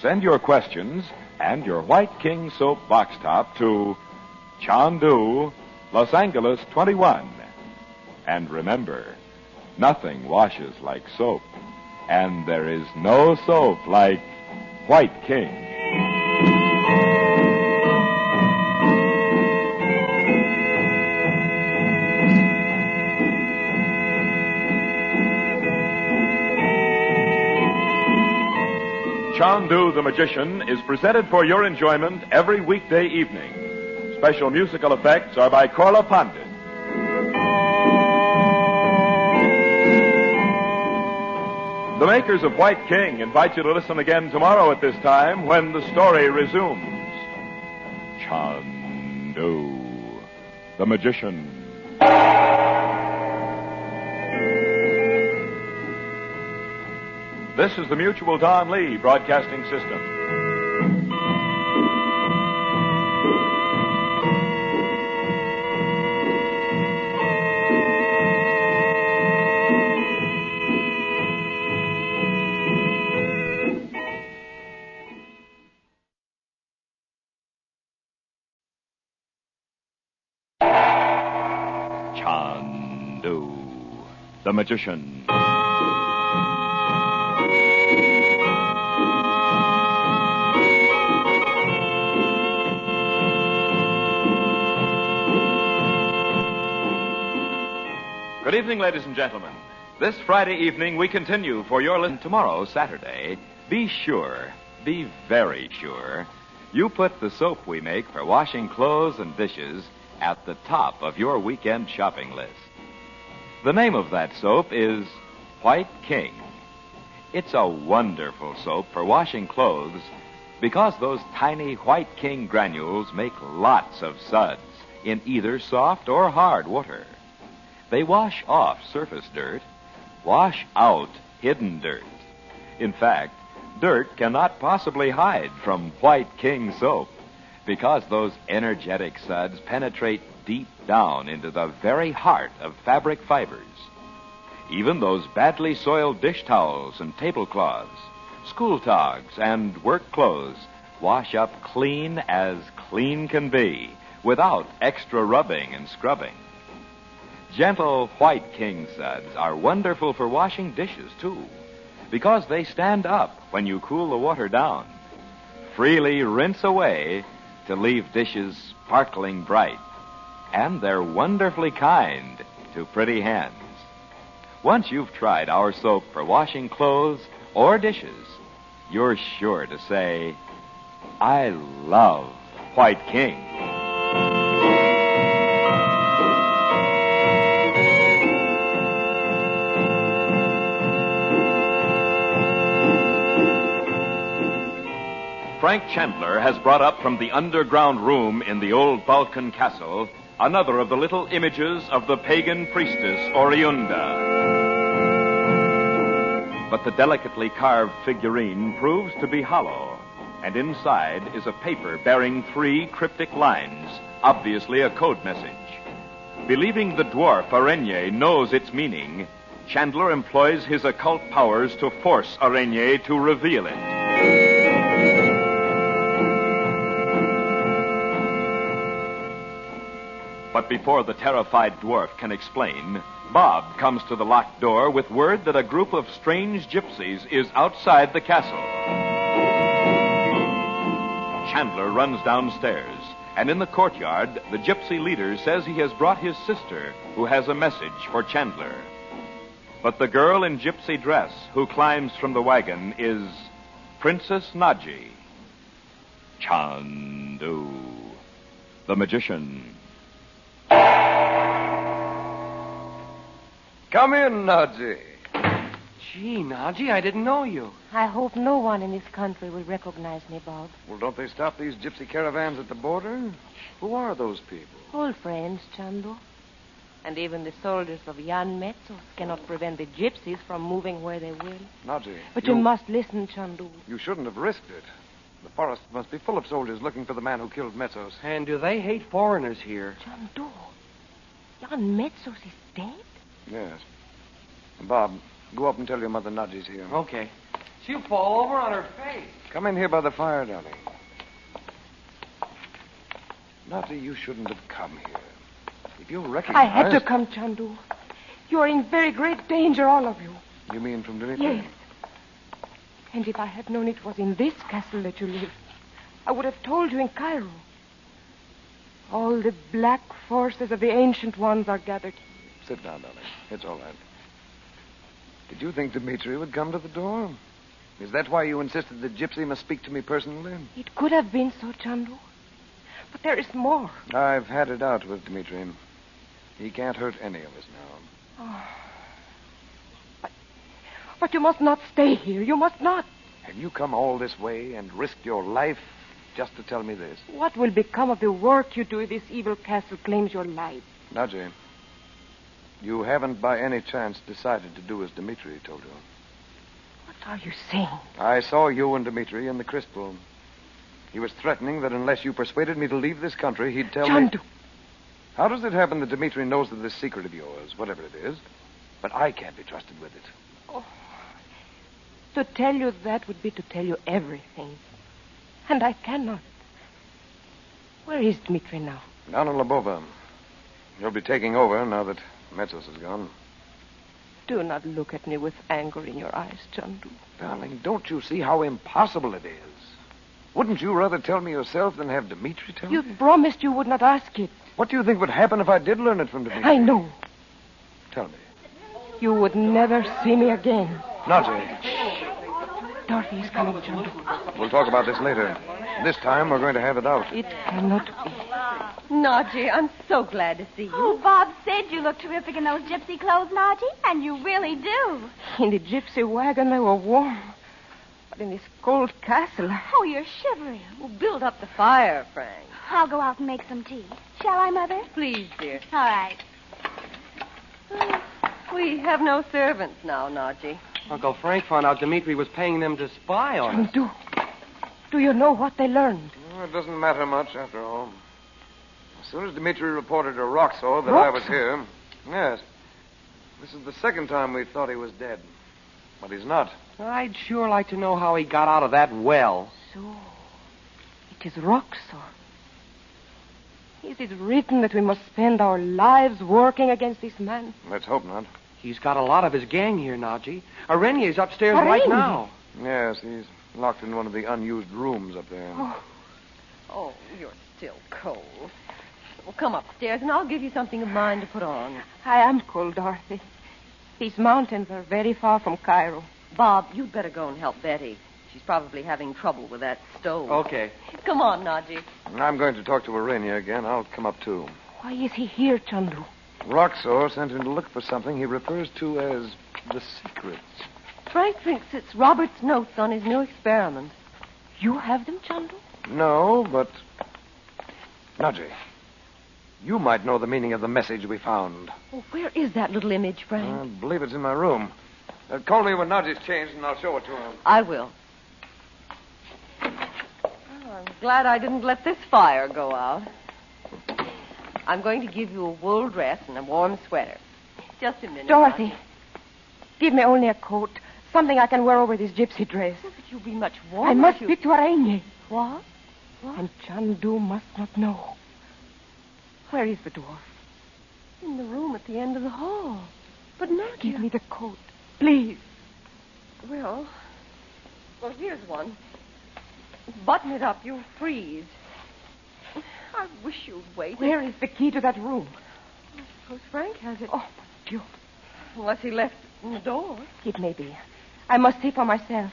Send your questions and your White King soap box top to Chandu, Los Angeles 21. And remember, nothing washes like soap, and there is no soap like White King. Chandu the Magician is presented for your enjoyment every weekday evening. Special musical effects are by Korla Pandit. The makers of White King invite you to listen again tomorrow at this time when the story resumes. Chandu the Magician. This is the Mutual Don Lee Broadcasting System. Chandu the Magician. Good evening, ladies and gentlemen. This Friday evening, we continue for your listen. Tomorrow, Saturday, be sure, be very sure, you put the soap we make for washing clothes and dishes at the top of your weekend shopping list. The name of that soap is White King. It's a wonderful soap for washing clothes because those tiny White King granules make lots of suds in either soft or hard water. They wash off surface dirt, wash out hidden dirt. In fact, dirt cannot possibly hide from White King soap because those energetic suds penetrate deep down into the very heart of fabric fibers. Even those badly soiled dish towels and tablecloths, school togs, and work clothes wash up clean as clean can be without extra rubbing and scrubbing. Gentle White King suds are wonderful for washing dishes, too, because they stand up when you cool the water down. Freely rinse away to leave dishes sparkling bright. And they're wonderfully kind to pretty hands. Once you've tried our soap for washing clothes or dishes, you're sure to say, I love White King. Frank Chandler has brought up from the underground room in the old Balkan castle another of the little images of the pagan priestess Oriunda. But the delicately carved figurine proves to be hollow, and inside is a paper bearing 3 cryptic lines, obviously a code message. Believing the dwarf Araignée knows its meaning, Chandler employs his occult powers to force Araignée to reveal it. But before the terrified dwarf can explain, Bob comes to the locked door with word that a group of strange gypsies is outside the castle. Chandler runs downstairs, and in the courtyard, the gypsy leader says he has brought his sister, who has a message for Chandler. But the girl in gypsy dress who climbs from the wagon is Princess Nadji. Chandu, the magician. Come in, Nadji. Gee, Nadji, I didn't know you. I hope no one in this country will recognize me, Bob. Well, don't they stop these gypsy caravans at the border? Who are those people? Old friends, Chandu. And even the soldiers of Jan Metsos cannot prevent the gypsies from moving where they will. Nadji. But you must listen, Chandu. You shouldn't have risked it. The forest must be full of soldiers looking for the man who killed Metsos. And do they hate foreigners here? Chandu, Jan Metsos is dead? Yes. Bob, go up and tell your mother Nadji's here. Okay. She'll fall over on her face. Come in here by the fire, darling. Nadji, you shouldn't have come here. If you recognize... I had to come, Chandu. You are in very great danger, all of you. You mean from Dimitri? Yes. And if I had known it was in this castle that you lived, I would have told you in Cairo. All the black forces of the Ancient Ones are gathered. Sit down, darling. It's all right. Did you think Dimitri would come to the door? Is that why you insisted that Gypsy must speak to me personally? It could have been so, Chandu. But there is more. I've had it out with Dimitri. He can't hurt any of us now. Oh. But you must not stay here. You must not. Have you come all this way and risked your life just to tell me this? What will become of the work you do if this evil castle claims your life? Nadji, you haven't by any chance decided to do as Dimitri told you. What are you saying? I saw you and Dimitri in the crystal. He was threatening that unless you persuaded me to leave this country, he'd tell Chandu. me... How does it happen that Dimitri knows of this secret of yours, whatever it is, but I can't be trusted with it? Oh. To tell you that would be to tell you everything. And I cannot. Where is Dimitri now? Down in Lubova. He'll be taking over now that Metsos is gone. Do not look at me with anger in your eyes, Chandu. Darling, don't you see how impossible it is? Wouldn't you rather tell me yourself than have Dimitri tell You me? promised you would not ask it. What do you think would happen if I did learn it from Dimitri? I know. Tell me. You would never see me again. Nadji. Dorothy is coming, Chandu. We'll talk about this later. This time we're going to have it out. It cannot be. Nadji, I'm so glad to see you. Oh, Bob said you look terrific in those gypsy clothes, Nadji, and you really do. In the gypsy wagon, they were warm. But in this cold castle... Oh, you're shivering. Well, build up the fire, Frank. I'll go out and make some tea. Shall I, Mother? Please, dear. All right. We have no servants now, Nadji. Uncle Frank found out Dimitri was paying them to spy on us. Do you know what they learned? Well, it doesn't matter much, after all. As soon as Dimitri reported to Roxo that I was here... Yes. This is the second time we thought he was dead. But he's not. I'd sure like to know how he got out of that well. So, it is Roxo. Is it written that we must spend our lives working against this man? Let's hope not. He's got a lot of his gang here, Nadji. Araignée upstairs right now. Yes, he's locked in one of the unused rooms up there. Oh, you're still cold. Well, come upstairs, and I'll give you something of mine to put on. I am cold, Dorothy. These mountains are very far from Cairo. Bob, you'd better go and help Betty. She's probably having trouble with that stove. Okay. Come on, Nadji. I'm going to talk to Arania again. I'll come up too. Why is he here, Chandu? Roxor sent him to look for something he refers to as the secrets. Frank thinks it's Robert's notes on his new experiment. You have them, Chandu? No, but... Nadji, you might know the meaning of the message we found. Oh, where is that little image, Frank? I believe it's in my room. Call me when Nadji's changed, and I'll show it to him. I will. Oh, I'm glad I didn't let this fire go out. I'm going to give you a wool dress and a warm sweater. Just a minute. Dorothy, give me only a coat. Something I can wear over this gypsy dress. But you'll be much warmer. I must speak to Aranya. What? And Chandu must not know. Where is the dwarf? In the room at the end of the hall. But not Give me the coat, please. Well, here's one. Button it up. You'll freeze. I wish you'd wait. Where is the key to that room? I suppose Frank has it. Oh, Dieu. Unless he left it in the door. It may be. I must see for myself.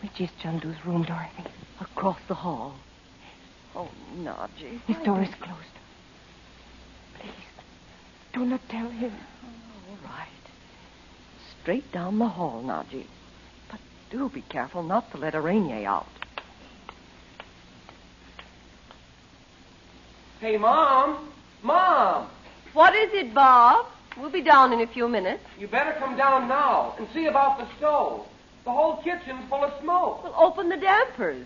Which is Chandu's room, Dorothy? Across the hall. Oh, Nadji. His door is closed. Please, do not tell him. All right. Straight down the hall, Nadji. But do be careful not to let Aranya out. Hey, Mom! Mom! What is it, Bob? We'll be down in a few minutes. You better come down now and see about the stove. The whole kitchen's full of smoke. Well, open the dampers.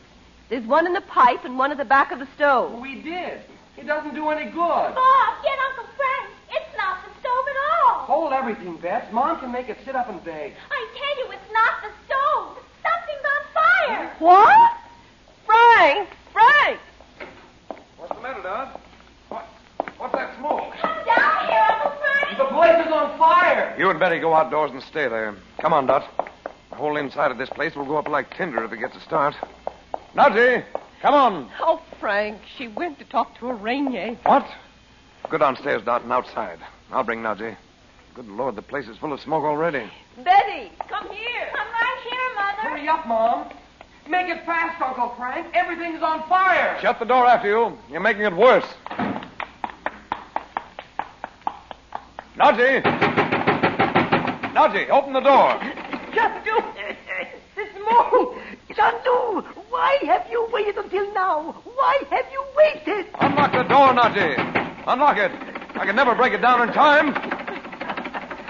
There's one in the pipe and one at the back of the stove. We did. It doesn't do any good. Bob, get Uncle Frank. It's not the stove at all. Hold everything, Beth. Mom can make it sit up and beg. I tell you, it's not the stove. Something's on fire. What? Frank! Frank! What's the matter, Dad? What's that smoke? Come down here, Uncle Frank. The place is on fire. You and Betty go outdoors and stay there. Come on, Dot. The whole inside of this place will go up like tinder if it gets a start. Nadji, come on. Oh, Frank, she went to talk to Aranya. What? Go downstairs, Dot, and outside. I'll bring Nadji. Good Lord, the place is full of smoke already. Betty, come here. I'm right here, Mother. Hurry up, Mom. Make it fast, Uncle Frank. Everything's on fire. Shut the door after you. You're making it worse. Nadji! Nadji, open the door. Chandu! The smoke! Chandu! Why have you waited until now? Why have you waited? Unlock the door, Nadji. Unlock it. I can never break it down in time.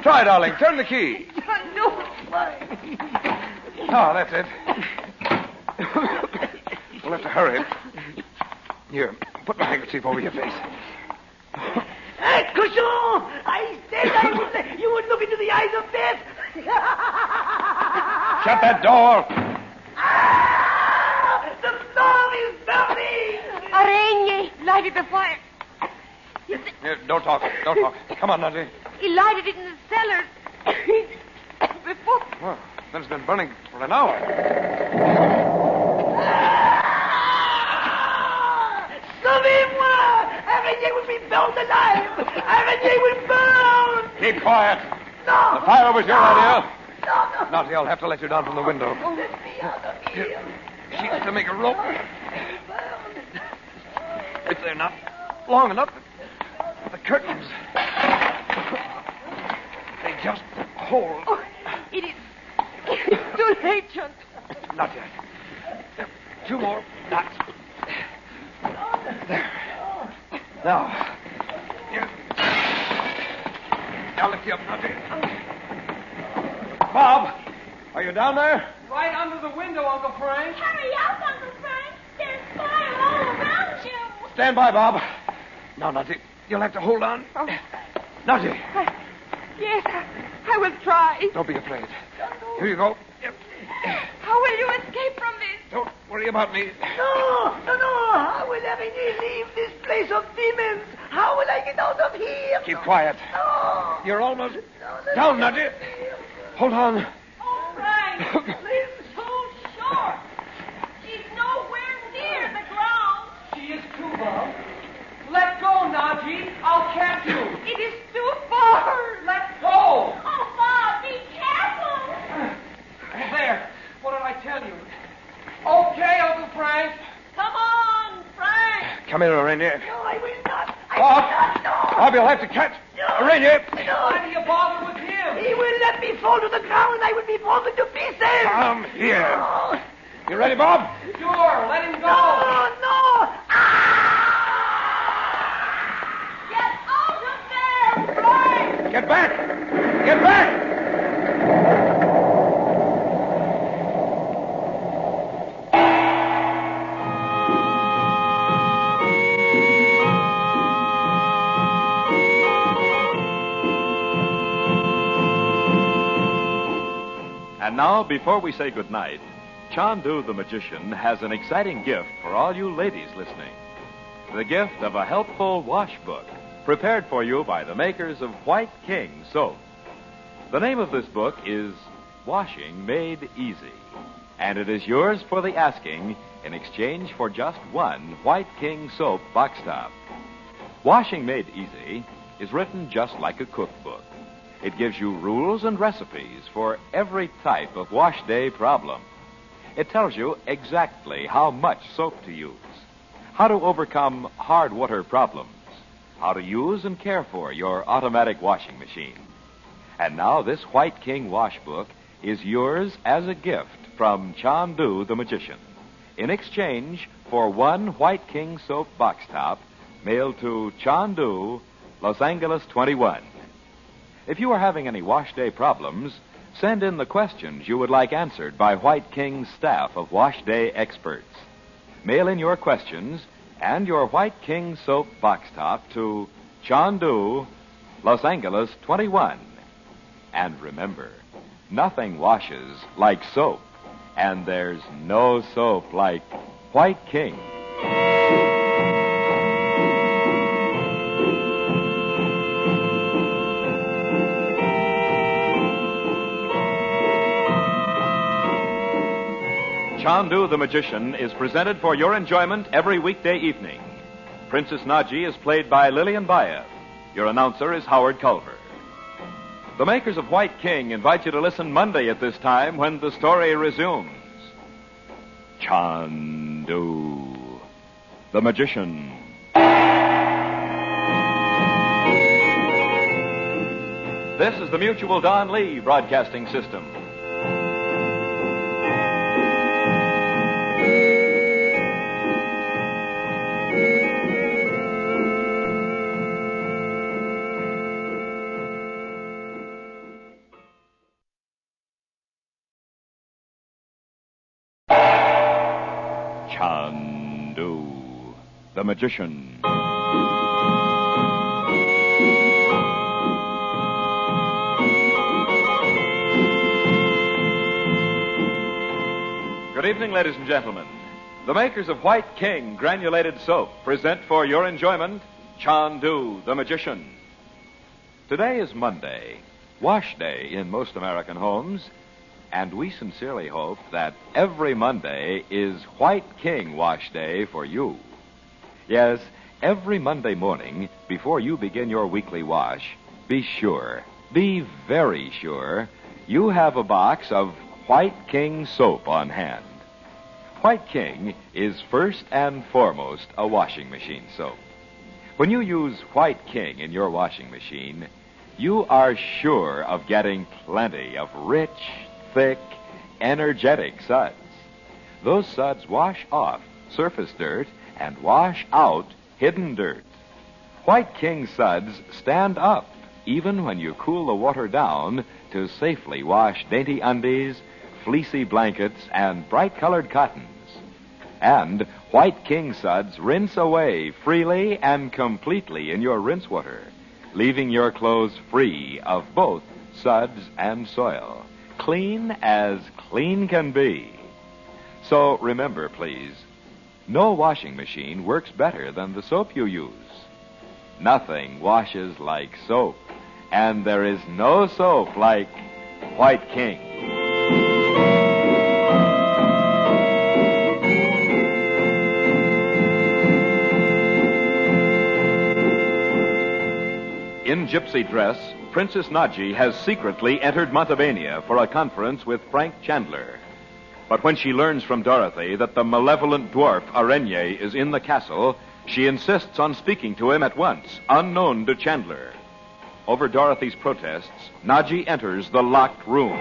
Try, darling. Turn the key. Chandu! Why? Ah, that's it. We'll have to hurry. Here, put my handkerchief over your face. Cochon! I said you would look into the eyes of death. Shut that door. The stove is burning! Aranya lighted the fire. Here, don't talk. Don't talk. Come on, Nadji. He lighted it in the cellar. Before... Well, then it's been burning for an hour. Sauvez-moi! Aranya will be burned alive! Aranya will burn! Keep quiet. No! The fire was your idea. No! Nadji, I'll have to let you down from the window. Let me out of here. She has to make a rope. If they're not long enough, the curtains, they just hold. Oh, it is too late, John. Not yet. 2 more knots. There. Now. Here. I'll lift you up, Nadji. Bob, are you down there? Right under the window, Uncle Frank. Hurry up, Uncle Frank. There's fire all around you. Stand by, Bob. Now, Nadji, you'll have to hold on. Oh. Nadji, Yes, I will try. don't be afraid. Here you go. How will you escape from this? Don't worry about me. No! How will Aranya leave this place of demons? How will I get out of here? Keep quiet. No! You're almost down, Nadji. Hold on. Oh, Frank, it's so short. She's nowhere near the ground. She is too, Bob. Let go, Nadji. I'll catch you. It Come here, Rainier. No, I will not. Bob, you'll have to catch. Rainier. Why do you bother with him? He will let me fall to the ground. I will be broken to pieces. Come here. You ready, Bob? Sure, let him go. No. Get out of there, Frank! Get back! Get back! And now, before we say goodnight, Chandu the Magician has an exciting gift for all you ladies listening. The gift of a helpful wash book prepared for you by the makers of White King soap. The name of this book is Washing Made Easy, and it is yours for the asking in exchange for just one White King soap box top. Washing Made Easy is written just like a cookbook. It gives you rules and recipes for every type of wash day problem. It tells you exactly how much soap to use, how to overcome hard water problems, how to use and care for your automatic washing machine. And now this White King wash book is yours as a gift from Chandu the Magician, in exchange for one White King soap box top mailed to Chandu, Los Angeles 21. If you are having any wash day problems, send in the questions you would like answered by White King's staff of wash day experts. Mail in your questions and your White King soap box top to Chandu, Los Angeles 21. And remember, nothing washes like soap, and there's no soap like White King. Chandu the Magician is presented for your enjoyment every weekday evening. Princess Nadji is played by Lillian Baev. Your announcer is Howard Culver. The makers of White King invite you to listen Monday at this time when the story resumes. Chandu the Magician. This is the Mutual Don Lee Broadcasting System. Chandu the Magician. Good evening, ladies and gentlemen. The makers of White King granulated soap present for your enjoyment Chandu the Magician. Today is Monday, wash day in most American homes, and we sincerely hope that every Monday is White King wash day for you. Yes, every Monday morning, before you begin your weekly wash, be very sure, you have a box of White King soap on hand. White King is first and foremost a washing machine soap. When you use White King in your washing machine, you are sure of getting plenty of rich, thick, energetic suds. Those suds wash off surface dirt and wash out hidden dirt. White King suds stand up even when you cool the water down to safely wash dainty undies, fleecy blankets, and bright-colored cottons. And White King suds rinse away freely and completely in your rinse water, leaving your clothes free of both suds and soil, clean as clean can be. So remember, please, no washing machine works better than the soap you use. Nothing washes like soap, and there is no soap like White King. In gypsy dress, Princess Nadji has secretly entered Montebania for a conference with Frank Chandler. But when she learns from Dorothy that the malevolent dwarf Araignée is in the castle, She insists on speaking to him at once, unknown to Chandler. Over Dorothy's protests, Nadji enters the locked room.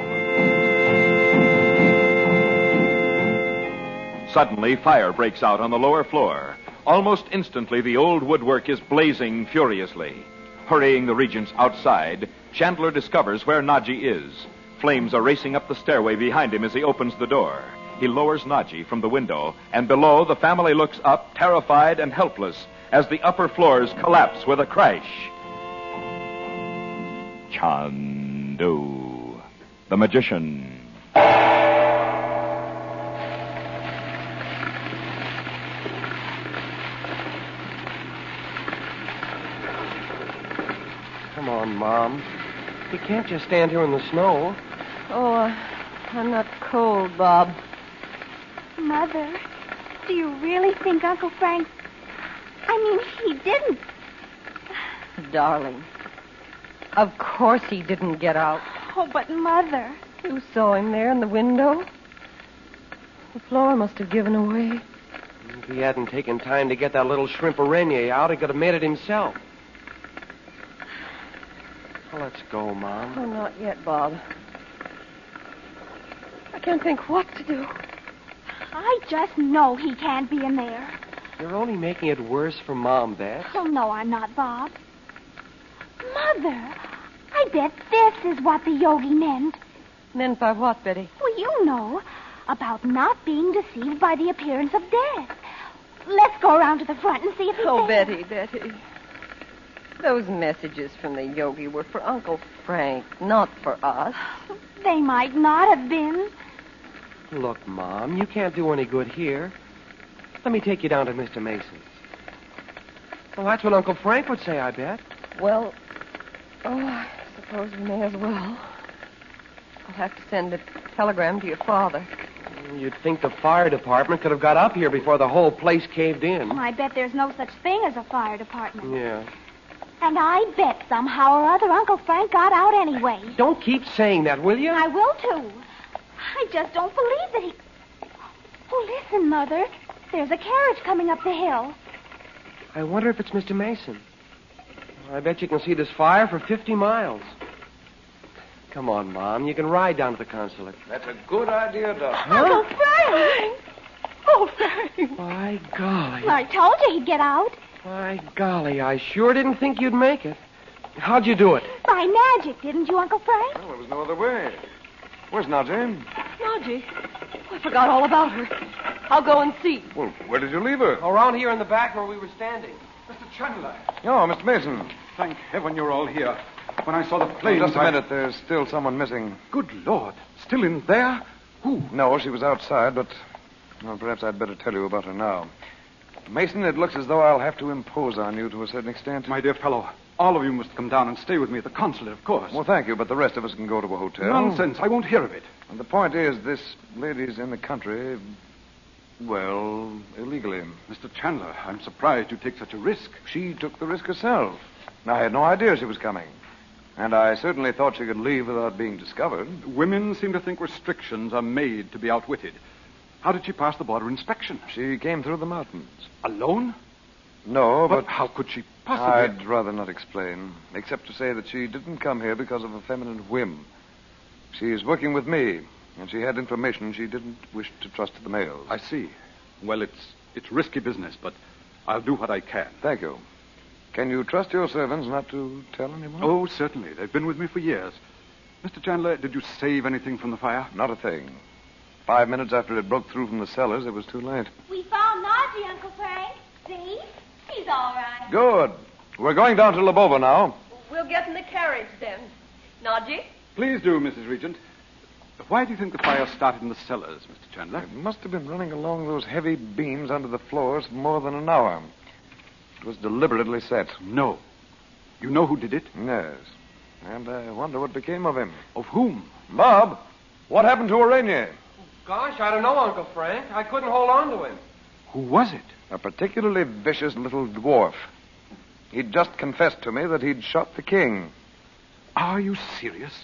Suddenly, fire breaks out on the lower floor. Almost instantly, the old woodwork is blazing furiously. Hurrying the regents outside, Chandler discovers where Nadji is. Flames are racing up the stairway behind him as he opens the door. He lowers Nadji from the window, and below, the family looks up, terrified and helpless, as the upper floors collapse with a crash. Chandu, the magician. Come on, Mom. You can't just stand here in the snow. Oh, I'm not cold, Bob. Mother, do you really think Uncle Frank... he didn't. Darling, of course he didn't get out. Oh, but Mother... You saw him there in the window. The floor must have given away. If he hadn't taken time to get that little shrimp araignée out, he could have made it himself. Well, let's go, Mom. Oh, not yet, Bob. I can't think what to do. I just know he can't be in there. You're only making it worse for Mom, Beth. Oh, no, I'm not, Bob. Mother, I bet this is what the yogi meant. Meant by what, Betty? Well, you know, about not being deceived by the appearance of death. Let's go around to the front and see if he's Oh, there. Betty. Those messages from the yogi were for Uncle Frank, not for us. They might not have been. Look, Mom, you can't do any good here. Let me take you down to Mr. Mason's. Well, that's what Uncle Frank would say, I bet. Well, I suppose we may as well. I'll have to send a telegram to your father. You'd think the fire department could have got up here before the whole place caved in. I bet there's no such thing as a fire department. Yeah. And I bet somehow or other Uncle Frank got out anyway. Don't keep saying that, will you? I will, too. I just don't believe that he... Oh, listen, Mother. There's a carriage coming up the hill. I wonder if it's Mr. Mason. I bet you can see this fire for 50 miles. Come on, Mom. You can ride down to the consulate. That's a good idea, Doc. Uncle Frank! Oh, Frank. By golly. I told you he'd get out. By golly, I sure didn't think you'd make it. How'd you do it? By magic, didn't you, Uncle Frank? Well, there was no other way. Where's Nadji? Nadji? I forgot all about her. I'll go and see. Well, where did you leave her? Around here in the back where we were standing. Mr. Chandler. Oh, Mr. Mason. Thank heaven you're all here. When I saw the plane... Just a minute. There's still someone missing. Good Lord. Still in there? Who? No, she was outside, but... Well, perhaps I'd better tell you about her now. Mason, it looks as though I'll have to impose on you to a certain extent. My dear fellow, all of you must come down and stay with me at the consulate, of course. Well, thank you, but the rest of us can go to a hotel. Nonsense. I won't hear of it. And the point is, this lady's in the country, well, illegally. Mr. Chandler, I'm surprised you take such a risk. She took the risk herself. I had no idea she was coming. And I certainly thought she could leave without being discovered. Women seem to think restrictions are made to be outwitted. How did she pass the border inspection? She came through the mountains. Alone? No, but how could she possibly... I'd rather not explain, except to say that she didn't come here because of a feminine whim. She is working with me, and she had information she didn't wish to trust to the males. I see. Well, it's risky business, but I'll do what I can. Thank you. Can you trust your servants not to tell anyone? Oh, certainly. They've been with me for years. Mr. Chandler, did you save anything from the fire? Not a thing. 5 minutes after it broke through from the cellars, it was too late. We found Nadji, Uncle Frank. See? He's all right. Good. We're going down to Lubova now. We'll get in the carriage then. Nadji? Please do, Mrs. Regent. Why do you think the fire started in the cellars, Mr. Chandler? It must have been running along those heavy beams under the floors for more than an hour. It was deliberately set. No. You know who did it? Yes. And I wonder what became of him. Of whom? Bob, what happened to Araigné? Gosh, I don't know, Uncle Frank. I couldn't hold on to him. Who was it? A particularly vicious little dwarf. He'd just confessed to me that he'd shot the king. Are you serious?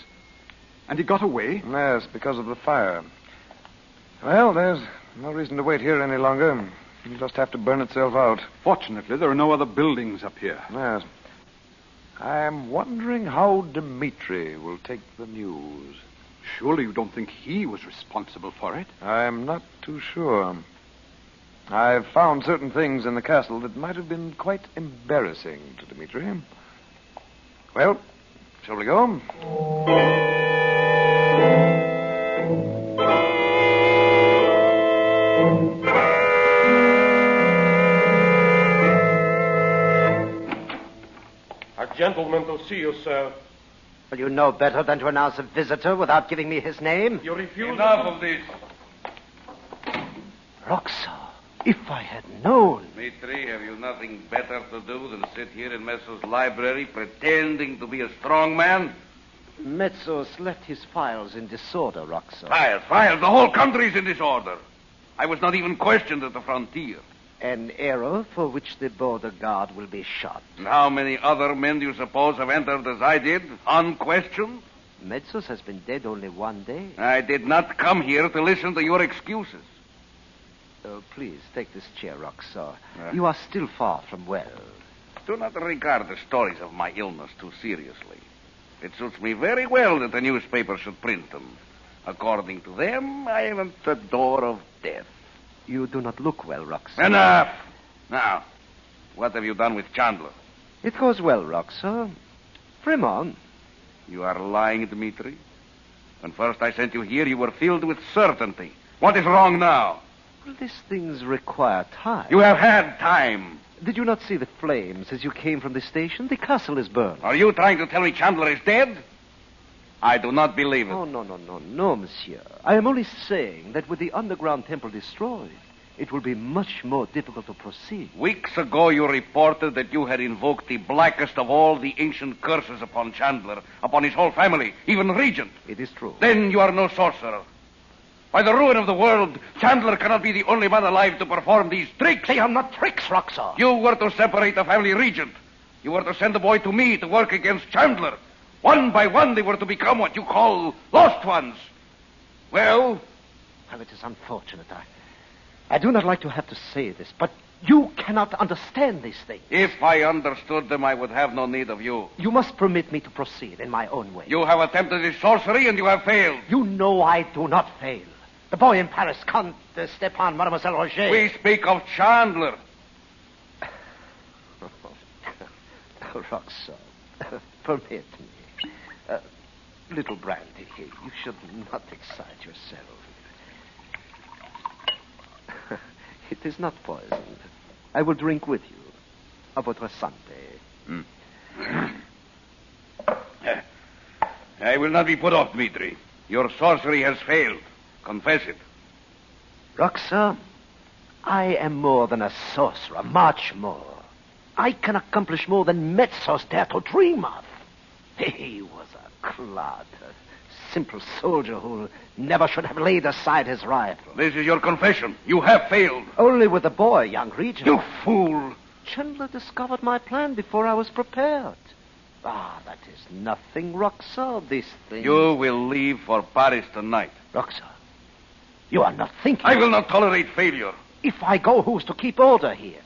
And he got away? Yes, because of the fire. Well, there's no reason to wait here any longer. It'll just have to burn itself out. Fortunately, there are no other buildings up here. Yes. I'm wondering how Dimitri will take the news. Surely you don't think he was responsible for it? I'm not too sure. I've found certain things in the castle that might have been quite embarrassing to Dimitri. Well, shall we go? A gentleman to see you, sir. Well, you know better than to announce a visitor without giving me his name. You refuse. Enough of this. Roxa, if I had known. Dimitri, have you nothing better to do than sit here in Metsos' library pretending to be a strong man? Metsos left his files in disorder, Roxa. Files. The whole country's in disorder. I was not even questioned at the frontier. An error for which the border guard will be shot. And how many other men do you suppose have entered as I did, unquestioned? Metsos has been dead only one day. I did not come here to listen to your excuses. Please, take this chair, Roxa. You are still far from well. Do not regard the stories of my illness too seriously. It suits me very well that the newspapers should print them. According to them, I am at the door of death. You do not look well, Roxa. Enough! Now, what have you done with Chandler? It goes well, Roxa. Bring on. You are lying, Dimitri. When first I sent you here, you were filled with certainty. What is wrong now? Well, these things require time. You have had time. Did you not see the flames as you came from the station? The castle is burned. Are you trying to tell me Chandler is dead? I do not believe it. Oh, no, monsieur. I am only saying that with the underground temple destroyed, it will be much more difficult to proceed. Weeks ago, you reported that you had invoked the blackest of all the ancient curses upon Chandler, upon his whole family, even Regent. It is true. Then you are no sorcerer. By the ruin of the world, Chandler cannot be the only man alive to perform these tricks. They are not tricks, Roxa. You were to separate the family Regent. You were to send the boy to me to work against Chandler. One by one, they were to become what you call lost ones. Well, it is unfortunate. I do not like to have to say this, but you cannot understand these things. If I understood them, I would have no need of you. You must permit me to proceed in my own way. You have attempted this sorcery, and you have failed. You know I do not fail. The boy in Paris, Count Stepan, Mademoiselle Roger. We speak of Chandler. Roxa, permit me. Little brandy. You should not excite yourself. It is not poisoned. I will drink with you. A votre santé. I will not be put off, Dimitri. Your sorcery has failed. Confess it. Roxa, I am more than a sorcerer, much more. I can accomplish more than Metsos dare to dream of. He was a clod, a simple soldier who never should have laid aside his rifle. This is your confession. You have failed. Only with the boy, young Regent. You fool. Chandler discovered my plan before I was prepared. That is nothing, Roxa, this thing. You will leave for Paris tonight. Roxa, you are not thinking. I will not tolerate failure. If I go, who's to keep order here?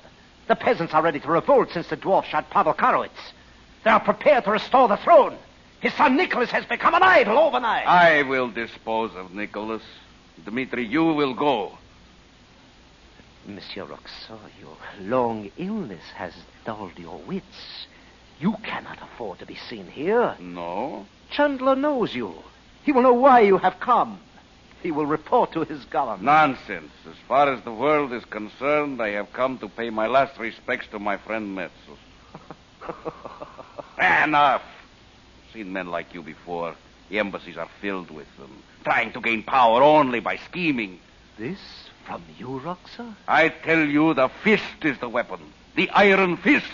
The peasants are ready to revolt since the dwarf shot Pavel Karowitz. They are prepared to restore the throne. His son Nicholas has become an idol overnight. I will dispose of Nicholas. Dimitri, you will go. Monsieur Roxa, your long illness has dulled your wits. You cannot afford to be seen here. No? Chandler knows you. He will know why you have come. He will report to his government. Nonsense. As far as the world is concerned, I have come to pay my last respects to my friend Metsos. Enough. Seen men like you before. The embassies are filled with them, trying to gain power only by scheming. This from you, Roxa? I tell you, the fist is the weapon. The iron fist.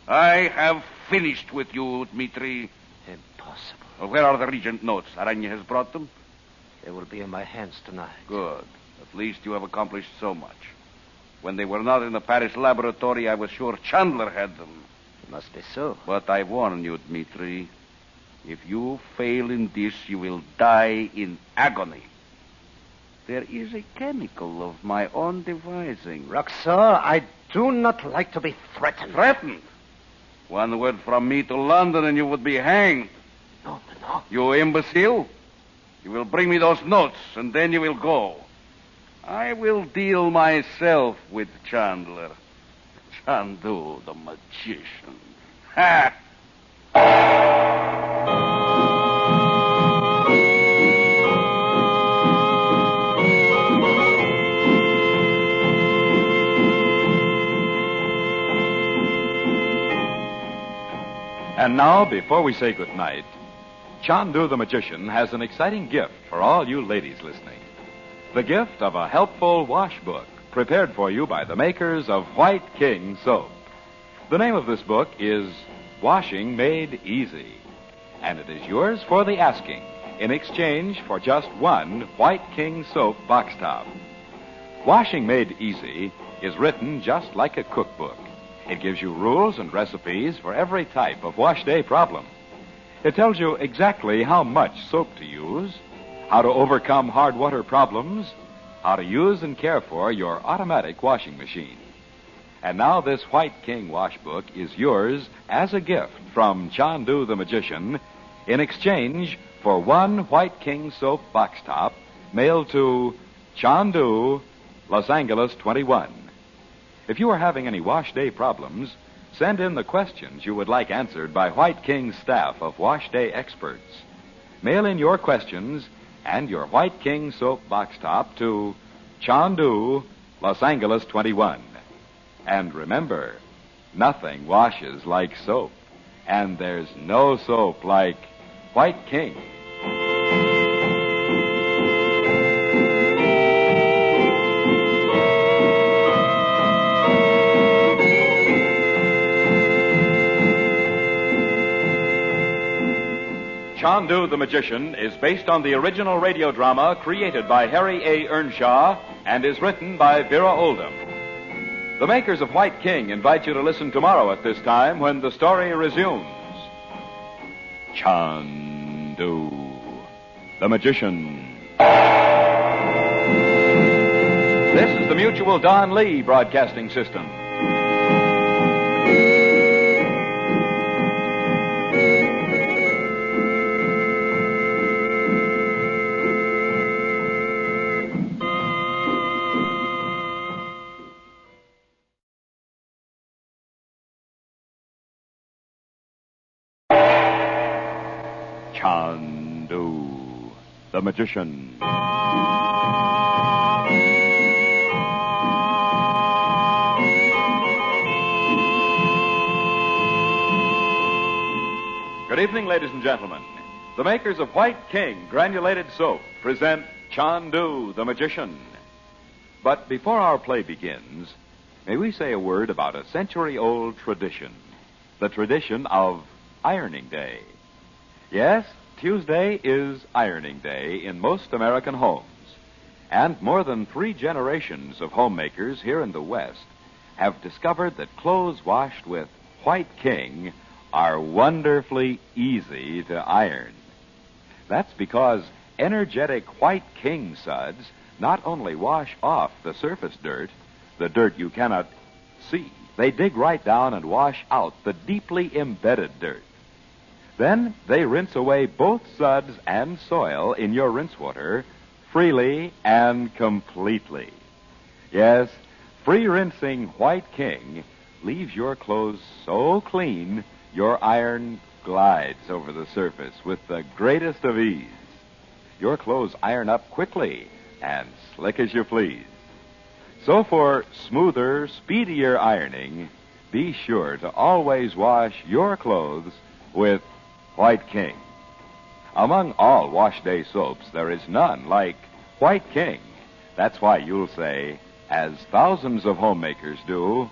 I have finished with you, Dimitri. Impossible. Well, where are the Regent notes? Aranya has brought them? They will be in my hands tonight. Good. At least you have accomplished so much. When they were not in the Paris laboratory, I was sure Chandler had them. It must be so. But I warn you, Dimitri. If you fail in this, you will die in agony. There is a chemical of my own devising. Look, sir, I do not like to be threatened. Threatened? One word from me to London and you would be hanged. No. You imbecile. You will bring me those notes, and then you will go. I will deal myself with Chandler. Chandu, the magician. Ha! And now, before we say goodnight, Chandu the magician has an exciting gift for all you ladies listening. The gift of a helpful wash book prepared for you by the makers of White King soap. The name of this book is Washing Made Easy, and it is yours for the asking in exchange for just one White King soap box top. Washing Made Easy is written just like a cookbook. It gives you rules and recipes for every type of wash day problem. It tells you exactly how much soap to use, how to overcome hard water problems, how to use and care for your automatic washing machine. And now this White King wash book is yours as a gift from Chandu the magician in exchange for one White King soap box top mailed to Chandu, Los Angeles 21. If you are having any wash day problems, send in the questions you would like answered by White King's staff of wash day experts. Mail in your questions and your White King soap box top to Chandu, Los Angeles 21. And remember, nothing washes like soap, and there's no soap like White King. Chandu the Magician is based on the original radio drama created by Harry A. Earnshaw and is written by Vera Oldham. The makers of White King invite you to listen tomorrow at this time when the story resumes. Chandu the Magician. This is the Mutual Don Lee Broadcasting System. Chandu the Magician. Good evening, ladies and gentlemen. The makers of White King granulated soap present Chandu the Magician. But before our play begins, may we say a word about a century-old tradition, the tradition of Ironing Day. Yes, Tuesday is Ironing Day in most American homes. And more than 3 generations of homemakers here in the West have discovered that clothes washed with White King are wonderfully easy to iron. That's because energetic White King suds not only wash off the surface dirt, the dirt you cannot see, they dig right down and wash out the deeply embedded dirt. Then they rinse away both suds and soil in your rinse water freely and completely. Yes, free rinsing White King leaves your clothes so clean your iron glides over the surface with the greatest of ease. Your clothes iron up quickly and slick as you please. So for smoother, speedier ironing, be sure to always wash your clothes with White King. Among all wash day soaps, there is none like White King. That's why you'll say, as thousands of homemakers do,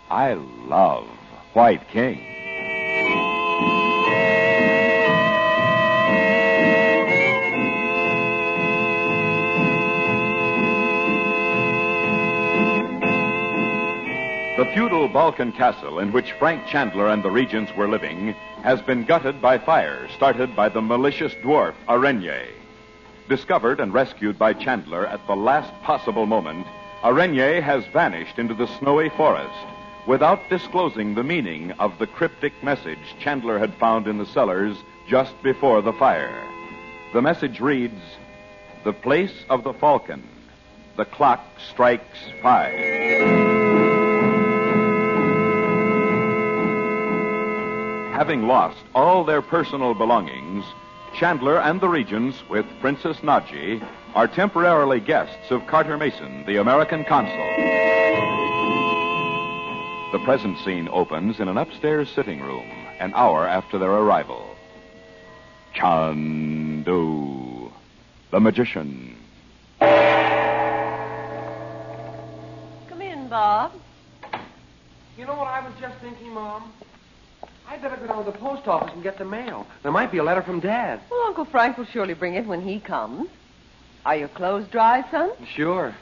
I love White King. The feudal Balkan castle in which Frank Chandler and the regents were living has been gutted by fire started by the malicious dwarf Arenye. Discovered and rescued by Chandler at the last possible moment, Araignée has vanished into the snowy forest without disclosing the meaning of the cryptic message Chandler had found in the cellars just before the fire. The message reads, "The place of the falcon. The clock strikes 5. Having lost all their personal belongings, Chandler and the Regents, with Princess Nadji, are temporarily guests of Carter Mason, the American consul. The present scene opens in an upstairs sitting room, an hour after their arrival. Chandu, the magician. Come in, Bob. You know what I was just thinking, Mom? I'd better go down to the post office and get the mail. There might be a letter from Dad. Well, Uncle Frank will surely bring it when he comes. Are your clothes dry, son? Sure.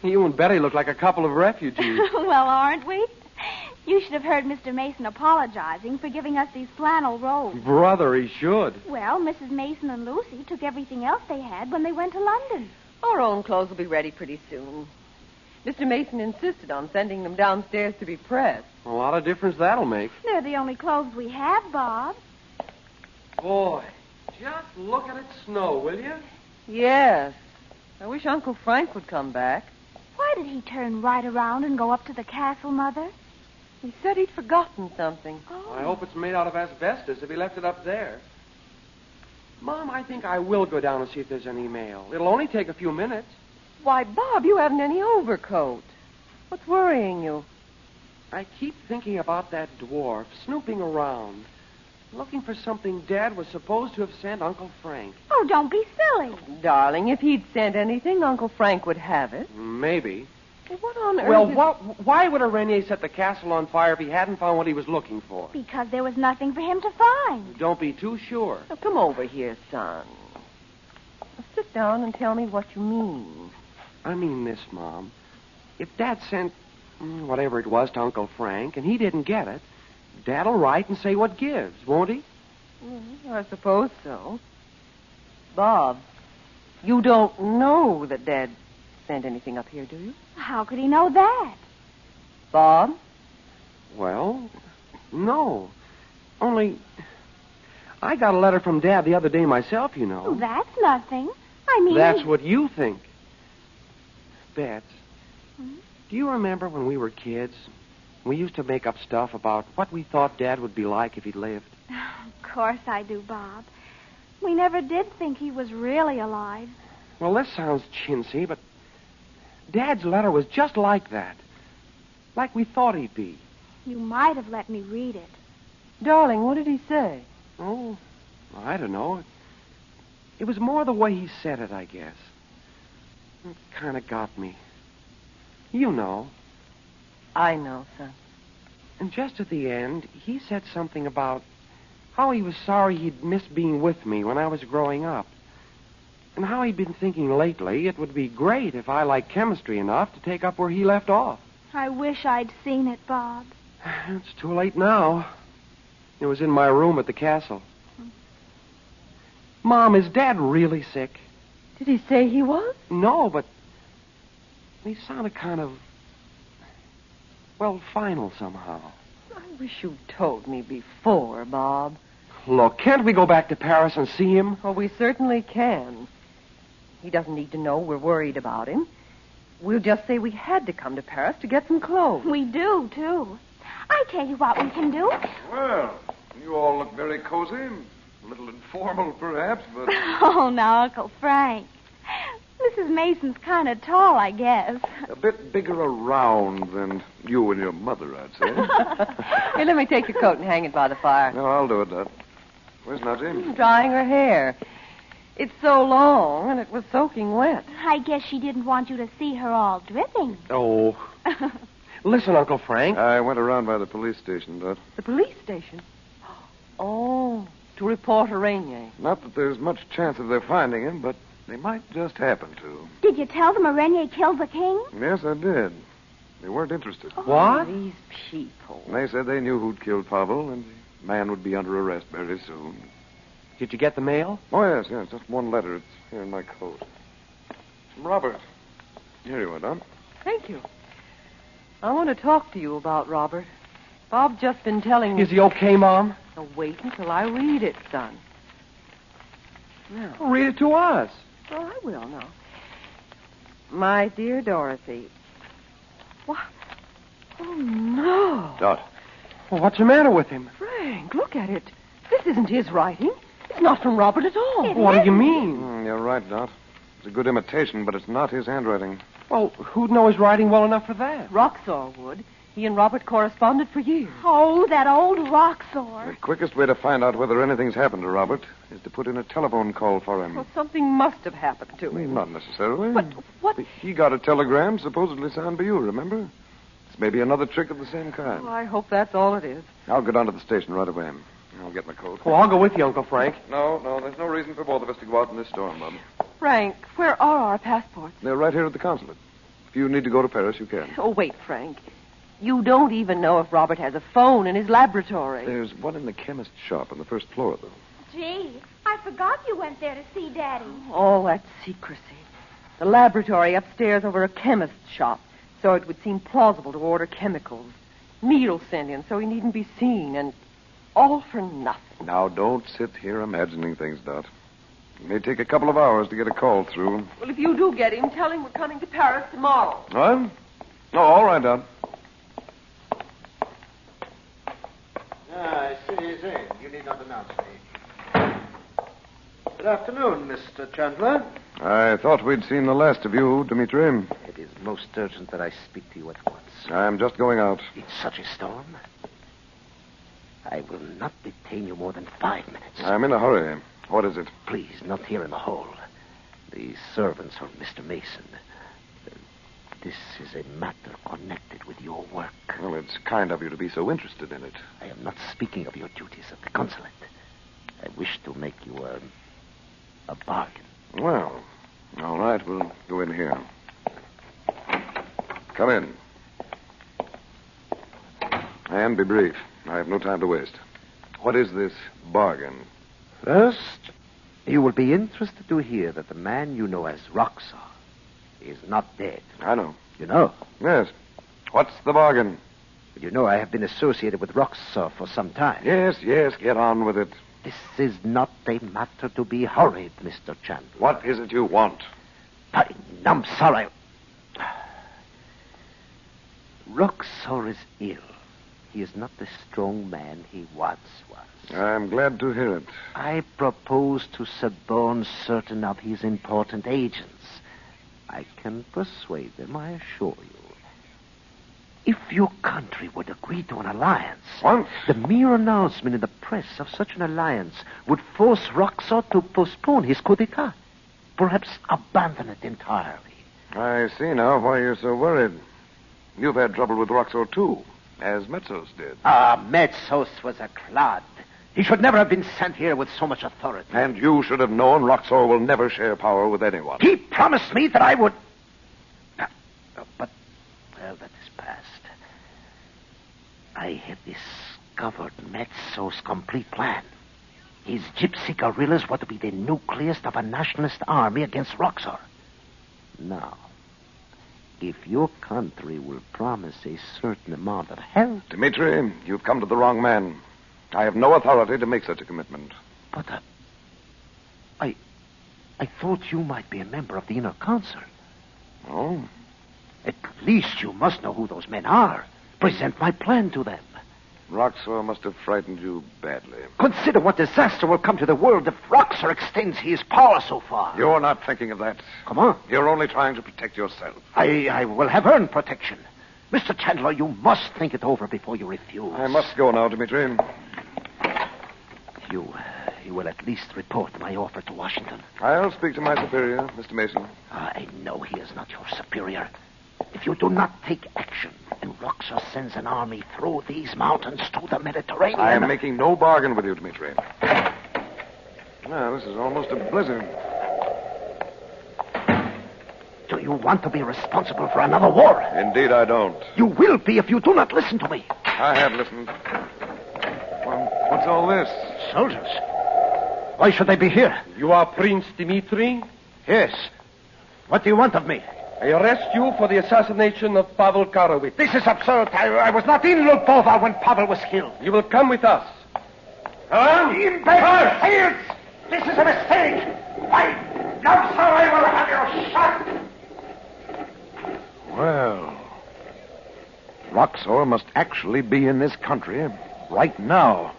You and Betty look like a couple of refugees. Well, aren't we? You should have heard Mr. Mason apologizing for giving us these flannel robes. Brother, he should. Well, Mrs. Mason and Lucy took everything else they had when they went to London. Our own clothes will be ready pretty soon. Mr. Mason insisted on sending them downstairs to be pressed. A lot of difference that'll make. They're the only clothes we have, Bob. Boy, just look at it snow, will you? Yes. I wish Uncle Frank would come back. Why did he turn right around and go up to the castle, Mother? He said he'd forgotten something. Oh. I hope it's made out of asbestos if he left it up there. Mom, I think I will go down and see if there's any mail. It'll only take a few minutes. Why, Bob, you haven't any overcoat. What's worrying you? I keep thinking about that dwarf snooping around, looking for something Dad was supposed to have sent Uncle Frank. Oh, don't be silly. Darling, if he'd sent anything, Uncle Frank would have it. Maybe. Well, what on earth Well, is... why would Araignée set the castle on fire if he hadn't found what he was looking for? Because there was nothing for him to find. Don't be too sure. Now, come over here, son. Now, sit down and tell me what you mean. I mean this, Mom. If Dad sent whatever it was to Uncle Frank and he didn't get it, Dad'll write and say what gives, won't he? I suppose so. Bob, you don't know that Dad sent anything up here, do you? How could he know that? Bob? Well, no. Only, I got a letter from Dad the other day myself, you know. Oh, that's nothing. I mean... That's what you think. Bets, do you remember when we were kids? We used to make up stuff about what we thought Dad would be like if he lived. Of course I do, Bob. We never did think he was really alive. Well, this sounds chintzy, but Dad's letter was just like that. Like we thought he'd be. You might have let me read it. Darling, what did he say? Oh, I don't know. It was more the way he said it, I guess. It kind of got me. You know. I know, son. And just at the end, he said something about how he was sorry he'd missed being with me when I was growing up. And how he'd been thinking lately it would be great if I liked chemistry enough to take up where he left off. I wish I'd seen it, Bob. It's too late now. It was in my room at the castle. Mom, is Dad really sick? Did he say he was? No, but he sounded kind of, well, final somehow. I wish you'd told me before, Bob. Look, can't we go back to Paris and see him? Oh, we certainly can. He doesn't need to know we're worried about him. We'll just say we had to come to Paris to get some clothes. We do, too. I tell you what we can do. Well, you all look very cozy. A little informal, perhaps, but... Oh, now, Uncle Frank. Mrs. Mason's kind of tall, I guess. A bit bigger around than you and your mother, I'd say. Here, let me take your coat and hang it by the fire. No, I'll do it, Dad. Where's Nadji? Drying her hair. It's so long, and it was soaking wet. I guess she didn't want you to see her all dripping. Oh. Listen, Uncle Frank. I went around by the police station, Dad. The police station? Oh, to report Araignée. Not that there's much chance of their finding him, but they might just happen to. Did you tell them Araignée killed the king? Yes, I did. They weren't interested. Oh, what? These people. They said they knew who'd killed Pavel, and the man would be under arrest very soon. Did you get the mail? Oh, yes. Just one letter. It's here in my coat. Robert. Here you are, Don. Thank you. I want to talk to you about Robert. Bob's just been telling me... Is he okay, Mom? So wait until I read it, son. Now. Well, read it to us. Oh, I will now. My dear Dorothy. What? Oh, no. Dot. Well, what's the matter with him? Frank, look at it. This isn't his writing. It's not from Robert at all. What do you mean? You're right, Dot. It's a good imitation, but it's not his handwriting. Well, who'd know his writing well enough for that? Roxor would. He and Robert corresponded for years. Oh, that old Roxor. The quickest way to find out whether anything's happened to Robert is to put in a telephone call for him. Well, something must have happened to him. Not necessarily. But what? He got a telegram supposedly signed by you, remember? It's maybe another trick of the same kind. Oh, I hope that's all it is. I'll go down to the station right away. I'll get my coat. Well, I'll go with you, Uncle Frank. No, there's no reason for both of us to go out in this storm, Bob. Frank, where are our passports? They're right here at the consulate. If you need to go to Paris, you can. Oh, wait, Frank. You don't even know if Robert has a phone in his laboratory. There's one in the chemist's shop on the first floor, though. Gee, I forgot you went there to see Daddy. All that secrecy. The laboratory upstairs over a chemist's shop, so it would seem plausible to order chemicals. Needles sent in so he needn't be seen, and all for nothing. Now, don't sit here imagining things, Dot. It may take a couple of hours to get a call through. Well, if you do get him, tell him we're coming to Paris tomorrow. What? Oh, all right, Dot. Citizen, you need not announce me. Good afternoon, Mr. Chandler. I thought we'd seen the last of you, Dimitri. It is most urgent that I speak to you at once. I'm just going out. It's such a storm. I will not detain you more than 5 minutes. I'm in a hurry. What is it? Please, not here in the hall. The servants of Mr. Mason. This is a matter connected with your work. Well, it's kind of you to be so interested in it. I am not speaking of your duties at the consulate. I wish to make you a bargain. Well, all right, we'll go in here. Come in. And be brief. I have no time to waste. What is this bargain? First, you will be interested to hear that the man you know as Roxor is not dead. I know. You know? Yes. What's the bargain? You know I have been associated with Roxor for some time. Yes, get on with it. This is not a matter to be hurried, Mr. Chandler. What is it you want? I'm sorry. Roxor is ill. He is not the strong man he once was. I'm glad to hear it. I propose to suborn certain of his important agents. I can persuade them, I assure you. If your country would agree to an alliance, what? The mere announcement in the press of such an alliance would force Roxor to postpone his coup d'etat, perhaps abandon it entirely. I see now why you're so worried. You've had trouble with Roxor, too, as Metsos did. Metsos was a clod. He should never have been sent here with so much authority. And you should have known Roxor will never share power with anyone. He promised me that I would... But, well, that is past. I have discovered Metsos' complete plan. His gypsy guerrillas were to be the nucleus of a nationalist army against Roxor. Now, if your country will promise a certain amount of help... Dimitri, you've come to the wrong man. I have no authority to make such a commitment. But I thought you might be a member of the Inner Council. Oh? At least you must know who those men are. Present my plan to them. Roxor must have frightened you badly. Consider what disaster will come to the world if Roxor extends his power so far. You're not thinking of that. Come on. You're only trying to protect yourself. I will have earned protection. Mr. Chandler, you must think it over before you refuse. I must go now, Dimitri. You will at least report my offer to Washington. I'll speak to my superior, Mr. Mason. I know he is not your superior. If you do not take action, and Roxor sends an army through these mountains to the Mediterranean... I am making no bargain with you, Dimitri. Now, this is almost a blizzard. Do you want to be responsible for another war? Indeed, I don't. You will be if you do not listen to me. I have listened. Well, what's all this? Soldiers. Why should they be here? You are Prince Dimitri? Yes. What do you want of me? I arrest you for the assassination of Pavel Karowitz. This is absurd. I was not in Lubova when Pavel was killed. You will come with us. Imbeciles! This is a mistake! Why, now, sir, I will have you shot! Well, Roxor must actually be in this country right now.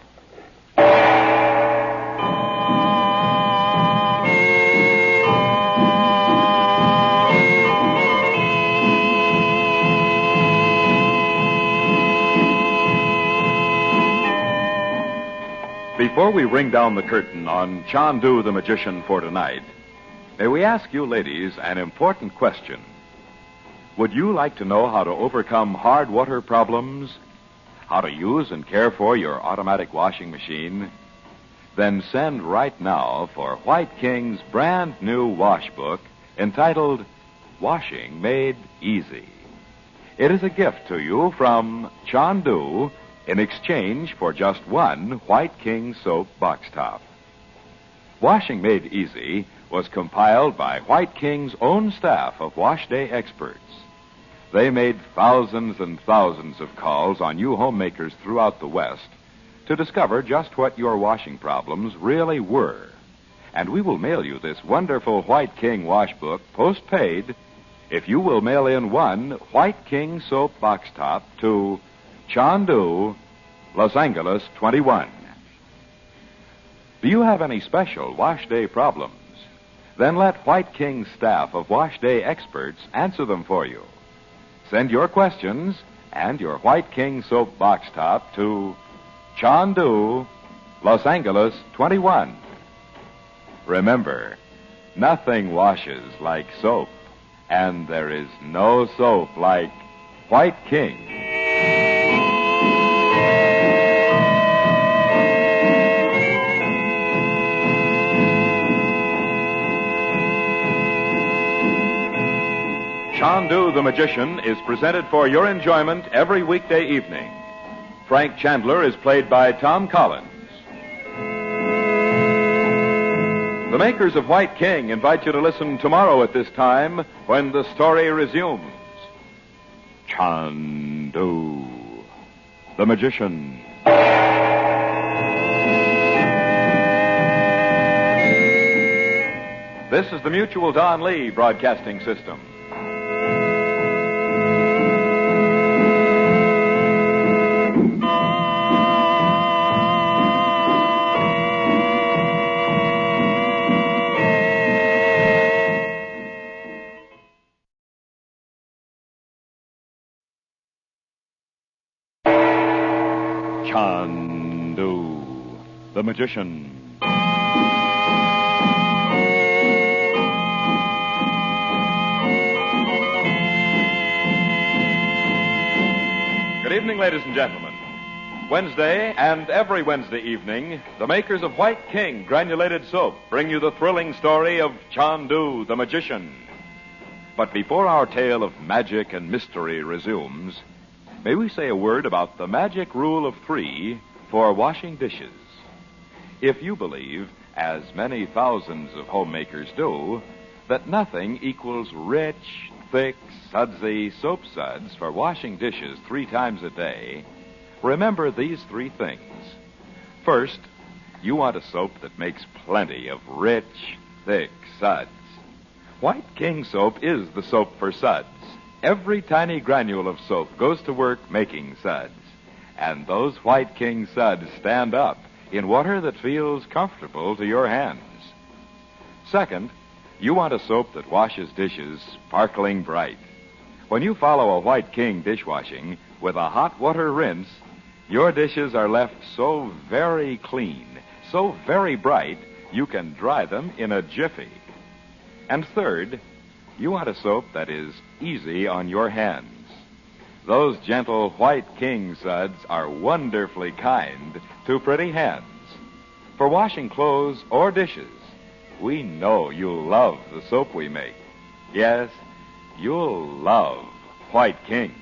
Before we ring down the curtain on Chandu the Magician for tonight, may we ask you ladies an important question. Would you like to know how to overcome hard water problems? How to use and care for your automatic washing machine? Then send right now for White King's brand new wash book entitled Washing Made Easy. It is a gift to you from Chandu in exchange for just one White King soap box top. Washing Made Easy was compiled by White King's own staff of wash day experts. They made thousands and thousands of calls on you homemakers throughout the West to discover just what your washing problems really were. And we will mail you this wonderful White King wash book postpaid if you will mail in one White King soap box top to Chandu, Los Angeles 21. Do you have any special wash day problems? Then let White King's staff of wash day experts answer them for you. Send your questions and your White King soap box top to Chandu, Los Angeles 21. Remember, nothing washes like soap, and there is no soap like White King. Chandu the Magician is presented for your enjoyment every weekday evening. Frank Chandler is played by Tom Collins. The makers of White King invite you to listen tomorrow at this time when the story resumes. Chandu the Magician. This is the Mutual Don Lee Broadcasting System. Chandu the Magician. Good evening, ladies and gentlemen. Wednesday and every Wednesday evening, the makers of White King granulated soap bring you the thrilling story of Chandu the Magician. But before our tale of magic and mystery resumes, may we say a word about the magic rule of 3 for washing dishes. If you believe, as many thousands of homemakers do, that nothing equals rich, thick, sudsy soap suds for washing dishes 3 times a day, remember these 3 things. First, you want a soap that makes plenty of rich, thick suds. White King soap is the soap for suds. Every tiny granule of soap goes to work making suds. And those White King suds stand up in water that feels comfortable to your hands. Second, you want a soap that washes dishes sparkling bright. When you follow a White King dishwashing with a hot water rinse, your dishes are left so very clean, so very bright, you can dry them in a jiffy. And third, you want a soap that is easy on your hands. Those gentle White King suds are wonderfully kind to pretty hands. For washing clothes or dishes, we know you'll love the soap we make. Yes, you'll love White King.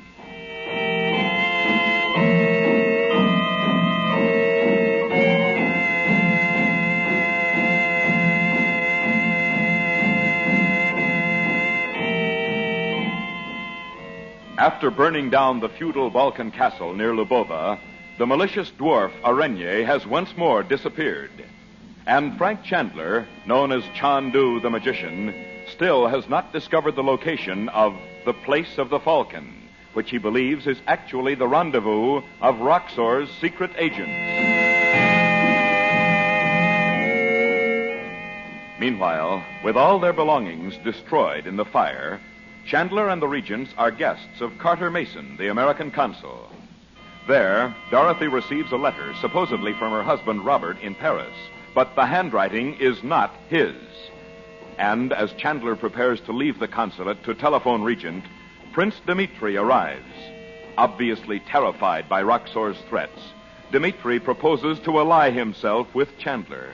After burning down the feudal Balkan castle near Lubova, the malicious dwarf Arenie has once more disappeared. And Frank Chandler, known as Chandu the magician, still has not discovered the location of the Place of the Falcon, which he believes is actually the rendezvous of Roxor's secret agents. Meanwhile, with all their belongings destroyed in the fire, Chandler and the regents are guests of Carter Mason, the American consul. There, Dorothy receives a letter supposedly from her husband Robert in Paris, but the handwriting is not his. And as Chandler prepares to leave the consulate to telephone Regent, Prince Dimitri arrives. Obviously terrified by Roxor's threats, Dimitri proposes to ally himself with Chandler.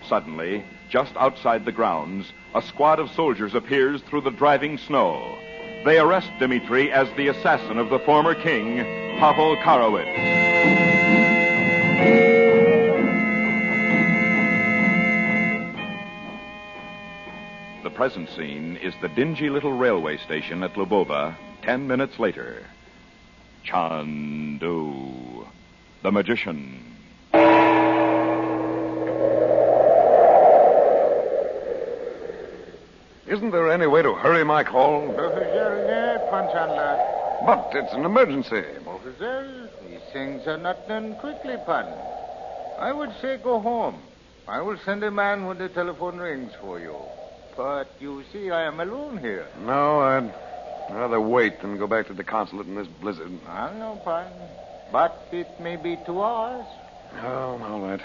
Suddenly, just outside the grounds, a squad of soldiers appears through the driving snow. They arrest Dimitri as the assassin of the former king, Pavel Karowitz. The present scene is the dingy little railway station at Lubova, 10 minutes later. Chandu, the magician. Isn't there any way to hurry my call? Chandler. But it's an emergency. Officer, these things are not done quickly, Pan. I would say go home. I will send a man when the telephone rings for you. But you see, I am alone here. No, I'd rather wait than go back to the consulate in this blizzard. I know, Pan. But it may be 2 hours. Oh, all right.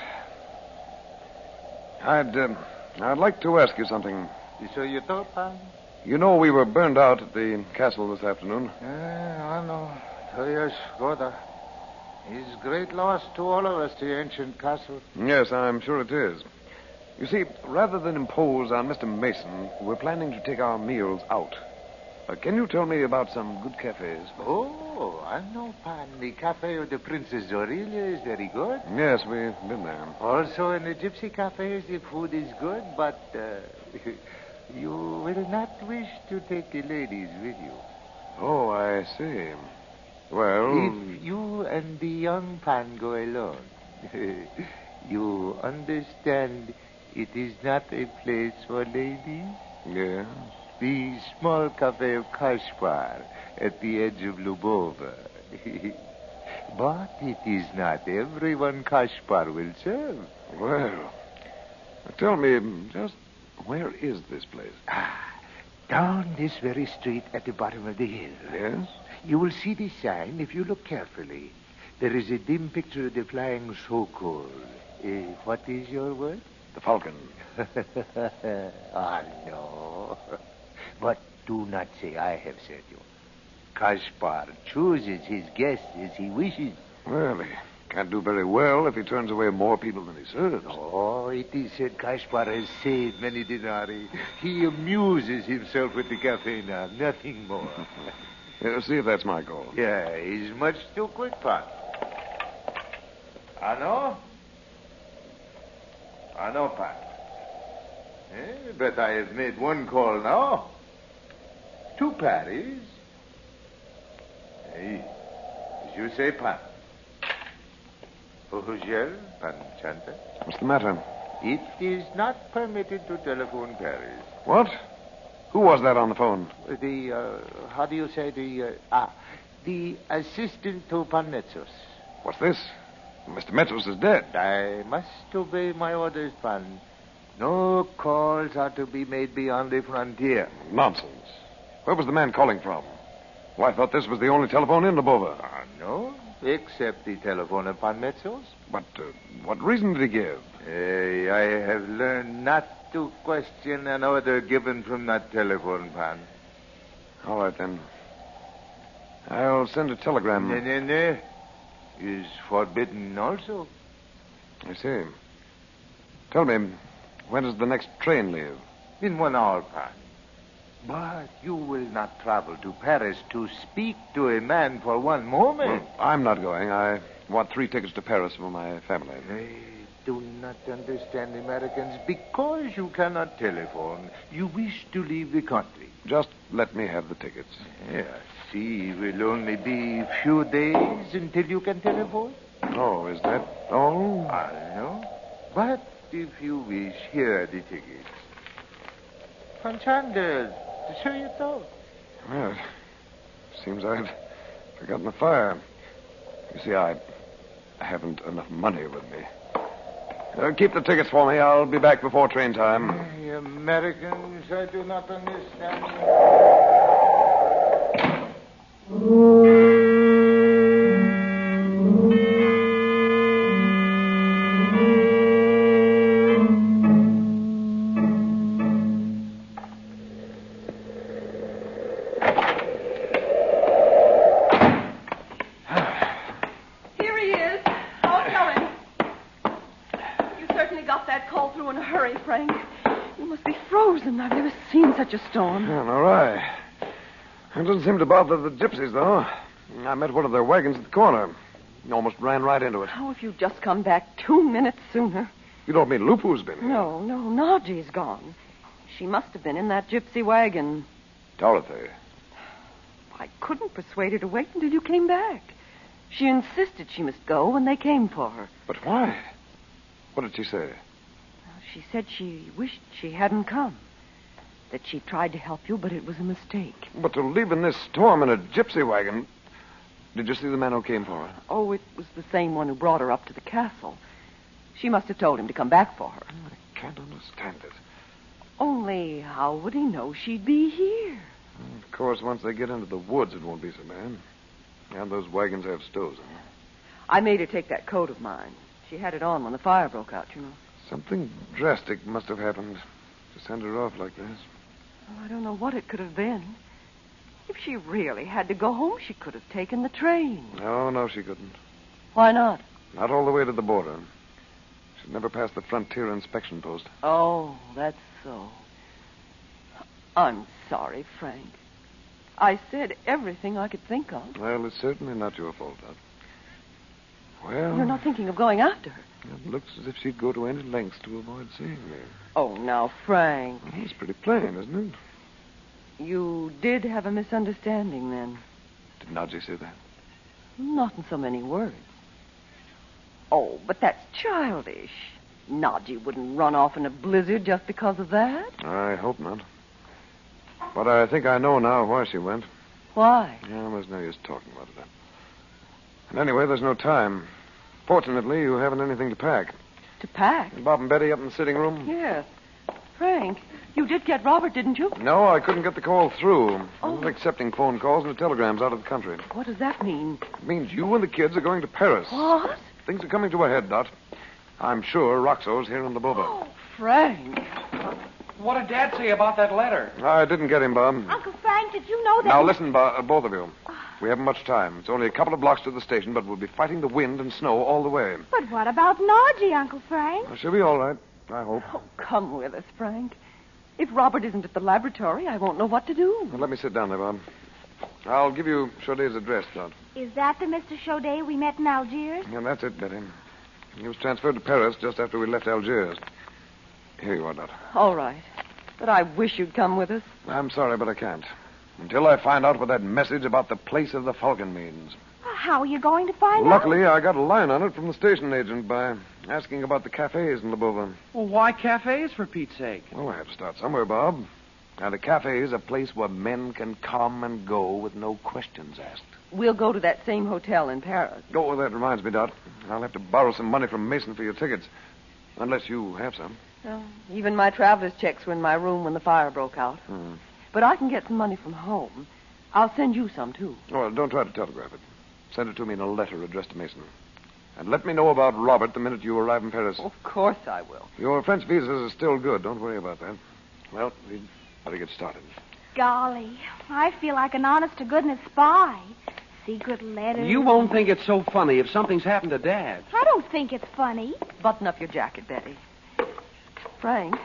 I'd like to ask you something. So you thought, Pan? You know we were burned out at the castle this afternoon. I know. Yes, Goda. It's great loss to all of us, the ancient castle. Yes, I'm sure it is. You see, rather than impose on Mr. Mason, we're planning to take our meals out. Can you tell me about some good cafes? Oh, I know, Pan. The cafe of the Princess Aurelia is very good. Yes, we've been there. Also, in the gypsy cafes, the food is good, but you will not wish to take the ladies with you. Oh, I see. Well... If you and the young Pan go alone, you understand it is not a place for ladies? Yes. The small cafe of Kashpar at the edge of Lubova. But it is not everyone Kashpar will serve. Well, tell me, just where is this place? Down this very street at the bottom of the hill. Yes? You will see the sign if you look carefully. There is a dim picture of the flying Sokol. What is your word? The Falcon. No. But do not say I have said you. Kashpar chooses his guests as he wishes. Well, he can't do very well if he turns away more people than he serves. Oh, it is said Kashpar has saved many dinari. He amuses himself with the cafe now, nothing more. See if that's my call. Yeah, he's much too quick, Pan. I know, Pan. But I have made one call now. To Paris. Hey, as you say, Pan. Rougel, Pan Chandler. What's the matter? It is not permitted to telephone Paris. What? Who was that on the phone? How do you say the assistant to Pan Metsos. What's this? Mr. Metsos is dead. I must obey my orders, Pan. No calls are to be made beyond the frontier. Nonsense. Where was the man calling from? Well, I thought this was the only telephone in Lubova. No, except the telephone of Pan Metsos. But what reason did he give? I have learned not to question an order given from that telephone, Pan. All right, then. I'll send a telegram. No. Is forbidden also. I see. Tell me, when does the next train leave? In 1 hour, Pan. But you will not travel to Paris to speak to a man for one moment. Well, I'm not going. I want 3 tickets to Paris for my family. I do not understand Americans. Because you cannot telephone, you wish to leave the country. Just let me have the tickets. Yes, see, it will only be a few days until you can telephone. Oh, is that all? I know. But if you wish, here are the tickets. Von Chandler, to show your thought. Well, it seems I'd forgotten the fire. You see, I haven't enough money with me. Keep the tickets for me. I'll be back before train time. The Americans, I do not understand. Here he is. I'll tell him. You certainly got that call through in a hurry, Frank. You must be frozen. I've never seen such a storm. Yeah, all right. It doesn't seem to bother the gypsies, though. I met one of their wagons at the corner. Almost ran right into it. How have you just come back 2 minutes sooner? You don't mean Lupu's been here? No, Nadji's gone. She must have been in that gypsy wagon. Dorothy. I couldn't persuade her to wait until you came back. She insisted she must go when they came for her. But why? What did she say? She said she wished she hadn't come. That she tried to help you, but it was a mistake. But to leave in this storm in a gypsy wagon... Did you see the man who came for her? Oh, it was the same one who brought her up to the castle. She must have told him to come back for her. I can't understand it. Only how would he know she'd be here? Of course, once they get into the woods, it won't be so bad. And those wagons have stoves in them. I made her take that coat of mine. She had it on when the fire broke out, you know. Something drastic must have happened to send her off like this. Well, I don't know what it could have been. If she really had to go home, she could have taken the train. No, she couldn't. Why not? Not all the way to the border. She'd never passed the frontier inspection post. Oh, that's so. I'm sorry, Frank. I said everything I could think of. Well, it's certainly not your fault, Doc. Well... You're not thinking of going after her? It looks as if she'd go to any lengths to avoid seeing me. Oh, now, Frank. Well, it's pretty plain, isn't it? You did have a misunderstanding, then? Did Nadji say that? Not in so many words. Oh, but that's childish. Nadji wouldn't run off in a blizzard just because of that. I hope not. But I think I know now why she went. Why? Yeah, there's no use talking about it. And anyway, there's no time. Fortunately, you haven't anything to pack. To pack? And Bob and Betty up in the sitting room? Yes. Frank, you did get Robert, didn't you? No, I couldn't get the call through. I'm not accepting phone calls and telegrams out of the country. What does that mean? It means you and the kids are going to Paris. What? Things are coming to a head, Dot. I'm sure Roxo's here in the boba. Oh, Frank. What did Dad say about that letter? I didn't get him, Bob. Uncle Frank, did you know that... Now, listen, both of you. We haven't much time. It's only a couple of blocks to the station, but we'll be fighting the wind and snow all the way. But what about Nadji, Uncle Frank? She'll be all right, I hope. Oh, come with us, Frank. If Robert isn't at the laboratory, I won't know what to do. Well, let me sit down there, Bob. I'll give you Chaudet's address, Dot. Is that the Mr. Chaudet we met in Algiers? Yeah, that's it, Betty. He was transferred to Paris just after we left Algiers. Here you are, Dot. All right. But I wish you'd come with us. I'm sorry, but I can't. Until I find out what that message about the place of the Falcon means. How are you going to find out? Luckily, I got a line on it from the station agent by asking about the cafes in Lubova. Well, why cafes, for Pete's sake? Well, I had to start somewhere, Bob. And a cafe is a place where men can come and go with no questions asked. We'll go to that same hotel in Paris. Oh, well, that reminds me, Dot. I'll have to borrow some money from Mason for your tickets. Unless you have some. Well, even my traveler's checks were in my room when the fire broke out. But I can get some money from home. I'll send you some, too. Well, don't try to telegraph it. Send it to me in a letter addressed to Mason. And let me know about Robert the minute you arrive in Paris. Of course I will. Your French visas are still good. Don't worry about that. Well, we'd better get started. Golly, I feel like an honest-to-goodness spy. Secret letters. You won't think it's so funny if something's happened to Dad. I don't think it's funny. Button up your jacket, Betty. Frank,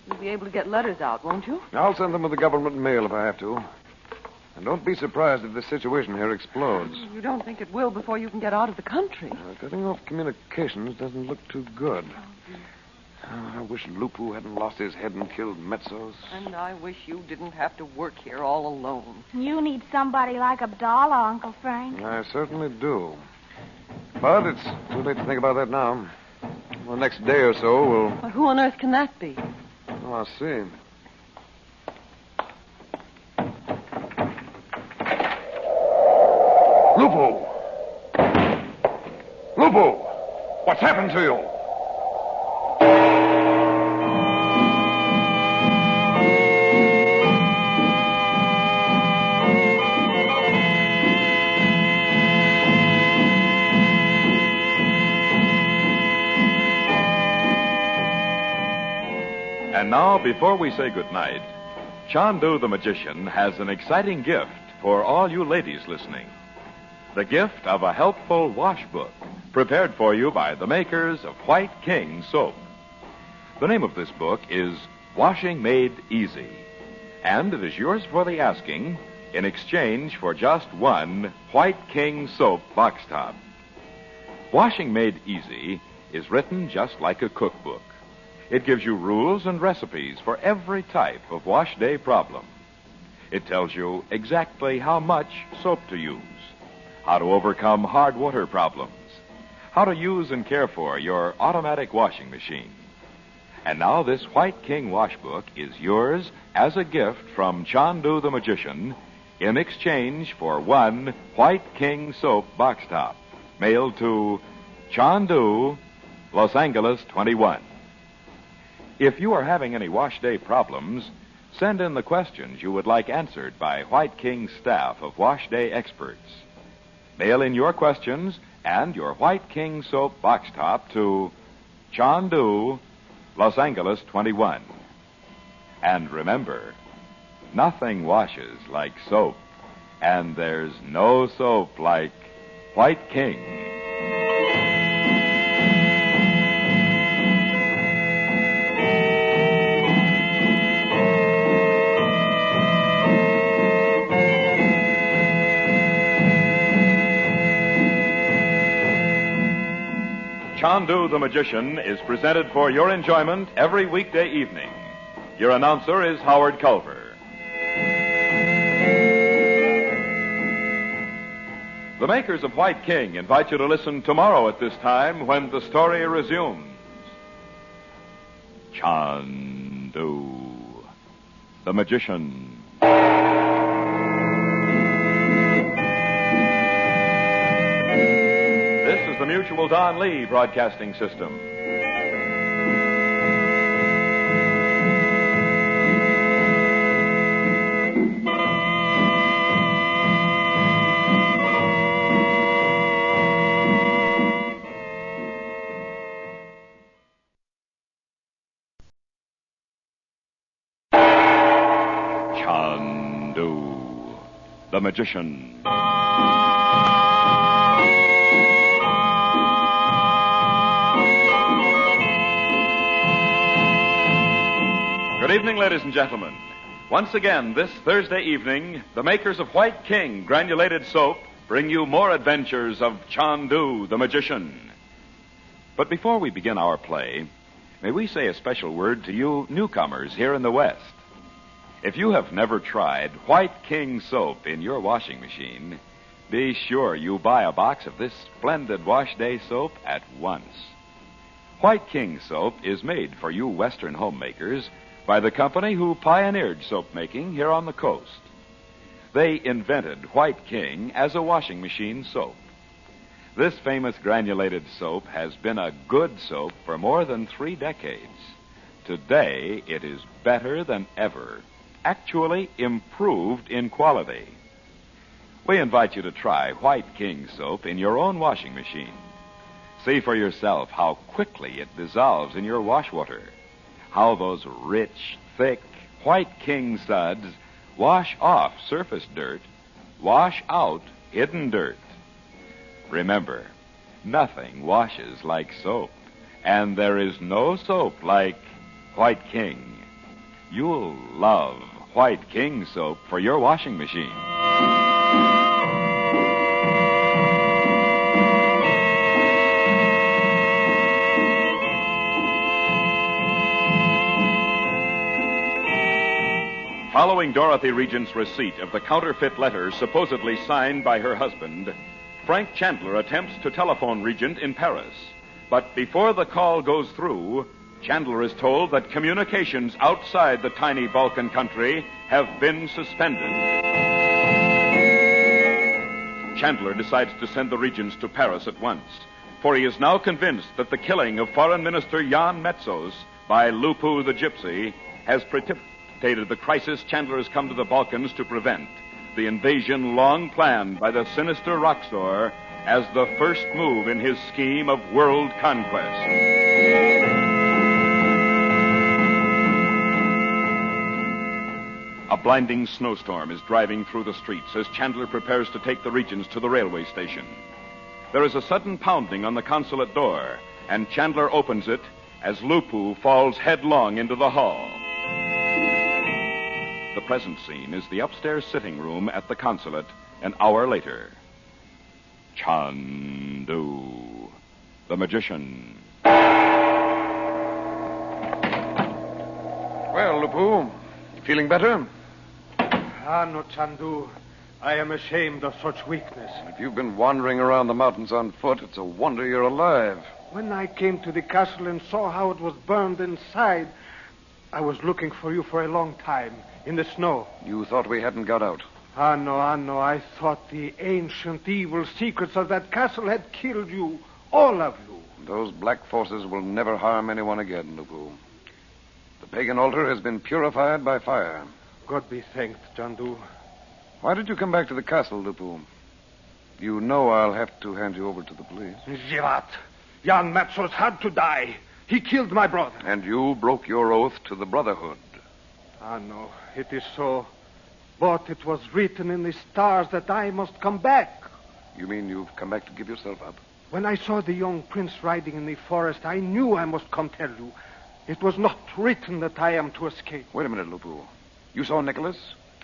you'll be able to get letters out, won't you? I'll send them with the government mail if I have to. And don't be surprised if the situation here explodes. You don't think it will before you can get out of the country? Cutting off communications doesn't look too good. Oh, I wish Lupu hadn't lost his head and killed Metsos. And I wish you didn't have to work here all alone. You need somebody like Abdallah, Uncle Frank. I certainly do. But it's too late to think about that now. The next day or so, we'll... Well, who on earth can that be? Oh, I'll see. Lupu! Lupu! What's happened to you? And now, before we say goodnight, Chandu the Magician has an exciting gift for all you ladies listening. The gift of a helpful wash book prepared for you by the makers of White King soap. The name of this book is Washing Made Easy, and it is yours for the asking in exchange for just one White King soap box top. Washing Made Easy is written just like a cookbook. It gives you rules and recipes for every type of wash day problem. It tells you exactly how much soap to use, how to overcome hard water problems, how to use and care for your automatic washing machine. And now this White King wash book is yours as a gift from Chandu the Magician in exchange for one White King soap box top, mailed to Chandu, Los Angeles 21. If you are having any wash day problems, send in the questions you would like answered by White King's staff of wash day experts. Mail in your questions and your White King soap box top to Chandu, Los Angeles 21. And remember, nothing washes like soap, and there's no soap like White King. Chandu the Magician is presented for your enjoyment every weekday evening. Your announcer is Howard Culver. The makers of White King invite you to listen tomorrow at this time when the story resumes. Chandu the Magician. This is the Mutual Don Lee Broadcasting System. Chandu the Magician. Good evening, ladies and gentlemen. Once again, this Thursday evening, the makers of White King granulated soap bring you more adventures of Chandu the Magician. But before we begin our play, may we say a special word to you newcomers here in the West. If you have never tried White King soap in your washing machine, be sure you buy a box of this splendid wash day soap at once. White King soap is made for you Western homemakers by the company who pioneered soap making here on the coast. They invented White King as a washing machine soap. This famous granulated soap has been a good soap for more than 3 decades. Today, it is better than ever, actually improved in quality. We invite you to try White King soap in your own washing machine. See for yourself how quickly it dissolves in your wash water, how those rich, thick White King suds wash off surface dirt, wash out hidden dirt. Remember, nothing washes like soap, and there is no soap like White King. You'll love White King soap for your washing machine. Following Dorothy Regent's receipt of the counterfeit letter supposedly signed by her husband, Frank Chandler attempts to telephone Regent in Paris. But before the call goes through, Chandler is told that communications outside the tiny Balkan country have been suspended. Chandler decides to send the Regents to Paris at once, for he is now convinced that the killing of Foreign Minister Jan Metsos by Lupu the Gypsy has precipitated the crisis Chandler has come to the Balkans to prevent, the invasion long planned by the sinister Roxor as the first move in his scheme of world conquest. A blinding snowstorm is driving through the streets as Chandler prepares to take the Regents to the railway station. There is a sudden pounding on the consulate door, and Chandler opens it as Lupu falls headlong into the hall. The present scene is the upstairs sitting room at the consulate an hour later. Chandu, the magician. Well, Lupu, feeling better? Ah, no, Chandu. I am ashamed of such weakness. If you've been wandering around the mountains on foot, it's a wonder you're alive. When I came to the castle and saw how it was burned inside, I was looking for you for a long time, in the snow. You thought we hadn't got out? Ah, no. I thought the ancient evil secrets of that castle had killed you, all of you. Those black forces will never harm anyone again, Lupu. The pagan altar has been purified by fire. God be thanked, Chandu. Why did you come back to the castle, Lupu? You know I'll have to hand you over to the police. Zivat! Jan Metsos had to die. He killed my brother. And you broke your oath to the Brotherhood. Ah, no, it is so. But it was written in the stars that I must come back. You mean you've come back to give yourself up? When I saw the young prince riding in the forest, I knew I must come tell you. It was not written that I am to escape. Wait a minute, Lupu. You saw Nicholas?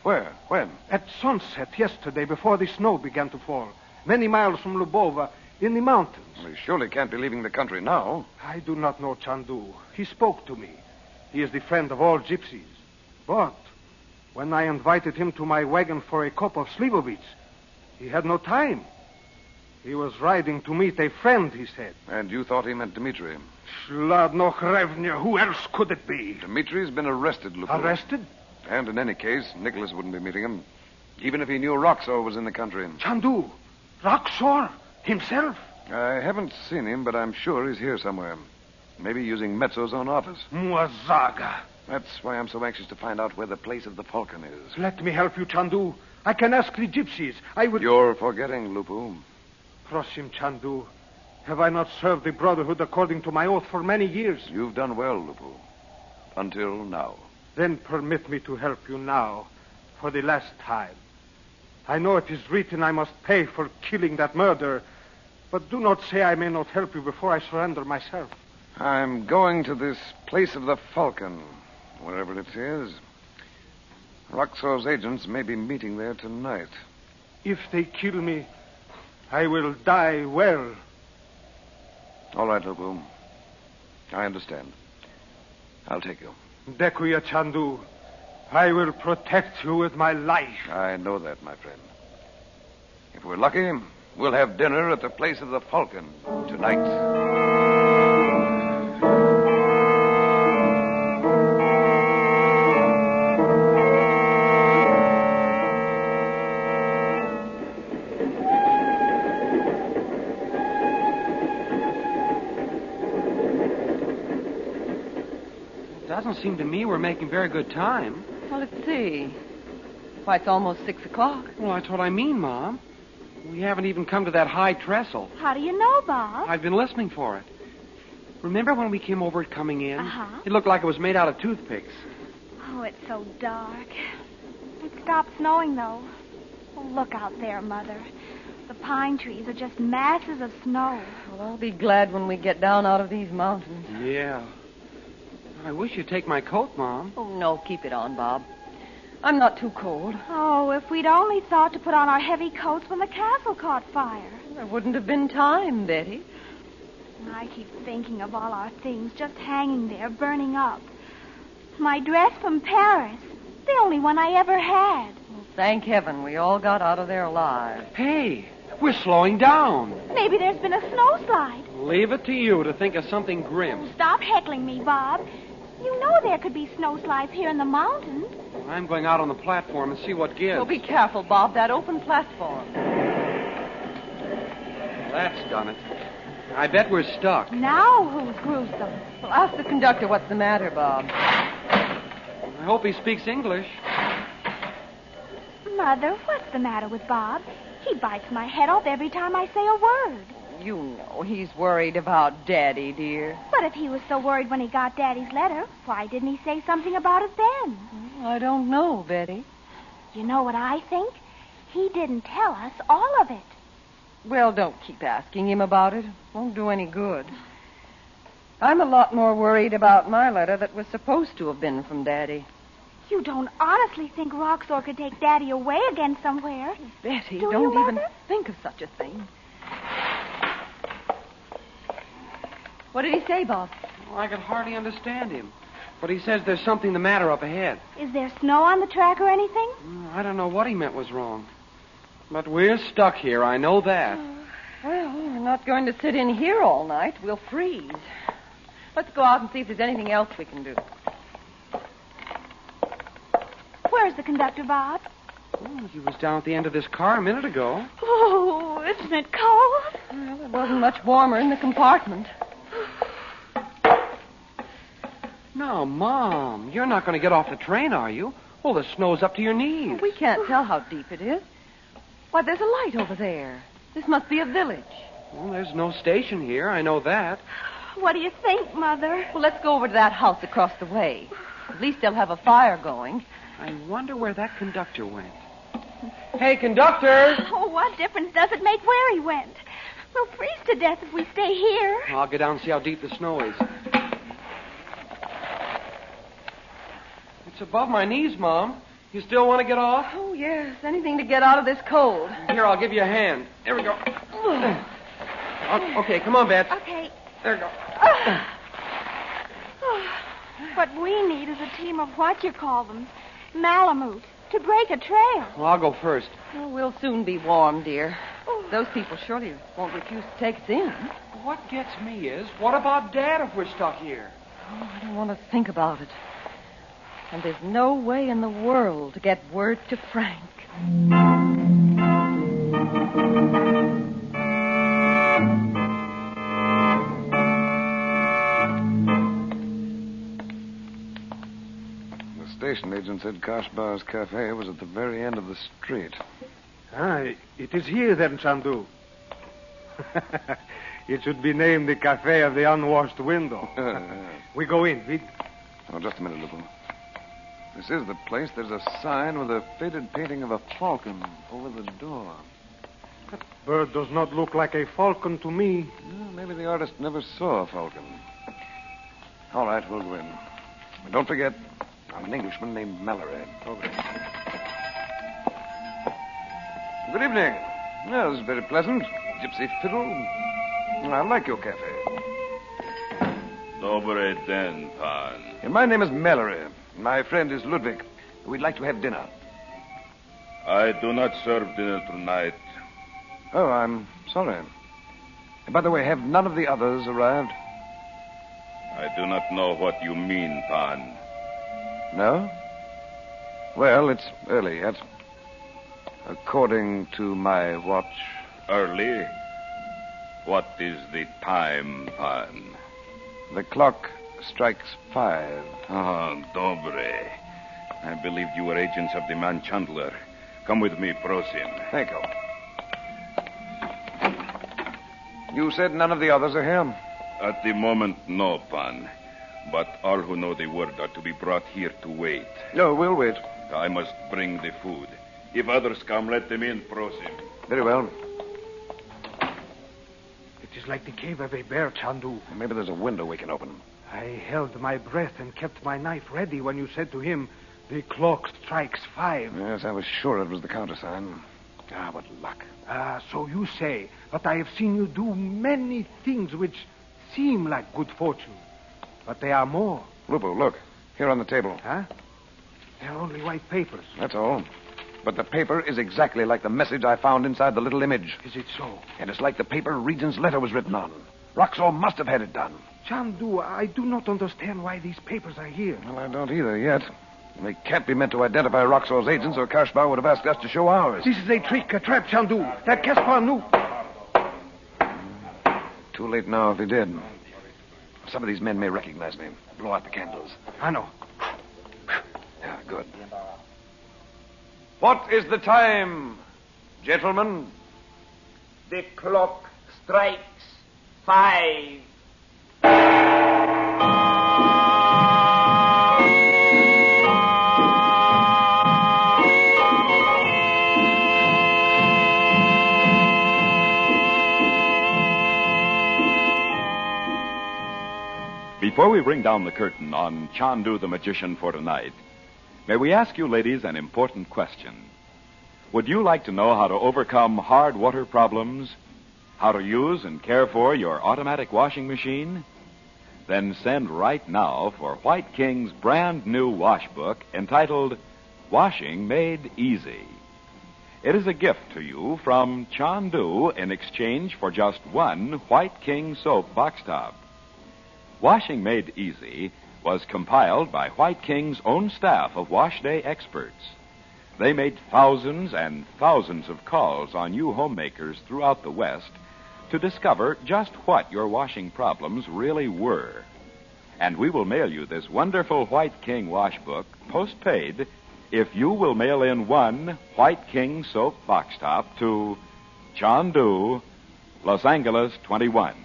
Where? When? At sunset yesterday, before the snow began to fall. Many miles from Lubova, in the mountains. Well, he surely can't be leaving the country now. I do not know Chandu. He spoke to me. He is the friend of all gypsies. But when I invited him to my wagon for a cup of slivovitz, he had no time. He was riding to meet a friend, he said. And you thought he meant Dimitri? Schladno Hrevnya, who else could it be? Dimitri's been arrested, Lupu. Arrested? And in any case, Nicholas wouldn't be meeting him, even if he knew Roxor was in the country. Chandu, Roxor himself? I haven't seen him, but I'm sure he's here somewhere. Maybe using Metsos' own office. Mwazaga. That's why I'm so anxious to find out where the place of the falcon is. Let me help you, Chandu. I can ask the gypsies. I would... You're forgetting, Lupu. Prosim, Chandu. Have I not served the Brotherhood according to my oath for many years? You've done well, Lupu. Until now. Then permit me to help you now, for the last time. I know it is written I must pay for killing that murderer, but do not say I may not help you before I surrender myself. I'm going to this place of the falcon, wherever it is. Roxor's agents may be meeting there tonight. If they kill me, I will die well. All right, Lupu. I understand. I'll take you. Dekuya Chandu, I will protect you with my life. I know that, my friend. If we're lucky, we'll have dinner at the place of the falcon tonight. Doesn't seem to me we're making very good time. Well, let's see. Why, it's almost 6 o'clock. Well, that's what I mean, Mom. We haven't even come to that high trestle. How do you know, Bob? I've been listening for it. Remember when we came over it coming in? Uh-huh. It looked like it was made out of toothpicks. Oh, it's so dark. It stopped snowing, though. Oh, look out there, Mother. The pine trees are just masses of snow. Well, I'll be glad when we get down out of these mountains. Yeah. I wish you'd take my coat, Mom. Oh, no, keep it on, Bob. I'm not too cold. Oh, if we'd only thought to put on our heavy coats when the castle caught fire. There wouldn't have been time, Betty. I keep thinking of all our things just hanging there, burning up. My dress from Paris. The only one I ever had. Thank heaven we all got out of there alive. Hey, we're slowing down. Maybe there's been a snowslide. Leave it to you to think of something grim. Stop heckling me, Bob. You know there could be snowslides here in the mountains. I'm going out on the platform and see what gives. Oh, be careful, Bob. That open platform. That's done it. I bet we're stuck. Now who's gruesome? Well, ask the conductor what's the matter, Bob. I hope he speaks English. Mother, what's the matter with Bob? He bites my head off every time I say a word. You know he's worried about Daddy, dear. But if he was so worried when he got Daddy's letter, why didn't he say something about it then? I don't know, Betty. You know what I think? He didn't tell us all of it. Well, don't keep asking him about it. Won't do any good. I'm a lot more worried about my letter that was supposed to have been from Daddy. You don't honestly think Roxor could take Daddy away again somewhere? Betty, Do don't you, even Mother? think of such a thing. What did he say, Bob? Well, I can hardly understand him. But he says there's something the matter up ahead. Is there snow on the track or anything? I don't know what he meant was wrong. But we're stuck here, I know that. Well, we're not going to sit in here all night. We'll freeze. Let's go out and see if there's anything else we can do. Where's the conductor, Bob? Oh, he was down at the end of this car a minute ago. Oh, isn't it cold? Well, it wasn't much warmer in the compartment. No, Mom, you're not going to get off the train, are you? Well, the snow's up to your knees. We can't tell how deep it is. Why, there's a light over there. This must be a village. Well, there's no station here, I know that. What do you think, Mother? Well, let's go over to that house across the way. At least they'll have a fire going. I wonder where that conductor went. Hey, conductor! Oh, what difference does it make where he went? We'll freeze to death if we stay here. I'll go down and see how deep the snow is. It's above my knees, Mom. You still want to get off? Oh, yes. Anything to get out of this cold. Here, I'll give you a hand. There we go. Okay, come on, Bets. Okay. There we go. What we need is a team of what-you-call-them, Malamutes, to break a trail. Well, I'll go first. Well, we'll soon be warm, dear. Those people surely won't refuse to take us in. What gets me is, what about Dad if we're stuck here? Oh, I don't want to think about it. And there's no way in the world to get word to Frank. The station agent said Kashbar's Cafe was at the very end of the street. Ah, it is here then, Chandu. It should be named the Cafe of the Unwashed Window. We go in. Oh, just a minute, Lupu. This is the place. There's a sign with a faded painting of a falcon over the door. That bird does not look like a falcon to me. Well, maybe the artist never saw a falcon. All right, we'll go in. But don't forget, I'm an Englishman named Mallory. Okay. Good evening. Well, this is very pleasant. Gypsy fiddle. I like your cafe. Dobre den, pan. And my name is Mallory. My friend is Ludwig. We'd like to have dinner. I do not serve dinner tonight. Oh, I'm sorry. And by the way, have none of the others arrived? I do not know what you mean, pan. No? Well, it's early yet. According to my watch. Early? What is the time, pan? The clock strikes 5. Oh, dobre. I believed you were agents of the man Chandler. Come with me, prosim. Thank you. You said none of the others are here? At the moment, no, pan. But all who know the word are to be brought here to wait. No, we'll wait. I must bring the food. If others come, let them in, prosim. Very well. It is like the cave of a bear, Chandu. Maybe there's a window we can open. I held my breath and kept my knife ready when you said to him, the clock strikes 5. Yes, I was sure it was the countersign. Ah, what luck. Ah, so you say. But I have seen you do many things which seem like good fortune. But they are more. Lupu, look. Here on the table. Huh? They're only white papers. That's all. But the paper is exactly like the message I found inside the little image. Is it so? And it's like the paper Regent's letter was written on. Roxo must have had it done. Chandu, I do not understand why these papers are here. Well, I don't either yet. They can't be meant to identify Roxo's agents, or Karshbar would have asked us to show ours. This is a trick, a trap, Chandu. That Caspar knew. Too late now if he did. Some of these men may recognize me. Blow out the candles. I know. Yeah, good. What is the time, gentlemen? The clock strikes 5. Before we bring down the curtain on Chandu the Magician for tonight, may we ask you ladies an important question? Would you like to know how to overcome hard water problems? How to use and care for your automatic washing machine? Then send right now for White King's brand new wash book entitled Washing Made Easy. It is a gift to you from Chandu in exchange for just one White King soap box top. Washing Made Easy was compiled by White King's own staff of wash day experts. They made thousands and thousands of calls on you homemakers throughout the West to discover just what your washing problems really were. And we will mail you this wonderful White King wash book postpaid if you will mail in one White King soap box top to Chandu, Los Angeles 21.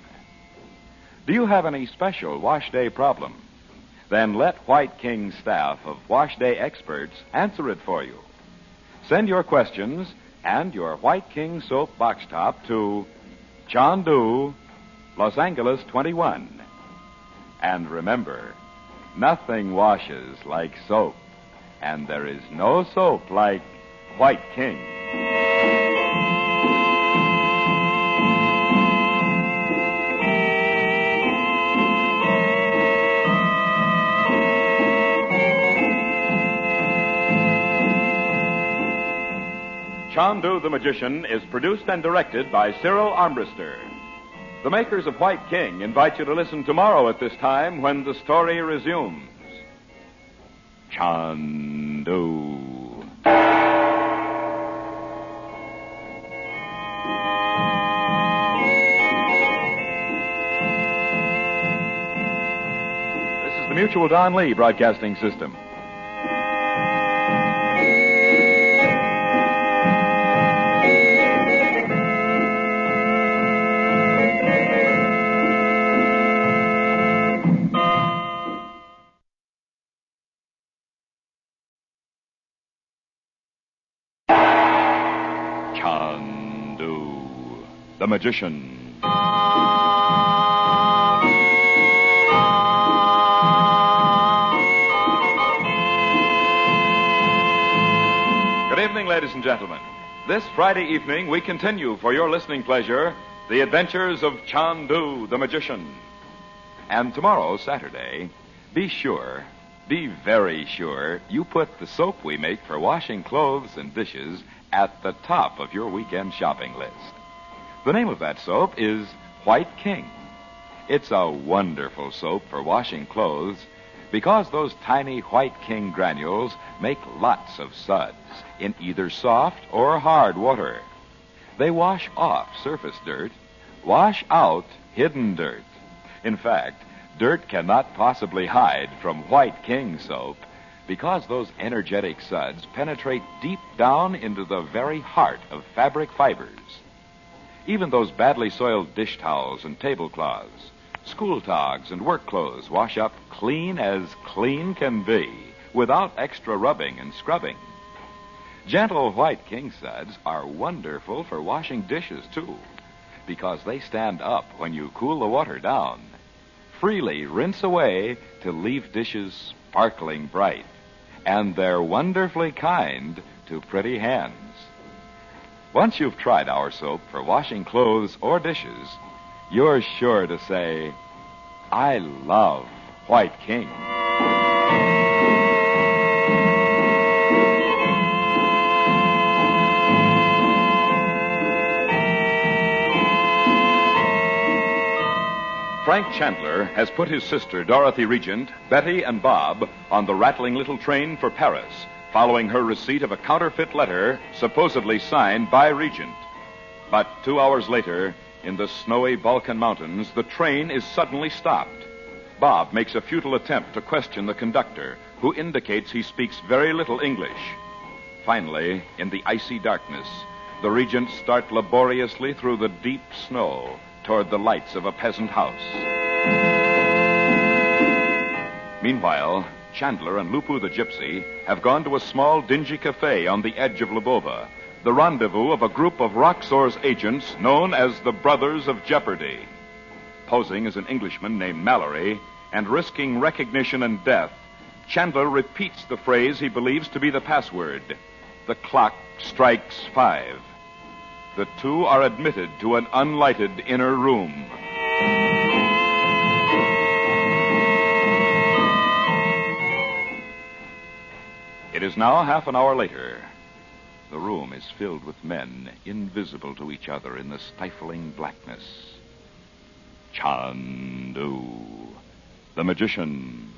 Do you have any special wash day problem? Then let White King's staff of wash day experts answer it for you. Send your questions and your White King soap box top to Chandu, Los Angeles 21. And remember, nothing washes like soap, and there is no soap like White King. Chandu the Magician is produced and directed by Cyril Armbruster. The makers of White King invite you to listen tomorrow at this time when the story resumes. Chandu. This is the Mutual Don Lee Broadcasting System. The Magician. Good evening, ladies and gentlemen. This Friday evening, we continue for your listening pleasure the adventures of Chandu the Magician. And tomorrow, Saturday, be very sure, you put the soap we make for washing clothes and dishes at the top of your weekend shopping list. The name of that soap is White King. It's a wonderful soap for washing clothes because those tiny White King granules make lots of suds in either soft or hard water. They wash off surface dirt, wash out hidden dirt. In fact, dirt cannot possibly hide from White King soap because those energetic suds penetrate deep down into the very heart of fabric fibers. Even those badly soiled dish towels and tablecloths, school togs and work clothes wash up clean as clean can be without extra rubbing and scrubbing. Gentle White King suds are wonderful for washing dishes, too, because they stand up when you cool the water down. Freely rinse away to leave dishes sparkling bright, and they're wonderfully kind to pretty hands. Once you've tried our soap for washing clothes or dishes, you're sure to say, I love White King. Frank Chandler has put his sister, Dorothy Regent, Betty, and Bob on the rattling little train for Paris, following her receipt of a counterfeit letter supposedly signed by Regent. But 2 hours later, in the snowy Balkan Mountains, the train is suddenly stopped. Bob makes a futile attempt to question the conductor, who indicates he speaks very little English. Finally, in the icy darkness, the Regents start laboriously through the deep snow toward the lights of a peasant house. Meanwhile, Chandler and Lupu the Gypsy have gone to a small, dingy cafe on the edge of Lubova, the rendezvous of a group of Roxor's agents known as the Brothers of Jeopardy. Posing as an Englishman named Mallory and risking recognition and death, Chandler repeats the phrase he believes to be the password. The clock strikes 5. The two are admitted to an unlighted inner room. It is now half an hour later. The room is filled with men, invisible to each other in the stifling blackness. Chandu, the magician.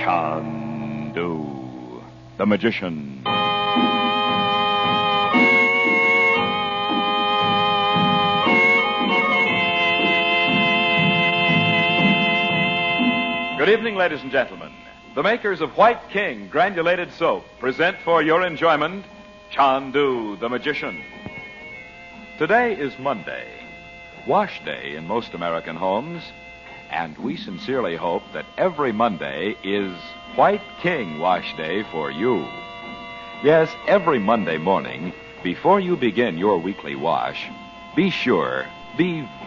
Chandu, the magician. Good evening, ladies and gentlemen. The makers of White King granulated soap present for your enjoyment Chandu, the magician. Today is Monday, wash day in most American homes, and we sincerely hope that every Monday is White King wash day for you. Yes, every Monday morning, before you begin your weekly wash, be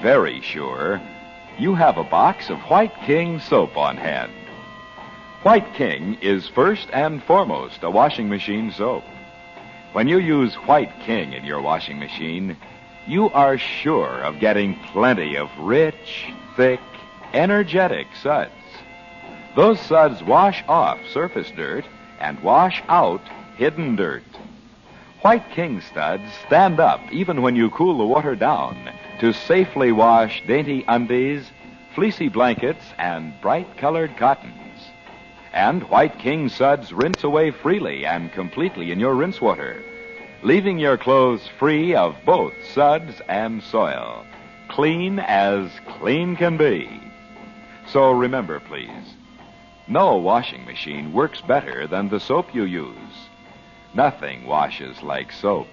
very sure, you have a box of White King soap on hand. White King is first and foremost a washing machine soap. When you use White King in your washing machine, you are sure of getting plenty of rich, thick, energetic suds. Those suds wash off surface dirt and wash out hidden dirt. White King studs stand up even when you cool the water down to safely wash dainty undies, fleecy blankets, and bright-colored cottons. And White King suds rinse away freely and completely in your rinse water, leaving your clothes free of both suds and soil, clean as clean can be. So remember, please, no washing machine works better than the soap you use. Nothing washes like soap,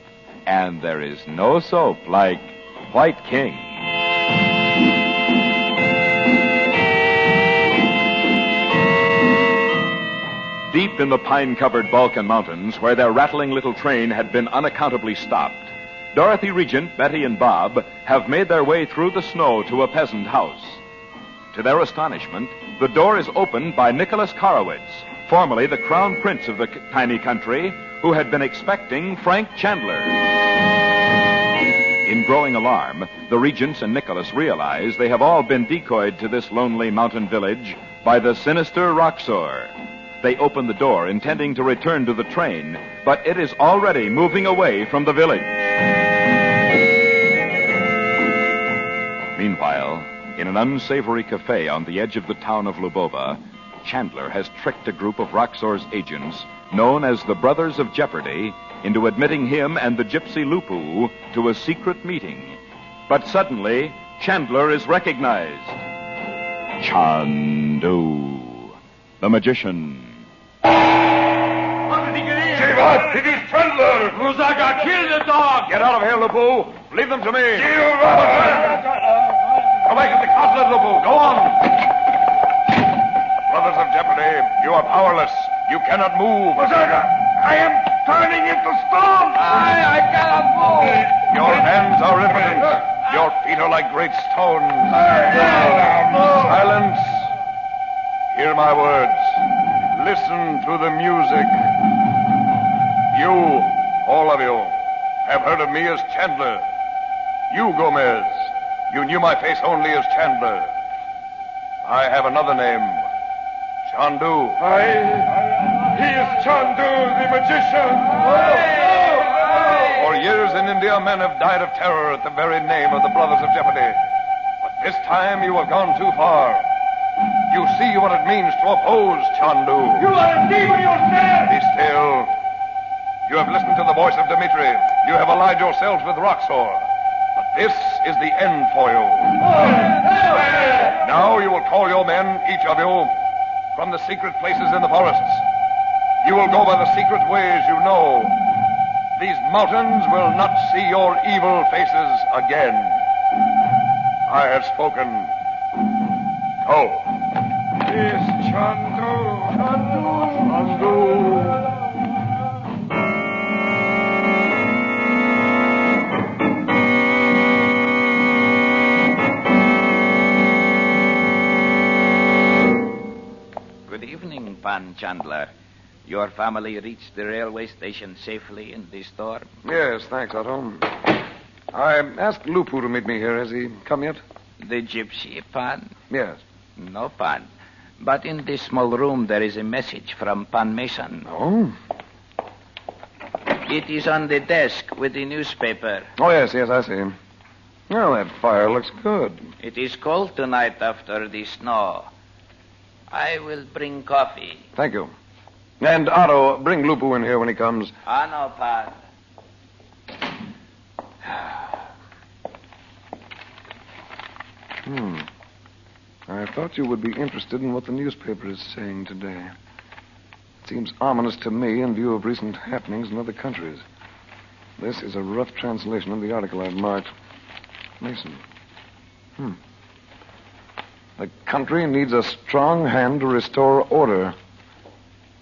and there is no soap like White King. Deep in the pine-covered Balkan mountains, where their rattling little train had been unaccountably stopped, Dorothy, Regent, Betty, and Bob have made their way through the snow to a peasant house. To their astonishment, the door is opened by Nicholas Korowitz, formerly the crown prince of the tiny country, who had been expecting Frank Chandler. In growing alarm, the Regents and Nicholas realize they have all been decoyed to this lonely mountain village by the sinister Roxor. They open the door, intending to return to the train, but it is already moving away from the village. Meanwhile, in an unsavory cafe on the edge of the town of Lubova, Chandler has tricked a group of Roxor's agents, known as the Brothers of Jeopardy, into admitting him and the gypsy Lupu to a secret meeting. But suddenly, Chandler is recognized. Chandu, the magician. What? It is Chandler! Muzaga, kill the dog! Get out of here, Lupu. Leave them to me. Go back to the castle, Lupu. Go on. Brothers of Jeopardy, you are powerless. You cannot move. Muzaga, I am turning into stone. I cannot move. Your hands are impotent. Your feet are like great stones. Silence. Hear my words. Listen to the music. You, all of you, have heard of me as Chandler. You, Gomez, you knew my face only as Chandler. I have another name, Chandu. He is Chandu, the magician. For years in India, men have died of terror at the very name of the Brothers of Jeopardy. But this time you have gone too far. You see what it means to oppose Chandu. You are a demon yourself! Be still. You have listened to the voice of Dimitri. You have allied yourselves with Roxor. But this is the end for you. Now you will call your men, each of you, from the secret places in the forests. You will go by the secret ways you know. These mountains will not see your evil faces again. I have spoken. Go. Yes, Chandu. Chandu. Good evening, Pan Chandler. Your family reached the railway station safely in the storm? Yes, thanks, Otto. I asked Lupu to meet me here. Has he come yet? The gypsy, Pan? Yes. No, Pan. But in this small room there is a message from Pan Mason. Oh? It is on the desk with the newspaper. Oh, yes, I see. Well, that fire looks good. It is cold tonight after the snow. I will bring coffee. Thank you. And Otto, bring Lupu in here when he comes. No, Pan. I thought you would be interested in what the newspaper is saying today. It seems ominous to me in view of recent happenings in other countries. This is a rough translation of the article I've marked. Mason. The country needs a strong hand to restore order.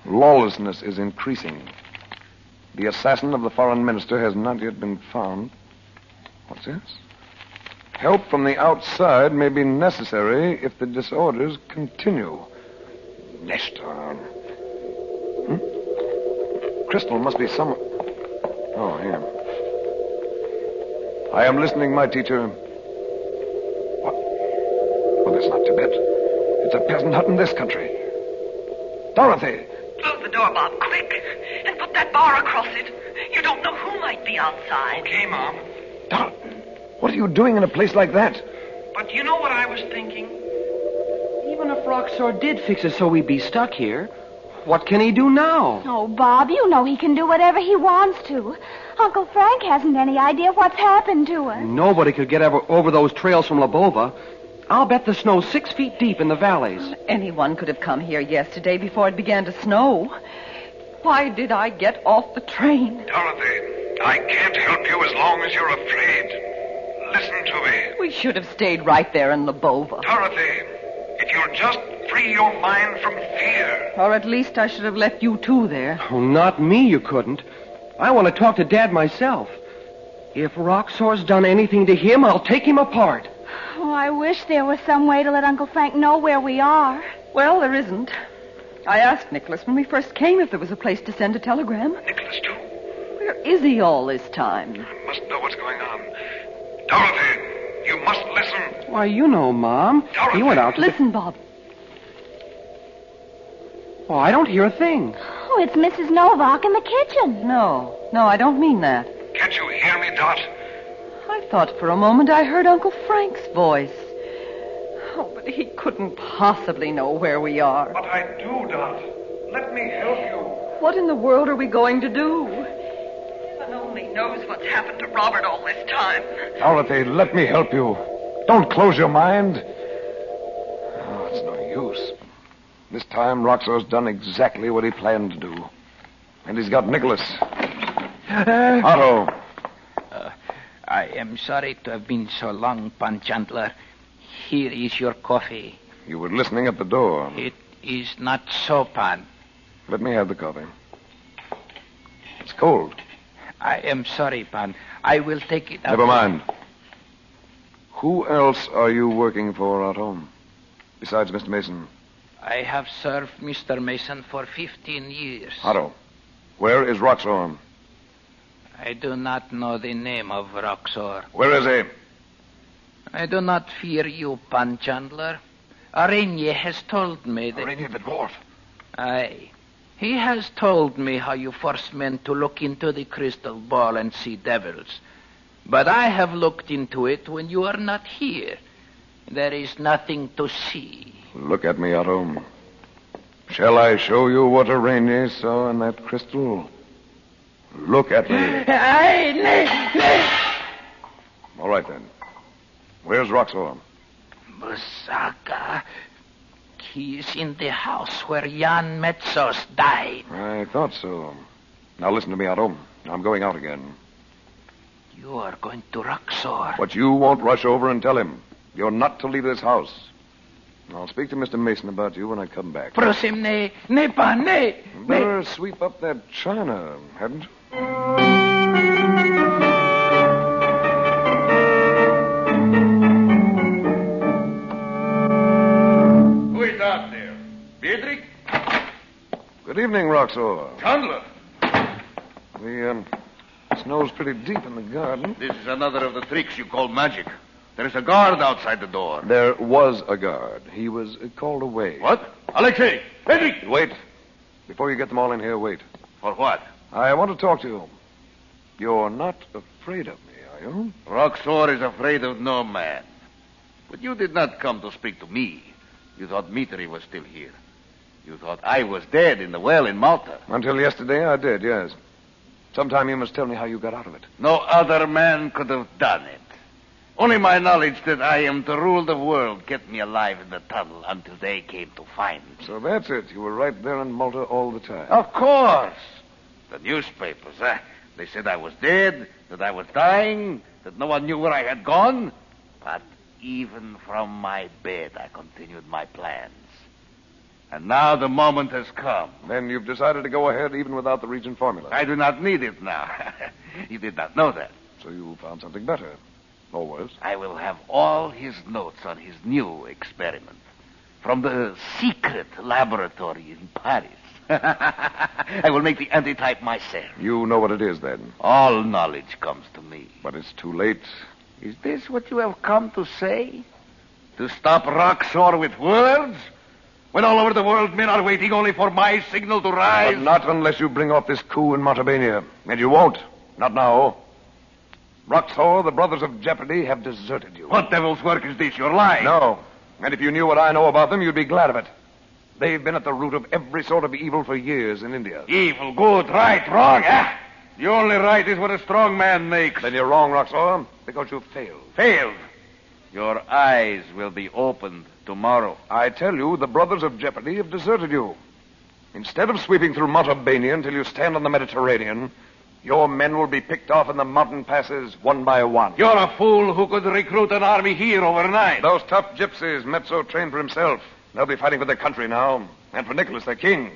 Lawlessness is increasing. The assassin of the foreign minister has not yet been found. What's this? Help from the outside may be necessary if the disorders continue. Nestor. Crystal must be somewhere. Oh, here. I am listening, my teacher. What? Well, that's not Tibet. It's a peasant hut in this country. Dorothy! Close the door, Bob, quick. And put that bar across it. You don't know who might be outside. Okay, Mom. What are you doing in a place like that? But you know what I was thinking? Even if Roxor did fix it so we'd be stuck here, what can he do now? Oh, Bob, you know he can do whatever he wants to. Uncle Frank hasn't any idea what's happened to us. Nobody could get over those trails from Labova. I'll bet the snow's 6 feet deep in the valleys. Anyone could have come here yesterday before it began to snow. Why did I get off the train? Dorothy, I can't help you as long as you're afraid. Listen to me. We should have stayed right there in Labova. Dorothy, if you'll just free your mind from fear. Or at least I should have left you two there. Oh, not me, you couldn't. I want to talk to Dad myself. If Roxor's done anything to him, I'll take him apart. Oh, I wish there was some way to let Uncle Frank know where we are. Well, there isn't. I asked Nicholas when we first came if there was a place to send a telegram. Nicholas, too? Where is he all this time? I must know what's going on. Dorothy, you must listen. Why, you know, Mom. Dorothy. He went out to... Listen, Bob. Oh, I don't hear a thing. Oh, it's Mrs. Novak in the kitchen. No, I don't mean that. Can't you hear me, Dot? I thought for a moment I heard Uncle Frank's voice. Oh, but he couldn't possibly know where we are. But I do, Dot. Let me help you. What in the world are we going to do? Heaven only knows what's happened to Robert all this time. Dorothy, let me help you. Don't close your mind. Oh, it's no use. This time, Roxor's done exactly what he planned to do. And he's got Nicholas. Otto. I am sorry to have been so long, Pan Chandler. Here is your coffee. You were listening at the door. It is not so, Pan. Let me have the coffee. It's cold. I am sorry, Pan. I will take it out. Never mind. Who else are you working for out home? Besides Mr. Mason? I have served Mr. Mason for 15 years. Otto, where is Roxor? I do not know the name of Roxor. Where is he? I do not fear you, Pan Chandler. Araignée has told me that... Araignée the dwarf? Aye. He has told me how you force men to look into the crystal ball and see devils. But I have looked into it when you are not here. There is nothing to see. Look at me, Otto. Shall I show you what Araignée saw in that crystal? Look at me. All right, then. Where's Roxor? Musaka. He is in the house where Jan Metsos died. I thought so. Now listen to me, Otto. I'm going out again. You are going to Roxor. But you won't rush over and tell him. You're not to leave this house. I'll speak to Mr. Mason about you when I come back. Prosim, ne, pa, ne. Better sweep up that china, hadn't you? Who is out there? Dimitri? Good evening, Roxor. Chandler. The snow's pretty deep in the garden. This is another of the tricks you call magic. There is a guard outside the door. There was a guard. He was called away. What? Alexei! Henrik! Wait. Before you get them all in here, wait. For what? I want to talk to you. You're not afraid of me, are you? Roxor is afraid of no man. But you did not come to speak to me. You thought Dimitri was still here. You thought I was dead in the well in Malta. Until yesterday, I did, yes. Sometime you must tell me how you got out of it. No other man could have done it. Only my knowledge that I am to rule the world kept me alive in the tunnel until they came to find me. So that's it. You were right there in Malta all the time. Of course. The newspapers, they said I was dead, that I was dying, that no one knew where I had gone. But even from my bed, I continued my plans. And now the moment has come. Then you've decided to go ahead even without the Regent formula. I do not need it now. You did not know that. So you found something better. Or worse. I will have all his notes on his new experiment. From the secret laboratory in Paris. I will make the antitype myself. You know what it is, then? All knowledge comes to me. But it's too late. Is this what you have come to say? To stop Roxor with words? When all over the world men are waiting only for my signal to rise? But not unless you bring off this coup in Montalbania. And you won't. Not now. Roxor, the brothers of Jeopardy, have deserted you. What devil's work is this? You're lying. No. And if you knew what I know about them, you'd be glad of it. They've been at the root of every sort of evil for years in India. Evil, good, right, wrong, The only right is what a strong man makes. Then you're wrong, Roxor, because you failed. Failed? Your eyes will be opened tomorrow. I tell you, the brothers of Jeopardy have deserted you. Instead of sweeping through Montalbania until you stand on the Mediterranean, your men will be picked off in the mountain passes one by one. You're a fool who could recruit an army here overnight. Those tough gypsies Metsos trained for himself. They'll be fighting for their country now, and for Nicholas, their king.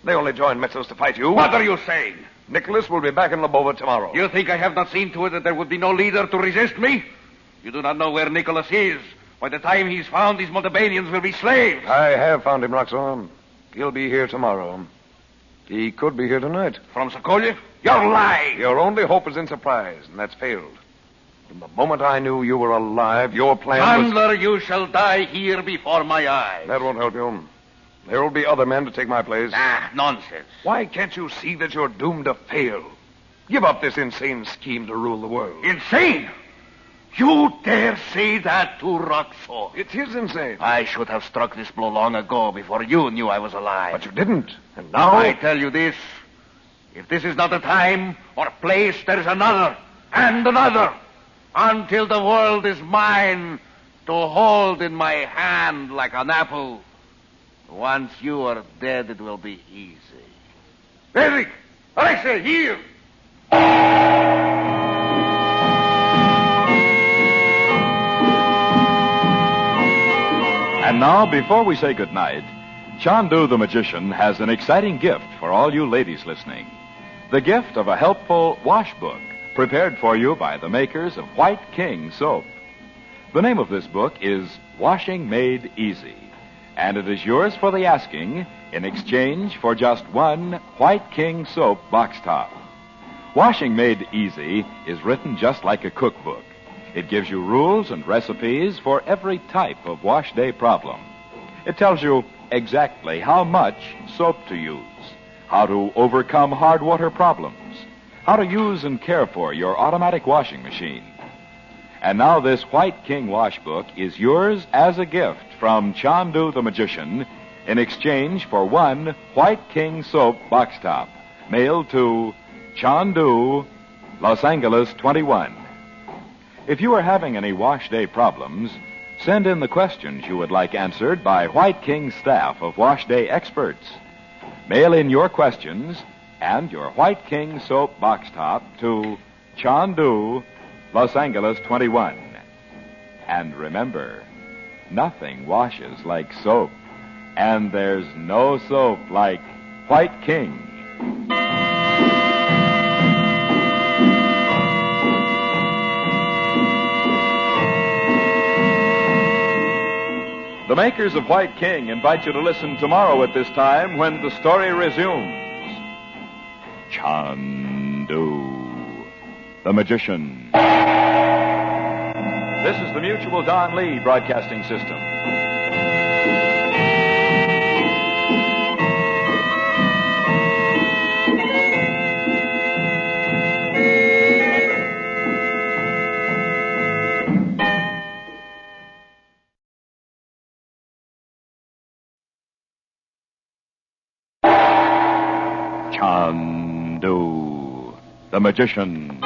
They only joined Metsos to fight you. What are you saying? Nicholas will be back in Lubova tomorrow. You think I have not seen to it that there would be no leader to resist me? You do not know where Nicholas is. By the time he's found, these Montalbanians will be slaves. I have found him, Roxor. He'll be here tomorrow. He could be here tonight. From Sokolia? You're lying. Your only hope is in surprise, and that's failed. From the moment I knew you were alive, your plan Chandler, you shall die here before my eyes. That won't help you. There will be other men to take my place. Nonsense. Why can't you see that you're doomed to fail? Give up this insane scheme to rule the world. Insane? You dare say that to Roxor? It is insane. I should have struck this blow long ago before you knew I was alive. But you didn't. And now... I tell you this. If this is not the time or place, there is another and another. Until the world is mine to hold in my hand like an apple. Once you are dead, it will be easy. Eric! I say, here! And now, before we say goodnight, Chandu the magician has an exciting gift for all you ladies listening. The gift of a helpful wash book prepared for you by the makers of White King soap. The name of this book is Washing Made Easy, and it is yours for the asking in exchange for just one White King soap box top. Washing Made Easy is written just like a cookbook. It gives you rules and recipes for every type of wash day problem. It tells you exactly how much soap to use, how to overcome hard water problems, how to use and care for your automatic washing machine. And now this White King wash book is yours as a gift from Chandu the magician in exchange for one White King soap box top, mailed to Chandu, Los Angeles 21. If you are having any wash day problems, send in the questions you would like answered by White King's staff of wash day experts. Mail in your questions and your White King soap box top to Chandu, Los Angeles 21. And remember, nothing washes like soap, and there's no soap like White King. The makers of White King invite you to listen tomorrow at this time when the story resumes. Chandu, the magician. This is the Mutual Don Lee Broadcasting System. Chandu, the magician.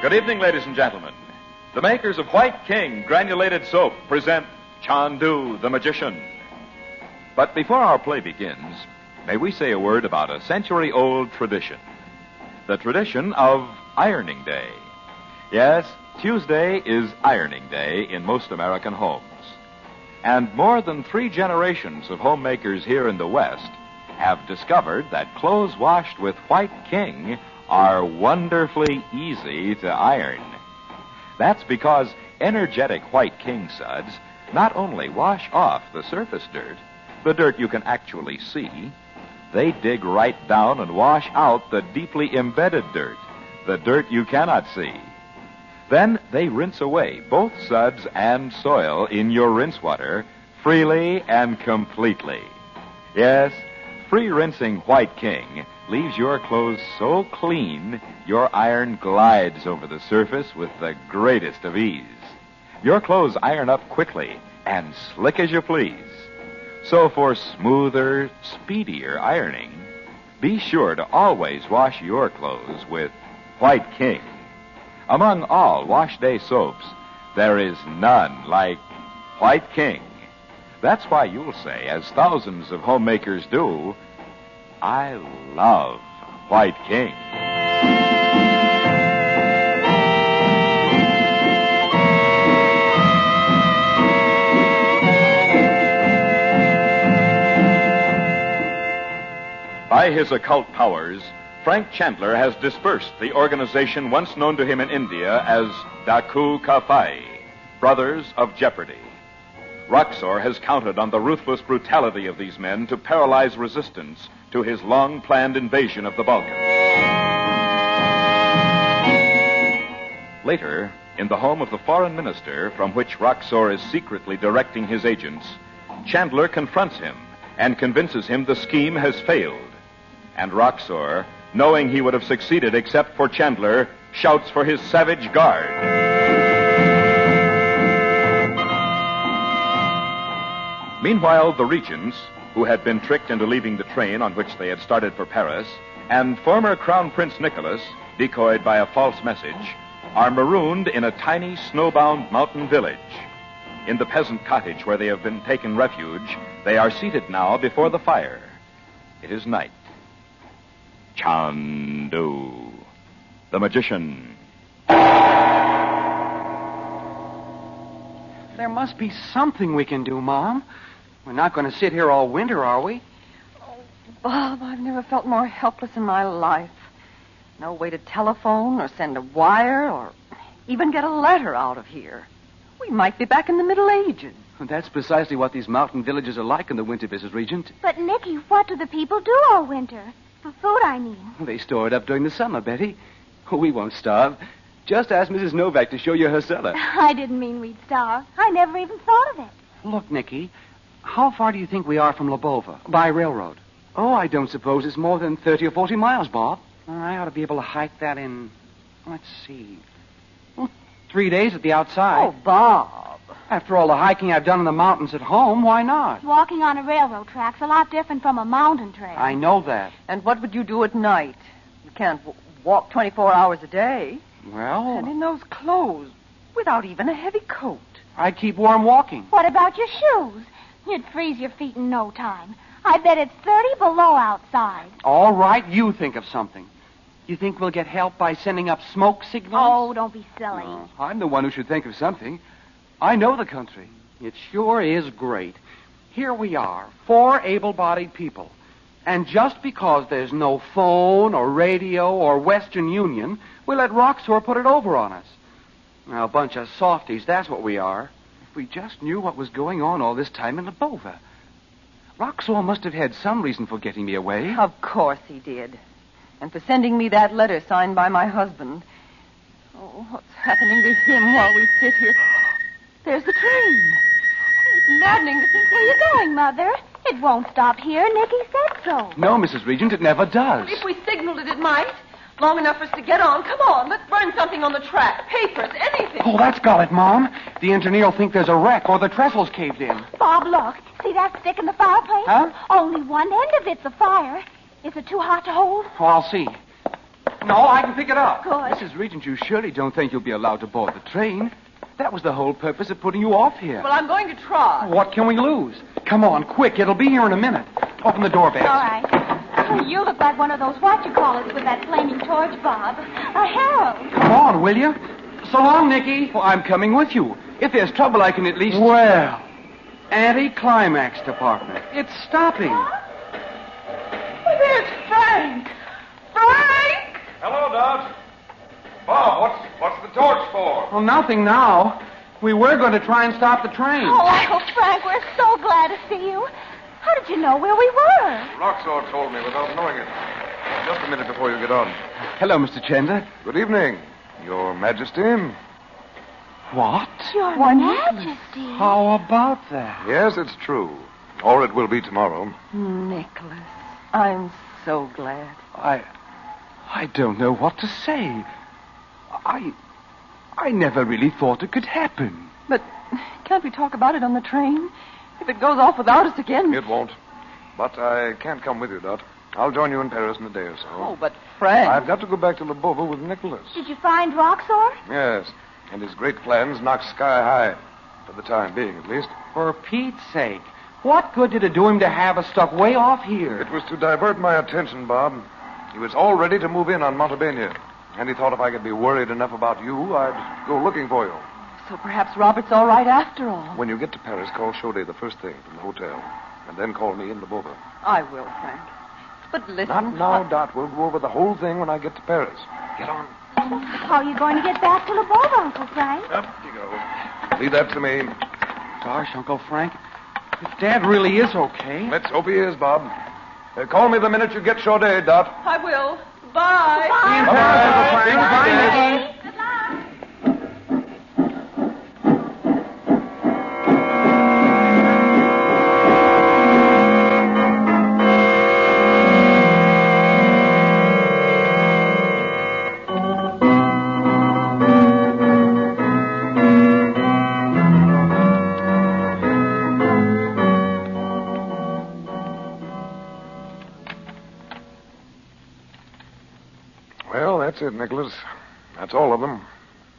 Good evening, ladies and gentlemen. The makers of White King granulated soap present Chandu, the magician. But before our play begins, may we say a word about a century-old tradition. The tradition of Ironing Day. Yes, Tuesday is Ironing Day in most American homes. And more than 3 generations of homemakers here in the West have discovered that clothes washed with White King are wonderfully easy to iron. That's because energetic White King suds not only wash off the surface dirt, the dirt you can actually see, they dig right down and wash out the deeply embedded dirt, the dirt you cannot see. Then they rinse away both suds and soil in your rinse water freely and completely. Yes, free rinsing White King leaves your clothes so clean, your iron glides over the surface with the greatest of ease. Your clothes iron up quickly and slick as you please. So for smoother, speedier ironing, be sure to always wash your clothes with White King. Among all wash day soaps, there is none like White King. That's why you'll say, as thousands of homemakers do, I love White King. By his occult powers, Frank Chandler has dispersed the organization once known to him in India as Daku Kafai, Brothers of Jeopardy. Roxor has counted on the ruthless brutality of these men to paralyze resistance to his long-planned invasion of the Balkans. Later, in the home of the foreign minister from which Roxor is secretly directing his agents, Chandler confronts him and convinces him the scheme has failed. And Roxor, knowing he would have succeeded except for Chandler, shouts for his savage guard. Meanwhile, the regents, who had been tricked into leaving the train on which they had started for Paris, and former Crown Prince Nicholas, decoyed by a false message, are marooned in a tiny snowbound mountain village. In the peasant cottage where they have been taken refuge, they are seated now before the fire. It is night. Chandu, the magician. There must be something we can do, Mom. We're not going to sit here all winter, are we? Oh, Bob, I've never felt more helpless in my life. No way to telephone or send a wire or even get a letter out of here. We might be back in the Middle Ages. That's precisely what these mountain villages are like in the winter, Mrs. Regent. But, Nicky, what do the people do all winter? For food, I mean. They store it up during the summer, Betty. We won't starve. Just ask Mrs. Novak to show you her cellar. I didn't mean we'd starve. I never even thought of it. Look, Nicky, how far do you think we are from Lubova, by railroad? Oh, I don't suppose it's more than 30 or 40 miles, Bob. I ought to be able to hike that in, let's see, 3 days at the outside. Oh, Bob. After all the hiking I've done in the mountains at home, why not? Walking on a railroad track's a lot different from a mountain trail. I know that. And what would you do at night? You can't walk 24 hours a day. Well... And in those clothes, without even a heavy coat. I'd keep warm walking. What about your shoes? You'd freeze your feet in no time. I bet it's 30 below outside. All right, you think of something. You think we'll get help by sending up smoke signals? Oh, don't be silly. No, I'm the one who should think of something. I know the country. It sure is great. Here we are, 4 able-bodied people. And just because there's no phone or radio or Western Union, we let Roxor put it over on us. Now, a bunch of softies, that's what we are. If we just knew what was going on all this time in Lubova. Roxor must have had some reason for getting me away. Of course he did. And for sending me that letter signed by my husband. Oh, what's happening to him while we sit here? There's the train. It's maddening to think where you're going, Mother. It won't stop here. Nicky said so. No, Mrs. Regent, it never does. If we signaled it, it might. Long enough for us to get on. Come on, let's burn something on the track. Papers, anything. Oh, that's got it, Mom. The engineer will think there's a wreck or the trestle's caved in. Bob, look. See that stick in the fireplace? Huh? Only one end of it's afire. Is it too hot to hold? Oh, I'll see. No, I can pick it up. Good. Mrs. Regent, you surely don't think you'll be allowed to board the train. That was the whole purpose of putting you off here. Well, I'm going to try. What can we lose? Come on, quick. It'll be here in a minute. Open the door, Bess. All right. You look like one of those what-you-call-it with that flaming torch, Bob. A herald. Come on, will you? So long, Nicky. Oh, I'm coming with you. If there's trouble, I can at least... Well, anti-climax department. It's stopping. Well, there's Frank. Frank! Hello, Dot. Bob, what's the torch for? Well, nothing now. We were going to try and stop the train. Oh, Uncle Frank, we're so glad to see you. How did you know where we were? Roxor told me without knowing it. Just a minute before you get on. Hello, Mr. Chandler. Good evening, Your Majesty. What? Your Majesty. How about that? Yes, it's true. Or it will be tomorrow. Nicholas, I'm so glad. I don't know what to say. I never really thought it could happen. But can't we talk about it on the train? If it goes off without us again... It won't. But I can't come with you, Dot. I'll join you in Paris in a day or so. Oh, but Frank... I've got to go back to Lubova with Nicholas. Did you find Roxor? Yes, and his great plans knocked sky high. For the time being, at least. For Pete's sake. What good did it do him to have us stuck way off here? It was to divert my attention, Bob. He was all ready to move in on Montebenia. And he thought if I could be worried enough about you, I'd go looking for you. So perhaps Robert's all right after all. When you get to Paris, call Chaudet the first thing from the hotel. And then call me in Lubova. I will, Frank. But listen... Not now, Dot. We'll go over the whole thing when I get to Paris. Get on. How are you going to get back to Lubova, Uncle Frank? Up you go. Leave that to me. Gosh, Uncle Frank, if Dad really is okay... Let's hope he is, Bob. Call me the minute you get Chaudet, Dot. I will. Bye. See you in Paris, Uncle Frank. Bye, Nicky. Well, that's it, Nicholas. That's all of them.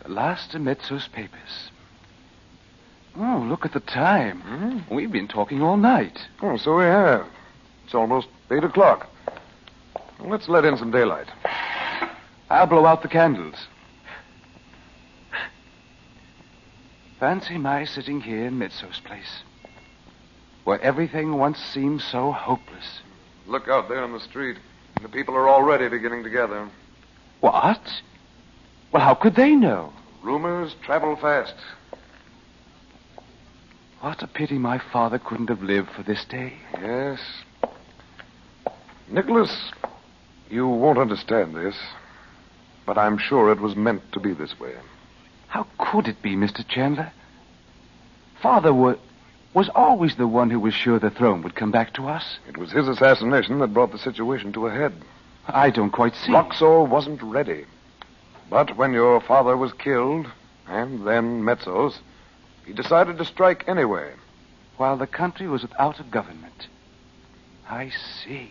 The last of Metsos papers. Oh, look at the time. We've been talking all night. Oh, so we have. It's almost 8 o'clock. Let's let in some daylight. I'll blow out the candles. Fancy my sitting here in Metsos' place, where everything once seemed so hopeless. Look out there on the street. The people are already beginning to gather. What? Well, how could they know? Rumors travel fast. What a pity my father couldn't have lived for this day. Yes. Nicholas, you won't understand this, but I'm sure it was meant to be this way. How could it be, Mr. Chandler? Father was always the one who was sure the throne would come back to us. It was his assassination that brought the situation to a head. I don't quite see. Roxor wasn't ready. But when your father was killed, and then Metsos, he decided to strike anyway. While the country was without a government. I see.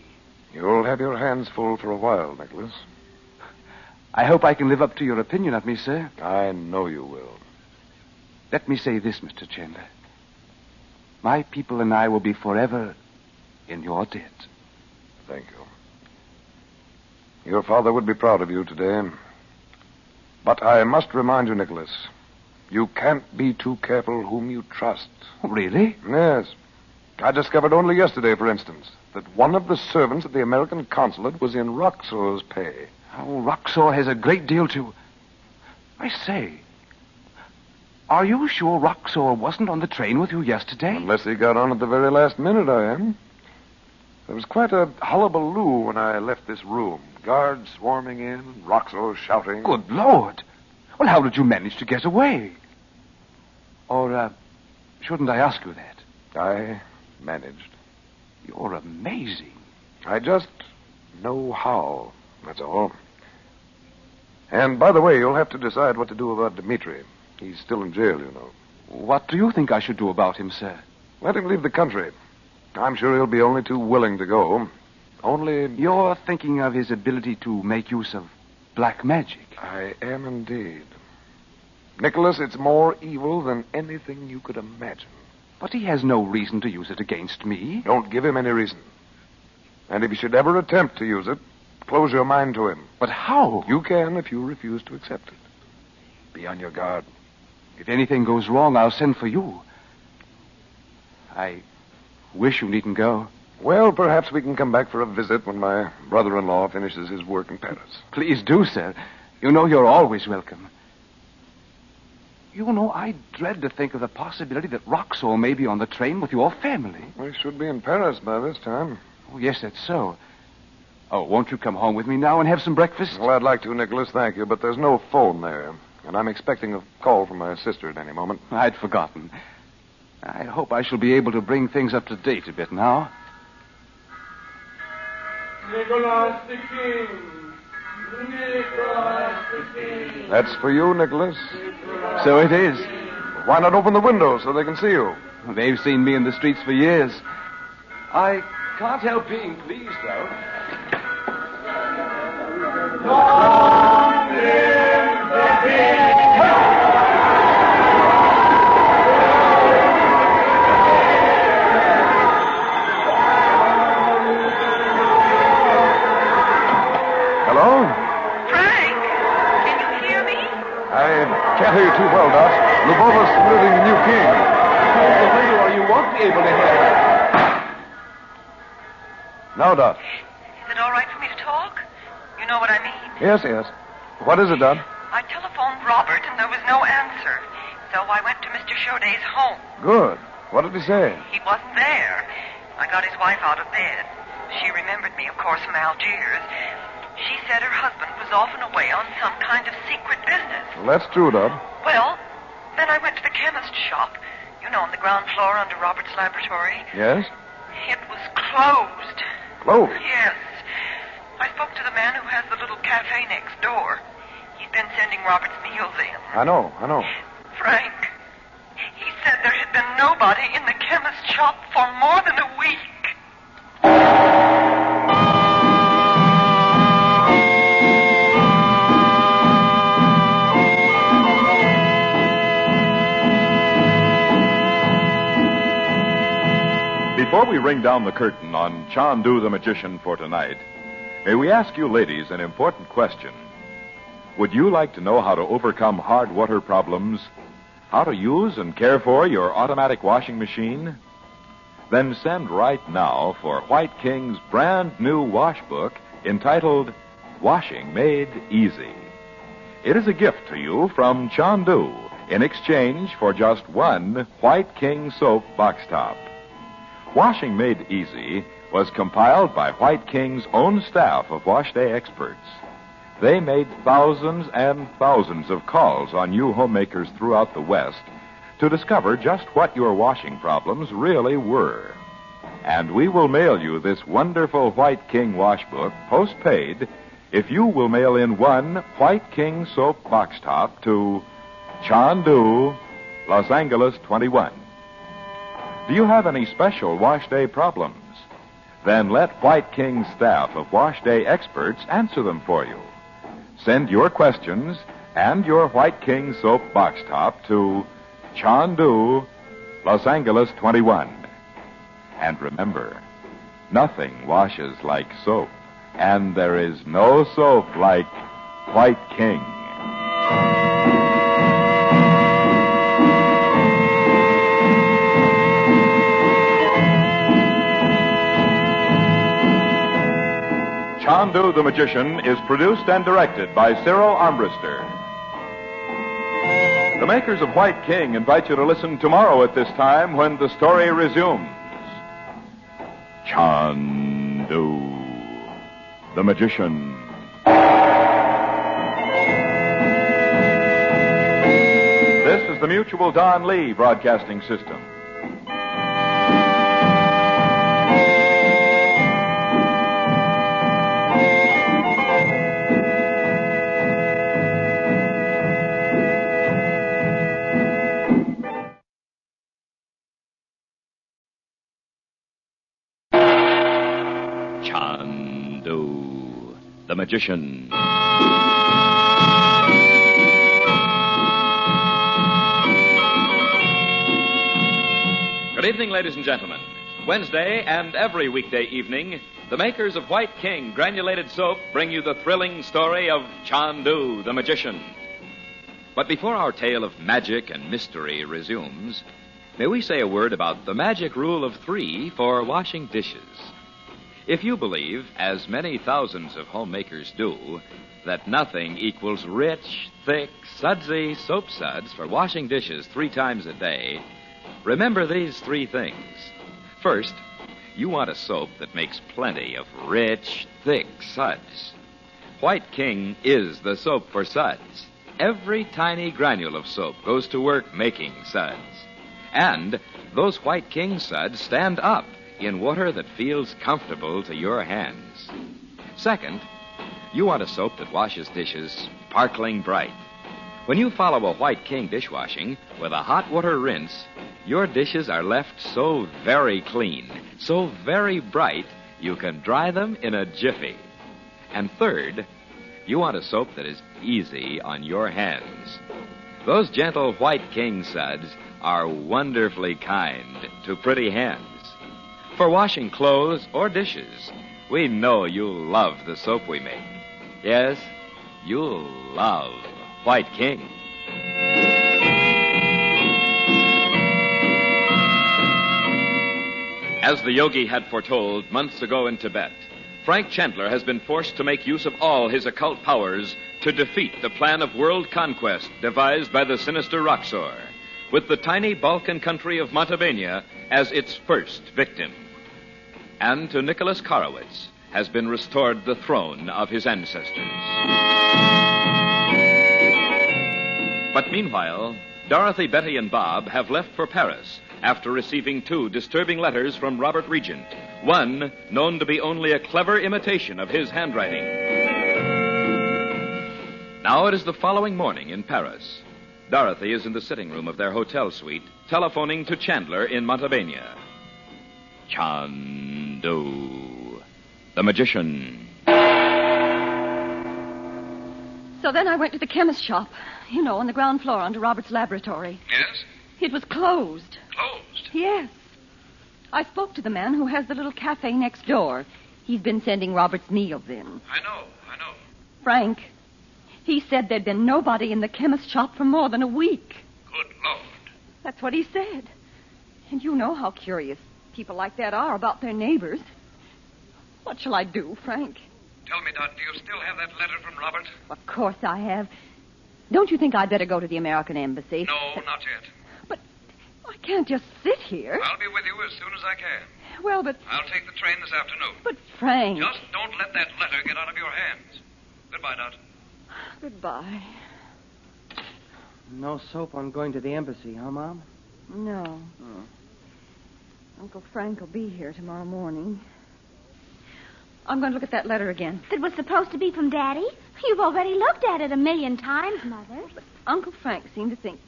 You'll have your hands full for a while, Nicholas. I hope I can live up to your opinion of me, sir. I know you will. Let me say this, Mr. Chandler. My people and I will be forever in your debt. Thank you. Your father would be proud of you today. But I must remind you, Nicholas, you can't be too careful whom you trust. Really? Yes. I discovered only yesterday, for instance, that one of the servants at the American consulate was in Roxor's pay. Oh, Roxor has a great deal to... I say, are you sure Roxor wasn't on the train with you yesterday? Unless he got on at the very last minute, I am. There was quite a hullabaloo when I left this room. Guards swarming in, Roxor shouting. Good Lord. Well, how did you manage to get away? Or, shouldn't I ask you that? I managed. You're amazing. I just know how, that's all. And by the way, you'll have to decide what to do about Dimitri. He's still in jail, you know. What do you think I should do about him, sir? Let him leave the country. I'm sure he'll be only too willing to go. Only... You're thinking of his ability to make use of black magic. I am indeed. Nicholas, it's more evil than anything you could imagine. But he has no reason to use it against me. Don't give him any reason. And if he should ever attempt to use it, close your mind to him. But how? You can if you refuse to accept it. Be on your guard. If anything goes wrong, I'll send for you. I wish you needn't go. Well, perhaps we can come back for a visit when my brother-in-law finishes his work in Paris. Please do, sir. You know you're always welcome. You know, I dread to think of the possibility that Roxo may be on the train with your family. We should be in Paris by this time. Oh, yes, that's so. Oh, won't you come home with me now and have some breakfast? Well, I'd like to, Nicholas, thank you, but there's no phone there. And I'm expecting a call from my sister at any moment. I'd forgotten. I hope I shall be able to bring things up to date a bit now. Nicholas the King. Nicholas the King. That's for you, Nicholas. So it is. Why not open the window so they can see you? They've seen me in the streets for years. I can't help being pleased, though. Long live the King! Hello? Frank, can you hear me? I can't hear you too well, Dot. Lubova's saluting the new king. Close the window or you won't be able to hear her. Now, Dot. Is it all right for me to talk? You know what I mean. Yes, yes. What is it, Dot? I telephoned Robert and there was no answer. So I went to Mr. Chaudet's home. Good. What did he say? He wasn't there. I got his wife out of bed. She remembered me, of course, from Algiers. She said her husband was off and away on some kind of secret business. Well, that's true, Dot. Well, then I went to the chemist shop. You know, on the ground floor under Robert's laboratory. Yes? It was closed. Closed? Yes. I spoke to the man who has the little cafe next door. He's been sending Robert's meals in. I know. Frank, he said there had been nobody in the chemist shop for more than a week. Before we ring down the curtain on Chandu the Magician for tonight, may we ask you ladies an important question. Would you like to know how to overcome hard water problems? How to use and care for your automatic washing machine? Then send right now for White King's brand new wash book entitled Washing Made Easy. It is a gift to you from Chandu in exchange for just one White King soap box top. Washing Made Easy was compiled by White King's own staff of wash day experts. They made thousands and thousands of calls on you homemakers throughout the West to discover just what your washing problems really were. And we will mail you this wonderful White King wash book postpaid if you will mail in one White King soap box top to Chandu, Los Angeles 21. Do you have any special wash day problems? Then let White King's staff of wash day experts answer them for you. Send your questions and your White King soap box top to Chandu, Los Angeles 21. And remember, nothing washes like soap, and there is no soap like White King. Chandu the Magician is produced and directed by Cyril Armbruster. The makers of White King invite you to listen tomorrow at this time when the story resumes. Chandu the Magician. This is the Mutual Don Lee Broadcasting System. Magician. Good evening, ladies and gentlemen. Wednesday and every weekday evening, the makers of White King granulated soap bring you the thrilling story of Chandu, the magician. But before our tale of magic and mystery resumes, may we say a word about the magic rule of 3 for washing dishes. If you believe, as many thousands of homemakers do, that nothing equals rich, thick, sudsy soap suds for washing dishes 3 times a day, remember these 3 things. First, you want a soap that makes plenty of rich, thick suds. White King is the soap for suds. Every tiny granule of soap goes to work making suds. And those White King suds stand up in water that feels comfortable to your hands. Second, you want a soap that washes dishes sparkling bright. When you follow a White King dishwashing with a hot water rinse, your dishes are left so very clean, so very bright, you can dry them in a jiffy. And third, you want a soap that is easy on your hands. Those gentle White King suds are wonderfully kind to pretty hands. For washing clothes or dishes, we know you'll love the soap we make. Yes, you'll love White King. As the yogi had foretold months ago in Tibet, Frank Chandler has been forced to make use of all his occult powers to defeat the plan of world conquest devised by the sinister Roxor, with the tiny Balkan country of Montevania as its first victim. And to Nicholas Karowitz has been restored the throne of his ancestors. But meanwhile, Dorothy, Betty, and Bob have left for Paris after receiving 2 disturbing letters from Robert Regent, one known to be only a clever imitation of his handwriting. Now it is the following morning in Paris. Dorothy is in the sitting room of their hotel suite, telephoning to Chandler in Montevania. Chandu, the magician. So then I went to the chemist shop, on the ground floor under Robert's laboratory. Yes? It was closed. Closed? Yes. I spoke to the man who has the little cafe next door. He's been sending Robert's meals in. I know. Frank, he said there'd been nobody in the chemist shop for more than a week. Good Lord. That's what he said. And you know how curious people like that are about their neighbors. What shall I do, Frank? Tell me, Dot, do you still have that letter from Robert? Of course I have. Don't you think I'd better go to the American Embassy? No, not yet. But I can't just sit here. I'll be with you as soon as I can. Well, but... I'll take the train this afternoon. But, Frank... Just don't let that letter get out of your hands. Goodbye, Dot. Goodbye. No soap on going to the embassy, huh, Mom? No. Oh. Uncle Frank will be here tomorrow morning. I'm going to look at that letter again. It was supposed to be from Daddy. You've already looked at it 1,000,000 times, Mother. But Uncle Frank seemed to think...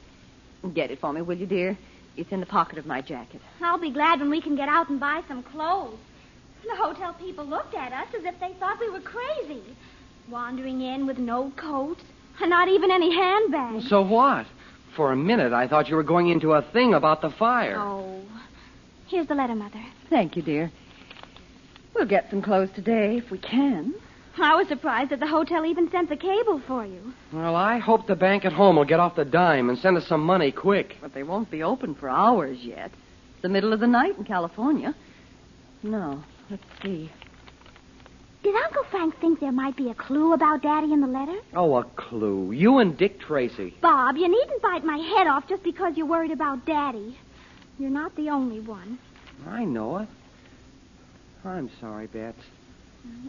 Get it for me, will you, dear? It's in the pocket of my jacket. I'll be glad when we can get out and buy some clothes. The hotel people looked at us as if they thought we were crazy. Wandering in with no coats and not even any handbags. So what? For a minute, I thought you were going into a thing about the fire. Oh. Here's the letter, Mother. Thank you, dear. We'll get some clothes today if we can. I was surprised that the hotel even sent the cable for you. Well, I hope the bank at home will get off the dime and send us some money quick. But they won't be open for hours yet. It's the middle of the night in California. No, let's see. Did Uncle Frank think there might be a clue about Daddy in the letter? Oh, a clue. You and Dick Tracy. Bob, you needn't bite my head off just because you're worried about Daddy. You're not the only one. I know it. I'm sorry, Bets.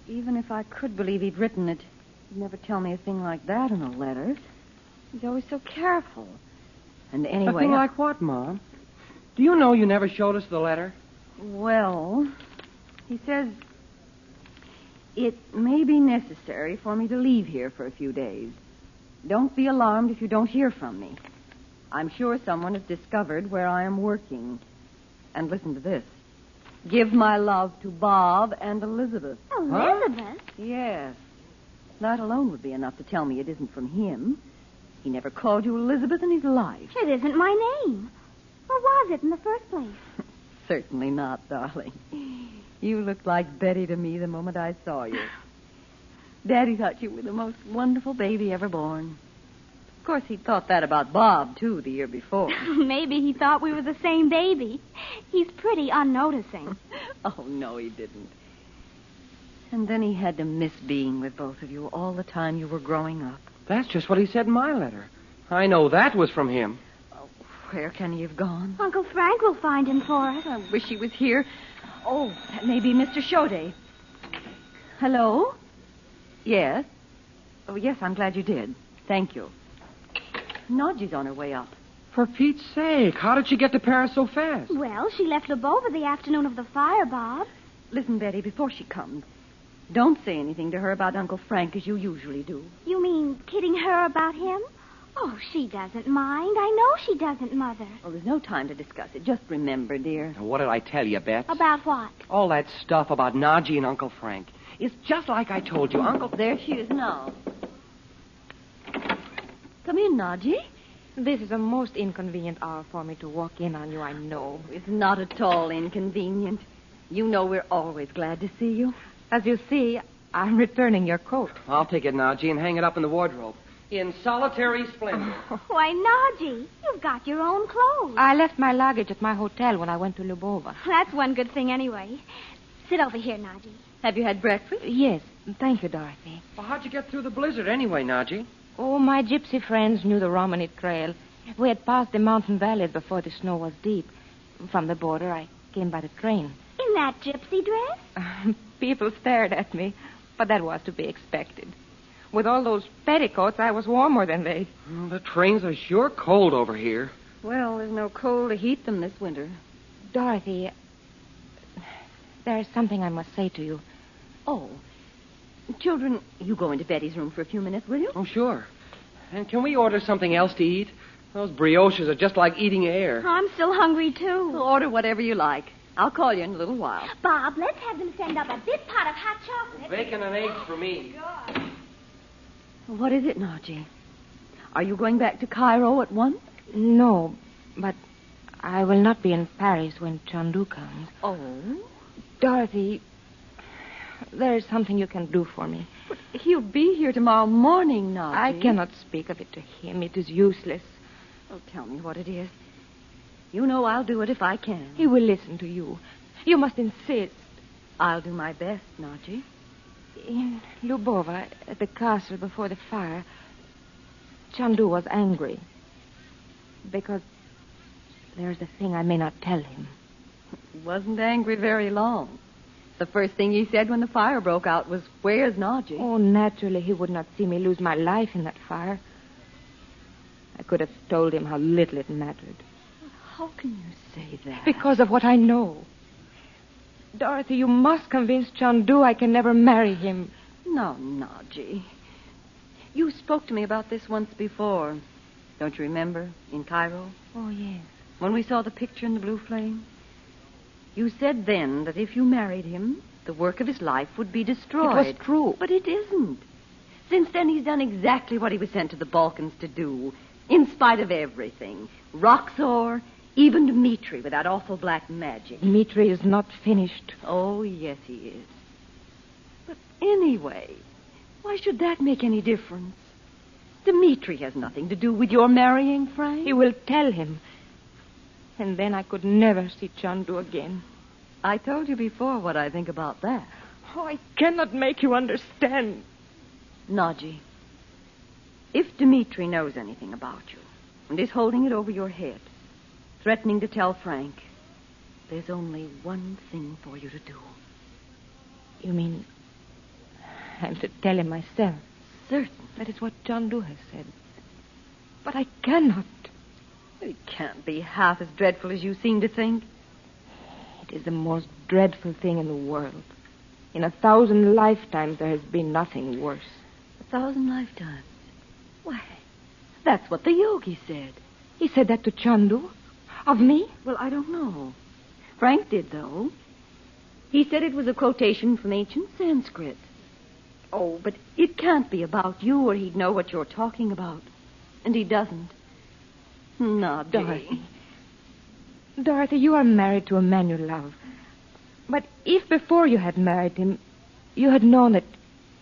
Even if I could believe he'd written it, he'd never tell me a thing like that in a letter. He's always so careful. And anyway... A thing like what, Mom? Do you know you never showed us the letter? Well, he says... It may be necessary for me to leave here for a few days. Don't be alarmed if you don't hear from me. I'm sure someone has discovered where I am working. And listen to this. Give my love to Bob and Elizabeth. Elizabeth? Yes. That alone would be enough to tell me it isn't from him. He never called you Elizabeth in his life. It isn't my name. Or was it in the first place? Certainly not, darling. You looked like Betty to me the moment I saw you. Daddy thought you were the most wonderful baby ever born. Of course, he thought that about Bob, too, the year before. Maybe he thought we were the same baby. He's pretty unnoticing. Oh, no, he didn't. And then he had to miss being with both of you all the time you were growing up. That's just what he said in my letter. I know that was from him. Oh, where can he have gone? Uncle Frank will find him for us. I wish he was here. Oh, that may be Mr. Shode. Hello? Yes? Oh, yes, I'm glad you did. Thank you. Nadji's on her way up. For Pete's sake, how did she get to Paris so fast? Well, she left Lubova the afternoon of the fire, Bob. Listen, Betty, before she comes, don't say anything to her about Uncle Frank as you usually do. You mean kidding her about him? Oh, she doesn't mind. I know she doesn't, Mother. Well, there's no time to discuss it. Just remember, dear. Now, what did I tell you, Beth? About what? All that stuff about Nadji and Uncle Frank. It's just like I told you, Uncle... There she is now. Come in, Nadji. This is a most inconvenient hour for me to walk in on you, I know. It's not at all inconvenient. You know we're always glad to see you. As you see, I'm returning your coat. I'll take it, Nadji, and hang it up in the wardrobe. In solitary splendor. Why, Nadji, you've got your own clothes. I left my luggage at my hotel when I went to Lubova. That's one good thing anyway. Sit over here, Nadji. Have you had breakfast? Yes, thank you, Dorothy. Well, how'd you get through the blizzard anyway, Nadji? Oh, my gypsy friends knew the Romany Trail. We had passed the mountain valleys before the snow was deep. From the border, I came by the train. In that gypsy dress? People stared at me, but that was to be expected. With all those petticoats, I was warmer than they. Well, the trains are sure cold over here. Well, there's no cold to heat them this winter. Dorothy, there's something I must say to you. Oh. Children, you go into Betty's room for a few minutes, will you? Oh, sure. And can we order something else to eat? Those brioches are just like eating air. I'm still hungry, too. Well, order whatever you like. I'll call you in a little while. Bob, let's have them send up a big pot of hot chocolate. Bacon and eggs for me. What is it, Nadji? Are you going back to Cairo at once? No, but I will not be in Paris when Chandu comes. Oh? Dorothy, there is something you can do for me. But he'll be here tomorrow morning, Nadji. I cannot speak of it to him. It is useless. Oh, tell me what it is. You know I'll do it if I can. He will listen to you. You must insist. I'll do my best, Nadji. In Lubova, at the castle before the fire, Chandu was angry. Because there's a thing I may not tell him. He wasn't angry very long. The first thing he said when the fire broke out was, "Where's Nadji?" Oh, naturally, he would not see me lose my life in that fire. I could have told him how little it mattered. How can you say that? Because of what I know. Dorothy, you must convince Chandu I can never marry him. No, Nadji. You spoke to me about this once before. Don't you remember? In Cairo? Oh, yes. When we saw the picture in the blue flame? You said then that if you married him, the work of his life would be destroyed. It was true. But it isn't. Since then, he's done exactly what he was sent to the Balkans to do, in spite of everything. Roxor, even Dimitri with that awful black magic. Dimitri is not finished. Oh, yes, he is. But anyway, why should that make any difference? Dimitri has nothing to do with your marrying Frank. He will tell him. And then I could never see Chandu again. I told you before what I think about that. Oh, I cannot make you understand. Nadji, if Dimitri knows anything about you and is holding it over your head, threatening to tell Frank, there's only one thing for you to do. You mean I'm to tell him myself? Certain. That is what Chandu has said. But I cannot. It can't be half as dreadful as you seem to think. It is the most dreadful thing in the world. In 1,000 lifetimes, there has been nothing worse. 1,000 lifetimes? Why, that's what the yogi said. He said that to Chandu? Of me? Well, I don't know. Frank did, though. He said it was a quotation from ancient Sanskrit. Oh, but it can't be about you, or he'd know what you're talking about. And he doesn't. Nadji. Dorothy. Dorothy, you are married to a man you love. But if before you had married him, you had known that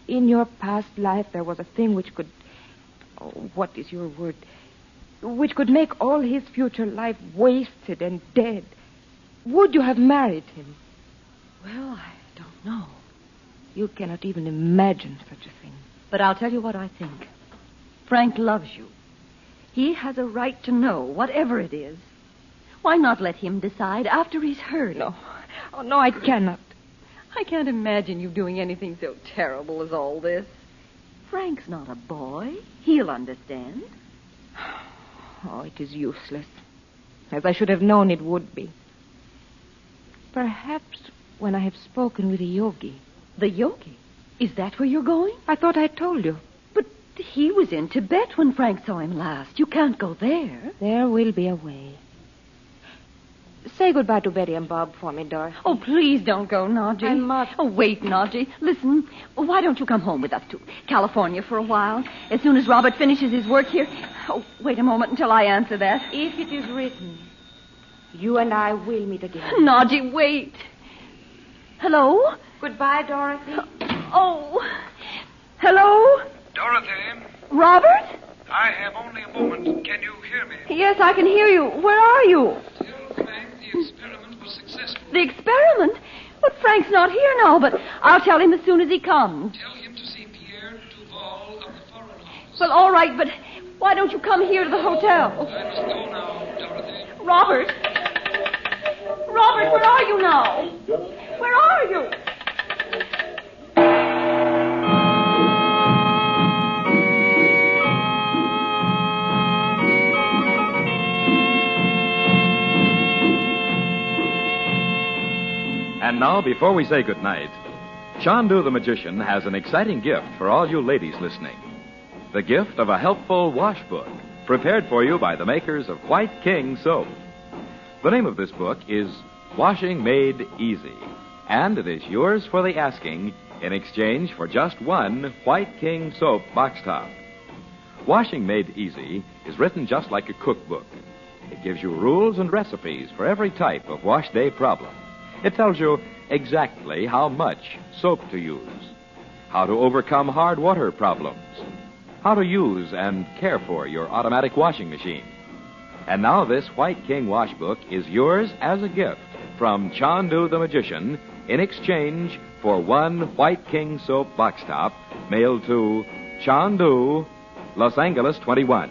in your past life there was a thing which could... Oh, what is your word? Which could make all his future life wasted and dead, would you have married him? Well, I don't know. You cannot even imagine such a thing. But I'll tell you what I think. Frank loves you. He has a right to know, whatever it is. Why not let him decide after he's heard? No. Oh, no, I cannot. I can't imagine you doing anything so terrible as all this. Frank's not a boy. He'll understand. Oh, it is useless. As I should have known it would be. Perhaps when I have spoken with the yogi. The yogi? Is that where you're going? I thought I told you. But he was in Tibet when Frank saw him last. You can't go there. There will be a way. Say goodbye to Betty and Bob for me, Dorothy. Oh, please don't go, Nadji. I must. Oh, wait, Nadji. Listen, why don't you come home with us to California for a while? As soon as Robert finishes his work here. Oh, wait a moment until I answer that. If it is written, you and I will meet again. Nadji, wait. Hello? Goodbye, Dorothy. Oh. Hello? Dorothy? Robert? I have only a moment. Can you hear me? Yes, I can hear you. Where are you? Frank, the experiment was successful. The experiment? But Frank's not here now, but I'll tell him as soon as he comes. Tell him to see Pierre Duval of the Foreign Office. Well, all right, but why don't you come here to the hotel? I must go now, Dorothy. Robert? Robert, where are you now? Where are you? And now, before we say goodnight, Chandu the Magician has an exciting gift for all you ladies listening. The gift of a helpful wash book, prepared for you by the makers of White King Soap. The name of this book is Washing Made Easy, and it is yours for the asking in exchange for just one White King Soap box top. Washing Made Easy is written just like a cookbook. It gives you rules and recipes for every type of wash day problem. It tells you exactly how much soap to use, how to overcome hard water problems, how to use and care for your automatic washing machine. And now this White King wash book is yours as a gift from Chandu the Magician in exchange for one White King soap box top mailed to Chandu, Los Angeles 21.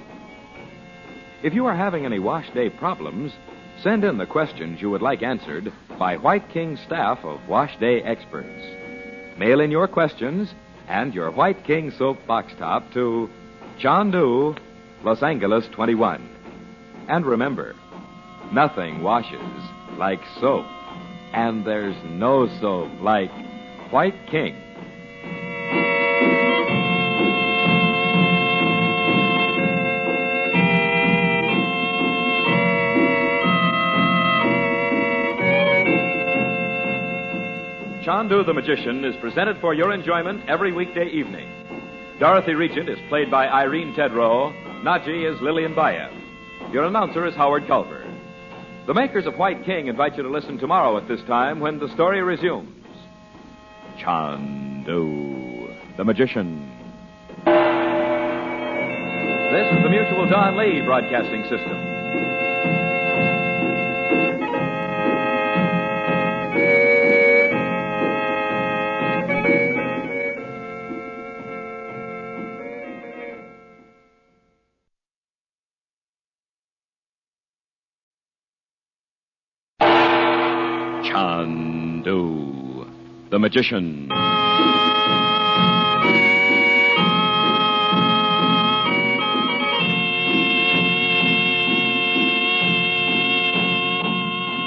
If you are having any wash day problems, send in the questions you would like answered by White King staff of Wash Day experts. Mail in your questions and your White King soap box top to Chandu, Los Angeles 21. And remember, nothing washes like soap, and there's no soap like White King. Chandu the Magician is presented for your enjoyment every weekday evening. Dorothy Regent is played by Irene Tedrow. Nadji is Lillian Bayev. Your announcer is Howard Culver. The makers of White King invite you to listen tomorrow at this time when the story resumes. Chandu the Magician. This is the Mutual Don Lee Broadcasting System. Chandu the Magician.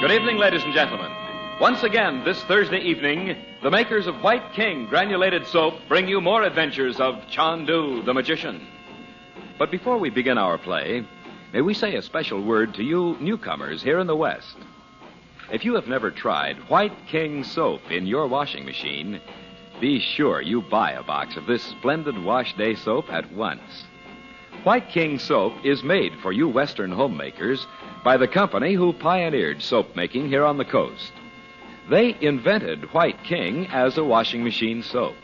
Good evening, ladies and gentlemen. Once again, this Thursday evening, the makers of White King granulated soap bring you more adventures of Chandu the Magician. But before we begin our play, may we say a special word to you newcomers here in the West. If you have never tried White King soap in your washing machine, be sure you buy a box of this splendid wash day soap at once. White King soap is made for you Western homemakers by the company who pioneered soap making here on the coast. They invented White King as a washing machine soap.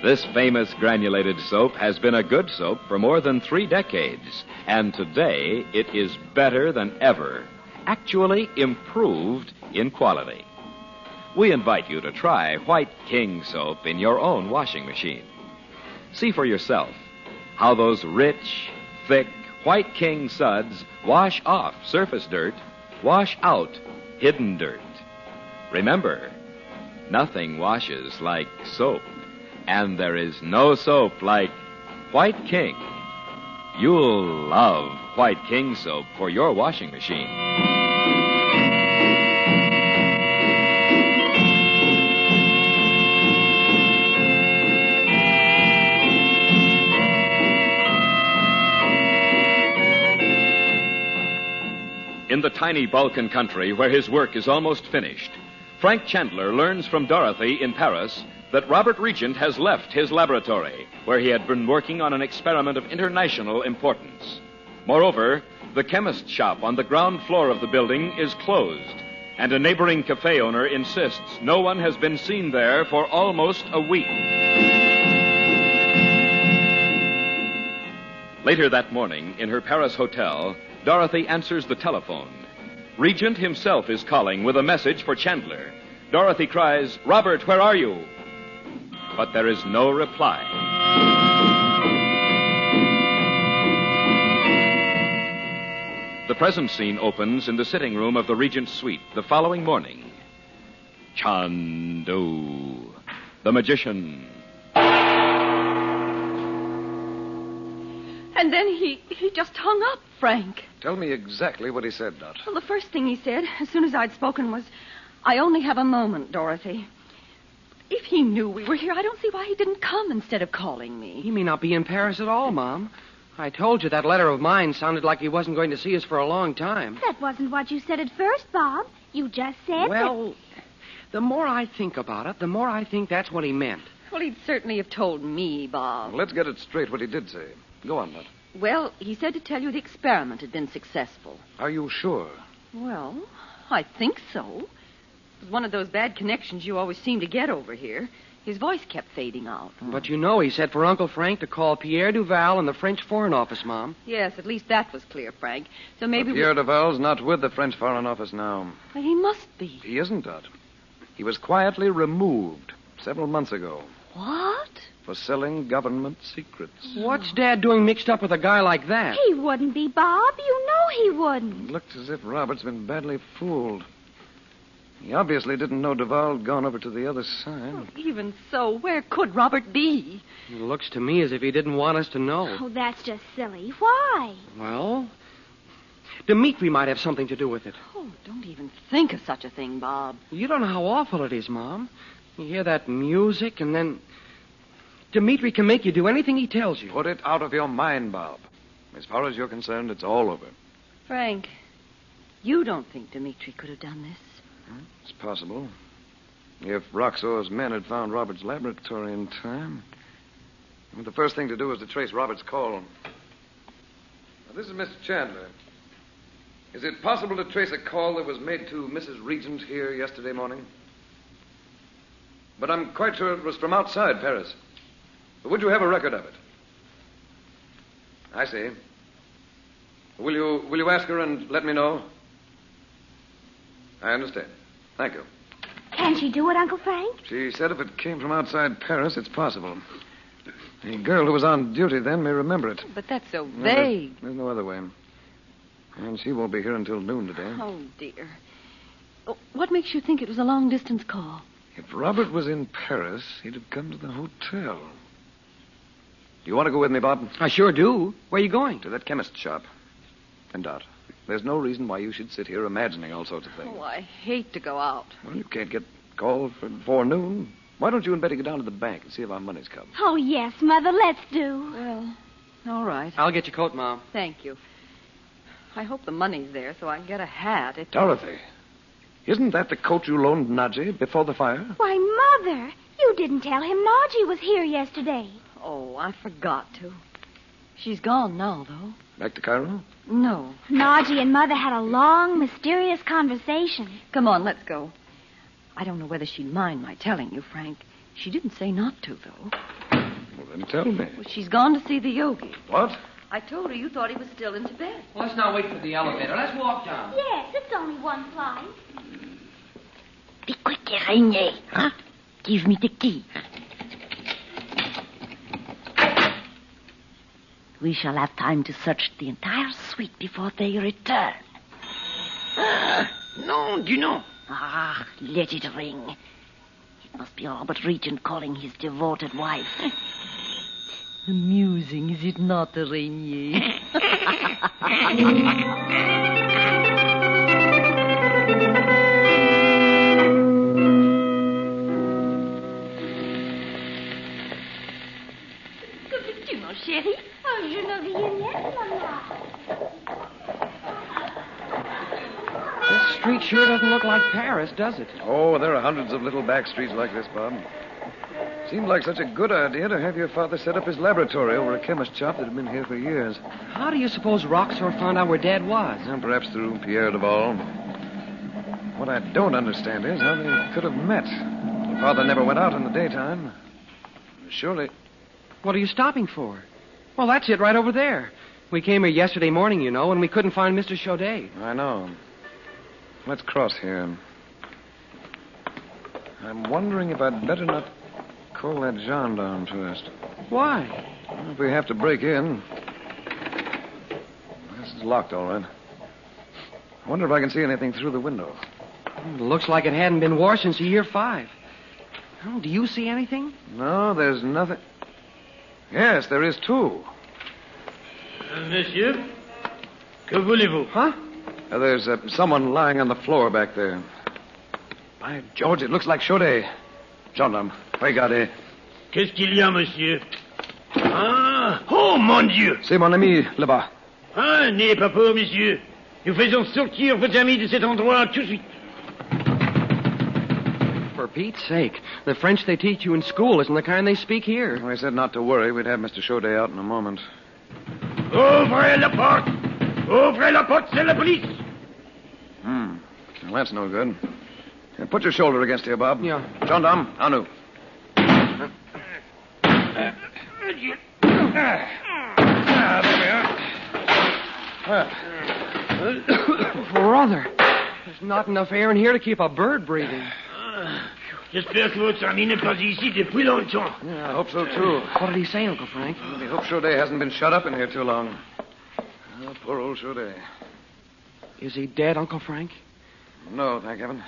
This famous granulated soap has been a good soap for more than 3 decades, and today it is better than ever, actually improved in quality. We invite you to try White King soap in your own washing machine. See for yourself how those rich, thick White King suds wash off surface dirt, wash out hidden dirt. Remember, nothing washes like soap, and there is no soap like White King. You'll love White King soap for your washing machine. In the tiny Balkan country where his work is almost finished, Frank Chandler learns from Dorothy in Paris that Robert Regent has left his laboratory, where he had been working on an experiment of international importance. Moreover, the chemist shop on the ground floor of the building is closed, and a neighboring cafe owner insists no one has been seen there for almost a week. Later that morning, in her Paris hotel, Dorothy answers the telephone. Regent himself is calling with a message for Chandler. Dorothy cries, "Robert, where are you?" But there is no reply. The present scene opens in the sitting room of the Regent's suite the following morning. Chandu, the magician. And then he just hung up, Frank. Tell me exactly what he said, Dot. Well, the first thing he said, as soon as I'd spoken, was, "I only have a moment, Dorothy." If he knew we were here, I don't see why he didn't come instead of calling me. He may not be in Paris at all, Mom. I told you that letter of mine sounded like he wasn't going to see us for a long time. That wasn't what you said at first, Bob. You just said Well, the more I think about it, the more I think that's what he meant. Well, he'd certainly have told me, Bob. Let's get it straight what he did say. Go on, Dot. Well, he said to tell you the experiment had been successful. Are you sure? Well, I think so. It was one of those bad connections you always seem to get over here. His voice kept fading out. But you know he said for Uncle Frank to call Pierre Duval in the French Foreign Office, Mom. Yes, at least that was clear, Frank. So maybe Pierre Duval's not with the French Foreign Office now. Well, he must be. He isn't, Dot. He was quietly removed several months ago. What? For selling government secrets. What's Dad doing mixed up with a guy like that? He wouldn't be, Bob. You know he wouldn't. It looks as if Robert's been badly fooled. He obviously didn't know Duval had gone over to the other side. Well, even so, where could Robert be? It looks to me as if he didn't want us to know. Oh, that's just silly. Why? Well, Dimitri might have something to do with it. Oh, don't even think of such a thing, Bob. You don't know how awful it is, Mom. You hear that music, and then Dimitri can make you do anything he tells you. Put it out of your mind, Bob. As far as you're concerned, it's all over. Frank, you don't think Dimitri could have done this? It's possible. If Roxor's men had found Robert's laboratory in time. The first thing to do is to trace Robert's call. Now, this is Mr. Chandler. Is it possible to trace a call that was made to Mrs. Regent here yesterday morning? But I'm quite sure it was from outside Paris. But would you have a record of it? I see. Will you ask her and let me know? I understand. Thank you. Can she do it, Uncle Frank? She said if it came from outside Paris, it's possible. The girl who was on duty then may remember it. But that's so No, vague. there's no other way. And she won't be here until noon today. Oh, dear. Oh, what makes you think it was a long-distance call? If Robert was in Paris, he'd have come to the hotel. Do you want to go with me, Bob? I sure do. Where are you going? To that chemist shop. And Dot, there's no reason why you should sit here imagining all sorts of things. Oh, I hate to go out. Well, you can't get called before noon. Why don't you and Betty go down to the bank and see if our money's come? Oh, yes, Mother, let's do. Well, all right. I'll get your coat, Mom. Thank you. I hope the money's there so I can get a hat. Dorothy, isn't that the coat you loaned Nadji before the fire? Why, Mother, You didn't tell him Nadji was here yesterday. Oh, I forgot to. She's gone now, though. Back to Cairo? No. Nadji and Mother had a long, mysterious conversation. Come on, let's go. I don't know whether she'd mind my telling you, Frank. She didn't say not to, though. Well, then tell me. Well, she's gone to see the yogi. What? I told her you thought he was still in Tibet. Well, let's not wait for the elevator. Let's walk down. Yes, it's only one flight. Be quick, Rainier. Huh? Give me the key. We shall have time to search the entire suite before they return. Non, du nom. Ah, let it ring. It must be Robert Regent calling his devoted wife. Amusing, is it not, Rainier? Que fais-tu, mon chéri? Oh, je ne vis rien, maman. This street sure doesn't look like Paris, does it? Oh, there are hundreds of little back streets like this, Bob. Seemed like such a good idea to have your father set up his laboratory over a chemist shop that had been here for years. How do you suppose Roxor found out where Dad was? And perhaps through Pierre Duval. What I don't understand is how they could have met. Your father never went out in the daytime. Surely. What are you stopping for? Well, that's it right over there. We came here yesterday morning, you know, and we couldn't find Mr. Chaudet. I know. Let's cross here. I'm wondering if I'd better not call that gendarme first. Why? Well, if we have to break in. This is locked, all right. I wonder if I can see anything through the window. It looks like it hadn't been washed since year 5. Oh, do you see anything? No, there's nothing. Yes, there is too. Monsieur, que voulez-vous? Huh? There's someone lying on the floor back there. By George, it looks like Chaudet. Gendarme, regardez. Qu'est-ce qu'il y a, monsieur? Ah! Oh, mon Dieu! C'est mon ami, là-bas. Ah, n'ayez pas peur, monsieur. Nous faisons sortir votre ami de cet endroit tout de suite. For Pete's sake, the French they teach you in school isn't the kind they speak here. I said not to worry. We'd have Mr. Chaudet out in a moment. Ouvrez la porte! Ouvrez la porte, c'est la police! Well, that's no good. Here, put your shoulder against here, Bob. Yeah. Gendarme, en nous. There we are. Brother, there's not enough air in here to keep a bird breathing. J'espère que votre ami n'est pas ici depuis longtemps. Yeah, I hope so, too. What did he say, Uncle Frank? I hope Chaudet hasn't been shut up in here too long. Oh, poor old Chaudet. Is he dead, Uncle Frank? No, thank heaven.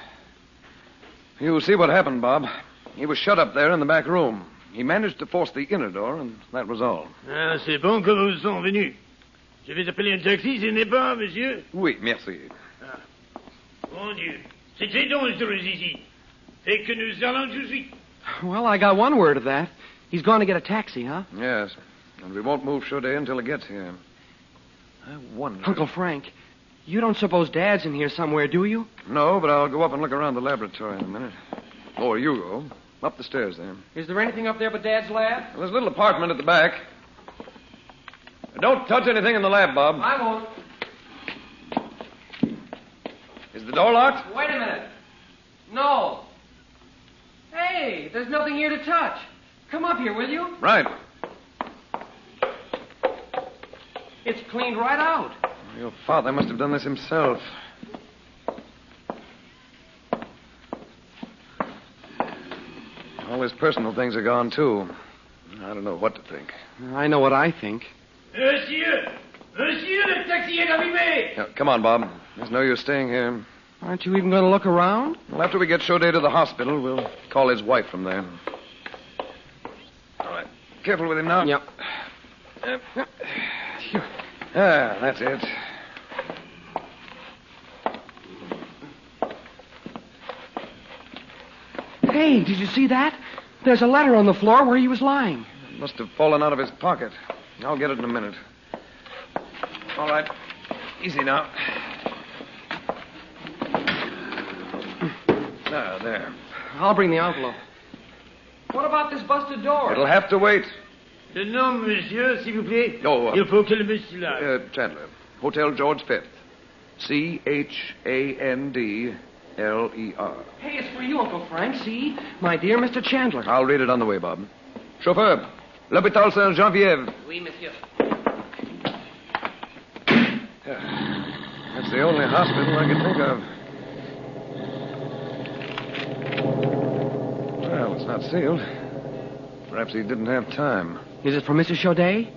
You see what happened, Bob. He was shut up there in the back room. He managed to force the inner door, and that was all. Ah, c'est bon que vous sont venus. Je vais appeler un taxi, ce n'est pas, monsieur? Oui, merci. Ah. Mon Dieu. C'est très dangereux ici. Et que nous allons tout de suite. Well, I got one word of that. He's going to get a taxi, huh? Yes. And we won't move Chaudet until he gets here. I wonder... Uncle Frank, you don't suppose Dad's in here somewhere, do you? No, but I'll go up and look around the laboratory in a minute. Or you go. Up the stairs there. Is there anything up there but Dad's lab? Well, there's a little apartment at the back. Don't touch anything in the lab, Bob. I won't. Is the door locked? Wait a minute. No. Hey, there's nothing here to touch. Come up here, will you? Right. It's cleaned right out. Your father must have done this himself. All his personal things are gone, too. I don't know what to think. I know what I think. Monsieur! Monsieur, le taxi est arrivé! Now, come on, Bob. There's no use staying here. Aren't you even going to look around? Well, after we get Chaudet to the hospital, we'll call his wife from there. All right. Careful with him now. Yep. That's it. Hey, did you see that? There's a letter on the floor where he was lying. It must have fallen out of his pocket. I'll get it in a minute. All right. Easy now. There. I'll bring the envelope. What about this busted door? It'll have to wait. Le nom, monsieur, s'il vous plaît. Oh, Il faut que le monsieur là. Chandler. Hotel George V. Chandler. Hey, it's for you, Uncle Frank. See? My dear Mr. Chandler. I'll read it on the way, Bob. Chauffeur, l'hôpital Saint-Geneviève. Oui, monsieur. That's the only hospital I can think of. Well, it's not sealed. Perhaps he didn't have time. Is it for Mrs. Chaudet?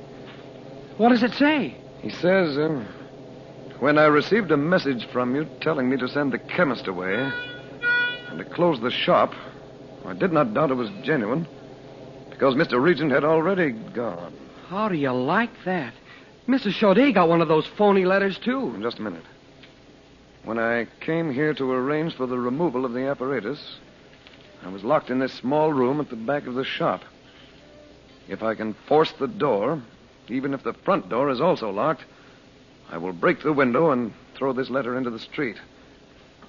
What does it say? He says, when I received a message from you telling me to send the chemist away and to close the shop, I did not doubt it was genuine because Mr. Regent had already gone. How do you like that? Mrs. Chaudet got one of those phony letters, too. Just a minute. When I came here to arrange for the removal of the apparatus, I was locked in this small room at the back of the shop. If I can force the door, even if the front door is also locked, I will break the window and throw this letter into the street.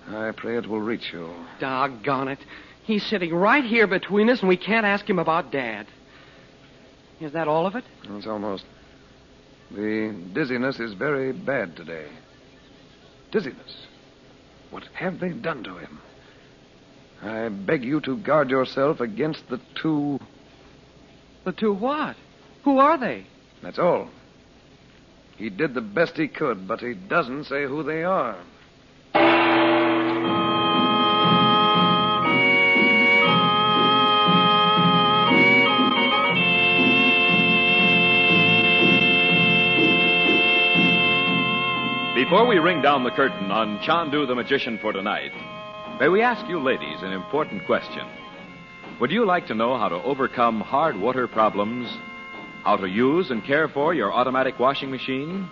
I pray it will reach you. Doggone it. He's sitting right here between us, and we can't ask him about Dad. Is that all of it? It's almost. The dizziness is very bad today. Dizziness? What have they done to him? I beg you to guard yourself against the two... The two what? Who are they? That's all. He did the best he could, but he doesn't say who they are. Before we ring down the curtain on Chandu the Magician for tonight, may we ask you ladies an important question. Would you like to know how to overcome hard water problems? How to use and care for your automatic washing machine?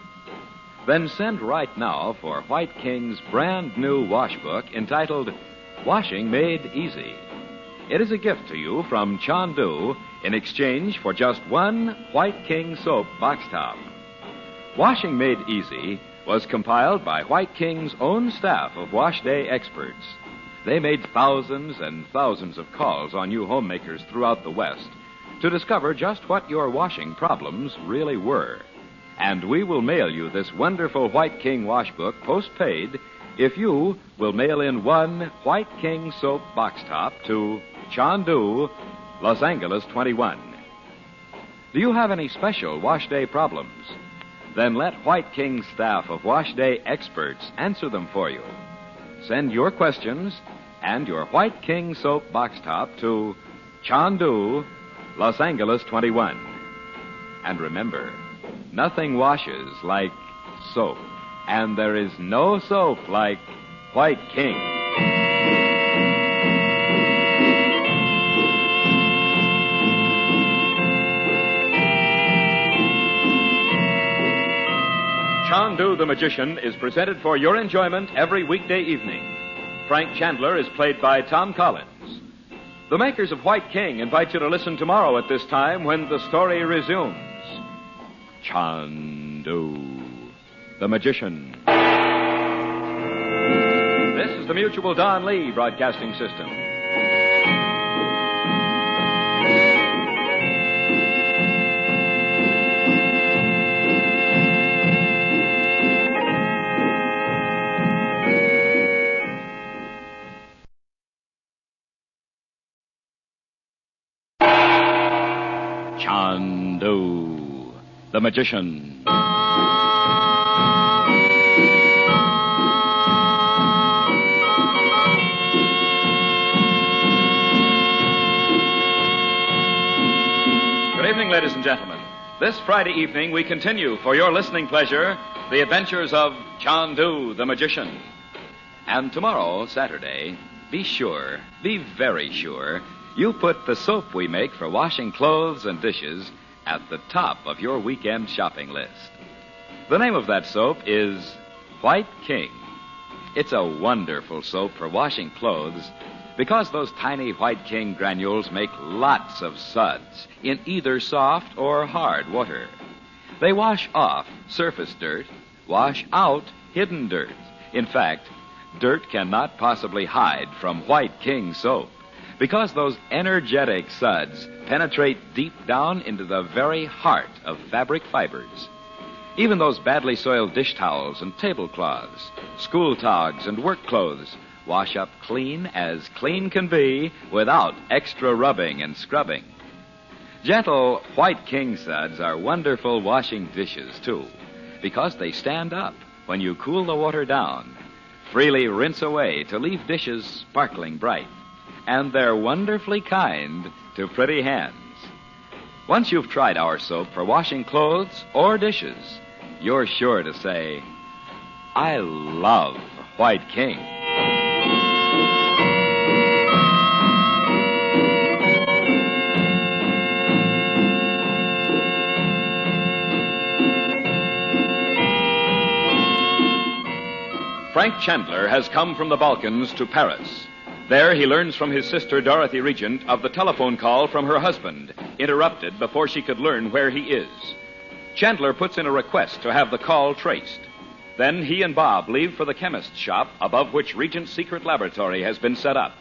Then send right now for White King's brand new wash book entitled Washing Made Easy. It is a gift to you from Chandu in exchange for just one White King soap box top. Washing Made Easy was compiled by White King's own staff of wash day experts. They made thousands and thousands of calls on you homemakers throughout the West to discover just what your washing problems really were. And we will mail you this wonderful White King wash book postpaid if you will mail in one White King soap box top to Chandu, Los Angeles 21. Do you have any special wash day problems? Then let White King's staff of wash day experts answer them for you. Send your questions and your White King soap box top to Chandu, Los Angeles 21. And remember, nothing washes like soap. And there is no soap like White King. Chandu the Magician is presented for your enjoyment every weekday evening. Frank Chandler is played by Tom Collins. The makers of White King invite you to listen tomorrow at this time when the story resumes. Chandu the Magician. This is the Mutual Don Lee Broadcasting System. Chandu the Magician. Good evening, ladies and gentlemen. This Friday evening, we continue, for your listening pleasure, the adventures of Chandu the Magician. And tomorrow, Saturday, be sure, be very sure, you put the soap we make for washing clothes and dishes at the top of your weekend shopping list. The name of that soap is White King. It's a wonderful soap for washing clothes because those tiny White King granules make lots of suds in either soft or hard water. They wash off surface dirt, wash out hidden dirt. In fact, dirt cannot possibly hide from White King soap Because those energetic suds penetrate deep down into the very heart of fabric fibers. Even those badly soiled dish towels and tablecloths, school togs and work clothes wash up clean as clean can be without extra rubbing and scrubbing. Gentle White King suds are wonderful washing dishes, too, because they stand up when you cool the water down, freely rinse away to leave dishes sparkling bright, and they're wonderfully kind to pretty hands. Once you've tried our soap for washing clothes or dishes, you're sure to say, I love White King. Frank Chandler has come from the Balkans to Paris. There he learns from his sister Dorothy Regent of the telephone call from her husband, interrupted before she could learn where he is. Chandler puts in a request to have the call traced. Then he and Bob leave for the chemist's shop above which Regent's secret laboratory has been set up.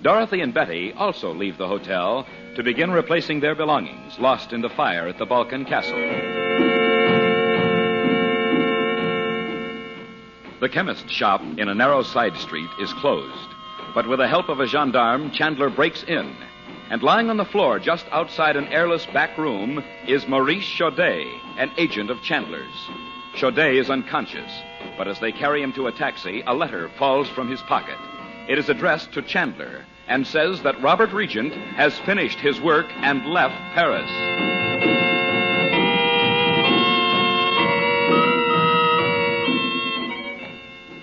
Dorothy and Betty also leave the hotel to begin replacing their belongings lost in the fire at the Balkan castle. The chemist's shop in a narrow side street is closed, but with the help of a gendarme, Chandler breaks in. And lying on the floor just outside an airless back room is Maurice Chaudet, an agent of Chandler's. Chaudet is unconscious, but as they carry him to a taxi, a letter falls from his pocket. It is addressed to Chandler and says that Robert Regent has finished his work and left Paris.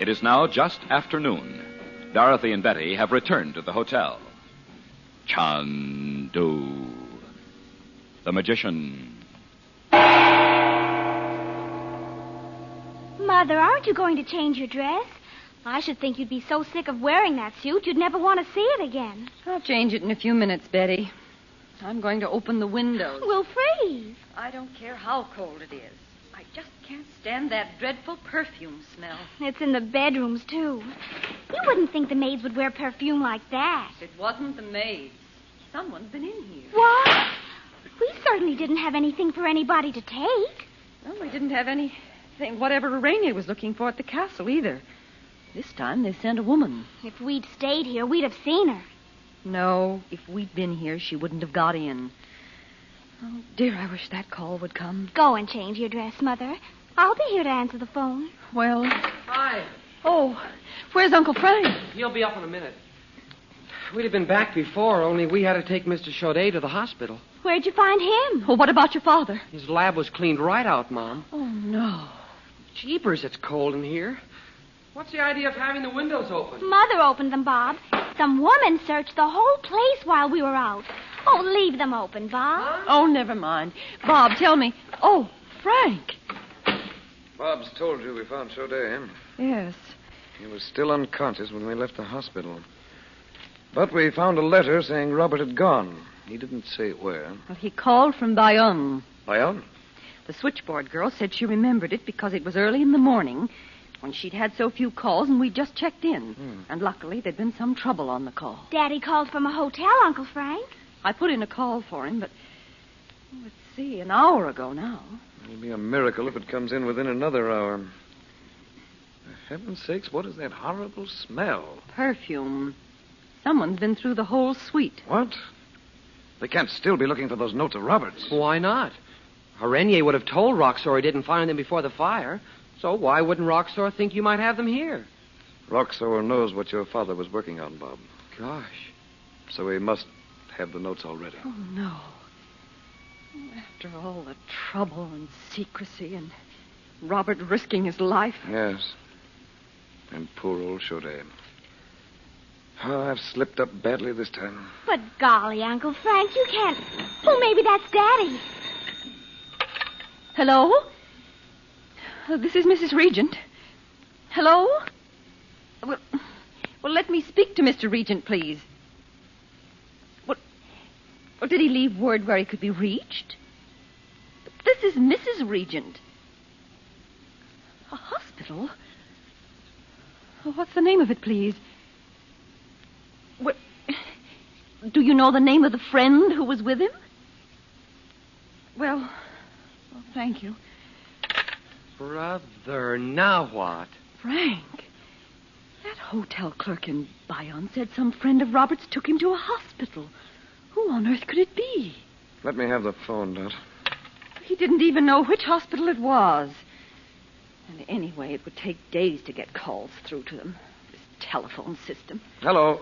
It is now just afternoon. Dorothy and Betty have returned to the hotel. Chandu, the magician. Mother, aren't you going to change your dress? I should think you'd be so sick of wearing that suit you'd never want to see it again. I'll change it in a few minutes, Betty. I'm going to open the windows. We'll freeze. I don't care how cold it is. I just can't stand that dreadful perfume smell. It's in the bedrooms, too. You wouldn't think the maids would wear perfume like that. It wasn't the maids. Someone's been in here. What? We certainly didn't have anything for anybody to take. Well, we didn't have anything, whatever Rainier was looking for at the castle, either. This time they sent a woman. If we'd stayed here, we'd have seen her. No, if we'd been here, she wouldn't have got in. Oh, dear, I wish that call would come. Go and change your dress, Mother. I'll be here to answer the phone. Well... Hi. Oh, where's Uncle Frank? He'll be up in a minute. We'd have been back before, only we had to take Mr. Chaudet to the hospital. Where'd you find him? Well, what about your father? His lab was cleaned right out, Mom. Oh, no. Jeepers, it's cold in here. What's the idea of having the windows open? Mother opened them, Bob. Some woman searched the whole place while we were out. Oh, leave them open, Bob. Huh? Oh, never mind. Bob, tell me. Oh, Frank. Bob's told you we found Chaudet. Yes. He was still unconscious when we left the hospital. But we found a letter saying Robert had gone. He didn't say where. Well, he called from Bayonne. Bayonne? The switchboard girl said she remembered it because it was early in the morning when she'd had so few calls and we'd just checked in. And luckily, there'd been some trouble on the call. Daddy called from a hotel, Uncle Frank. I put in a call for him, but let's see, an hour ago now. It'll be a miracle if it comes in within another hour. For heaven's sakes, what is that horrible smell? Perfume. Someone's been through the whole suite. What? They can't still be looking for those notes of Robert's. Why not? Renier would have told Roxor he didn't find them before the fire. So why wouldn't Roxor think you might have them here? Roxor knows what your father was working on, Bob. Gosh. So he must have the notes already. Oh, no. After all the trouble and secrecy and Robert risking his life. Yes. And poor old Chaudet. Oh, I've slipped up badly this time. But golly, Uncle Frank, you can't... Oh, maybe that's Daddy. Hello? This is Mrs. Regent. Hello? Well, let me speak to Mr. Regent, please. Well, did he leave word where he could be reached? This is Mrs. Regent. A hospital? Oh, what's the name of it, please? Do you know the name of the friend who was with him? Well, thank you. Brother, now what? Frank, that hotel clerk in Bayonne said some friend of Robert's took him to a hospital. Who on earth could it be? Let me have the phone, Dot. He didn't even know which hospital it was. And anyway, it would take days to get calls through to them. This telephone system. Hello.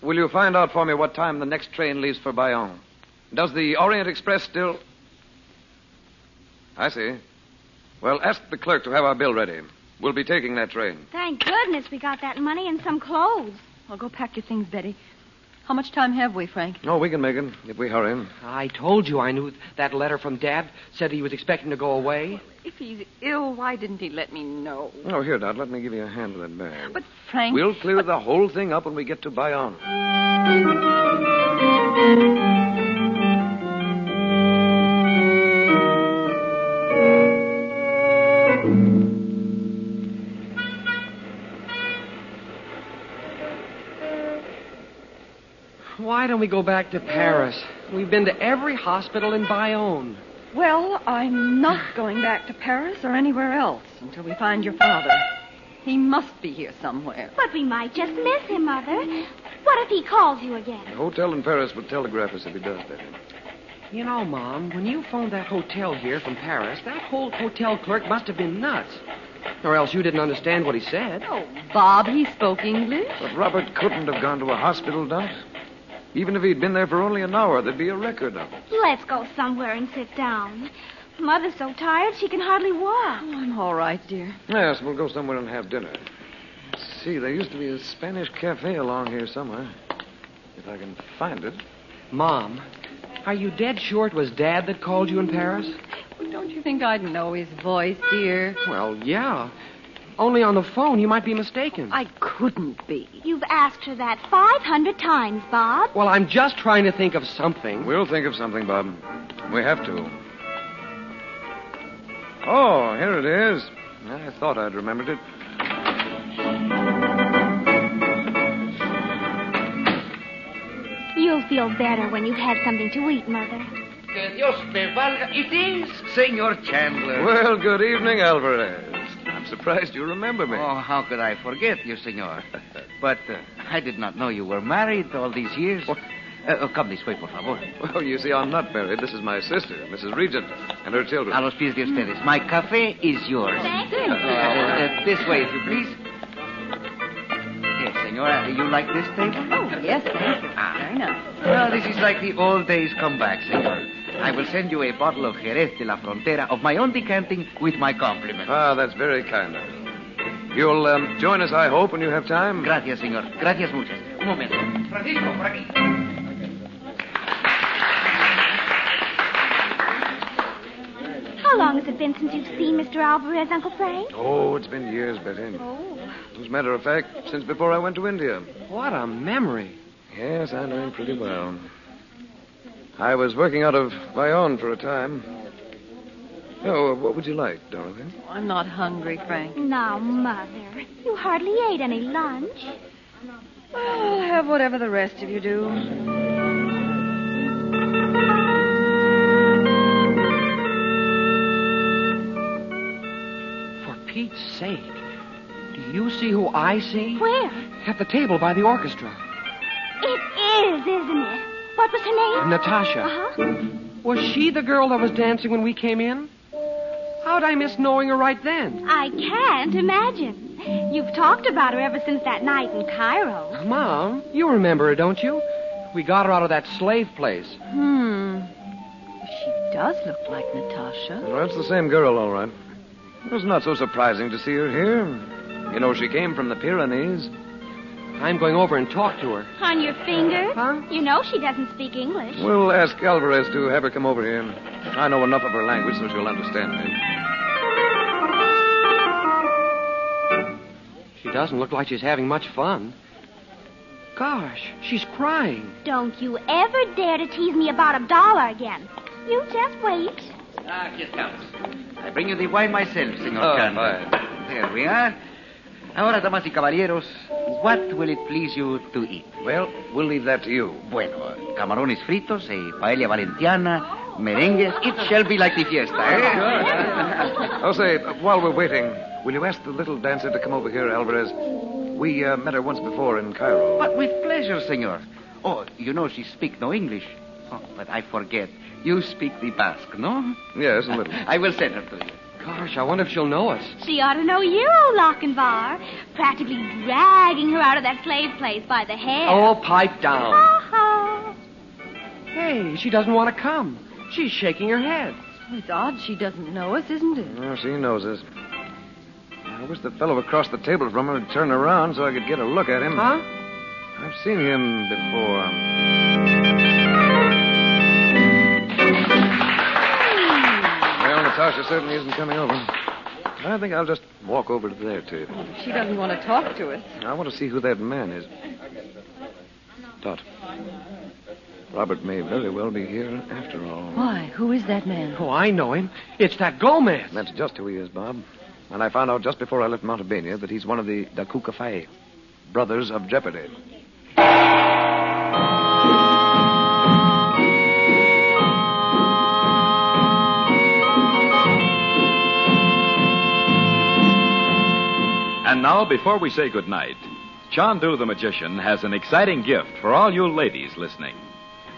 Will you find out for me what time the next train leaves for Bayonne? Does the Orient Express still... I see. Well, ask the clerk to have our bill ready. We'll be taking that train. Thank goodness we got that money and some clothes. Well, go pack your things, Betty. How much time have we, Frank? Oh, we can make it if we hurry. I told you I knew that letter from Dad said he was expecting to go away. If he's ill, why didn't he let me know? Oh, here, Dot. Let me give you a hand with that bag. But, Frank... We'll clear the whole thing up when we get to Bayonne. Why don't we go back to Paris? We've been to every hospital in Bayonne. Well, I'm not going back to Paris or anywhere else until we find your father. He must be here somewhere. But we might just miss him, Mother. What if he calls you again? The hotel in Paris will telegraph us if he does, Betty. You know, Mom, when you phoned that hotel here from Paris, that whole hotel clerk must have been nuts. Or else you didn't understand what he said. Oh, Bob, he spoke English. But Robert couldn't have gone to a hospital, Dot. Even if he'd been there for only an hour, there'd be a record of it. Let's go somewhere and sit down. Mother's so tired she can hardly walk. Oh, I'm all right, dear. Yes, we'll go somewhere and have dinner. Let's see, there used to be a Spanish cafe along here somewhere. If I can find it. Mom, are you dead sure it was Dad that called you in Paris? Well, don't you think I'd know his voice, dear? Well, yeah. Only on the phone, you might be mistaken. I couldn't be. You've asked her that 500 times, Bob. Well, I'm just trying to think of something. We'll think of something, Bob. We have to. Oh, here it is. I thought I'd remembered it. You'll feel better when you've had something to eat, Mother. Que Dios me valga. It is Senor Chandler. Well, good evening, Alvarez. I'm surprised you remember me. Oh, how could I forget you, Senor? But I did not know you were married all these years. Come this way, por favor. Well, you see, I'm not married. This is my sister, Mrs. Regent, and her children. A los pies de ustedes. My café is yours. Thank you. This way, if you please. Yes, Senora, you like this table? Oh, yes, thank you. Very nice. Well, this is like the old days come back, Senor. I will send you a bottle of Jerez de la Frontera of my own decanting with my compliments. Ah, that's very kind of you. You'll join us, I hope, when you have time? Gracias, Senor. Gracias muchas. Un momento. Francisco, por aquí. How long has it been since you've seen Mr. Alvarez, Uncle Frank? Oh, it's been years, Betty. Oh. As a matter of fact, since before I went to India. What a memory. Yes, I know him pretty well. I was working out of Bayonne for a time. Oh, what would you like, Dorothy? I'm not hungry, Frank. Now, Mother, you hardly ate any lunch. Well, I'll have whatever the rest of you do. For Pete's sake. Do you see who I see? Where? At the table by the orchestra. It is, isn't it? What was her name? Natasha. Uh-huh. Was she the girl that was dancing when we came in? How'd I miss knowing her right then? I can't imagine. You've talked about her ever since that night in Cairo. Mom, you remember her, don't you? We got her out of that slave place. She does look like Natasha. Well, that's the same girl, all right. It was not so surprising to see her here. You know, she came from the Pyrenees. I'm going over and talk to her. On your finger? Huh? You know she doesn't speak English. We'll ask Alvarez to have her come over here. I know enough of her language so she'll understand me. She doesn't look like she's having much fun. Gosh, she's crying. Don't you ever dare to tease me about $1 again. You just wait. Here comes. I bring you the wine myself, Senor Chandler. Fine. There we are. Ahora, damas y caballeros, what will it please you to eat? Well, we'll leave that to you. Bueno, camarones fritos, paella valenciana, merengues. It shall be like the fiesta, eh? Oh, say, while we're waiting, will you ask the little dancer to come over here, Alvarez? We met her once before in Cairo. But with pleasure, senor. Oh, you know she speak no English. Oh, but I forget. You speak the Basque, no? Yes, a little. I will send her to you. Gosh, I wonder if she'll know us. She ought to know you, Lochinvar. Practically dragging her out of that slave place by the hair. Oh, pipe down. Ha-ha. Hey, she doesn't want to come. She's shaking her head. It's odd she doesn't know us, isn't it? Oh, she knows us. I wish the fellow across the table from her would turn around so I could get a look at him. Huh? I've seen him before. Well, Natasha certainly isn't coming over. I think I'll just walk over to their table. She doesn't want to talk to us. I want to see who that man is. Dot. Robert may very well be here after all. Why? Who is that man? Oh, I know him. It's that Gomez. That's just who he is, Bob. And I found out just before I left Montebania that he's one of the Dakuka brothers of Jeopardy. And now, before we say goodnight, Chandu the Magician has an exciting gift for all you ladies listening.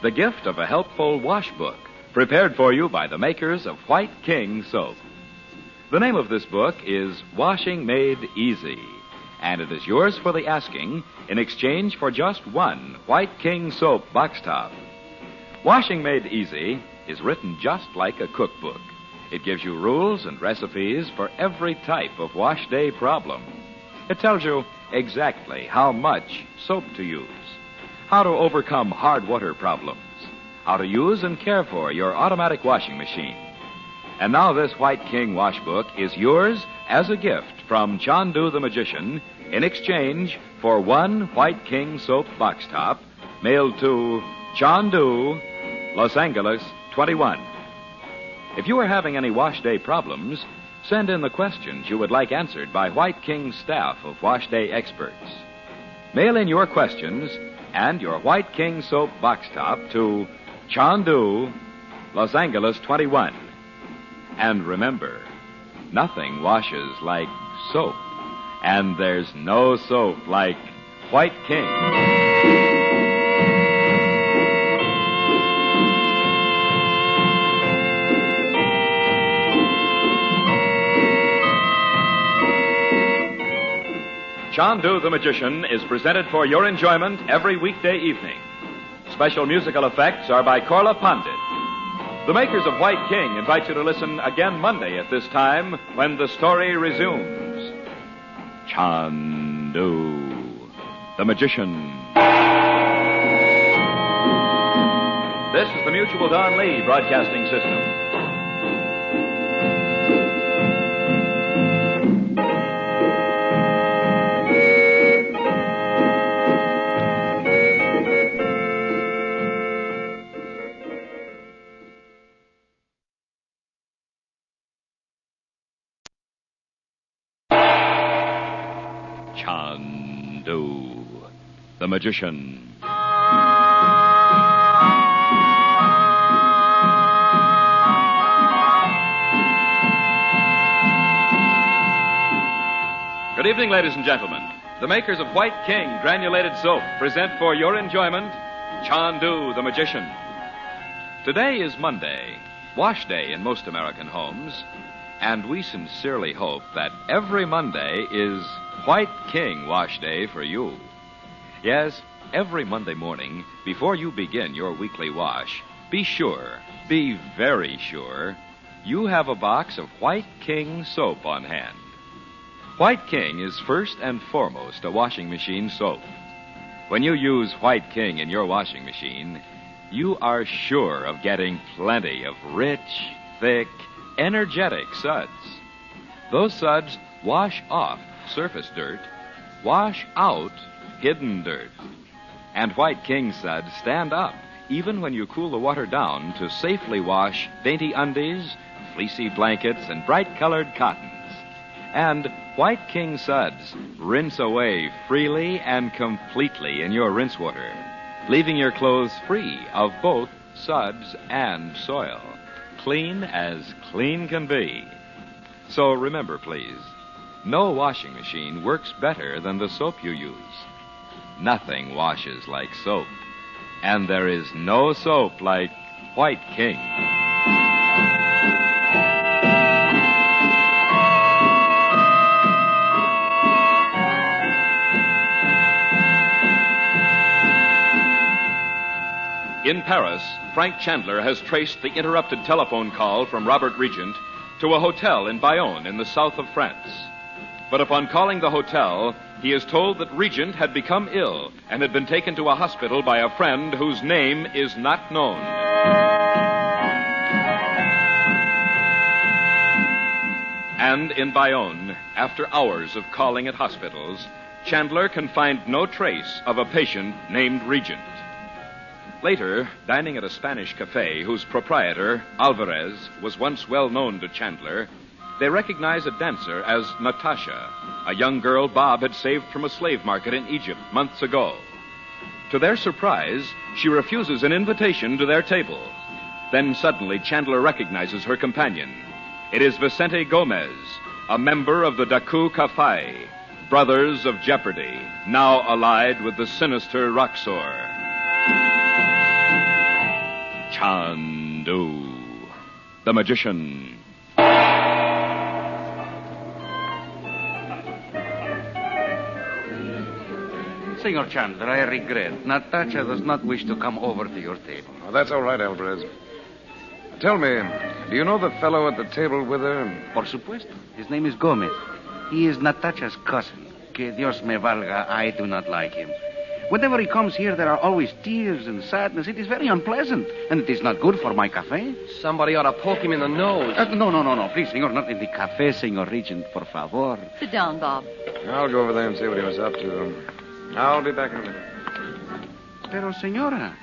The gift of a helpful wash book, prepared for you by the makers of White King soap. The name of this book is Washing Made Easy, and it is yours for the asking in exchange for just one White King soap box top. Washing Made Easy is written just like a cookbook. It gives you rules and recipes for every type of wash day problem. It tells you exactly how much soap to use, how to overcome hard water problems, how to use and care for your automatic washing machine. And now this White King wash book is yours as a gift from Chandu the Magician in exchange for one White King soap box top mailed to Chandu, Los Angeles 21. If you are having any wash day problems, send in the questions you would like answered by White King's staff of wash day experts. Mail in your questions and your White King soap box top to Chandu, Los Angeles 21. And remember, nothing washes like soap, and there's no soap like White King. Chandu the Magician is presented for your enjoyment every weekday evening. Special musical effects are by Korla Pandit. The makers of White King invite you to listen again Monday at this time when the story resumes. Chandu the Magician. This is the Mutual Don Lee Broadcasting System. Chandu the Magician. Good evening, ladies and gentlemen. The makers of White King granulated soap present for your enjoyment Chandu the Magician. Today is Monday, wash day in most American homes, and we sincerely hope that every Monday is White King wash day for you. Yes, every Monday morning, before you begin your weekly wash, be very sure, you have a box of White King soap on hand. White King is first and foremost a washing machine soap. When you use White King in your washing machine, you are sure of getting plenty of rich, thick, energetic suds. Those suds wash off surface dirt, wash out hidden dirt. And White King suds stand up even when you cool the water down to safely wash dainty undies, fleecy blankets, and bright-colored cottons. And White King Suds. Rinse away freely and completely in your rinse water, leaving your clothes free of both suds and soil. Clean as clean can be. So remember, please, no washing machine works better than the soap you use. Nothing washes like soap. And there is no soap like White King. In Paris, Frank Chandler has traced the interrupted telephone call from Robert Regent to a hotel in Bayonne in the south of France. But upon calling the hotel, he is told that Regent had become ill and had been taken to a hospital by a friend whose name is not known. And in Bayonne, after hours of calling at hospitals, Chandler can find no trace of a patient named Regent. Later, dining at a Spanish cafe whose proprietor, Alvarez, was once well known to Chandler, they recognize a dancer as Natasha, a young girl Bob had saved from a slave market in Egypt months ago. To their surprise, she refuses an invitation to their table. Then suddenly Chandler recognizes her companion. It is Vicente Gomez, a member of the Daku Kafai, brothers of Jeopardy, now allied with the sinister Roxor. Chandu, the magician. Senor Chandler, I regret. Natasha does not wish to come over to your table. Oh, that's all right, Alvarez. Tell me, do you know the fellow at the table with her? Por supuesto. His name is Gomez. He is Natasha's cousin. Que Dios me valga, I do not like him. Whenever he comes here, there are always tears and sadness. It is very unpleasant, and it is not good for my cafe. Somebody ought to poke him in the nose. No. Please, senor, not in the cafe, Senor Regent, por favor. Sit down, Bob. I'll go over there and see what he was up to. I'll be back in a minute. Pero, senora,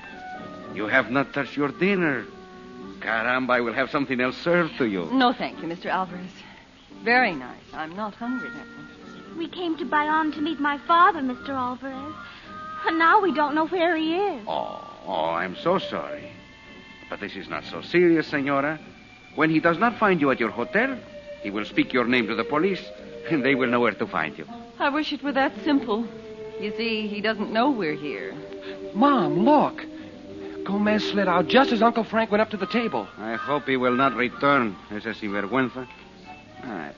you have not touched your dinner. Caramba, I will have something else served to you. No, thank you, Mr. Alvarez. Very nice. I'm not hungry now. We came to Bayonne to meet my father, Mr. Alvarez. And now we don't know where he is. Oh, I'm so sorry. But this is not so serious, senora. When he does not find you at your hotel, he will speak your name to the police, and they will know where to find you. I wish it were that simple. You see, he doesn't know we're here. Mom, look. Gomez slid out just as Uncle Frank went up to the table. I hope he will not return. Esa sinvergüenza.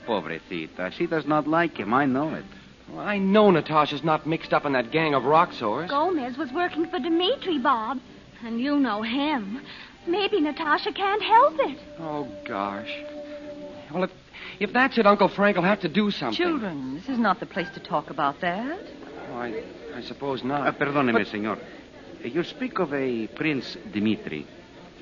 Pobrecita. She does not like him. I know it. Well, I know Natasha's not mixed up in that gang of Roxors. Gomez was working for Dimitri, Bob. And you know him. Maybe Natasha can't help it. Oh, gosh. Well, if that's it, Uncle Frank will have to do something. Children, this is not the place to talk about that. Oh, I suppose not. Perdóneme, senor. You speak of a Prince Dimitri.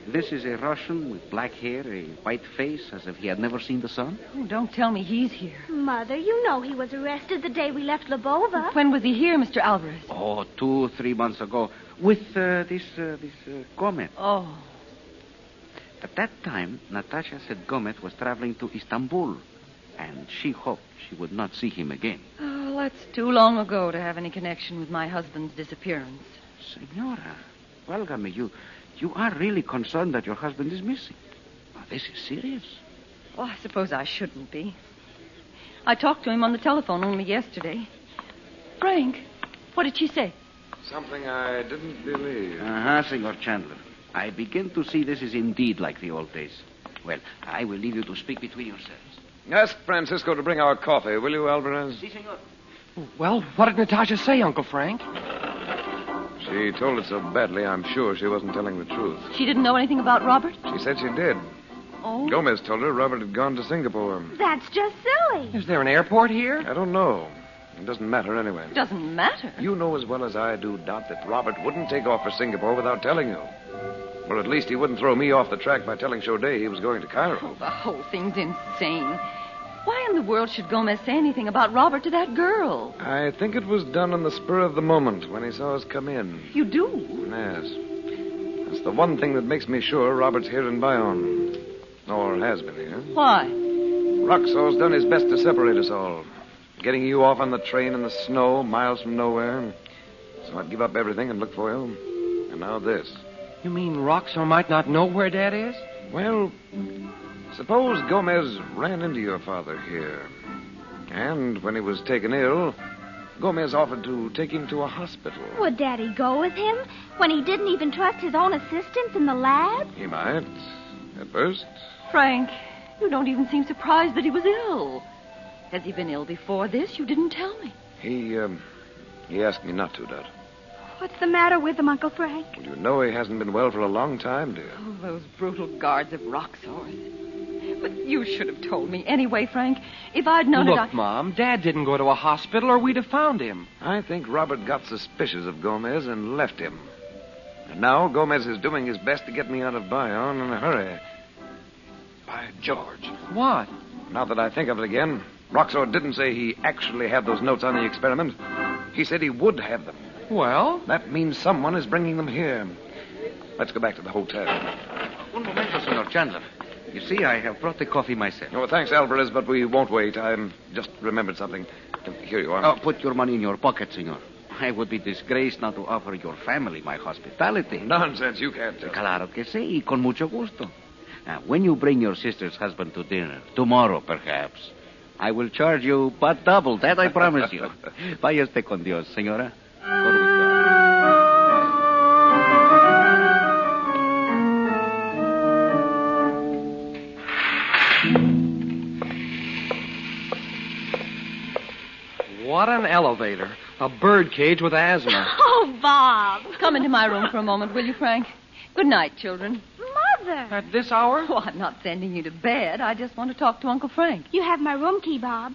This is a Russian with black hair, a white face, as if he had never seen the sun? Oh, don't tell me he's here. Mother, you know he was arrested the day we left Lubova. When was he here, Mr. Alvarez? Oh, 2-3 months ago. With this Gomez. Oh. At that time, Natasha said Gomez was traveling to Istanbul, and she hoped she would not see him again. Oh, that's too long ago to have any connection with my husband's disappearance. Senora, válgame, you are really concerned that your husband is missing. Now, this is serious. Well, I suppose I shouldn't be. I talked to him on the telephone only yesterday. Frank, what did she say? Something I didn't believe. Senor Chandler. I begin to see this is indeed like the old days. Well, I will leave you to speak between yourselves. Ask Francisco to bring our coffee, will you, Alvarez? Si, senor. Well, what did Natasha say, Uncle Frank? She told it so badly, I'm sure she wasn't telling the truth. She didn't know anything about Robert? She said she did. Oh? Gomez told her Robert had gone to Singapore. That's just silly. Is there an airport here? I don't know. It doesn't matter anyway. It doesn't matter? You know as well as I do, Dot, that Robert wouldn't take off for Singapore without telling you. Or at least he wouldn't throw me off the track by telling Chaudet he was going to Cairo. Oh, the whole thing's insane. Why in the world should Gomez say anything about Robert to that girl? I think it was done on the spur of the moment when he saw us come in. You do? Yes. That's the one thing that makes me sure Robert's here in Bayonne. Or has been here. Why? Roxor's done his best to separate us all. Getting you off on the train in the snow, miles from nowhere. So I'd give up everything and look for you. And now this. You mean Roxor might not know where Dad is? Well, suppose Gomez ran into your father here. And when he was taken ill, Gomez offered to take him to a hospital. Would Daddy go with him when he didn't even trust his own assistants in the lab? He might, at first. Frank, you don't even seem surprised that he was ill. Has he been ill before this? You didn't tell me. He asked me not to, Dot. What's the matter with him, Uncle Frank? Well, you know he hasn't been well for a long time, dear. Oh, those brutal guards of Roxor's. But you should have told me anyway, Frank. If I'd known Look, Mom, Dad didn't go to a hospital or we'd have found him. I think Robert got suspicious of Gomez and left him. And now Gomez is doing his best to get me out of Bayonne in a hurry. By George. What? Now that I think of it again, Roxor didn't say he actually had those notes on the experiment. He said he would have them. Well? That means someone is bringing them here. Let's go back to the hotel. Un momento, Senor Chandler. You see, I have brought the coffee myself. Oh, thanks, Alvarez, but we won't wait. I just remembered something. Here you are. Oh, put your money in your pocket, senor. I would be disgraced not to offer your family my hospitality. Nonsense, you can't. Claro que sí, con mucho gusto. Now, when you bring your sister's husband to dinner, tomorrow perhaps, I will charge you but double, that I promise you. Vaya usted con Dios, señora. Con gusto. What an elevator. A bird cage with asthma. Oh, Bob. Come into my room for a moment, will you, Frank? Good night, children. Mother. At this hour? Oh, I'm not sending you to bed. I just want to talk to Uncle Frank. You have my room key, Bob.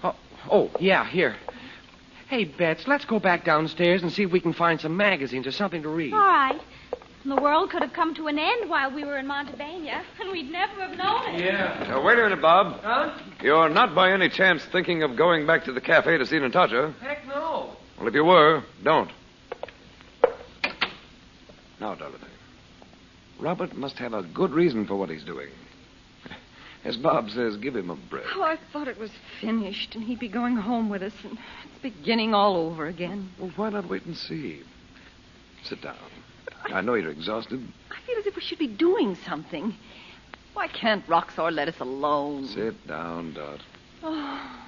Oh, yeah, here. Hey, Bets, let's go back downstairs and see if we can find some magazines or something to read. All right. The world could have come to an end while we were in Montebania, and we'd never have known it. Yeah. Now, wait a minute, Bob. Huh? You're not by any chance thinking of going back to the cafe to see Natasha? Heck no. Well, if you were, don't. Now, Dorothy, Robert must have a good reason for what he's doing. As Bob says, give him a break. Oh, I thought it was finished, and he'd be going home with us, and it's beginning all over again. Well, why not wait and see? Sit down. I know you're exhausted. I feel as if we should be doing something. Why can't Roxor let us alone? Sit down, Dot. Oh.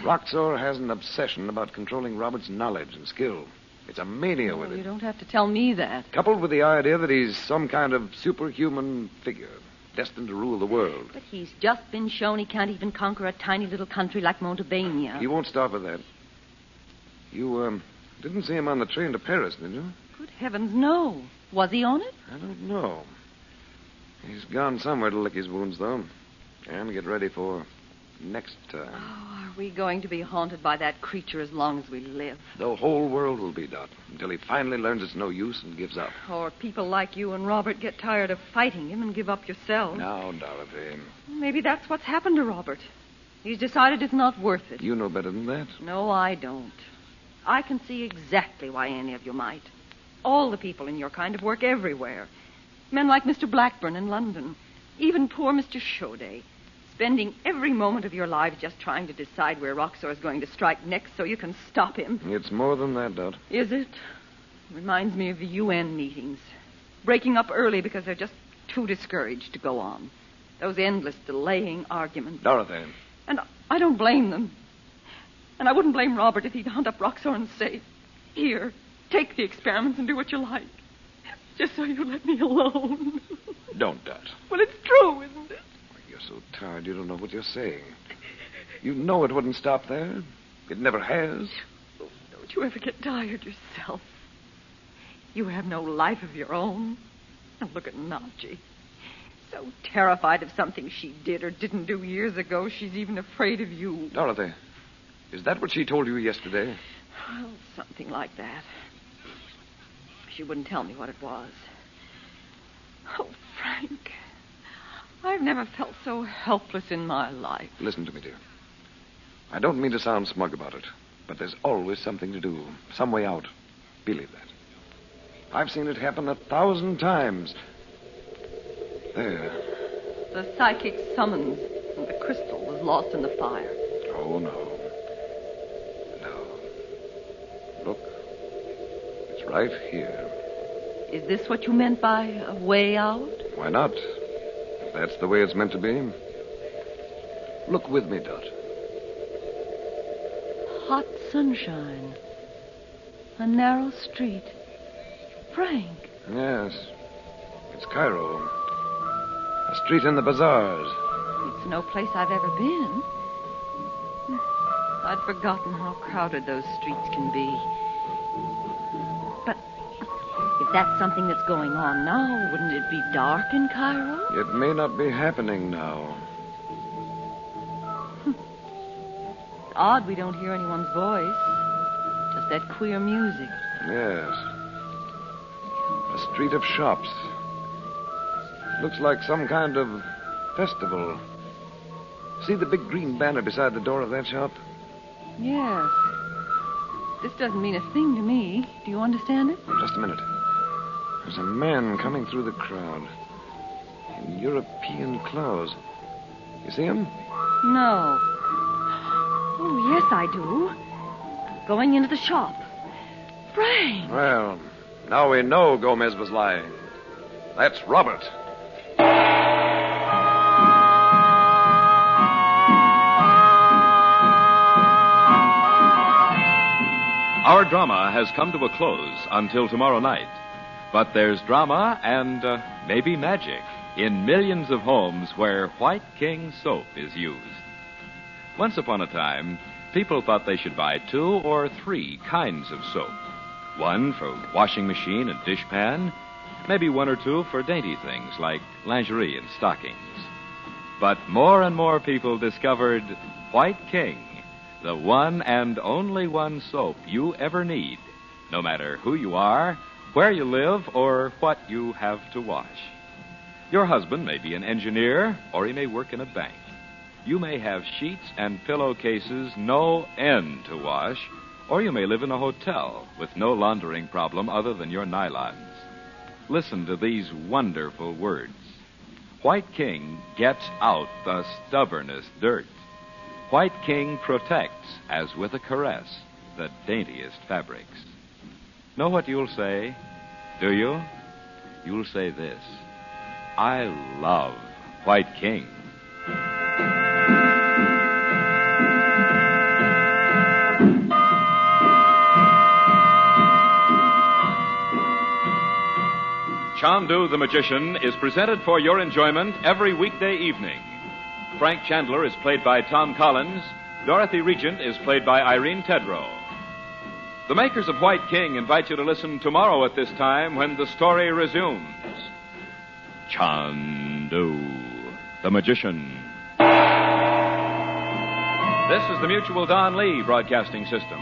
Roxor has an obsession about controlling Robert's knowledge and skill. It's a mania with You it. don't have to tell me that. Coupled with the idea that he's some kind of superhuman figure, destined to rule the world. But he's just been shown he can't even conquer a tiny little country like Montebania. He won't stop at that. You, didn't see him on the train to Paris, did you? Good heavens, no. Was he on it? I don't know. He's gone somewhere to lick his wounds, though. And get ready for next time. Oh, are we going to be haunted by that creature as long as we live? The whole world will be, Dot, until he finally learns it's no use and gives up. Or people like you and Robert get tired of fighting him and give up yourselves. Now, Dorothy. Maybe that's what's happened to Robert. He's decided it's not worth it. You know better than that. No, I don't. I can see exactly why any of you might. All the people in your kind of work everywhere. Men like Mr. Blackburn in London. Even poor Mr. Chaudet. Spending every moment of your lives just trying to decide where Roxor is going to strike next so you can stop him. It's more than that, Dot. Is it? Reminds me of the UN meetings. Breaking up early because they're just too discouraged to go on. Those endless delaying arguments. Dorothy. And I don't blame them. And I wouldn't blame Robert if he'd hunt up Roxor and say, "Here, take the experiments and do what you like. Just so you let me alone." Don't, Dot. Well, it's true, isn't it? You're so tired you don't know what you're saying. You know it wouldn't stop there. It never has. Oh, don't you ever get tired yourself? You have no life of your own. And look at Nadji. So terrified of something she did or didn't do years ago, she's even afraid of you. Dorothy, is that what she told you yesterday? Well, something like that. She wouldn't tell me what it was. Oh, Frank, I've never felt so helpless in my life. Listen to me, dear. I don't mean to sound smug about it, but there's always something to do, some way out. Believe that. I've seen it happen 1,000 times. There. The psychic summons, and the crystal was lost in the fire. Oh, no. No. Look. It's right here. Is this what you meant by a way out? Why not? If that's the way it's meant to be. Look with me, Dot. Hot sunshine. A narrow street. Frank. Yes. It's Cairo. A street in the bazaars. It's no place I've ever been. I'd forgotten how crowded those streets can be. But if that's something that's going on now, wouldn't it be dark in Cairo? It may not be happening now. Odd we don't hear anyone's voice. Just that queer music. Yes. A street of shops. Looks like some kind of festival. See the big green banner beside the door of that shop? Yes. This doesn't mean a thing to me. Do you understand it? Just a minute. There's a man coming through the crowd. In European clothes. You see him? No. Oh, yes, I do. Going into the shop. Frank! Well, now we know Gomez was lying. That's Robert. Our drama has come to a close until tomorrow night. But there's drama and maybe magic in millions of homes where White King soap is used. Once upon a time, people thought they should buy 2 or 3 kinds of soap. One for washing machine and dishpan, maybe 1 or 2 for dainty things like lingerie and stockings. But more and more people discovered White King, the one and only one soap you ever need, no matter who you are, where you live, or what you have to wash. Your husband may be an engineer, or he may work in a bank. You may have sheets and pillowcases no end to wash, or you may live in a hotel with no laundering problem other than your nylons. Listen to these wonderful words. White King gets out the stubbornest dirt. White King protects, as with a caress, the daintiest fabrics. Know what you'll say? Do you? You'll say this. I love White King. Chandu the Magician is presented for your enjoyment every weekday evening. Frank Chandler is played by Tom Collins. Dorothy Regent is played by Irene Tedrow. The makers of White King invite you to listen tomorrow at this time when the story resumes. Chandu the Magician. This is the Mutual Don Lee Broadcasting System.